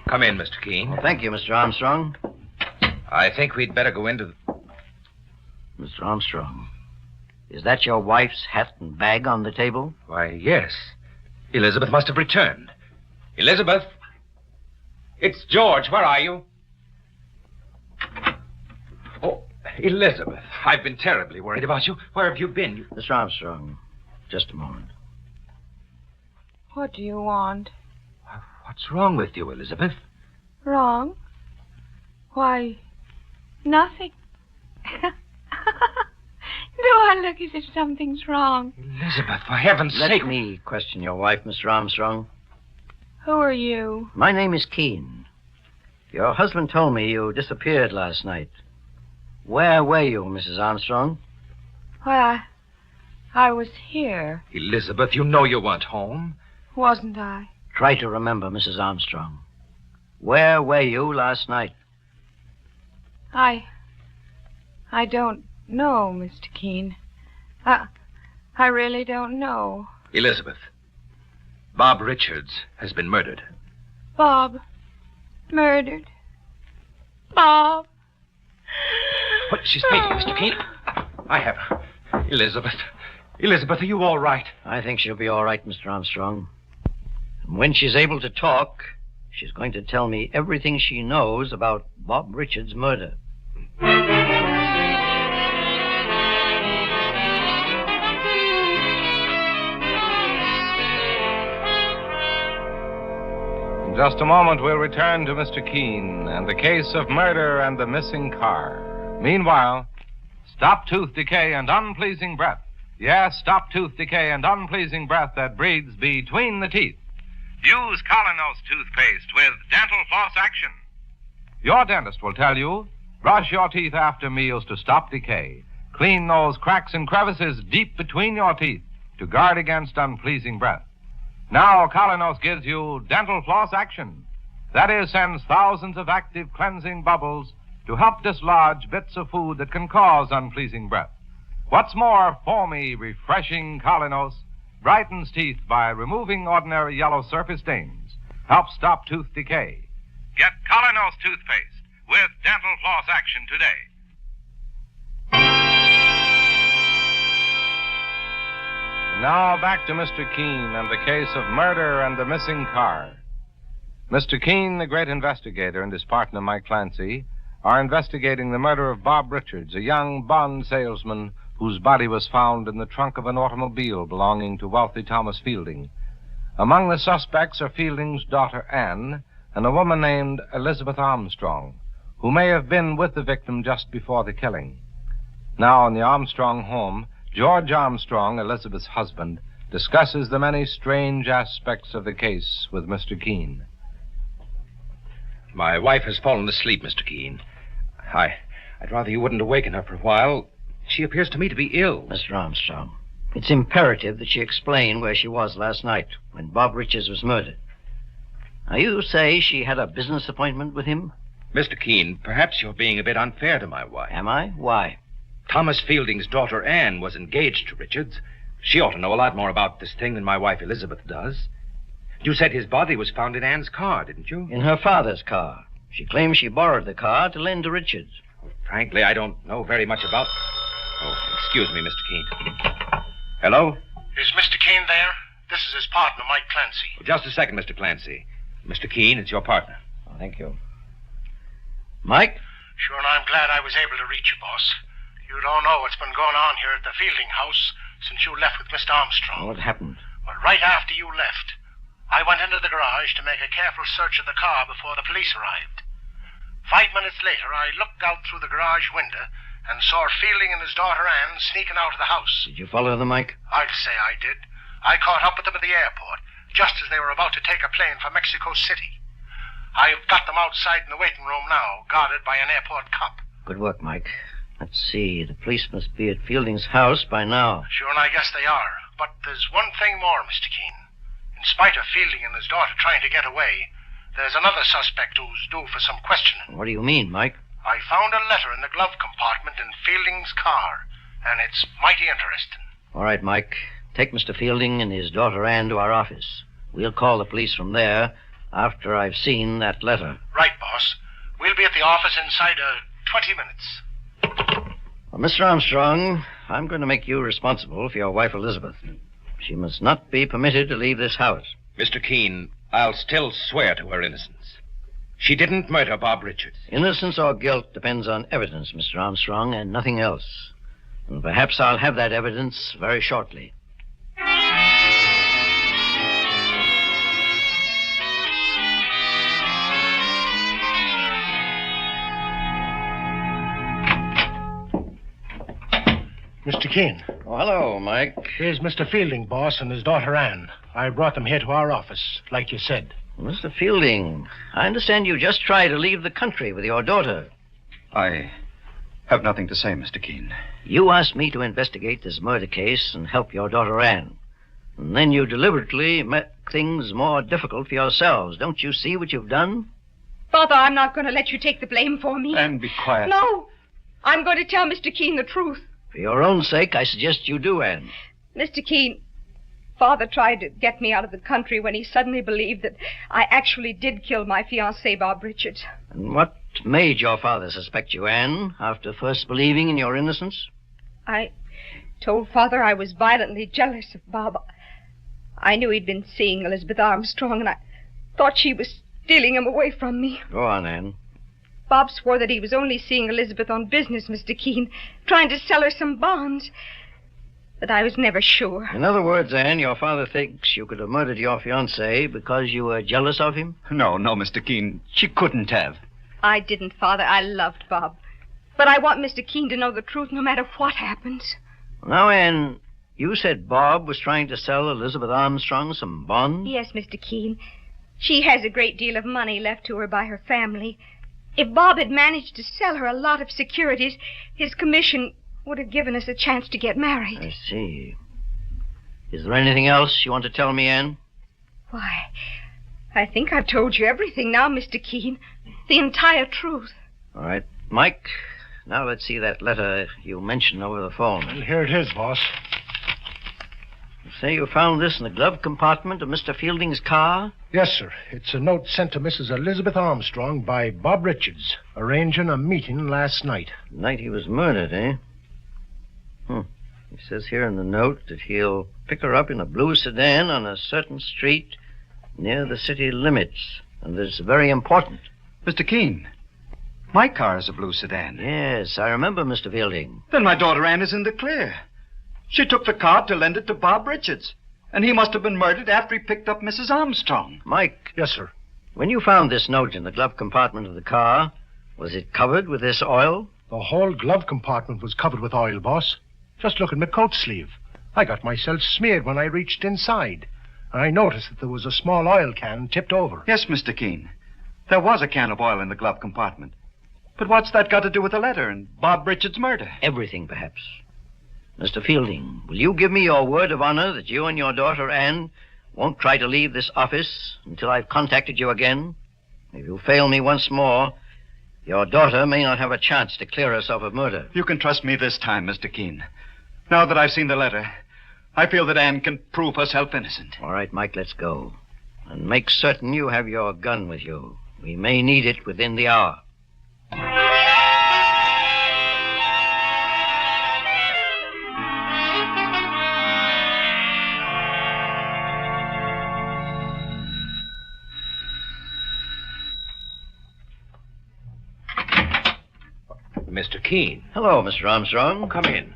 Come in, Mr. Keene. Well, thank you, Mr. Armstrong. I think we'd better go into Mr. Armstrong, is that your wife's hat and bag on the table? Why, yes. Elizabeth must have returned. Elizabeth? It's George. Where are you? Oh, Elizabeth. I've been terribly worried about you. Where have you been? Mr. Armstrong, just a moment. What do you want? What's wrong with you, Elizabeth? Wrong? Why, nothing. Do I look as if something's wrong? Elizabeth, for heaven's sake. Let me question your wife, Mr. Armstrong. Who are you? My name is Keene. Your husband told me you disappeared last night. Where were you, Mrs. Armstrong? Why, I was here, Elizabeth, you know you weren't home. wasn't I? Try to remember, Mrs. Armstrong. Where were you last night? I don't know, Mr. Keene. I really don't know. Elizabeth, Bob Richards has been murdered. Bob. Murdered. Bob. What? She's fainting, Mr. Keene. I have her. Elizabeth. Elizabeth, are you all right? I think she'll be all right, Mr. Armstrong. And when she's able to talk, she's going to tell me everything she knows about Bob Richards' murder. In just a moment, we'll return to Mr. Keene and the case of murder and the missing car. Meanwhile, stop tooth decay and unpleasing breath. Yes, stop tooth decay and unpleasing breath that breeds between the teeth. Use Colinos toothpaste with dental floss action. Your dentist will tell you, brush your teeth after meals to stop decay. Clean those cracks and crevices deep between your teeth to guard against unpleasing breath. Now, Colinos gives you dental floss action. That is, sends thousands of active cleansing bubbles to help dislodge bits of food that can cause unpleasing breath. What's more, foamy, refreshing Colinos brightens teeth by removing ordinary yellow surface stains, helps stop tooth decay. Get Colinos toothpaste with dental floss action today. Now back to Mr. Keene and the case of murder and the missing car. Mr. Keene, the great investigator, and his partner, Mike Clancy, are investigating the murder of Bob Richards, a young bond salesman whose body was found in the trunk of an automobile belonging to wealthy Thomas Fielding. Among the suspects are Fielding's daughter, Anne, and a woman named Elizabeth Armstrong, who may have been with the victim just before the killing. Now, in the Armstrong home, George Armstrong, Elizabeth's husband, discusses the many strange aspects of the case with Mr. Keene. My wife has fallen asleep, Mr. Keene. I'd rather you wouldn't awaken her for a while. She appears to me to be ill. Mr. Armstrong, it's imperative that she explain where she was last night when Bob Richards was murdered. Now, you say she had a business appointment with him? Mr. Keene, perhaps you're being a bit unfair to my wife. Am I? Why? Thomas Fielding's daughter, Anne, was engaged to Richards. She ought to know a lot more about this thing than my wife, Elizabeth, does. You said his body was found in Anne's car, didn't you? In her father's car. She claims she borrowed the car to lend to Richards. Well, frankly, I don't know very much about... Oh, excuse me, Mr. Keene. Hello? Is Mr. Keene there? This is his partner, Mike Clancy. Well, just a second, Mr. Clancy. Mr. Keene, it's your partner. Oh, thank you. Mike? Sure, and I'm glad I was able to reach you, boss. You don't know what's been going on here at the Fielding house since you left with Mr. Armstrong. What happened? Well, right after you left, I went into the garage to make a careful search of the car before the police arrived. 5 minutes later, I looked out through the garage window and saw Fielding and his daughter Anne sneaking out of the house. Did you follow them, Mike? I'd say I did. I caught up with them at the airport, just as they were about to take a plane for Mexico City. I've got them outside in the waiting room now, guarded by an airport cop. Good work, Mike. Let's see. The police must be at Fielding's house by now. Sure, and I guess they are. But there's one thing more, Mr. Keene. In spite of Fielding and his daughter trying to get away, there's another suspect who's due for some questioning. What do you mean, Mike? I found a letter in the glove compartment in Fielding's car, and it's mighty interesting. All right, Mike. Take Mr. Fielding and his daughter Anne to our office. We'll call the police from there after I've seen that letter. Right, boss. We'll be at the office inside 20 minutes. Well, Mr. Armstrong, I'm going to make you responsible for your wife, Elizabeth. She must not be permitted to leave this house. Mr. Keene, I'll still swear to her innocence. She didn't murder Bob Richards. Innocence or guilt depends on evidence, Mr. Armstrong, and nothing else. And perhaps I'll have that evidence very shortly. Mr. Keene. Oh, hello, Mike. Here's Mr. Fielding, boss, and his daughter Anne. I brought them here to our office, like you said. Mr. Fielding, I understand you just tried to leave the country with your daughter. I have nothing to say, Mr. Keene. You asked me to investigate this murder case and help your daughter Anne. And then you deliberately make things more difficult for yourselves. Don't you see what you've done? Father, I'm not going to let you take the blame for me. Anne, be quiet. No. I'm going to tell Mr. Keene the truth. For your own sake, I suggest you do, Anne. Mr. Keene, Father tried to get me out of the country when he suddenly believed that I actually did kill my fiancée, Bob Richards. And what made your father suspect you, Anne, after first believing in your innocence? I told Father I was violently jealous of Bob. I knew he'd been seeing Elizabeth Armstrong, and I thought she was stealing him away from me. Go on, Anne. Bob swore that he was only seeing Elizabeth on business, Mr. Keene, trying to sell her some bonds. But I was never sure. In other words, Anne, your father thinks you could have murdered your fiancé because you were jealous of him? No, Mr. Keene. She couldn't have. I didn't, Father. I loved Bob. But I want Mr. Keene to know the truth no matter what happens. Now, Anne, you said Bob was trying to sell Elizabeth Armstrong some bonds? Yes, Mr. Keene. She has a great deal of money left to her by her family. If Bob had managed to sell her a lot of securities, his commission would have given us a chance to get married. I see. Is there anything else you want to tell me, Anne? Why, I think I've told you everything now, Mr. Keene. The entire truth. All right. Mike, now let's see that letter you mentioned over the phone. Well, here it is, boss. You say you found this in the glove compartment of Mr. Fielding's car? Yes, sir. It's a note sent to Mrs. Elizabeth Armstrong by Bob Richards, arranging a meeting last night. The night he was murdered, eh? He says here in the note that he'll pick her up in a blue sedan on a certain street near the city limits. And that's very important. Mr. Keene, my car is a blue sedan. Yes, I remember, Mr. Fielding. Then my daughter Anne is in the clear. She took the car to lend it to Bob Richards. And he must have been murdered after he picked up Mrs. Armstrong. Mike. Yes, sir. When you found this note in the glove compartment of the car, was it covered with this oil? The whole glove compartment was covered with oil, boss. Just look at my coat sleeve. I got myself smeared when I reached inside. And I noticed that there was a small oil can tipped over. Yes, Mr. Keene. There was a can of oil in the glove compartment. But what's that got to do with the letter and Bob Richards' murder? Everything, perhaps. Mr. Fielding, will you give me your word of honor that you and your daughter Anne won't try to leave this office until I've contacted you again? If you fail me once more, your daughter may not have a chance to clear herself of murder. You can trust me this time, Mr. Keene. Now that I've seen the letter, I feel that Anne can prove herself innocent. All right, Mike, let's go. And make certain you have your gun with you. We may need it within the hour. Mr. Keene. Hello, Mr. Armstrong. Come in.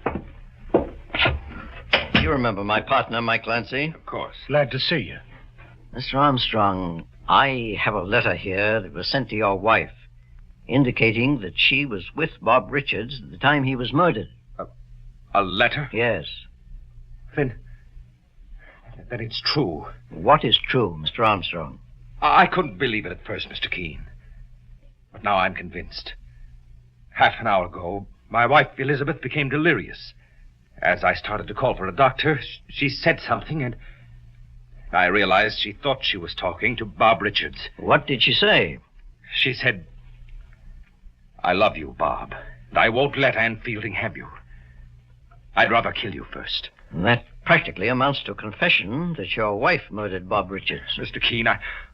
You remember my partner, Mike Lancy? Of course. Glad to see you. Mr. Armstrong, I have a letter here that was sent to your wife, indicating that she was with Bob Richards at the time he was murdered. A letter? Yes. Then it's true. What is true, Mr. Armstrong? I couldn't believe it at first, Mr. Keene. But now I'm convinced. Half an hour ago, my wife, Elizabeth, became delirious. As I started to call for a doctor, she said something, and I realized she thought she was talking to Bob Richards. What did she say? She said, "I love you, Bob, and I won't let Anne Fielding have you. I'd rather kill you first." And that practically amounts to a confession that your wife murdered Bob Richards. Mr. Keene,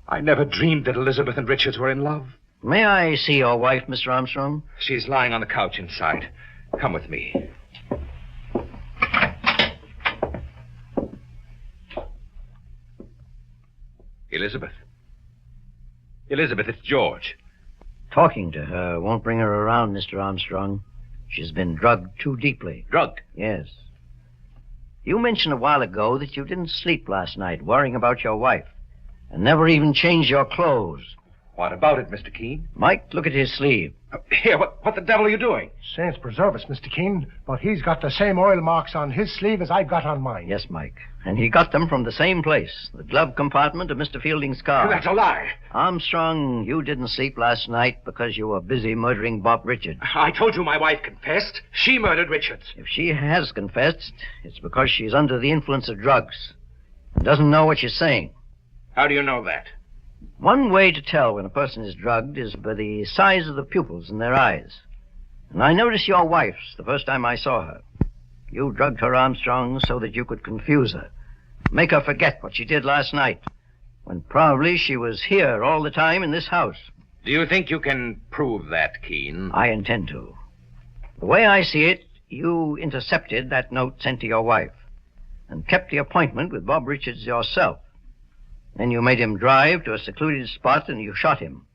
I never dreamed that Elizabeth and Richards were in love. May I see your wife, Mr. Armstrong? She's lying on the couch inside. Come with me. Elizabeth. Elizabeth, it's George. Talking to her won't bring her around, Mr. Armstrong. She's been drugged too deeply. Drugged? Yes. You mentioned a while ago that you didn't sleep last night worrying about your wife and never even changed your clothes. What about it, Mr. Keene? Mike, look at his sleeve. Here, what the devil are you doing? Saints preserve us, Mr. Keene, but he's got the same oil marks on his sleeve as I've got on mine. Yes, Mike. And he got them from the same place, the glove compartment of Mr. Fielding's car. That's a lie. Armstrong, you didn't sleep last night because you were busy murdering Bob Richards. I told you my wife confessed. She murdered Richards. If she has confessed, it's because she's under the influence of drugs and doesn't know what she's saying. How do you know that? One way to tell when a person is drugged is by the size of the pupils in their eyes. And I noticed your wife's the first time I saw her. You drugged her, Armstrong, so that you could confuse her. Make her forget what she did last night, when probably she was here all the time in this house. Do you think you can prove that, Keene? I intend to. The way I see it, you intercepted that note sent to your wife and kept the appointment with Bob Richards yourself. Then you made him drive to a secluded spot and you shot him.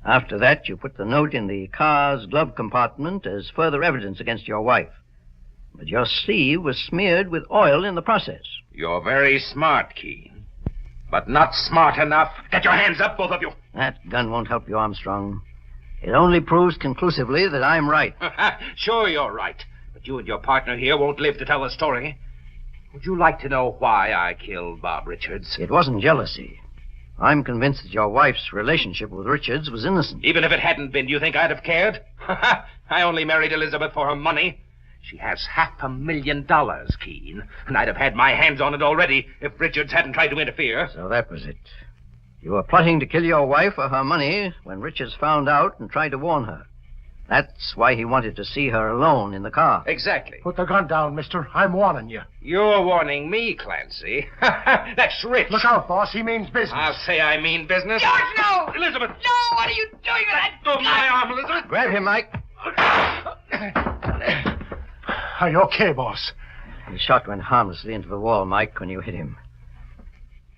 After that, you put the note in the car's glove compartment as further evidence against your wife. But your sleeve was smeared with oil in the process. You're very smart, Keene. But not smart enough. Get your hands up, both of you. That gun won't help you, Armstrong. It only proves conclusively that I'm right. Sure you're right. But you and your partner here won't live to tell the story. Would you like to know why I killed Bob Richards? It wasn't jealousy. I'm convinced that your wife's relationship with Richards was innocent. Even if it hadn't been, do you think I'd have cared? I only married Elizabeth for her money. She has $500,000, Keene, and I'd have had my hands on it already if Richards hadn't tried to interfere. So that was it. You were plotting to kill your wife for her money when Richards found out and tried to warn her. That's why he wanted to see her alone in the car. Exactly. Put the gun down, mister. I'm warning you. You're warning me, Clancy. That's rich. Look out, boss. He means business. I'll say I mean business. George, no! Elizabeth! No, what are you doing with that Don't my arm, Elizabeth. Grab him, Mike. Are you okay, boss? The shot went harmlessly into the wall, Mike, when you hit him.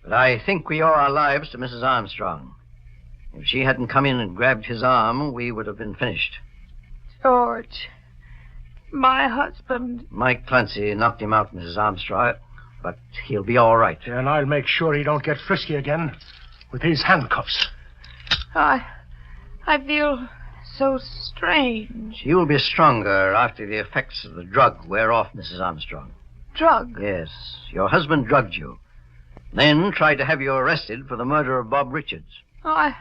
But I think we owe our lives to Mrs. Armstrong. If she hadn't come in and grabbed his arm, we would have been finished. George, my husband. Mike Clancy knocked him out, Mrs. Armstrong, but he'll be all right. And I'll make sure he don't get frisky again with these handcuffs. I feel so strange. You'll be stronger after the effects of the drug wear off, Mrs. Armstrong. Drug? Yes. Your husband drugged you, then tried to have you arrested for the murder of Bob Richards. Oh,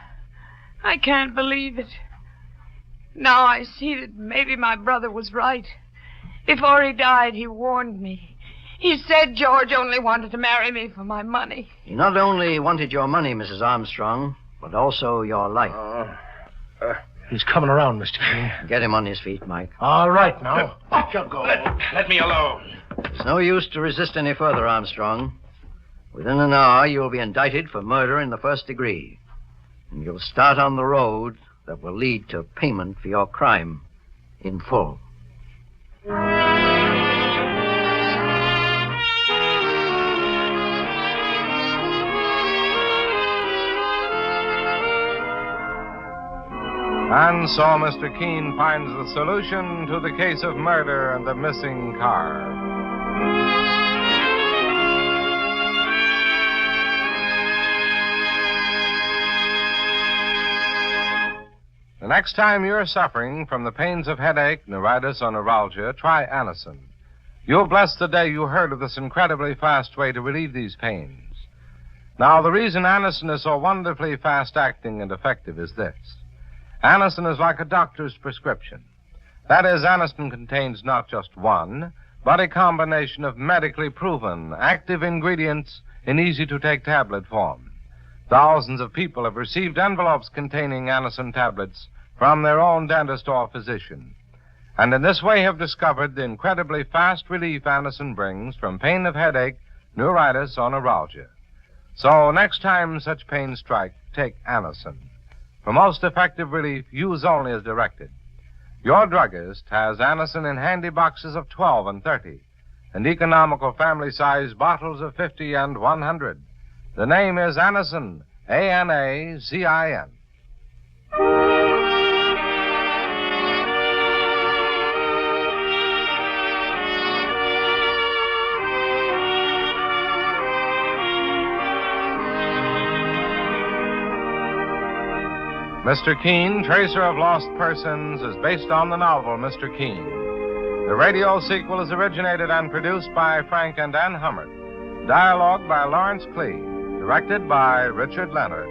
I can't believe it. Now I see that maybe my brother was right. Before he died, he warned me. He said George only wanted to marry me for my money. He not only wanted your money, Mrs. Armstrong, but also your life. He's coming around, Mr. King. Get him on his feet, Mike. All right, now. Up you go. Let me alone. It's no use to resist any further, Armstrong. Within an hour, you'll be indicted for murder in the first degree. And you'll start on the road that will lead to payment for your crime in full. And so Mr. Keene finds the solution to the case of murder and the missing car. The next time you're suffering from the pains of headache, neuritis, or neuralgia, try Anacin. You'll bless the day you heard of this incredibly fast way to relieve these pains. Now, the reason Anacin is so wonderfully fast-acting and effective is this. Anacin is like a doctor's prescription. That is, Anacin contains not just one, but a combination of medically proven, active ingredients in easy-to-take tablet form. Thousands of people have received envelopes containing Anacin tablets from their own dentist or physician, and in this way have discovered the incredibly fast relief Anacin brings from pain of headache, neuritis, or neuralgia. So next time such pains strike, take Anacin. For most effective relief, use only as directed. Your druggist has Anacin in handy boxes of 12 and 30, and economical family-size bottles of 50 and 100. The name is Anacin, A-N-A-C-I-N. Mr. Keene, Tracer of Lost Persons, is based on the novel Mr. Keene. The radio sequel is originated and produced by Frank and Ann Hummert. Dialogue by Lawrence Clee. Directed by Richard Leonard.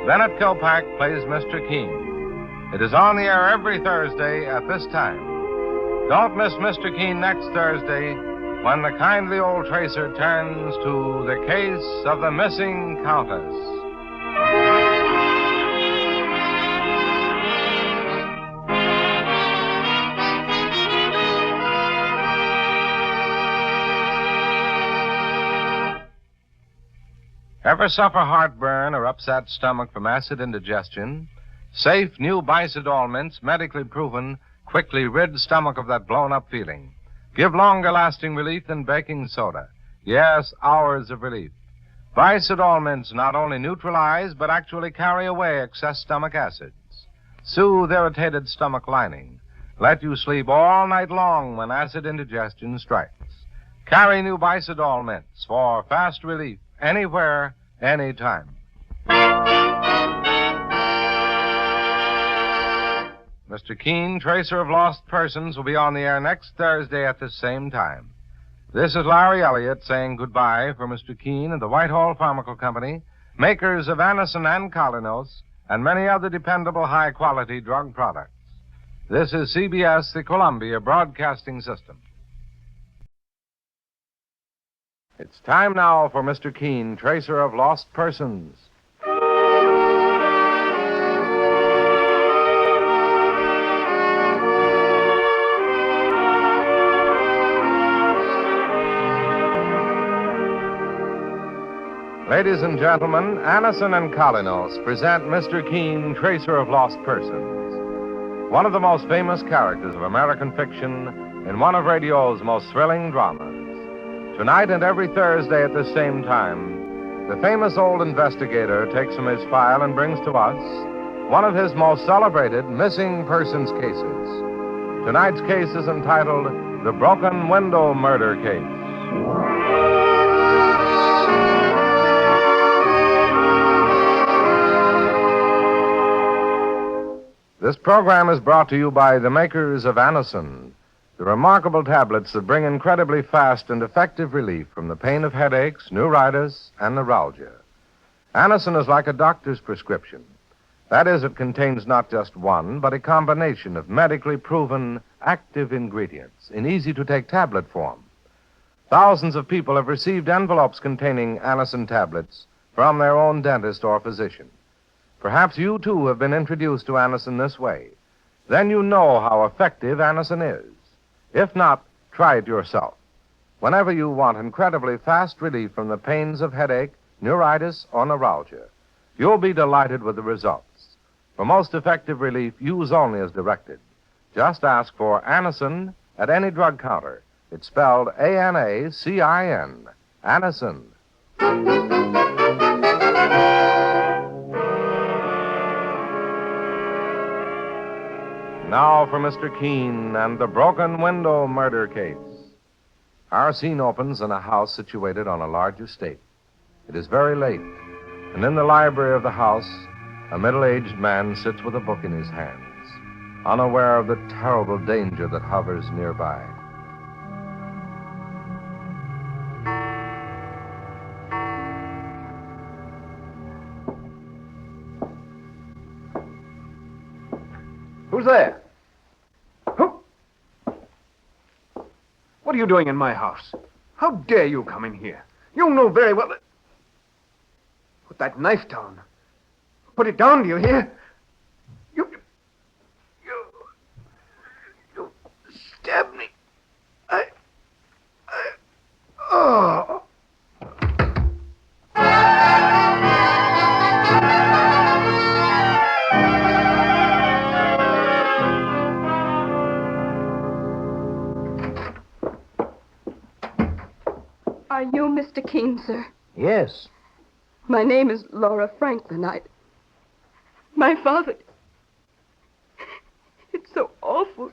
Bennett Kilpack plays Mr. Keene. It is on the air every Thursday at this time. Don't miss Mr. Keene next Thursday when the kindly old tracer turns to the case of the missing Countess. Ever suffer heartburn or upset stomach from acid indigestion? Safe new Bicidol mints, medically proven, quickly rid stomach of that blown-up feeling. Give longer-lasting relief than baking soda. Yes, hours of relief. Bicidol mints not only neutralize, but actually carry away excess stomach acids. Soothe irritated stomach lining. Let you sleep all night long when acid indigestion strikes. Carry new Bicidol mints for fast relief anywhere, anytime. Mr. Keene, Tracer of Lost Persons, will be on the air next Thursday at the same time. This is Larry Elliott saying goodbye for Mr. Keene and the Whitehall Pharmaceutical Company, makers of Anacin and Colinos, and many other dependable high-quality drug products. This is CBS, the Columbia Broadcasting System. It's time now for Mr. Keene, Tracer of Lost Persons. Ladies and gentlemen, Anacin and Colinos present Mr. Keene, Tracer of Lost Persons, one of the most famous characters of American fiction in one of radio's most thrilling dramas. Tonight and every Thursday at the same time, the famous old investigator takes from his file and brings to us one of his most celebrated missing persons cases. Tonight's case is entitled The Broken Window Murder Case. This program is brought to you by the makers of Anacin, the remarkable tablets that bring incredibly fast and effective relief from the pain of headaches, neuritis, and neuralgia. Anacin is like a doctor's prescription. That is, it contains not just one, but a combination of medically proven active ingredients in easy-to-take tablet form. Thousands of people have received envelopes containing Anacin tablets from their own dentist or physician. Perhaps you, too, have been introduced to Anacin this way. Then you know how effective Anacin is. If not, try it yourself. Whenever you want incredibly fast relief from the pains of headache, neuritis, or neuralgia, you'll be delighted with the results. For most effective relief, use only as directed. Just ask for Anacin at any drug counter. It's spelled A-N-A-C-I-N. Anacin. Now for Mr. Keene and the Broken Window Murder Case. Our scene opens in a house situated on a large estate. It is very late, and in the library of the house, a middle-aged man sits with a book in his hands, unaware of the terrible danger that hovers nearby. Who's there? Who? What are you doing in my house? How dare you come in here? You know very well that... Put that knife down. Put it down, do you hear? You stabbed me. Oh. Are you Mr. Keene, sir? Yes. My name is Laura Franklin. My father... It's so awful,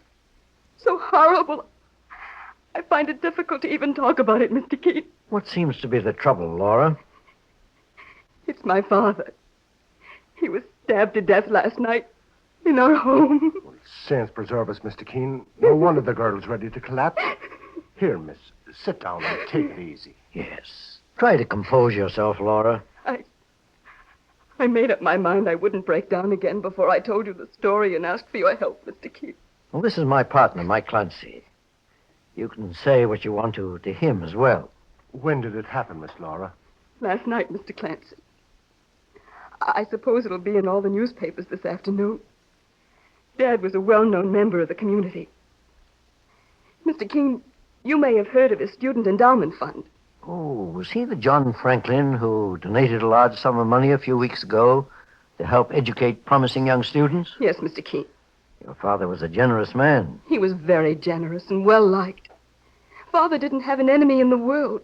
so horrible. I find it difficult to even talk about it, Mr. Keene. What seems to be the trouble, Laura? It's my father. He was stabbed to death last night in our home. Saints preserve us, Mr. Keene. No wonder the girl's ready to collapse. Here, miss, sit down and take it easy. Yes. Try to compose yourself, Laura. I made up my mind I wouldn't break down again before I told you the story and asked for your help, Mr. Keene. Well, this is my partner, Mike Clancy. You can say what you want to him as well. When did it happen, Miss Laura? Last night, Mr. Clancy. I suppose it'll be in all the newspapers this afternoon. Dad was a well-known member of the community. Mr. Keene, you may have heard of his student endowment fund. Oh, was he the John Franklin who donated a large sum of money a few weeks ago to help educate promising young students? Yes, Mr. Keene. Your father was a generous man. He was very generous and well-liked. Father didn't have an enemy in the world.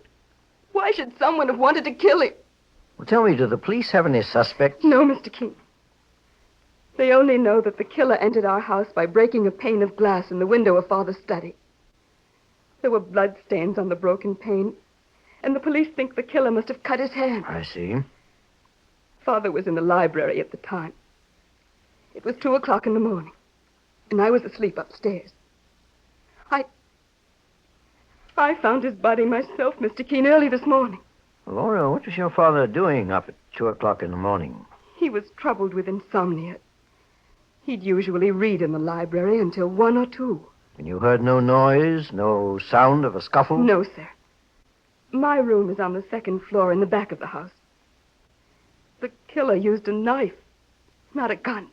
Why should someone have wanted to kill him? Well, tell me, do the police have any suspects? No, Mr. Keene. They only know that the killer entered our house by breaking a pane of glass in the window of Father's study. There were blood stains on the broken pane, and the police think the killer must have cut his hand. I see. Father was in the library at the time. It was 2:00 in the morning, and I was asleep upstairs. I found his body myself, Mr. Keene, early this morning. Laura, what was your father doing up at 2:00 in the morning? He was troubled with insomnia. He'd usually read in the library until 1 or 2. And you heard no noise, no sound of a scuffle? No, sir. My room is on the 2nd floor in the back of the house. The killer used a knife, not a gun.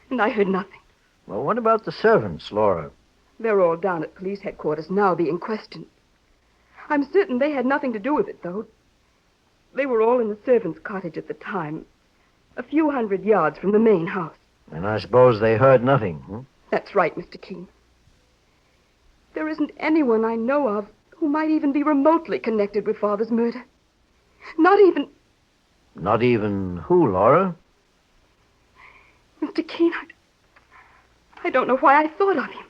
And I heard nothing. Well, what about the servants, Laura? They're all down at police headquarters now being questioned. I'm certain they had nothing to do with it, though. They were all in the servants' cottage at the time, a few hundred yards from the main house. And I suppose they heard nothing, huh? That's right, Mr. Keene. There isn't anyone I know of who might even be remotely connected with Father's murder. Not even... Not even who, Laura? Mr. Keene, I don't know why I thought of him.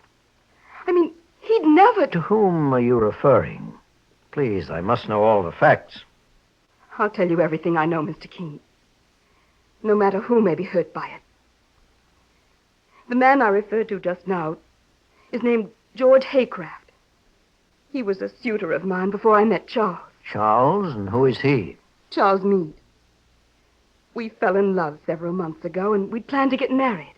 I mean, he'd never... To whom are you referring? Please, I must know all the facts. I'll tell you everything I know, Mr. Keene. No matter who may be hurt by it. The man I referred to just now is named George Haycraft. He was a suitor of mine before I met Charles. Charles? And who is he? Charles Meade. We fell in love several months ago, and we'd planned to get married.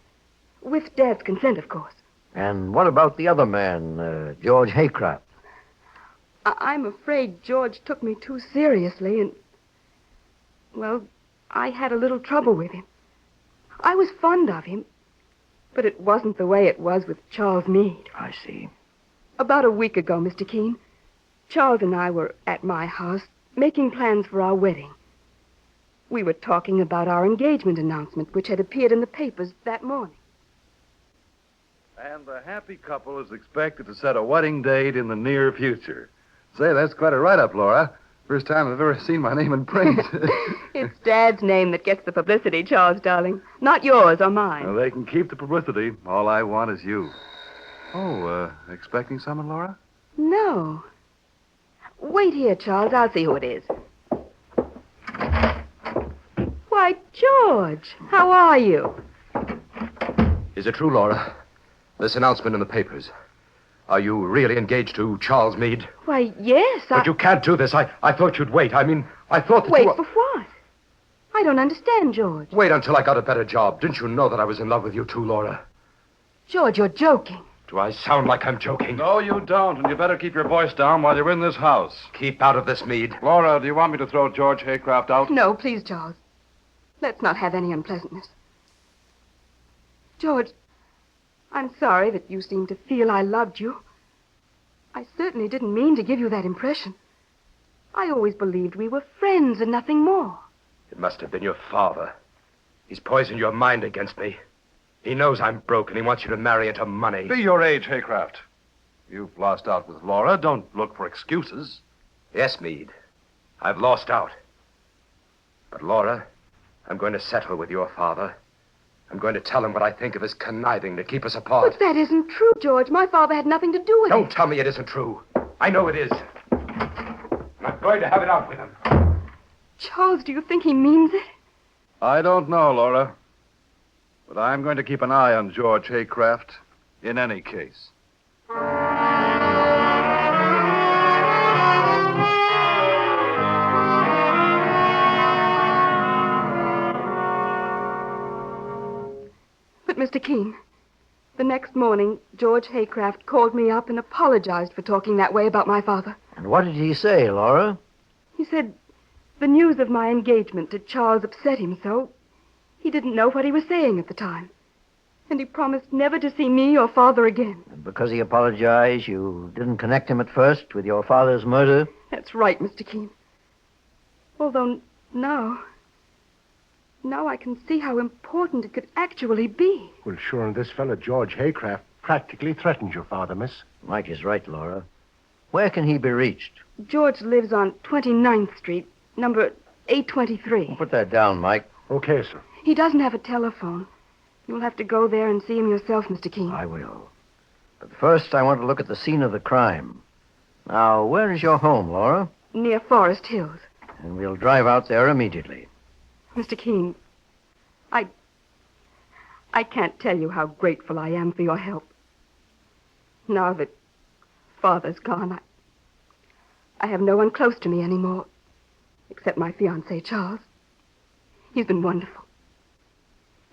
With Dad's consent, of course. And what about the other man, George Haycraft? I'm afraid George took me too seriously, and... Well, I had a little trouble with him. I was fond of him, but it wasn't the way it was with Charles Meade. I see. About a week ago, Mr. Keene, Charles and I were at my house making plans for our wedding. We were talking about our engagement announcement, which had appeared in the papers that morning. And the happy couple is expected to set a wedding date in the near future. Say, that's quite a write-up, Laura. First time I've ever seen my name in print. It's Dad's name that gets the publicity, Charles, darling. Not yours or mine. Well, they can keep the publicity. All I want is you. Oh, expecting someone, Laura? No. Wait here, Charles. I'll see who it is. Why, George, how are you? Is it true, Laura? This announcement in the papers. Are you really engaged to Charles Meade? Why, yes, But you can't do this. I thought you'd wait. I thought that Wait you... for what? I don't understand, George. Wait until I got a better job. Didn't you know that I was in love with you too, Laura? George, you're joking. Do I sound like I'm joking? No, you don't, and you better keep your voice down while you're in this house. Keep out of this, Meade. Laura, do you want me to throw George Haycraft out? No, please, Charles. Let's not have any unpleasantness. George, I'm sorry that you seemed to feel I loved you. I certainly didn't mean to give you that impression. I always believed we were friends and nothing more. It must have been your father. He's poisoned your mind against me. He knows I'm broke, and he wants you to marry into money. Be your age, Haycraft. You've lost out with Laura. Don't look for excuses. Yes, Meade. I've lost out. But, Laura, I'm going to settle with your father. I'm going to tell him what I think of his conniving to keep us apart. But that isn't true, George. My father had nothing to do with it. Don't tell me it isn't true. I know it is. I'm going to have it out with him. Charles, do you think he means it? I don't know, Laura. But I'm going to keep an eye on George Haycraft in any case. But, Mr. Keene, the next morning, George Haycraft called me up and apologized for talking that way about my father. And what did he say, Laura? He said the news of my engagement to Charles upset him so he didn't know what he was saying at the time. And he promised never to see me or Father again. And because he apologized, you didn't connect him at first with your father's murder? That's right, Mr. Keene. Although now I can see how important it could actually be. Well, sure, and this fellow, George Haycraft, practically threatened your father, miss. Mike is right, Laura. Where can he be reached? George lives on 29th Street, number 823. Put that down, Mike. Okay, sir. He doesn't have a telephone. You'll have to go there and see him yourself, Mr. Keene. I will. But first, I want to look at the scene of the crime. Now, where is your home, Laura? Near Forest Hills. And we'll drive out there immediately. Mr. Keene, I can't tell you how grateful I am for your help. Now that Father's gone, I have no one close to me anymore, except my fiancé, Charles. He's been wonderful.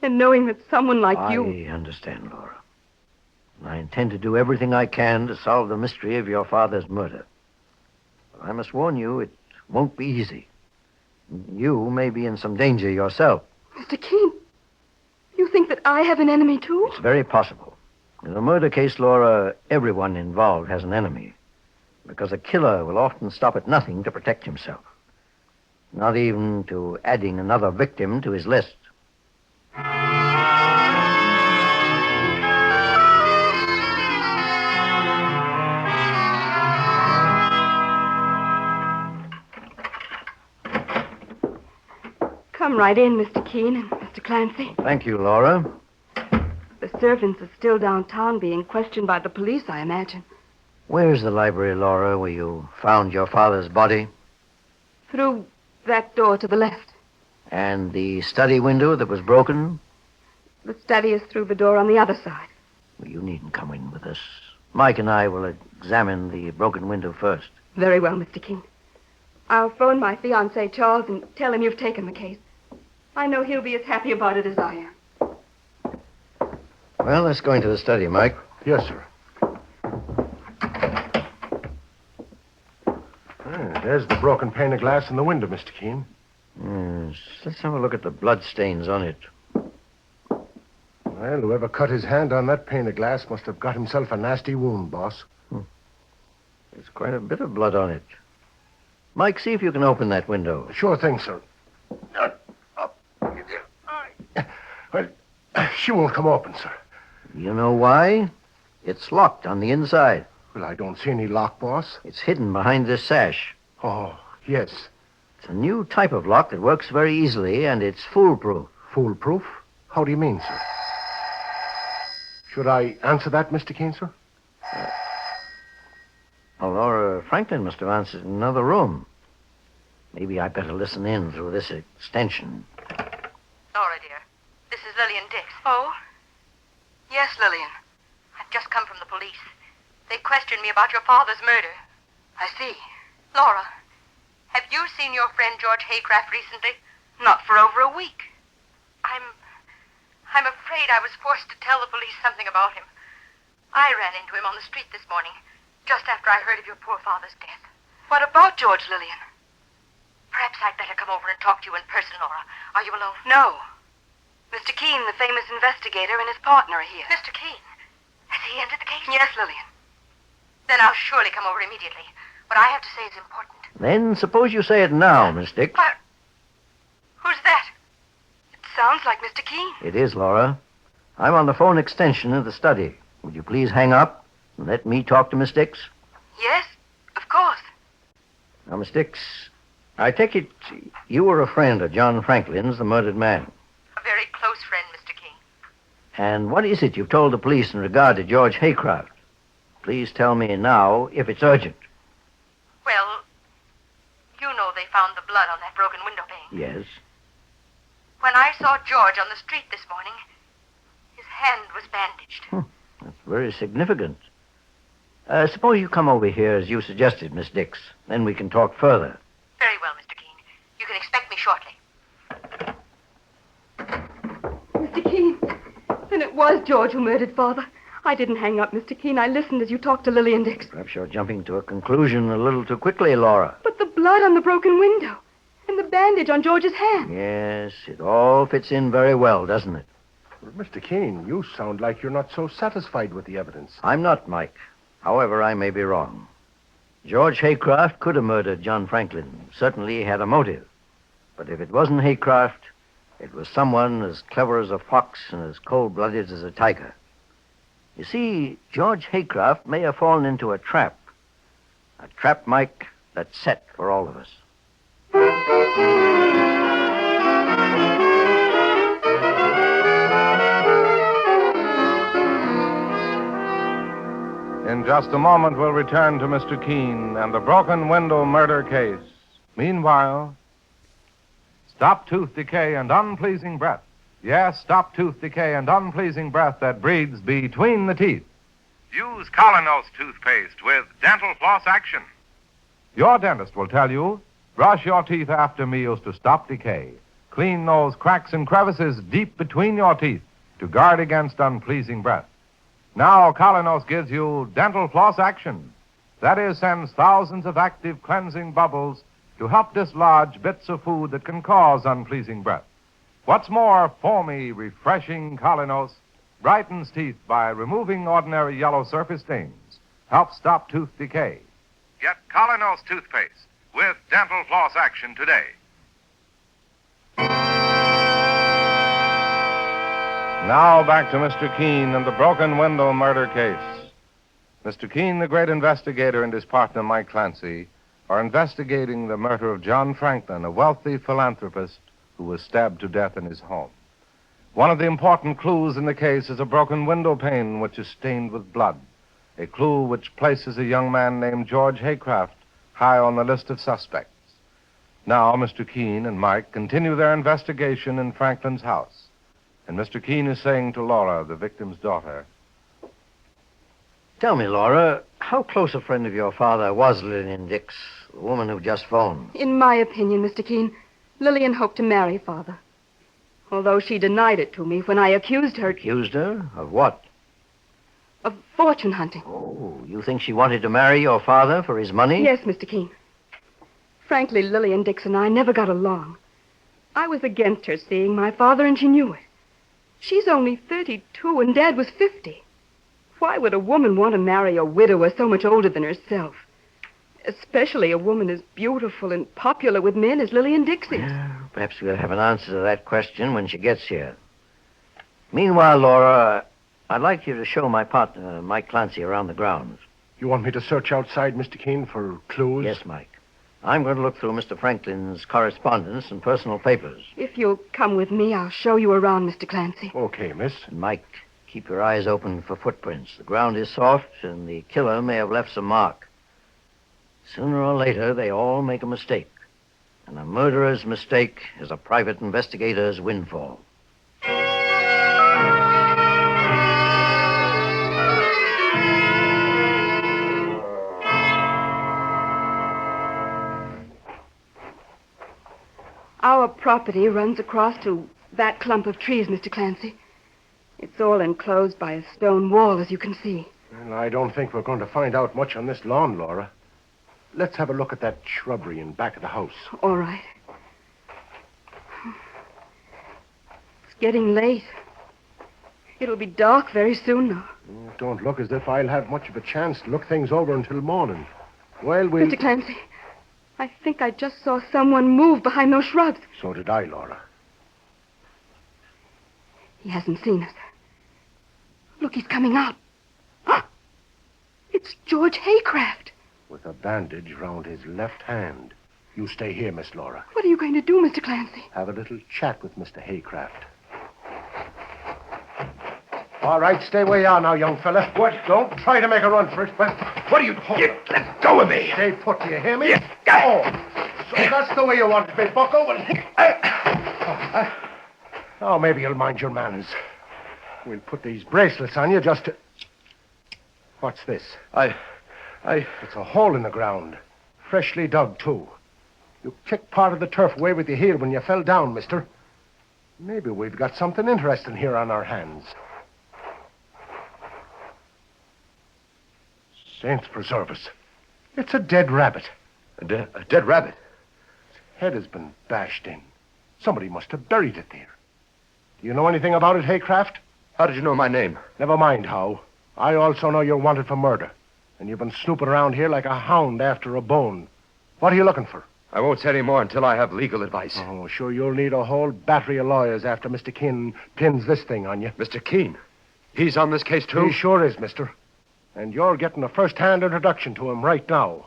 And knowing that someone like you... I understand, Laura. I intend to do everything I can to solve the mystery of your father's murder. But I must warn you, it won't be easy. You may be in some danger yourself. Mr. Keene, you think that I have an enemy, too? It's very possible. In a murder case, Laura, everyone involved has an enemy. Because a killer will often stop at nothing to protect himself. Not even to adding another victim to his list. Come right in, Mr. Keene and Mr. Clancy. Thank you, Laura. The servants are still downtown being questioned by the police, I imagine. Where's the library, Laura, where you found your father's body? Through that door to the left. And the study window that was broken? The study is through the door on the other side. Well, you needn't come in with us. Mike and I will examine the broken window first. Very well, Mr. Keene. I'll phone my fiancé, Charles, and tell him you've taken the case. I know he'll be as happy about it as I am. Well, let's go into the study, Mike. Yes, sir. There's the broken pane of glass in the window, Mr. Keene. Yes. Let's have a look at the blood stains on it. Well, whoever cut his hand on that pane of glass must have got himself a nasty wound, boss. There's quite a bit of blood on it. Mike, see if you can open that window. Sure thing, sir. Well, she won't come open, sir. You know why? It's locked on the inside. Well, I don't see any lock, boss. It's hidden behind this sash. Oh, yes. It's a new type of lock that works very easily, and it's foolproof. Foolproof? How do you mean, sir? Should I answer that, Mr. Keene, sir? Laura Franklin must have answered in another room. Maybe I'd better listen in through this extension. Laura, dear, this is Lillian Dix. Oh? Yes, Lillian. I've just come from the police. They questioned me about your father's murder. I see. Laura, have you seen your friend George Haycraft recently? Not for over a week. I'm afraid I was forced to tell the police something about him. I ran into him on the street this morning, just after I heard of your poor father's death. What about George, Lillian? Perhaps I'd better come over and talk to you in person, Laura. Are you alone? No. Mr. Keene, the famous investigator, and his partner are here. Mr. Keene? Has he entered the case? Yes, Lillian. Then I'll surely come over immediately. What I have to say is important. Then suppose you say it now, Miss Dix. What? Who's that? It sounds like Mr. Keene. It is, Laura. I'm on the phone extension of the study. Would you please hang up and let me talk to Miss Dix? Yes, of course. Now, Miss Dix, I take it you were a friend of John Franklin's, the murdered man. A very close friend, Mr. Keene. And what is it you've told the police in regard to George Haycraft? Please tell me now if it's urgent. Well, you know they found the blood on that broken window pane. Yes. When I saw George on the street this morning, his hand was bandaged. That's very significant. Suppose you come over here as you suggested, Miss Dix. Then we can talk further. Very well, Mr. Keene. You can expect me shortly. Mr. Keene, then it was George who murdered Father. I didn't hang up, Mr. Keene. I listened as you talked to Lily and Dix. Perhaps you're jumping to a conclusion a little too quickly, Laura. But the blood on the broken window and the bandage on George's hand. Yes, it all fits in very well, doesn't it? Well, Mr. Keene, you sound like you're not so satisfied with the evidence. I'm not, Mike. However, I may be wrong. George Haycraft could have murdered John Franklin. Certainly he had a motive. But if it wasn't Haycraft, it was someone as clever as a fox and as cold-blooded as a tiger. You see, George Haycraft may have fallen into a trap. A trap, Mike, that's set for all of us. In just a moment, we'll return to Mr. Keene and the broken window murder case. Meanwhile, stop tooth decay and unpleasing breath. Yes, stop tooth decay and unpleasing breath that breeds between the teeth. Use Colonos toothpaste with dental floss action. Your dentist will tell you, brush your teeth after meals to stop decay. Clean those cracks and crevices deep between your teeth to guard against unpleasing breath. Now, Colonos gives you dental floss action. That is, sends thousands of active cleansing bubbles to help dislodge bits of food that can cause unpleasing breath. What's more, foamy, refreshing Colonos brightens teeth by removing ordinary yellow surface stains, helps stop tooth decay. Get Colonos toothpaste with dental floss action today. Now back to Mr. Keene and the broken window murder case. Mr. Keene, the great investigator, and his partner, Mike Clancy, are investigating the murder of John Franklin, a wealthy philanthropist who was stabbed to death in his home. One of the important clues in the case is a broken window pane which is stained with blood, a clue which places a young man named George Haycraft high on the list of suspects. Now, Mr. Keene and Mike continue their investigation in Franklin's house. And Mr. Keene is saying to Laura, the victim's daughter, Tell me, Laura, how close a friend of your father was Lillian Dix, the woman who just phoned? In my opinion, Mr. Keene, Lillian hoped to marry Father. Although she denied it to me when I accused her... Accused her? Of what? Of fortune hunting. Oh, you think she wanted to marry your father for his money? Yes, Mr. Keene. Frankly, Lillian Dix and I never got along. I was against her seeing my father, and she knew it. She's only 32, and Dad was 50. Why would a woman want to marry a widower so much older than herself? Especially a woman as beautiful and popular with men as Lillian Dix is. Perhaps we'll have an answer to that question when she gets here. Meanwhile, Laura, I'd like you to show my partner, Mike Clancy, around the grounds. You want me to search outside, Mr. Keene, for clues? Yes, Mike. I'm going to look through Mr. Franklin's correspondence and personal papers. If you'll come with me, I'll show you around, Mr. Clancy. Okay, miss. And Mike, keep your eyes open for footprints. The ground is soft, and the killer may have left some mark. Sooner or later, they all make a mistake. And a murderer's mistake is a private investigator's windfall. Our property runs across to that clump of trees, Mr. Clancy. It's all enclosed by a stone wall, as you can see. Well, I don't think we're going to find out much on this lawn, Laura. Let's have a look at that shrubbery in back of the house. All right. It's getting late. It'll be dark very soon now. It don't look as if I'll have much of a chance to look things over until morning. Well, we'll... Mr. Clancy, I think I just saw someone move behind those shrubs. So did I, Laura. He hasn't seen us. Look, he's coming out. It's George Haycraft. With a bandage round his left hand. You stay here, Miss Laura. What are you going to do, Mr. Clancy? Have a little chat with Mr. Haycraft. All right, stay where you are now, young fella. What? Don't try to make a run for it. But what are you... Let go of me. Stay put, do you hear me? Oh, so that's the way you want it, big bucko. Oh, maybe you'll mind your manners. We'll put these bracelets on you just to... What's this? It's a hole in the ground. Freshly dug, too. You kicked part of the turf away with your heel when you fell down, mister. Maybe we've got something interesting here on our hands. Saints preserve us. It's a dead rabbit. A dead rabbit? Its head has been bashed in. Somebody must have buried it there. Do you know anything about it, Haycraft? How did you know my name? Never mind how. I also know you're wanted for murder. And you've been snooping around here like a hound after a bone. What are you looking for? I won't say any more until I have legal advice. Oh, sure, you'll need a whole battery of lawyers after Mr. Keene pins this thing on you. Mr. Keene? He's on this case, too? He sure is, mister. And you're getting a first-hand introduction to him right now.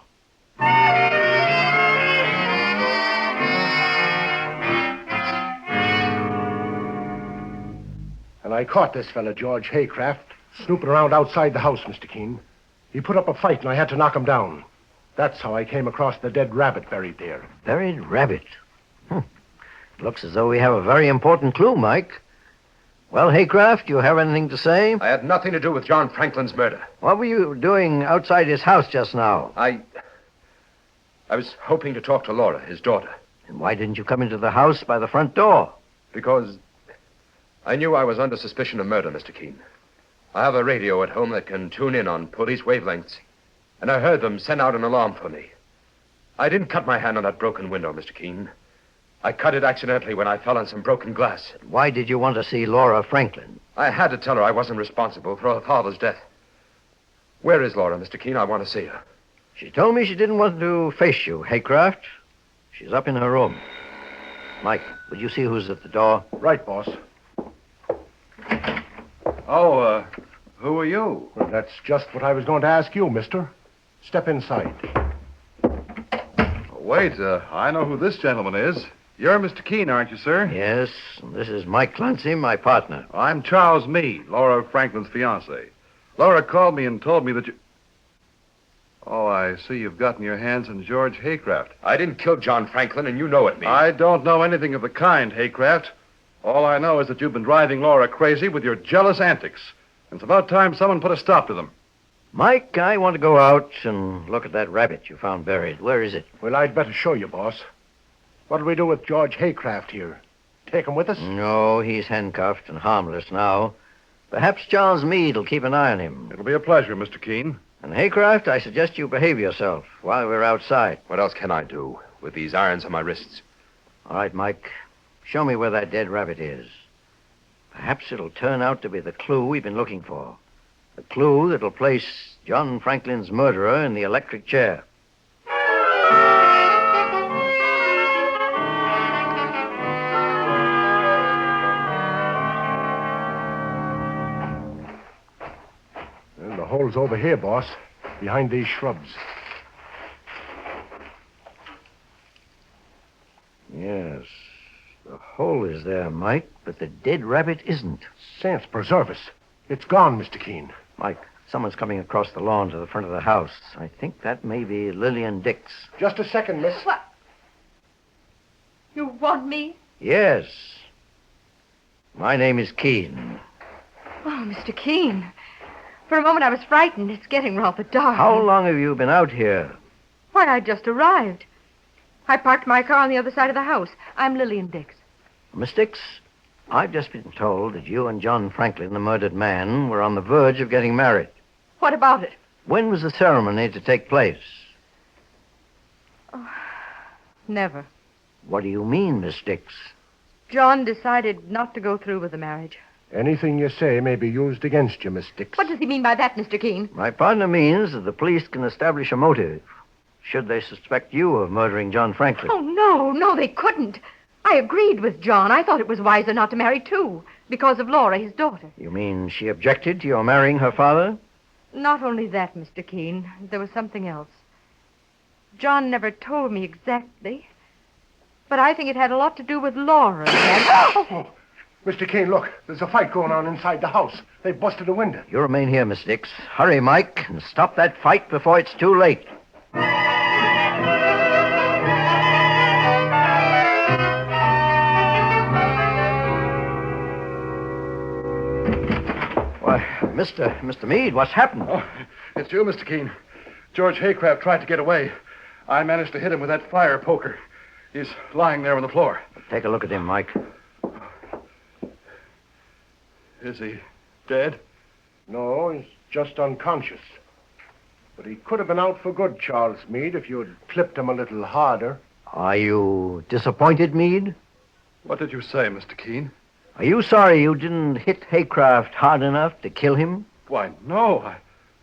And I caught this fella, George Haycraft, snooping around outside the house, Mr. Keene. He put up a fight, and I had to knock him down. That's how I came across the dead rabbit buried there. Buried rabbit? Looks as though we have a very important clue, Mike. Well, Haycraft, you have anything to say? I had nothing to do with John Franklin's murder. What were you doing outside his house just now? I was hoping to talk to Laura, his daughter. And why didn't you come into the house by the front door? Because I knew I was under suspicion of murder, Mr. Keene. I have a radio at home that can tune in on police wavelengths, and I heard them send out an alarm for me. I didn't cut my hand on that broken window, Mr. Keene. I cut it accidentally when I fell on some broken glass. Why did you want to see Laura Franklin? I had to tell her I wasn't responsible for her father's death. Where is Laura, Mr. Keene? I want to see her. She told me she didn't want to face you, Haycraft. She's up in her room. Mike, would you see who's at the door? Right, boss. Oh, who are you? Well, that's just what I was going to ask you, mister. Step inside. Wait, I know who this gentleman is. You're Mr. Keene, aren't you, sir? Yes, and this is Mike Clancy, my partner. I'm Charles Meade, Laura Franklin's fiancé. Laura called me and told me that you... Oh, I see you've gotten your hands on George Haycraft. I didn't kill John Franklin, and you know it, Meade. I don't know anything of the kind, Haycraft. All I know is that you've been driving Laura crazy with your jealous antics. It's about time someone put a stop to them. Mike, I want to go out and look at that rabbit you found buried. Where is it? Well, I'd better show you, boss. What'll we do with George Haycraft here? Take him with us? No, he's handcuffed and harmless now. Perhaps Charles Meade will keep an eye on him. It'll be a pleasure, Mr. Keene. And Haycraft, I suggest you behave yourself while we're outside. What else can I do with these irons on my wrists? All right, Mike. Show me where that dead rabbit is. Perhaps it'll turn out to be the clue we've been looking for. The clue that'll place John Franklin's murderer in the electric chair. Well, the hole's over here, boss, behind these shrubs. Yes, the hole is there, Mike, but the dead rabbit isn't. Saints preserve us. It's gone, Mr. Keene. Mike, someone's coming across the lawn to the front of the house. I think that may be Lillian Dix. Just a second, miss. What? You want me? Yes. My name is Keene. Oh, Mr. Keene. For a moment I was frightened. It's getting rather dark. How long have you been out here? Why, I just arrived. I parked my car on the other side of the house. I'm Lillian Dix. Miss Dix, I've just been told that you and John Franklin, the murdered man, were on the verge of getting married. What about it? When was the ceremony to take place? Oh, never. What do you mean, Miss Dix? John decided not to go through with the marriage. Anything you say may be used against you, Miss Dix. What does he mean by that, Mr. Keene? My partner means that the police can establish a motive should they suspect you of murdering John Franklin. Oh, no, they couldn't. I agreed with John. I thought it was wiser not to marry too, because of Laura, his daughter. You mean she objected to your marrying her father? Not only that, Mr. Keene. There was something else. John never told me exactly, but I think it had a lot to do with Laura. Oh, Mr. Keene, look. There's a fight going on inside the house. They've busted a window. You remain here, Miss Dix. Hurry, Mike, and stop that fight before it's too late. Mr. Meade, what's happened? Oh, it's you, Mr. Keene. George Haycraft tried to get away. I managed to hit him with that fire poker. He's lying there on the floor. Take a look at him, Mike. Is he dead? No, he's just unconscious. But he could have been out for good, Charles Meade, if you had clipped him a little harder. Are you disappointed, Meade? What did you say, Mr. Keene? Are you sorry you didn't hit Haycraft hard enough to kill him? Why, no.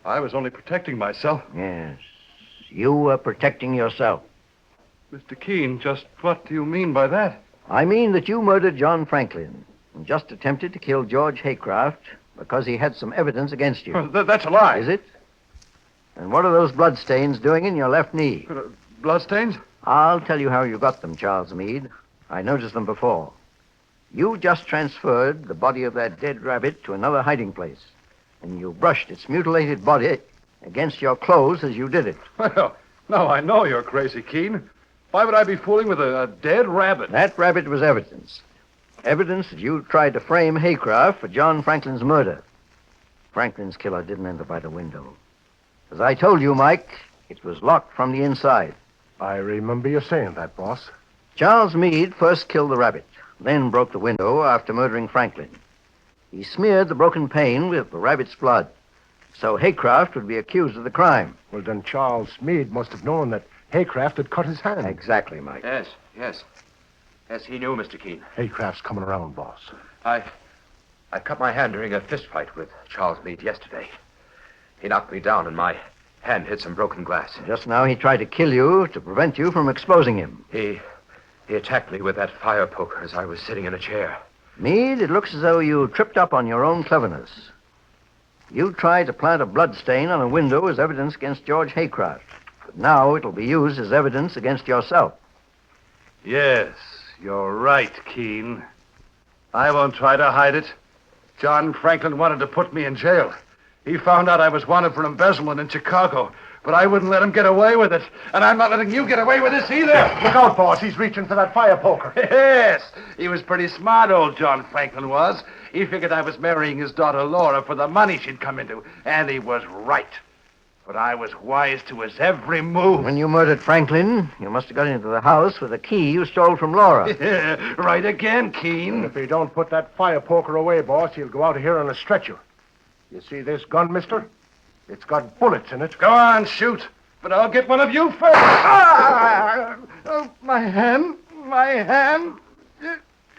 I was only protecting myself. Yes. You were protecting yourself. Mr. Keene, just what do you mean by that? I mean that you murdered John Franklin and just attempted to kill George Haycraft because he had some evidence against you. That's a lie. Is it? And what are those bloodstains doing in your left knee? Bloodstains? I'll tell you how you got them, Charles Meade. I noticed them before. You just transferred the body of that dead rabbit to another hiding place, and you brushed its mutilated body against your clothes as you did it. Well, no, I know you're crazy, Keene. Why would I be fooling with a dead rabbit? That rabbit was evidence. Evidence that you tried to frame Haycraft for John Franklin's murder. Franklin's killer didn't enter by the window. As I told you, Mike, it was locked from the inside. I remember you saying that, boss. Charles Meade first killed the rabbit, then broke the window after murdering Franklin. He smeared the broken pane with the rabbit's blood, so Haycraft would be accused of the crime. Well, then Charles Meade must have known that Haycraft had cut his hand. Exactly, Mike. Yes. Yes, he knew, Mr. Keene. Haycraft's coming around, boss. I cut my hand during a fist fight with Charles Meade yesterday. He knocked me down and my hand hit some broken glass. Just now he tried to kill you to prevent you from exposing him. He attacked me with that fire poker as I was sitting in a chair. Meade, it looks as though you tripped up on your own cleverness. You tried to plant a blood stain on a window as evidence against George Haycraft. But now it'll be used as evidence against yourself. Yes, you're right, Keene. I won't try to hide it. John Franklin wanted to put me in jail. He found out I was wanted for embezzlement in Chicago, but I wouldn't let him get away with it. And I'm not letting you get away with this either. Look out, boss. He's reaching for that fire poker. Yes, he was pretty smart, old John Franklin was. He figured I was marrying his daughter Laura for the money she'd come into, and he was right. But I was wise to his every move. When you murdered Franklin, you must have got into the house with a key you stole from Laura. Yeah, right again, Keene. And if he don't put that fire poker away, boss, he'll go out of here on a stretcher. You see this gun, mister? It's got bullets in it. Go on, shoot. But I'll get one of you first. Ah! Oh, my hand. My hand.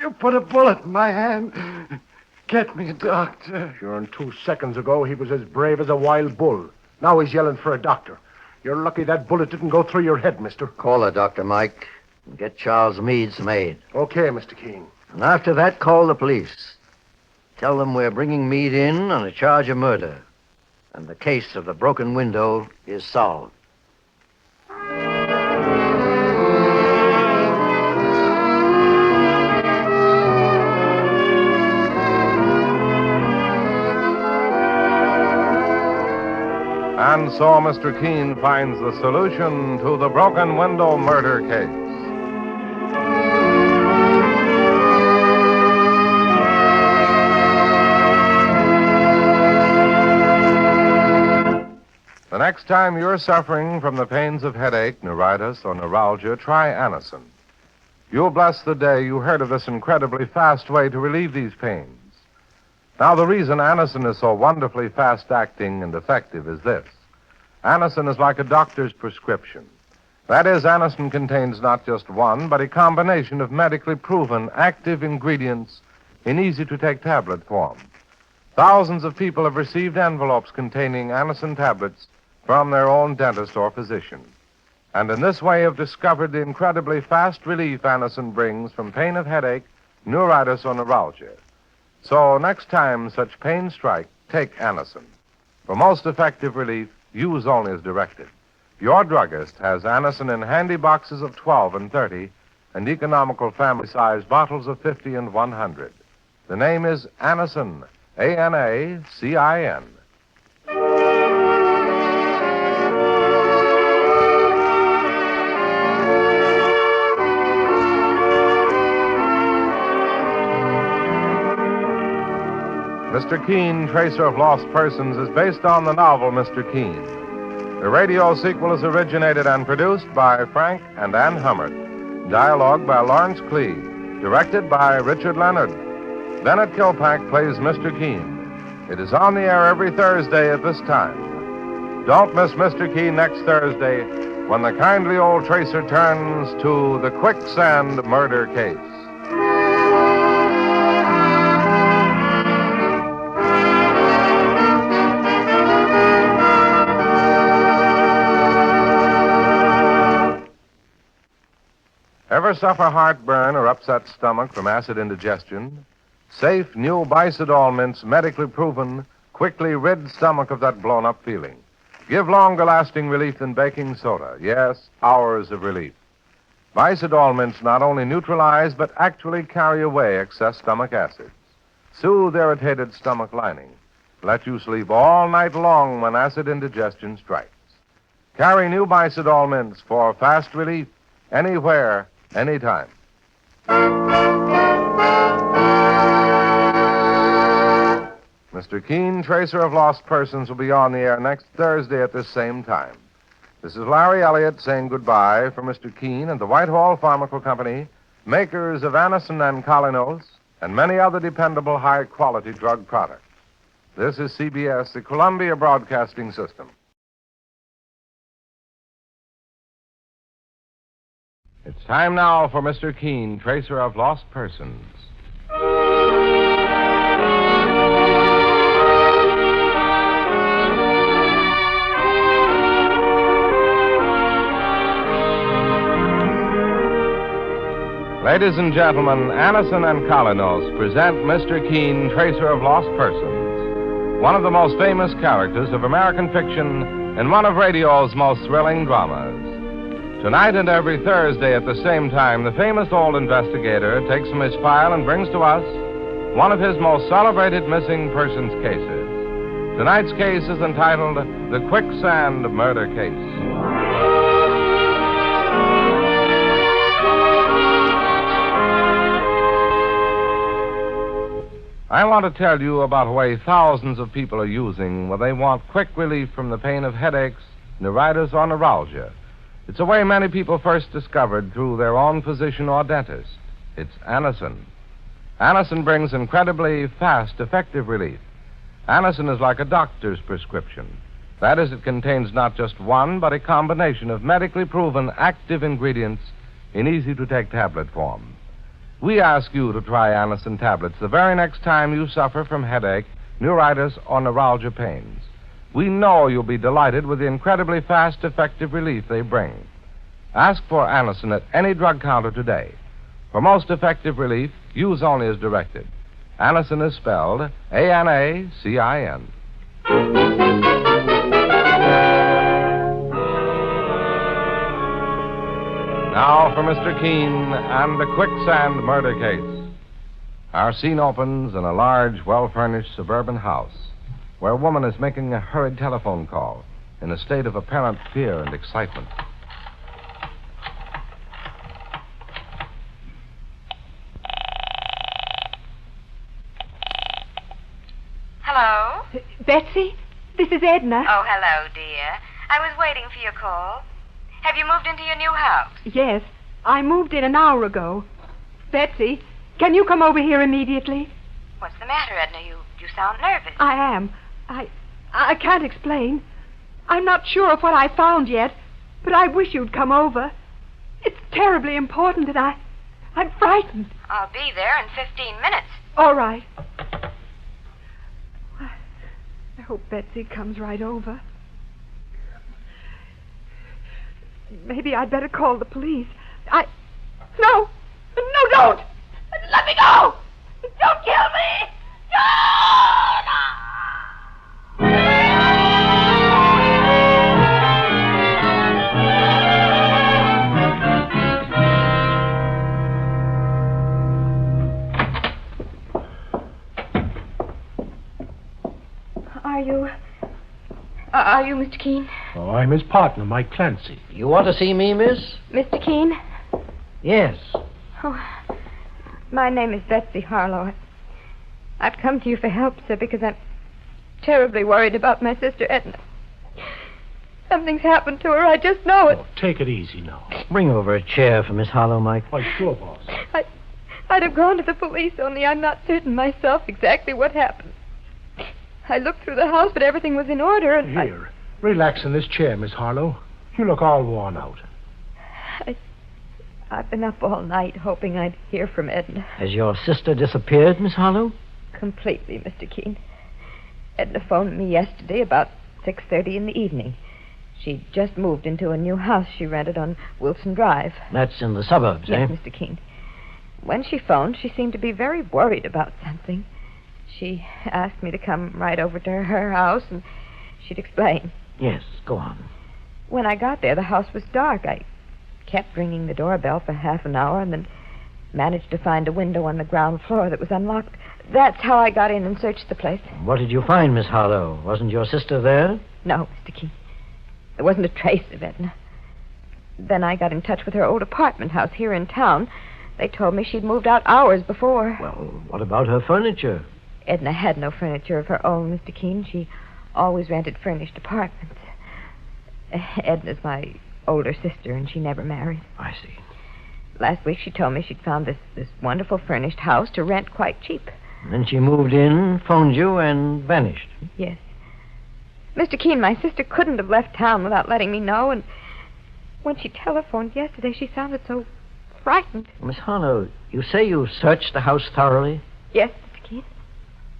You put a bullet in my hand. Get me a doctor. Sure, and 2 seconds ago, he was as brave as a wild bull. Now he's yelling for a doctor. You're lucky that bullet didn't go through your head, mister. Call a doctor, Mike, and get Charles Meade some aid. Okay, Mr. Keene. And after that, call the police. Tell them we're bringing Meade in on a charge of murder. And the case of the broken window is solved. And so Mr. Keene finds the solution to the broken window murder case. The next time you're suffering from the pains of headache, neuritis, or neuralgia, try Anacin. You'll bless the day you heard of this incredibly fast way to relieve these pains. Now, the reason Anacin is so wonderfully fast-acting and effective is this. Anacin is like a doctor's prescription. That is, Anacin contains not just one, but a combination of medically proven active ingredients in easy-to-take tablet form. Thousands of people have received envelopes containing Anacin tablets from their own dentist or physician. And in this way have discovered the incredibly fast relief Anacin brings from pain of headache, neuritis, or neuralgia. So next time such pain strike, take Anacin. For most effective relief, use only as directed. Your druggist has Anacin in handy boxes of 12 and 30 and economical family-sized bottles of 50 and 100. The name is Anacin, A-N-A-C-I-N. Mr. Keene, Tracer of Lost Persons, is based on the novel Mr. Keene. The radio sequel is originated and produced by Frank and Ann Hummert. Dialogue by Lawrence Clee. Directed by Richard Leonard. Bennett Kilpack plays Mr. Keene. It is on the air every Thursday at this time. Don't miss Mr. Keene next Thursday when the kindly old tracer turns to the Quicksand murder case. Ever suffer heartburn or upset stomach from acid indigestion? Safe, new Bicidol mints, medically proven, quickly rid stomach of that blown-up feeling. Give longer-lasting relief than baking soda. Yes, hours of relief. Bicidol mints not only neutralize, but actually carry away excess stomach acids. Soothe irritated stomach lining. Let you sleep all night long when acid indigestion strikes. Carry new Bicidol mints for fast relief, anywhere, anytime. Mr. Keene, Tracer of Lost Persons, will be on the air next Thursday at this same time. This is Larry Elliott saying goodbye for Mr. Keene and the Whitehall Pharmaceutical Company, makers of Anacin and Colinos, and many other dependable high-quality drug products. This is CBS, the Columbia Broadcasting System. It's time now for Mr. Keene, Tracer of Lost Persons. Ladies and gentlemen, Anacin and Colinos present Mr. Keene, Tracer of Lost Persons, one of the most famous characters of American fiction and one of radio's most thrilling dramas. Tonight and every Thursday at the same time, the famous old investigator takes from his file and brings to us one of his most celebrated missing persons cases. Tonight's case is entitled The Quicksand Murder Case. I want to tell you about a way thousands of people are using when they want quick relief from the pain of headaches, neuritis, or neuralgia. It's a way many people first discovered through their own physician or dentist. It's Anacin. Anacin brings incredibly fast, effective relief. Anacin is like a doctor's prescription. That is, it contains not just one, but a combination of medically proven active ingredients in easy-to-take tablet form. We ask you to try Anacin tablets the very next time you suffer from headache, neuritis, or neuralgia pains. We know you'll be delighted with the incredibly fast, effective relief they bring. Ask for Anacin at any drug counter today. For most effective relief, use only as directed. Anacin is spelled A-N-A-C-I-N. Now for Mr. Keene and the Quicksand murder case. Our scene opens in a large, well-furnished suburban house where a woman is making a hurried telephone call in a state of apparent fear and excitement. Hello? Betsy, this is Edna. Oh, hello, dear. I was waiting for your call. Have you moved into your new house? Yes, I moved in an hour ago. Betsy, can you come over here immediately? What's the matter, Edna? You sound nervous. I am. I can't explain. I'm not sure of what I found yet, but I wish you'd come over. It's terribly important, and I'm frightened. I'll be there in 15 minutes. All right. I hope Betsy comes right over. Maybe I'd better call the police. No, don't! Let me go! Don't kill me! Are you Mr. Keene? Oh, I'm his partner, Mike Clancy. You want to see me, miss? Mr. Keene? Yes. Oh, my name is Betsy Harlow. I've come to you for help, sir, because I'm terribly worried about my sister Edna. Something's happened to her. I just know it. Take it easy now. Bring over a chair for Miss Harlow, Mike. Why, sure, boss. I'd have gone to the police, only I'm not certain myself exactly what happened. I looked through the house, but everything was in order, and Here, relax in this chair, Miss Harlow. You look all worn out. I've been up all night hoping I'd hear from Edna. Has your sister disappeared, Miss Harlow? Completely, Mr. Keene. Edna phoned me yesterday about 6:30 in the evening. She'd just moved into a new house she rented on Wilson Drive. That's in the suburbs, Yes, eh? Mr. Keene. When she phoned, she seemed to be very worried about something. She asked me to come right over to her house, and she'd explain. Yes, go on. When I got there, the house was dark. I kept ringing the doorbell for half an hour and then managed to find a window on the ground floor that was unlocked. That's how I got in and searched the place. What did you find, Miss Harlow? Wasn't your sister there? No, Mr. Keene. There wasn't a trace of Edna. Then I got in touch with her old apartment house here in town. They told me she'd moved out hours before. Well, what about her furniture? Edna had no furniture of her own, Mr. Keene. She always rented furnished apartments. Edna's my older sister, and she never married. I see. Last week she told me she'd found this wonderful furnished house to rent quite cheap. And then she moved in, phoned you, and vanished. Yes. Mr. Keene, my sister couldn't have left town without letting me know, and when she telephoned yesterday, she sounded so frightened. Miss Harlow, you say you searched the house thoroughly? Yes, Mr. Keene.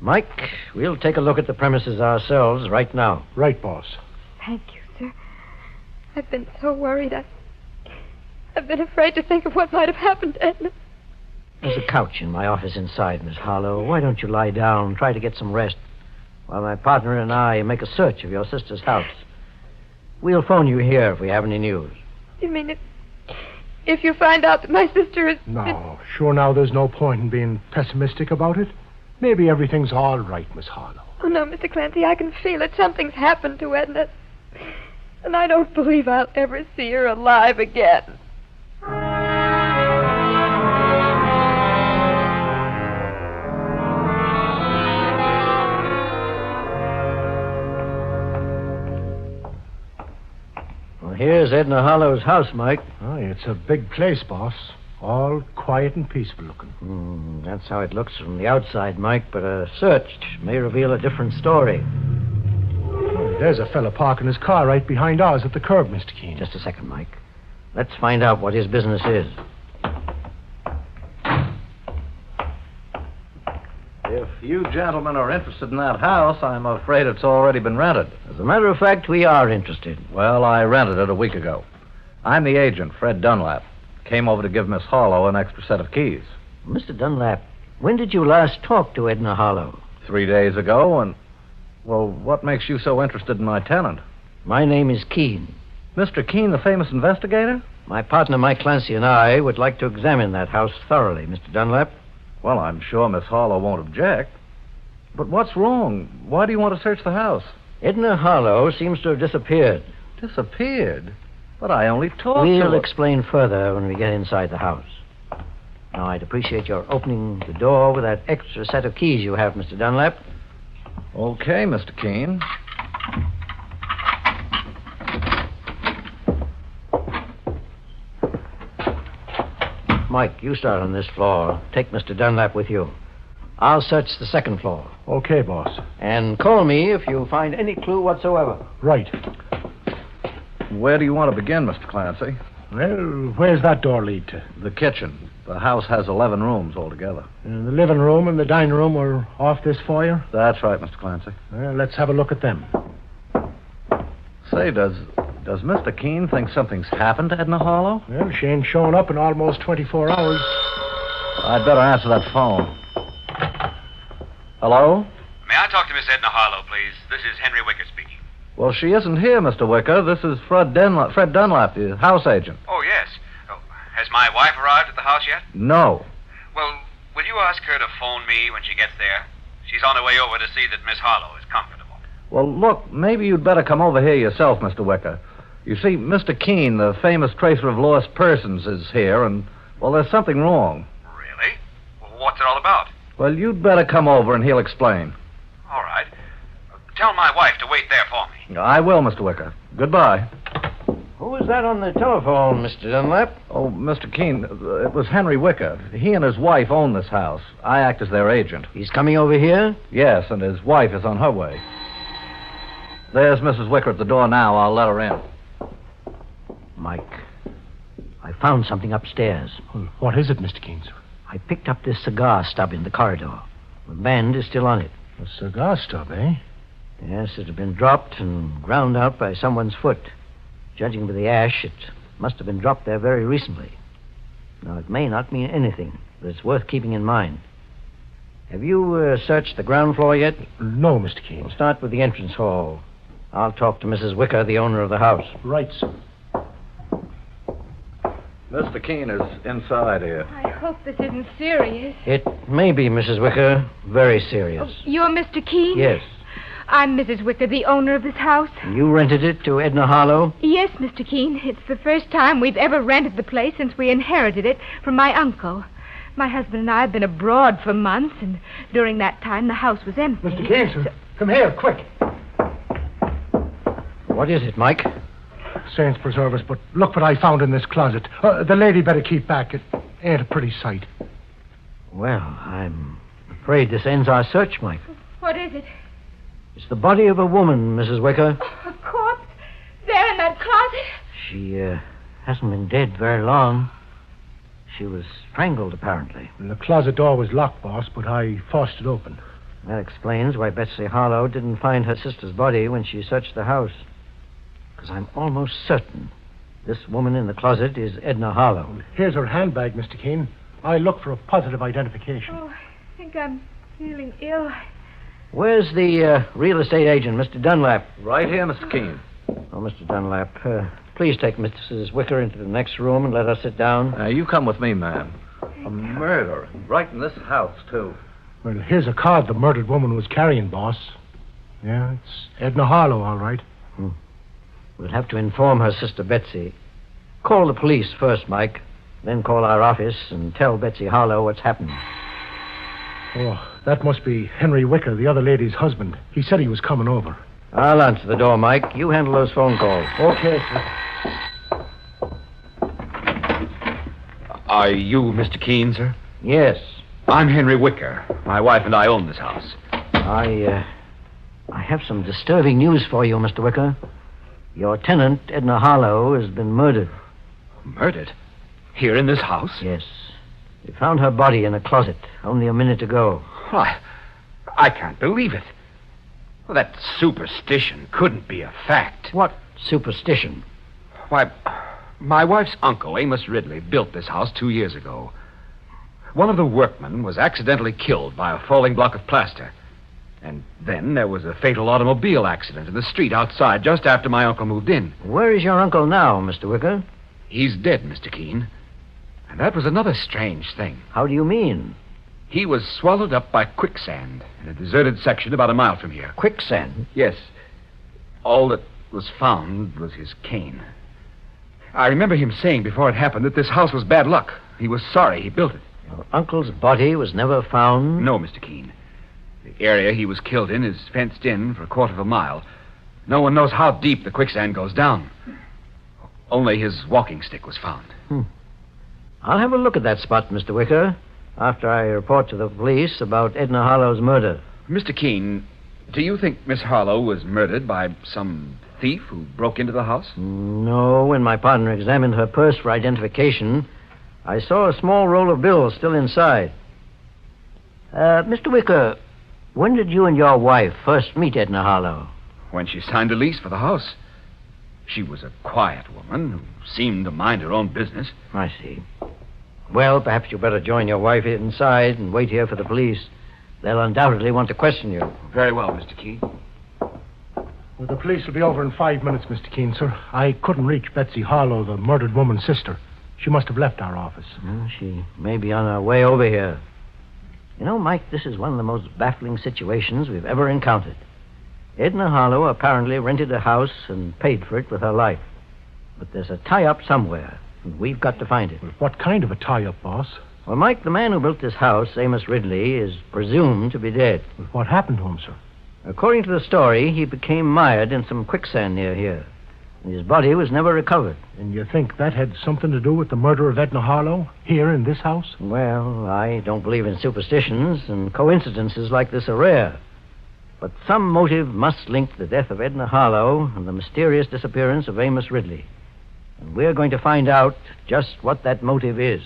Mike, we'll take a look at the premises ourselves right now. Right, boss. Thank you, sir. I've been so worried. I've been afraid to think of what might have happened to Edna. There's a couch in my office inside, Miss Harlow. Why don't you lie down and try to get some rest while my partner and I make a search of your sister's house? We'll phone you here if we have any news. You mean if you find out that my sister is... No, sure now there's no point in being pessimistic about it. Maybe everything's all right, Miss Harlow. Oh, no, Mr. Clancy, I can feel it. Something's happened to Edna. And I don't believe I'll ever see her alive again. Well, here's Edna Hollow's house, Mike. Oh, it's a big place, boss. All quiet and peaceful looking. That's how it looks from the outside, Mike, but a search may reveal a different story. There's a fella parking his car right behind ours at the curb, Mr. Keene. Just a second, Mike. Let's find out what his business is. If you gentlemen are interested in that house, I'm afraid it's already been rented. As a matter of fact, we are interested. Well, I rented it a week ago. I'm the agent, Fred Dunlap. Came over to give Miss Harlow an extra set of keys. Mr. Dunlap, when did you last talk to Edna Harlow? 3 days ago, and... Well, what makes you so interested in my tenant? My name is Keene. Mr. Keene, the famous investigator? My partner, Mike Clancy, and I would like to examine that house thoroughly, Mr. Dunlap. Well, I'm sure Miss Harlow won't object. But what's wrong? Why do you want to search the house? Edna Harlow seems to have disappeared. Disappeared? But I only talked to We'll her. explain further when we get inside the house. Now, I'd appreciate your opening the door with that extra set of keys you have, Mr. Dunlap. Okay, Mr. Keene. Mike, you start on this floor. Take Mr. Dunlap with you. I'll search the second floor. Okay, boss. And call me if you find any clue whatsoever. Right. Where do you want to begin, Mr. Clancy? Well, where's that door lead to? The kitchen. The house has 11 rooms altogether. The living room and the dining room are off this foyer? That's right, Mr. Clancy. Well, let's have a look at them. Say, does Mr. Keene think something's happened to Edna Harlow? Well, she ain't shown up in almost 24 hours. I'd better answer that phone. Hello? May I talk to Miss Edna Harlow, please? This is Henry Wicker speaking. Well, she isn't here, Mr. Wicker. This is Fred Dunlap, the house agent. Oh, yes. Oh, has my wife arrived at the house yet? No. Well, will you ask her to phone me when she gets there? She's on her way over to see that Miss Harlow is comfortable. Well, look, maybe you'd better come over here yourself, Mr. Wicker. You see, Mr. Keene, the famous tracer of lost persons, is here, and, well, there's something wrong. Really? Well, what's it all about? Well, you'd better come over and he'll explain. All right. Tell my wife to wait there for me. I will, Mr. Wicker. Goodbye. Who was that on the telephone, Mr. Dunlap? Oh, Mr. Keene, it was Henry Wicker. He and his wife own this house. I act as their agent. He's coming over here? Yes, and his wife is on her way. There's Mrs. Wicker at the door now. I'll let her in. Mike, I found something upstairs. Well, what is it, Mr. Keene, sir? I picked up this cigar stub in the corridor. The band is still on it. A cigar stub, eh? Yes, it had been dropped and ground out by someone's foot. Judging by the ash, it must have been dropped there very recently. Now, it may not mean anything, but it's worth keeping in mind. Have you searched the ground floor yet? No, Mr. Keene. We'll start with the entrance hall. I'll talk to Mrs. Wicker, the owner of the house. Right, sir. Mr. Keene is inside here. I hope this isn't serious. It may be, Mrs. Wicker, very serious. You're Mr. Keene? Yes. I'm Mrs. Wicker, the owner of this house. You rented it to Edna Harlow? Yes, Mr. Keene. It's the first time we've ever rented the place since we inherited it from my uncle. My husband and I have been abroad for months, and during that time the house was empty. Mr. Keene, sir. Come here, quick. What is it, Mike? Saints preserve us, but look what I found in this closet. The lady better keep back. It ain't a pretty sight. Well, I'm afraid this ends our search, Mike. What is it? It's the body of a woman, Mrs. Wicker. A corpse? There in that closet? She hasn't been dead very long. She was strangled, apparently. The closet door was locked, boss, but I forced it open. That explains why Betsy Harlow didn't find her sister's body when she searched the house. Because I'm almost certain this woman in the closet is Edna Harlow. Here's her handbag, Mr. Keene. I look for a positive identification. Oh, I think I'm feeling ill. Where's the real estate agent, Mr. Dunlap? Right here, Mr. Keene. Oh, Mr. Dunlap, please take Mrs. Wicker into the next room and let her sit down. You come with me, man. A murder. Right in this house, too. Well, here's a card the murdered woman was carrying, boss. Yeah, it's Edna Harlow, all right. We'll have to inform her sister Betsy. Call the police first, Mike. Then call our office and tell Betsy Harlow what's happened. Oh, that must be Henry Wicker, the other lady's husband. He said he was coming over. I'll answer the door, Mike. You handle those phone calls. Okay, sir. Are you Mr. Keene, sir? Yes. I'm Henry Wicker. My wife and I own this house. I have some disturbing news for you, Mr. Wicker. Your tenant, Edna Harlow, has been murdered. Murdered? Here in this house? Yes. We found her body in a closet only a minute ago. Why, I can't believe it. Well, that superstition couldn't be a fact. What superstition? Why, my wife's uncle, Amos Ridley, built this house 2 years ago. One of the workmen was accidentally killed by a falling block of plaster. And then there was a fatal automobile accident in the street outside just after my uncle moved in. Where is your uncle now, Mr. Wicker? He's dead, Mr. Keene. And that was another strange thing. How do you mean? He was swallowed up by quicksand in a deserted section about a mile from here. Quicksand? Yes. All that was found was his cane. I remember him saying before it happened that this house was bad luck. He was sorry he built it. Your uncle's body was never found? No, Mr. Keene. The area he was killed in is fenced in for a quarter of a mile. No one knows how deep the quicksand goes down. Only his walking stick was found. I'll have a look at that spot, Mr. Wicker, after I report to the police about Edna Harlow's murder. Mr. Keene, do you think Miss Harlow was murdered by some thief who broke into the house? No. When my partner examined her purse for identification, I saw a small roll of bills still inside. Mr. Wicker, when did you and your wife first meet Edna Harlow? When she signed a lease for the house. She was a quiet woman who seemed to mind her own business. I see. Well, perhaps you better join your wife inside and wait here for the police. They'll undoubtedly want to question you. Very well, Mr. Keene. Well, the police will be over in 5 minutes, Mr. Keene, sir. I couldn't reach Betsy Harlow, the murdered woman's sister. She must have left our office. Well, she may be on her way over here. You know, Mike, this is one of the most baffling situations we've ever encountered. Edna Harlow apparently rented a house and paid for it with her life. But there's a tie-up somewhere, and we've got to find it. Well, what kind of a tie-up, boss? Well, Mike, the man who built this house, Amos Ridley, is presumed to be dead. What happened to him, sir? According to the story, he became mired in some quicksand near here. His body was never recovered. And you think that had something to do with the murder of Edna Harlow here in this house? Well, I don't believe in superstitions, and coincidences like this are rare. But some motive must link the death of Edna Harlow and the mysterious disappearance of Amos Ridley. And we're going to find out just what that motive is.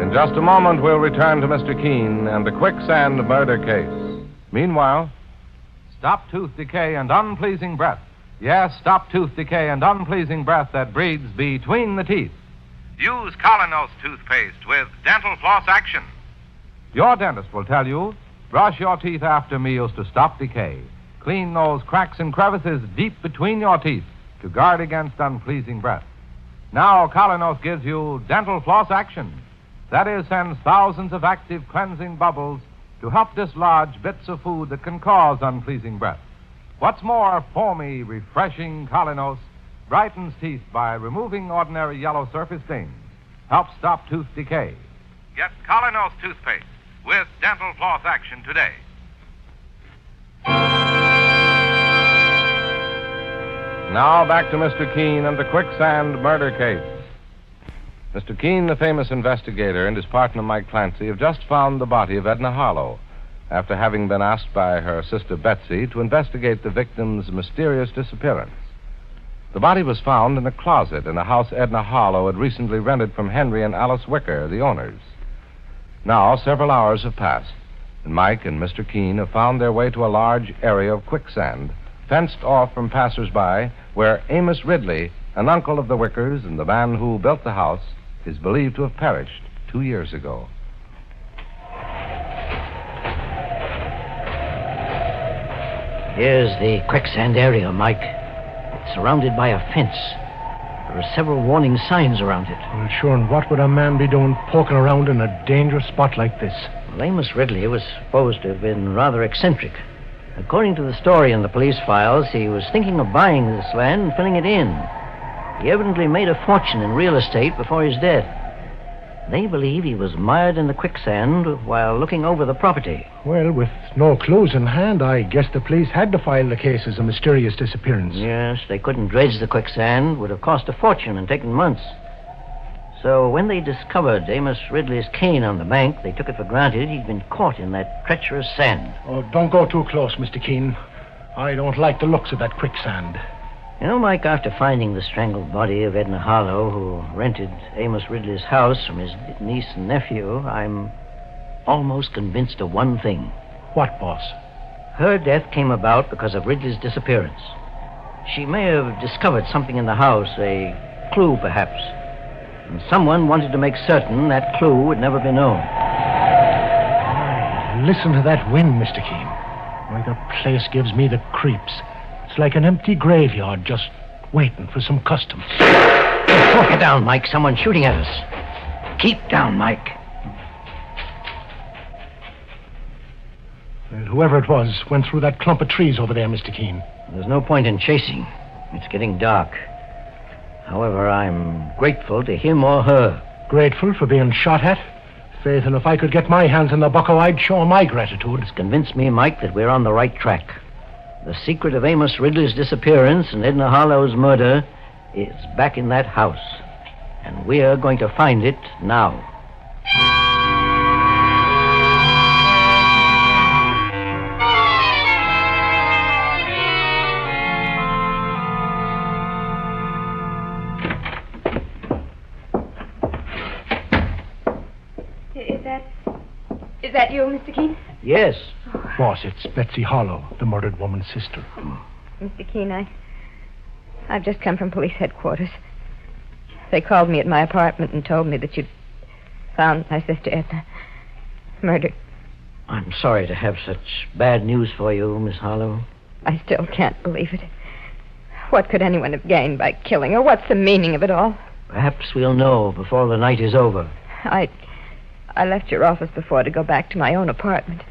In just a moment, we'll return to Mr. Keene and the Quicksand murder case. Meanwhile, stop tooth decay and unpleasing breath. Yes, stop tooth decay and unpleasing breath that breeds between the teeth. Use Colonos toothpaste with dental floss action. Your dentist will tell you, brush your teeth after meals to stop decay. Clean those cracks and crevices deep between your teeth to guard against unpleasing breath. Now, Colonos gives you dental floss action. That is, sends thousands of active cleansing bubbles to help dislodge bits of food that can cause unpleasing breath. What's more, foamy, refreshing Colonos brightens teeth by removing ordinary yellow surface stains. Helps stop tooth decay. Get Colonos toothpaste with dental floss action today. Now back to Mr. Keene and the Quicksand murder case. Mr. Keene, the famous investigator, and his partner Mike Clancy have just found the body of Edna Harlow after having been asked by her sister Betsy to investigate the victim's mysterious disappearance. The body was found in a closet in a house Edna Harlow had recently rented from Henry and Alice Wicker, the owners. Now, several hours have passed, and Mike and Mr. Keene have found their way to a large area of quicksand, fenced off from passers-by, where Amos Ridley, an uncle of the Wickers and the man who built the house, is believed to have perished 2 years ago. Here's the quicksand area, Mike. It's surrounded by a fence. There are several warning signs around it. Well, sure, and what would a man be doing poking around in a dangerous spot like this? Well, Amos Ridley was supposed to have been rather eccentric. According to the story in the police files, he was thinking of buying this land and filling it in. He evidently made a fortune in real estate before his death. They believe he was mired in the quicksand while looking over the property. Well, with no clues in hand, I guess the police had to file the case as a mysterious disappearance. Yes, they couldn't dredge the quicksand. Would have cost a fortune and taken months. So when they discovered Amos Ridley's cane on the bank, they took it for granted he'd been caught in that treacherous sand. Oh, don't go too close, Mr. Keene. I don't like the looks of that quicksand. You know, Mike, after finding the strangled body of Edna Harlow, who rented Amos Ridley's house from his niece and nephew, I'm almost convinced of one thing. What, boss? Her death came about because of Ridley's disappearance. She may have discovered something in the house, a clue, perhaps. And someone wanted to make certain that clue would never be known. Listen to that wind, Mr. Keene. Why, the place gives me the creeps. It's like an empty graveyard just waiting for some custom. Get down, Mike. Someone's shooting at us. Keep down, Mike. Well, whoever it was went through that clump of trees over there, Mr. Keene. There's no point in chasing. It's getting dark. However, I'm grateful to him or her. Grateful for being shot at? Faith, and if I could get my hands on the bucko, I'd show my gratitude. It's convinced me, Mike, that we're on the right track. The secret of Amos Ridley's disappearance and Edna Harlow's murder is back in that house. And we're going to find it now. Is that you, Mr. Keene? Yes. Boss, it's Betsy Harlow, the murdered woman's sister. Mr. Keene, I've just come from police headquarters. They called me at my apartment and told me that you'd found my sister Edna murdered. I'm sorry to have such bad news for you, Miss Harlow. I still can't believe it. What could anyone have gained by killing her? What's the meaning of it all? Perhaps we'll know before the night is over. I left your office before to go back to my own apartment.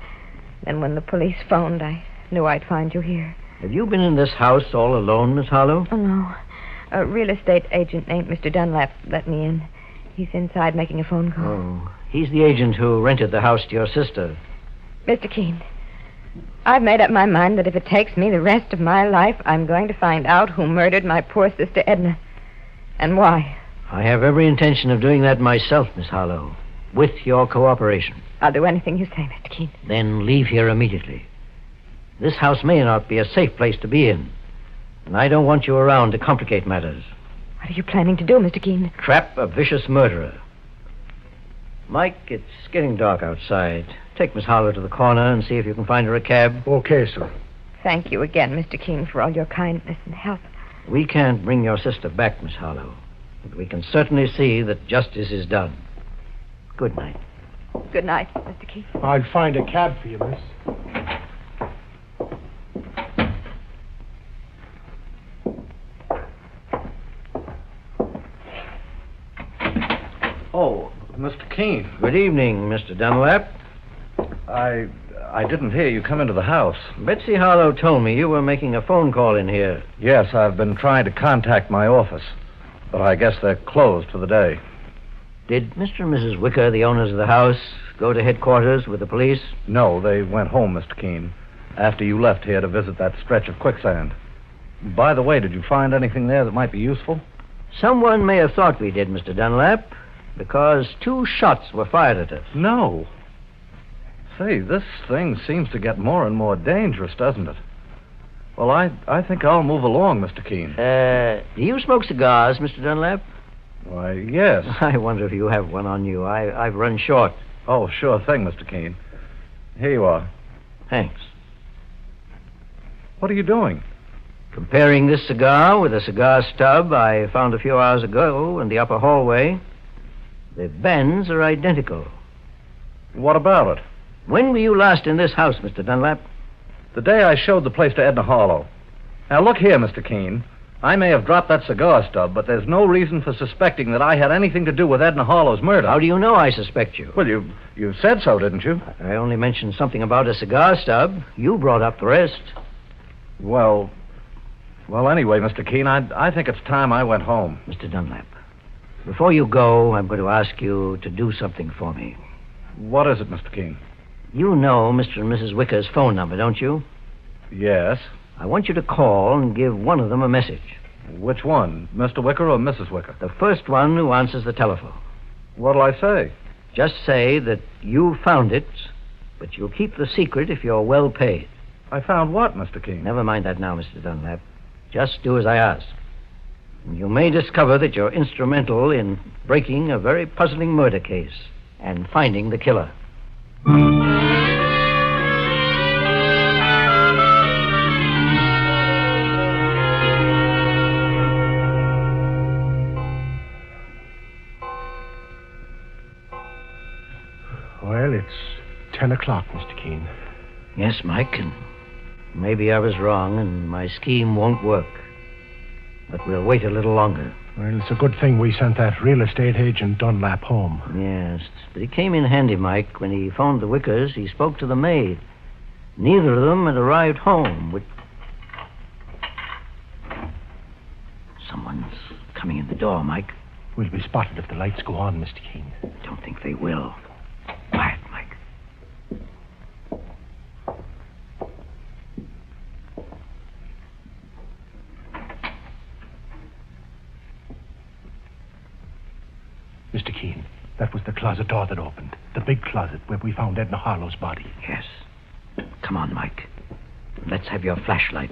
Then when the police phoned, I knew I'd find you here. Have you been in this house all alone, Miss Harlow? Oh, no. A real estate agent named Mr. Dunlap let me in. He's inside making a phone call. Oh, he's the agent who rented the house to your sister. Mr. Keene, I've made up my mind that if it takes me the rest of my life, I'm going to find out who murdered my poor sister Edna. And why. I have every intention of doing that myself, Miss Harlow, with your cooperation. I'll do anything you say, Mr. Keene. Then leave here immediately. This house may not be a safe place to be in, and I don't want you around to complicate matters. What are you planning to do, Mr. Keene? Trap a vicious murderer. Mike, it's getting dark outside. Take Miss Harlow to the corner and see if you can find her a cab. Okay, sir. Thank you again, Mr. Keene, for all your kindness and help. We can't bring your sister back, Miss Harlow, but we can certainly see that justice is done. Good night. Good night, Mr. Keene. I'll find a cab for you, miss. Oh, Mr. Keene. Good evening, Mr. Dunlap. I didn't hear you come into the house. Betsy Harlow told me you were making a phone call in here. Yes, I've been trying to contact my office, but I guess they're closed for the day. Did Mr. and Mrs. Wicker, the owners of the house, go to headquarters with the police? No, they went home, Mr. Keene, after you left here to visit that stretch of quicksand. By the way, did you find anything there that might be useful? Someone may have thought we did, Mr. Dunlap, because 2 shots were fired at us. No. Say, this thing seems to get more and more dangerous, doesn't it? Well, I think I'll move along, Mr. Keene. Do you smoke cigars, Mr. Dunlap? Why, yes. I wonder if you have one on you. I've run short. Oh, sure thing, Mr. Keene. Here you are. Thanks. What are you doing? Comparing this cigar with a cigar stub I found a few hours ago in the upper hallway. The bends are identical. What about it? When were you last in this house, Mr. Dunlap? The day I showed the place to Edna Harlow. Now, look here, Mr. Keene. I may have dropped that cigar stub, but there's no reason for suspecting that I had anything to do with Edna Harlow's murder. How do you know I suspect you? Well, you said so, didn't you? I only mentioned something about a cigar stub. You brought up the rest. Well, anyway, Mr. Keene, I think it's time I went home. Mr. Dunlap, before you go, I'm going to ask you to do something for me. What is it, Mr. Keene? You know Mr. and Mrs. Wicker's phone number, don't you? Yes. I want you to call and give one of them a message. Which one, Mr. Wicker or Mrs. Wicker? The first one who answers the telephone. What'll I say? Just say that you found it, but you'll keep the secret if you're well paid. I found what, Mr. Keene? Never mind that now, Mr. Dunlap. Just do as I ask. And you may discover that you're instrumental in breaking a very puzzling murder case and finding the killer. Well, it's 10 o'clock, Mr. Keene. Yes, Mike, and maybe I was wrong and my scheme won't work. But we'll wait a little longer. Well, it's a good thing we sent that real estate agent Dunlap home. Yes, but he came in handy, Mike. When he phoned the Wickers, he spoke to the maid. Neither of them had arrived home. Someone's coming in the door, Mike. We'll be spotted if the lights go on, Mr. Keene. Don't think they will. Quiet, Mike. Mr. Keene, that was the closet door that opened. The big closet where we found Edna Harlow's body. Yes. Come on, Mike. Let's have your flashlight.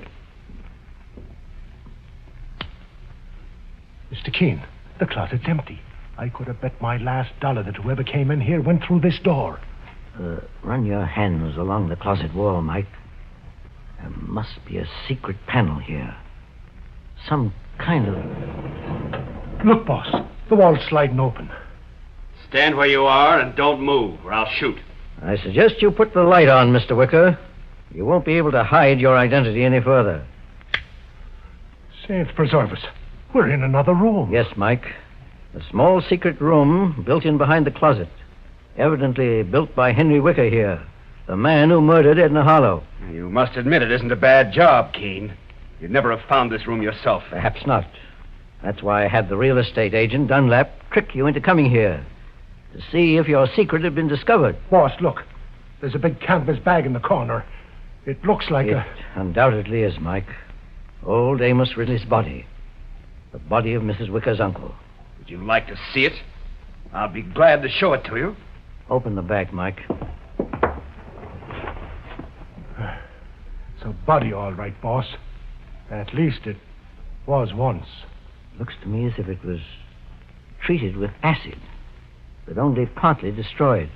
Mr. Keene, the closet's empty. I could have bet my last dollar that whoever came in here went through this door. Run your hands along the closet wall, Mike. There must be a secret panel here. Some kind of... Look, boss. The wall's sliding open. Stand where you are and don't move, or I'll shoot. I suggest you put the light on, Mr. Wicker. You won't be able to hide your identity any further. Saints preserve us. We're in another room. Yes, Mike. A small secret room built in behind the closet. Evidently built by Henry Wicker here. The man who murdered Edna Harlow. You must admit it isn't a bad job, Keene. You'd never have found this room yourself. Perhaps not. That's why I had the real estate agent, Dunlap, trick you into coming here. To see if your secret had been discovered. Boss, look. There's a big canvas bag in the corner. It looks like It undoubtedly is, Mike. Old Amos Ridley's body. The body of Mrs. Wicker's uncle. Would you like to see it? I'll be glad to show it to you. Open the bag, Mike. It's a body, all right, boss. At least it was once. Looks to me as if it was treated with acid, but only partly destroyed.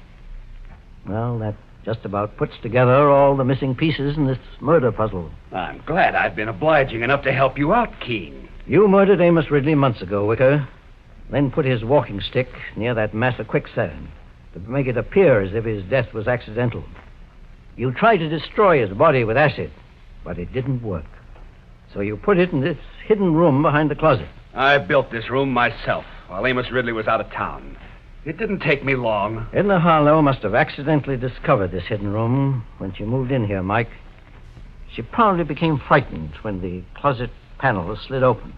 Well, that just about puts together all the missing pieces in this murder puzzle. I'm glad I've been obliging enough to help you out, Keene. You murdered Amos Ridley months ago, Wicker. Then put his walking stick near that mass of quicksand to make it appear as if his death was accidental. You tried to destroy his body with acid, but it didn't work. So you put it in this hidden room behind the closet. I built this room myself while Amos Ridley was out of town. It didn't take me long. Edna Harlow must have accidentally discovered this hidden room when she moved in here, Mike. She probably became frightened when the closet panel slid open.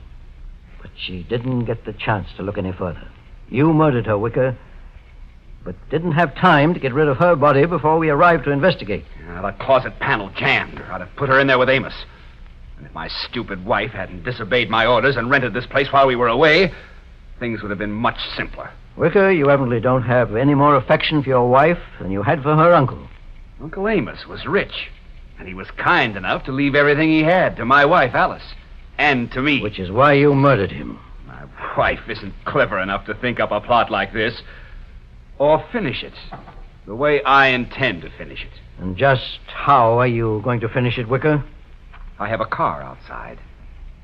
But she didn't get the chance to look any further. You murdered her, Wicker, but didn't have time to get rid of her body before we arrived to investigate. The closet panel jammed, or I'd have put her in there with Amos. And if my stupid wife hadn't disobeyed my orders and rented this place while we were away, things would have been much simpler. Wicker, you evidently don't have any more affection for your wife than you had for her uncle. Uncle Amos was rich, and he was kind enough to leave everything he had to my wife, Alice, and to me. Which is why you murdered him. My wife isn't clever enough to think up a plot like this, or finish it the way I intend to finish it. And just how are you going to finish it, Wicker? I have a car outside,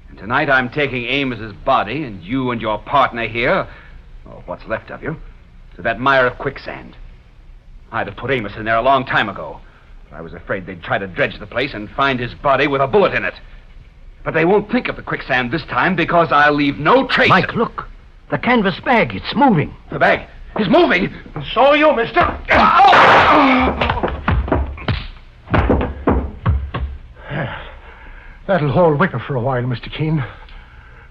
and tonight I'm taking Amos's body and you and your partner here, or what's left of you, to that mire of quicksand. I'd have put Amos in there a long time ago, but I was afraid they'd try to dredge the place and find his body with a bullet in it. But they won't think of the quicksand this time because I'll leave no trace. Mike, look. The canvas bag. It's moving. The bag is moving. So are you, mister. That'll hold Wicker for a while, Mr. Keene.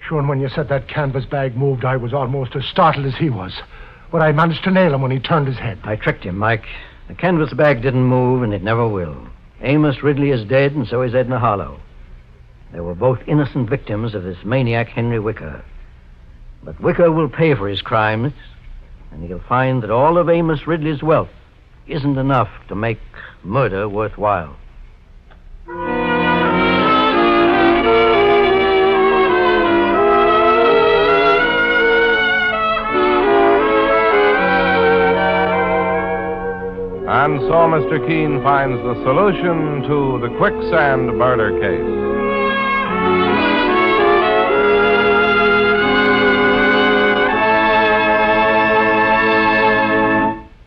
Sure, and when you said that canvas bag moved, I was almost as startled as he was. But I managed to nail him when he turned his head. I tricked him, Mike. The canvas bag didn't move, and it never will. Amos Ridley is dead, and so is Edna Harlow. They were both innocent victims of this maniac Henry Wicker. But Wicker will pay for his crimes, and he'll find that all of Amos Ridley's wealth isn't enough to make murder worthwhile. And so Mr. Keene finds the solution to the Quicksand murder case.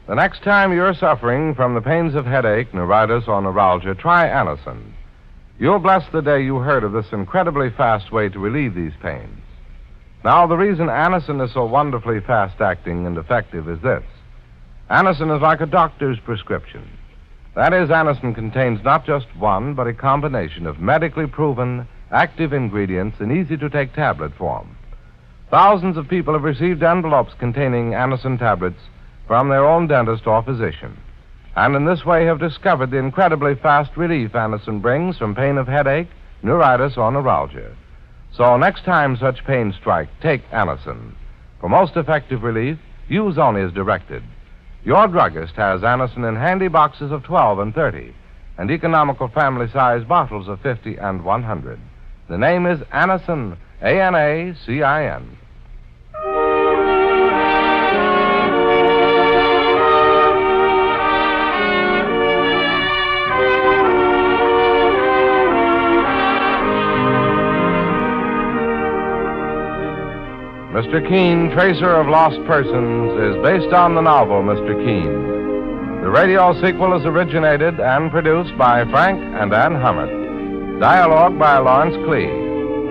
The next time you're suffering from the pains of headache, neuritis, or neuralgia, try Anacin. You'll bless the day you heard of this incredibly fast way to relieve these pains. Now, the reason Anacin is so wonderfully fast-acting and effective is this. Anacin is like a doctor's prescription. That is, Anacin contains not just one, but a combination of medically proven, active ingredients in easy-to-take tablet form. Thousands of people have received envelopes containing Anacin tablets from their own dentist or physician, and in this way have discovered the incredibly fast relief Anacin brings from pain of headache, neuritis, or neuralgia. So next time such pains strike, take Anacin. For most effective relief, use only as directed. Your druggist has Anacin in handy boxes of 12 and 30, and economical family-size bottles of 50 and 100. The name is Anacin, A-N-A-C-I-N. Mr. Keene, Tracer of Lost Persons, is based on the novel Mr. Keene. The radio sequel is originated and produced by Frank and Ann Hummert. Dialogue by Lawrence Klee.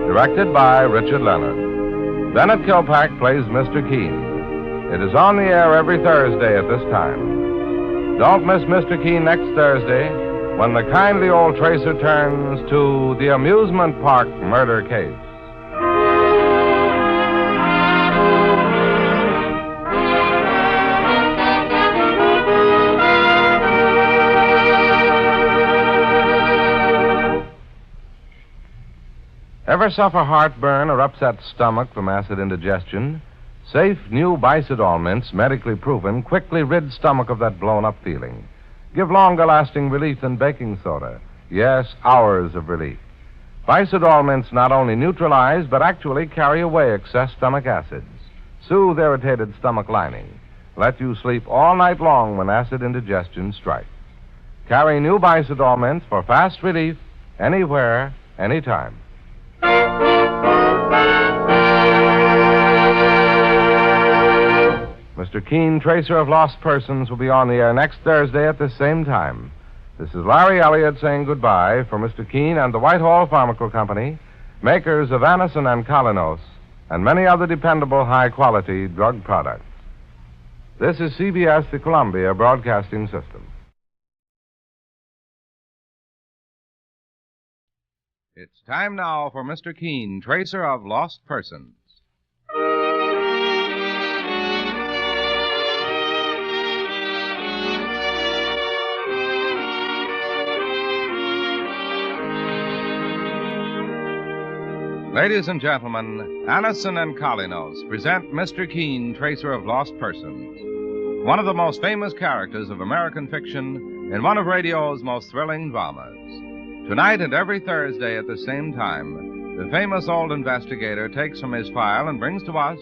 Directed by Richard Leonard. Bennett Kilpack plays Mr. Keene. It is on the air every Thursday at this time. Don't miss Mr. Keene next Thursday when the kindly old tracer turns to the amusement park murder case. Ever suffer heartburn or upset stomach from acid indigestion? Safe new Bicidol mints, medically proven, quickly rid stomach of that blown-up feeling. Give longer-lasting relief than baking soda. Yes, hours of relief. Bicidol mints not only neutralize, but actually carry away excess stomach acids. Soothe irritated stomach lining. Let you sleep all night long when acid indigestion strikes. Carry new Bicidol mints for fast relief, anywhere, anytime. Mr. Keene, Tracer of Lost Persons, will be on the air next Thursday at the same time. This is Larry Elliott saying goodbye for Mr. Keene and the Whitehall Pharmaceutical Company, makers of Anacin and Colinos, and many other dependable high-quality drug products. This is CBS, the Columbia Broadcasting System. It's time now for Mr. Keene, Tracer of Lost Persons. Ladies and gentlemen, Anacin and Colinos present Mr. Keene, Tracer of Lost Persons, one of the most famous characters of American fiction in one of radio's most thrilling dramas. Tonight and every Thursday at the same time, the famous old investigator takes from his file and brings to us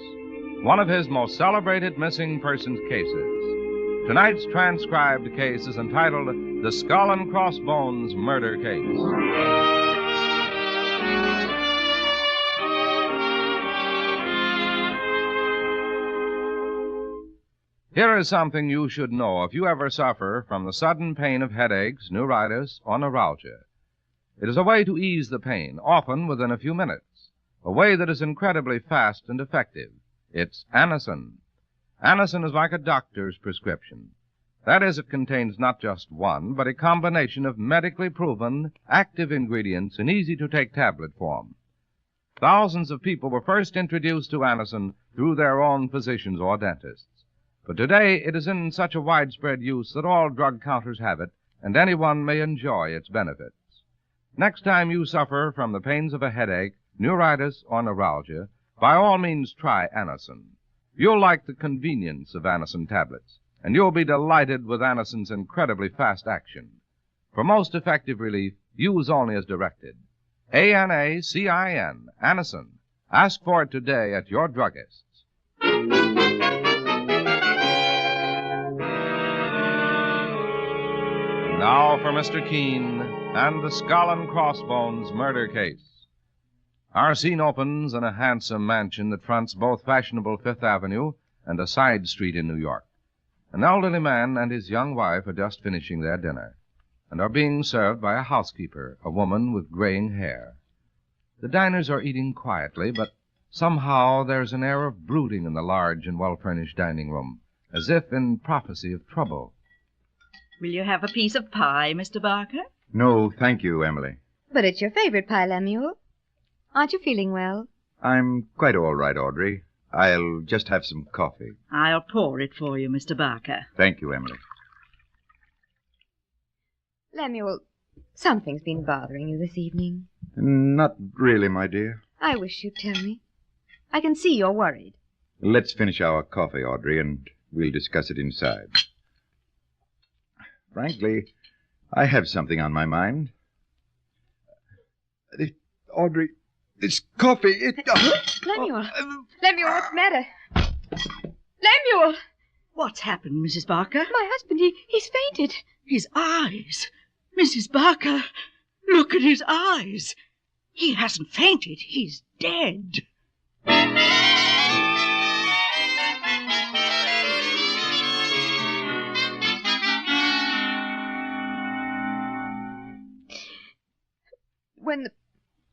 one of his most celebrated missing persons cases. Tonight's transcribed case is entitled The Skull and Crossbones Murder Case. Here is something you should know if you ever suffer from the sudden pain of headaches, neuritis, or neuralgia. It is a way to ease the pain, often within a few minutes, a way that is incredibly fast and effective. It's Anacin. Anacin is like a doctor's prescription. That is, it contains not just one, but a combination of medically proven, active ingredients in easy-to-take tablet form. Thousands of people were first introduced to Anacin through their own physicians or dentists. But today it is in such a widespread use that all drug counters have it, and anyone may enjoy its benefits. Next time you suffer from the pains of a headache, neuritis, or neuralgia, by all means try Anacin. You'll like the convenience of Anacin tablets, and you'll be delighted with Anacin's incredibly fast action. For most effective relief, use only as directed. Anacin, Anacin. Ask for it today at your druggist's. Now for Mr. Keene and the Skull and Crossbones murder case. Our scene opens in a handsome mansion that fronts both fashionable Fifth Avenue and a side street in New York. An elderly man and his young wife are just finishing their dinner and are being served by a housekeeper, a woman with graying hair. The diners are eating quietly, but somehow there's an air of brooding in the large and well-furnished dining room, as if in prophecy of trouble. Will you have a piece of pie, Mr. Barker? No, thank you, Emily. But it's your favorite pie, Lemuel. Aren't you feeling well? I'm quite all right, Audrey. I'll just have some coffee. I'll pour it for you, Mr. Barker. Thank you, Emily. Lemuel, something's been bothering you this evening. Not really, my dear. I wish you'd tell me. I can see you're worried. Let's finish our coffee, Audrey, and we'll discuss it inside. Frankly, I have something on my mind. Audrey, this coffee, Lemuel! Lemuel, what's the matter? Lemuel! What's happened, Mrs. Barker? My husband, he's fainted. His eyes. Mrs. Barker, look at his eyes. He hasn't fainted. He's dead.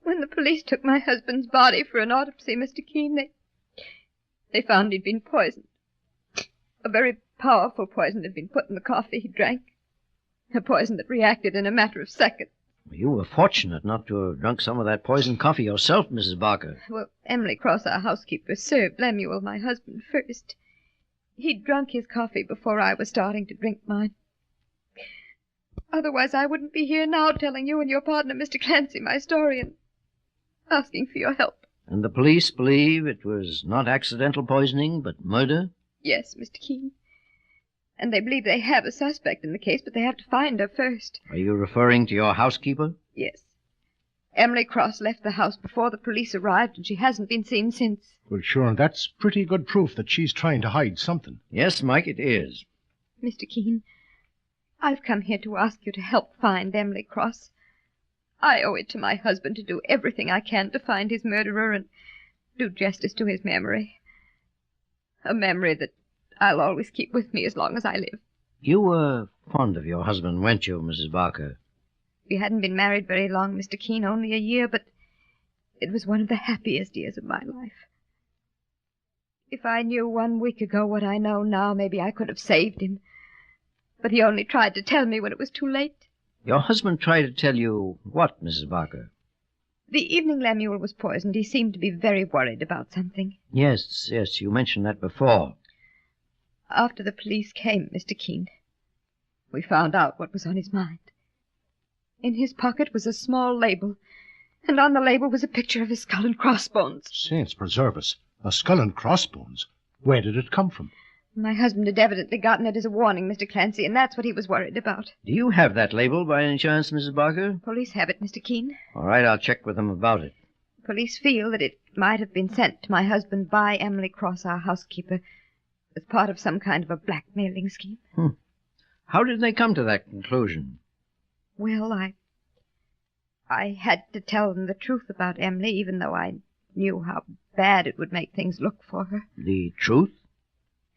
When the police took my husband's body for an autopsy, Mr. Keene, they found he'd been poisoned. A very powerful poison had been put in the coffee he drank. A poison that reacted in a matter of seconds. You were fortunate not to have drunk some of that poisoned coffee yourself, Mrs. Barker. Well, Emily Cross, our housekeeper, served Lemuel, my husband, first. He'd drunk his coffee before I was starting to drink mine. Otherwise, I wouldn't be here now telling you and your partner, Mr. Clancy, my story and asking for your help. And the police believe it was not accidental poisoning, but murder? Yes, Mr. Keene. And they believe they have a suspect in the case, but they have to find her first. Are you referring to your housekeeper? Yes. Emily Cross left the house before the police arrived, and she hasn't been seen since. Well, sure, and that's pretty good proof that she's trying to hide something. Yes, Mike, it is. Mr. Keene, I've come here to ask you to help find Emily Cross. I owe it to my husband to do everything I can to find his murderer and do justice to his memory. A memory that I'll always keep with me as long as I live. You were fond of your husband, weren't you, Mrs. Barker? We hadn't been married very long, Mr. Keene, only a year, but it was one of the happiest years of my life. If I knew 1 week ago what I know now, maybe I could have saved him. But he only tried to tell me when it was too late. Your husband tried to tell you what, Mrs. Barker? The evening Lemuel was poisoned, he seemed to be very worried about something. Yes, you mentioned that before. After the police came, Mr. Keene, we found out what was on his mind. In his pocket was a small label, and on the label was a picture of his skull and crossbones. Saints preserve us. A skull and crossbones? Where did it come from? My husband had evidently gotten it as a warning, Mr. Clancy, and that's what he was worried about. Do you have that label by any chance, Mrs. Barker? Police have it, Mr. Keene. All right, I'll check with them about it. Police feel that it might have been sent to my husband by Emily Cross, our housekeeper, as part of some kind of a blackmailing scheme. How did they come to that conclusion? Well, I had to tell them the truth about Emily, even though I knew how bad it would make things look for her. The truth?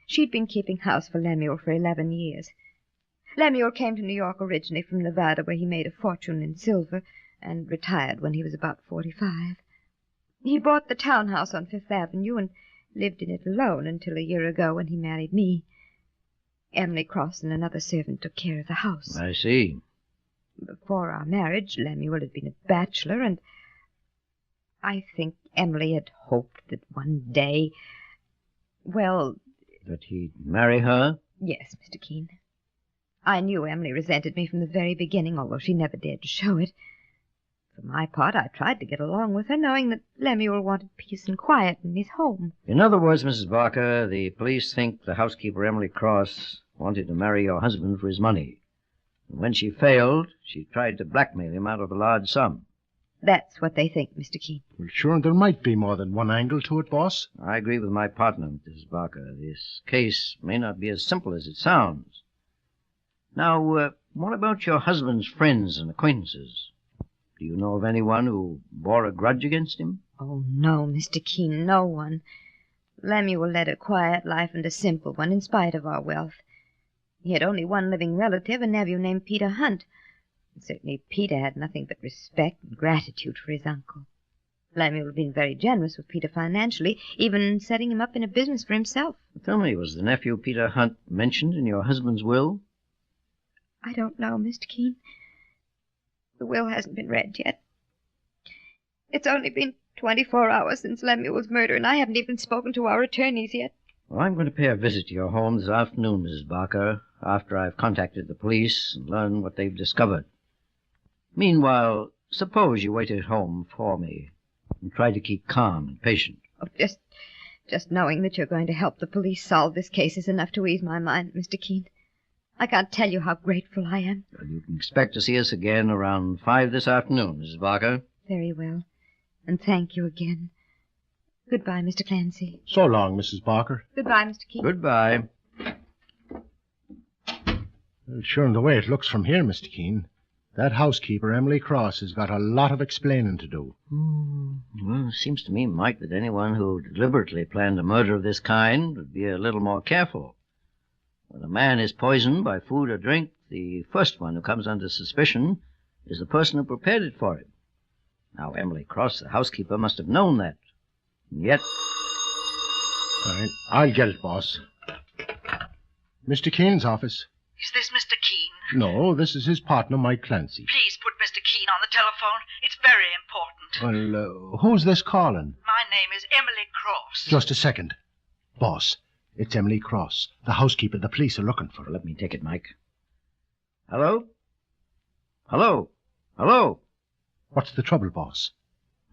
She'd been keeping house for Lemuel for 11 years. Lemuel came to New York originally from Nevada, where he made a fortune in silver, and retired when he was about 45. He bought the townhouse on Fifth Avenue and lived in it alone until a year ago when he married me. Emily Cross and another servant took care of the house. I see. Before our marriage, Lemuel had been a bachelor, and I think Emily had hoped that one day, well... That he'd marry her? Yes, Mr. Keene. I knew Emily resented me from the very beginning, although she never dared to show it. For my part, I tried to get along with her, knowing that Lemuel wanted peace and quiet in his home. In other words, Mrs. Barker, the police think the housekeeper, Emily Cross, wanted to marry your husband for his money. And when she failed, she tried to blackmail him out of a large sum. That's what they think, Mr. Keene. Well, sure, there might be more than one angle to it, boss. I agree with my partner, Mrs. Barker. This case may not be as simple as it sounds. Now, what about your husband's friends and acquaintances? Do you know of anyone who bore a grudge against him? Oh, no, Mr. Keene, no one. Lemuel led a quiet life and a simple one, in spite of our wealth. He had only one living relative, a nephew named Peter Hunt. And certainly Peter had nothing but respect and gratitude for his uncle. Lemuel had been very generous with Peter financially, even setting him up in a business for himself. Tell me, was the nephew Peter Hunt mentioned in your husband's will? I don't know, Mr. Keene. The will hasn't been read yet. It's only been 24 hours since Lemuel's murder, and I haven't even spoken to our attorneys yet. Well, I'm going to pay a visit to your home this afternoon, Mrs. Barker, after I've contacted the police and learned what they've discovered. Meanwhile, suppose you wait at home for me and try to keep calm and patient. Oh, just knowing that you're going to help the police solve this case is enough to ease my mind, Mr. Keene. I can't tell you how grateful I am. Well, you can expect to see us again around 5 this afternoon, Mrs. Barker. Very well. And thank you again. Goodbye, Mr. Clancy. So long, Mrs. Barker. Goodbye, Mr. Keene. Goodbye. Well, sure, and the way it looks from here, Mr. Keene, that housekeeper, Emily Cross, has got a lot of explaining to do. Well, it seems to me, Mike, that anyone who deliberately planned a murder of this kind would be a little more careful. When a man is poisoned by food or drink, the first one who comes under suspicion is the person who prepared it for him. Now, Emily Cross, the housekeeper, must have known that. And yet... All right, I'll get it, boss. Mr. Keene's office. Is this Mr. Keene? No, this is his partner, Mike Clancy. Please put Mr. Keene on the telephone. It's very important. Well, who's this calling? My name is Emily Cross. Just a second. Boss, it's Emily Cross, the housekeeper the police are looking for. Let me take it, Mike. Hello? Hello? Hello? What's the trouble, boss?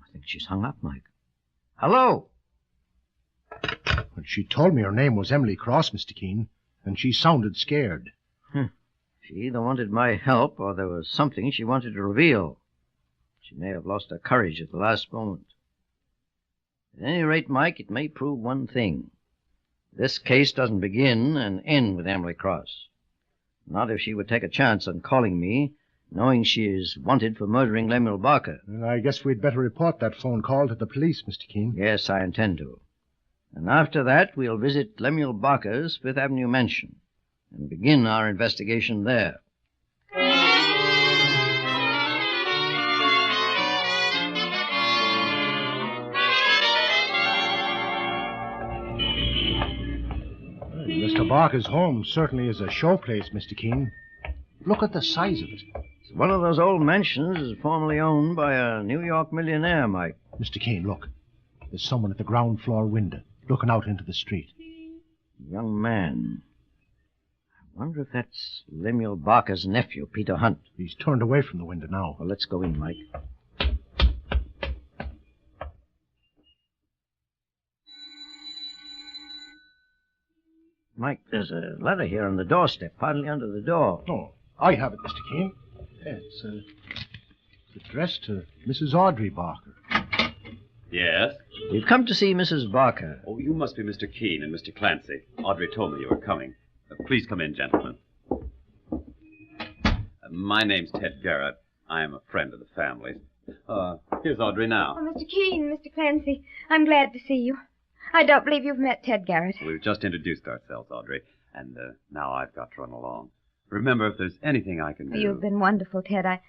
I think she's hung up, Mike. Hello? Well, she told me her name was Emily Cross, Mr. Keene, and she sounded scared. She either wanted my help or there was something she wanted to reveal. She may have lost her courage at the last moment. At any rate, Mike, it may prove one thing. This case doesn't begin and end with Emily Cross. Not if she would take a chance on calling me, knowing she is wanted for murdering Lemuel Barker. Well, I guess we'd better report that phone call to the police, Mr. Keene. Yes, I intend to. And after that, we'll visit Lemuel Barker's Fifth Avenue mansion and begin our investigation there. Mr. Barker's home certainly is a showplace, Mr. Keene. Look at the size of it. It's one of those old mansions formerly owned by a New York millionaire, Mike. Mr. Keene, look. There's someone at the ground floor window, looking out into the street. Young man. I wonder if that's Lemuel Barker's nephew, Peter Hunt. He's turned away from the window now. Well, let's go in, Mike. Mike, there's a letter here on the doorstep, partly under the door. Oh, I have it, Mr. Keene. It's addressed to Mrs. Audrey Barker. Yes? We've come to see Mrs. Barker. Oh, you must be Mr. Keene and Mr. Clancy. Audrey told me you were coming. Please come in, gentlemen. My name's Ted Garrett. I am a friend of the family's. Here's Audrey now. Oh, Mr. Keene, Mr. Clancy, I'm glad to see you. I don't believe you've met Ted Garrett. We've just introduced ourselves, Audrey, and now I've got to run along. Remember, if there's anything I can do... You've been wonderful, Ted. I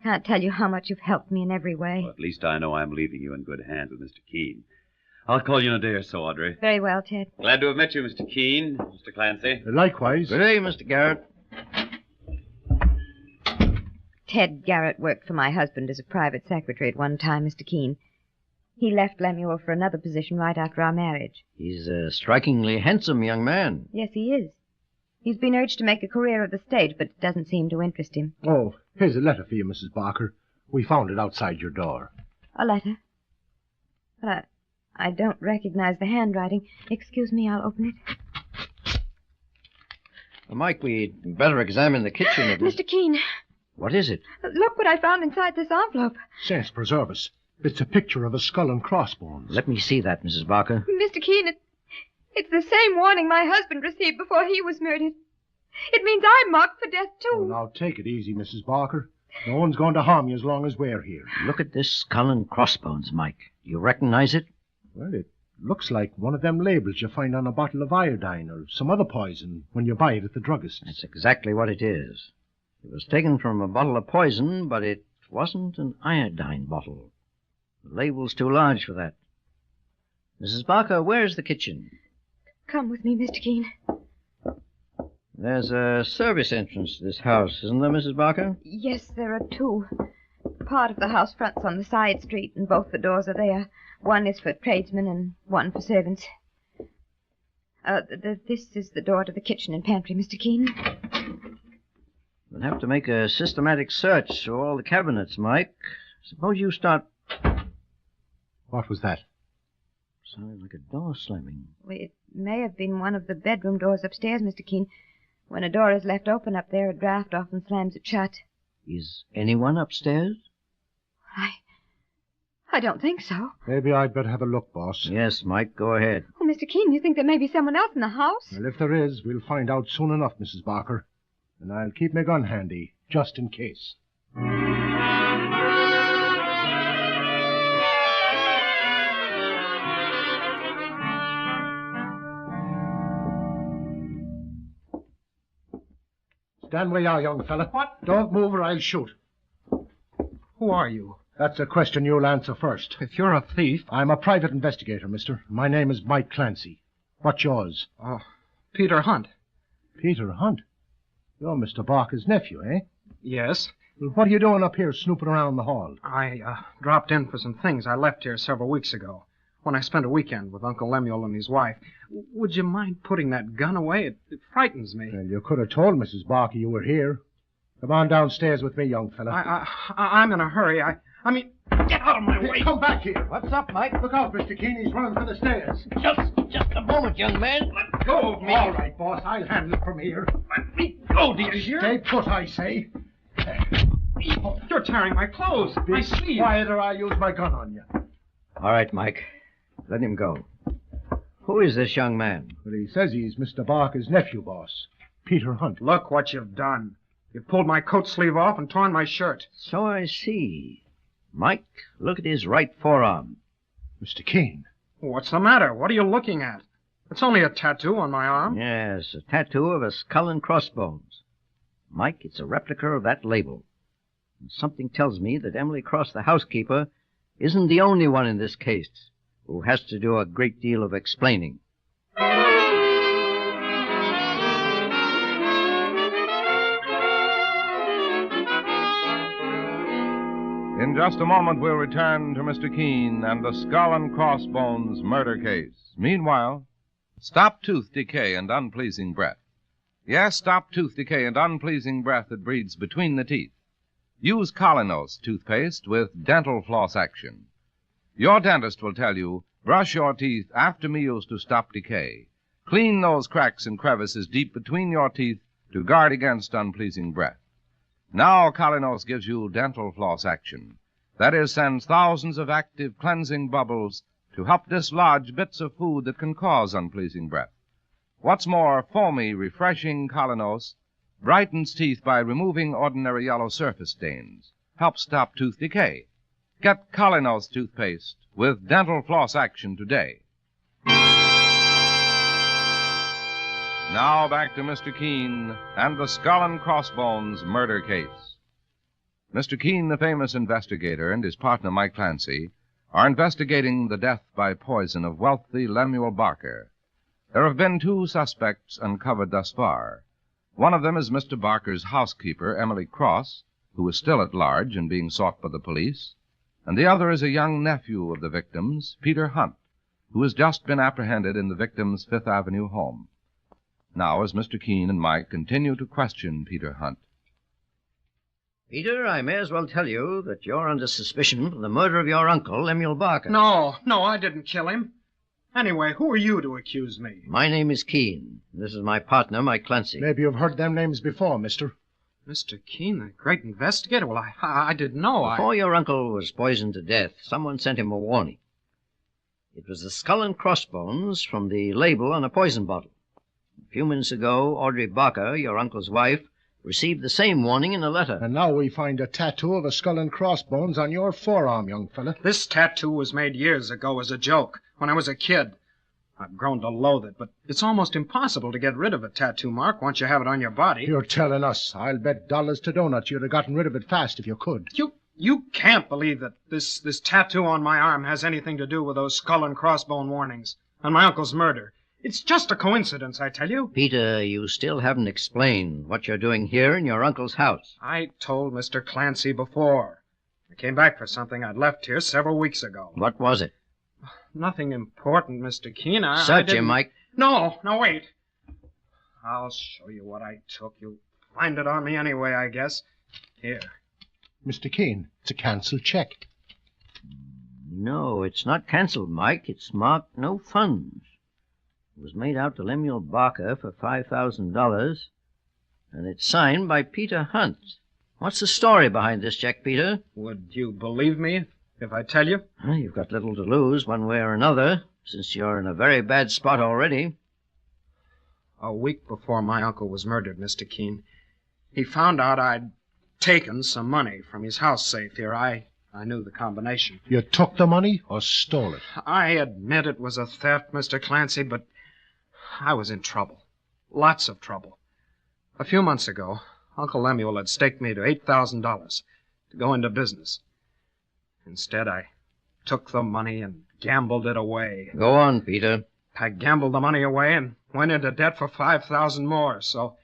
can't tell you how much you've helped me in every way. Well, at least I know I'm leaving you in good hands with Mr. Keene. I'll call you in a day or so, Audrey. Very well, Ted. Glad to have met you, Mr. Keene, Mr. Clancy. Likewise. Good day, Mr. Garrett. Ted Garrett worked for my husband as a private secretary at one time, Mr. Keene. He left Lemuel for another position right after our marriage. He's a strikingly handsome young man. Yes, he is. He's been urged to make a career of the stage, but it doesn't seem to interest him. Oh, here's a letter for you, Mrs. Barker. We found it outside your door. A letter? But I don't recognize the handwriting. Excuse me, I'll open it. Well, Mike, we'd better examine the kitchen. Mr. Keene. What is it? Look what I found inside this envelope. Saints preserve us. It's a picture of a skull and crossbones. Let me see that, Mrs. Barker. Mr. Keene, it's the same warning my husband received before he was murdered. It means I'm marked for death, too. Oh, now take it easy, Mrs. Barker. No one's going to harm you as long as we're here. Look at this skull and crossbones, Mike. You recognize it? Well, it looks like one of them labels you find on a bottle of iodine or some other poison when you buy it at the druggist's. That's exactly what it is. It was taken from a bottle of poison, but it wasn't an iodine bottle. The label's too large for that. Mrs. Barker, where's the kitchen? Come with me, Mr. Keene. There's a service entrance to this house, isn't there, Mrs. Barker? Yes, there are two. Part of the house fronts on the side street, and both the doors are there. One is for tradesmen and one for servants. This is the door to the kitchen and pantry, Mr. Keene. We'll have to make a systematic search through all the cabinets, Mike. Suppose you start... What was that? Sounded like a door slamming. Well, it may have been one of the bedroom doors upstairs, Mr. Keene. When a door is left open up there, a draft often slams it shut. Is anyone upstairs? I don't think so. Maybe I'd better have a look, boss. Yes, Mike, go ahead. Oh, Mr. Keene, you think there may be someone else in the house? Well, if there is, we'll find out soon enough, Mrs. Barker. And I'll keep my gun handy, just in case. Stand where you are, young fella. What? Don't move or I'll shoot. Who are you? That's a question you'll answer first. If you're a thief... I'm a private investigator, mister. My name is Mike Clancy. What's yours? Peter Hunt. Peter Hunt? You're Mr. Barker's nephew, eh? Yes. Well, what are you doing up here snooping around the hall? I dropped in for some things. I left here several weeks ago when I spent a weekend with Uncle Lemuel and his wife. Would you mind putting that gun away? It frightens me. Well, you could have told Mrs. Barker you were here. Come on downstairs with me, young fella. I'm in a hurry. I mean, get out of my way. Come back here. What's up, Mike? Look out, Mr. Keene. He's running for the stairs. Just a moment, young man. Let go of me. All right, boss. I'll handle it from here. Let me go, do you hear? Stay put, I say. You're tearing my clothes. Be My sleeves. quiet or I'll use my gun on you. All right, Mike. Let him go. Who is this young man? Well, he says he's Mr. Barker's nephew, boss. Peter Hunt. Look what you've done. You've pulled my coat sleeve off and torn my shirt. So I see. Mike, look at his right forearm. Mr. Keene. What's the matter? What are you looking at? It's only a tattoo on my arm. Yes, a tattoo of a skull and crossbones. Mike, it's a replica of that label. And something tells me that Emily Cross, the housekeeper, isn't the only one in this case who has to do a great deal of explaining. In just a moment, we'll return to Mr. Keene and the skull and crossbones murder case. Meanwhile, stop tooth decay and unpleasing breath. Yes, stop tooth decay and unpleasing breath that breeds between the teeth. Use Colinos toothpaste with dental floss action. Your dentist will tell you, brush your teeth after meals to stop decay. Clean those cracks and crevices deep between your teeth to guard against unpleasing breath. Now Colinos gives you dental floss action. That is, sends thousands of active cleansing bubbles to help dislodge bits of food that can cause unpleasing breath. What's more, foamy, refreshing Colinos brightens teeth by removing ordinary yellow surface stains, helps stop tooth decay. Get Colinos toothpaste with dental floss action today. Now back to Mr. Keene and the skull and crossbones murder case. Mr. Keene, the famous investigator, and his partner Mike Clancy are investigating the death by poison of wealthy Lemuel Barker. There have been 2 suspects uncovered thus far. One of them is Mr. Barker's housekeeper, Emily Cross, who is still at large and being sought by the police, and the other is a young nephew of the victims, Peter Hunt, who has just been apprehended in the victim's Fifth Avenue home. Now, as Mr. Keene and Mike continue to question Peter Hunt. Peter, I may as well tell you that you're under suspicion for the murder of your uncle, Lemuel Barker. No, I didn't kill him. Anyway, who are you to accuse me? My name is Keene. This is my partner, Mike Clancy. Maybe you've heard them names before, mister. Mr. Keene, the great investigator? Well, I didn't know. Before your uncle was poisoned to death, someone sent him a warning. It was the skull and crossbones from the label on a poison bottle. A few minutes ago, Audrey Barker, your uncle's wife, received the same warning in a letter. And now we find a tattoo of a skull and crossbones on your forearm, young fella. This tattoo was made years ago as a joke, when I was a kid. I've grown to loathe it, but it's almost impossible to get rid of a tattoo mark once you have it on your body. You're telling us. I'll bet dollars to donuts you'd have gotten rid of it fast if you could. You can't believe that this tattoo on my arm has anything to do with those skull and crossbone warnings and my uncle's murder. It's just a coincidence, I tell you. Peter, you still haven't explained what you're doing here in your uncle's house. I told Mr. Clancy before. I came back for something I'd left here several weeks ago. What was it? Nothing important, Mr. Keene. Search him, Mike. No, wait. I'll show you what I took. You'll find it on me anyway, I guess. Here. Mr. Keene, it's a canceled check. No, it's not canceled, Mike. It's marked no funds. It was made out to Lemuel Barker for $5,000, and it's signed by Peter Hunt. What's the story behind this check, Peter? Would you believe me if I tell you? Well, you've got little to lose one way or another, since you're in a very bad spot already. A week before my uncle was murdered, Mr. Keene, he found out I'd taken some money from his house safe here. I knew the combination. You took the money or stole it? I admit it was a theft, Mr. Clancy, but I was in trouble. Lots of trouble. A few months ago, Uncle Lemuel had staked me to $8,000 to go into business. Instead, I took the money and gambled it away. Go on, Peter. I gambled the money away and went into debt for $5,000 more, so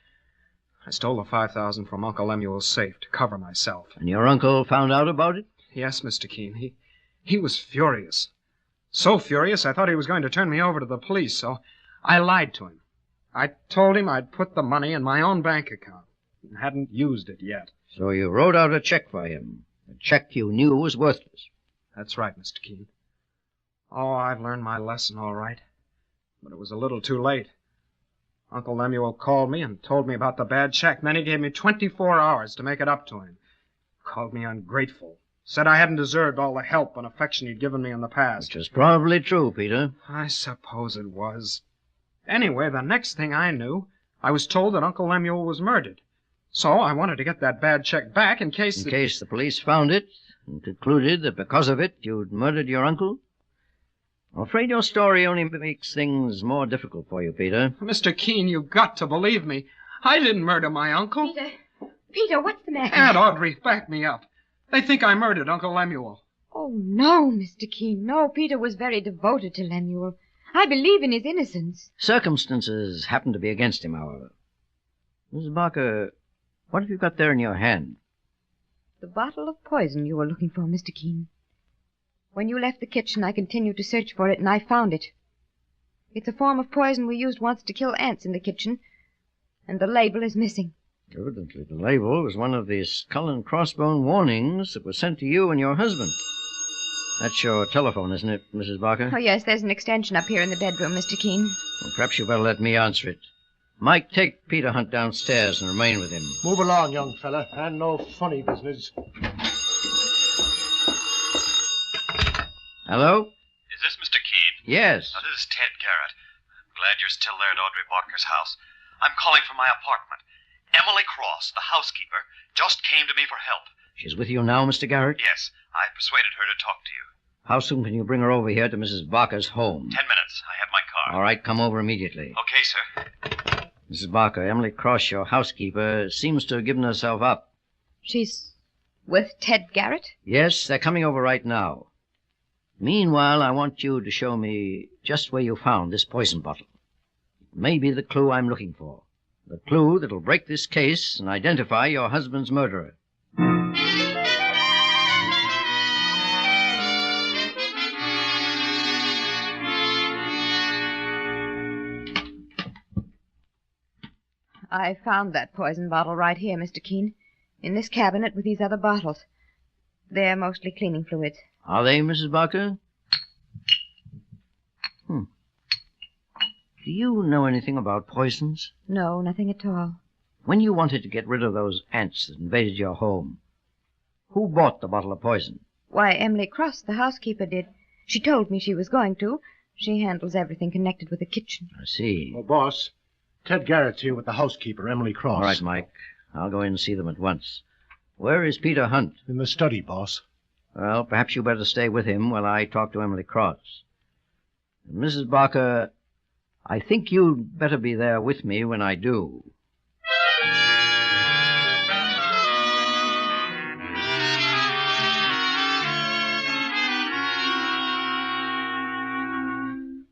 I stole the $5,000 from Uncle Lemuel's safe to cover myself. And your uncle found out about it? Yes, Mr. Keene. He was furious. So furious, I thought he was going to turn me over to the police, so I lied to him. I told him I'd put the money in my own bank account and hadn't used it yet. So you wrote out a check for him, a check you knew was worthless. That's right, Mr. Keene. Oh, I've learned my lesson all right. But it was a little too late. Uncle Lemuel called me and told me about the bad check. Then he gave me 24 hours to make it up to him. Called me ungrateful. Said I hadn't deserved all the help and affection he'd given me in the past. Which is probably true, Peter. I suppose it was. Anyway, the next thing I knew, I was told that Uncle Lemuel was murdered. So I wanted to get that bad check back in case... In case the police found it and concluded that because of it you'd murdered your uncle? I'm afraid your story only makes things more difficult for you, Peter. Mr. Keene, you've got to believe me. I didn't murder my uncle. Peter, what's the matter? Aunt Audrey, back me up. They think I murdered Uncle Lemuel. Oh, no, Mr. Keene. No, Peter was very devoted to Lemuel. I believe in his innocence. Circumstances happen to be against him, however. Mrs. Barker, what have you got there in your hand? The bottle of poison you were looking for, Mr. Keene. When you left the kitchen, I continued to search for it, and I found it. It's a form of poison we used once to kill ants in the kitchen, and the label is missing. Evidently, the label was one of the skull and crossbone warnings that was sent to you and your husband. That's your telephone, isn't it, Mrs. Barker? Oh, yes, there's an extension up here in the bedroom, Mr. Keene. Well, perhaps you better let me answer it. Mike, take Peter Hunt downstairs and remain with him. Move along, young fella, and no funny business. Hello? Is this Mr. Keene? Yes. Now, this is Ted Garrett. I'm glad you're still there at Audrey Barker's house. I'm calling from my apartment. Emily Cross, the housekeeper, just came to me for help. She's with you now, Mr. Garrett? Yes, I persuaded her to talk to you. How soon can you bring her over here to Mrs. Barker's home? 10 minutes. I have my car. All right, come over immediately. Okay, sir. Mrs. Barker, Emily Cross, your housekeeper, seems to have given herself up. She's with Ted Garrett? Yes, they're coming over right now. Meanwhile, I want you to show me just where you found this poison bottle. It may be the clue I'm looking for. The clue that'll break this case and identify your husband's murderer. I found that poison bottle right here, Mr. Keene, in this cabinet with these other bottles. They're mostly cleaning fluids. Are they, Mrs. Barker? Do you know anything about poisons? No, nothing at all. When you wanted to get rid of those ants that invaded your home, who bought the bottle of poison? Why, Emily Cross, the housekeeper, did. She told me she was going to. She handles everything connected with the kitchen. I see. Well, boss, Ted Garrett's here with the housekeeper, Emily Cross. All right, Mike. I'll go in and see them at once. Where is Peter Hunt? In the study, boss. Well, perhaps you better stay with him while I talk to Emily Cross. Mrs. Barker, I think you'd better be there with me when I do.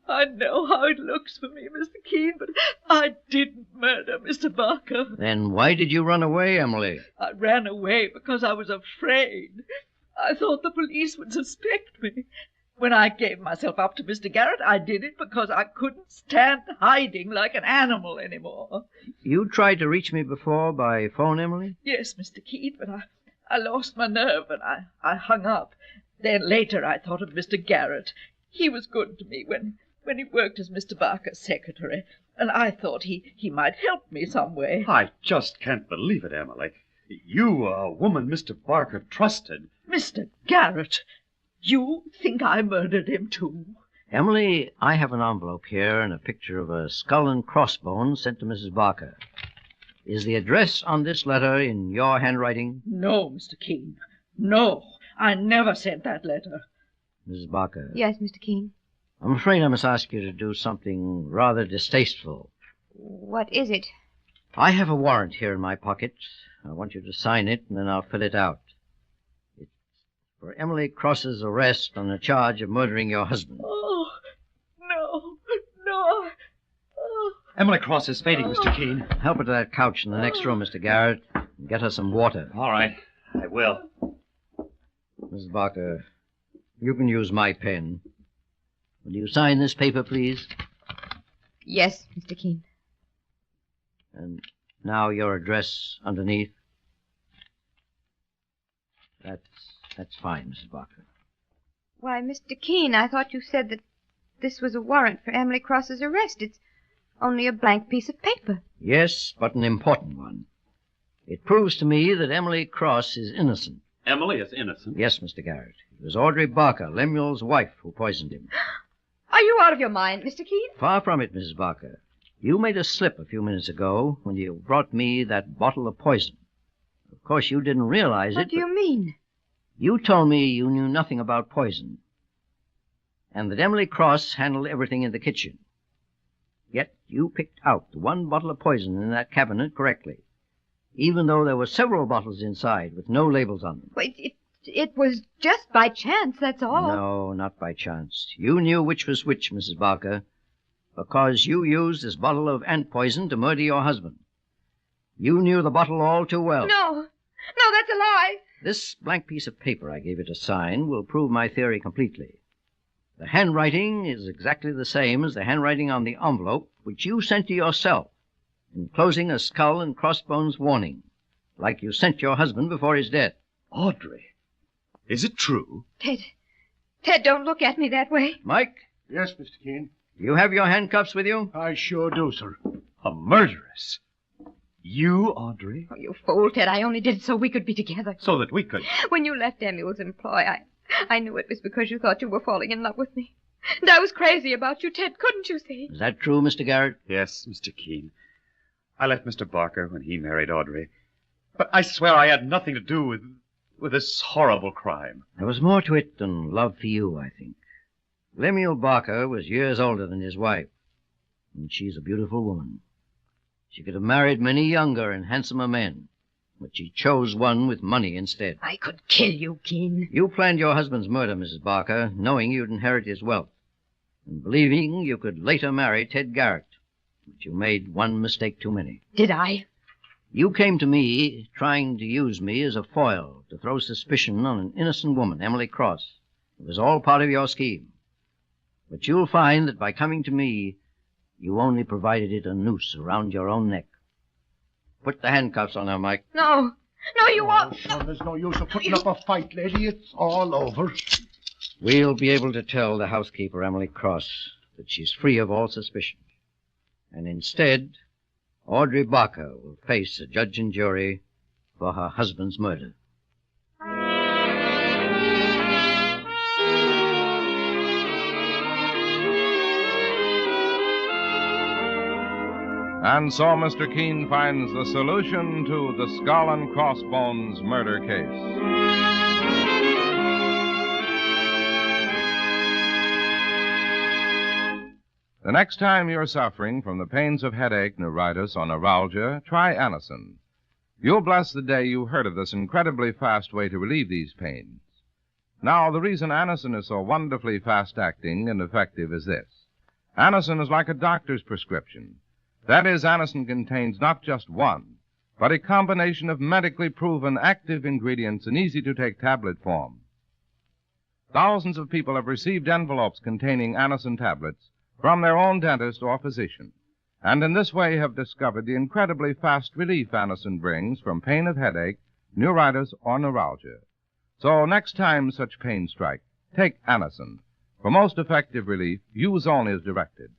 I know how it looks for me, Mr. Keene, but I didn't murder Mr. Barker. Then why did you run away, Emily? I ran away because I was afraid. I thought the police would suspect me. When I gave myself up to Mr. Garrett, I did it because I couldn't stand hiding like an animal anymore. You tried to reach me before by phone, Emily? Yes, Mr. Keene, but I lost my nerve and I hung up. Then later I thought of Mr. Garrett. He was good to me when he worked as Mr. Barker's secretary, and I thought he might help me some way. I just can't believe it, Emily. You, a woman Mr. Barker trusted. Mr. Garrett, you think I murdered him, too? Emily, I have an envelope here and a picture of a skull and crossbones sent to Mrs. Barker. Is the address on this letter in your handwriting? No, Mr. Keene. No, I never sent that letter. Mrs. Barker. Yes, Mr. Keene. I'm afraid I must ask you to do something rather distasteful. What is it? I have a warrant here in my pocket. I want you to sign it, and then I'll fill it out. It's for Emily Cross's arrest on a charge of murdering your husband. Oh, no, Emily Cross is fading, Mr. Keene. Help her to that couch in the next room, Mr. Garrett, and get her some water. All right. I will. Mrs. Barker, you can use my pen. Will you sign this paper, please? Yes, Mr. Keene. And now your address underneath. That's fine, Mrs. Barker. Why, Mr. Keene, I thought you said that this was a warrant for Emily Cross's arrest. It's only a blank piece of paper. Yes, but an important one. It proves to me that Emily Cross is innocent. Emily is innocent? Yes, Mr. Garrett. It was Audrey Barker, Lemuel's wife, who poisoned him. Are you out of your mind, Mr. Keene? Far from it, Mrs. Barker. You made a slip a few minutes ago when you brought me that bottle of poison. Of course, you didn't realize it. What do you mean? You told me you knew nothing about poison, and that Emily Cross handled everything in the kitchen. Yet you picked out the one bottle of poison in that cabinet correctly, even though there were several bottles inside with no labels on them. Well, it was just by chance, that's all. No, not by chance. You knew which was which, Mrs. Barker, because you used this bottle of ant poison to murder your husband. You knew the bottle all too well. No, that's a lie. This blank piece of paper I gave you to sign will prove my theory completely. The handwriting is exactly the same as the handwriting on the envelope which you sent to yourself, enclosing a skull and crossbones warning, like you sent your husband before his death. Audrey, is it true? Ted, don't look at me that way. Mike? Yes, Mr. Keene? You have your handcuffs with you? I sure do, sir. A murderess? You, Audrey? Oh, you fool, Ted. I only did it so we could be together. So that we could. When you left Lemuel's employ, I knew it was because you thought you were falling in love with me. And I was crazy about you, Ted. Couldn't you see? Is that true, Mr. Garrett? Yes, Mr. Keene. I left Mr. Barker when he married Audrey. But I swear I had nothing to do with this horrible crime. There was more to it than love for you, I think. Lemuel Barker was years older than his wife, and she's a beautiful woman. She could have married many younger and handsomer men, but she chose one with money instead. I could kill you, Keene. You planned your husband's murder, Mrs. Barker, knowing you'd inherit his wealth, and believing you could later marry Ted Garrett. But you made one mistake too many. Did I? You came to me trying to use me as a foil to throw suspicion on an innocent woman, Emily Cross. It was all part of your scheme. But you'll find that by coming to me, you only provided it a noose around your own neck. Put the handcuffs on her, Mike. No, you won't. Son, there's no use of putting up a fight, lady. It's all over. We'll be able to tell the housekeeper, Emily Cross, that she's free of all suspicion. And instead, Audrey Barker will face a judge and jury for her husband's murder. And so Mr. Keene finds the solution to the Skull and Crossbones murder case. The next time you're suffering from the pains of headache, neuritis, or neuralgia, try Anacin. You'll bless the day you heard of this incredibly fast way to relieve these pains. Now, the reason Anacin is so wonderfully fast-acting and effective is this. Anacin is like a doctor's prescription. That is, Anacin contains not just one, but a combination of medically proven active ingredients in easy-to-take tablet form. Thousands of people have received envelopes containing Anacin tablets from their own dentist or physician, and in this way have discovered the incredibly fast relief Anacin brings from pain of headache, neuritis, or neuralgia. So next time such pain strike, take Anacin. For most effective relief, use only as directed.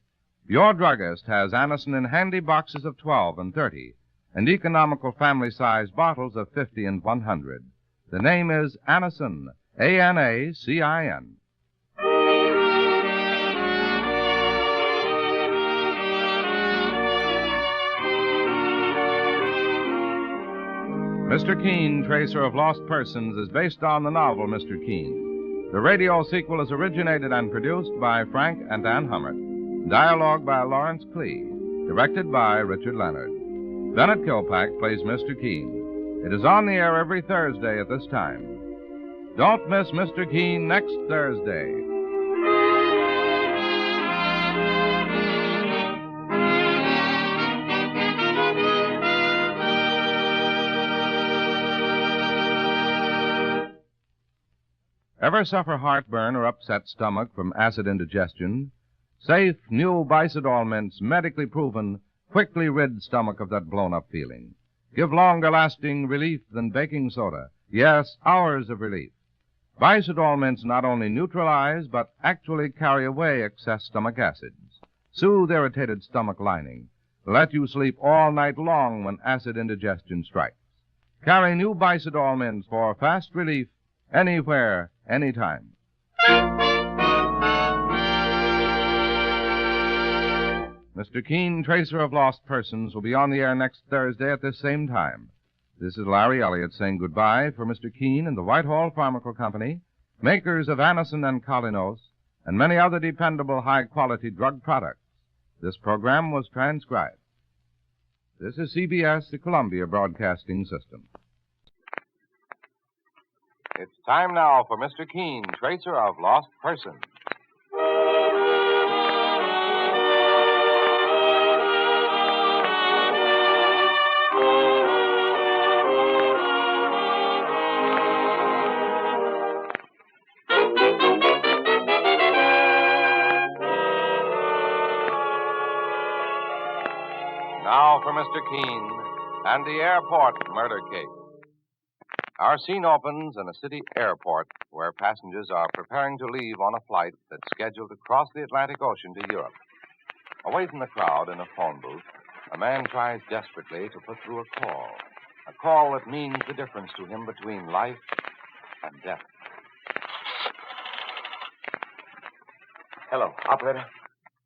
Your druggist has Anacin in handy boxes of 12 and 30, and economical family-size bottles of 50 and 100. The name is Anacin, A-N-A-C-I-N. Mr. Keene, Tracer of Lost Persons, is based on the novel Mr. Keene. The radio sequel is originated and produced by Frank and Ann Hummert. Dialogue by Lawrence Klee. Directed by Richard Leonard. Bennett Kilpack plays Mr. Keene. It is on the air every Thursday at this time. Don't miss Mr. Keene next Thursday. Ever suffer heartburn or upset stomach from acid indigestion? Safe, new Bicidol mints, medically proven, quickly rid stomach of that blown-up feeling. Give longer-lasting relief than baking soda. Yes, hours of relief. Bicidol mints not only neutralize, but actually carry away excess stomach acids. Soothe irritated stomach lining. Let you sleep all night long when acid indigestion strikes. Carry new Bicidol mints for fast relief anywhere, anytime. Mr. Keene, Tracer of Lost Persons, will be on the air next Thursday at this same time. This is Larry Elliott saying goodbye for Mr. Keene and the Whitehall Pharmaceutical Company, makers of Anacin and Colinos, and many other dependable high-quality drug products. This program was transcribed. This is CBS, the Columbia Broadcasting System. It's time now for Mr. Keene, Tracer of Lost Persons. Now for Mr. Keene and the airport murder case. Our scene opens in a city airport where passengers are preparing to leave on a flight that's scheduled to cross the Atlantic Ocean to Europe. Away from the crowd in a phone booth, a man tries desperately to put through a call that means the difference to him between life and death. Hello, operator.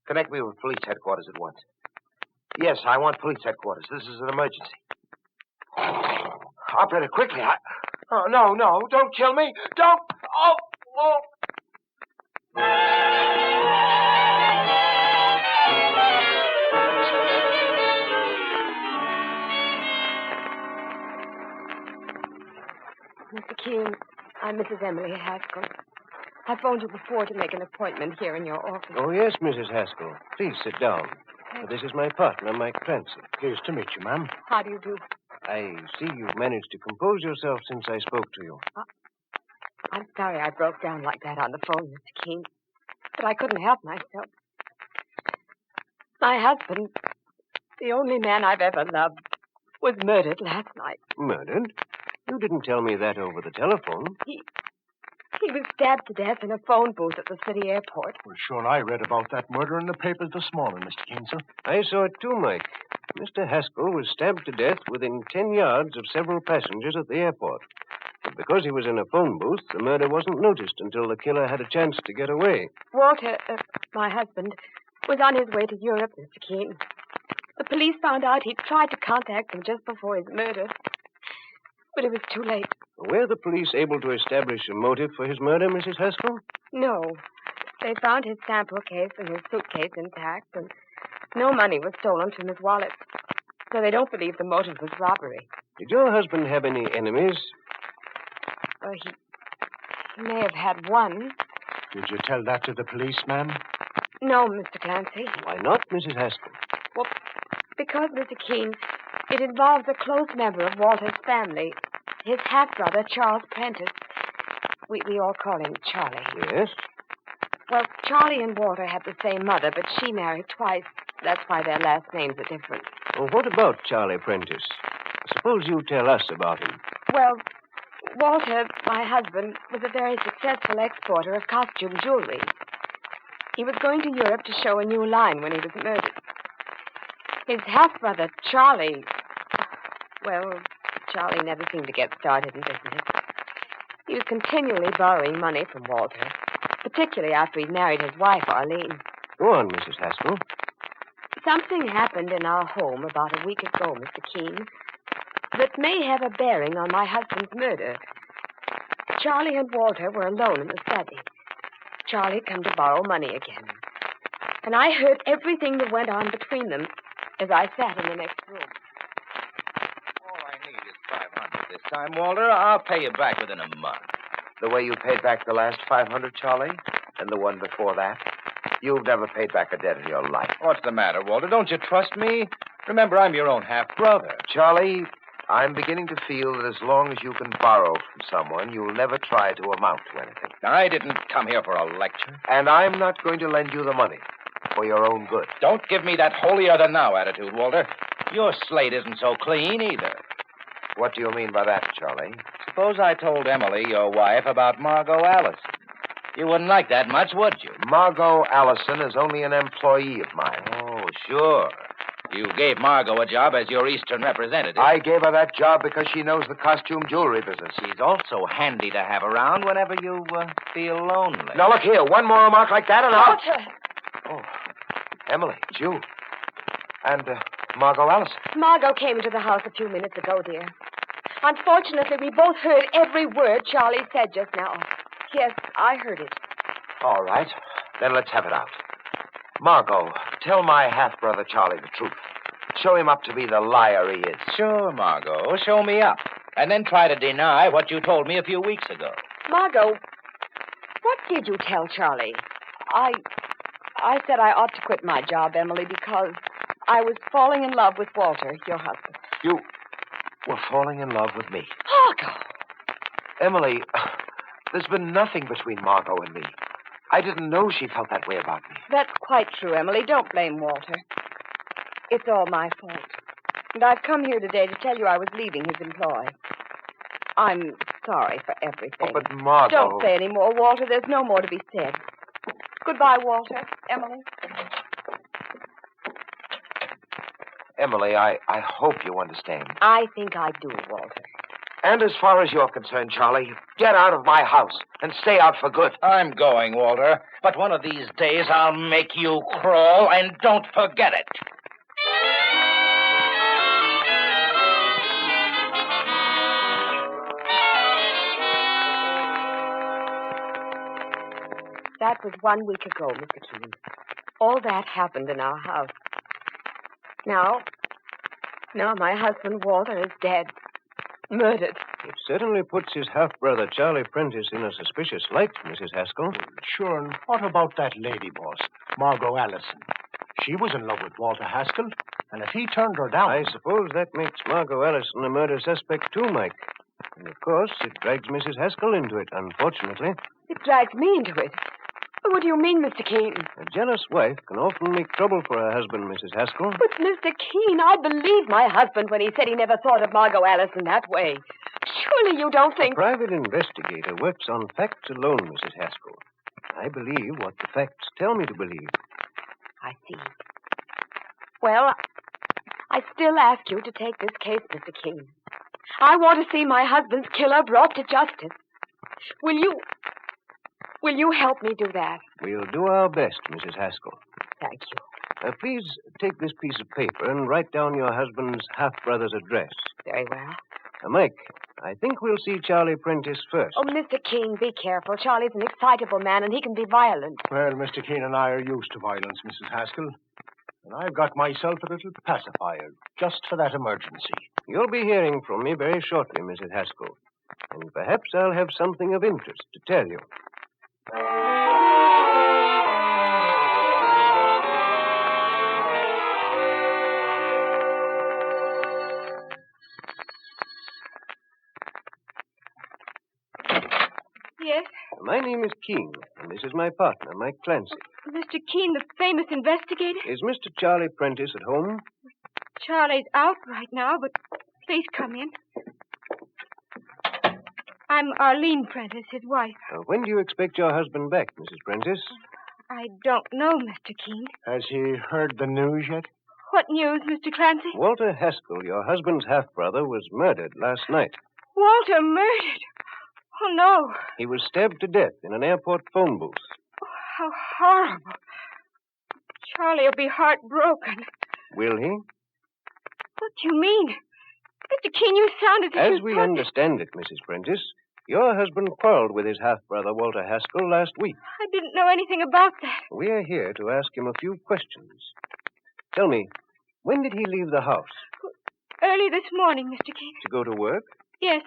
Connect me with police headquarters at once. Yes, I want police headquarters. This is an emergency. Operator, quickly. Oh, no, don't kill me. Don't. Oh. Mr. Keene, I'm Mrs. Emily Haskell. I phoned you before to make an appointment here in your office. Oh, yes, Mrs. Haskell. Please sit down. This is my partner, Mike Clancy. Pleased to meet you, ma'am. How do you do? I see you've managed to compose yourself since I spoke to you. I'm sorry I broke down like that on the phone, Mr. Keene. But I couldn't help myself. My husband, the only man I've ever loved, was murdered last night. Murdered? You didn't tell me that over the telephone. He was stabbed to death in a phone booth at the city airport. Well, sure, I read about that murder in the papers this morning, Mr. Keene, sir. I saw it too, Mike. Mr. Haskell was stabbed to death within 10 yards of several passengers at the airport. But because he was in a phone booth, the murder wasn't noticed until the killer had a chance to get away. Walter, my husband, was on his way to Europe, Mr. Keene. The police found out he'd tried to contact him just before his murder. But it was too late. Were the police able to establish a motive for his murder, Mrs. Haskell? No. They found his sample case and his suitcase intact, and no money was stolen from his wallet. So they don't believe the motive was robbery. Did your husband have any enemies? He may have had one. Did you tell that to the police, ma'am? No, Mr. Clancy. Why not, Mrs. Haskell? Well, because, Mr. Keene, it involves a close member of Walter's family, his half-brother, Charles Prentice. We all call him Charlie. Yes? Well, Charlie and Walter had the same mother, but she married twice. That's why their last names are different. Well, what about Charlie Prentice? Suppose you tell us about him. Well, Walter, my husband, was a very successful exporter of costume jewelry. He was going to Europe to show a new line when he was murdered. His half-brother, Charlie... Well, Charlie never seemed to get started in business. He was continually borrowing money from Walter, particularly after he'd married his wife, Arlene. Go on, Mrs. Haskell. Something happened in our home about a week ago, Mr. Keene, that may have a bearing on my husband's murder. Charlie and Walter were alone in the study. Charlie come to borrow money again. And I heard everything that went on between them as I sat in the next room. All I need is $500 this time, Walter. I'll pay you back within a month. The way you paid back the last $500, Charlie, and the one before that? You've never paid back a debt in your life. What's the matter, Walter? Don't you trust me? Remember, I'm your own half-brother. Charlie, I'm beginning to feel that as long as you can borrow from someone, you'll never try to amount to anything. I didn't come here for a lecture. And I'm not going to lend you the money for your own good. Don't give me that holier-than-thou attitude, Walter. Your slate isn't so clean, either. What do you mean by that, Charlie? Suppose I told Emily, your wife, about Margot Allison. You wouldn't like that much, would you? Margot Allison is only an employee of mine. Oh, sure. You gave Margot a job as your Eastern representative. I gave her that job because she knows the costume jewelry business. She's also handy to have around whenever you feel lonely. Now, look here. One more remark like that and I'll... Walter! Oh, Emily, it's you. And Margot Allison. Margot came into the house a few minutes ago, dear. Unfortunately, we both heard every word Charlie said just now. Yes, I heard it. All right. Then let's have it out. Margot, tell my half-brother Charlie the truth. Show him up to be the liar he is. Sure, Margot. Show me up. And then try to deny what you told me a few weeks ago. Margot, what did you tell Charlie? I said I ought to quit my job, Emily, because I was falling in love with Walter, your husband. You were falling in love with me. Margot! Emily, there's been nothing between Margot and me. I didn't know she felt that way about me. That's quite true, Emily. Don't blame Walter. It's all my fault. And I've come here today to tell you I was leaving his employ. I'm sorry for everything. Oh, but Margot... Don't say any more, Walter. There's no more to be said. Goodbye, Walter. Emily. Emily, I hope you understand. I think I do, Walter. And as far as you're concerned, Charlie, get out of my house and stay out for good. I'm going, Walter. But one of these days I'll make you crawl, and don't forget it. That was 1 week ago, Mr. Keene. All that happened in our house. Now my husband, Walter, is dead. Murdered. It certainly puts his half-brother, Charlie Prentice, in a suspicious light, Mrs. Haskell. Sure, and what about that lady boss, Margot Allison? She was in love with Walter Haskell, and if he turned her down... I suppose that makes Margot Allison a murder suspect too, Mike. And of course, it drags Mrs. Haskell into it, unfortunately. It drags me into it. What do you mean, Mr. Keene? A jealous wife can often make trouble for her husband, Mrs. Haskell. But, Mr. Keene, I believed my husband when he said he never thought of Margot Allison that way. Surely you don't think... A private investigator works on facts alone, Mrs. Haskell. I believe what the facts tell me to believe. I see. Well, I still ask you to take this case, Mr. Keene. I want to see my husband's killer brought to justice. Will you help me do that? We'll do our best, Mrs. Haskell. Thank you. Please take this piece of paper and write down your husband's half-brother's address. Very well. Mike, I think we'll see Charlie Prentice first. Oh, Mr. Keene, be careful. Charlie's an excitable man, and he can be violent. Well, Mr. Keene and I are used to violence, Mrs. Haskell. And I've got myself a little pacifier, just for that emergency. You'll be hearing from me very shortly, Mrs. Haskell. And perhaps I'll have something of interest to tell you. Yes? My name is Keene, and this is my partner, Mike Clancy. Mr. Keene, the famous investigator? Is Mr. Charlie Prentice at home? Charlie's out right now, but please come in. I'm Arlene Prentice, his wife. When do you expect your husband back, Mrs. Prentice? I don't know, Mr. Keene. Has he heard the news yet? What news, Mr. Clancy? Walter Haskell, your husband's half-brother, was murdered last night. Walter murdered? Oh, no. He was stabbed to death in an airport phone booth. Oh, how horrible. Charlie will be heartbroken. Will he? What do you mean? Mr. Keene, you sounded as we understand it, Mrs. Prentice, your husband quarreled with his half-brother, Walter Haskell, last week. I didn't know anything about that. We are here to ask him a few questions. Tell me, when did he leave the house? Early this morning, Mr. Keene. To go to work? Yes.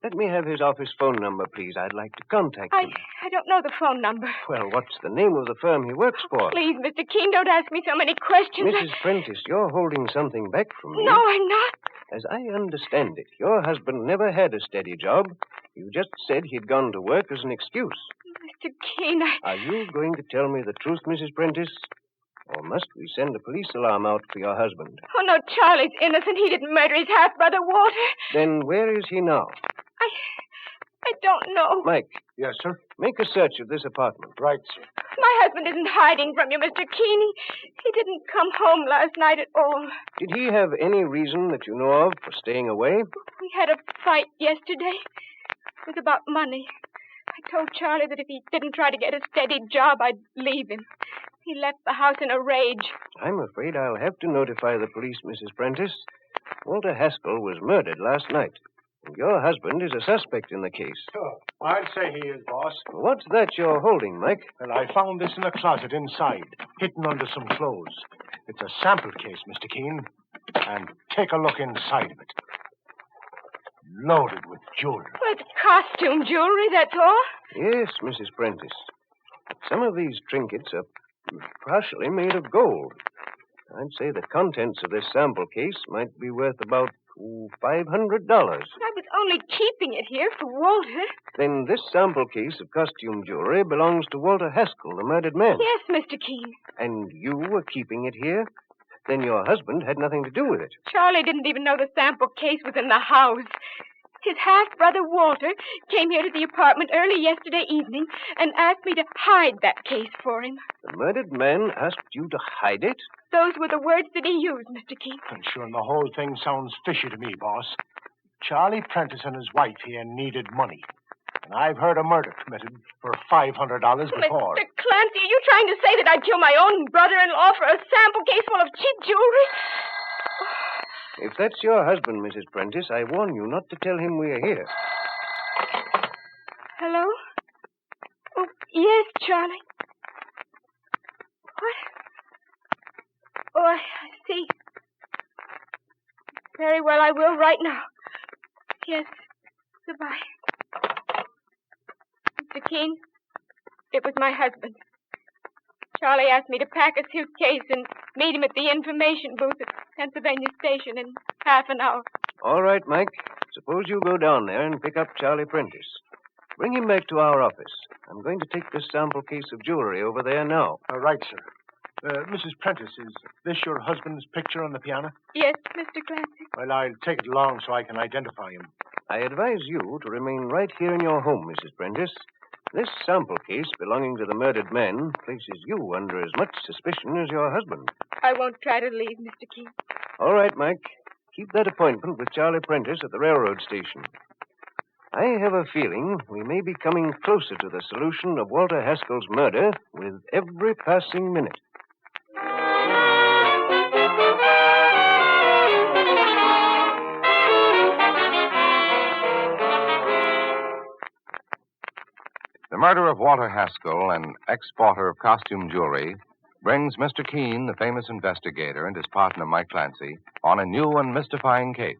Let me have his office phone number, please. I'd like to contact him. I don't know the phone number. Well, what's the name of the firm he works for? Please, Mr. Keene, don't ask me so many questions. Mrs. Prentice, you're holding something back from me. No, I'm not. As I understand it, your husband never had a steady job. You just said he'd gone to work as an excuse. Mr. Keene, Are you going to tell me the truth, Mrs. Prentice? Or must we send a police alarm out for your husband? Oh, no, Charlie's innocent. He didn't murder his half-brother, Walter. Then where is he now? I don't know. Mike. Yes, sir? Make a search of this apartment. Right, sir. My husband isn't hiding from you, Mr. Keene. He didn't come home last night at all. Did he have any reason that you know of for staying away? We had a fight yesterday. It was about money. I told Charlie that if he didn't try to get a steady job, I'd leave him. He left the house in a rage. I'm afraid I'll have to notify the police, Mrs. Prentice. Walter Haskell was murdered last night. And your husband is a suspect in the case. Oh, I'd say he is, boss. What's that you're holding, Mike? Well, I found this in a closet inside, hidden under some clothes. It's a sample case, Mr. Keene. And take a look inside of it. Loaded with jewelry. Well, it's costume jewelry, that's all. Yes, Mrs. Prentice. Some of these trinkets are partially made of gold. I'd say the contents of this sample case might be worth about $500. I was only keeping it here for Walter. Then this sample case of costume jewelry belongs to Walter Haskell, the murdered man. Yes, Mr. Keene. And you were keeping it here? Then your husband had nothing to do with it. Charlie didn't even know the sample case was in the house. His half-brother, Walter, came here to the apartment early yesterday evening and asked me to hide that case for him. The murdered man asked you to hide it? Those were the words that he used, Mr. Keene. And sure, the whole thing sounds fishy to me, boss. Charlie Prentice and his wife here needed money. And I've heard a murder committed for $500 before. Mr. Clancy, are you trying to say that I'd kill my own brother-in-law for a sample case full of cheap jewelry? If that's your husband, Mrs. Prentice, I warn you not to tell him we're here. Hello? Oh, yes, Charlie. What? Oh, I see. Very well, I will right now. Yes. Goodbye. Mr. Keene, it was my husband. Charlie asked me to pack a suitcase and meet him at the information booth at Pennsylvania Station in half an hour. All right, Mike. Suppose you go down there and pick up Charlie Prentice. Bring him back to our office. I'm going to take this sample case of jewelry over there now. Right, sir. Mrs. Prentice, is this your husband's picture on the piano? Yes, Mr. Clancy. Well, I'll take it along so I can identify him. I advise you to remain right here in your home, Mrs. Prentice. This sample case belonging to the murdered man places you under as much suspicion as your husband. I won't try to leave, Mr. Keene. All right, Mike. Keep that appointment with Charlie Prentice at the railroad station. I have a feeling we may be coming closer to the solution of Walter Haskell's murder with every passing minute. The murder of Walter Haskell, an exporter of costume jewelry, brings Mr. Keene, the famous investigator, and his partner, Mike Clancy, on a new and mystifying case.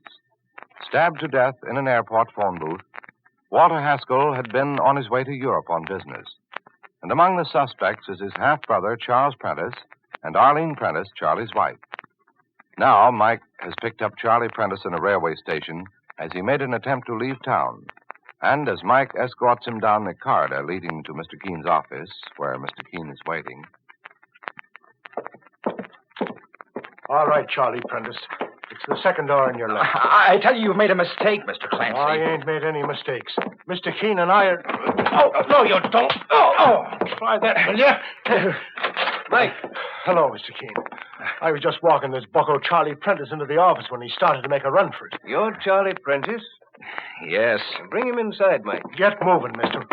Stabbed to death in an airport phone booth, Walter Haskell had been on his way to Europe on business. And among the suspects is his half-brother, Charles Prentice, and Arlene Prentice, Charlie's wife. Now, Mike has picked up Charlie Prentice in a railway station as he made an attempt to leave town. And as Mike escorts him down the corridor leading to Mr. Keene's office, where Mr. Keene is waiting. All right, Charlie Prentice. It's the second door on your left. I tell you, you've made a mistake, Mr. Clancy. I ain't made any mistakes. Mr. Keene and I are... Oh, no, you don't. Oh. Try that, will you? Mike. Hello, Mr. Keene. I was just walking this bucko Charlie Prentice into the office when he started to make a run for it. You're Charlie Prentice? Yes. Bring him inside, Mike. Get moving, mister.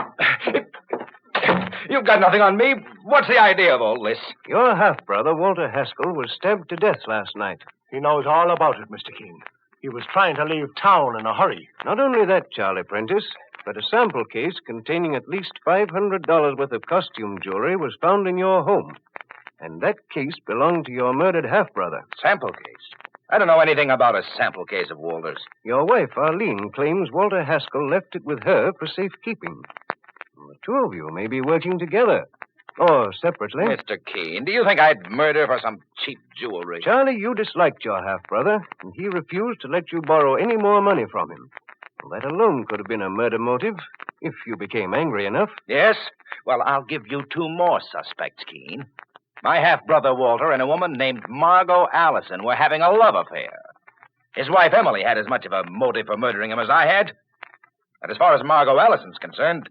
You've got nothing on me. What's the idea of all this? Your half-brother, Walter Haskell, was stabbed to death last night. He knows all about it, Mr. Keene. He was trying to leave town in a hurry. Not only that, Charlie Prentice, but a sample case containing at least $500 worth of costume jewelry was found in your home. And that case belonged to your murdered half-brother. Sample case? I don't know anything about a sample case of Walter's. Your wife, Arlene, claims Walter Haskell left it with her for safekeeping. The two of you may be working together. Or separately. Mr. Keene, do you think I'd murder for some cheap jewelry? Charlie, you disliked your half-brother, and he refused to let you borrow any more money from him. Well, that alone could have been a murder motive, if you became angry enough. Yes? Well, I'll give you two more suspects, Keene. My half-brother Walter and a woman named Margot Allison were having a love affair. His wife Emily had as much of a motive for murdering him as I had. And as far as Margot Allison's concerned,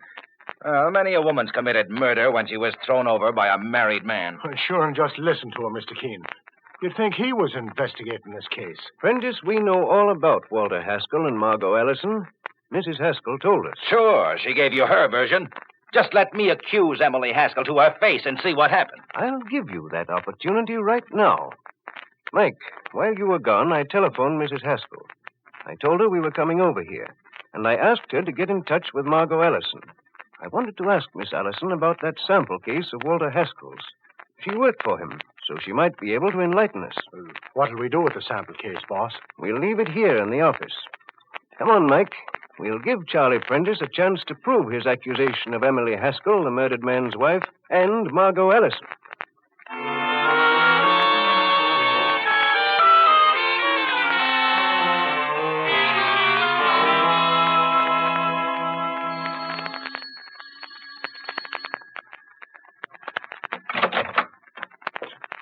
many a woman's committed murder when she was thrown over by a married man. Sure, and just listen to him, Mr. Keene. You'd think he was investigating this case. Prentice, we know all about Walter Haskell and Margot Allison. Mrs. Haskell told us. Sure, she gave you her version. Just let me accuse Emily Haskell to her face and see what happened. I'll give you that opportunity right now. Mike, while you were gone, I telephoned Mrs. Haskell. I told her we were coming over here, and I asked her to get in touch with Margot Allison. I wanted to ask Miss Allison about that sample case of Walter Haskell's. She worked for him, so she might be able to enlighten us. What'll we do with the sample case, boss? We'll leave it here in the office. Come on, Mike. We'll give Charlie Prentice a chance to prove his accusation of Emily Haskell, the murdered man's wife, and Margot Allison.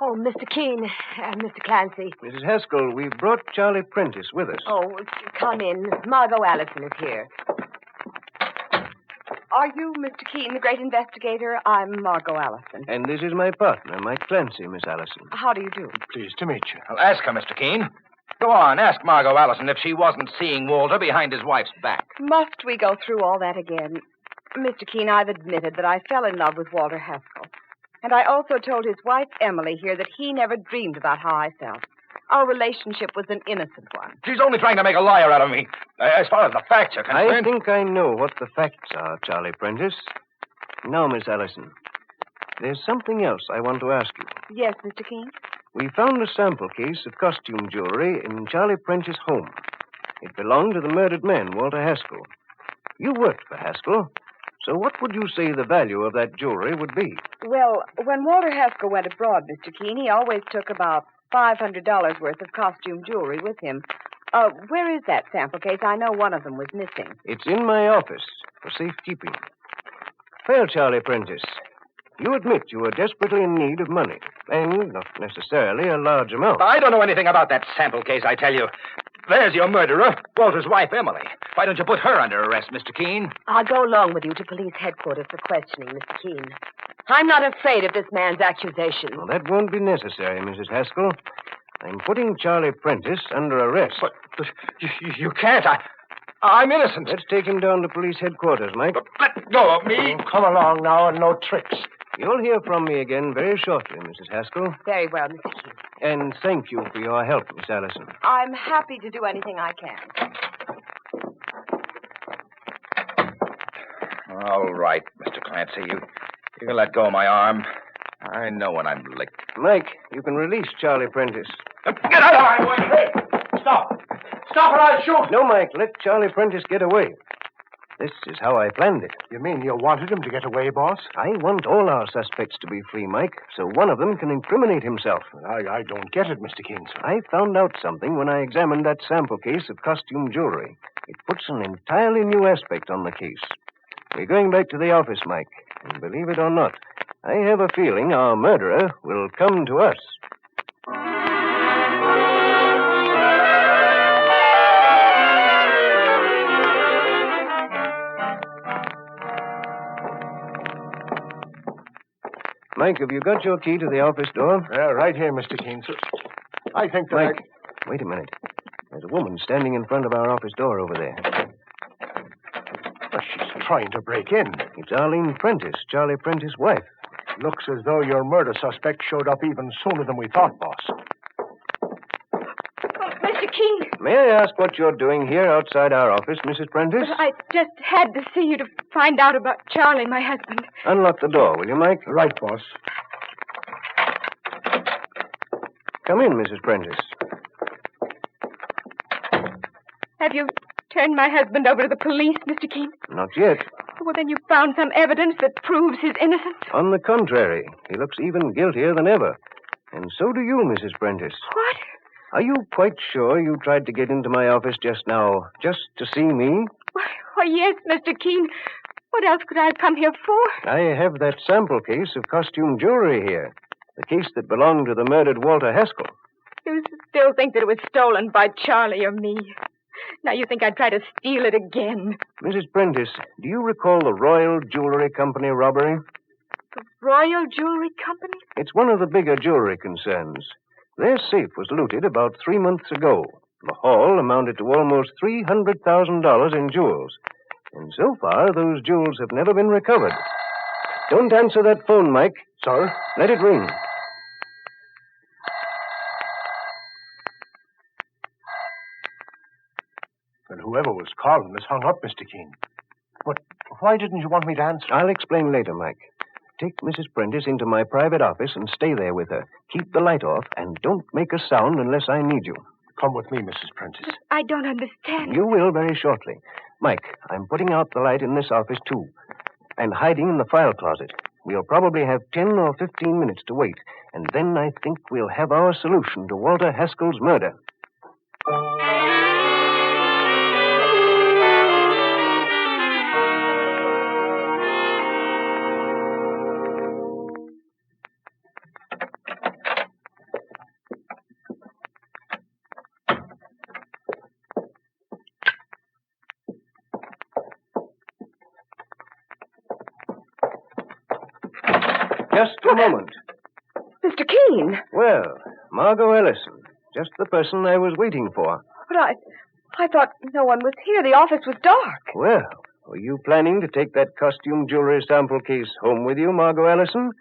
Oh, Mr. Keene, Mr. Clancy. Mrs. Haskell, we've brought Charlie Prentice with us. Oh, come in. Margot Allison is here. Are you Mr. Keene, the great investigator? I'm Margot Allison. And this is my partner, Mike Clancy, Miss Allison. How do you do? Pleased to meet you. Well, ask her, Mr. Keene. Go on, ask Margot Allison if she wasn't seeing Walter behind his wife's back. Must we go through all that again? Mr. Keene, I've admitted that I fell in love with Walter Haskell. And I also told his wife, Emily, here that he never dreamed about how I felt. Our relationship was an innocent one. She's only trying to make a liar out of me. As far as the facts are concerned... I think I know what the facts are, Charlie Prentice. Now, Miss Allison, there's something else I want to ask you. Yes, Mr. Keene? We found a sample case of costume jewelry in Charlie Prentice's home. It belonged to the murdered man, Walter Haskell. You worked for Haskell. So what would you say the value of that jewelry would be? Well, when Walter Haskell went abroad, Mr. Keene, he always took about $500 worth of costume jewelry with him. Where is that sample case? I know one of them was missing. It's in my office for safekeeping. Well, Charlie Prentice, you admit you were desperately in need of money, and not necessarily a large amount. I don't know anything about that sample case, I tell you. There's your murderer, Walter's wife, Emily. Why don't you put her under arrest, Mr. Keene? I'll go along with you to police headquarters for questioning, Mr. Keene. I'm not afraid of this man's accusation. Well, that won't be necessary, Mrs. Haskell. I'm putting Charlie Prentice under arrest. But you can't. I'm innocent. Let's take him down to police headquarters, Mike. Let go of me. Oh, come along now, and no tricks. You'll hear from me again very shortly, Mrs. Haskell. Very well, Mr. Keene. And thank you for your help, Miss Allison. I'm happy to do anything I can. All right, Mr. Clancy. You can let go of my arm. I know when I'm licked. Mike, you can release Charlie Prentice. Get out of my way! Hey, stop! Stop or I'll shoot! No, Mike, let Charlie Prentice get away. This is how I planned it. You mean you wanted him to get away, boss? I want all our suspects to be free, Mike, so one of them can incriminate himself. I don't get it, Mr. Keene, sir. I found out something when I examined that sample case of costume jewelry. It puts an entirely new aspect on the case. We're going back to the office, Mike, and believe it or not, I have a feeling our murderer will come to us. Mike, have you got your key to the office door? Right here, Mr. Keene, sir. I think that Mike, wait a minute. There's a woman standing in front of our office door over there. She's trying to break in. It's Arlene Prentice, Charlie Prentice's wife. Looks as though your murder suspect showed up even sooner than we thought, boss. Mr. Keene. May I ask what you're doing here outside our office, Mrs. Prentice? I just had to see you to find out about Charlie, my husband. Unlock the door, will you, Mike? Right, boss. Come in, Mrs. Prentice. Have you turned my husband over to the police, Mr. Keene? Not yet. Well, then you found some evidence that proves his innocence? On the contrary, he looks even guiltier than ever. And so do you, Mrs. Prentice. What? Are you quite sure you tried to get into my office just now, just to see me? Why, yes, Mr. Keene. What else could I have come here for? I have that sample case of costume jewelry here. The case that belonged to the murdered Walter Haskell. You still think that it was stolen by Charlie or me. Now you think I'd try to steal it again. Mrs. Prentice, do you recall the Royal Jewelry Company robbery? The Royal Jewelry Company? It's one of the bigger jewelry concerns. Their safe was looted about 3 months ago. The haul amounted to almost $300,000 in jewels. And so far, those jewels have never been recovered. Don't answer that phone, Mike. Sir? Let it ring. And whoever was calling has hung up, Mr. Keene. But why didn't you want me to answer? I'll explain later, Mike. Take Mrs. Prentice into my private office and stay there with her. Keep the light off and don't make a sound unless I need you. Come with me, Mrs. Prentice. I don't understand. You will very shortly. Mike, I'm putting out the light in this office, too. And hiding in the file closet. We'll probably have 10 or 15 minutes to wait. And then I think we'll have our solution to Walter Haskell's murder. Just a moment. Mr. Keene. Well, Margot Ellison. Just the person I was waiting for. But I thought no one was here. The office was dark. Well, were you planning to take that costume jewelry sample case home with you, Margot Ellison?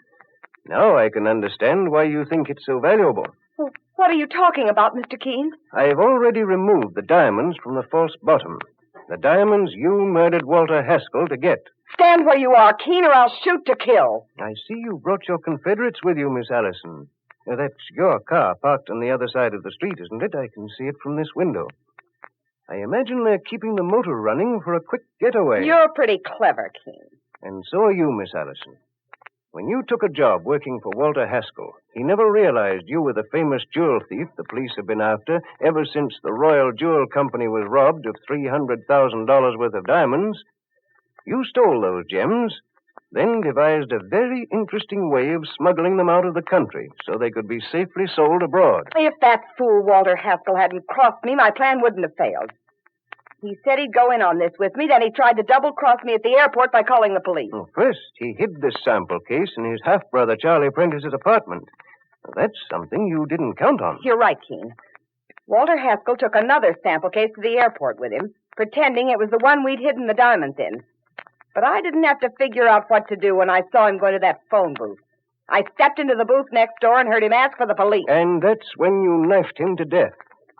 Now I can understand why you think it's so valuable. Well, what are you talking about, Mr. Keene? I've already removed the diamonds from the false bottom. The diamonds you murdered Walter Haskell to get. Stand where you are, Keene, or I'll shoot to kill. I see you brought your Confederates with you, Miss Allison. That's your car parked on the other side of the street, isn't it? I can see it from this window. I imagine they're keeping the motor running for a quick getaway. You're pretty clever, Keene. And so are you, Miss Allison. When you took a job working for Walter Haskell, he never realized you were the famous jewel thief the police have been after ever since the Royal Jewel Company was robbed of $300,000 worth of diamonds. You stole those gems, then devised a very interesting way of smuggling them out of the country so they could be safely sold abroad. If that fool Walter Haskell hadn't crossed me, my plan wouldn't have failed. He said he'd go in on this with me, then he tried to double-cross me at the airport by calling the police. Well, first, he hid this sample case in his half-brother Charlie Prentice's apartment. That's something you didn't count on. You're right, Keene. Walter Haskell took another sample case to the airport with him, pretending it was the one we'd hidden the diamonds in. But I didn't have to figure out what to do when I saw him going to that phone booth. I stepped into the booth next door and heard him ask for the police. And that's when you knifed him to death.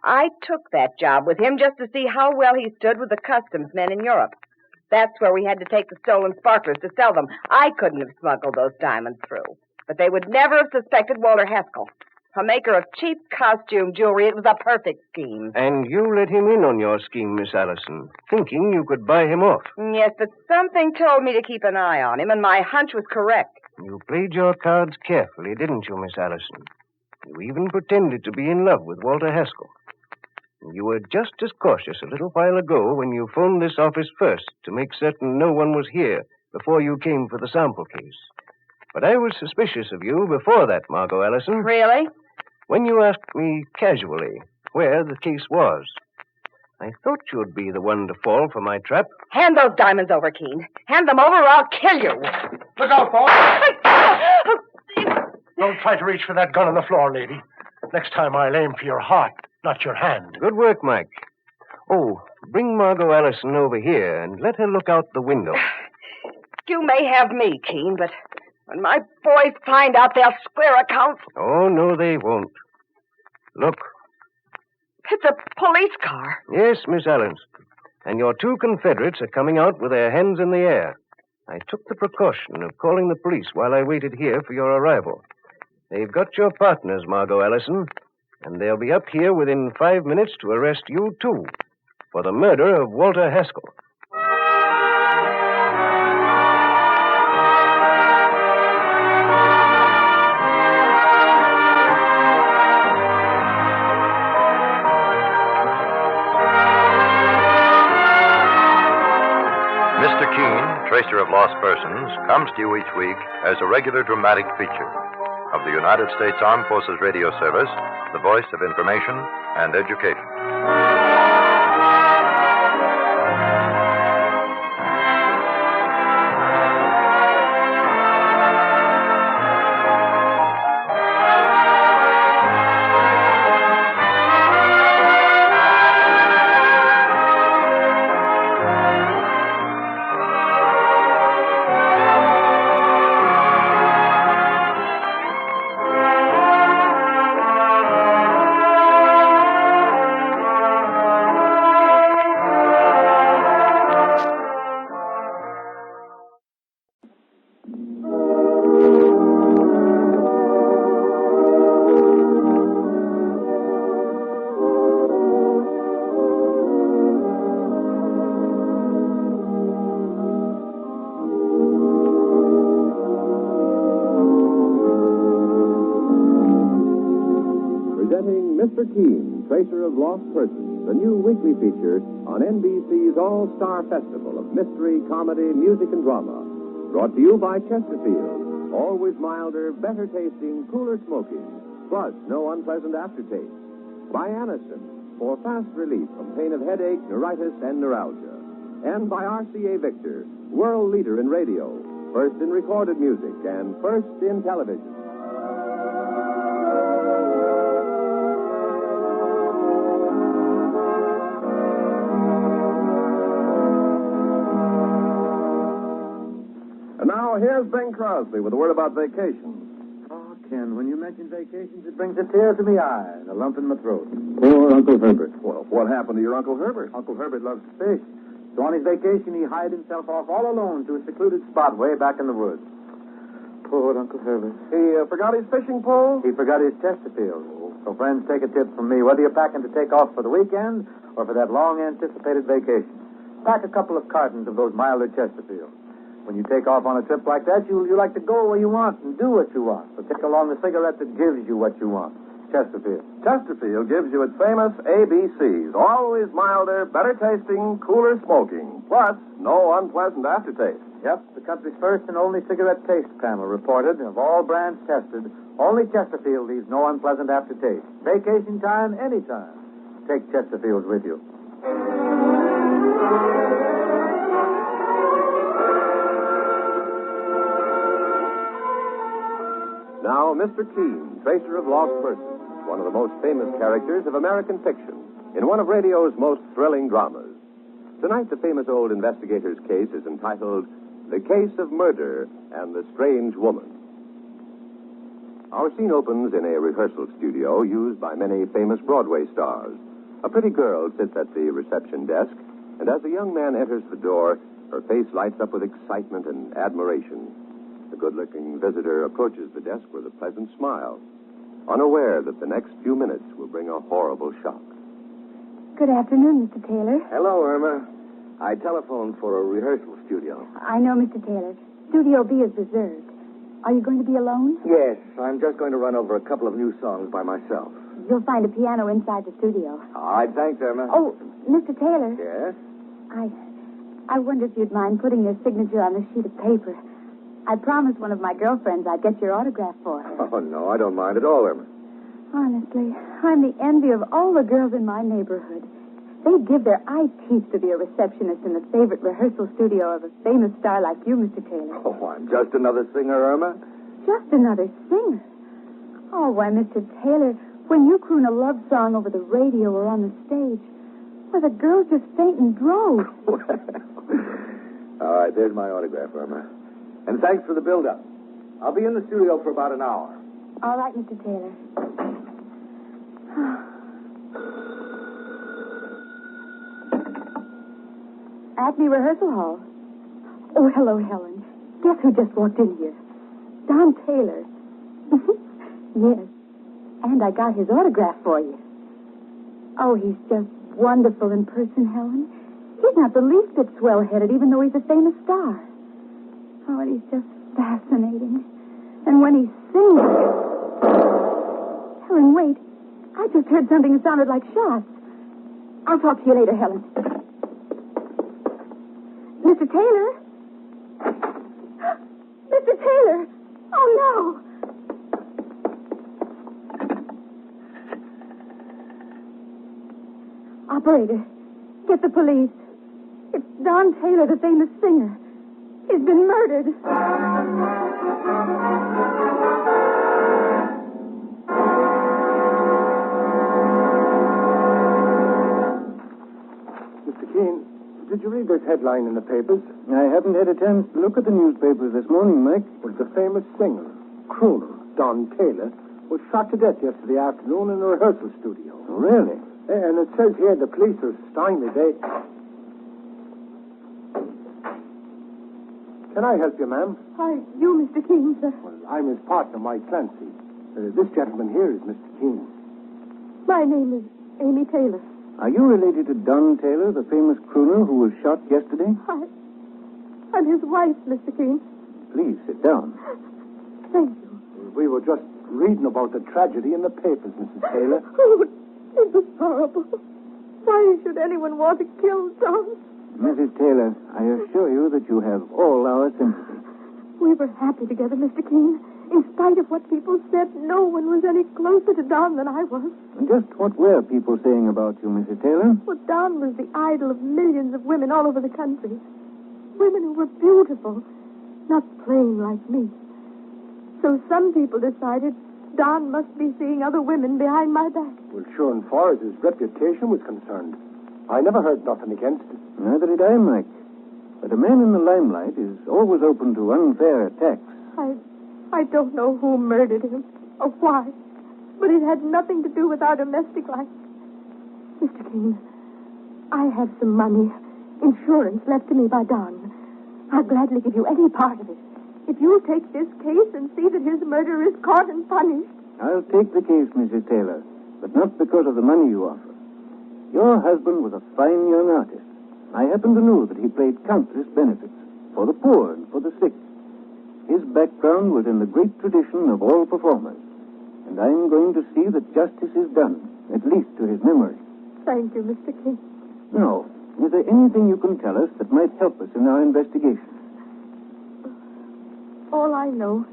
I took that job with him just to see how well he stood with the customs men in Europe. That's where we had to take the stolen sparklers to sell them. I couldn't have smuggled those diamonds through. But they would never have suspected Walter Haskell. A maker of cheap costume jewelry, it was a perfect scheme. And you let him in on your scheme, Miss Allison, thinking you could buy him off. Yes, but something told me to keep an eye on him, and my hunch was correct. You played your cards carefully, didn't you, Miss Allison? You even pretended to be in love with Walter Haskell. You were just as cautious a little while ago when you phoned this office first to make certain no one was here before you came for the sample case. But I was suspicious of you before that, Margot Ellison. Really? When you asked me casually where the case was. I thought you'd be the one to fall for my trap. Hand those diamonds over, Keene. Hand them over or I'll kill you. Look out, boy. Don't try to reach for that gun on the floor, lady. Next time I'll aim for your heart, not your hand. Good work, Mike. Oh, bring Margot Ellison over here and let her look out the window. You may have me, Keene, but when my boys find out, they'll square accounts. Oh, no, they won't. Look. It's a police car. Yes, Miss Allison. And your two Confederates are coming out with their hands in the air. I took the precaution of calling the police while I waited here for your arrival. They've got your partners, Margot Ellison, and they'll be up here within 5 minutes to arrest you, too, for the murder of Walter Haskell. Tracer of Lost Persons comes to you each week as a regular dramatic feature of the United States Armed Forces Radio Service, the voice of information and education. Mr. Keen, Tracer of Lost Persons, the new weekly feature on NBC's All-Star Festival of Mystery, Comedy, Music, and Drama. Brought to you by Chesterfield. Always milder, better tasting, cooler smoking, plus no unpleasant aftertaste. By Anacin, for fast relief from pain of headache, neuritis, and neuralgia. And by RCA Victor, world leader in radio, first in recorded music, and first in television. And now, here's Bing Crosby with a word about vacations. Oh, Ken, when you mention vacations, it brings a tear to my eye and a lump in my throat. Poor Uncle Herbert. Well, what happened to your Uncle Herbert? Uncle Herbert loves to fish. So on his vacation, he hired himself off all alone to a secluded spot way back in the woods. Poor Uncle Herbert. He forgot his fishing pole? He forgot his Chesterfield. So, friends, take a tip from me. Whether you're packing to take off for the weekend or for that long-anticipated vacation, pack a couple of cartons of those milder Chesterfields. When you take off on a trip like that, you like to go where you want and do what you want. So take along the cigarette that gives you what you want. Chesterfield. Chesterfield gives you its famous ABCs. Always milder, better tasting, cooler smoking. Plus, no unpleasant aftertaste. Yep, the country's first and only cigarette taste panel reported, of all brands tested, only Chesterfield leaves no unpleasant aftertaste. Vacation time, anytime. Take Chesterfields with you. Now, Mr. Keen, Tracer of Lost Persons, one of the most famous characters of American fiction, in one of radio's most thrilling dramas. Tonight, the famous old investigator's case is entitled The Case of Murder and the Strange Woman. Our scene opens in a rehearsal studio used by many famous Broadway stars. A pretty girl sits at the reception desk, and as the young man enters the door, her face lights up with excitement and admiration. The good-looking visitor approaches the desk with a pleasant smile, unaware that the next few minutes will bring a horrible shock. Good afternoon, Mr. Taylor. Hello, Irma. I telephoned for a rehearsal studio. I know, Mr. Taylor. Studio B is reserved. Are you going to be alone? Yes, I'm just going to run over a couple of new songs by myself. You'll find a piano inside the studio. All right, thanks, Irma. Oh, Mr. Taylor. Yes? I wonder if you'd mind putting your signature on this sheet of paper. I promised one of my girlfriends I'd get your autograph for her. Oh, no, I don't mind at all, Irma. Honestly, I'm the envy of all the girls in my neighborhood. They'd give their eye teeth to be a receptionist in the favorite rehearsal studio of a famous star like you, Mr. Taylor. Oh, I'm just another singer, Irma. Just another singer? Oh, why, Mr. Taylor, when you croon a love song over the radio or on the stage, well, the girls just faint in droves. All right, there's my autograph, Irma. And thanks for the build-up. I'll be in the studio for about an hour. All right, Mr. Taylor. Acme Rehearsal Hall. Oh, hello, Helen. Guess who just walked in here? Don Taylor. Yes. And I got his autograph for you. Oh, he's just wonderful in person, Helen. He's not the least bit swell-headed, even though he's a famous star. Oh, and he's just fascinating. And when he sings... Helen, wait. I just heard something that sounded like shots. I'll talk to you later, Helen. Mr. Taylor? Mr. Taylor! Oh, no! Operator, get the police. It's Don Taylor, the famous singer. He's been murdered. Mr. Keene, did you read this headline in the papers? I haven't had a chance to look at the newspapers this morning, Mike. Well, the famous singer, crooner, Don Taylor, was shot to death yesterday afternoon in a rehearsal studio. Oh, really? And it says here the police are stymied. Can I help you, ma'am? Are you Mr. Keene, sir? Well, I'm his partner, Mike Clancy. This gentleman here is Mr. Keene. My name is Amy Taylor. Are you related to Don Taylor, the famous crooner who was shot yesterday? I'm his wife, Mr. Keene. Please, sit down. Thank you. We were just reading about the tragedy in the papers, Mrs. Taylor. Oh, it was horrible. Why should anyone want to kill Don? Mrs. Taylor, I assure you that you have all our sympathy. We were happy together, Mr. Keene. In spite of what people said, no one was any closer to Don than I was. And just what were people saying about you, Mrs. Taylor? Well, Don was the idol of millions of women all over the country. Women who were beautiful, not plain like me. So some people decided Don must be seeing other women behind my back. Well, sure, and far as his reputation was concerned, I never heard nothing against it. Neither did I, Mike. But a man in the limelight is always open to unfair attacks. I don't know who murdered him or why, but it had nothing to do with our domestic life. Mr. Keene, I have some money, insurance left to me by Don. I'll gladly give you any part of it. If you'll take this case and see that his murderer is caught and punished. I'll take the case, Mrs. Taylor, but not because of the money you offer. Your husband was a fine young artist. I happen to know that he played countless benefits for the poor and for the sick. His background was in the great tradition of all performers, and I'm going to see that justice is done, at least to his memory. Thank you, Mr. Keene. Now, is there anything you can tell us that might help us in our investigation? All I know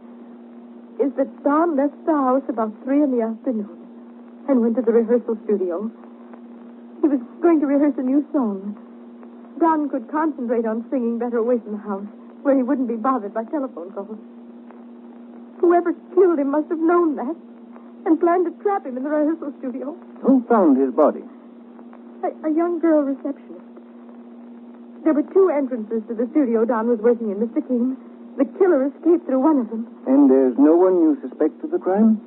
is that Don left the house about 3 p.m. and went to the rehearsal studio. He was going to rehearse a new song. Don could concentrate on singing better away from the house, where he wouldn't be bothered by telephone calls. Whoever killed him must have known that and planned to trap him in the rehearsal studio. Who found his body? A young girl receptionist. There were 2 entrances to the studio Don was working in, Mr. Keene. The killer escaped through one of them. And there's no one you suspect of the crime?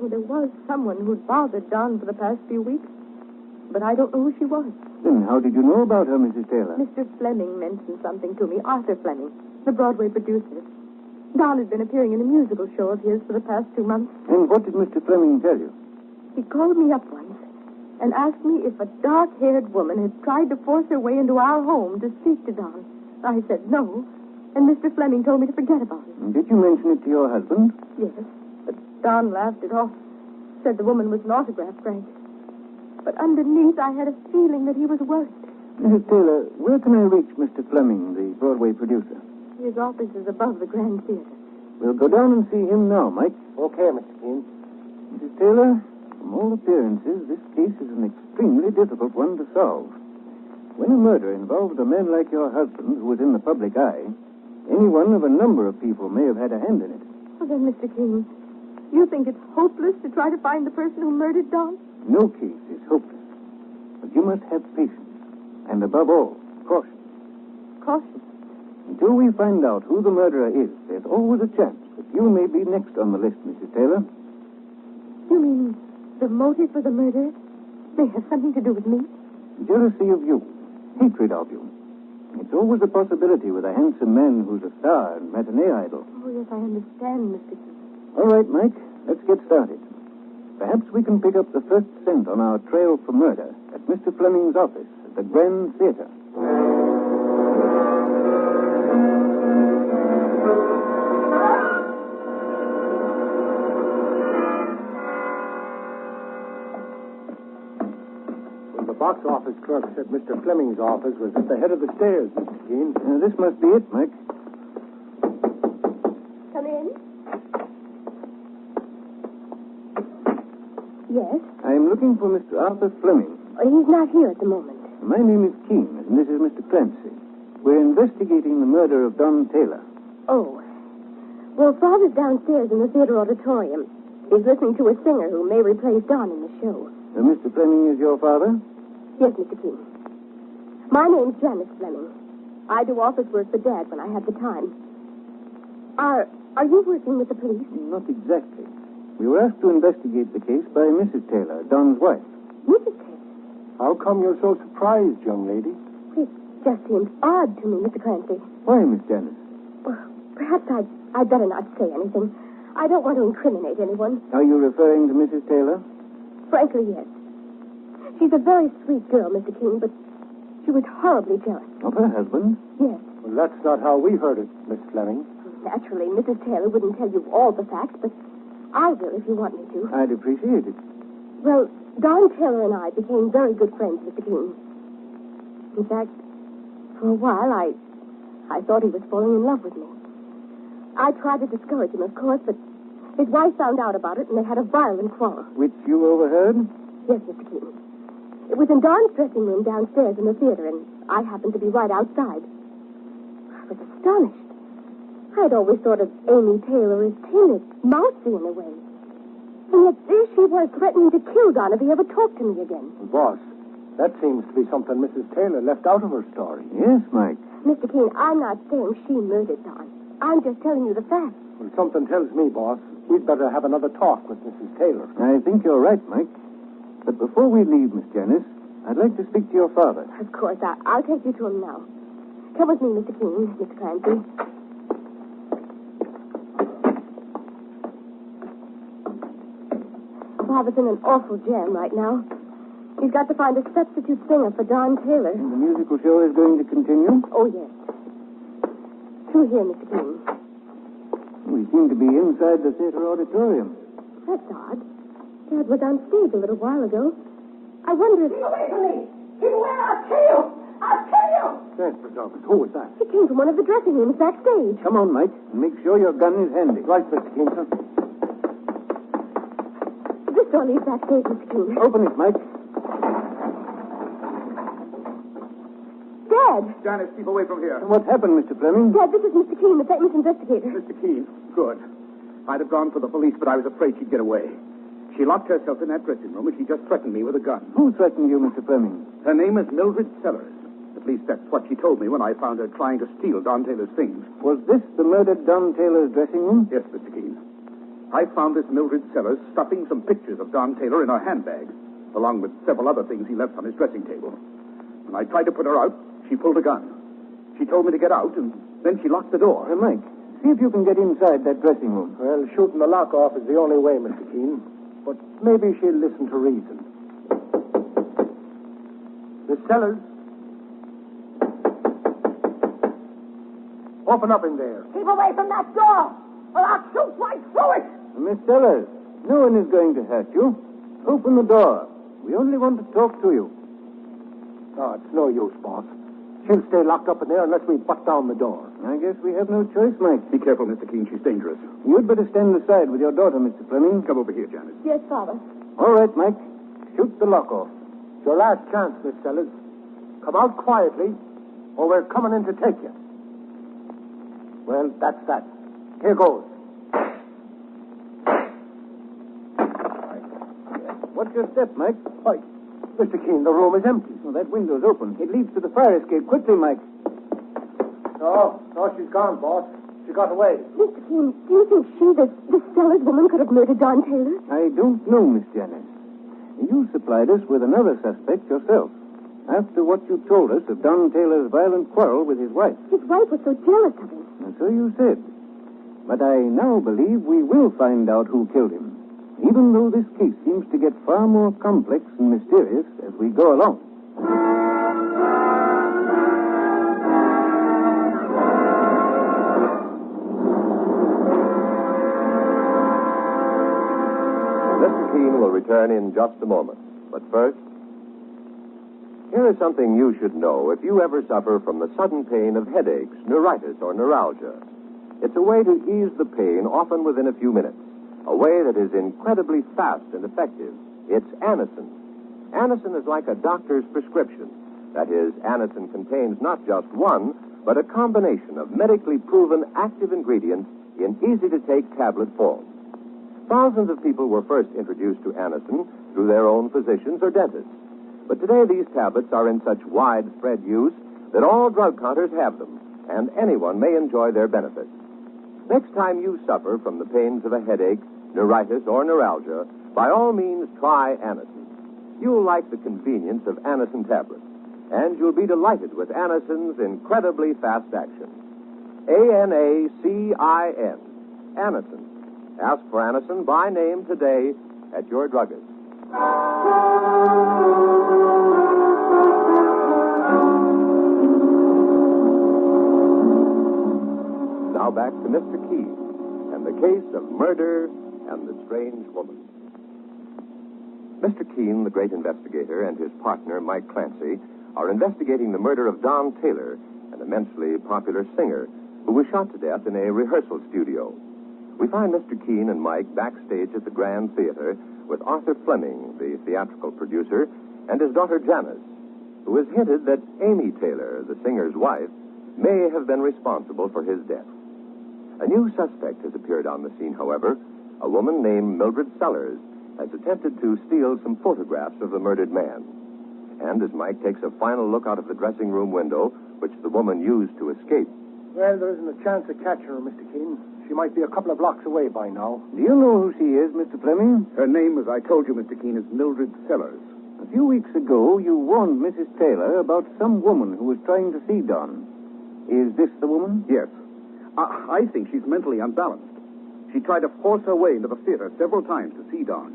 Well, there was someone who'd bothered Don for the past few weeks, but I don't know who she was. Then how did you know about her, Mrs. Taylor? Mr. Fleming mentioned something to me, Arthur Fleming, the Broadway producer. Don had been appearing in a musical show of his for the past 2 months. And what did Mr. Fleming tell you? He called me up once and asked me if a dark-haired woman had tried to force her way into our home to speak to Don. I said no, and Mr. Fleming told me to forget about it. And did you mention it to your husband? Yes, but Don laughed it off, said the woman was an autograph crank. But underneath, I had a feeling that he was worried. Mrs. Taylor, where can I reach Mr. Fleming, the Broadway producer? His office is above the Grand Theater. We'll go down and see him now, Mike. Okay, Mr. Keene. Mrs. Taylor, from all appearances, this case is an extremely difficult one to solve. When a murder involved a man like your husband, who was in the public eye, any one of a number of people may have had a hand in it. Well, then, Mr. Keene, you think it's hopeless to try to find the person who murdered Don? No case is hopeless. But you must have patience. And above all, caution. Caution? Until we find out who the murderer is, there's always a chance that you may be next on the list, Mrs. Taylor. You mean the motive for the murder may have something to do with me? Jealousy of you. Hatred of you. It's always a possibility with a handsome man who's a star and matinee idol. Oh, yes, I understand, Mr. Keene. All right, Mike, let's get started. Perhaps we can pick up the first scent on our trail for murder at Mr. Fleming's office at the Grand Theater. Well, the box office clerk said Mr. Fleming's office was at the head of the stairs, Mr. Keene. This must be it, Mike. come in? Yes? I'm looking for Mr. Arthur Fleming. He's not here at the moment. My name is Keene, and this is Mr. Clancy. We're investigating the murder of Don Taylor. Oh. Well, Father's downstairs in the theater auditorium. He's listening to a singer who may replace Don in the show. Mr. Fleming is your father? Yes, Mr. Keene. My name's Janice Fleming. I do office work for Dad when I have the time. Are you working with the police? Not exactly. We were asked to investigate the case by Mrs. Taylor, Don's wife. Mrs. Taylor? How come you're so surprised, young lady? It just seems odd to me, Mr. Clancy. Why, Miss Janice? Well, perhaps I'd better not say anything. I don't want to incriminate anyone. Are you referring to Mrs. Taylor? Frankly, yes. She's a very sweet girl, Mr. Keene, but she was horribly jealous. Of her husband? Yes. Well, that's not how we heard it, Miss Fleming. Naturally, Mrs. Taylor wouldn't tell you all the facts, but I will if you want me to. I'd appreciate it. Well, Don Taylor and I became very good friends, Mr. Keene. In fact, for a while, I thought he was falling in love with me. I tried to discourage him, of course, but his wife found out about it, and they had a violent quarrel. Which you overheard? Yes, Mr. Keene. It was in Don's dressing room downstairs in the theater, and I happened to be right outside. I was astonished. I'd always thought of Amy Taylor as timid, mousy in a way. And yet there she was threatening to kill Don if he ever talked to me again. Boss, that seems to be something Mrs. Taylor left out of her story. Yes, Mike. Mr. Keene, I'm not saying she murdered Don. I'm just telling you the facts. Well, something tells me, boss, we'd better have another talk with Mrs. Taylor. I think you're right, Mike. But before we leave, Miss Janice, I'd like to speak to your father. Of course, I'll take you to him now. Come with me, Mr. Keene, Mr. Clancy. Father's in an awful jam right now. He's got to find a substitute singer for Don Taylor. And the musical show is going to continue? Oh, yes. Through here, Mr. Keene. We seem to be inside the theater auditorium. That's odd. Dad was on stage a little while ago. I wonder if... Keep away from me! Keep away! I'll kill you! I'll kill you! Transfer's office. Who was that? He came from one of the dressing rooms backstage. Come on, Mike, and make sure your gun is handy. Right, Mr. Kingston. This door leads backstage, Mr. Keene. Open it, Mike. Dad! Janice, keep away from here. What happened, Mr. Fleming? Dad, this is Mr. Keene, the famous investigator. Mr. Keene, good. I'd have gone for the police, but I was afraid she'd get away. She locked herself in that dressing room, and she just threatened me with a gun. Who threatened you, Mr. Fleming? Her name is Mildred Sellers. At least that's what she told me when I found her trying to steal Don Taylor's things. Was this the murdered Don Taylor's dressing room? Yes, Mr. Keene. I found this Mildred Sellers stuffing some pictures of Don Taylor in her handbag, along with several other things he left on his dressing table. When I tried to put her out, she pulled a gun. She told me to get out, and then she locked the door. Mike, see if you can get inside that dressing room. Well, shooting the lock off is the only way, Mr. Keene. But maybe she'll listen to reason. Miss Sellers? Open up in there. Keep away from that door, or I'll shoot right through it! Miss Sellers, no one is going to hurt you. Open the door. We only want to talk to you. Oh, it's no use, boss. She'll stay locked up in there unless we butt down the door. I guess we have no choice, Mike. Be careful, Mr. Keene. She's dangerous. You'd better stand aside with your daughter, Mr. Fleming. Come over here, Janice. Yes, Father. All right, Mike. Shoot the lock off. It's your last chance, Miss Sellers. Come out quietly, or we're coming in to take you. Well, that's that. Here goes. What's your step, Mike? Why, Mr. Keene, the room is empty. Well, that window's open. It leads to the fire escape. Quickly, Mike. No, she's gone, boss. She got away. Mr. Keene, do you think this Sellers woman could have murdered Don Taylor? I don't know, Miss Janice. You supplied us with another suspect yourself. After what you told us of Don Taylor's violent quarrel with his wife. His wife was so jealous of him. And so you said. But I now believe we will find out who killed him, even though this case seems to get far more complex and mysterious as we go along. Mr. Keene will return in just a moment. But first, here is something you should know if you ever suffer from the sudden pain of headaches, neuritis, or neuralgia. It's a way to ease the pain, often within a few minutes. A way that is incredibly fast and effective. It's Anacin. Anacin is like a doctor's prescription. That is, Anacin contains not just one, but a combination of medically proven active ingredients in easy-to-take tablet form. Thousands of people were first introduced to Anacin through their own physicians or dentists. But today these tablets are in such widespread use that all drug counters have them, and anyone may enjoy their benefits. Next time you suffer from the pains of a headache, neuritis, or neuralgia, by all means try Anacin. You'll like the convenience of Anacin tablets, and you'll be delighted with Anacin's incredibly fast action. Anacin. Anacin. Ask for Anacin by name today at your druggist. Now back to Mr. Keen and the case of murder and the strange woman. Mr. Keen, the great investigator, and his partner, Mike Clancy, are investigating the murder of Don Taylor, an immensely popular singer, who was shot to death in a rehearsal studio. We find Mr. Keen and Mike backstage at the Grand Theater with Arthur Fleming, the theatrical producer, and his daughter Janice, who has hinted that Amy Taylor, the singer's wife, may have been responsible for his death. A new suspect has appeared on the scene, however. A woman named Mildred Sellers has attempted to steal some photographs of the murdered man. And as Mike takes a final look out of the dressing room window, which the woman used to escape. Well, there isn't a chance of catching her, Mr. Keen. She might be a couple of blocks away by now. Do you know who she is, Mr. Fleming? Her name, as I told you, Mr. Keen, is Mildred Sellers. A few weeks ago, you warned Mrs. Taylor about some woman who was trying to see Don. Is this the woman? Yes. I think she's mentally unbalanced. She tried to force her way into the theater several times to see Don.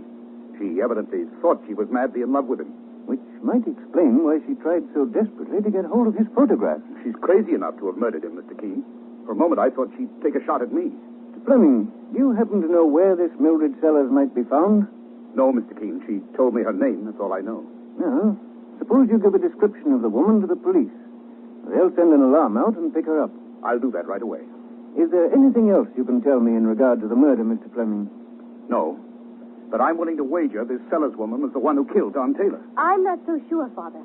She evidently thought she was madly in love with him. Which might explain why she tried so desperately to get hold of his photograph. She's crazy enough to have murdered him, Mr. Keen. For a moment, I thought she'd take a shot at me. Mr. Fleming, do you happen to know where this Mildred Sellers might be found? No, Mr. Keen. She told me her name. That's all I know. Now, suppose you give a description of the woman to the police. They'll send an alarm out and pick her up. I'll do that right away. Is there anything else you can tell me in regard to the murder, Mr. Fleming? No. But I'm willing to wager this Sellers woman was the one who killed Don Taylor. I'm not so sure, Father.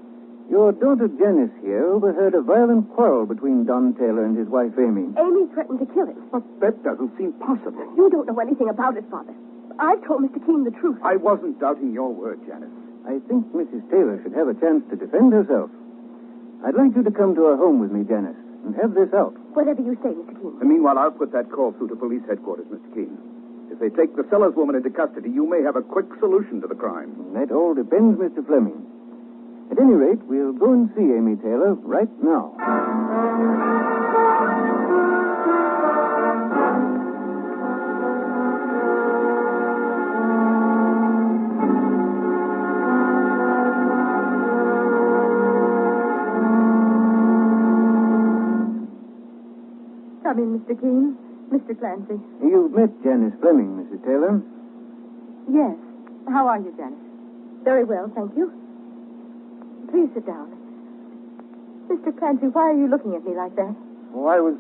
Your daughter Janice here overheard a violent quarrel between Don Taylor and his wife Amy. Amy threatened to kill him. But that doesn't seem possible. You don't know anything about it, Father. I've told Mr. Keene the truth. I wasn't doubting your word, Janice. I think Mrs. Taylor should have a chance to defend herself. I'd like you to come to our home with me, Janice, and have this out. Whatever you say, Mr. Keene. And meanwhile, I'll put that call through to police headquarters, Mr. Keene. If they take the Sellers woman into custody, you may have a quick solution to the crime. That all depends, Mr. Fleming. At any rate, we'll go and see Amy Taylor right now. Come in, Mr. Keene. Mr. Clancy. You've met Janice Fleming, Mrs. Taylor. Yes. How are you, Janice? Very well, thank you. Please sit down. Mr. Clancy, why are you looking at me like that? Oh, I was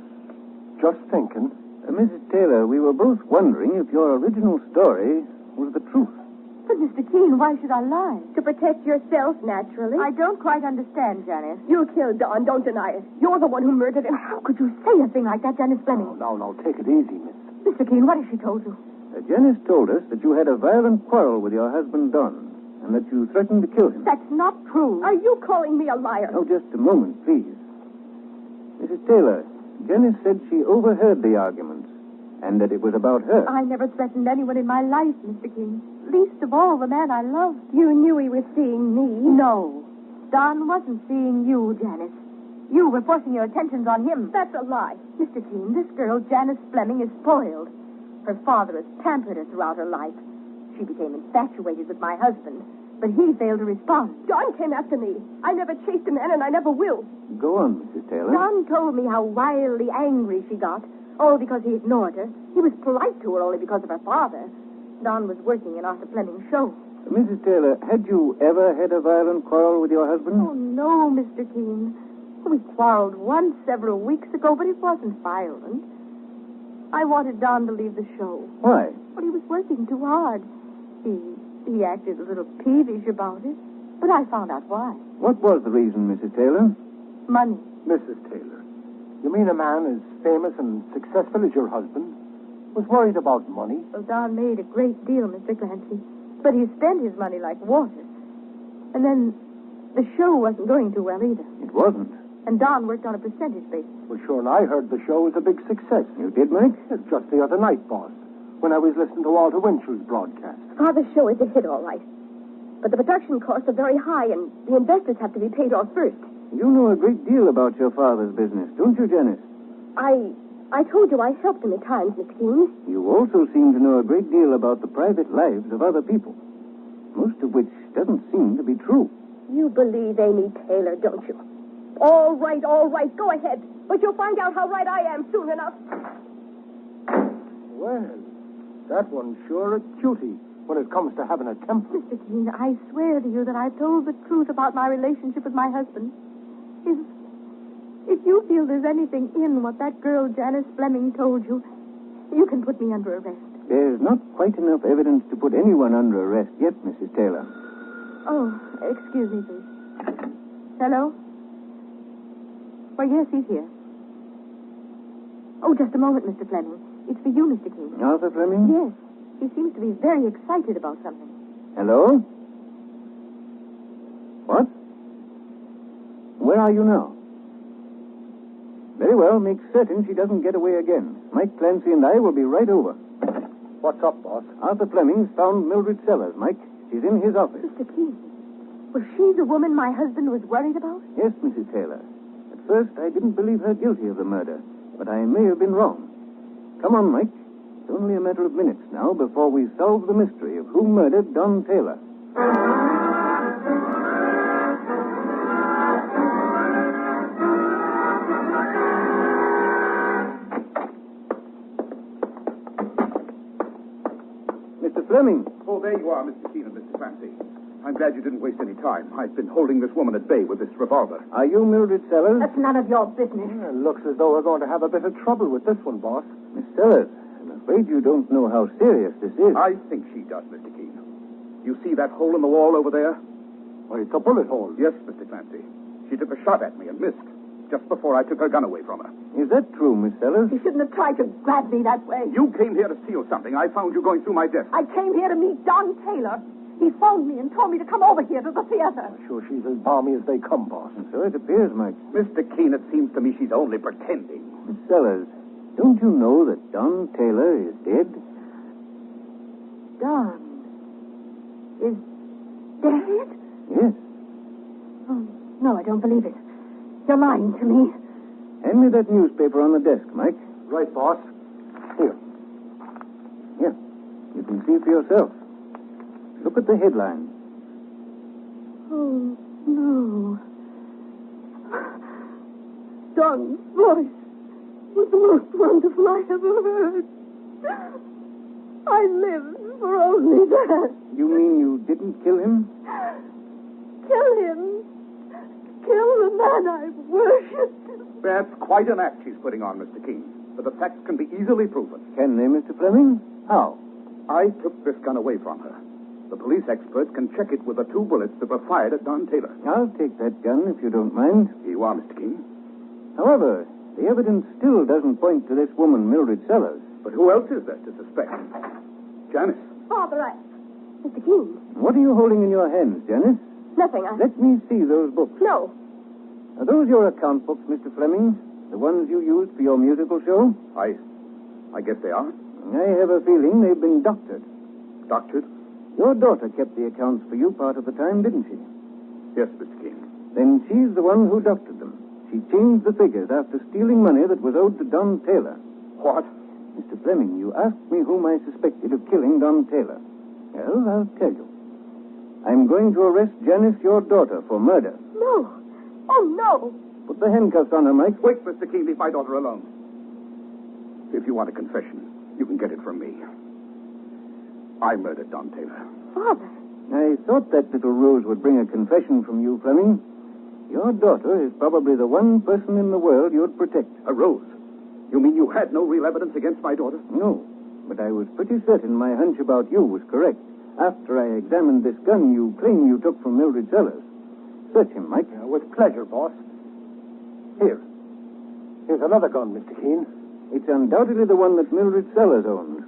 just thinking. Mrs. Taylor, we were both wondering if your original story was the truth. But, Mr. Keene, why should I lie? To protect yourself, naturally. I don't quite understand, Janice. You killed Don, don't deny it. You're the one who murdered him. How could you say a thing like that, Janice Fleming? No, take it easy, miss. Mr. Keene, what has she told you? Janice told us that you had a violent quarrel with your husband, Don, and that you threatened to kill him. That's not true. Are you calling me a liar? Oh, just a moment, please. Mrs. Taylor, Janice said she overheard the arguments, and that it was about her. I never threatened anyone in my life, Mr. Keene. Least of all, the man I loved. You knew he was seeing me? No. Don wasn't seeing you, Janice. You were forcing your attentions on him. That's a lie. Mr. Keene, this girl, Janice Fleming, is spoiled. Her father has pampered her throughout her life. She became infatuated with my husband, but he failed to respond. Don came after me. I never chased a man, and I never will. Go on, Mrs. Taylor. Don told me how wildly angry she got, all because he ignored her. He was polite to her only because of her father. Don was working in Arthur Fleming's show. Mrs. Taylor, had you ever had a violent quarrel with your husband? Oh, no, Mr. Keene. We quarreled once several weeks ago, but it wasn't violent. I wanted Don to leave the show. Why? Well, he was working too hard. He acted a little peevish about it, but I found out why. What was the reason, Mrs. Taylor? Money. Mrs. Taylor, you mean a man as famous and successful as your husband was worried about money? Well, Don made a great deal, Mr. Clancy, but he spent his money like water. And then the show wasn't going too well either. It wasn't. And Don worked on a percentage basis. Well, sure, and I heard the show was a big success. You did, Mike? Just the other night, boss, when I was listening to Walter Winchell's broadcast. Father's show is a hit, all right. But the production costs are very high, and the investors have to be paid off first. You know a great deal about your father's business, don't you, Janice? I told you I helped him at times, Mr. Keene. You also seem to know a great deal about the private lives of other people, most of which doesn't seem to be true. You believe Amy Taylor, don't you? All right, go ahead. But you'll find out how right I am soon enough. Well, that one's sure a cutie when it comes to having a temper. Mr. Keene, I swear to you that I've told the truth about my relationship with my husband. If you feel there's anything in what that girl Janice Fleming told you, you can put me under arrest. There's not quite enough evidence to put anyone under arrest yet, Mrs. Taylor. Oh, excuse me, please. Hello? Why, yes, he's here. Oh, just a moment, Mr. Fleming. It's for you, Mr. Keene. Arthur Fleming? Yes. He seems to be very excited about something. Hello? What? Where are you now? Very well, make certain she doesn't get away again. Mike Clancy and I will be right over. What's up, boss? Arthur Fleming's found Mildred Sellers, Mike. She's in his office. Mr. Keene, was she the woman my husband was worried about? Yes, Mrs. Taylor. At first, I didn't believe her guilty of the murder, but I may have been wrong. Come on, Mike. It's only a matter of minutes now before we solve the mystery of who murdered Don Taylor. Mr. Fleming. Oh, there you are, Mr. Keene and Mr. Clancy. I'm glad you didn't waste any time. I've been holding this woman at bay with this revolver. Are you Mildred Sellers? That's none of your business. It looks as though we're going to have a bit of trouble with this one, boss. Miss Sellers, I'm afraid you don't know how serious this is. I think she does, Mr. Keene. You see that hole in the wall over there? Why, it's a bullet hole. Yes, Mr. Clancy. She took a shot at me and missed, just before I took her gun away from her. Is that true, Miss Sellers? You shouldn't have tried to grab me that way. You came here to steal something. I found you going through my desk. I came here to meet Don Taylor. He phoned me and told me to come over here to the theater. Sure, she's as balmy as they come, boss. So it appears, Mike. Mr. Keene, it seems to me she's only pretending. Miss Sellers, don't you know that Don Taylor is dead? Don is dead? Yes. Oh, no, I don't believe it. You're lying to me. Hand me that newspaper on the desk, Mike. Right, boss. Here. Here. You can see for yourself. Look at the headline. Oh, no. Don's voice was the most wonderful I ever heard. I lived for only that. You mean you didn't kill him? Kill him. Kill the man I've worshipped. That's quite an act she's putting on, Mr. Keene. But the facts can be easily proven. Can they, Mr. Fleming? How? I took this gun away from her. The police experts can check it with the 2 bullets that were fired at Don Taylor. I'll take that gun if you don't mind. Here you are, Mr. Keene. However, the evidence still doesn't point to this woman, Mildred Sellers. But who else is there to suspect? Janice. Father, Mr. Keene. What are you holding in your hands, Janice? Nothing, Let me see those books. No. Are those your account books, Mr. Fleming? The ones you used for your musical show? I guess they are. I have a feeling they've been doctored. Doctored? Your daughter kept the accounts for you part of the time, didn't she? Yes, Mr. Keene. Then she's the one who doctored them. She changed the figures after stealing money that was owed to Don Taylor. What? Mr. Fleming, you asked me whom I suspected of killing Don Taylor. Well, I'll tell you. I'm going to arrest Janice, your daughter, for murder. No. Oh, no. Put the handcuffs on her, Mike. Wait, Mr. Keene, leave my daughter alone. If you want a confession, you can get it from me. I murdered Don Taylor. Father. I thought that little ruse would bring a confession from you, Fleming. Your daughter is probably the one person in the world you'd protect. A rose? You mean you had no real evidence against my daughter? No, but I was pretty certain my hunch about you was correct. After I examined this gun you claim you took from Mildred Sellers. Search him, Mike. With pleasure, boss. Here's another gun, Mr. Keene. It's undoubtedly the one that Mildred Sellers owned.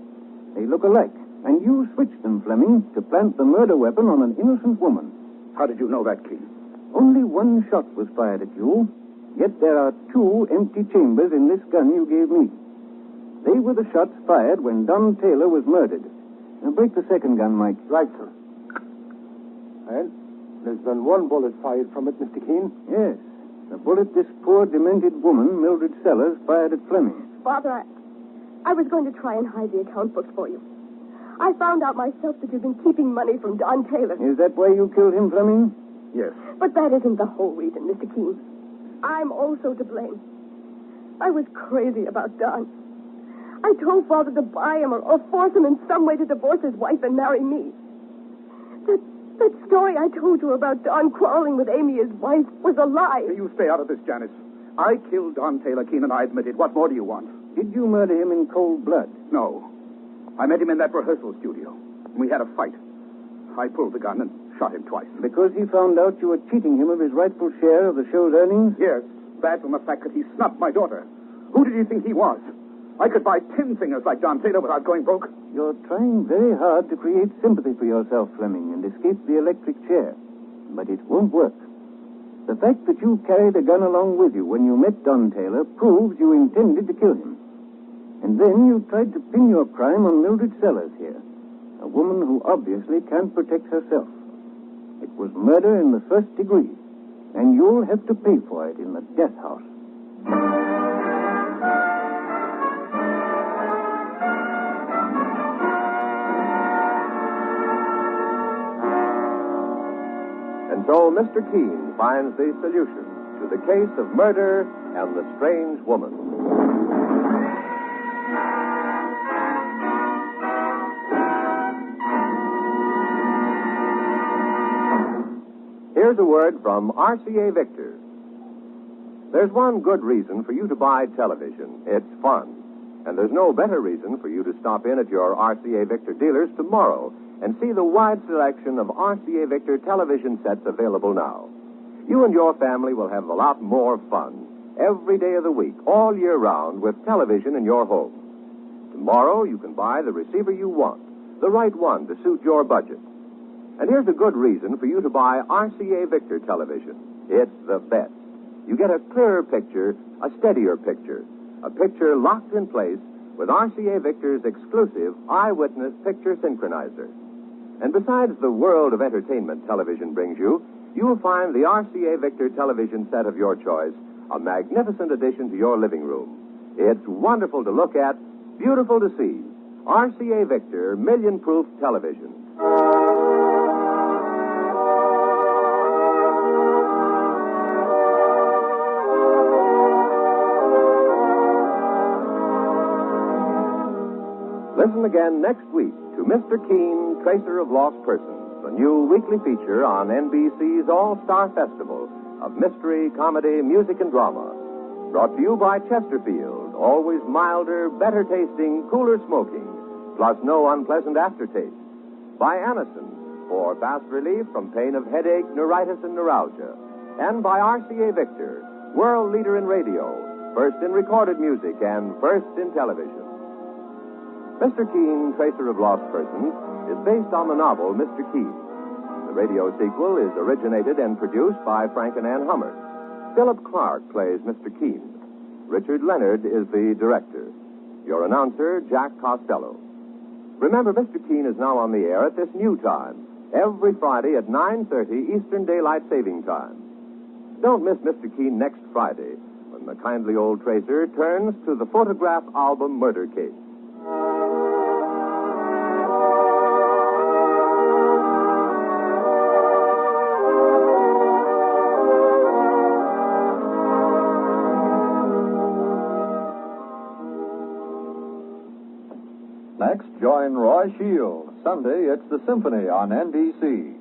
They look alike, and you switched them, Fleming, to plant the murder weapon on an innocent woman. How did you know that, Keene? Only one shot was fired at you, yet there are 2 empty chambers in this gun you gave me. They were the shots fired when Don Taylor was murdered. Now break the second gun, Mike. Right, sir. And there's been one bullet fired from it, Mr. Keene. Yes, the bullet this poor, demented woman, Mildred Sellers, fired at Fleming. Father, I was going to try and hide the account books for you. I found out myself that you've been keeping money from Don Taylor. Is that why you killed him, Fleming? Yes. But that isn't the whole reason, Mr. Keene. I'm also to blame. I was crazy about Don. I told Father to buy him or force him in some way to divorce his wife and marry me. That story I told you about Don quarreling with Amy, his wife, was a lie. You stay out of this, Janice. I killed Don Taylor, Keene, and I admit it. What more do you want? Did you murder him in cold blood? No. I met him in that rehearsal studio. We had a fight. I pulled the gun and shot him twice. Because he found out you were cheating him of his rightful share of the show's earnings? Yes, that and the fact that he snubbed my daughter. Who did he think he was? I could buy 10 singers like Don Taylor without going broke. You're trying very hard to create sympathy for yourself, Fleming, and escape the electric chair. But it won't work. The fact that you carried a gun along with you when you met Don Taylor proves you intended to kill him. And then you tried to pin your crime on Mildred Sellers here, a woman who obviously can't protect herself. It was murder in the first degree, and you'll have to pay for it in the death house. And so Mr. Keene finds the solution to the case of murder and the strange woman. Here's a word from RCA Victor. There's one good reason for you to buy television. It's fun. And there's no better reason for you to stop in at your RCA Victor dealers tomorrow and see the wide selection of RCA Victor television sets available now. You and your family will have a lot more fun every day of the week, all year round, with television in your home. Tomorrow you can buy the receiver you want, the right one to suit your budget. And here's a good reason for you to buy RCA Victor television. It's the best. You get a clearer picture, a steadier picture, a picture locked in place with RCA Victor's exclusive Eyewitness Picture Synchronizer. And besides the world of entertainment television brings you, you'll find the RCA Victor television set of your choice a magnificent addition to your living room. It's wonderful to look at, beautiful to see. RCA Victor Million-Proof Television. Listen again next week to Mr. Keene, Tracer of Lost Persons, a new weekly feature on NBC's All-Star Festival of mystery, comedy, music, and drama. Brought to you by Chesterfield, always milder, better tasting, cooler smoking, plus no unpleasant aftertaste. By Anacin, for fast relief from pain of headache, neuritis, and neuralgia. And by RCA Victor, world leader in radio, first in recorded music, and first in television. Mr. Keene, Tracer of Lost Persons, is based on the novel Mr. Keene. The radio sequel is originated and produced by Frank and Ann Hummer. Philip Clark plays Mr. Keene. Richard Leonard is the director. Your announcer, Jack Costello. Remember, Mr. Keene is now on the air at this new time, every Friday at 9:30 Eastern Daylight Saving Time. Don't miss Mr. Keene next Friday, when the kindly old tracer turns to the photograph album murder case. Next, join Roy Shield. Sunday, it's the Symphony on NBC.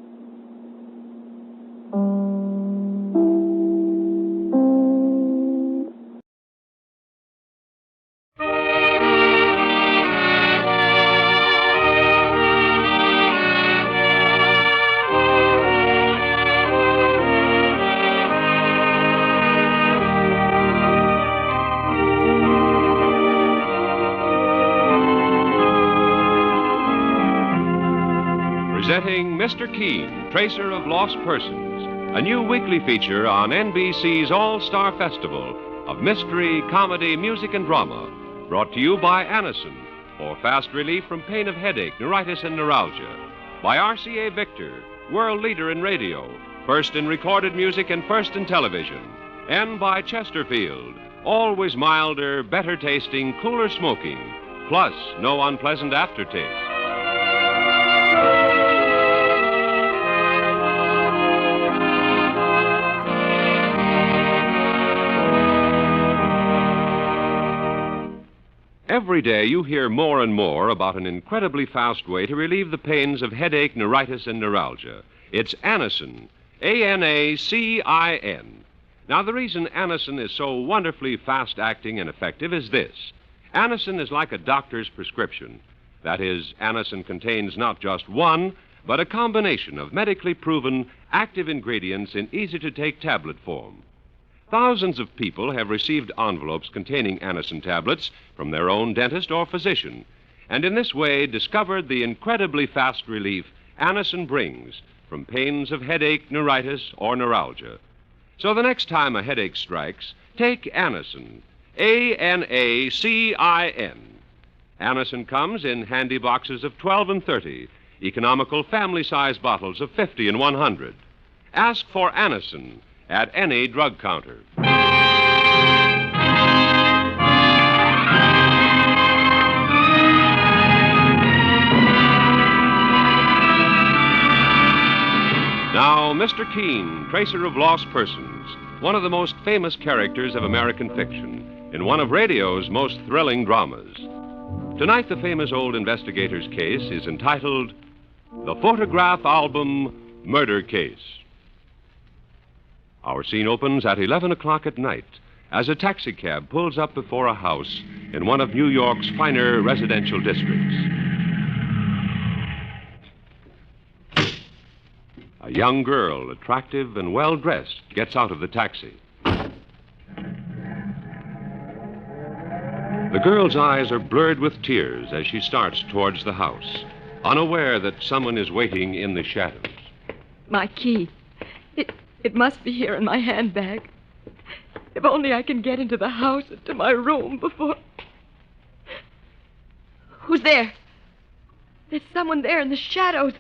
Mr. Keene, Tracer of Lost Persons, a new weekly feature on NBC's All-Star Festival of mystery, comedy, music, and drama, brought to you by Anacin, for fast relief from pain of headache, neuritis, and neuralgia, by RCA Victor, world leader in radio, first in recorded music and first in television, and by Chesterfield, always milder, better tasting, cooler smoking, plus no unpleasant aftertaste. Every day you hear more and more about an incredibly fast way to relieve the pains of headache, neuritis, and neuralgia. It's Anacin, A-N-A-C-I-N. Now, the reason Anacin is so wonderfully fast-acting and effective is this. Anacin is like a doctor's prescription. That is, Anacin contains not just one, but a combination of medically proven active ingredients in easy-to-take tablet form. Thousands of people have received envelopes containing Anacin tablets from their own dentist or physician, and in this way discovered the incredibly fast relief Anacin brings from pains of headache, neuritis, or neuralgia. So the next time a headache strikes, take Anacin, A-N-A-C-I-N. Anacin comes in handy boxes of 12 and 30, economical family-size bottles of 50 and 100. Ask for Anacin at any drug counter. Now, Mr. Keene, Tracer of Lost Persons, one of the most famous characters of American fiction, in one of radio's most thrilling dramas. Tonight, the famous old investigator's case is entitled The Photograph Album Murder Case. Our scene opens at 11 o'clock at night as a taxicab pulls up before a house in one of New York's finer residential districts. A young girl, attractive and well-dressed, gets out of the taxi. The girl's eyes are blurred with tears as she starts towards the house, unaware that someone is waiting in the shadows. My key. It must be here in my handbag. If only I can get into the house and to my room before... Who's there? There's someone there in the shadows.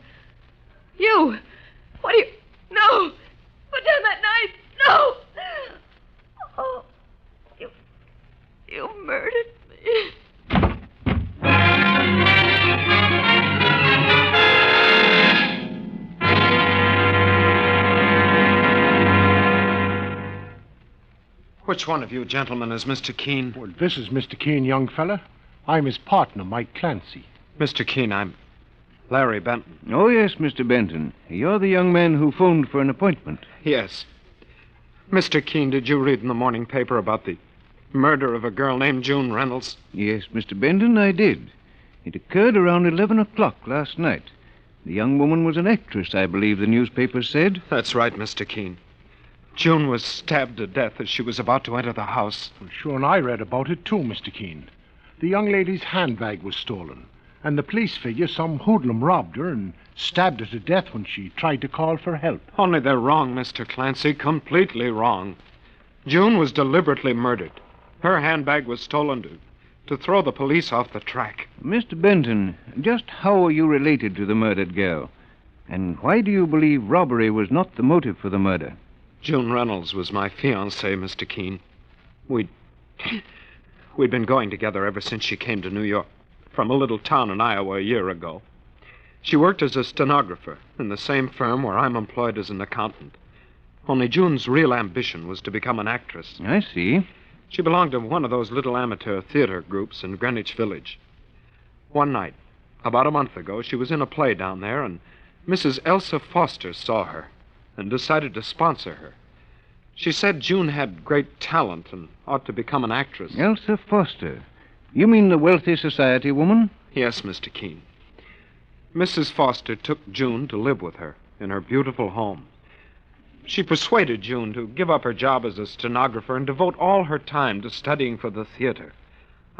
You! What are you... No! Put down that knife! No! Oh, you murdered me. Which one of you gentlemen is Mr. Keene? Well, this is Mr. Keene, young fella. I'm his partner, Mike Clancy. Mr. Keene, I'm Larry Benton. Oh, yes, Mr. Benton. You're the young man who phoned for an appointment. Yes. Mr. Keene, did you read in the morning paper about the murder of a girl named June Reynolds? Yes, Mr. Benton, I did. It occurred around 11 o'clock last night. The young woman was an actress, I believe the newspaper said. That's right, Mr. Keene. June was stabbed to death as she was about to enter the house. Well, sure, and I read about it too, Mr. Keene. The young lady's handbag was stolen, and the police figure some hoodlum robbed her and stabbed her to death when she tried to call for help. Only they're wrong, Mr. Clancy, completely wrong. June was deliberately murdered. Her handbag was stolen to throw the police off the track. Mr. Benton, just how are you related to the murdered girl? And why do you believe robbery was not the motive for the murder? June Reynolds was my fiancée, Mr. Keene. We'd been going together ever since she came to New York from a little town in Iowa a year ago. She worked as a stenographer in the same firm where I'm employed as an accountant. Only June's real ambition was to become an actress. I see. She belonged to one of those little amateur theater groups in Greenwich Village. One night, about a month ago, she was in a play down there, and Mrs. Elsa Foster saw her and decided to sponsor her. She said June had great talent and ought to become an actress. Elsa Foster? You mean the wealthy society woman? Yes, Mr. Keene. Mrs. Foster took June to live with her in her beautiful home. She persuaded June to give up her job as a stenographer and devote all her time to studying for the theater.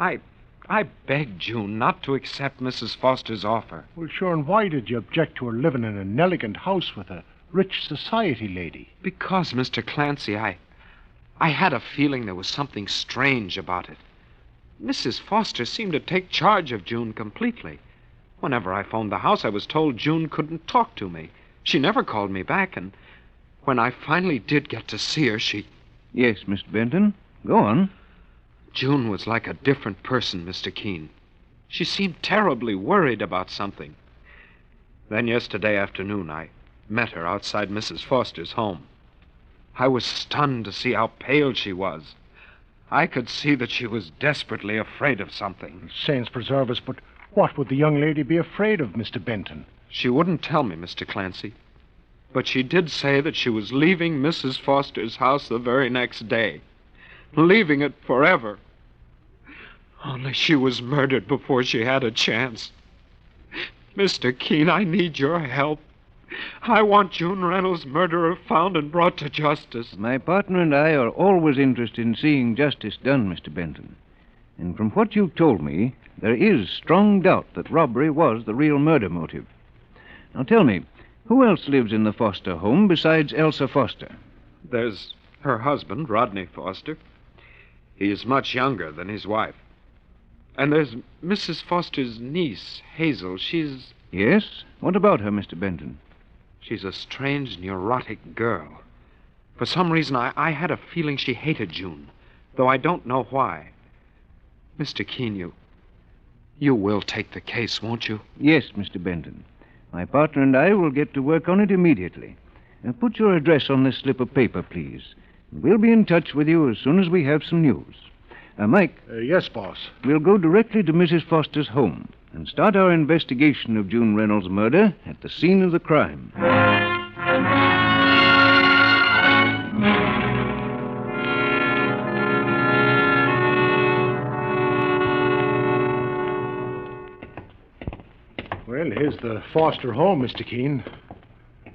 I I begged June not to accept Mrs. Foster's offer. Well, sure, and why did you object to her living in an elegant house with a rich society lady? Because, Mr. Clancy, I had a feeling there was something strange about it. Mrs. Foster seemed to take charge of June completely. Whenever I phoned the house, I was told June couldn't talk to me. She never called me back, and when I finally did get to see her, she... Yes, Mr. Benton. Go on. June was like a different person, Mr. Keene. She seemed terribly worried about something. Then yesterday afternoon, I met her outside Mrs. Foster's home. I was stunned to see how pale she was. I could see that she was desperately afraid of something. Saints preserve us, but what would the young lady be afraid of, Mr. Benton? She wouldn't tell me, Mr. Clancy. But she did say that she was leaving Mrs. Foster's house the very next day. Leaving it forever. Only she was murdered before she had a chance. Mr. Keene, I need your help. I want June Reynolds' murderer found and brought to justice. My partner and I are always interested in seeing justice done, Mr. Benton. And from what you've told me, there is strong doubt that robbery was the real murder motive. Now tell me, who else lives in the Foster home besides Elsa Foster? There's her husband, Rodney Foster. He is much younger than his wife. And there's Mrs. Foster's niece, Hazel. She's... Yes? What about her, Mr. Benton? She's a strange, neurotic girl. For some reason, I had a feeling she hated June, though I don't know why. Mr. Keene, you will take the case, won't you? Yes, Mr. Benton. My partner and I will get to work on it immediately. Put your address on this slip of paper, please. We'll be in touch with you as soon as we have some news. Mike. Yes, boss. We'll go directly to Mrs. Foster's home and start our investigation of June Reynolds' murder at the scene of the crime. Well, here's the Foster home, Mr. Keene.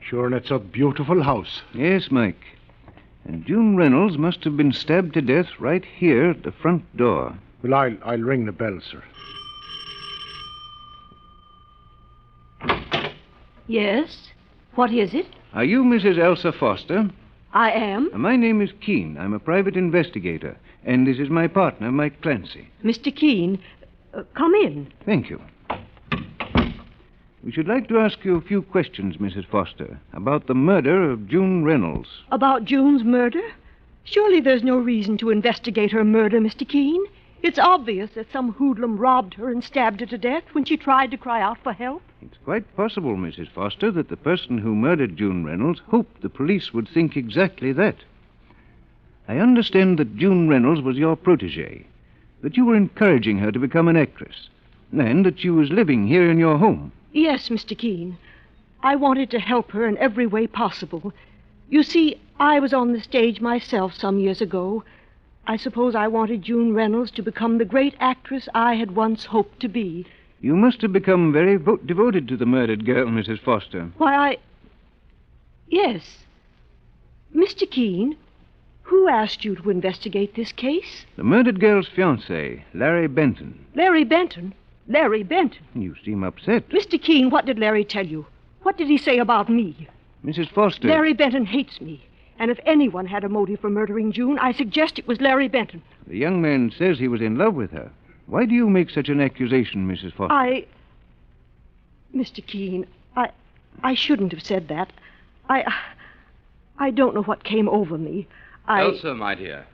Sure, and it's a beautiful house. Yes, Mike. And June Reynolds must have been stabbed to death right here at the front door. Well, I'll ring the bell, sir. Yes? What is it? Are you Mrs. Elsa Foster? I am. My name is Keene. I'm a private investigator. And this is my partner, Mike Clancy. Mr. Keene, come in. Thank you. We should like to ask you a few questions, Mrs. Foster, about the murder of June Reynolds. About June's murder? Surely there's no reason to investigate her murder, Mr. Keene. It's obvious that some hoodlum robbed her and stabbed her to death when she tried to cry out for help. It's quite possible, Mrs. Foster, that the person who murdered June Reynolds hoped the police would think exactly that. I understand that June Reynolds was your protégée, that you were encouraging her to become an actress, and that she was living here in your home. Yes, Mr. Keene. I wanted to help her in every way possible. You see, I was on the stage myself some years ago. I suppose I wanted June Reynolds to become the great actress I had once hoped to be. You must have become very devoted to the murdered girl, Mrs. Foster. Why, Yes. Mr. Keene, who asked you to investigate this case? The murdered girl's fiancé, Larry Benton. Larry Benton? Larry Benton? You seem upset. Mr. Keene, what did Larry tell you? What did he say about me? Mrs. Foster. Larry Benton hates me. And if anyone had a motive for murdering June, I suggest it was Larry Benton. The young man says he was in love with her. Why do you make such an accusation, Mrs. Foster? Mr. Keene, I shouldn't have said that. I don't know what came over me. Elsa, my dear.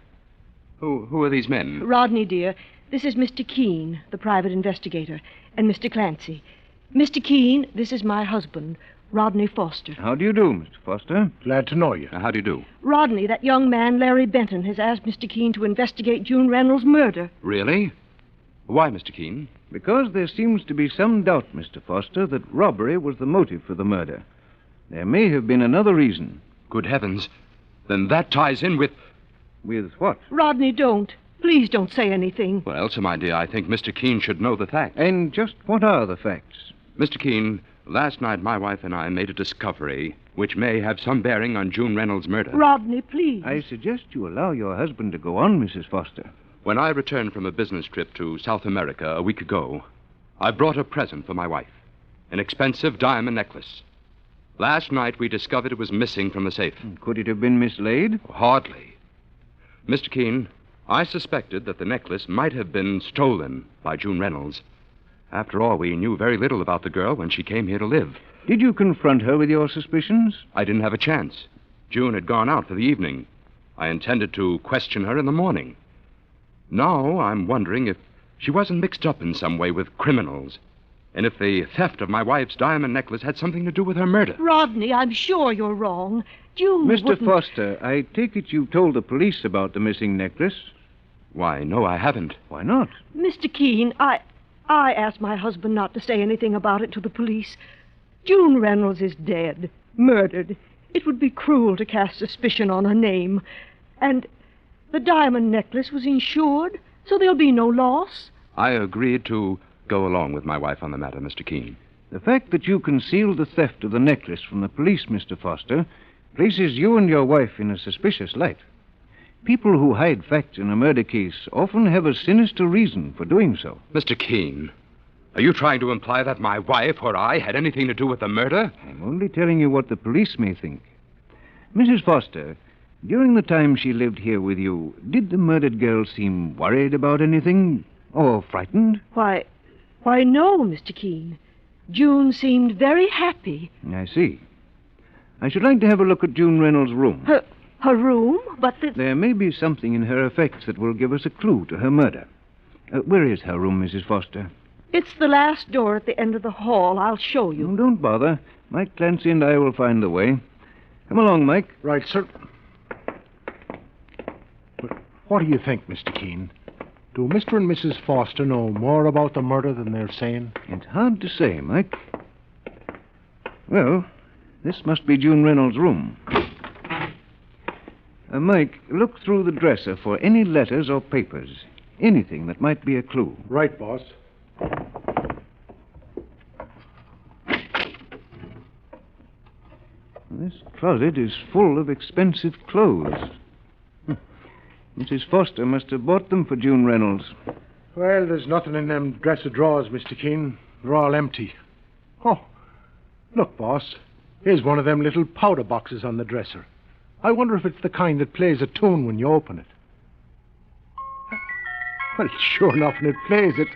Who are these men? Rodney, dear, this is Mr. Keene, the private investigator, and Mr. Clancy. Mr. Keene, this is my husband, Rodney Foster. How do you do, Mr. Foster? Glad to know you. How do you do? Rodney, that young man, Larry Benton, has asked Mr. Keene to investigate June Reynolds' murder. Really? Why, Mr. Keene? Because there seems to be some doubt, Mr. Foster, that robbery was the motive for the murder. There may have been another reason. Good heavens. Then that ties in with... With what? Rodney, don't. Please don't say anything. Well, Elsa, my dear, I think Mr. Keene should know the facts. And just what are the facts? Mr. Keene, last night my wife and I made a discovery which may have some bearing on June Reynolds' murder. Rodney, please. I suggest you allow your husband to go on, Mrs. Foster. When I returned from a business trip to South America a week ago, I brought a present for my wife, an expensive diamond necklace. Last night, we discovered it was missing from the safe. Could it have been mislaid? Hardly. Mr. Keene, I suspected that the necklace might have been stolen by June Reynolds. After all, we knew very little about the girl when she came here to live. Did you confront her with your suspicions? I didn't have a chance. June had gone out for the evening. I intended to question her in the morning. Now I'm wondering if she wasn't mixed up in some way with criminals, and if the theft of my wife's diamond necklace had something to do with her murder. Rodney, I'm sure you're wrong. June Mr. wouldn't... Foster, I take it you told the police about the missing necklace? Why, no, I haven't. Why not? Mr. Keene, I asked my husband not to say anything about it to the police. June Reynolds is dead, murdered. It would be cruel to cast suspicion on her name. And the diamond necklace was insured, so there'll be no loss. I agreed to go along with my wife on the matter, Mr. Keene. The fact that you concealed the theft of the necklace from the police, Mr. Foster, places you and your wife in a suspicious light. People who hide facts in a murder case often have a sinister reason for doing so. Mr. Keene, are you trying to imply that my wife or I had anything to do with the murder? I'm only telling you what the police may think. Mrs. Foster, during the time she lived here with you, did the murdered girl seem worried about anything? Or frightened? Why, no, Mr. Keene. June seemed very happy. I see. I should like to have a look at June Reynolds' room. Her room? But there may be something in her effects that will give us a clue to her murder. Where is her room, Mrs. Foster? It's the last door at the end of the hall. I'll show you. Oh, don't bother. Mike Clancy and I will find the way. Come along, Mike. Right, sir. But what do you think, Mr. Keene? Do Mr. and Mrs. Foster know more about the murder than they're saying? It's hard to say, Mike. Well, this must be June Reynolds' room. Mike, look through the dresser for any letters or papers. Anything that might be a clue. Right, boss. This closet is full of expensive clothes. Mrs. Foster must have bought them for June Reynolds. Well, there's nothing in them dresser drawers, Mr. Keene. They're all empty. Oh, look, boss. Here's one of them little powder boxes on the dresser. I wonder if it's the kind that plays a tune when you open it. Well, sure enough, and it plays it.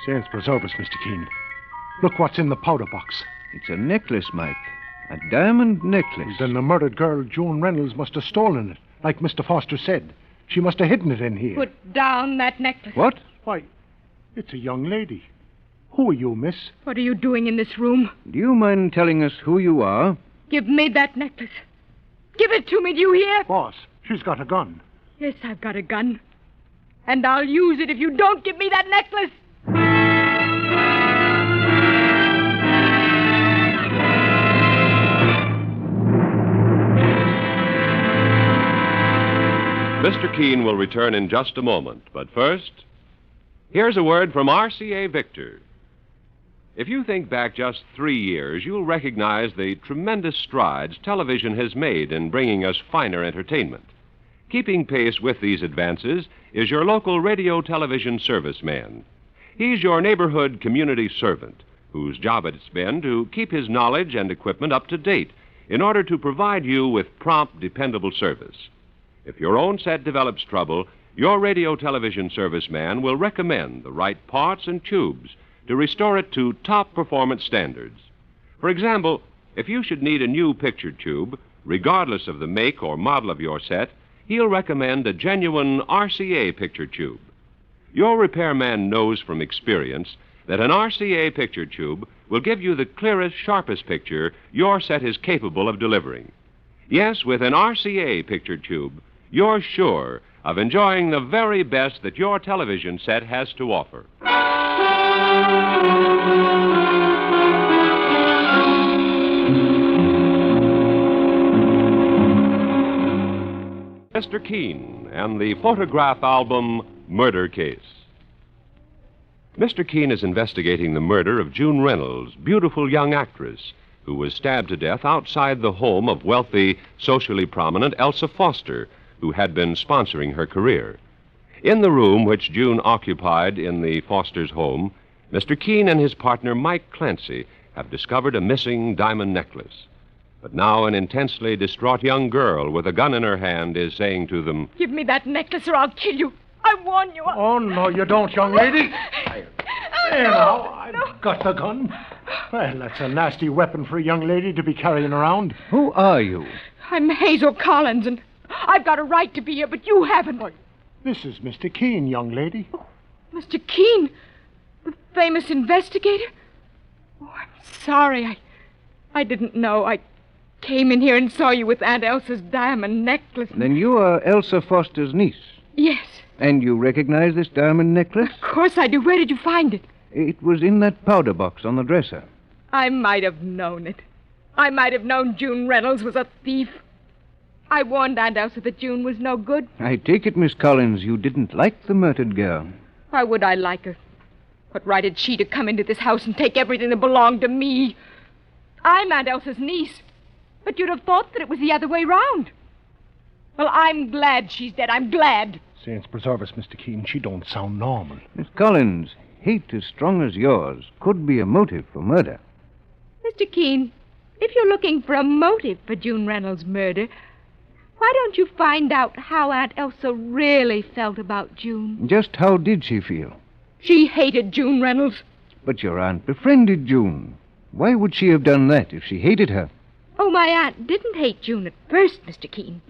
Saints preserve us, Mr. Keene. Look what's in the powder box. It's a necklace, Mike. A diamond necklace. Then the murdered girl, June Reynolds, must have stolen it, like Mr. Foster said. She must have hidden it in here. Put down that necklace. What? Why, it's a young lady. Who are you, miss? What are you doing in this room? Do you mind telling us who you are? Give me that necklace. Give it to me, do you hear? Boss, she's got a gun. Yes, I've got a gun. And I'll use it if you don't give me that necklace. Mr. Keene will return in just a moment, but first, here's a word from RCA Victor. If you think back just 3 years, you'll recognize the tremendous strides television has made in bringing us finer entertainment. Keeping pace with these advances is your local radio television serviceman. He's your neighborhood community servant, whose job it's been to keep his knowledge and equipment up to date in order to provide you with prompt, dependable service. If your own set develops trouble, your radio television serviceman will recommend the right parts and tubes to restore it to top performance standards. For example, if you should need a new picture tube, regardless of the make or model of your set, he'll recommend a genuine RCA picture tube. Your repairman knows from experience that an RCA picture tube will give you the clearest, sharpest picture your set is capable of delivering. Yes, with an RCA picture tube, you're sure of enjoying the very best that your television set has to offer. Mr. Keene and the photograph album Murder Case. Mr. Keene is investigating the murder of June Reynolds, beautiful young actress, who was stabbed to death outside the home of wealthy, socially prominent Elsa Foster, who had been sponsoring her career. In the room which June occupied in the Foster's home, Mr. Keene and his partner, Mike Clancy, have discovered a missing diamond necklace. But now an intensely distraught young girl with a gun in her hand is saying to them, Give me that necklace or I'll kill you. I warn you. Oh, no, you don't, young lady. There now, I've got the gun. Well, that's a nasty weapon for a young lady to be carrying around. Who are you? I'm Hazel Collins, and I've got a right to be here, but you haven't. This is Mr. Keene, young lady. Oh, Mr. Keene? The famous investigator? Oh, I'm sorry. I didn't know. I came in here and saw you with Aunt Elsa's diamond necklace. Then you are Elsa Foster's niece. Yes. And you recognize this diamond necklace? Of course I do. Where did you find it? It was in that powder box on the dresser. I might have known it. I might have known June Reynolds was a thief. I warned Aunt Elsa that June was no good. I take it, Miss Collins, you didn't like the murdered girl. Why would I like her? What right had she to come into this house and take everything that belonged to me? I'm Aunt Elsa's niece. But you'd have thought that it was the other way round. Well, I'm glad she's dead. I'm glad. Saints preserve us, Mr. Keene. She don't sound normal. Miss Collins, hate as strong as yours could be a motive for murder. Mr. Keene, if you're looking for a motive for June Reynolds' murder, why don't you find out how Aunt Elsa really felt about June? Just how did she feel? She hated June Reynolds. But your aunt befriended June. Why would she have done that if she hated her? Oh, my aunt didn't hate June at first, Mr. Keene.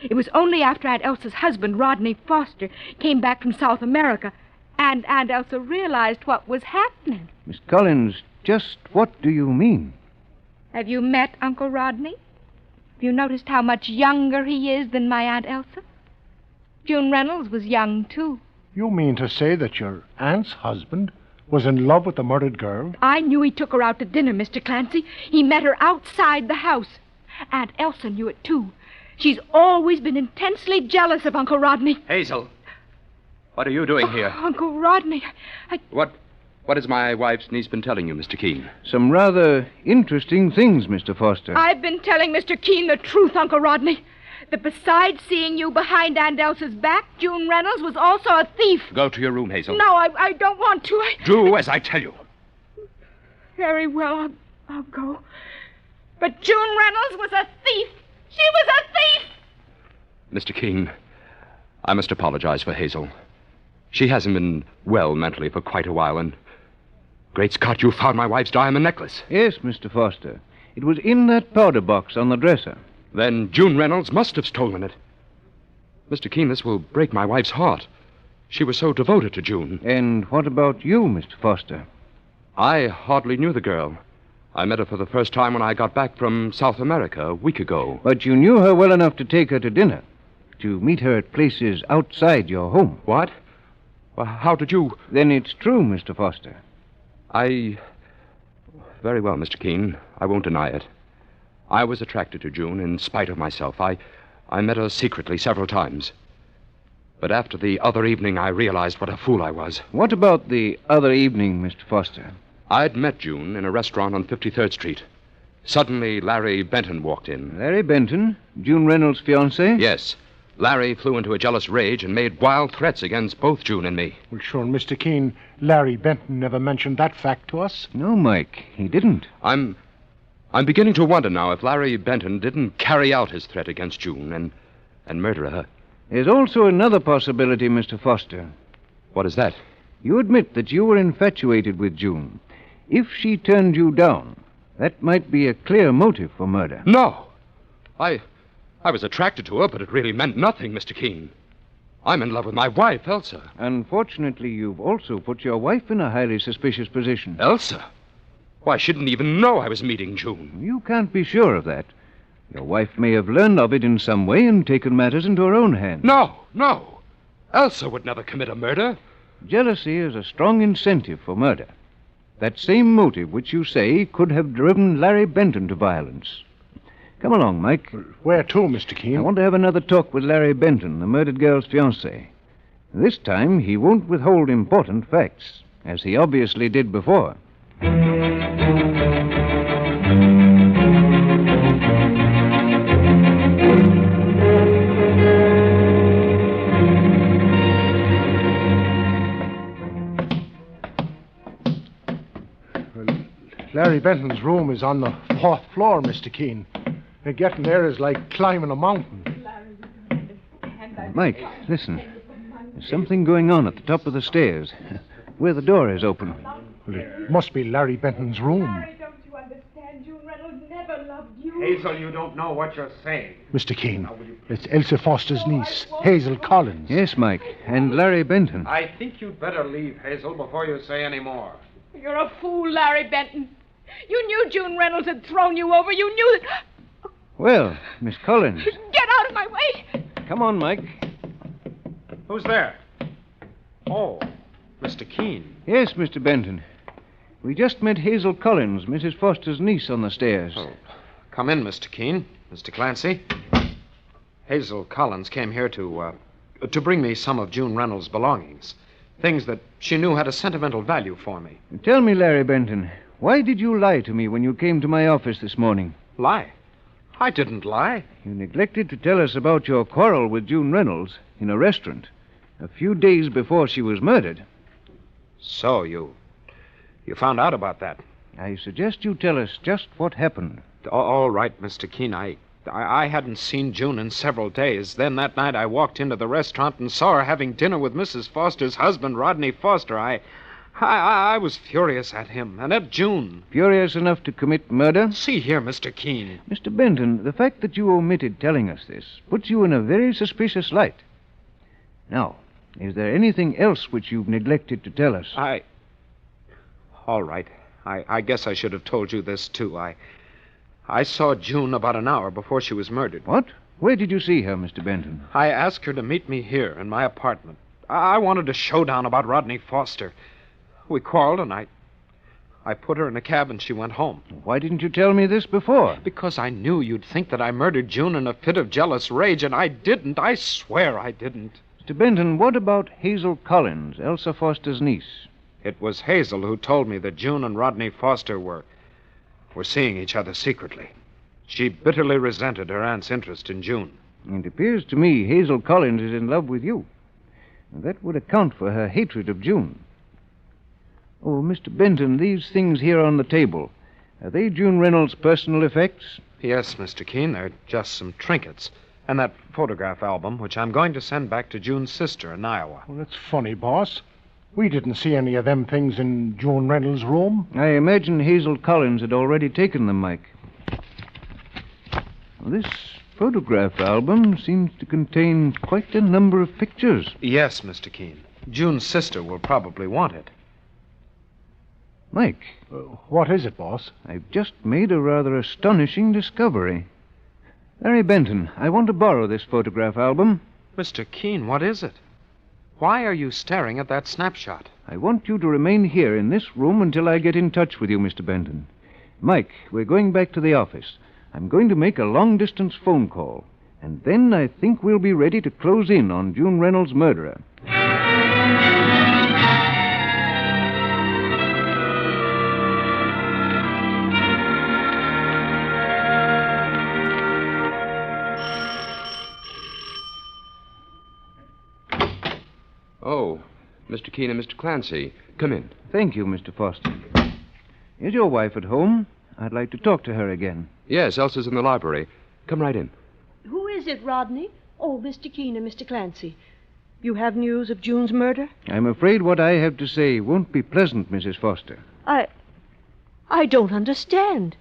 It was only after Aunt Elsa's husband, Rodney Foster, came back from South America, and Aunt Elsa realized what was happening. Miss Collins, just what do you mean? Have you met Uncle Rodney? Have you noticed how much younger he is than my Aunt Elsa? June Reynolds was young, too. You mean to say that your aunt's husband was in love with the murdered girl? I knew he took her out to dinner, Mr. Clancy. He met her outside the house. Aunt Elsa knew it, too. She's always been intensely jealous of Uncle Rodney. Hazel, what are you doing here? Uncle Rodney, What has my wife's niece been telling you, Mr. Keene? Some rather interesting things, Mr. Foster. I've been telling Mr. Keene the truth, Uncle Rodney. That besides seeing you behind Aunt Elsa's back, June Reynolds was also a thief. Go to your room, Hazel. No, I don't want to. Do as I tell you. Very well, I'll go. But June Reynolds was a thief. She was a thief! Mr. Keene, I must apologize for Hazel. She hasn't been well mentally for quite a while, and... Great Scott, you found my wife's diamond necklace. Yes, Mr. Foster. It was in that powder box on the dresser. Then June Reynolds must have stolen it. Mr. Keene, this will break my wife's heart. She was so devoted to June. And what about you, Mr. Foster? I hardly knew the girl. I met her for the first time when I got back from South America a week ago. But you knew her well enough to take her to dinner, to meet her at places outside your home. What? Well, how did you... Then it's true, Mr. Foster. Very well, Mr. Keene. I won't deny it. I was attracted to June in spite of myself. I met her secretly several times. But after the other evening, I realized what a fool I was. What about the other evening, Mr. Foster? I'd met June in a restaurant on 53rd Street. Suddenly, Larry Benton walked in. Larry Benton? June Reynolds' fiancé? Yes. Larry flew into a jealous rage and made wild threats against both June and me. Well, sure, Mr. Keene, Larry Benton never mentioned that fact to us. No, Mike, he didn't. I'm beginning to wonder now if Larry Benton didn't carry out his threat against June and murder her. There's also another possibility, Mr. Foster. What is that? You admit that you were infatuated with June. If she turned you down, that might be a clear motive for murder. No! I was attracted to her, but it really meant nothing, Mr. Keene. I'm in love with my wife, Elsa. Unfortunately, you've also put your wife in a highly suspicious position. Elsa? Why, she didn't even know I was meeting June. You can't be sure of that. Your wife may have learned of it in some way and taken matters into her own hands. No. Elsa would never commit a murder. Jealousy is a strong incentive for murder. That same motive which you say could have driven Larry Benton to violence. Come along, Mike. Where to, Mr. Keene? I want to have another talk with Larry Benton, the murdered girl's fiancé. This time, he won't withhold important facts, as he obviously did before. Larry Benton's room is on the fourth floor, Mr. Keene. Getting there is like climbing a mountain. Mike, listen. There's something going on at the top of the stairs, where the door is open. Well, it must be Larry Benton's room. Larry, don't you understand? June Reynolds never loved you. Hazel, you don't know what you're saying. Mr. Keene, it's Elsa Foster's niece, Hazel Collins. Yes, Mike, and Larry Benton. I think you'd better leave, Hazel, before you say any more. You're a fool, Larry Benton. You knew June Reynolds had thrown you over. You knew that... Well, Miss Collins. Get out of my way! Come on, Mike. Who's there? Oh, Mr. Keene. Yes, Mr. Benton. We just met Hazel Collins, Mrs. Foster's niece, on the stairs. Oh, come in, Mr. Keene. Mr. Clancy. Hazel Collins came here to bring me some of June Reynolds' belongings. Things that she knew had a sentimental value for me. Tell me, Larry Benton, why did you lie to me when you came to my office this morning? Lie? I didn't lie. You neglected to tell us about your quarrel with June Reynolds in a restaurant a few days before she was murdered. So you found out about that? I suggest you tell us just what happened. All right, Mr. Keene. I hadn't seen June in several days. Then that night I walked into the restaurant and saw her having dinner with Mrs. Foster's husband, Rodney Foster. I was furious at him and at June. Furious enough to commit murder? See here, Mr. Keene. Mr. Benton, the fact that you omitted telling us this puts you in a very suspicious light. Now, is there anything else which you've neglected to tell us? All right. I guess I should have told you this, too. I saw June about an hour before she was murdered. What? Where did you see her, Mr. Benton? I asked her to meet me here in my apartment. I wanted a showdown about Rodney Foster. We quarreled, and I put her in a cab, and she went home. Why didn't you tell me this before? Because I knew you'd think that I murdered June in a fit of jealous rage, and I didn't. I swear I didn't. Mr. Benton, what about Hazel Collins, Elsa Foster's niece? It was Hazel who told me that June and Rodney Foster were seeing each other secretly. She bitterly resented her aunt's interest in June. It appears to me Hazel Collins is in love with you. That would account for her hatred of June. Oh, Mr. Benton, these things here on the table, are they June Reynolds' personal effects? Yes, Mr. Keene, they're just some trinkets. And that photograph album, which I'm going to send back to June's sister in Iowa. Well, that's funny, boss. We didn't see any of them things in June Reynolds' room. I imagine Hazel Collins had already taken them, Mike. Well, this photograph album seems to contain quite a number of pictures. Yes, Mr. Keene. June's sister will probably want it. Mike. What is it, boss? I've just made a rather astonishing discovery. Larry Benton, I want to borrow this photograph album. Mr. Keene, what is it? Why are you staring at that snapshot? I want you to remain here in this room until I get in touch with you, Mr. Benton. Mike, we're going back to the office. I'm going to make a long-distance phone call. And then I think we'll be ready to close in on June Reynolds' murderer. Oh, Mr. Keene and Mr. Clancy. Come in. Thank you, Mr. Foster. Is your wife at home? I'd like to talk to her again. Yes, Elsa's in the library. Come right in. Who is it, Rodney? Oh, Mr. Keene and Mr. Clancy. You have news of June's murder? I'm afraid what I have to say won't be pleasant, Mrs. Foster. I don't understand.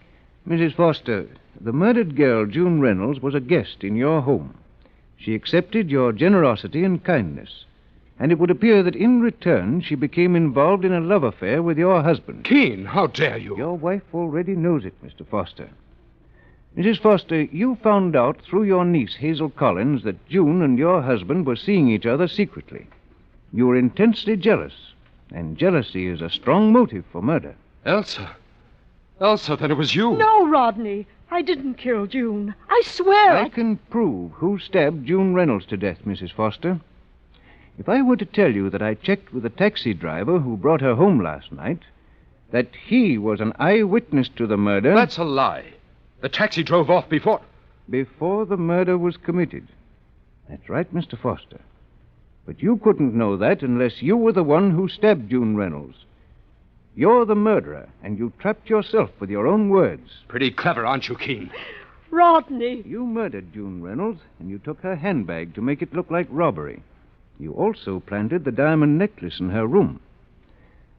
Mrs. Foster, the murdered girl, June Reynolds, was a guest in your home. She accepted your generosity and kindness. And it would appear that in return she became involved in a love affair with your husband. Keene, how dare you? Your wife already knows it, Mr. Foster. Mrs. Foster, you found out through your niece, Hazel Collins, that June and your husband were seeing each other secretly. You were intensely jealous, and jealousy is a strong motive for murder. Elsa, then it was you. No, Rodney. I didn't kill June. I swear I can prove who stabbed June Reynolds to death, Mrs. Foster. If I were to tell you that I checked with a taxi driver who brought her home last night, that he was an eyewitness to the murder... That's a lie. The taxi drove off before... Before the murder was committed. That's right, Mr. Foster. But you couldn't know that unless you were the one who stabbed June Reynolds. You're the murderer, and you trapped yourself with your own words. Pretty clever, aren't you, Keene? Rodney! You murdered June Reynolds, and you took her handbag to make it look like robbery. You also planted the diamond necklace in her room.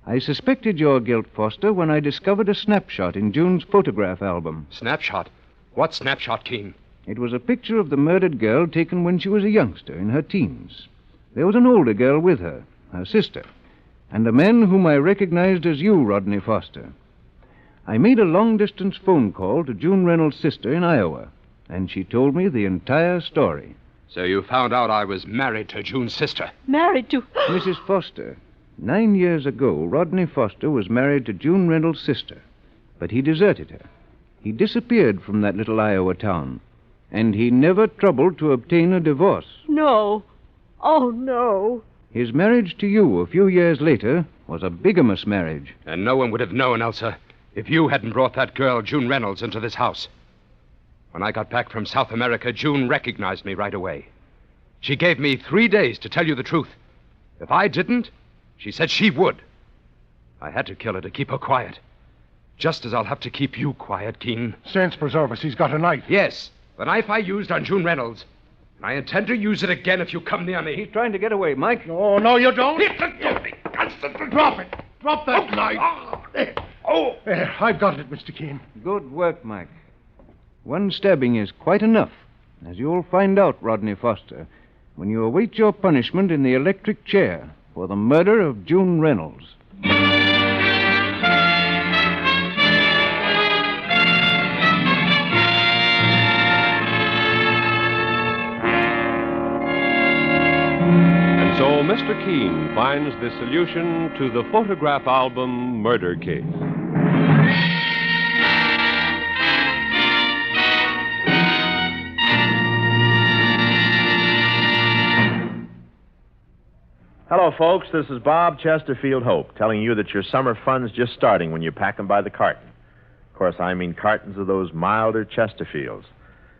I suspected your guilt, Foster, when I discovered a snapshot in June's photograph album. Snapshot? What snapshot, Keene? It was a picture of the murdered girl taken when she was a youngster, in her teens. There was an older girl with her, her sister, and a man whom I recognized as you, Rodney Foster. I made a long-distance phone call to June Reynolds' sister in Iowa, and she told me the entire story. So you found out I was married to June's sister? Married to... Mrs. Foster, 9 years ago, Rodney Foster was married to June Reynolds' sister, but he deserted her. He disappeared from that little Iowa town, and he never troubled to obtain a divorce. No. Oh, no. His marriage to you a few years later was a bigamous marriage. And no one would have known, Elsa, if you hadn't brought that girl, June Reynolds, into this house. When I got back from South America, June recognized me right away. She gave me 3 days to tell you the truth. If I didn't, she said she would. I had to kill her to keep her quiet. Just as I'll have to keep you quiet, Keene. Saints preserve us, he's got a knife. Yes, the knife I used on June Reynolds. And I intend to use it again if you come near me. He's trying to get away, Mike. Oh, no, you don't. Drop it. Drop that knife. There, I've got it, Mr. Keene. Good work, Mike. One stabbing is quite enough, as you'll find out, Rodney Foster, when you await your punishment in the electric chair for the murder of June Reynolds. And so Mr. Keene finds the solution to the photograph album murder case. Hello, folks. This is Bob Chesterfield Hope telling you that your summer fun's just starting when you pack them by the carton. Of course, I mean cartons of those milder Chesterfields.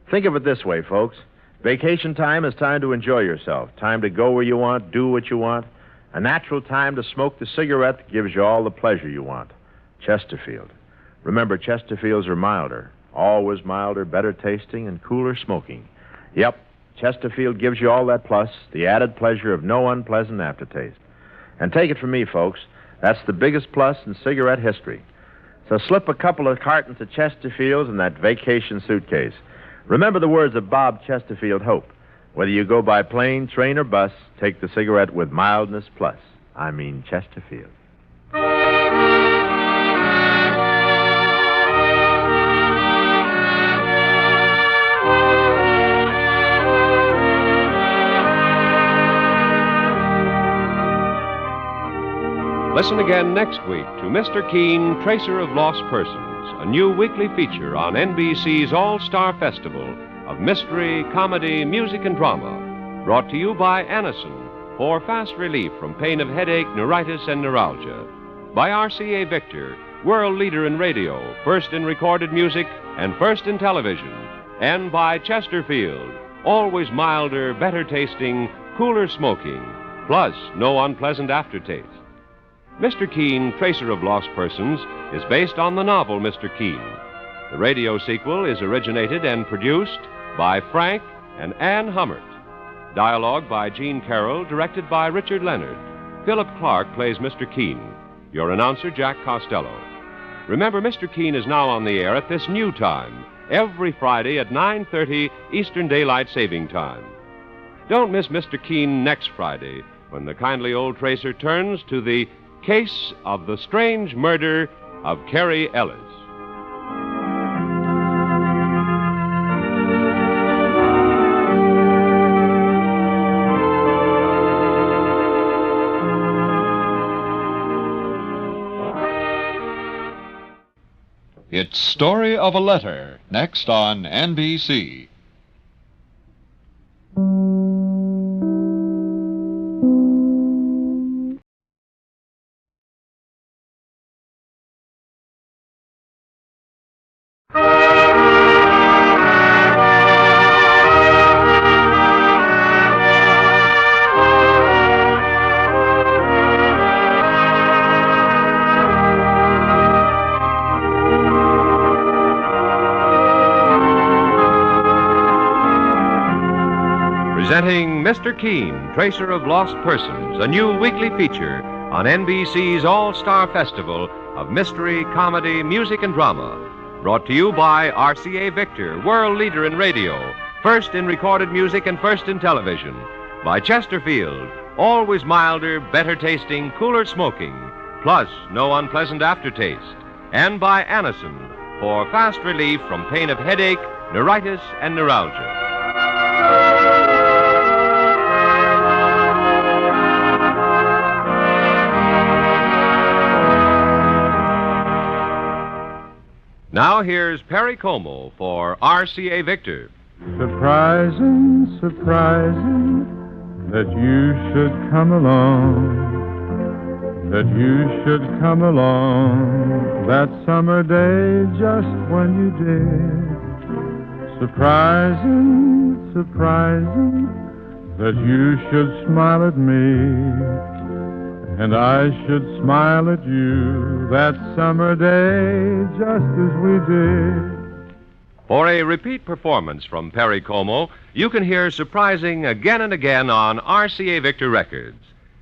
Think of it this way, folks. Vacation time is time to enjoy yourself, time to go where you want, do what you want, a natural time to smoke the cigarette that gives you all the pleasure you want. Chesterfield. Remember, Chesterfields are milder, always milder, better tasting, and cooler smoking. Yep. Chesterfield gives you all that plus, the added pleasure of no unpleasant aftertaste. And take it from me, folks, that's the biggest plus in cigarette history. So slip a couple of cartons of Chesterfields in that vacation suitcase. Remember the words of Bob Chesterfield Hope. Whether you go by plane, train, or bus, take the cigarette with mildness plus. I mean Chesterfield. Listen again next week to Mr. Keene, Tracer of Lost Persons, a new weekly feature on NBC's All-Star Festival of mystery, comedy, music, and drama, brought to you by Anacin for fast relief from pain of headache, neuritis, and neuralgia, by RCA Victor, world leader in radio, first in recorded music, and first in television, and by Chesterfield, always milder, better tasting, cooler smoking, plus no unpleasant aftertaste. Mr. Keene, Tracer of Lost Persons, is based on the novel Mr. Keene. The radio sequel is originated and produced by Frank and Ann Hummert. Dialogue by Gene Carroll, directed by Richard Leonard. Philip Clark plays Mr. Keene. Your announcer, Jack Costello. Remember, Mr. Keene is now on the air at this new time, every Friday at 9:30 Eastern Daylight Saving Time. Don't miss Mr. Keene next Friday, when the kindly old tracer turns to the case of the strange murder of Carrie Ellis. It's Story of a Letter, next on NBC. Mr. Keene, Tracer of Lost Persons, a new weekly feature on NBC's All-Star Festival of Mystery, Comedy, Music, and Drama. Brought to you by RCA Victor, world leader in radio, first in recorded music and first in television. By Chesterfield, always milder, better tasting, cooler smoking, plus no unpleasant aftertaste. And by Anacin, for fast relief from pain of headache, neuritis, and neuralgia. Now here's Perry Como for RCA Victor. Surprising, surprising that you should come along, that you should come along that summer day just when you did. Surprising, surprising that you should smile at me and I should smile at you that summer day just as we did. For a repeat performance from Perry Como, you can hear Surprising again and again on RCA Victor Records.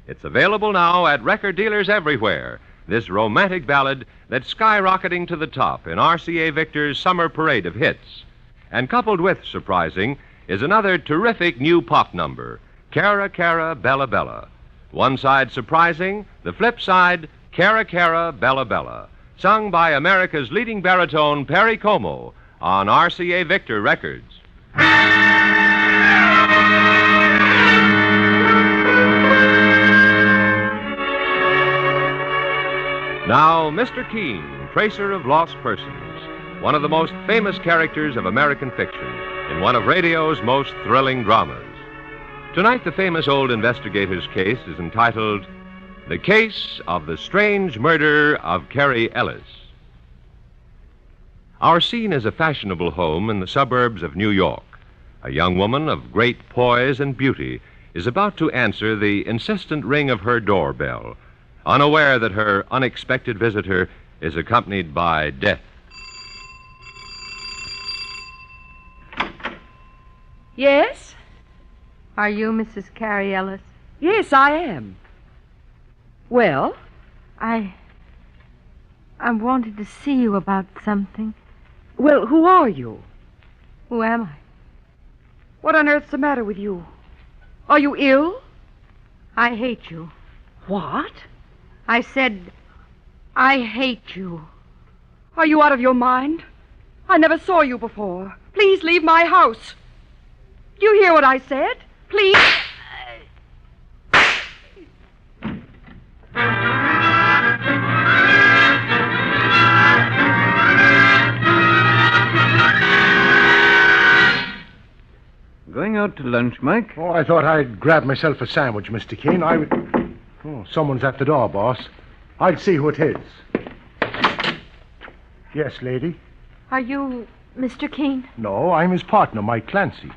It's available now at record dealers everywhere, this romantic ballad that's skyrocketing to the top in RCA Victor's summer parade of hits. And coupled with Surprising is another terrific new pop number, Cara Cara Bella Bella. One side Surprising, the flip side, Cara Cara Bella Bella, sung by America's leading baritone Perry Como on RCA Victor Records. Now, Mr. Keene, Tracer of Lost Persons, one of the most famous characters of American fiction in one of radio's most thrilling dramas. Tonight, the famous old investigator's case is entitled The Case of the Strange Murder of Carrie Ellis. Our scene is a fashionable home in the suburbs of New York. A young woman of great poise and beauty is about to answer the insistent ring of her doorbell, unaware that her unexpected visitor is accompanied by death. Yes? Are you Mrs. Carrie Ellis? Yes, I am. Well? I wanted to see you about something. Well, who are you? Who am I? What on earth's the matter with you? Are you ill? I hate you. What? I said, I hate you. Are you out of your mind? I never saw you before. Please leave my house. Do you hear what I said? Please. Going out to lunch, Mike? Oh, I thought I'd grab myself a sandwich, Mr. Keene. Oh, someone's at the door, boss. I'll see who it is. Yes, lady? Are you Mr. Keene? No, I'm his partner, Mike Clancy.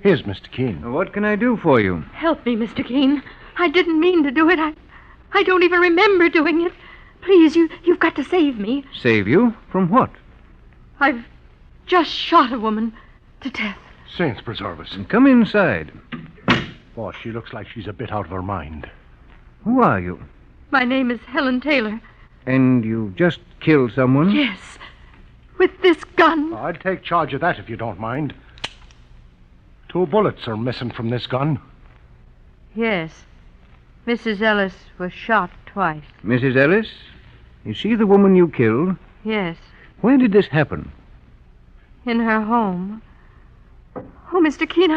Here's Mr. Keene. What can I do for you? Help me, Mr. Keene. I didn't mean to do it. I don't even remember doing it. Please, you've got to save me. Save you? From what? I've just shot a woman to death. Saints preserve us. Come inside. Boss, she looks like she's a bit out of her mind. Who are you? My name is Helen Taylor. And you just killed someone? Yes. With this gun. I'll take charge of that if you don't mind. 2 bullets are missing from this gun. Yes. Mrs. Ellis was shot twice. Mrs. Ellis? Is she the woman you killed? Yes. Where did this happen? In her home. Oh, Mr. Keene,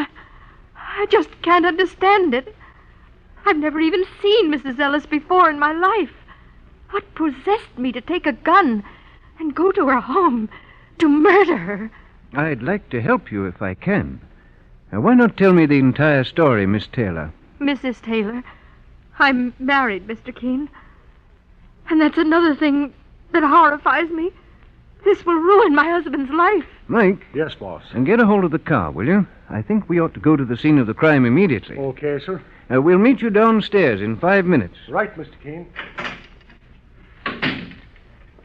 I just can't understand it. I've never even seen Mrs. Ellis before in my life. What possessed me to take a gun and go to her home to murder her? I'd like to help you if I can. Now, why not tell me the entire story, Miss Taylor? Mrs. Taylor, I'm married, Mr. Keene. And that's another thing that horrifies me. This will ruin my husband's life. Mike? Yes, boss. And get a hold of the car, will you? I think we ought to go to the scene of the crime immediately. Okay, sir. We'll meet you downstairs in 5 minutes. Right, Mr. Keene.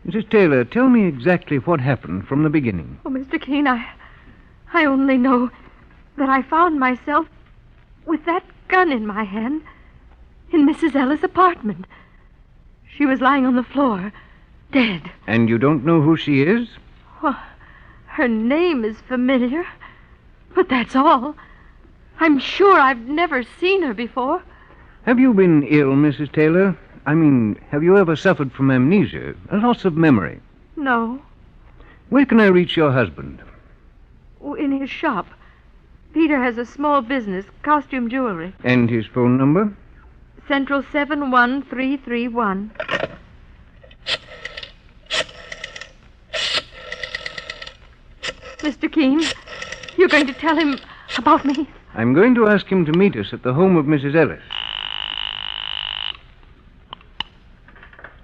Mrs. Taylor, tell me exactly what happened from the beginning. Oh, Mr. Keene, I only know that I found myself with that gun in my hand in Mrs. Ellis' apartment. She was lying on the floor, dead. And you don't know who she is? Well, her name is familiar, but that's all. I'm sure I've never seen her before. Have you been ill, Mrs. Taylor? I mean, have you ever suffered from amnesia, a loss of memory? No. Where can I reach your husband? In his shop. Peter has a small business, costume jewelry. And his phone number? Central 71331. Mr. Keene, you're going to tell him about me? I'm going to ask him to meet us at the home of Mrs. Ellis.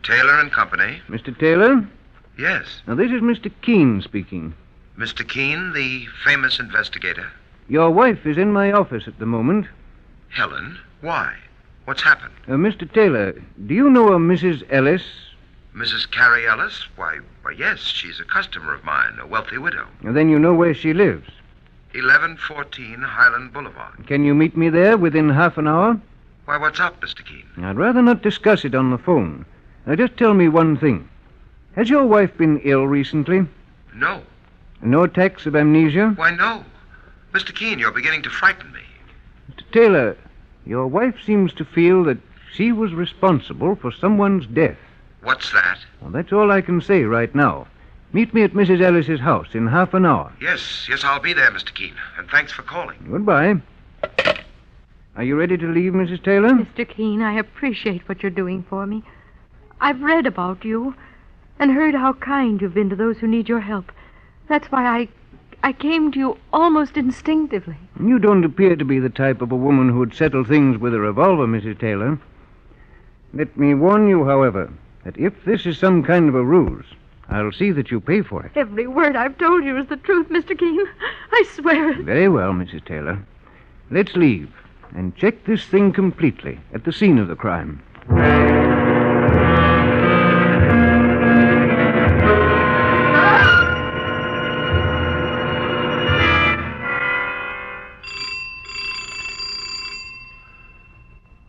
Taylor and Company. Mr. Taylor? Yes. Now, this is Mr. Keene speaking. Mr. Keene, the famous investigator. Your wife is in my office at the moment. Helen, why? What's happened? Mr. Taylor, do you know a Mrs. Ellis? Mrs. Carrie Ellis? Why, yes, she's a customer of mine, a wealthy widow. Then you know where she lives. 1114 Highland Boulevard. Can you meet me there within half an hour? Why, what's up, Mr. Keene? I'd rather not discuss it on the phone. Now, just tell me one thing. Has your wife been ill recently? No. No attacks of amnesia? Why, no. Mr. Keene, you're beginning to frighten me. Mr. Taylor, your wife seems to feel that she was responsible for someone's death. What's that? Well, that's all I can say right now. Meet me at Mrs. Ellis's house in half an hour. Yes, I'll be there, Mr. Keene. And thanks for calling. Goodbye. Are you ready to leave, Mrs. Taylor? Mr. Keene, I appreciate what you're doing for me. I've read about you and heard how kind you've been to those who need your help. That's why I came to you almost instinctively. You don't appear to be the type of a woman who'd settle things with a revolver, Mrs. Taylor. Let me warn you, however, that if this is some kind of a ruse, I'll see that you pay for it. Every word I've told you is the truth, Mr. Keene. I swear it. Very well, Mrs. Taylor. Let's leave and check this thing completely at the scene of the crime.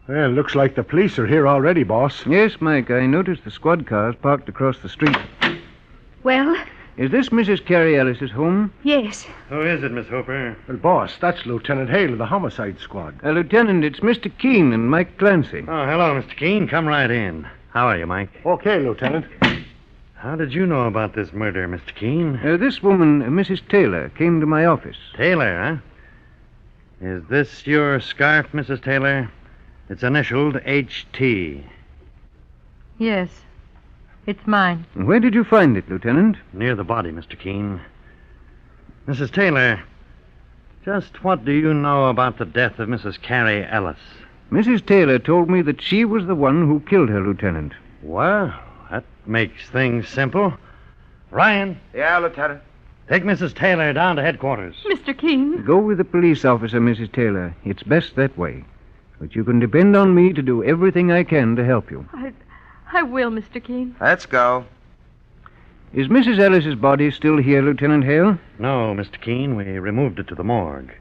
Well, looks like the police are here already, boss. Yes, Mike, I noticed the squad cars parked across the street. Well? Is this Mrs. Carrie Ellis's home? Yes. Who is it, Miss Hooper? Well, boss, that's Lieutenant Hale of the homicide squad. Lieutenant, it's Mr. Keene and Mike Clancy. Oh, hello, Mr. Keene. Come right in. How are you, Mike? Okay, Lieutenant. How did you know about this murder, Mr. Keene? This woman, Mrs. Taylor, came to my office. Taylor, huh? Is this your scarf, Mrs. Taylor? It's initialed H.T. Yes. It's mine. Where did you find it, Lieutenant? Near the body, Mr. Keene. Mrs. Taylor, just what do you know about the death of Mrs. Carrie Ellis? Mrs. Taylor told me that she was the one who killed her, Lieutenant. Well, that makes things simple. Ryan. Yeah, Lieutenant. Take Mrs. Taylor down to headquarters. Mr. Keene. Go with the police officer, Mrs. Taylor. It's best that way. But you can depend on me to do everything I can to help you. I will, Mr. Keene. Let's go. Is Mrs. Ellis's body still here, Lieutenant Hale? No, Mr. Keene. We removed it to the morgue.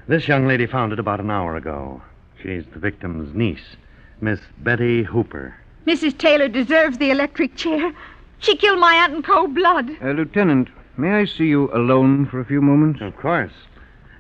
This young lady found it about an hour ago. She's the victim's niece, Miss Betty Hooper. Mrs. Taylor deserves the electric chair. She killed my aunt in cold blood. Lieutenant, may I see you alone for a few moments? Of course.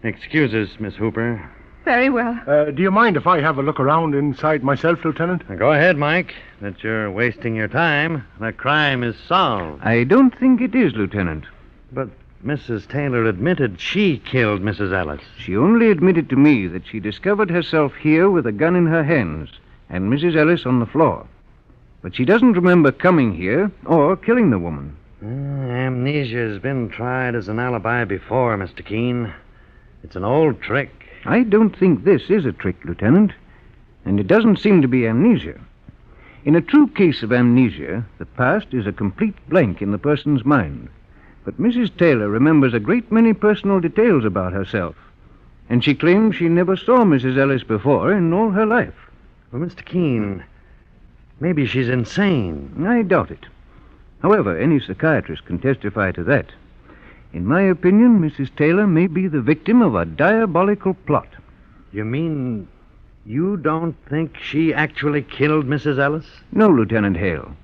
Excuse us, Miss Hooper. Very well. Do you mind if I have a look around inside myself, Lieutenant? Go ahead, Mike. That you're wasting your time. The crime is solved. I don't think it is, Lieutenant. But Mrs. Taylor admitted she killed Mrs. Ellis. She only admitted to me that she discovered herself here with a gun in her hands and Mrs. Ellis on the floor. But she doesn't remember coming here or killing the woman. Amnesia's been tried as an alibi before, Mr. Keene. It's an old trick. I don't think this is a trick, Lieutenant. And it doesn't seem to be amnesia. In a true case of amnesia, the past is a complete blank in the person's mind. But Mrs. Taylor remembers a great many personal details about herself. And she claims she never saw Mrs. Ellis before in all her life. Well, Mr. Keene, maybe she's insane. I doubt it. However, any psychiatrist can testify to that. In my opinion, Mrs. Taylor may be the victim of a diabolical plot. You mean You don't think she actually killed Mrs. Ellis? No, Lieutenant Hale.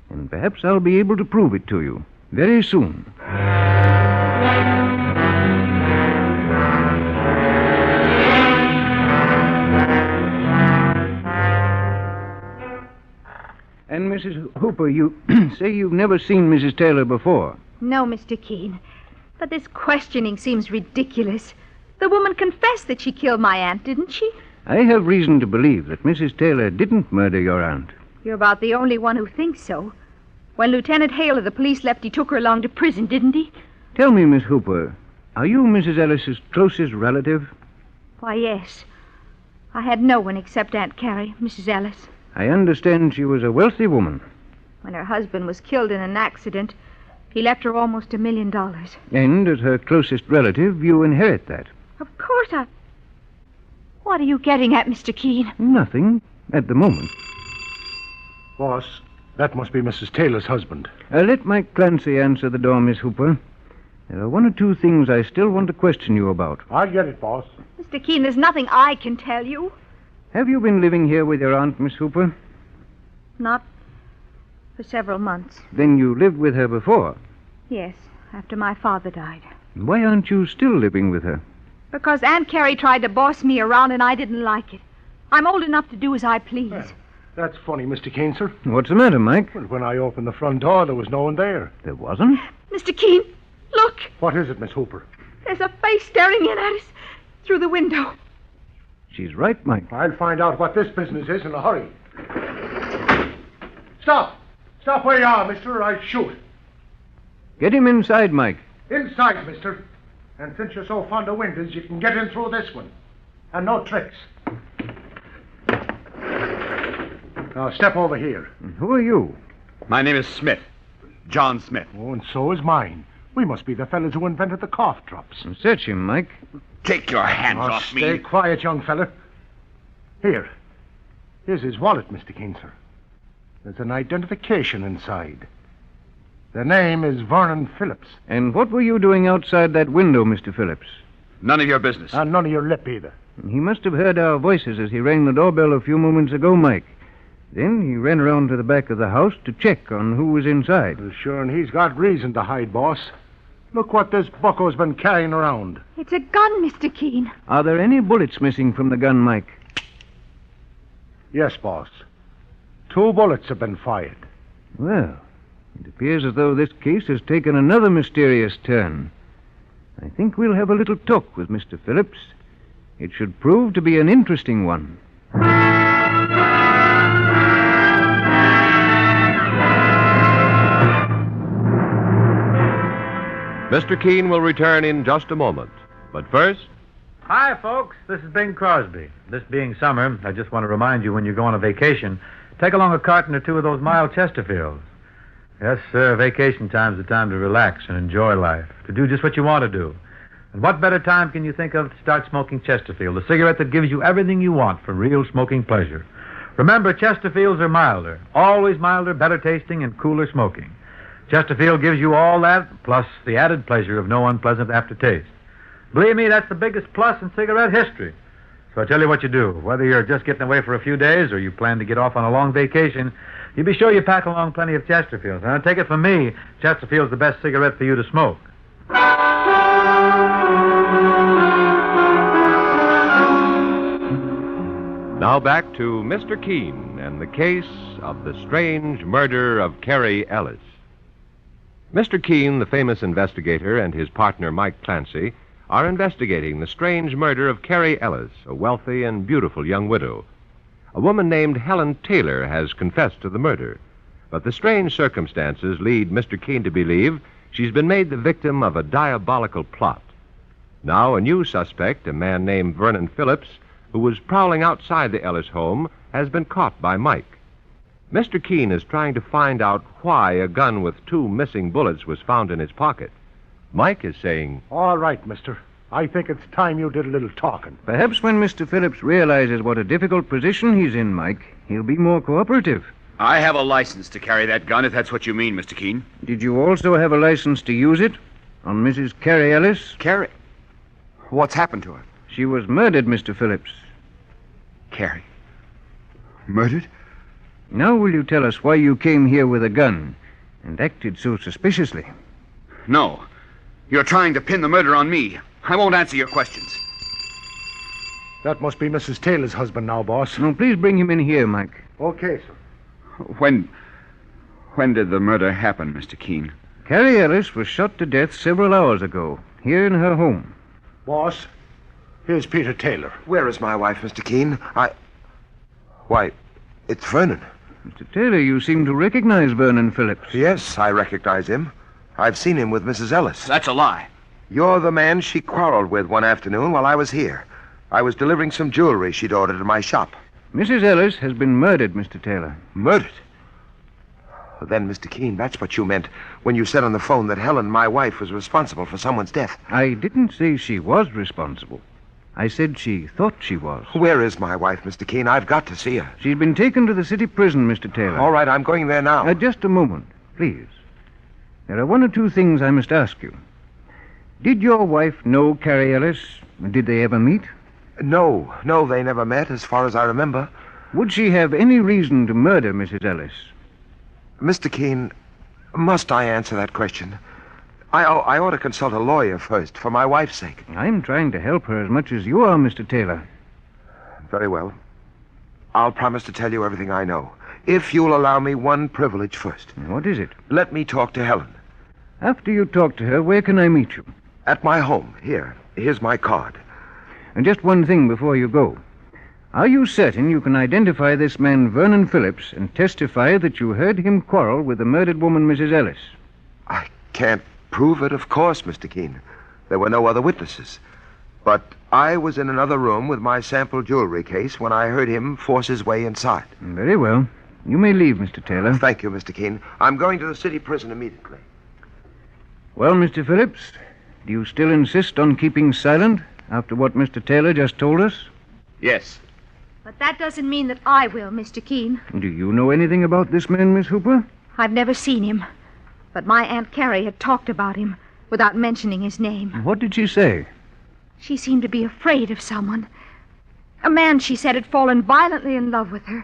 And perhaps I'll be able to prove it to you very soon. And Mrs. Hooper, you say you've never seen Mrs. Taylor before. No, Mr. Keene. But this questioning seems ridiculous. The woman confessed that she killed my aunt, didn't she? I have reason to believe that Mrs. Taylor didn't murder your aunt. You're about the only one who thinks so. When Lieutenant Hale of the police left, he took her along to prison, didn't he? Tell me, Miss Hooper, are you Mrs. Ellis's closest relative? Why, yes. I had no one except Aunt Carrie, Mrs. Ellis. I understand she was a wealthy woman. When her husband was killed in an accident, he left her almost $1 million. And as her closest relative, you inherit that. Of course I... What are you getting at, Mr. Keene? Nothing, at the moment. Boss, that must be Mrs. Taylor's husband. Let Mike Clancy answer the door, Miss Hooper. There are one or two things I still want to question you about. I'll get it, boss. Mr. Keene, there's nothing I can tell you. Have you been living here with your aunt, Miss Hooper? Not for several months. Then you lived with her before? Yes, after my father died. Why aren't you still living with her? Because Aunt Carrie tried to boss me around and I didn't like it. I'm old enough to do as I please. That's funny, Mr. Keene, sir. What's the matter, Mike? Well, when I opened the front door, there was no one there. There wasn't? Mr. Keene, look! What is it, Miss Hooper? There's a face staring in at us through the window. She's right, Mike. I'll find out what this business is in a hurry. Stop! Stop where you are, mister, or I'll shoot. Get him inside, Mike. Inside, mister. And since you're so fond of windows, you can get in through this one. And no tricks. Now, step over here. Who are you? My name is Smith. John Smith. Oh, and so is mine. We must be the fellas who invented the cough drops. Search him, Mike. Take your hands off me. Stay quiet, young fella. Here. Here's his wallet, Mr. Keene, sir. There's an identification inside. The name is Vernon Phillips. And what were you doing outside that window, Mr. Phillips? None of your business. And none of your lip either. He must have heard our voices as he rang the doorbell a few moments ago, Mike. Then he ran around to the back of the house to check on who was inside. Well, sure, and he's got reason to hide, boss. Look what this bucko's been carrying around. It's a gun, Mr. Keene. Are there any bullets missing from the gun, Mike? Yes, boss. 2 bullets have been fired. Well, it appears as though this case has taken another mysterious turn. I think we'll have a little talk with Mr. Phillips. It should prove to be an interesting one. Mr. Keene will return in just a moment. But first... Hi, folks. This is Bing Crosby. This being summer, I just want to remind you when you go on a vacation, take along a carton or 2 of those mild Chesterfields. Yes, sir, vacation time's the time to relax and enjoy life, to do just what you want to do. And what better time can you think of to start smoking Chesterfield, the cigarette that gives you everything you want for real smoking pleasure? Remember, Chesterfields are milder, always milder, better tasting, and cooler smoking. Chesterfield gives you all that, plus the added pleasure of no unpleasant aftertaste. Believe me, that's the biggest plus in cigarette history. So I tell you what you do. Whether you're just getting away for a few days or you plan to get off on a long vacation, you be sure you pack along plenty of Chesterfields. And take it from me, Chesterfield's the best cigarette for you to smoke. Now back to Mr. Keene and the case of the strange murder of Carrie Ellis. Mr. Keene, the famous investigator, and his partner Mike Clancy are investigating the strange murder of Carrie Ellis, a wealthy and beautiful young widow. A woman named Helen Taylor has confessed to the murder, but the strange circumstances lead Mr. Keene to believe she's been made the victim of a diabolical plot. Now a new suspect, a man named Vernon Phillips, who was prowling outside the Ellis home, has been caught by Mike. Mr. Keene is trying to find out why a gun with 2 missing bullets was found in his pocket. Mike is saying... All right, mister. I think it's time you did a little talking. Perhaps when Mr. Phillips realizes what a difficult position he's in, Mike, he'll be more cooperative. I have a license to carry that gun, if that's what you mean, Mr. Keene. Did you also have a license to use it on Mrs. Carrie Ellis? Carrie? What's happened to her? She was murdered, Mr. Phillips. Carrie. Murdered? Now will you tell us why you came here with a gun and acted so suspiciously? No. You're trying to pin the murder on me. I won't answer your questions. That must be Mrs. Taylor's husband now, boss. No, please bring him in here, Mike. Okay, sir. When did the murder happen, Mr. Keene? Carrie Ellis was shot to death several hours ago, here in her home. Boss, here's Peter Taylor. Where is my wife, Mr. Keene? Why, it's Vernon. Mr. Taylor, you seem to recognize Vernon Phillips. Yes, I recognize him. I've seen him with Mrs. Ellis. That's a lie. You're the man she quarreled with one afternoon while I was here. I was delivering some jewelry she'd ordered at my shop. Mrs. Ellis has been murdered, Mr. Taylor. Murdered? Then, Mr. Keene, that's what you meant when you said on the phone that Helen, my wife, was responsible for someone's death. I didn't say she was responsible. I said she thought she was. Where is my wife, Mr. Keene? I've got to see her. She's been taken to the city prison, Mr. Taylor. All right, I'm going there now. Just a moment, please. There are one or two things I must ask you. Did your wife know Carrie Ellis? Did they ever meet? No, they never met, as far as I remember. Would she have any reason to murder Mrs. Ellis? Mr. Keene, must I answer that question? I ought to consult a lawyer first, for my wife's sake. I'm trying to help her as much as you are, Mr. Taylor. Very well. I'll promise to tell you everything I know, if you'll allow me one privilege first. What is it? Let me talk to Helen. After you talk to her, where can I meet you? At my home. Here's my card. And just one thing before you go. Are you certain you can identify this man, Vernon Phillips, and testify that you heard him quarrel with the murdered woman, Mrs. Ellis? I can't prove it, of course, Mr. Keene. There were no other witnesses. But I was in another room with my sample jewelry case when I heard him force his way inside. Very well. You may leave, Mr. Taylor. Thank you, Mr. Keene. I'm going to the city prison immediately. Well, Mr. Phillips, do you still insist on keeping silent after what Mr. Taylor just told us? Yes. But that doesn't mean that I will, Mr. Keene. Do you know anything about this man, Miss Hooper? I've never seen him. But my Aunt Carrie had talked about him without mentioning his name. What did she say? She seemed to be afraid of someone. A man, she said, had fallen violently in love with her.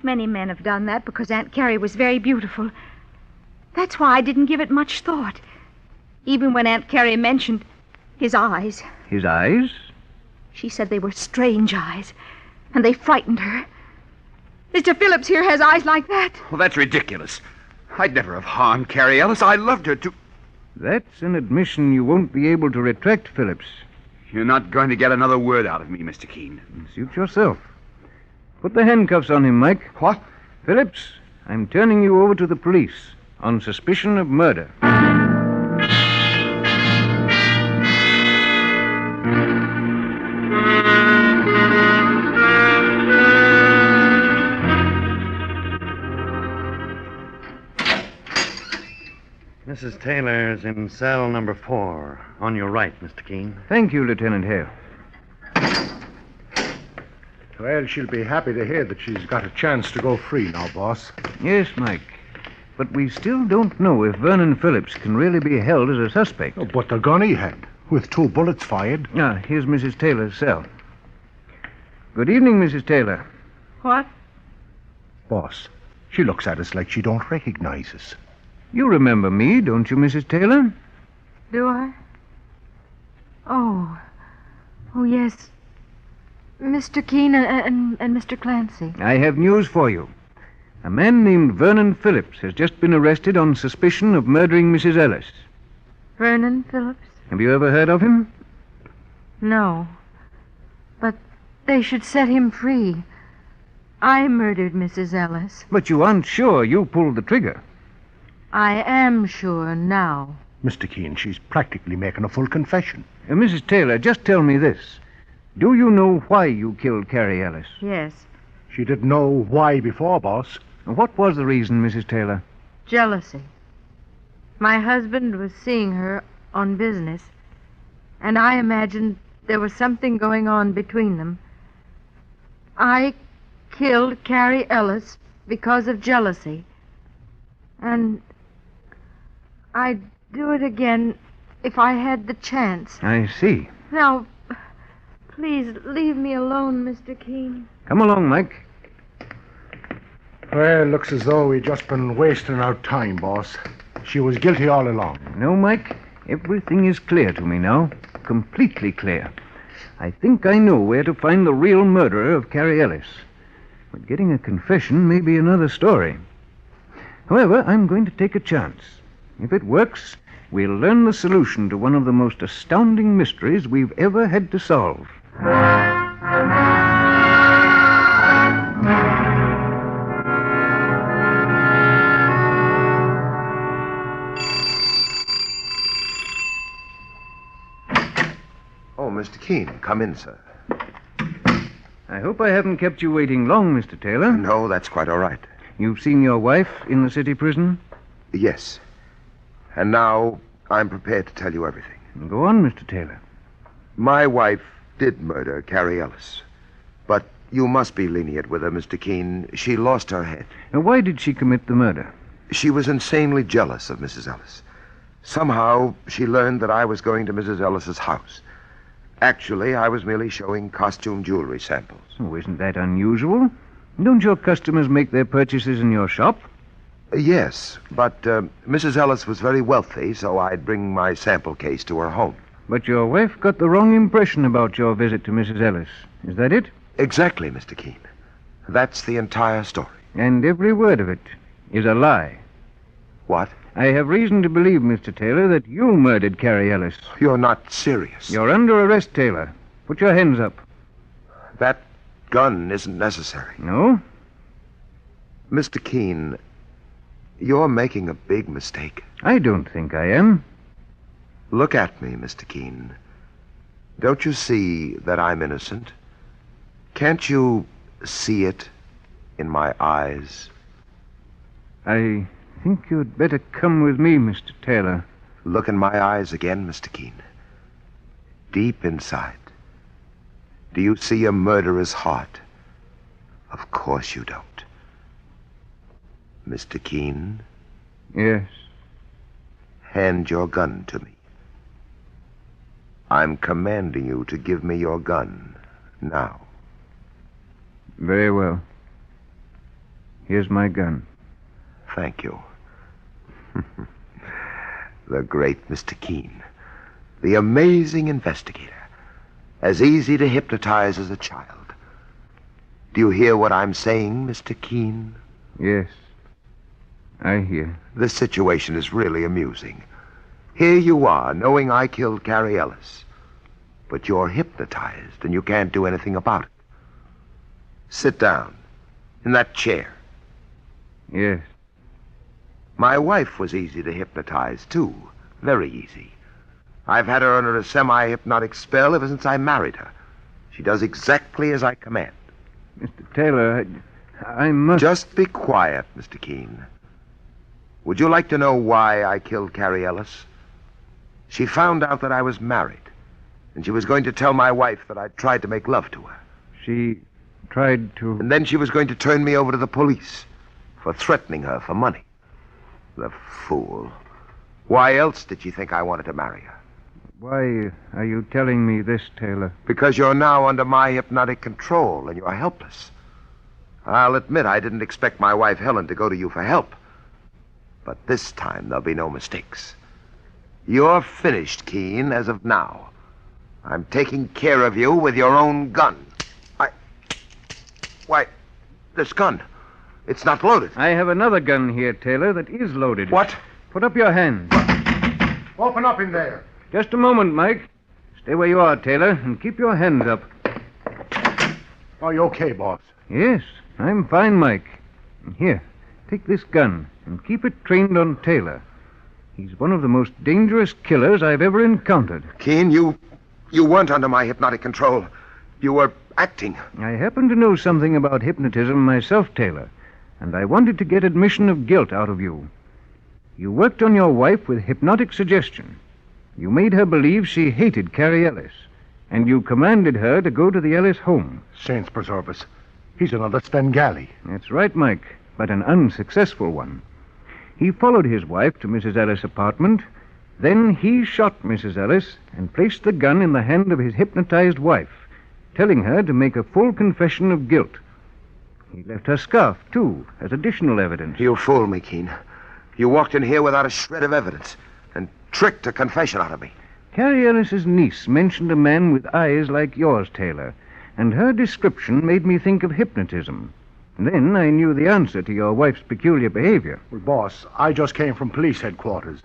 Many men have done that because Aunt Carrie was very beautiful. That's why I didn't give it much thought. Even when Aunt Carrie mentioned his eyes. His eyes? She said they were strange eyes, and they frightened her. Mr. Phillips here has eyes like that. Well, that's ridiculous. I'd never have harmed Carrie Ellis. I loved her too. That's an admission you won't be able to retract, Phillips. You're not going to get another word out of me, Mr. Keene. Suit yourself. Put the handcuffs on him, Mike. What? Phillips, I'm turning you over to the police on suspicion of murder. Mrs. Taylor's in cell number 4. On your right, Mr. Keene. Thank you, Lieutenant Hale. Well, she'll be happy to hear that she's got a chance to go free now, boss. Yes, Mike. But we still don't know if Vernon Phillips can really be held as a suspect. Oh, but the gun he had, with 2 bullets fired. Here's Mrs. Taylor's cell. Good evening, Mrs. Taylor. What? Boss, she looks at us like she don't recognize us. You remember me, don't you, Mrs. Taylor? Do I? Oh, yes. Mr. Keene and Mr. Clancy. I have news for you. A man named Vernon Phillips has just been arrested on suspicion of murdering Mrs. Ellis. Vernon Phillips? Have you ever heard of him? No. But they should set him free. I murdered Mrs. Ellis. But you aren't sure you pulled the trigger. I am sure now. Mr. Keene, she's practically making a full confession. Mrs. Taylor, just tell me this. Do you know why you killed Carrie Ellis? Yes. She didn't know why before, boss. What was the reason, Mrs. Taylor? Jealousy. My husband was seeing her on business, and I imagined there was something going on between them. I killed Carrie Ellis because of jealousy. And I'd do it again if I had the chance. I see. Now, Please leave me alone, Mr. Keene. Come along, Mike. Well, looks as though we've just been wasting our time, boss. She was guilty all along. No, Mike. Everything is clear to me now. Completely clear. I think I know where to find the real murderer of Carrie Ellis. But getting a confession may be another story. However, I'm going to take a chance. If it works, we'll learn the solution to one of the most astounding mysteries we've ever had to solve. Oh, Mr. Keene, come in, sir. I hope I haven't kept you waiting long, Mr. Taylor. No, that's quite all right. You've seen your wife in the city prison? Yes. And now I'm prepared to tell you everything. Go on, Mr. Taylor. My wife did murder Carrie Ellis. But you must be lenient with her, Mr. Keene. She lost her head. Now, why did she commit the murder? She was insanely jealous of Mrs. Ellis. Somehow, she learned that I was going to Mrs. Ellis's house. Actually, I was merely showing costume jewelry samples. Oh, isn't that unusual? Don't your customers make their purchases in your shop? Yes, but Mrs. Ellis was very wealthy, so I'd bring my sample case to her home. But your wife got the wrong impression about your visit to Mrs. Ellis. Is that it? Exactly, Mr. Keene. That's the entire story. And every word of it is a lie. What? I have reason to believe, Mr. Taylor, that you murdered Carrie Ellis. You're not serious. You're under arrest, Taylor. Put your hands up. That gun isn't necessary. No? Mr. Keene, you're making a big mistake. I don't think I am. Look at me, Mr. Keene. Don't you see that I'm innocent? Can't you see it in my eyes? I think you'd better come with me, Mr. Taylor. Look in my eyes again, Mr. Keene. Deep inside. Do you see a murderer's heart? Of course you don't. Mr. Keene? Yes. Hand your gun to me. I'm commanding you to give me your gun now. Very well. Here's my gun. Thank you. The great Mr. Keene. The amazing investigator. As easy to hypnotize as a child. Do you hear what I'm saying, Mr. Keene? Yes. I hear. This situation is really amusing. Here you are, knowing I killed Carrie Ellis. But you're hypnotized, and you can't do anything about it. Sit down. In that chair. Yes. My wife was easy to hypnotize, too. Very easy. I've had her under a semi-hypnotic spell ever since I married her. She does exactly as I command. Mr. Taylor, I must... Just be quiet, Mr. Keene. Would you like to know why I killed Carrie Ellis? She found out that I was married, and she was going to tell my wife that I'd tried to make love to her. She tried to... And then she was going to turn me over to the police for threatening her for money. The fool. Why else did she think I wanted to marry her? Why are you telling me this, Taylor? Because you're now under my hypnotic control, and you're helpless. I'll admit I didn't expect my wife Helen to go to you for help. But this time there'll be no mistakes. You're finished, Keene, as of now. I'm taking care of you with your own gun. Why, this gun, it's not loaded. I have another gun here, Taylor, that is loaded. What? Put up your hands. Open up in there. Just a moment, Mike. Stay where you are, Taylor, and keep your hands up. Are you okay, boss? Yes, I'm fine, Mike. Here, take this gun and keep it trained on Taylor. He's one of the most dangerous killers I've ever encountered. Keene, you weren't under my hypnotic control. You were acting. I happen to know something about hypnotism myself, Taylor, and I wanted to get admission of guilt out of you. You worked on your wife with hypnotic suggestion. You made her believe she hated Carrie Ellis, and you commanded her to go to the Ellis home. Saints preserve us. He's another Svengali. That's right, Mike, but an unsuccessful one. He followed his wife to Mrs. Ellis' apartment. Then he shot Mrs. Ellis and placed the gun in the hand of his hypnotized wife, telling her to make a full confession of guilt. He left her scarf, too, as additional evidence. You fooled me, Keene. You walked in here without a shred of evidence and tricked a confession out of me. Carrie Ellis's niece mentioned a man with eyes like yours, Taylor, and her description made me think of hypnotism. Then I knew the answer to your wife's peculiar behavior. Well, boss, I just came from police headquarters,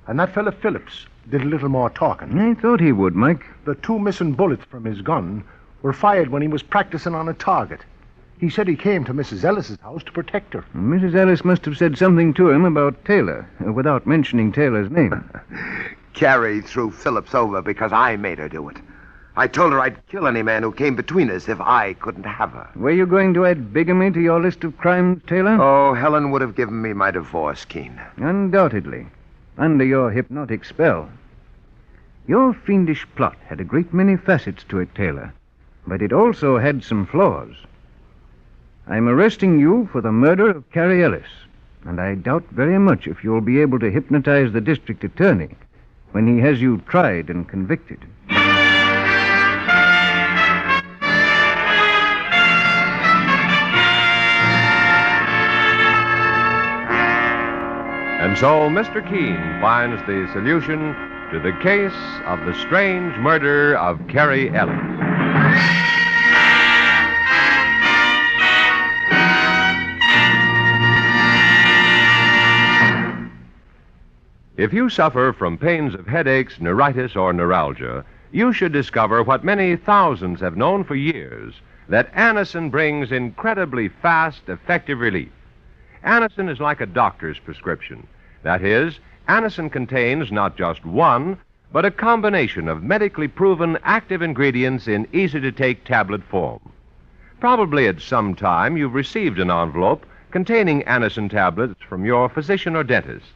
and that fella Phillips did a little more talking. I thought he would, Mike. The 2 missing bullets from his gun were fired when he was practicing on a target. He said he came to Mrs. Ellis's house to protect her. Mrs. Ellis must have said something to him about Taylor, without mentioning Taylor's name. Carrie threw Phillips over because I made her do it. I told her I'd kill any man who came between us if I couldn't have her. Were you going to add bigamy to your list of crimes, Taylor? Oh, Helen would have given me my divorce, Keene. Undoubtedly. Under your hypnotic spell. Your fiendish plot had a great many facets to it, Taylor, but it also had some flaws. I'm arresting you for the murder of Carrie Ellis, and I doubt very much if you'll be able to hypnotize the district attorney when he has you tried and convicted. And so Mr. Keene finds the solution to the case of the strange murder of Carrie Ellis. If you suffer from pains of headaches, neuritis, or neuralgia, you should discover what many thousands have known for years, that Anacin brings incredibly fast, effective relief. Anacin is like a doctor's prescription. That is, Anacin contains not just one, but a combination of medically proven active ingredients in easy-to-take tablet form. Probably at some time you've received an envelope containing Anacin tablets from your physician or dentist.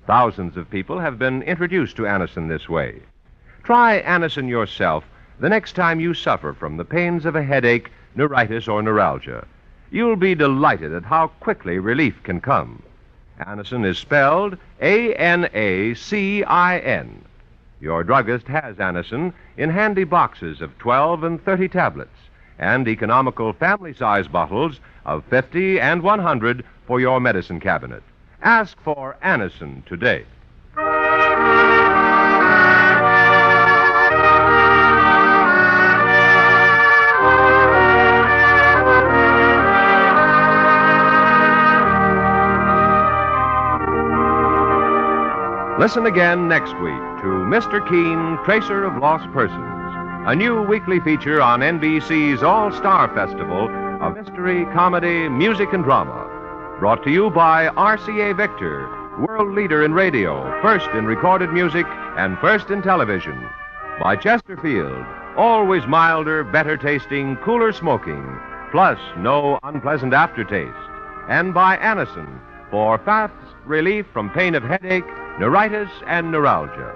Thousands of people have been introduced to Anacin this way. Try Anacin yourself the next time you suffer from the pains of a headache, neuritis, or neuralgia. You'll be delighted at how quickly relief can come. Anacin is spelled A-N-A-C-I-N. Your druggist has Anacin in handy boxes of 12 and 30 tablets and economical family-size bottles of 50 and 100 for your medicine cabinet. Ask for Anacin today. Listen again next week to Mr. Keene, Tracer of Lost Persons, a new weekly feature on NBC's All-Star Festival of Mystery, Comedy, Music, and Drama. Brought to you by RCA Victor, world leader in radio, first in recorded music, and first in television. By Chesterfield, always milder, better tasting, cooler smoking, plus no unpleasant aftertaste. And by Anacin, for fast relief from pain of headache, neuritis, and neuralgia.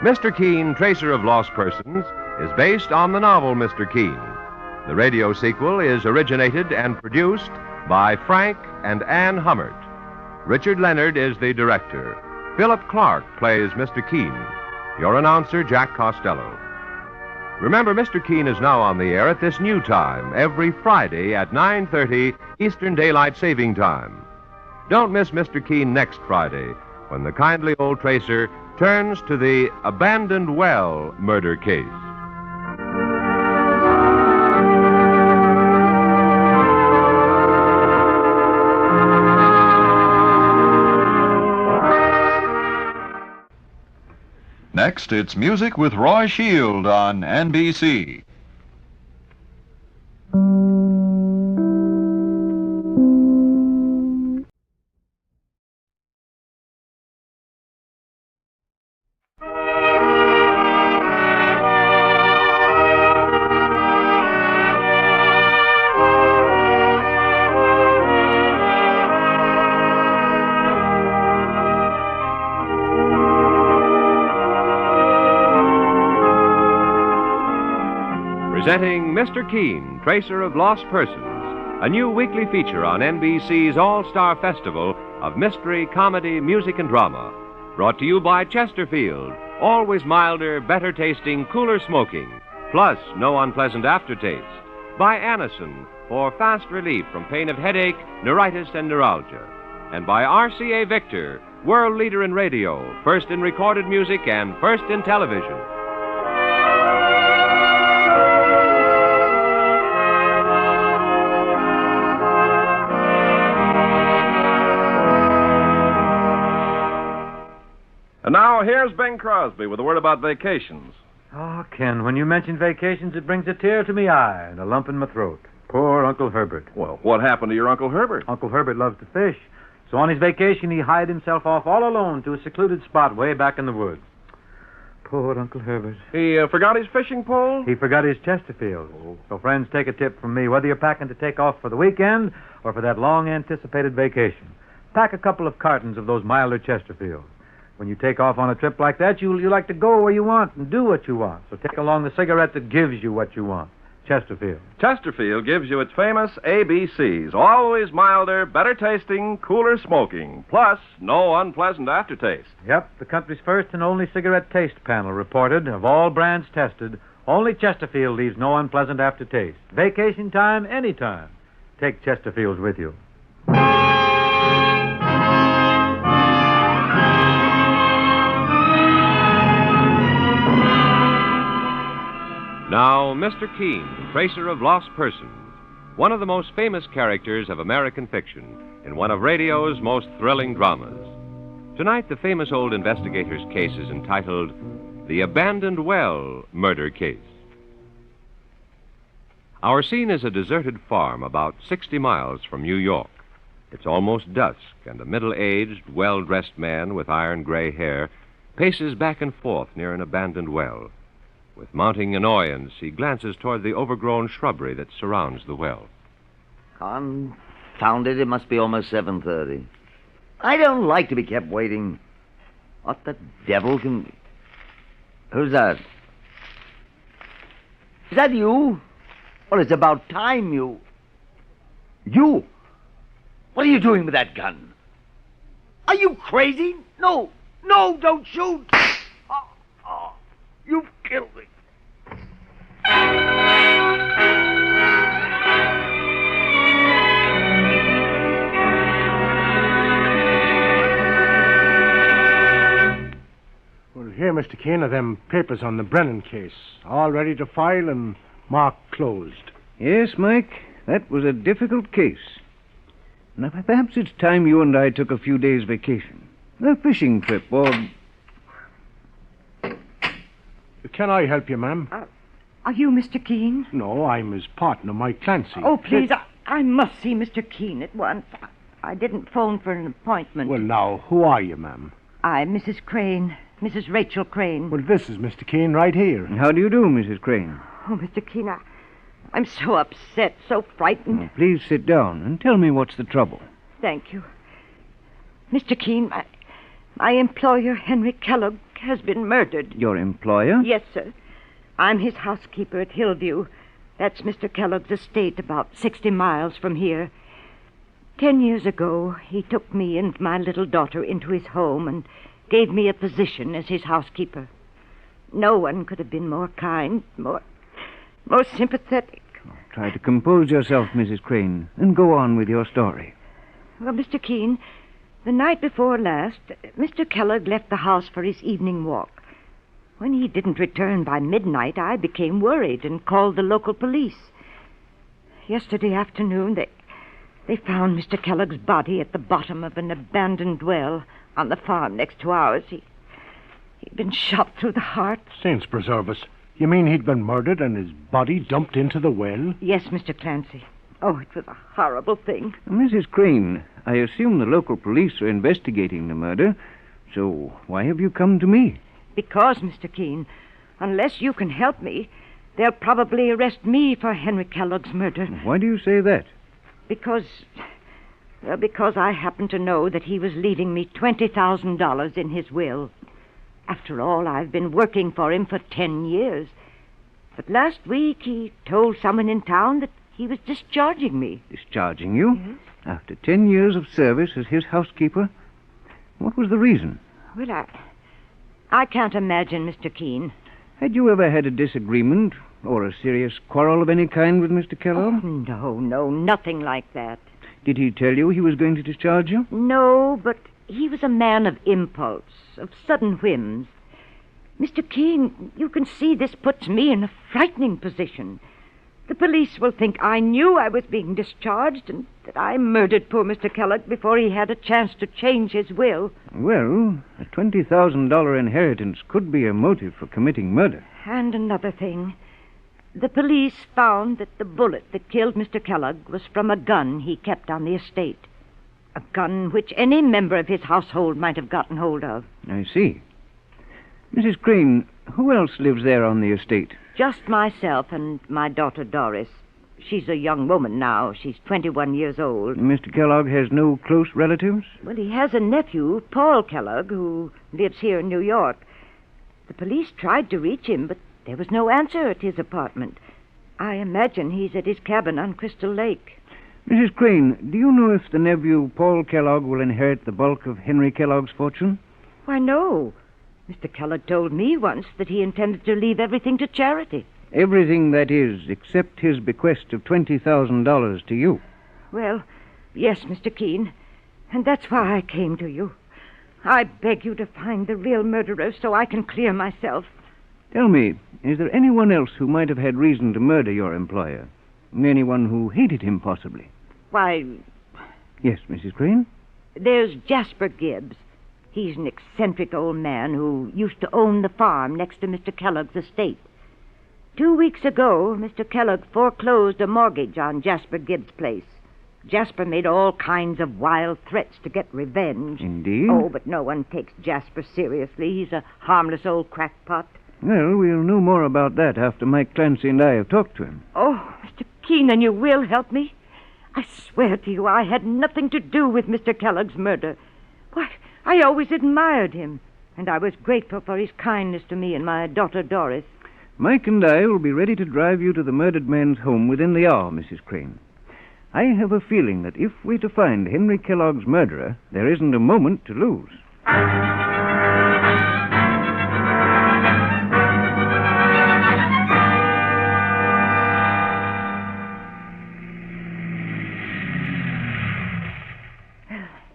Mr. Keene, Tracer of Lost Persons, is based on the novel Mr. Keene. The radio sequel is originated and produced by Frank and Ann Hummert. Richard Leonard is the director. Philip Clark plays Mr. Keene. Your announcer, Jack Costello. Remember, Mr. Keene is now on the air at this new time, every Friday at 9:30 Eastern Daylight Saving Time. Don't miss Mr. Keene next Friday, when the kindly old tracer turns to the abandoned well murder case. Next, it's music with Roy Shield on NBC. Presenting Mr. Keene, Tracer of Lost Persons, a new weekly feature on NBC's All-Star Festival of Mystery, Comedy, Music, and Drama. Brought to you by Chesterfield, always milder, better tasting, cooler smoking. plus no unpleasant aftertaste. By Anacin for fast relief from pain of headache, neuritis, and neuralgia. And by RCA Victor, world leader in radio, first in recorded music and first in television. And now, here's Bing Crosby with a word about vacations. Oh, Ken, when you mention vacations, it brings a tear to me eye and a lump in my throat. Poor Uncle Herbert. Well, what happened to your Uncle Herbert? Uncle Herbert loves to fish. So on his vacation, he hied himself off all alone to a secluded spot way back in the woods. Poor Uncle Herbert. He forgot his fishing pole? He forgot his Chesterfield. Oh. So, friends, take a tip from me. Whether you're packing to take off for the weekend or for that long-anticipated vacation, pack a couple of cartons of those milder Chesterfields. When you take off on a trip like that, you like to go where you want and do what you want. So take along the cigarette that gives you what you want. Chesterfield. Chesterfield gives you its famous ABCs. Always milder, better tasting, cooler smoking. Plus, no unpleasant aftertaste. Yep, the country's first and only cigarette taste panel reported, of all brands tested, only Chesterfield leaves no unpleasant aftertaste. Vacation time, anytime. Take Chesterfields with you. Now, Mr. Keene, tracer of lost persons, one of the most famous characters of American fiction in one of radio's most thrilling dramas. Tonight, the famous old investigator's case is entitled The Abandoned Well Murder Case. Our scene is a deserted farm about 60 miles from New York. It's almost dusk, and a middle-aged, well-dressed man with iron-gray hair paces back and forth near an abandoned well. With mounting annoyance, he glances toward the overgrown shrubbery that surrounds the well. Confound it, it must be almost 7:30. I don't like to be kept waiting. What the devil can... Who's that? Is that you? Well, it's about time you... You? What are you doing with that gun? Are you crazy? No, don't shoot! You've killed me. Well, here, Mr. Keene, are them papers on the Brennan case. All ready to file and marked closed. Yes, Mike, that was a difficult case. Now, perhaps it's time you and I took a few days' vacation. A fishing trip, or... Can I help you, ma'am? Are you Mr. Keene? No, I'm his partner, Mike Clancy. Oh, please, I must see Mr. Keene at once. I didn't phone for an appointment. Well, now, who are you, ma'am? I'm Mrs. Crane, Mrs. Rachel Crane. Well, this is Mr. Keene right here. How do you do, Mrs. Crane? Oh, Mr. Keene, I'm so upset, so frightened. Well, please sit down and tell me what's the trouble. Thank you. Mr. Keene, my employer, Henry Kellogg, has been murdered. Your employer? Yes, sir. I'm his housekeeper at Hillview. That's Mr. Kellogg's estate, about 60 miles from here. 10 years ago, he took me and my little daughter into his home and gave me a position as his housekeeper. No one could have been more kind, more sympathetic. Try to compose yourself, Mrs. Crane, and go on with your story. Well, Mr. Keene, the night before last, Mr. Kellogg left the house for his evening walk. When he didn't return by midnight, I became worried and called the local police. Yesterday afternoon, they found Mr. Kellogg's body at the bottom of an abandoned well on the farm next to ours. He'd been shot through the heart. Saints preserve us. You mean he'd been murdered and his body dumped into the well? Yes, Mr. Clancy. Oh, it was a horrible thing. Mrs. Crane, I assume the local police are investigating the murder, so why have you come to me? Because, Mr. Keene, unless you can help me, they'll probably arrest me for Henry Kellogg's murder. Why do you say that? Because I happen to know that he was leaving me $20,000 in his will. After all, I've been working for him for 10 years. But last week he told someone in town that he was discharging me. Discharging you? Yes. After 10 years of service as his housekeeper? What was the reason? Well, I can't imagine, Mr. Keene. Had you ever had a disagreement Or a serious quarrel of any kind with Mr. Kellogg? Oh, no, nothing like that. Did he tell you he was going to discharge you? No, but he was a man of impulse, of sudden whims. Mr. Keene, you can see this puts me in a frightening position. The police will think I knew I was being discharged and that I murdered poor Mr. Kellogg before he had a chance to change his will. Well, a $20,000 inheritance could be a motive for committing murder. And another thing. The police found that the bullet that killed Mr. Kellogg was from a gun he kept on the estate. A gun which any member of his household might have gotten hold of. I see. Mrs. Crane, who else lives there on the estate? Just myself and my daughter Doris. She's a young woman now. She's 21 years old. Mr. Kellogg has no close relatives? Well, he has a nephew, Paul Kellogg, who lives here in New York. The police tried to reach him, but there was no answer at his apartment. I imagine he's at his cabin on Crystal Lake. Mrs. Crane, do you know if the nephew, Paul Kellogg, will inherit the bulk of Henry Kellogg's fortune? Why, no. Mr. Kellogg told me once that he intended to leave everything to charity. Everything, that is, except his bequest of $20,000 to you. Well, yes, Mr. Keene. And that's why I came to you. I beg you to find the real murderer so I can clear myself. Tell me, is there anyone else who might have had reason to murder your employer? Anyone who hated him, possibly? Why... Yes, Mrs. Crane? There's Jasper Gibbs. He's an eccentric old man who used to own the farm next to Mr. Kellogg's estate. 2 weeks ago, Mr. Kellogg foreclosed a mortgage on Jasper Gibbs' place. Jasper made all kinds of wild threats to get revenge. Indeed? Oh, but no one takes Jasper seriously. He's a harmless old crackpot. Well, we'll know more about that after Mike Clancy and I have talked to him. Oh, Mr. Keenan, you will help me? I swear to you I had nothing to do with Mr. Kellogg's murder. Why, I always admired him, and I was grateful for his kindness to me and my daughter Doris. Mike and I will be ready to drive you to the murdered man's home within the hour, Mrs. Crane. I have a feeling that if we're to find Henry Kellogg's murderer, there isn't a moment to lose.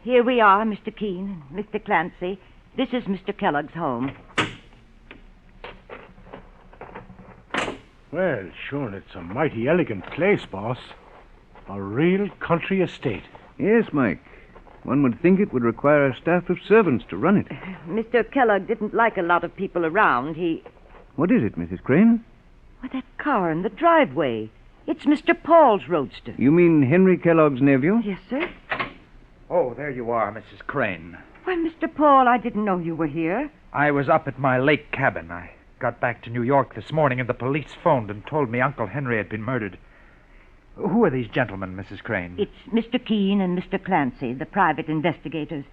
Here we are, Mr. Keene and Mr. Clancy. This is Mr. Kellogg's home. Well, sure, it's a mighty elegant place, boss. A real country estate. Yes, Mike. One would think it would require a staff of servants to run it. Mr. Kellogg didn't like a lot of people around. What is it, Mrs. Crane? Why, that car in the driveway. It's Mr. Paul's roadster. You mean Henry Kellogg's nephew? Yes, sir. Oh, there you are, Mrs. Crane. Why, Mr. Paul, I didn't know you were here. I was up at my lake cabin. I got back to New York this morning, and the police phoned and told me Uncle Henry had been murdered. Who are these gentlemen, Mrs. Crane? It's Mr. Keene and Mr. Clancy, the private investigators.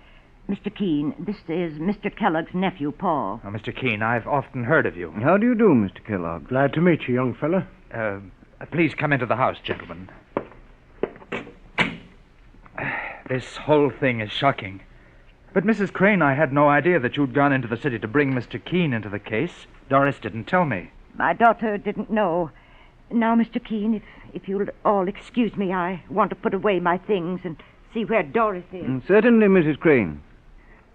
Mr. Keene, this is Mr. Kellogg's nephew, Paul. Oh, Mr. Keene, I've often heard of you. How do you do, Mr. Kellogg? Glad to meet you, young fella. Please come into the house, gentlemen. This whole thing is shocking. But, Mrs. Crane, I had no idea that you'd gone into the city to bring Mr. Keene into the case. Doris didn't tell me. My daughter didn't know. Now, Mr. Keene, if you'll all excuse me, I want to put away my things and see where Doris is. Certainly, Mrs. Crane.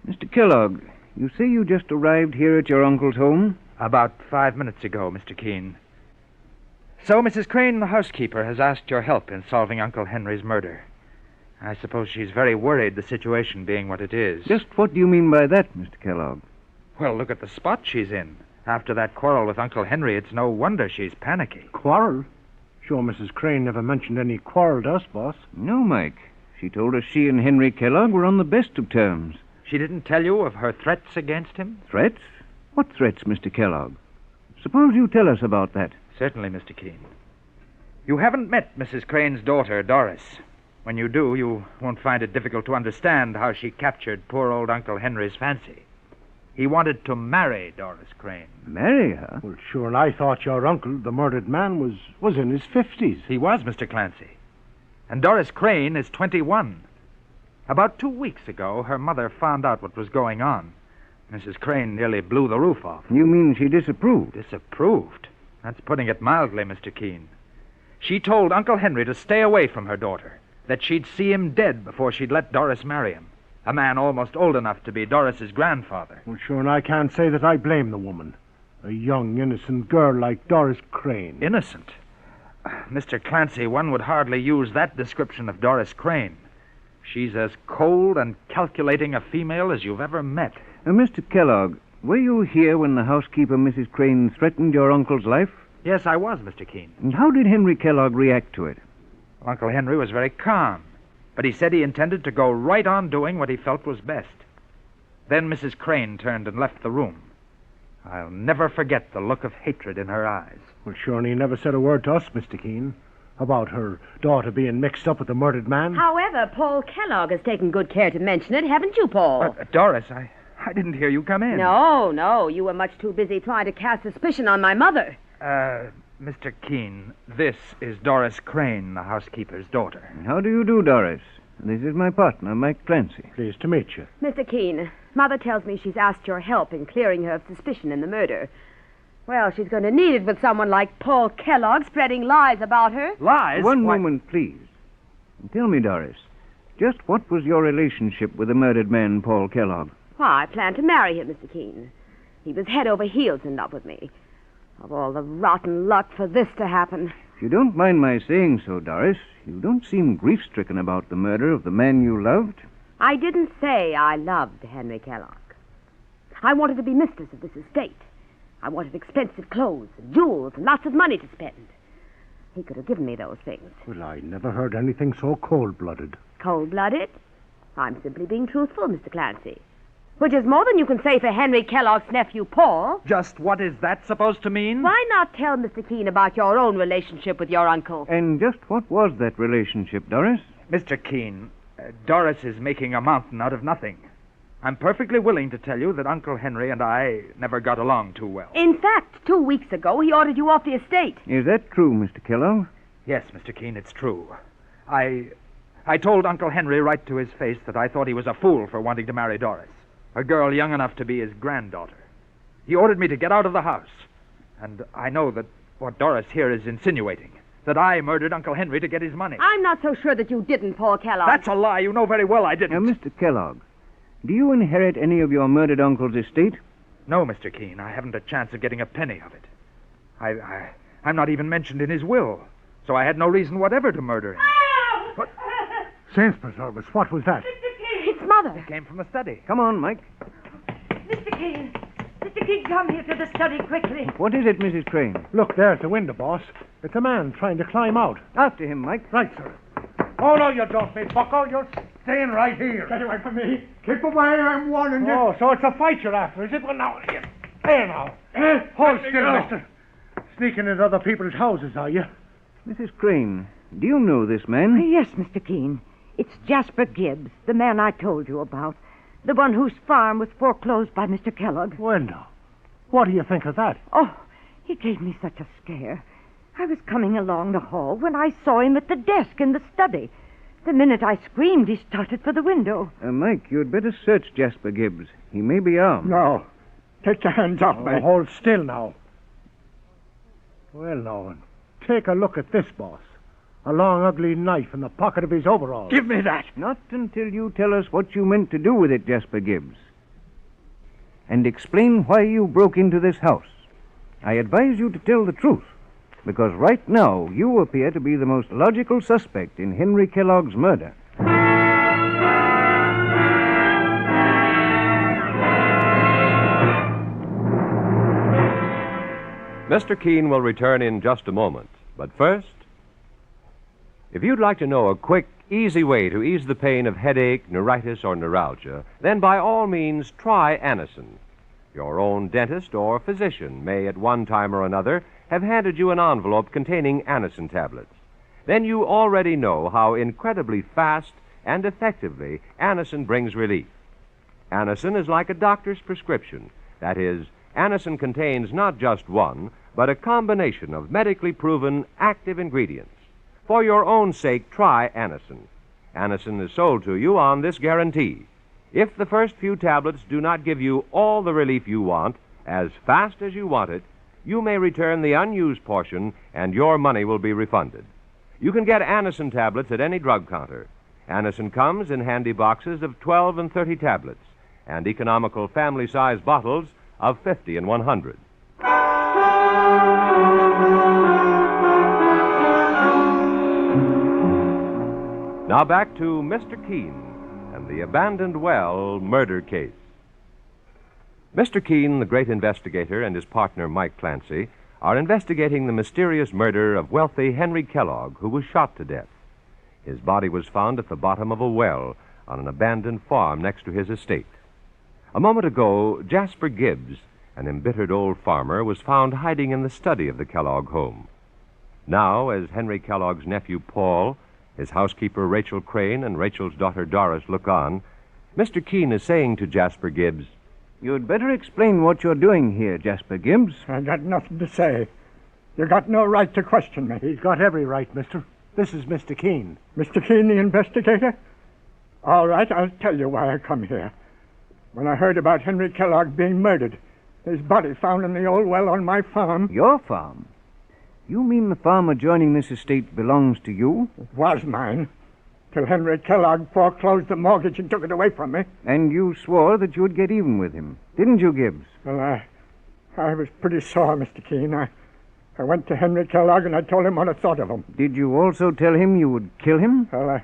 Mr. Kellogg, you say you just arrived here at your uncle's home? About 5 minutes ago, Mr. Keene. So, Mrs. Crane, the housekeeper, has asked your help in solving Uncle Henry's murder. I suppose she's very worried, the situation being what it is. Just what do you mean by that, Mr. Kellogg? Well, look at the spot she's in. After that quarrel with Uncle Henry, it's no wonder she's panicky. Quarrel? Sure, Mrs. Crane never mentioned any quarrel to us, boss. No, Mike. She told us she and Henry Kellogg were on the best of terms. She didn't tell you of her threats against him? Threats? What threats, Mr. Kellogg? Suppose you tell us about that. Certainly, Mr. Keene. You haven't met Mrs. Crane's daughter, Doris. When you do, you won't find it difficult to understand how she captured poor old Uncle Henry's fancy. He wanted to marry Doris Crane. Marry her? Well, sure, and I thought your uncle, the murdered man, was in his 50s. He was, Mr. Clancy. And Doris Crane is 21. About 2 weeks ago, her mother found out what was going on. Mrs. Crane nearly blew the roof off. You mean she disapproved? Disapproved? That's putting it mildly, Mr. Keene. She told Uncle Henry to stay away from her daughter, that she'd see him dead before she'd let Doris marry him, a man almost old enough to be Doris's grandfather. Well, sure, and I can't say that I blame the woman. A young, innocent girl like Doris Crane. Innocent? Mr. Clancy, one would hardly use that description of Doris Crane. She's as cold and calculating a female as you've ever met. Mr. Kellogg, were you here when the housekeeper, Mrs. Crane, threatened your uncle's life? Yes, I was, Mr. Keene. And how did Henry Kellogg react to it? Uncle Henry was very calm, but he said he intended to go right on doing what he felt was best. Then Mrs. Crane turned and left the room. I'll never forget the look of hatred in her eyes. Well, sure, and he never said a word to us, Mr. Keene, about her daughter being mixed up with the murdered man. However, Paul Kellogg has taken good care to mention it, haven't you, Paul? Doris, I didn't hear you come in. No, you were much too busy trying to cast suspicion on my mother. Mr. Keene, this is Doris Crane, the housekeeper's daughter. How do you do, Doris? This is my partner, Mike Clancy. Pleased to meet you. Mr. Keene, Mother tells me she's asked your help in clearing her of suspicion in the murder. Well, she's going to need it with someone like Paul Kellogg spreading lies about her. Lies? One moment, please. Tell me, Doris, just what was your relationship with the murdered man, Paul Kellogg? Why, I planned to marry him, Mr. Keene. He was head over heels in love with me. Of all the rotten luck for this to happen. If you don't mind my saying so, Doris, you don't seem grief-stricken about the murder of the man you loved. I didn't say I loved Henry Kellogg. I wanted to be mistress of this estate. I wanted expensive clothes and jewels and lots of money to spend. He could have given me those things. Well, I never heard anything so cold-blooded. Cold-blooded? I'm simply being truthful, Mr. Clancy. Which is more than you can say for Henry Kellogg's nephew, Paul. Just what is that supposed to mean? Why not tell Mr. Keene about your own relationship with your uncle? And just what was that relationship, Doris? Mr. Keene, Doris is making a mountain out of nothing. I'm perfectly willing to tell you that Uncle Henry and I never got along too well. In fact, 2 weeks ago, he ordered you off the estate. Is that true, Mr. Kellogg? Yes, Mr. Keene, it's true. I told Uncle Henry right to his face that I thought he was a fool for wanting to marry Doris, a girl young enough to be his granddaughter. He ordered me to get out of the house. And I know that what Doris here is insinuating, that I murdered Uncle Henry to get his money. I'm not so sure that you didn't, Paul Kellogg. That's a lie. You know very well I didn't. Now, Mr. Kellogg, do you inherit any of your murdered uncle's estate? No, Mr. Keene. I haven't a chance of getting a penny of it. I'm not even mentioned in his will, so I had no reason whatever to murder him. What? Saints preserve us, what was that? It's Mother. It came from the study. Come on, Mike. Mr. Keene, come here to the study quickly. What is it, Mrs. Crane? Look, there's the window, boss. It's a man trying to climb out. After him, Mike. Right, sir. Oh, no, you don't, me bucko. You're staying right here. Get away from me. Keep away, I'm warning you. Oh, so it's a fight you're after, is it? Well, now, there now. Hold still, mister. Sneaking into other people's houses, are you? Mrs. Crane, do you know this man? Yes, Mr. Keene. It's Jasper Gibbs, the man I told you about. The one whose farm was foreclosed by Mr. Kellogg. Well, now, what do you think of that? Oh, he gave me such a scare. I was coming along the hall when I saw him at the desk in the study. The minute I screamed, he started for the window. Mike, you'd better search Jasper Gibbs. He may be armed. No. Take your hands off me. Hold still now. Well, now, take a look at this, boss. A long, ugly knife in the pocket of his overalls. Give me that. Not until you tell us what you meant to do with it, Jasper Gibbs. And explain why you broke into this house. I advise you to tell the truth, because right now you appear to be the most logical suspect in Henry Kellogg's murder. Mr. Keene will return in just a moment. But first, if you'd like to know a quick, easy way to ease the pain of headache, neuritis, or neuralgia, then by all means try Anacin. Your own dentist or physician may at one time or another have handed you an envelope containing Anacin tablets. Then you already know how incredibly fast and effectively Anacin brings relief. Anacin is like a doctor's prescription. That is, Anacin contains not just one, but a combination of medically proven active ingredients. For your own sake, try Anacin. Anacin is sold to you on this guarantee. If the first few tablets do not give you all the relief you want, as fast as you want it, you may return the unused portion and your money will be refunded. You can get Anacin tablets at any drug counter. Anacin comes in handy boxes of 12 and 30 tablets and economical family-size bottles of 50 and 100. Now back to Mr. Keene and the abandoned well murder case. Mr. Keene, the great investigator, and his partner, Mike Clancy, are investigating the mysterious murder of wealthy Henry Kellogg, who was shot to death. His body was found at the bottom of a well on an abandoned farm next to his estate. A moment ago, Jasper Gibbs, an embittered old farmer, was found hiding in the study of the Kellogg home. Now, as Henry Kellogg's nephew, Paul, his housekeeper, Rachel Crane, and Rachel's daughter, Doris, look on, Mr. Keene is saying to Jasper Gibbs, You'd better explain what you're doing here, Jasper Gibbs. I got nothing to say. You got no right to question me. He's got every right, mister. This is Mr. Keene. Mr. Keene, the investigator? All right, I'll tell you why I come here. When I heard about Henry Kellogg being murdered, his body found in the old well on my farm. Your farm? You mean the farm adjoining this estate belongs to you? It was mine, till Henry Kellogg foreclosed the mortgage and took it away from me. And you swore that you would get even with him, didn't you, Gibbs? Well, I was pretty sore, Mr. Keene. I went to Henry Kellogg and I told him what I thought of him. Did you also tell him you would kill him? Well,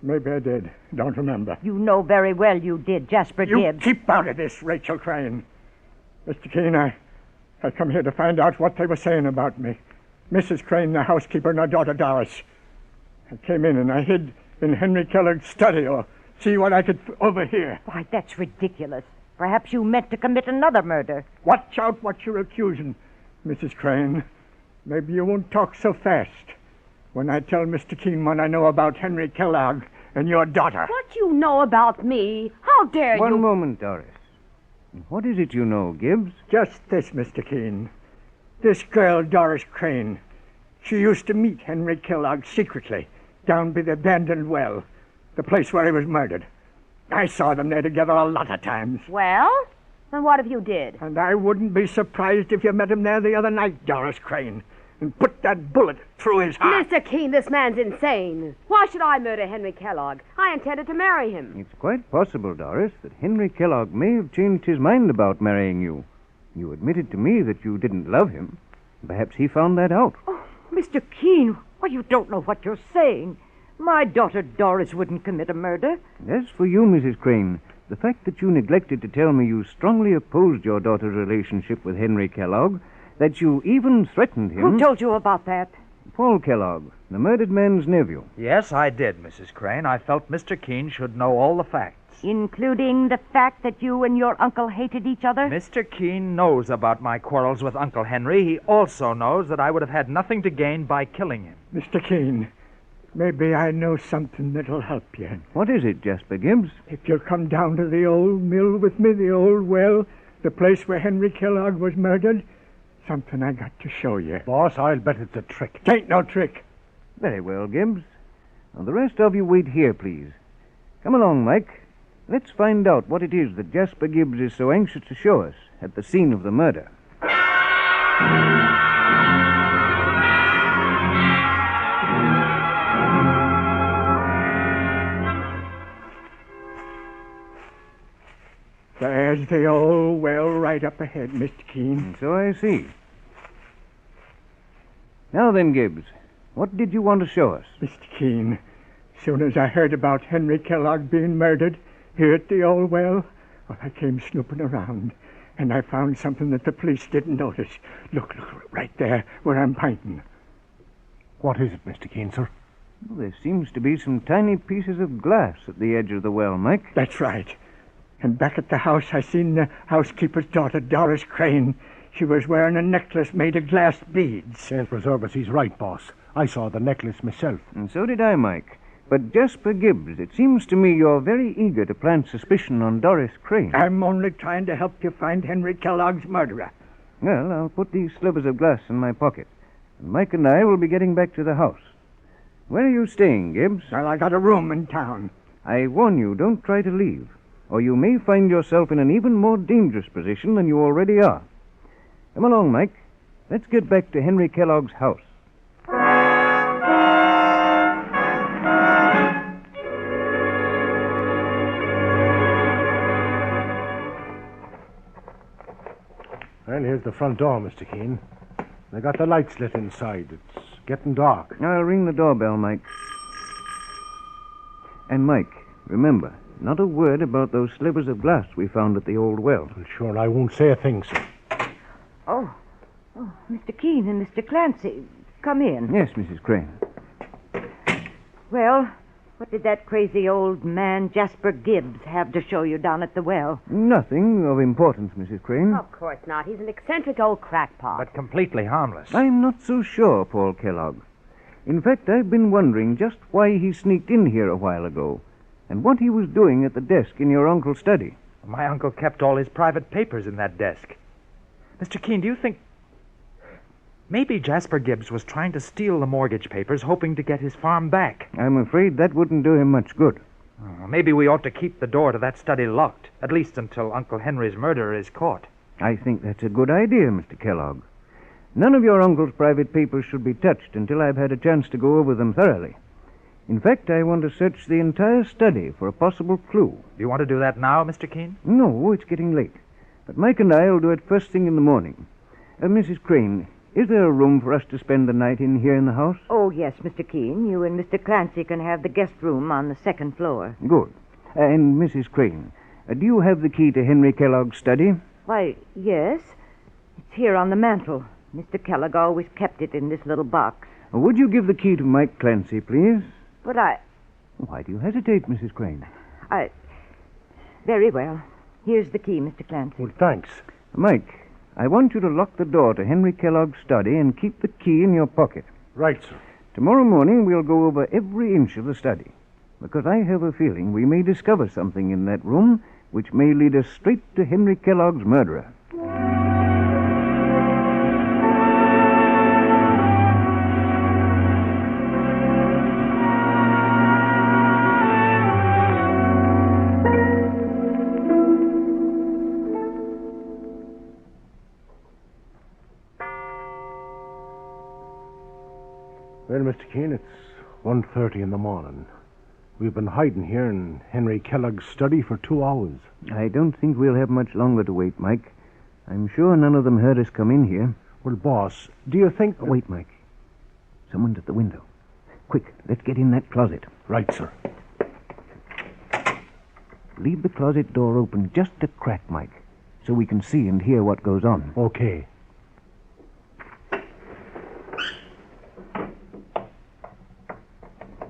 maybe I did. Don't remember. You know very well you did, Jasper Gibbs. You keep out of this, Rachel Crane. Mr. Keene, I come here to find out what they were saying about me. Mrs. Crane, the housekeeper, and her daughter Doris. I came in and I hid in Henry Kellogg's study or see what I could overhear. Why, that's ridiculous. Perhaps you meant to commit another murder. Watch out what you're accusing, Mrs. Crane. Maybe you won't talk so fast when I tell Mr. Keene what I know about Henry Kellogg and your daughter. What you know about me? How dare you? One moment, Doris. What is it you know, Gibbs? Just this, Mr. Keene. This girl, Doris Crane, she used to meet Henry Kellogg secretly down by the abandoned well, the place where he was murdered. I saw them there together a lot of times. Well, then what if you did? And I wouldn't be surprised if you met him there the other night, Doris Crane, and put that bullet through his heart. Mr. Keene, this man's insane. Why should I murder Henry Kellogg? I intended to marry him. It's quite possible, Doris, that Henry Kellogg may have changed his mind about marrying you. You admitted to me that you didn't love him. Perhaps he found that out. Oh, Mr. Keene, why, you don't know what you're saying. My daughter Doris wouldn't commit a murder. As for you, Mrs. Crane, the fact that you neglected to tell me you strongly opposed your daughter's relationship with Henry Kellogg, that you even threatened him... Who told you about that? Paul Kellogg, the murdered man's nephew. Yes, I did, Mrs. Crane. I felt Mr. Keene should know all the facts. Including the fact that you and your uncle hated each other? Mr. Keene knows about my quarrels with Uncle Henry. He also knows that I would have had nothing to gain by killing him. Mr. Keene, maybe I know something that'll help you. What is it, Jasper Gibbs? If you'll come down to the old mill with me, the old well, the place where Henry Kellogg was murdered, something I got to show you. Boss, I'll bet it's a trick. It ain't no trick. Very well, Gibbs. Now, the rest of you wait here, please. Come along, Mike. Let's find out what it is that Jasper Gibbs is so anxious to show us at the scene of the murder. There's the old well right up ahead, Mr. Keene. So I see. Now then, Gibbs, what did you want to show us? Mr. Keene, as soon as I heard about Henry Kellogg being murdered here at the old well, I came snooping around, and I found something that the police didn't notice. Look, right there where I'm pointing. What is it, Mr. Keene, sir? Well, there seems to be some tiny pieces of glass at the edge of the well, Mike. That's right. And back at the house, I seen the housekeeper's daughter, Doris Crane. She was wearing a necklace made of glass beads. Saint preserve us, he's right, boss. I saw the necklace myself. And so did I, Mike. But Jasper Gibbs, it seems to me you're very eager to plant suspicion on Doris Crane. I'm only trying to help you find Henry Kellogg's murderer. Well, I'll put these slivers of glass in my pocket. And Mike and I will be getting back to the house. Where are you staying, Gibbs? Well, I got a room in town. I warn you, don't try to leave, or you may find yourself in an even more dangerous position than you already are. Come along, Mike. Let's get back to Henry Kellogg's house. Well, here's the front door, Mr. Keene. They got the lights lit inside. It's getting dark. I'll ring the doorbell, Mike. And, Mike, remember, not a word about those slivers of glass we found at the old well. Well, sure, I won't say a thing, sir. Oh, Mr. Keene and Mr. Clancy, come in. Yes, Mrs. Crane. Well, what did that crazy old man, Jasper Gibbs, have to show you down at the well? Nothing of importance, Mrs. Crane. Of course not. He's an eccentric old crackpot. But completely harmless. I'm not so sure, Paul Kellogg. In fact, I've been wondering just why he sneaked in here a while ago and what he was doing at the desk in your uncle's study. My uncle kept all his private papers in that desk. Mr. Keene, do you think... Maybe Jasper Gibbs was trying to steal the mortgage papers, hoping to get his farm back. I'm afraid that wouldn't do him much good. Maybe we ought to keep the door to that study locked, at least until Uncle Henry's murderer is caught. I think that's a good idea, Mr. Kellogg. None of your uncle's private papers should be touched until I've had a chance to go over them thoroughly. In fact, I want to search the entire study for a possible clue. Do you want to do that now, Mr. Keene? No, it's getting late. But Mike and I will do it first thing in the morning. Mrs. Crane, is there a room for us to spend the night in here in the house? Oh, yes, Mr. Keene. You and Mr. Clancy can have the guest room on the second floor. Good. And Mrs. Crane, do you have the key to Henry Kellogg's study? Why, yes. It's here on the mantel. Mr. Kellogg always kept it in this little box. Would you give the key to Mike Clancy, please? But Why do you hesitate, Mrs. Crane? Very well. Here's the key, Mr. Clancy. Well, thanks. Mike, I want you to lock the door to Henry Kellogg's study and keep the key in your pocket. Right, sir. Tomorrow morning we'll go over every inch of the study, because I have a feeling we may discover something in that room which may lead us straight to Henry Kellogg's murderer. Well, Mr. Keene, it's 1:30 in the morning. We've been hiding here in Henry Kellogg's study for 2 hours. I don't think we'll have much longer to wait, Mike. I'm sure none of them heard us come in here. Well, boss, do you think... Wait, Mike. Someone's at the window. Quick, let's get in that closet. Right, sir. Leave the closet door open just a crack, Mike, so we can see and hear what goes on. Okay.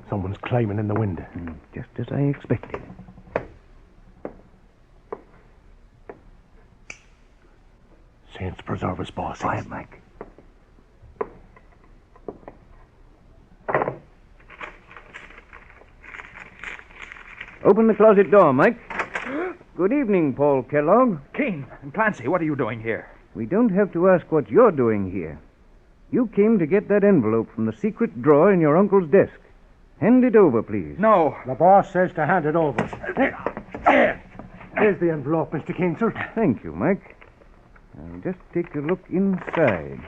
Someone's climbing in the window. Just as I expected. Saints preserve us, boss. Quiet, Mike. Open the closet door, Mike. Good evening, Paul Kellogg. Keene and Clancy, what are you doing here? We don't have to ask what you're doing here. You came to get that envelope from the secret drawer in your uncle's desk. Hand it over, please. No. The boss says to hand it over. Here's the envelope, Mr. Keene, sir. Thank you, Mike. Now, just take a look inside.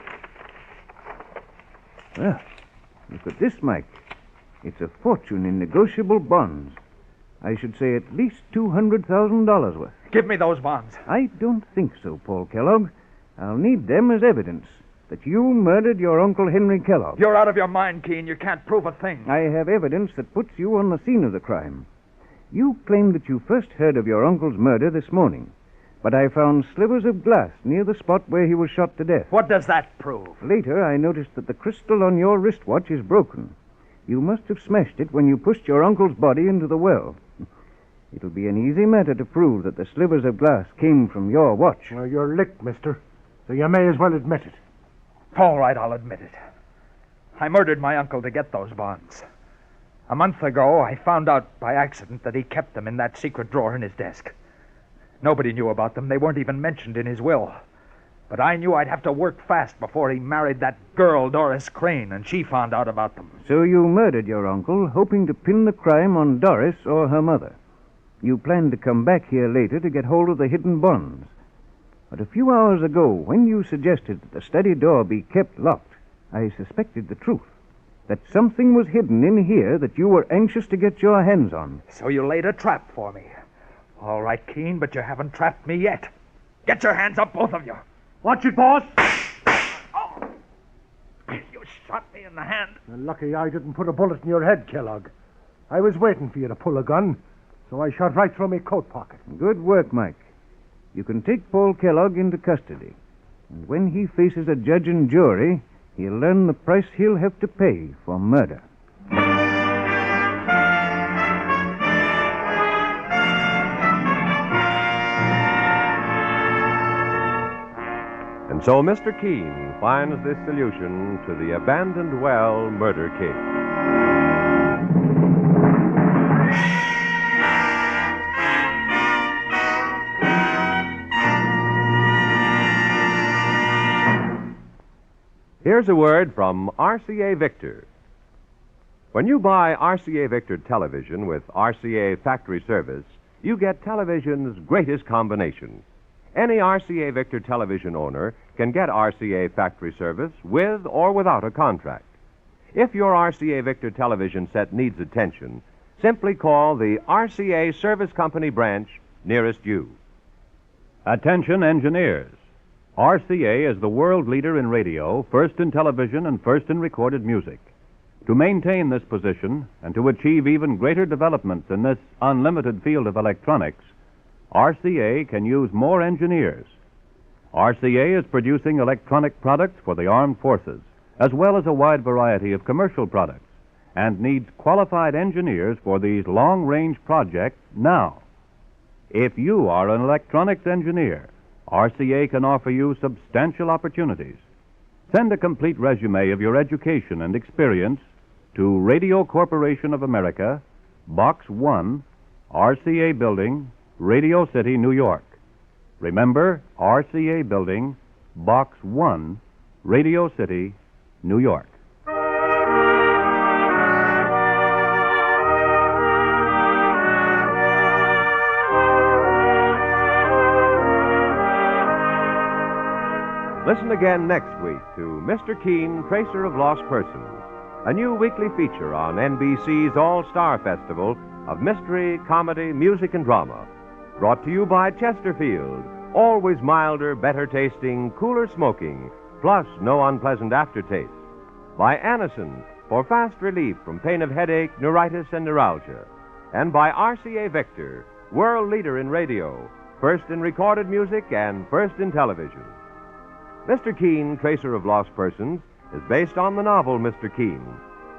Well, look at this, Mike. It's a fortune in negotiable bonds. I should say at least $200,000 worth. Give me those bonds. I don't think so, Paul Kellogg. I'll need them as evidence that you murdered your Uncle Henry Kellogg. You're out of your mind, Keene. You can't prove a thing. I have evidence that puts you on the scene of the crime. You claim that you first heard of your uncle's murder this morning, but I found slivers of glass near the spot where he was shot to death. What does that prove? Later, I noticed that the crystal on your wristwatch is broken. You must have smashed it when you pushed your uncle's body into the well. It'll be an easy matter to prove that the slivers of glass came from your watch. Well, you're licked, mister, so you may as well admit it. All right, I'll admit it. I murdered my uncle to get those bonds. A month ago, I found out by accident that he kept them in that secret drawer in his desk. Nobody knew about them. They weren't even mentioned in his will. But I knew I'd have to work fast before he married that girl, Doris Crane, and she found out about them. So you murdered your uncle, hoping to pin the crime on Doris or her mother. You planned to come back here later to get hold of the hidden bonds. But a few hours ago, when you suggested that the study door be kept locked, I suspected the truth. That something was hidden in here that you were anxious to get your hands on. So you laid a trap for me. All right, Keene, but you haven't trapped me yet. Get your hands up, both of you. Watch it, boss. Oh. You shot me in the hand. You're lucky I didn't put a bullet in your head, Kellogg. I was waiting for you to pull a gun, so I shot right through my coat pocket. Good work, Mike. You can take Paul Kellogg into custody. And when he faces a judge and jury, he'll learn the price he'll have to pay for murder. And so Mr. Keene finds this solution to the abandoned well murder case. Here's a word from RCA Victor. When you buy RCA Victor television with RCA factory service, you get television's greatest combination. Any RCA Victor television owner can get RCA factory service with or without a contract. If your RCA Victor television set needs attention, simply call the RCA Service Company branch nearest you. Attention engineers. RCA is the world leader in radio, first in television and first in recorded music. To maintain this position and to achieve even greater developments in this unlimited field of electronics, RCA can use more engineers. RCA is producing electronic products for the armed forces, as well as a wide variety of commercial products, and needs qualified engineers for these long-range projects now. If you are an electronics engineer, RCA can offer you substantial opportunities. Send a complete resume of your education and experience to Radio Corporation of America, Box 1, RCA Building, Radio City, New York. Remember, RCA Building, Box 1, Radio City, New York. Listen again next week to Mr. Keene, Tracer of Lost Persons, a new weekly feature on NBC's All-Star Festival of mystery, comedy, music, and drama. Brought to you by Chesterfield, always milder, better tasting, cooler smoking, plus no unpleasant aftertaste. By Anacin, for fast relief from pain of headache, neuritis, and neuralgia. And by RCA Victor, world leader in radio, first in recorded music and first in television. Mr. Keene, Tracer of Lost Persons, is based on the novel Mr. Keene.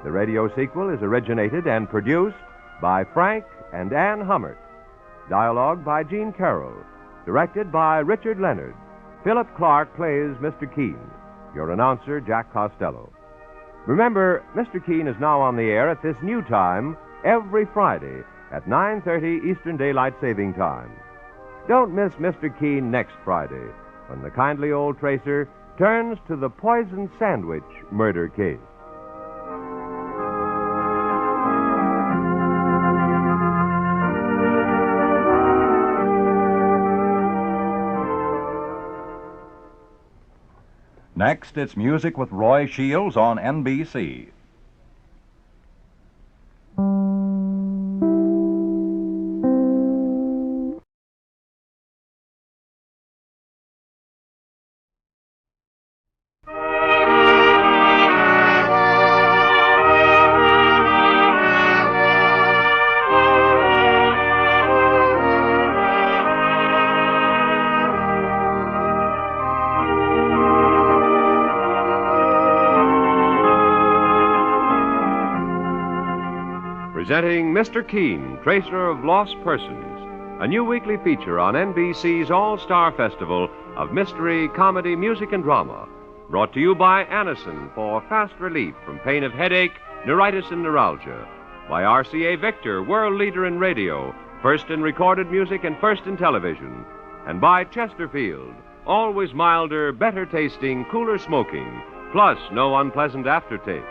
The radio sequel is originated and produced by Frank and Ann Hummert. Dialogue by Gene Carroll. Directed by Richard Leonard. Philip Clark plays Mr. Keene. Your announcer, Jack Costello. Remember, Mr. Keene is now on the air at this new time every Friday at 9:30 Eastern Daylight Saving Time. Don't miss Mr. Keene next Friday, when the kindly old tracer turns to the poison sandwich murder case. Next, it's music with Roy Shields on NBC. Presenting Mr. Keene, Tracer of Lost Persons, a new weekly feature on NBC's All-Star Festival of mystery, comedy, music, and drama. Brought to you by Anacin for fast relief from pain of headache, neuritis, and neuralgia. By RCA Victor, world leader in radio, first in recorded music and first in television. And by Chesterfield, always milder, better tasting, cooler smoking, plus no unpleasant aftertaste.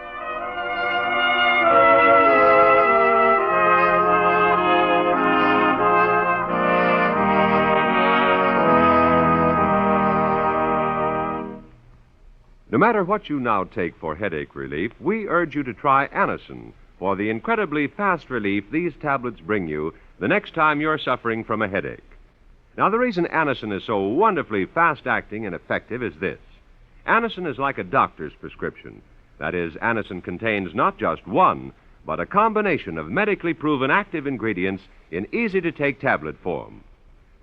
No matter what you now take for headache relief, we urge you to try Anacin for the incredibly fast relief these tablets bring you the next time you're suffering from a headache. Now, the reason Anacin is so wonderfully fast-acting and effective is this. Anacin is like a doctor's prescription. That is, Anacin contains not just one, but a combination of medically proven active ingredients in easy-to-take tablet form.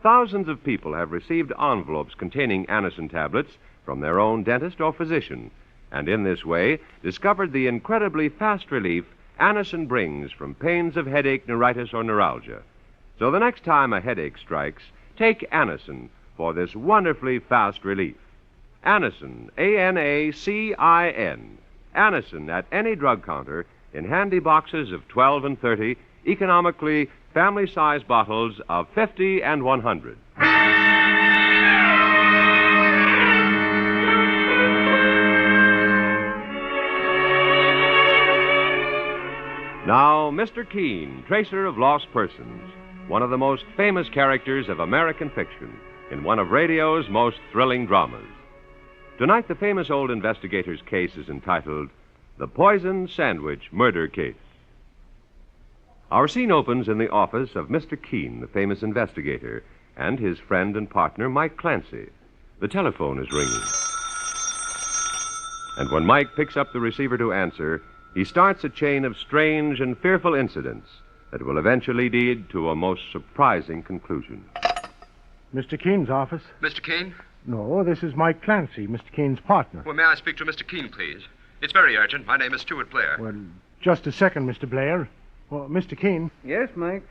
Thousands of people have received envelopes containing Anacin tablets from their own dentist or physician, and in this way discovered the incredibly fast relief Anacin brings from pains of headache, neuritis, or neuralgia. So the next time a headache strikes, take Anacin for this wonderfully fast relief. Anacin, A-N-A-C-I-N. Anacin at any drug counter in handy boxes of 12 and 30, economically family-size bottles of 50 and 100. Now, Mr. Keene, tracer of lost persons, one of the most famous characters of American fiction in one of radio's most thrilling dramas. Tonight, the famous old investigator's case is entitled The Poison Sandwich Murder Case. Our scene opens in the office of Mr. Keene, the famous investigator, and his friend and partner, Mike Clancy. The telephone is ringing. And when Mike picks up the receiver to answer, he starts a chain of strange and fearful incidents that will eventually lead to a most surprising conclusion. Mr. Keene's office? Mr. Keene? No, this is Mike Clancy, Mr. Keene's partner. Well, may I speak to Mr. Keene, please? It's very urgent. My name is Stuart Blair. Well, just a second, Mr. Blair. Well, Mr. Keene. Yes, Mike?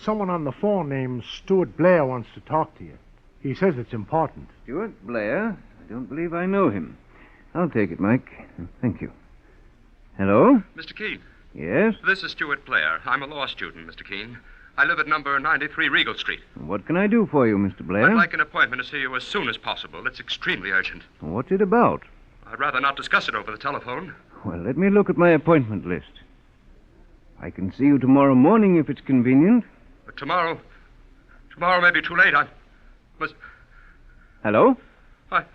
Someone on the phone named Stuart Blair wants to talk to you. He says it's important. Stuart Blair? I don't believe I know him. I'll take it, Mike. Thank you. Hello? Mr. Keene. Yes? This is Stuart Blair. I'm a law student, Mr. Keene. I live at number 93 Regal Street. What can I do for you, Mr. Blair? I'd like an appointment to see you as soon as possible. It's extremely urgent. What's it about? I'd rather not discuss it over the telephone. Well, let me look at my appointment list. I can see you tomorrow morning if it's convenient. But tomorrow may be too late. I must... Hello? I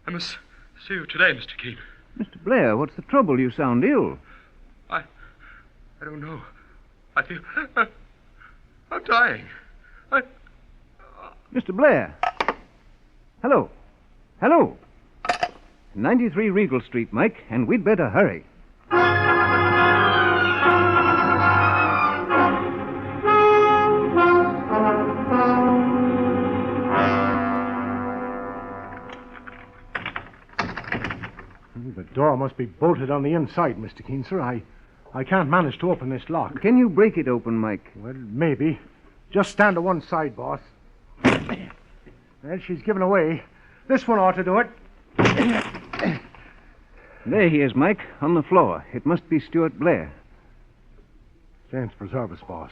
must see you today, Mr. Keene. Mr. Blair, what's the trouble? You sound ill. I don't know. I feel... I'm dying. Mr. Blair. Hello. Hello. 93 Regal Street, Mike, and we'd better hurry. The door must be bolted on the inside, Mr. Keene, sir. I can't manage to open this lock. Can you break it open, Mike? Well, maybe. Just stand to one side, boss. Well, she's given away. This one ought to do it. There he is, Mike, on the floor. It must be Stuart Blair. Saints preserve us, boss.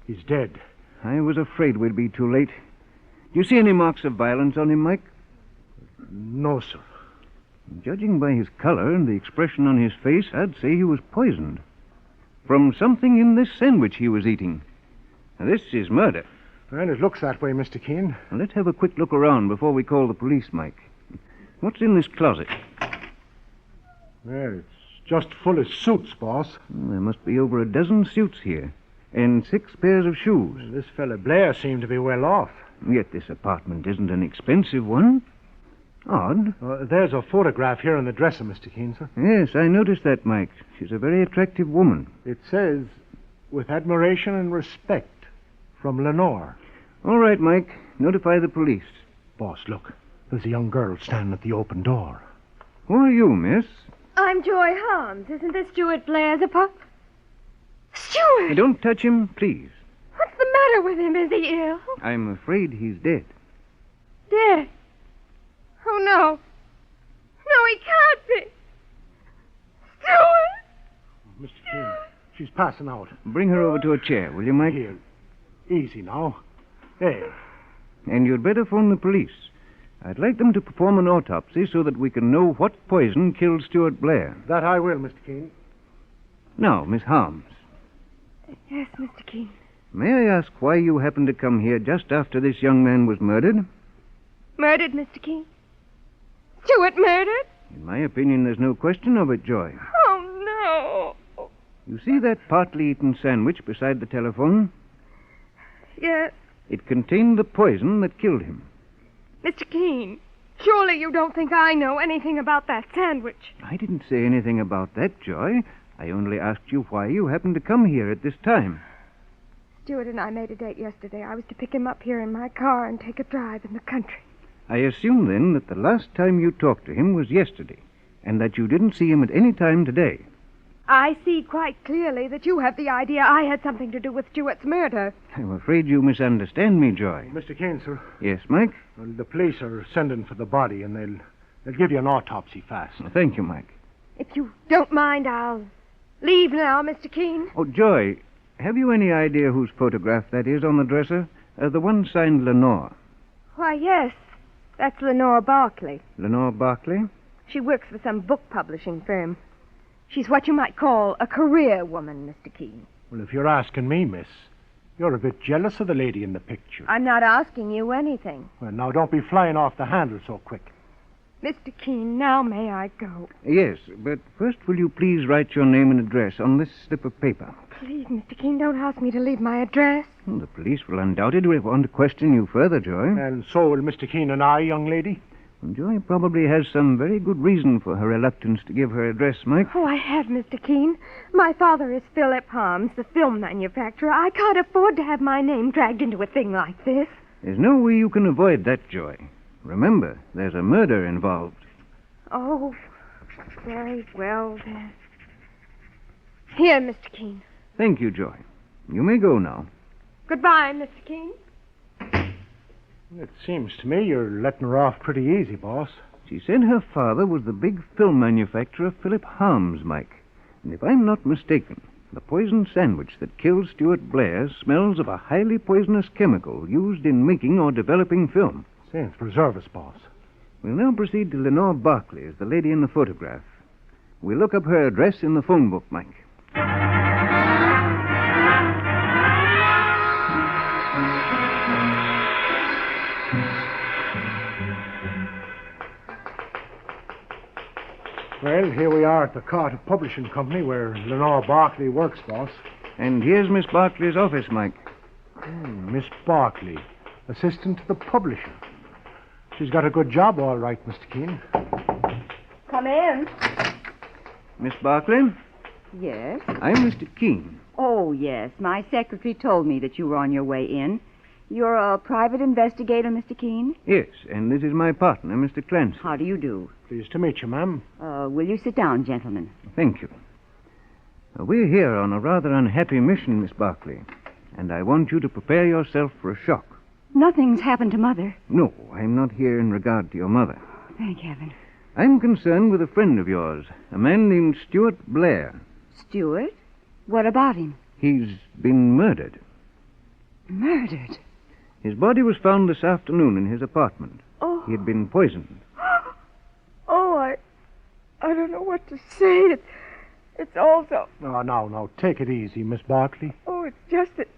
He's dead. I was afraid we'd be too late. Do you see any marks of violence on him, Mike? No, sir. Judging by his color and the expression on his face, I'd say he was poisoned. From something in this sandwich he was eating. Now, this is murder. Well, it looks that way, Mr. Keene. Now, let's have a quick look around before we call the police, Mike. What's in this closet? Well, it's just full of suits, boss. There must be over a dozen suits here. And 6 pairs of shoes. Well, this fella Blair seemed to be well off. Yet this apartment isn't an expensive one. Odd. There's a photograph here in the dresser, Mr. Keene, sir. Yes, I noticed that, Mike. She's a very attractive woman. It says, with admiration and respect, from Lenore. All right, Mike. Notify the police. Boss, look. There's a young girl standing at the open door. Who are you, miss? I'm Joy Holmes. Isn't this Stuart Blair's apartment? Stuart! Hey, don't touch him, please. What's the matter with him? Is he ill? I'm afraid he's dead. Dead? Oh, no. No, he can't be. Stuart! Mr. Keene, she's passing out. Bring her over to a chair, will you, Mike? Here. Easy now. There. And you'd better phone the police. I'd like them to perform an autopsy so that we can know what poison killed Stuart Blair. That I will, Mr. Keene. Now, Miss Holmes. Yes, Mr. Keene. May I ask why you happened to come here just after this young man was murdered? Murdered, Mr. Keene? Stuart murdered? In my opinion, there's no question of it, Joy. Oh, no. You see that partly eaten sandwich beside the telephone? Yes. It contained the poison that killed him. Mr. Keene, surely you don't think I know anything about that sandwich. I didn't say anything about that, Joy. I only asked you why you happened to come here at this time. Stuart and I made a date yesterday. I was to pick him up here in my car and take a drive in the country. I assume, then, that the last time you talked to him was yesterday, and that you didn't see him at any time today. I see quite clearly that you have the idea I had something to do with Stuart's murder. I'm afraid you misunderstand me, Joy. Mr. Keene, sir. Yes, Mike? Well, the police are sending for the body, and they'll give you an autopsy fast. Well, thank you, Mike. If you don't mind, I'll leave now, Mr. Keene. Oh, Joy, have you any idea whose photograph that is on the dresser? The one signed Lenore. Why, yes. That's Lenore Barkley. Lenore Barkley? She works for some book publishing firm. She's what you might call a career woman, Mr. Keene. Well, if you're asking me, miss, you're a bit jealous of the lady in the picture. I'm not asking you anything. Well, now, don't be flying off the handle so quick. Mr. Keene, now may I go? Yes, but first will you please write your name and address on this slip of paper? Please, Mr. Keene, don't ask me to leave my address. Well, the police will undoubtedly want to question you further, Joy. And so will Mr. Keene and I, young lady. Well, Joy probably has some very good reason for her reluctance to give her address, Mike. Oh, I have, Mr. Keene. My father is Philip Harms, the film manufacturer. I can't afford to have my name dragged into a thing like this. There's no way you can avoid that, Joy. Remember, there's a murder involved. Oh, very well, then. Here, Mr. Keene. Thank you, Joy. You may go now. Goodbye, Mr. Keene. It seems to me you're letting her off pretty easy, boss. She said her father was the big film manufacturer, Philip Harms, Mike. And if I'm not mistaken, the poisoned sandwich that killed Stuart Blair smells of a highly poisonous chemical used in making or developing film. Saints preserve us, boss. We'll now proceed to Lenore Barkley as the lady in the photograph. We'll look up her address in the phone book, Mike. Well, here we are at the Carter Publishing Company where Lenore Barkley works, boss. And here's Miss Barkley's office, Mike. Miss Barkley, assistant to the publisher. She's got a good job, all right, Mr. Keene. Come in. Miss Barkley? Yes? I'm Mr. Keene. Oh, yes. My secretary told me that you were on your way in. You're a private investigator, Mr. Keene? Yes, and this is my partner, Mr. Clancy. How do you do? Pleased to meet you, ma'am. Will you sit down, gentlemen? Thank you. We're here on a rather unhappy mission, Miss Barkley, and I want you to prepare yourself for a shock. Nothing's happened to Mother. No, I'm not here in regard to your mother. Thank heaven. I'm concerned with a friend of yours, a man named Stuart Blair. Stuart? What about him? He's been murdered. Murdered? His body was found this afternoon in his apartment. Oh. He had been poisoned. Oh, I don't know what to say. It's all so... Now, take it easy, Miss Barkley. Oh, it's just that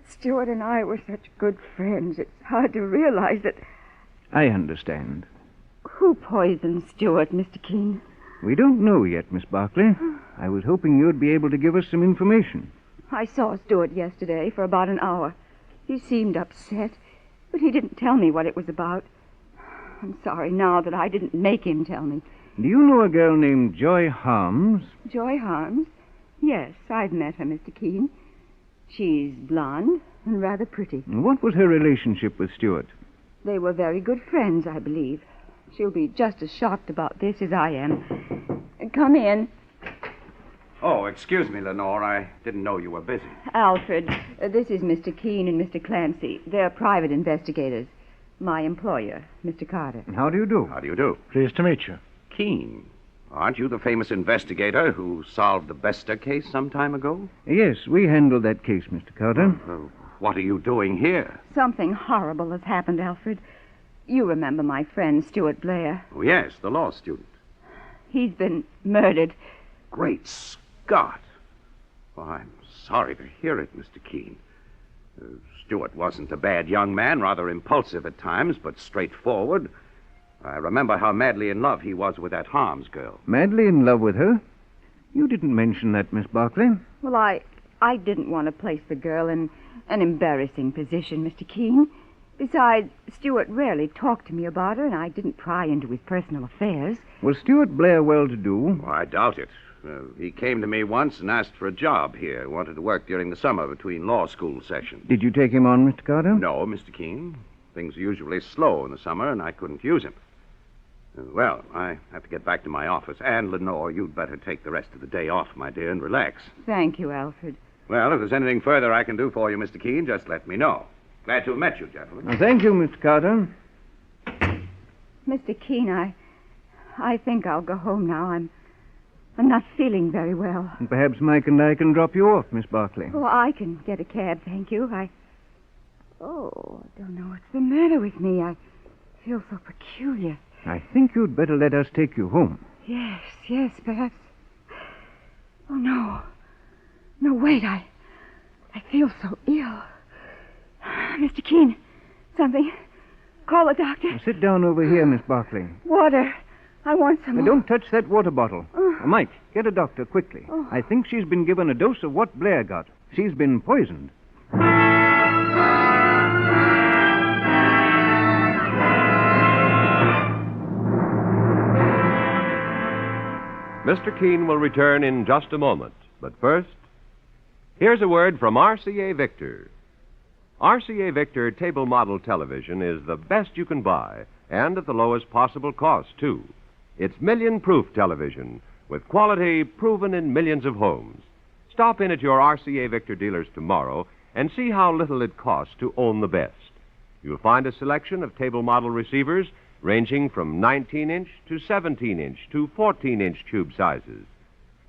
Stuart and I were such good friends. It's hard to realize that... I understand. Who poisoned Stuart, Mr. Keene? We don't know yet, Miss Barkley. I was hoping you'd be able to give us some information. I saw Stuart yesterday for about an hour. He seemed upset, but he didn't tell me what it was about. I'm sorry now that I didn't make him tell me. Do you know a girl named Joy Harms? Joy Harms? Yes, I've met her, Mr. Keene. She's blonde and rather pretty. What was her relationship with Stuart? They were very good friends, I believe. She'll be just as shocked about this as I am. Come in. Oh, excuse me, Lenore. I didn't know you were busy. Alfred, this is Mr. Keene and Mr. Clancy. They're private investigators. My employer, Mr. Carter. How do you do? How do you do? Pleased to meet you. Keene. Aren't you the famous investigator who solved the Bester case some time ago? Yes, we handled that case, Mr. Carter. What are you doing here? Something horrible has happened, Alfred. You remember my friend, Stuart Blair. Oh, yes, the law student. He's been murdered. Great Scott. Well, I'm sorry to hear it, Mr. Keene. Stuart wasn't a bad young man, rather impulsive at times, but straightforward. I remember how madly in love he was with that Harms girl. Madly in love with her? You didn't mention that, Miss Barclay. Well, I didn't want to place the girl in an embarrassing position, Mr. Keene. Besides, Stuart rarely talked to me about her, and I didn't pry into his personal affairs. Was Stuart Blair well-to-do? Oh, I doubt it. He came to me once and asked for a job here. Wanted to work during the summer between law school sessions. Did you take him on, Mr. Carter? No, Mr. Keene. Things are usually slow in the summer, and I couldn't use him. Well, I have to get back to my office. And, Lenore, you'd better take the rest of the day off, my dear, and relax. Thank you, Alfred. Well, if there's anything further I can do for you, Mr. Keene, just let me know. Glad to have met you, gentlemen. Well, thank you, Mr. Carter. Mr. Keene, I think I'll go home now. I'm not feeling very well. And perhaps Mike and I can drop you off, Miss Barclay. Oh, I can get a cab, thank you. I don't know what's the matter with me. I feel so peculiar. I think you'd better let us take you home. Yes, perhaps. Oh, no. No, wait, I feel so ill. Mr. Keene, something. Call the doctor. Now, sit down over here, Miss Barclay. Water. I want some Now, more. don't touch that water bottle. Mike, get a doctor quickly. Oh. I think she's been given a dose of what Blair got. She's been poisoned. Mr. Keene will return in just a moment. But first, here's a word from RCA Victor. RCA Victor table model television is the best you can buy, and at the lowest possible cost, too. It's million-proof television, with quality proven in millions of homes. Stop in at your RCA Victor dealers tomorrow and see how little it costs to own the best. You'll find a selection of table model receivers ranging from 19-inch to 17-inch to 14-inch tube sizes.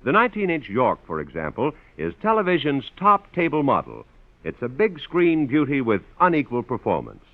The 19-inch York, for example, is television's top table model. It's a big screen beauty with unequal performance.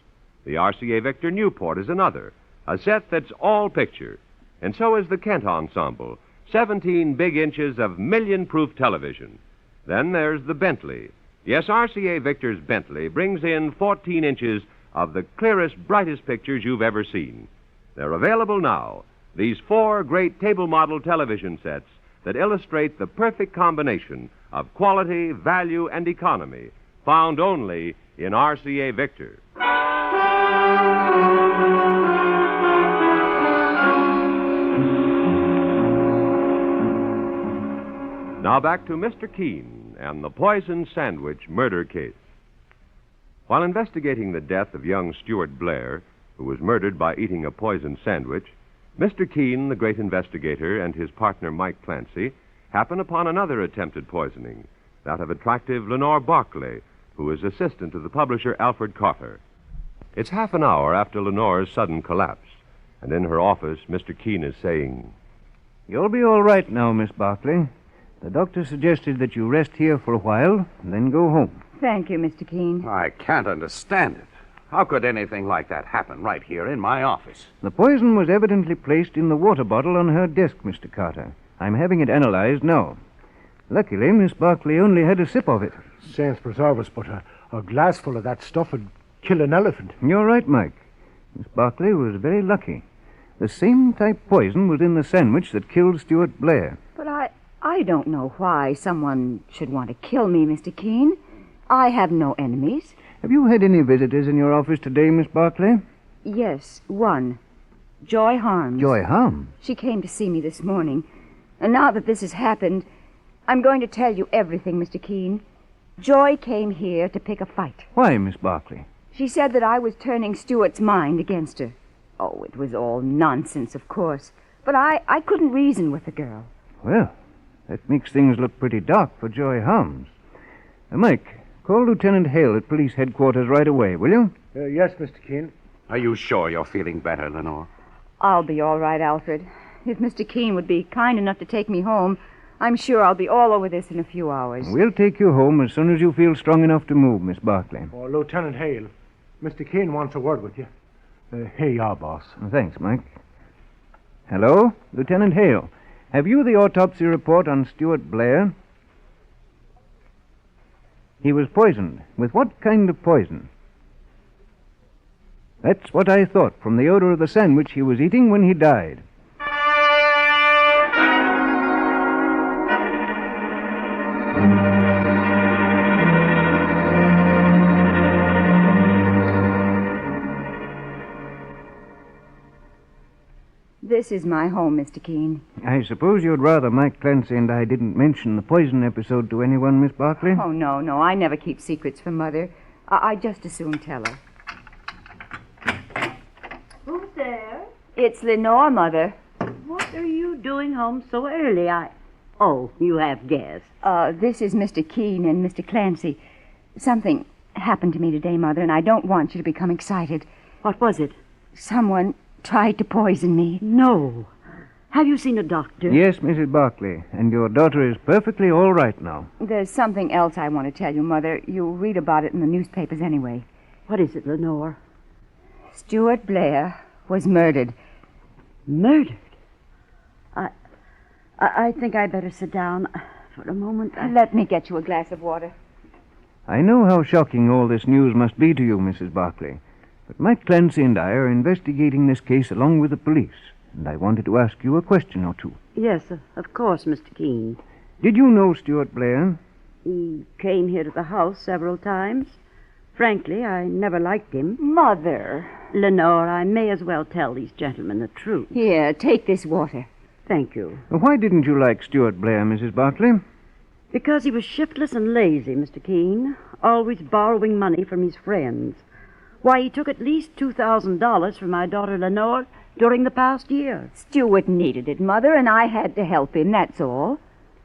The RCA Victor Newport is another, a set that's all picture. And so is the Kent Ensemble, 17 big inches of million-proof television. Then there's the Bentley. Yes, RCA Victor's Bentley brings in 14 inches of the clearest, brightest pictures you've ever seen. They're available now, these 4 great table model television sets that illustrate the perfect combination of quality, value, and economy, found only in RCA Victor. Now back to Mr. Keene and the poison sandwich murder case. While investigating the death of young Stuart Blair, who was murdered by eating a poisoned sandwich, Mr. Keene, the great investigator, and his partner Mike Clancy happen upon another attempted poisoning, that of attractive Lenore Barclay, who is assistant to the publisher Alfred Carter. It's half an hour after Lenore's sudden collapse, and in her office, Mr. Keene is saying, You'll be all right now, Miss Barclay. The doctor suggested that you rest here for a while, and then go home. Thank you, Mr. Keene. I can't understand it. How could anything like that happen right here in my office? The poison was evidently placed in the water bottle on her desk, Mr. Carter. I'm having it analyzed now. Luckily, Miss Barclay only had a sip of it. Saints preserve us, but a glassful of that stuff would kill an elephant. You're right, Mike. Miss Barclay was very lucky. The same type poison was in the sandwich that killed Stuart Blair. But I don't know why someone should want to kill me, Mr. Keene. I have no enemies. Have you had any visitors in your office today, Miss Barclay? Yes, one. Joy Harms. Joy Harms? She came to see me this morning. And now that this has happened, I'm going to tell you everything, Mr. Keene. Joy came here to pick a fight. Why, Miss Barclay? She said that I was turning Stuart's mind against her. Oh, it was all nonsense, of course. But I couldn't reason with the girl. Well, that makes things look pretty dark for Joy Harms. Mike, call Lieutenant Hale at police headquarters right away, will you? Yes, Mr. Keene. Are you sure you're feeling better, Lenore? I'll be all right, Alfred. If Mr. Keene would be kind enough to take me home, I'm sure I'll be all over this in a few hours. We'll take you home as soon as you feel strong enough to move, Miss Barclay. Oh, Lieutenant Hale, Mr. Keene wants a word with you. Here you are, boss. Thanks, Mike. Hello, Lieutenant Hale. Have you the autopsy report on Stuart Blair? He was poisoned. With what kind of poison? That's what I thought from the odor of the sandwich he was eating when he died. This is my home, Mr. Keene. I suppose you'd rather Mike Clancy and I didn't mention the poison episode to anyone, Miss Barkley? Oh, no. I never keep secrets from Mother. I just as soon tell her. Who's there? It's Lenore, Mother. What are you doing home so early? Oh, you have guests. This is Mr. Keene and Mr. Clancy. Something happened to me today, Mother, and I don't want you to become excited. What was it? Someone tried to poison me. No. Have you seen a doctor? Yes, Mrs. Barkley, and your daughter is perfectly all right now. There's something else I want to tell you, Mother. You'll read about it in the newspapers anyway. What is it, Lenore? Stuart Blair was murdered. Murdered? I think I'd better sit down for a moment. Let me get you a glass of water. I know how shocking all this news must be to you, Mrs. Barkley. But Mike Clancy and I are investigating this case along with the police, and I wanted to ask you a question or two. Yes, of course, Mr. Keene. Did you know Stuart Blair? He came here to the house several times. Frankly, I never liked him. Mother. Lenore, I may as well tell these gentlemen the truth. Here, take this water. Thank you. Why didn't you like Stuart Blair, Mrs. Barkley? Because he was shiftless and lazy, Mr. Keene, always borrowing money from his friends. Why, he took at least $2,000 from my daughter Lenore during the past year. Stuart needed it, Mother, and I had to help him, that's all.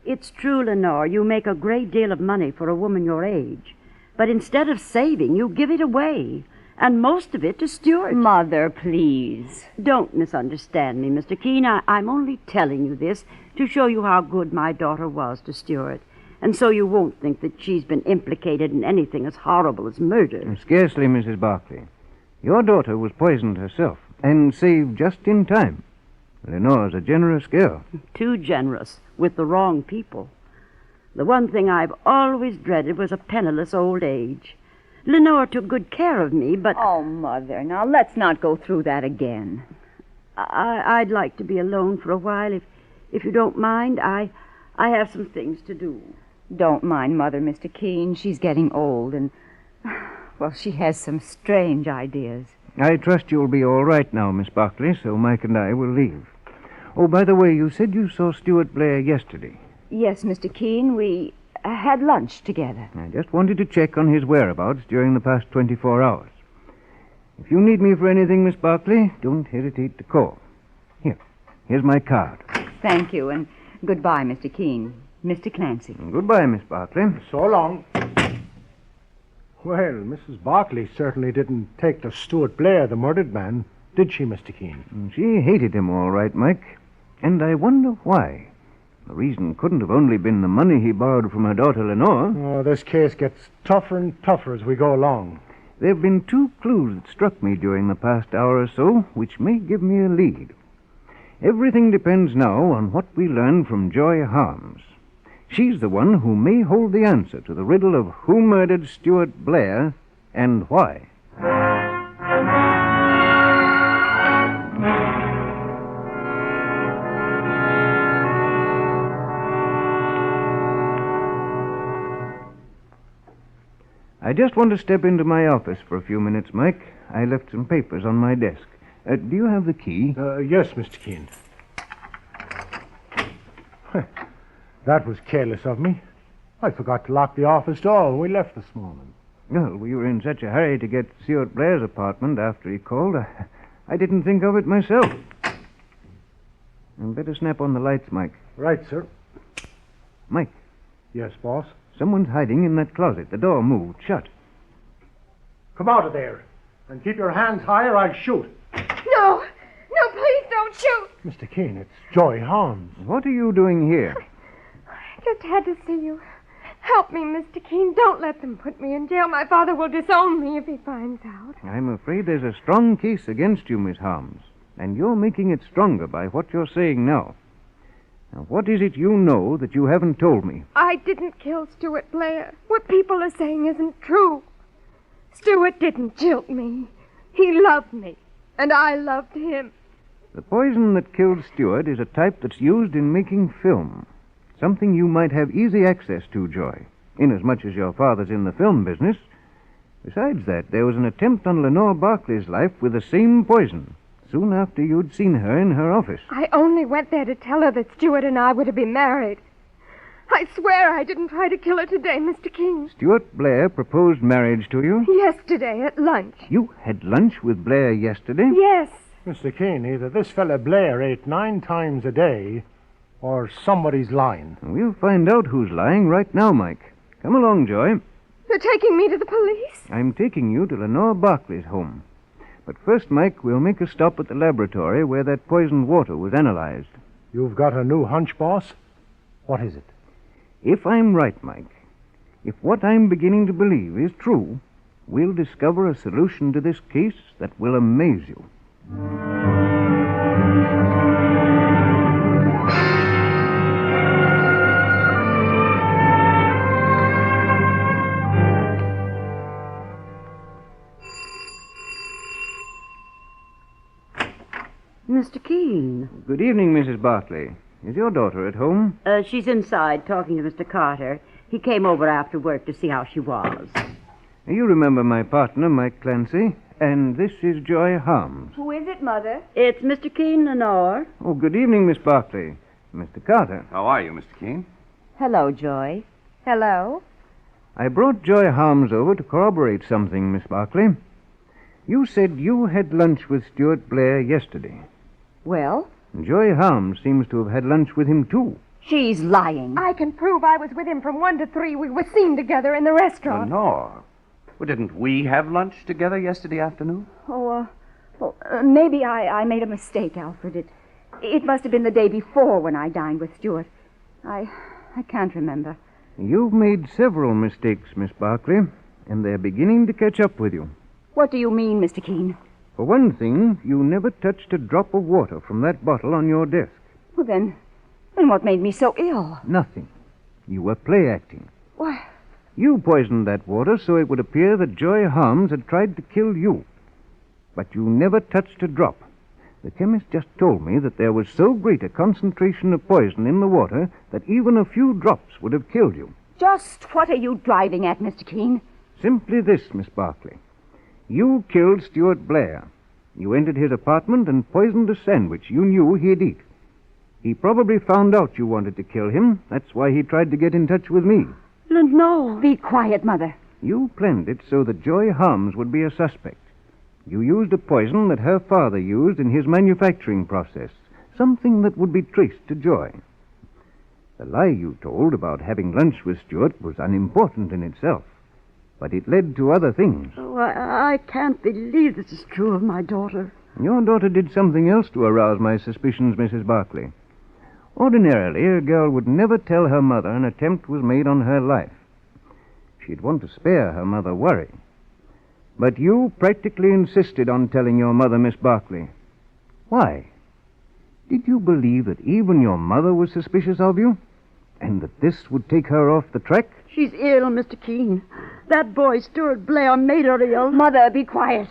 It's true, Lenore, you make a great deal of money for a woman your age. But instead of saving, you give it away, and most of it to Stuart. Mother, please. Don't misunderstand me, Mr. Keene. I'm only telling you this to show you how good my daughter was to Stuart. And so you won't think that she's been implicated in anything as horrible as murder. Scarcely, Mrs. Barkley. Your daughter was poisoned herself, and saved just in time. Lenore's a generous girl. Too generous, with the wrong people. The one thing I've always dreaded was a penniless old age. Lenore took good care of me, but... Oh, Mother, now let's not go through that again. I'd like to be alone for a while, if you don't mind. I have some things to do. Don't mind Mother, Mr. Keene. She's getting old, and, well, she has some strange ideas. I trust you'll be all right now, Miss Barkley, so Mike and I will leave. Oh, by the way, you said you saw Stuart Blair yesterday. Yes, Mr. Keene, we had lunch together. I just wanted to check on his whereabouts during the past 24 hours. If you need me for anything, Miss Barkley, don't hesitate to call. Here's my card. Thank you, and goodbye, Mr. Keene. Mr. Clancy. Goodbye, Miss Barkley. So long. Well, Mrs. Barkley certainly didn't take to Stuart Blair, the murdered man, did she, Mr. Keene? She hated him all right, Mike. And I wonder why. The reason couldn't have only been the money he borrowed from her daughter Lenore. Oh, this case gets tougher and tougher as we go along. There have been two clues that struck me during the past hour or so, which may give me a lead. Everything depends now on what we learn from Joy Harms. She's the one who may hold the answer to the riddle of who murdered Stuart Blair and why. I just want to step into my office for a few minutes, Mike. I left some papers on my desk. Do you have the key? Yes, Mr. Keene. That was careless of me. I forgot to lock the office door when we left this morning. Well, we were in such a hurry to get Stuart Blair's apartment after he called. I didn't think of it myself. I'd better snap on the lights, Mike. Right, sir. Mike. Yes, boss? Someone's hiding in that closet. The door moved shut. Come out of there. And keep your hands high or I'll shoot. No, please don't shoot. Mr. Keene, it's Joy Harms. What are you doing here? I just had to see you. Help me, Mr. Keene. Don't let them put me in jail. My father will disown me if he finds out. I'm afraid there's a strong case against you, Miss Harms. And you're making it stronger by what you're saying now. Now, what is it you know that you haven't told me? I didn't kill Stuart Blair. What people are saying isn't true. Stuart didn't jilt me. He loved me, and I loved him. The poison that killed Stewart is a type that's used in making film. Something you might have easy access to, Joy, inasmuch as your father's in the film business. Besides that, there was an attempt on Lenore Barclay's life with the same poison, soon after you'd seen her in her office. I only went there to tell her that Stewart and I were to be married. I swear I didn't try to kill her today, Mr. King. Stuart Blair proposed marriage to you? Yesterday at lunch. You had lunch with Blair yesterday? Yes. Mr. Keene, either this fella Blair ate 9 times a day, or somebody's lying. We'll find out who's lying right now, Mike. Come along, Joy. You're taking me to the police? I'm taking you to Lenore Barclay's home. But first, Mike, we'll make a stop at the laboratory where that poisoned water was analyzed. You've got a new hunch, boss? What is it? If I'm right, Mike, if what I'm beginning to believe is true, we'll discover a solution to this case that will amaze you. Mr. Keene. Good evening, Mrs. Barclay. Is your daughter at home? She's inside talking to Mr. Carter. He came over after work to see how she was. You remember my partner, Mike Clancy, and this is Joy Harms. Who is it, Mother? It's Mr. Keene, Lenore. Oh, good evening, Miss Barclay. Mr. Carter. How are you, Mr. Keene? Hello, Joy. Hello. I brought Joy Harms over to corroborate something, Miss Barclay. You said you had lunch with Stuart Blair yesterday. Well? Joy Harms seems to have had lunch with him, too. She's lying. I can prove I was with him from 1 to 3. We were seen together in the restaurant. Lenore. Well, didn't we have lunch together yesterday afternoon? Maybe I made a mistake, Alfred. It must have been the day before when I dined with Stuart. I can't remember. You've made several mistakes, Miss Barclay, and they're beginning to catch up with you. What do you mean, Mr. Keene? For one thing, you never touched a drop of water from that bottle on your desk. Well, then what made me so ill? Nothing. You were play acting. Why? You poisoned that water so it would appear that Joy Harms had tried to kill you. But you never touched a drop. The chemist just told me that there was so great a concentration of poison in the water that even a few drops would have killed you. Just what are you driving at, Mr. Keene? Simply this, Miss Barclay. You killed Stuart Blair. You entered his apartment and poisoned a sandwich you knew he'd eat. He probably found out you wanted to kill him. That's why he tried to get in touch with me. No. Be quiet, Mother. You planned it so that Joy Harms would be a suspect. You used a poison that her father used in his manufacturing process, something that would be traced to Joy. The lie you told about having lunch with Stuart was unimportant in itself, but it led to other things. Oh, I can't believe this is true of my daughter. Your daughter did something else to arouse my suspicions, Mrs. Barclay. Ordinarily, a girl would never tell her mother an attempt was made on her life. She'd want to spare her mother worry. But you practically insisted on telling your mother, Miss Barclay. Why? Did you believe that even your mother was suspicious of you? And that this would take her off the track? She's ill, Mr. Keene. That boy, Stuart Blair, made her ill. Mother, be quiet.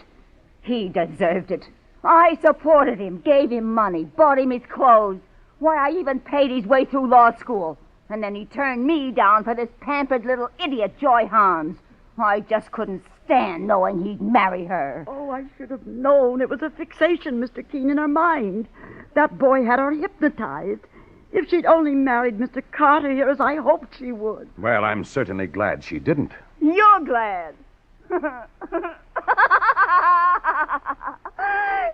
He deserved it. I supported him, gave him money, bought him his clothes. Why, I even paid his way through law school. And then he turned me down for this pampered little idiot, Joy Harms. I just couldn't stand knowing he'd marry her. Oh, I should have known. It was a fixation, Mr. Keene, in her mind. That boy had her hypnotized. If she'd only married Mr. Carter here, as I hoped she would. Well, I'm certainly glad she didn't. You're glad.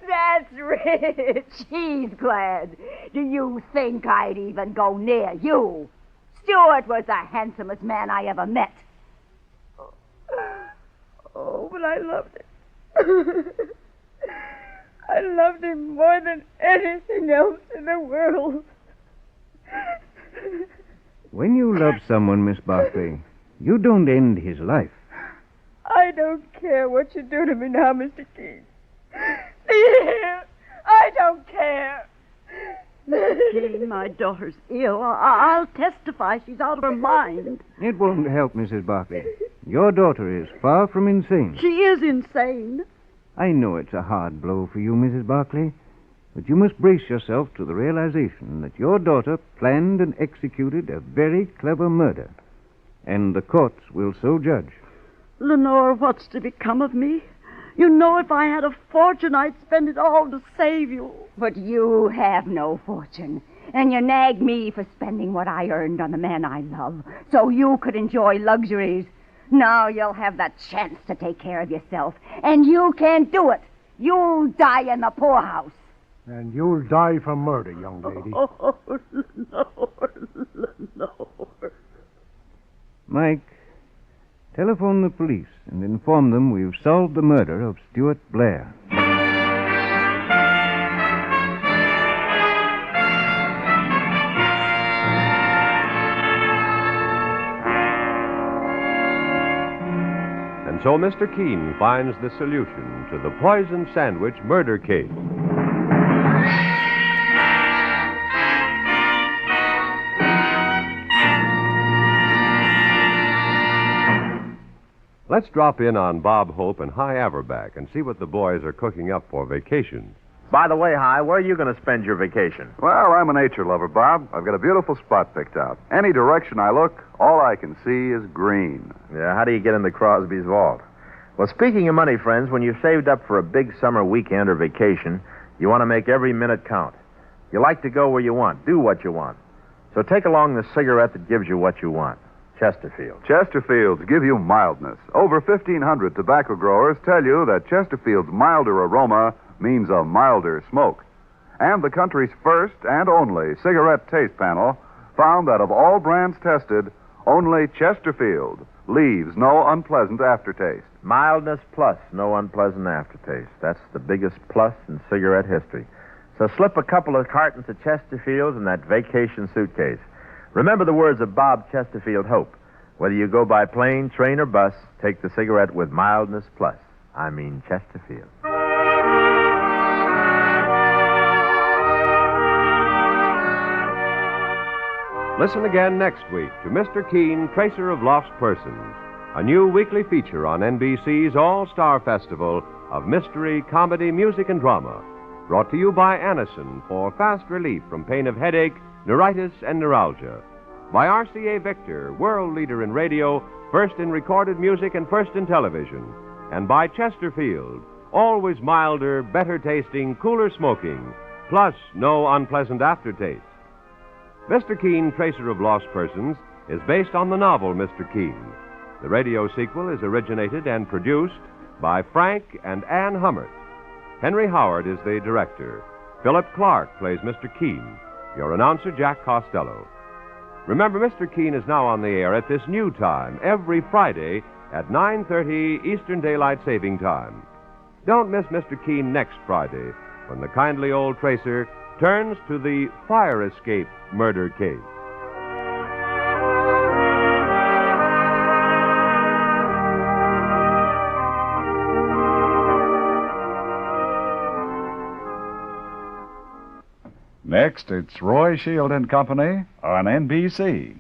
That's rich. He's glad. Do you think I'd even go near you? Stuart was the handsomest man I ever met. Oh, but I loved him. I loved him more than anything else in the world. When you love someone, Miss Barclay, you don't end his life. I don't care what you do to me now, Mr. Keene. I don't care. Mr. Keene, my daughter's ill. I'll testify she's out of her mind. It won't help, Mrs. Barclay. Your daughter is far from insane. She is insane. I know it's a hard blow for you, Mrs. Barclay, but you must brace yourself to the realization that your daughter planned and executed a very clever murder, and the courts will so judge. Lenore, what's to become of me? You know if I had a fortune, I'd spend it all to save you. But you have no fortune, and you nag me for spending what I earned on the man I love, so you could enjoy luxuries. Now you'll have the chance to take care of yourself, and you can't do it. You'll die in the poorhouse. And you'll die for murder, young lady. Oh, Lenore. Mike, telephone the police and inform them we've solved the murder of Stuart Blair. And so Mr. Keene finds the solution to the poison sandwich murder case. Let's drop in on Bob Hope and High Averback and see what the boys are cooking up for vacation. By the way, High, where are you going to spend your vacation? Well, I'm a nature lover, Bob. I've got a beautiful spot picked out. Any direction I look, all I can see is green. Yeah, how do you get into Crosby's vault? Well, speaking of money, friends, when you've saved up for a big summer weekend or vacation, you want to make every minute count. You like to go where you want, do what you want. So take along the cigarette that gives you what you want. Chesterfield. Chesterfields give you mildness. Over 1,500 tobacco growers tell you that Chesterfield's milder aroma means a milder smoke. And the country's first and only cigarette taste panel found that of all brands tested, only Chesterfield leaves no unpleasant aftertaste. Mildness plus no unpleasant aftertaste. That's the biggest plus in cigarette history. So slip a couple of cartons of Chesterfields in that vacation suitcase. Remember the words of Bob Chesterfield Hope. Whether you go by plane, train, or bus, take the cigarette with mildness plus. I mean Chesterfield. Listen again next week to Mr. Keene, Tracer of Lost Persons, a new weekly feature on NBC's All-Star Festival of mystery, comedy, music, and drama, brought to you by Anacin for fast relief from pain of headache, neuritis, and neuralgia. By RCA Victor, world leader in radio, first in recorded music and first in television. And by Chesterfield, always milder, better tasting, cooler smoking, plus no unpleasant aftertaste. Mr. Keene, Tracer of Lost Persons, is based on the novel Mr. Keene. The radio sequel is originated and produced by Frank and Ann Hummert. Henry Howard is the director. Philip Clark plays Mr. Keene. Your announcer, Jack Costello. Remember, Mr. Keene is now on the air at this new time, every Friday at 9:30 Eastern Daylight Saving Time. Don't miss Mr. Keene next Friday, when the kindly old tracer turns to the fire escape murder case. Next, it's Roy Shield and Company on NBC.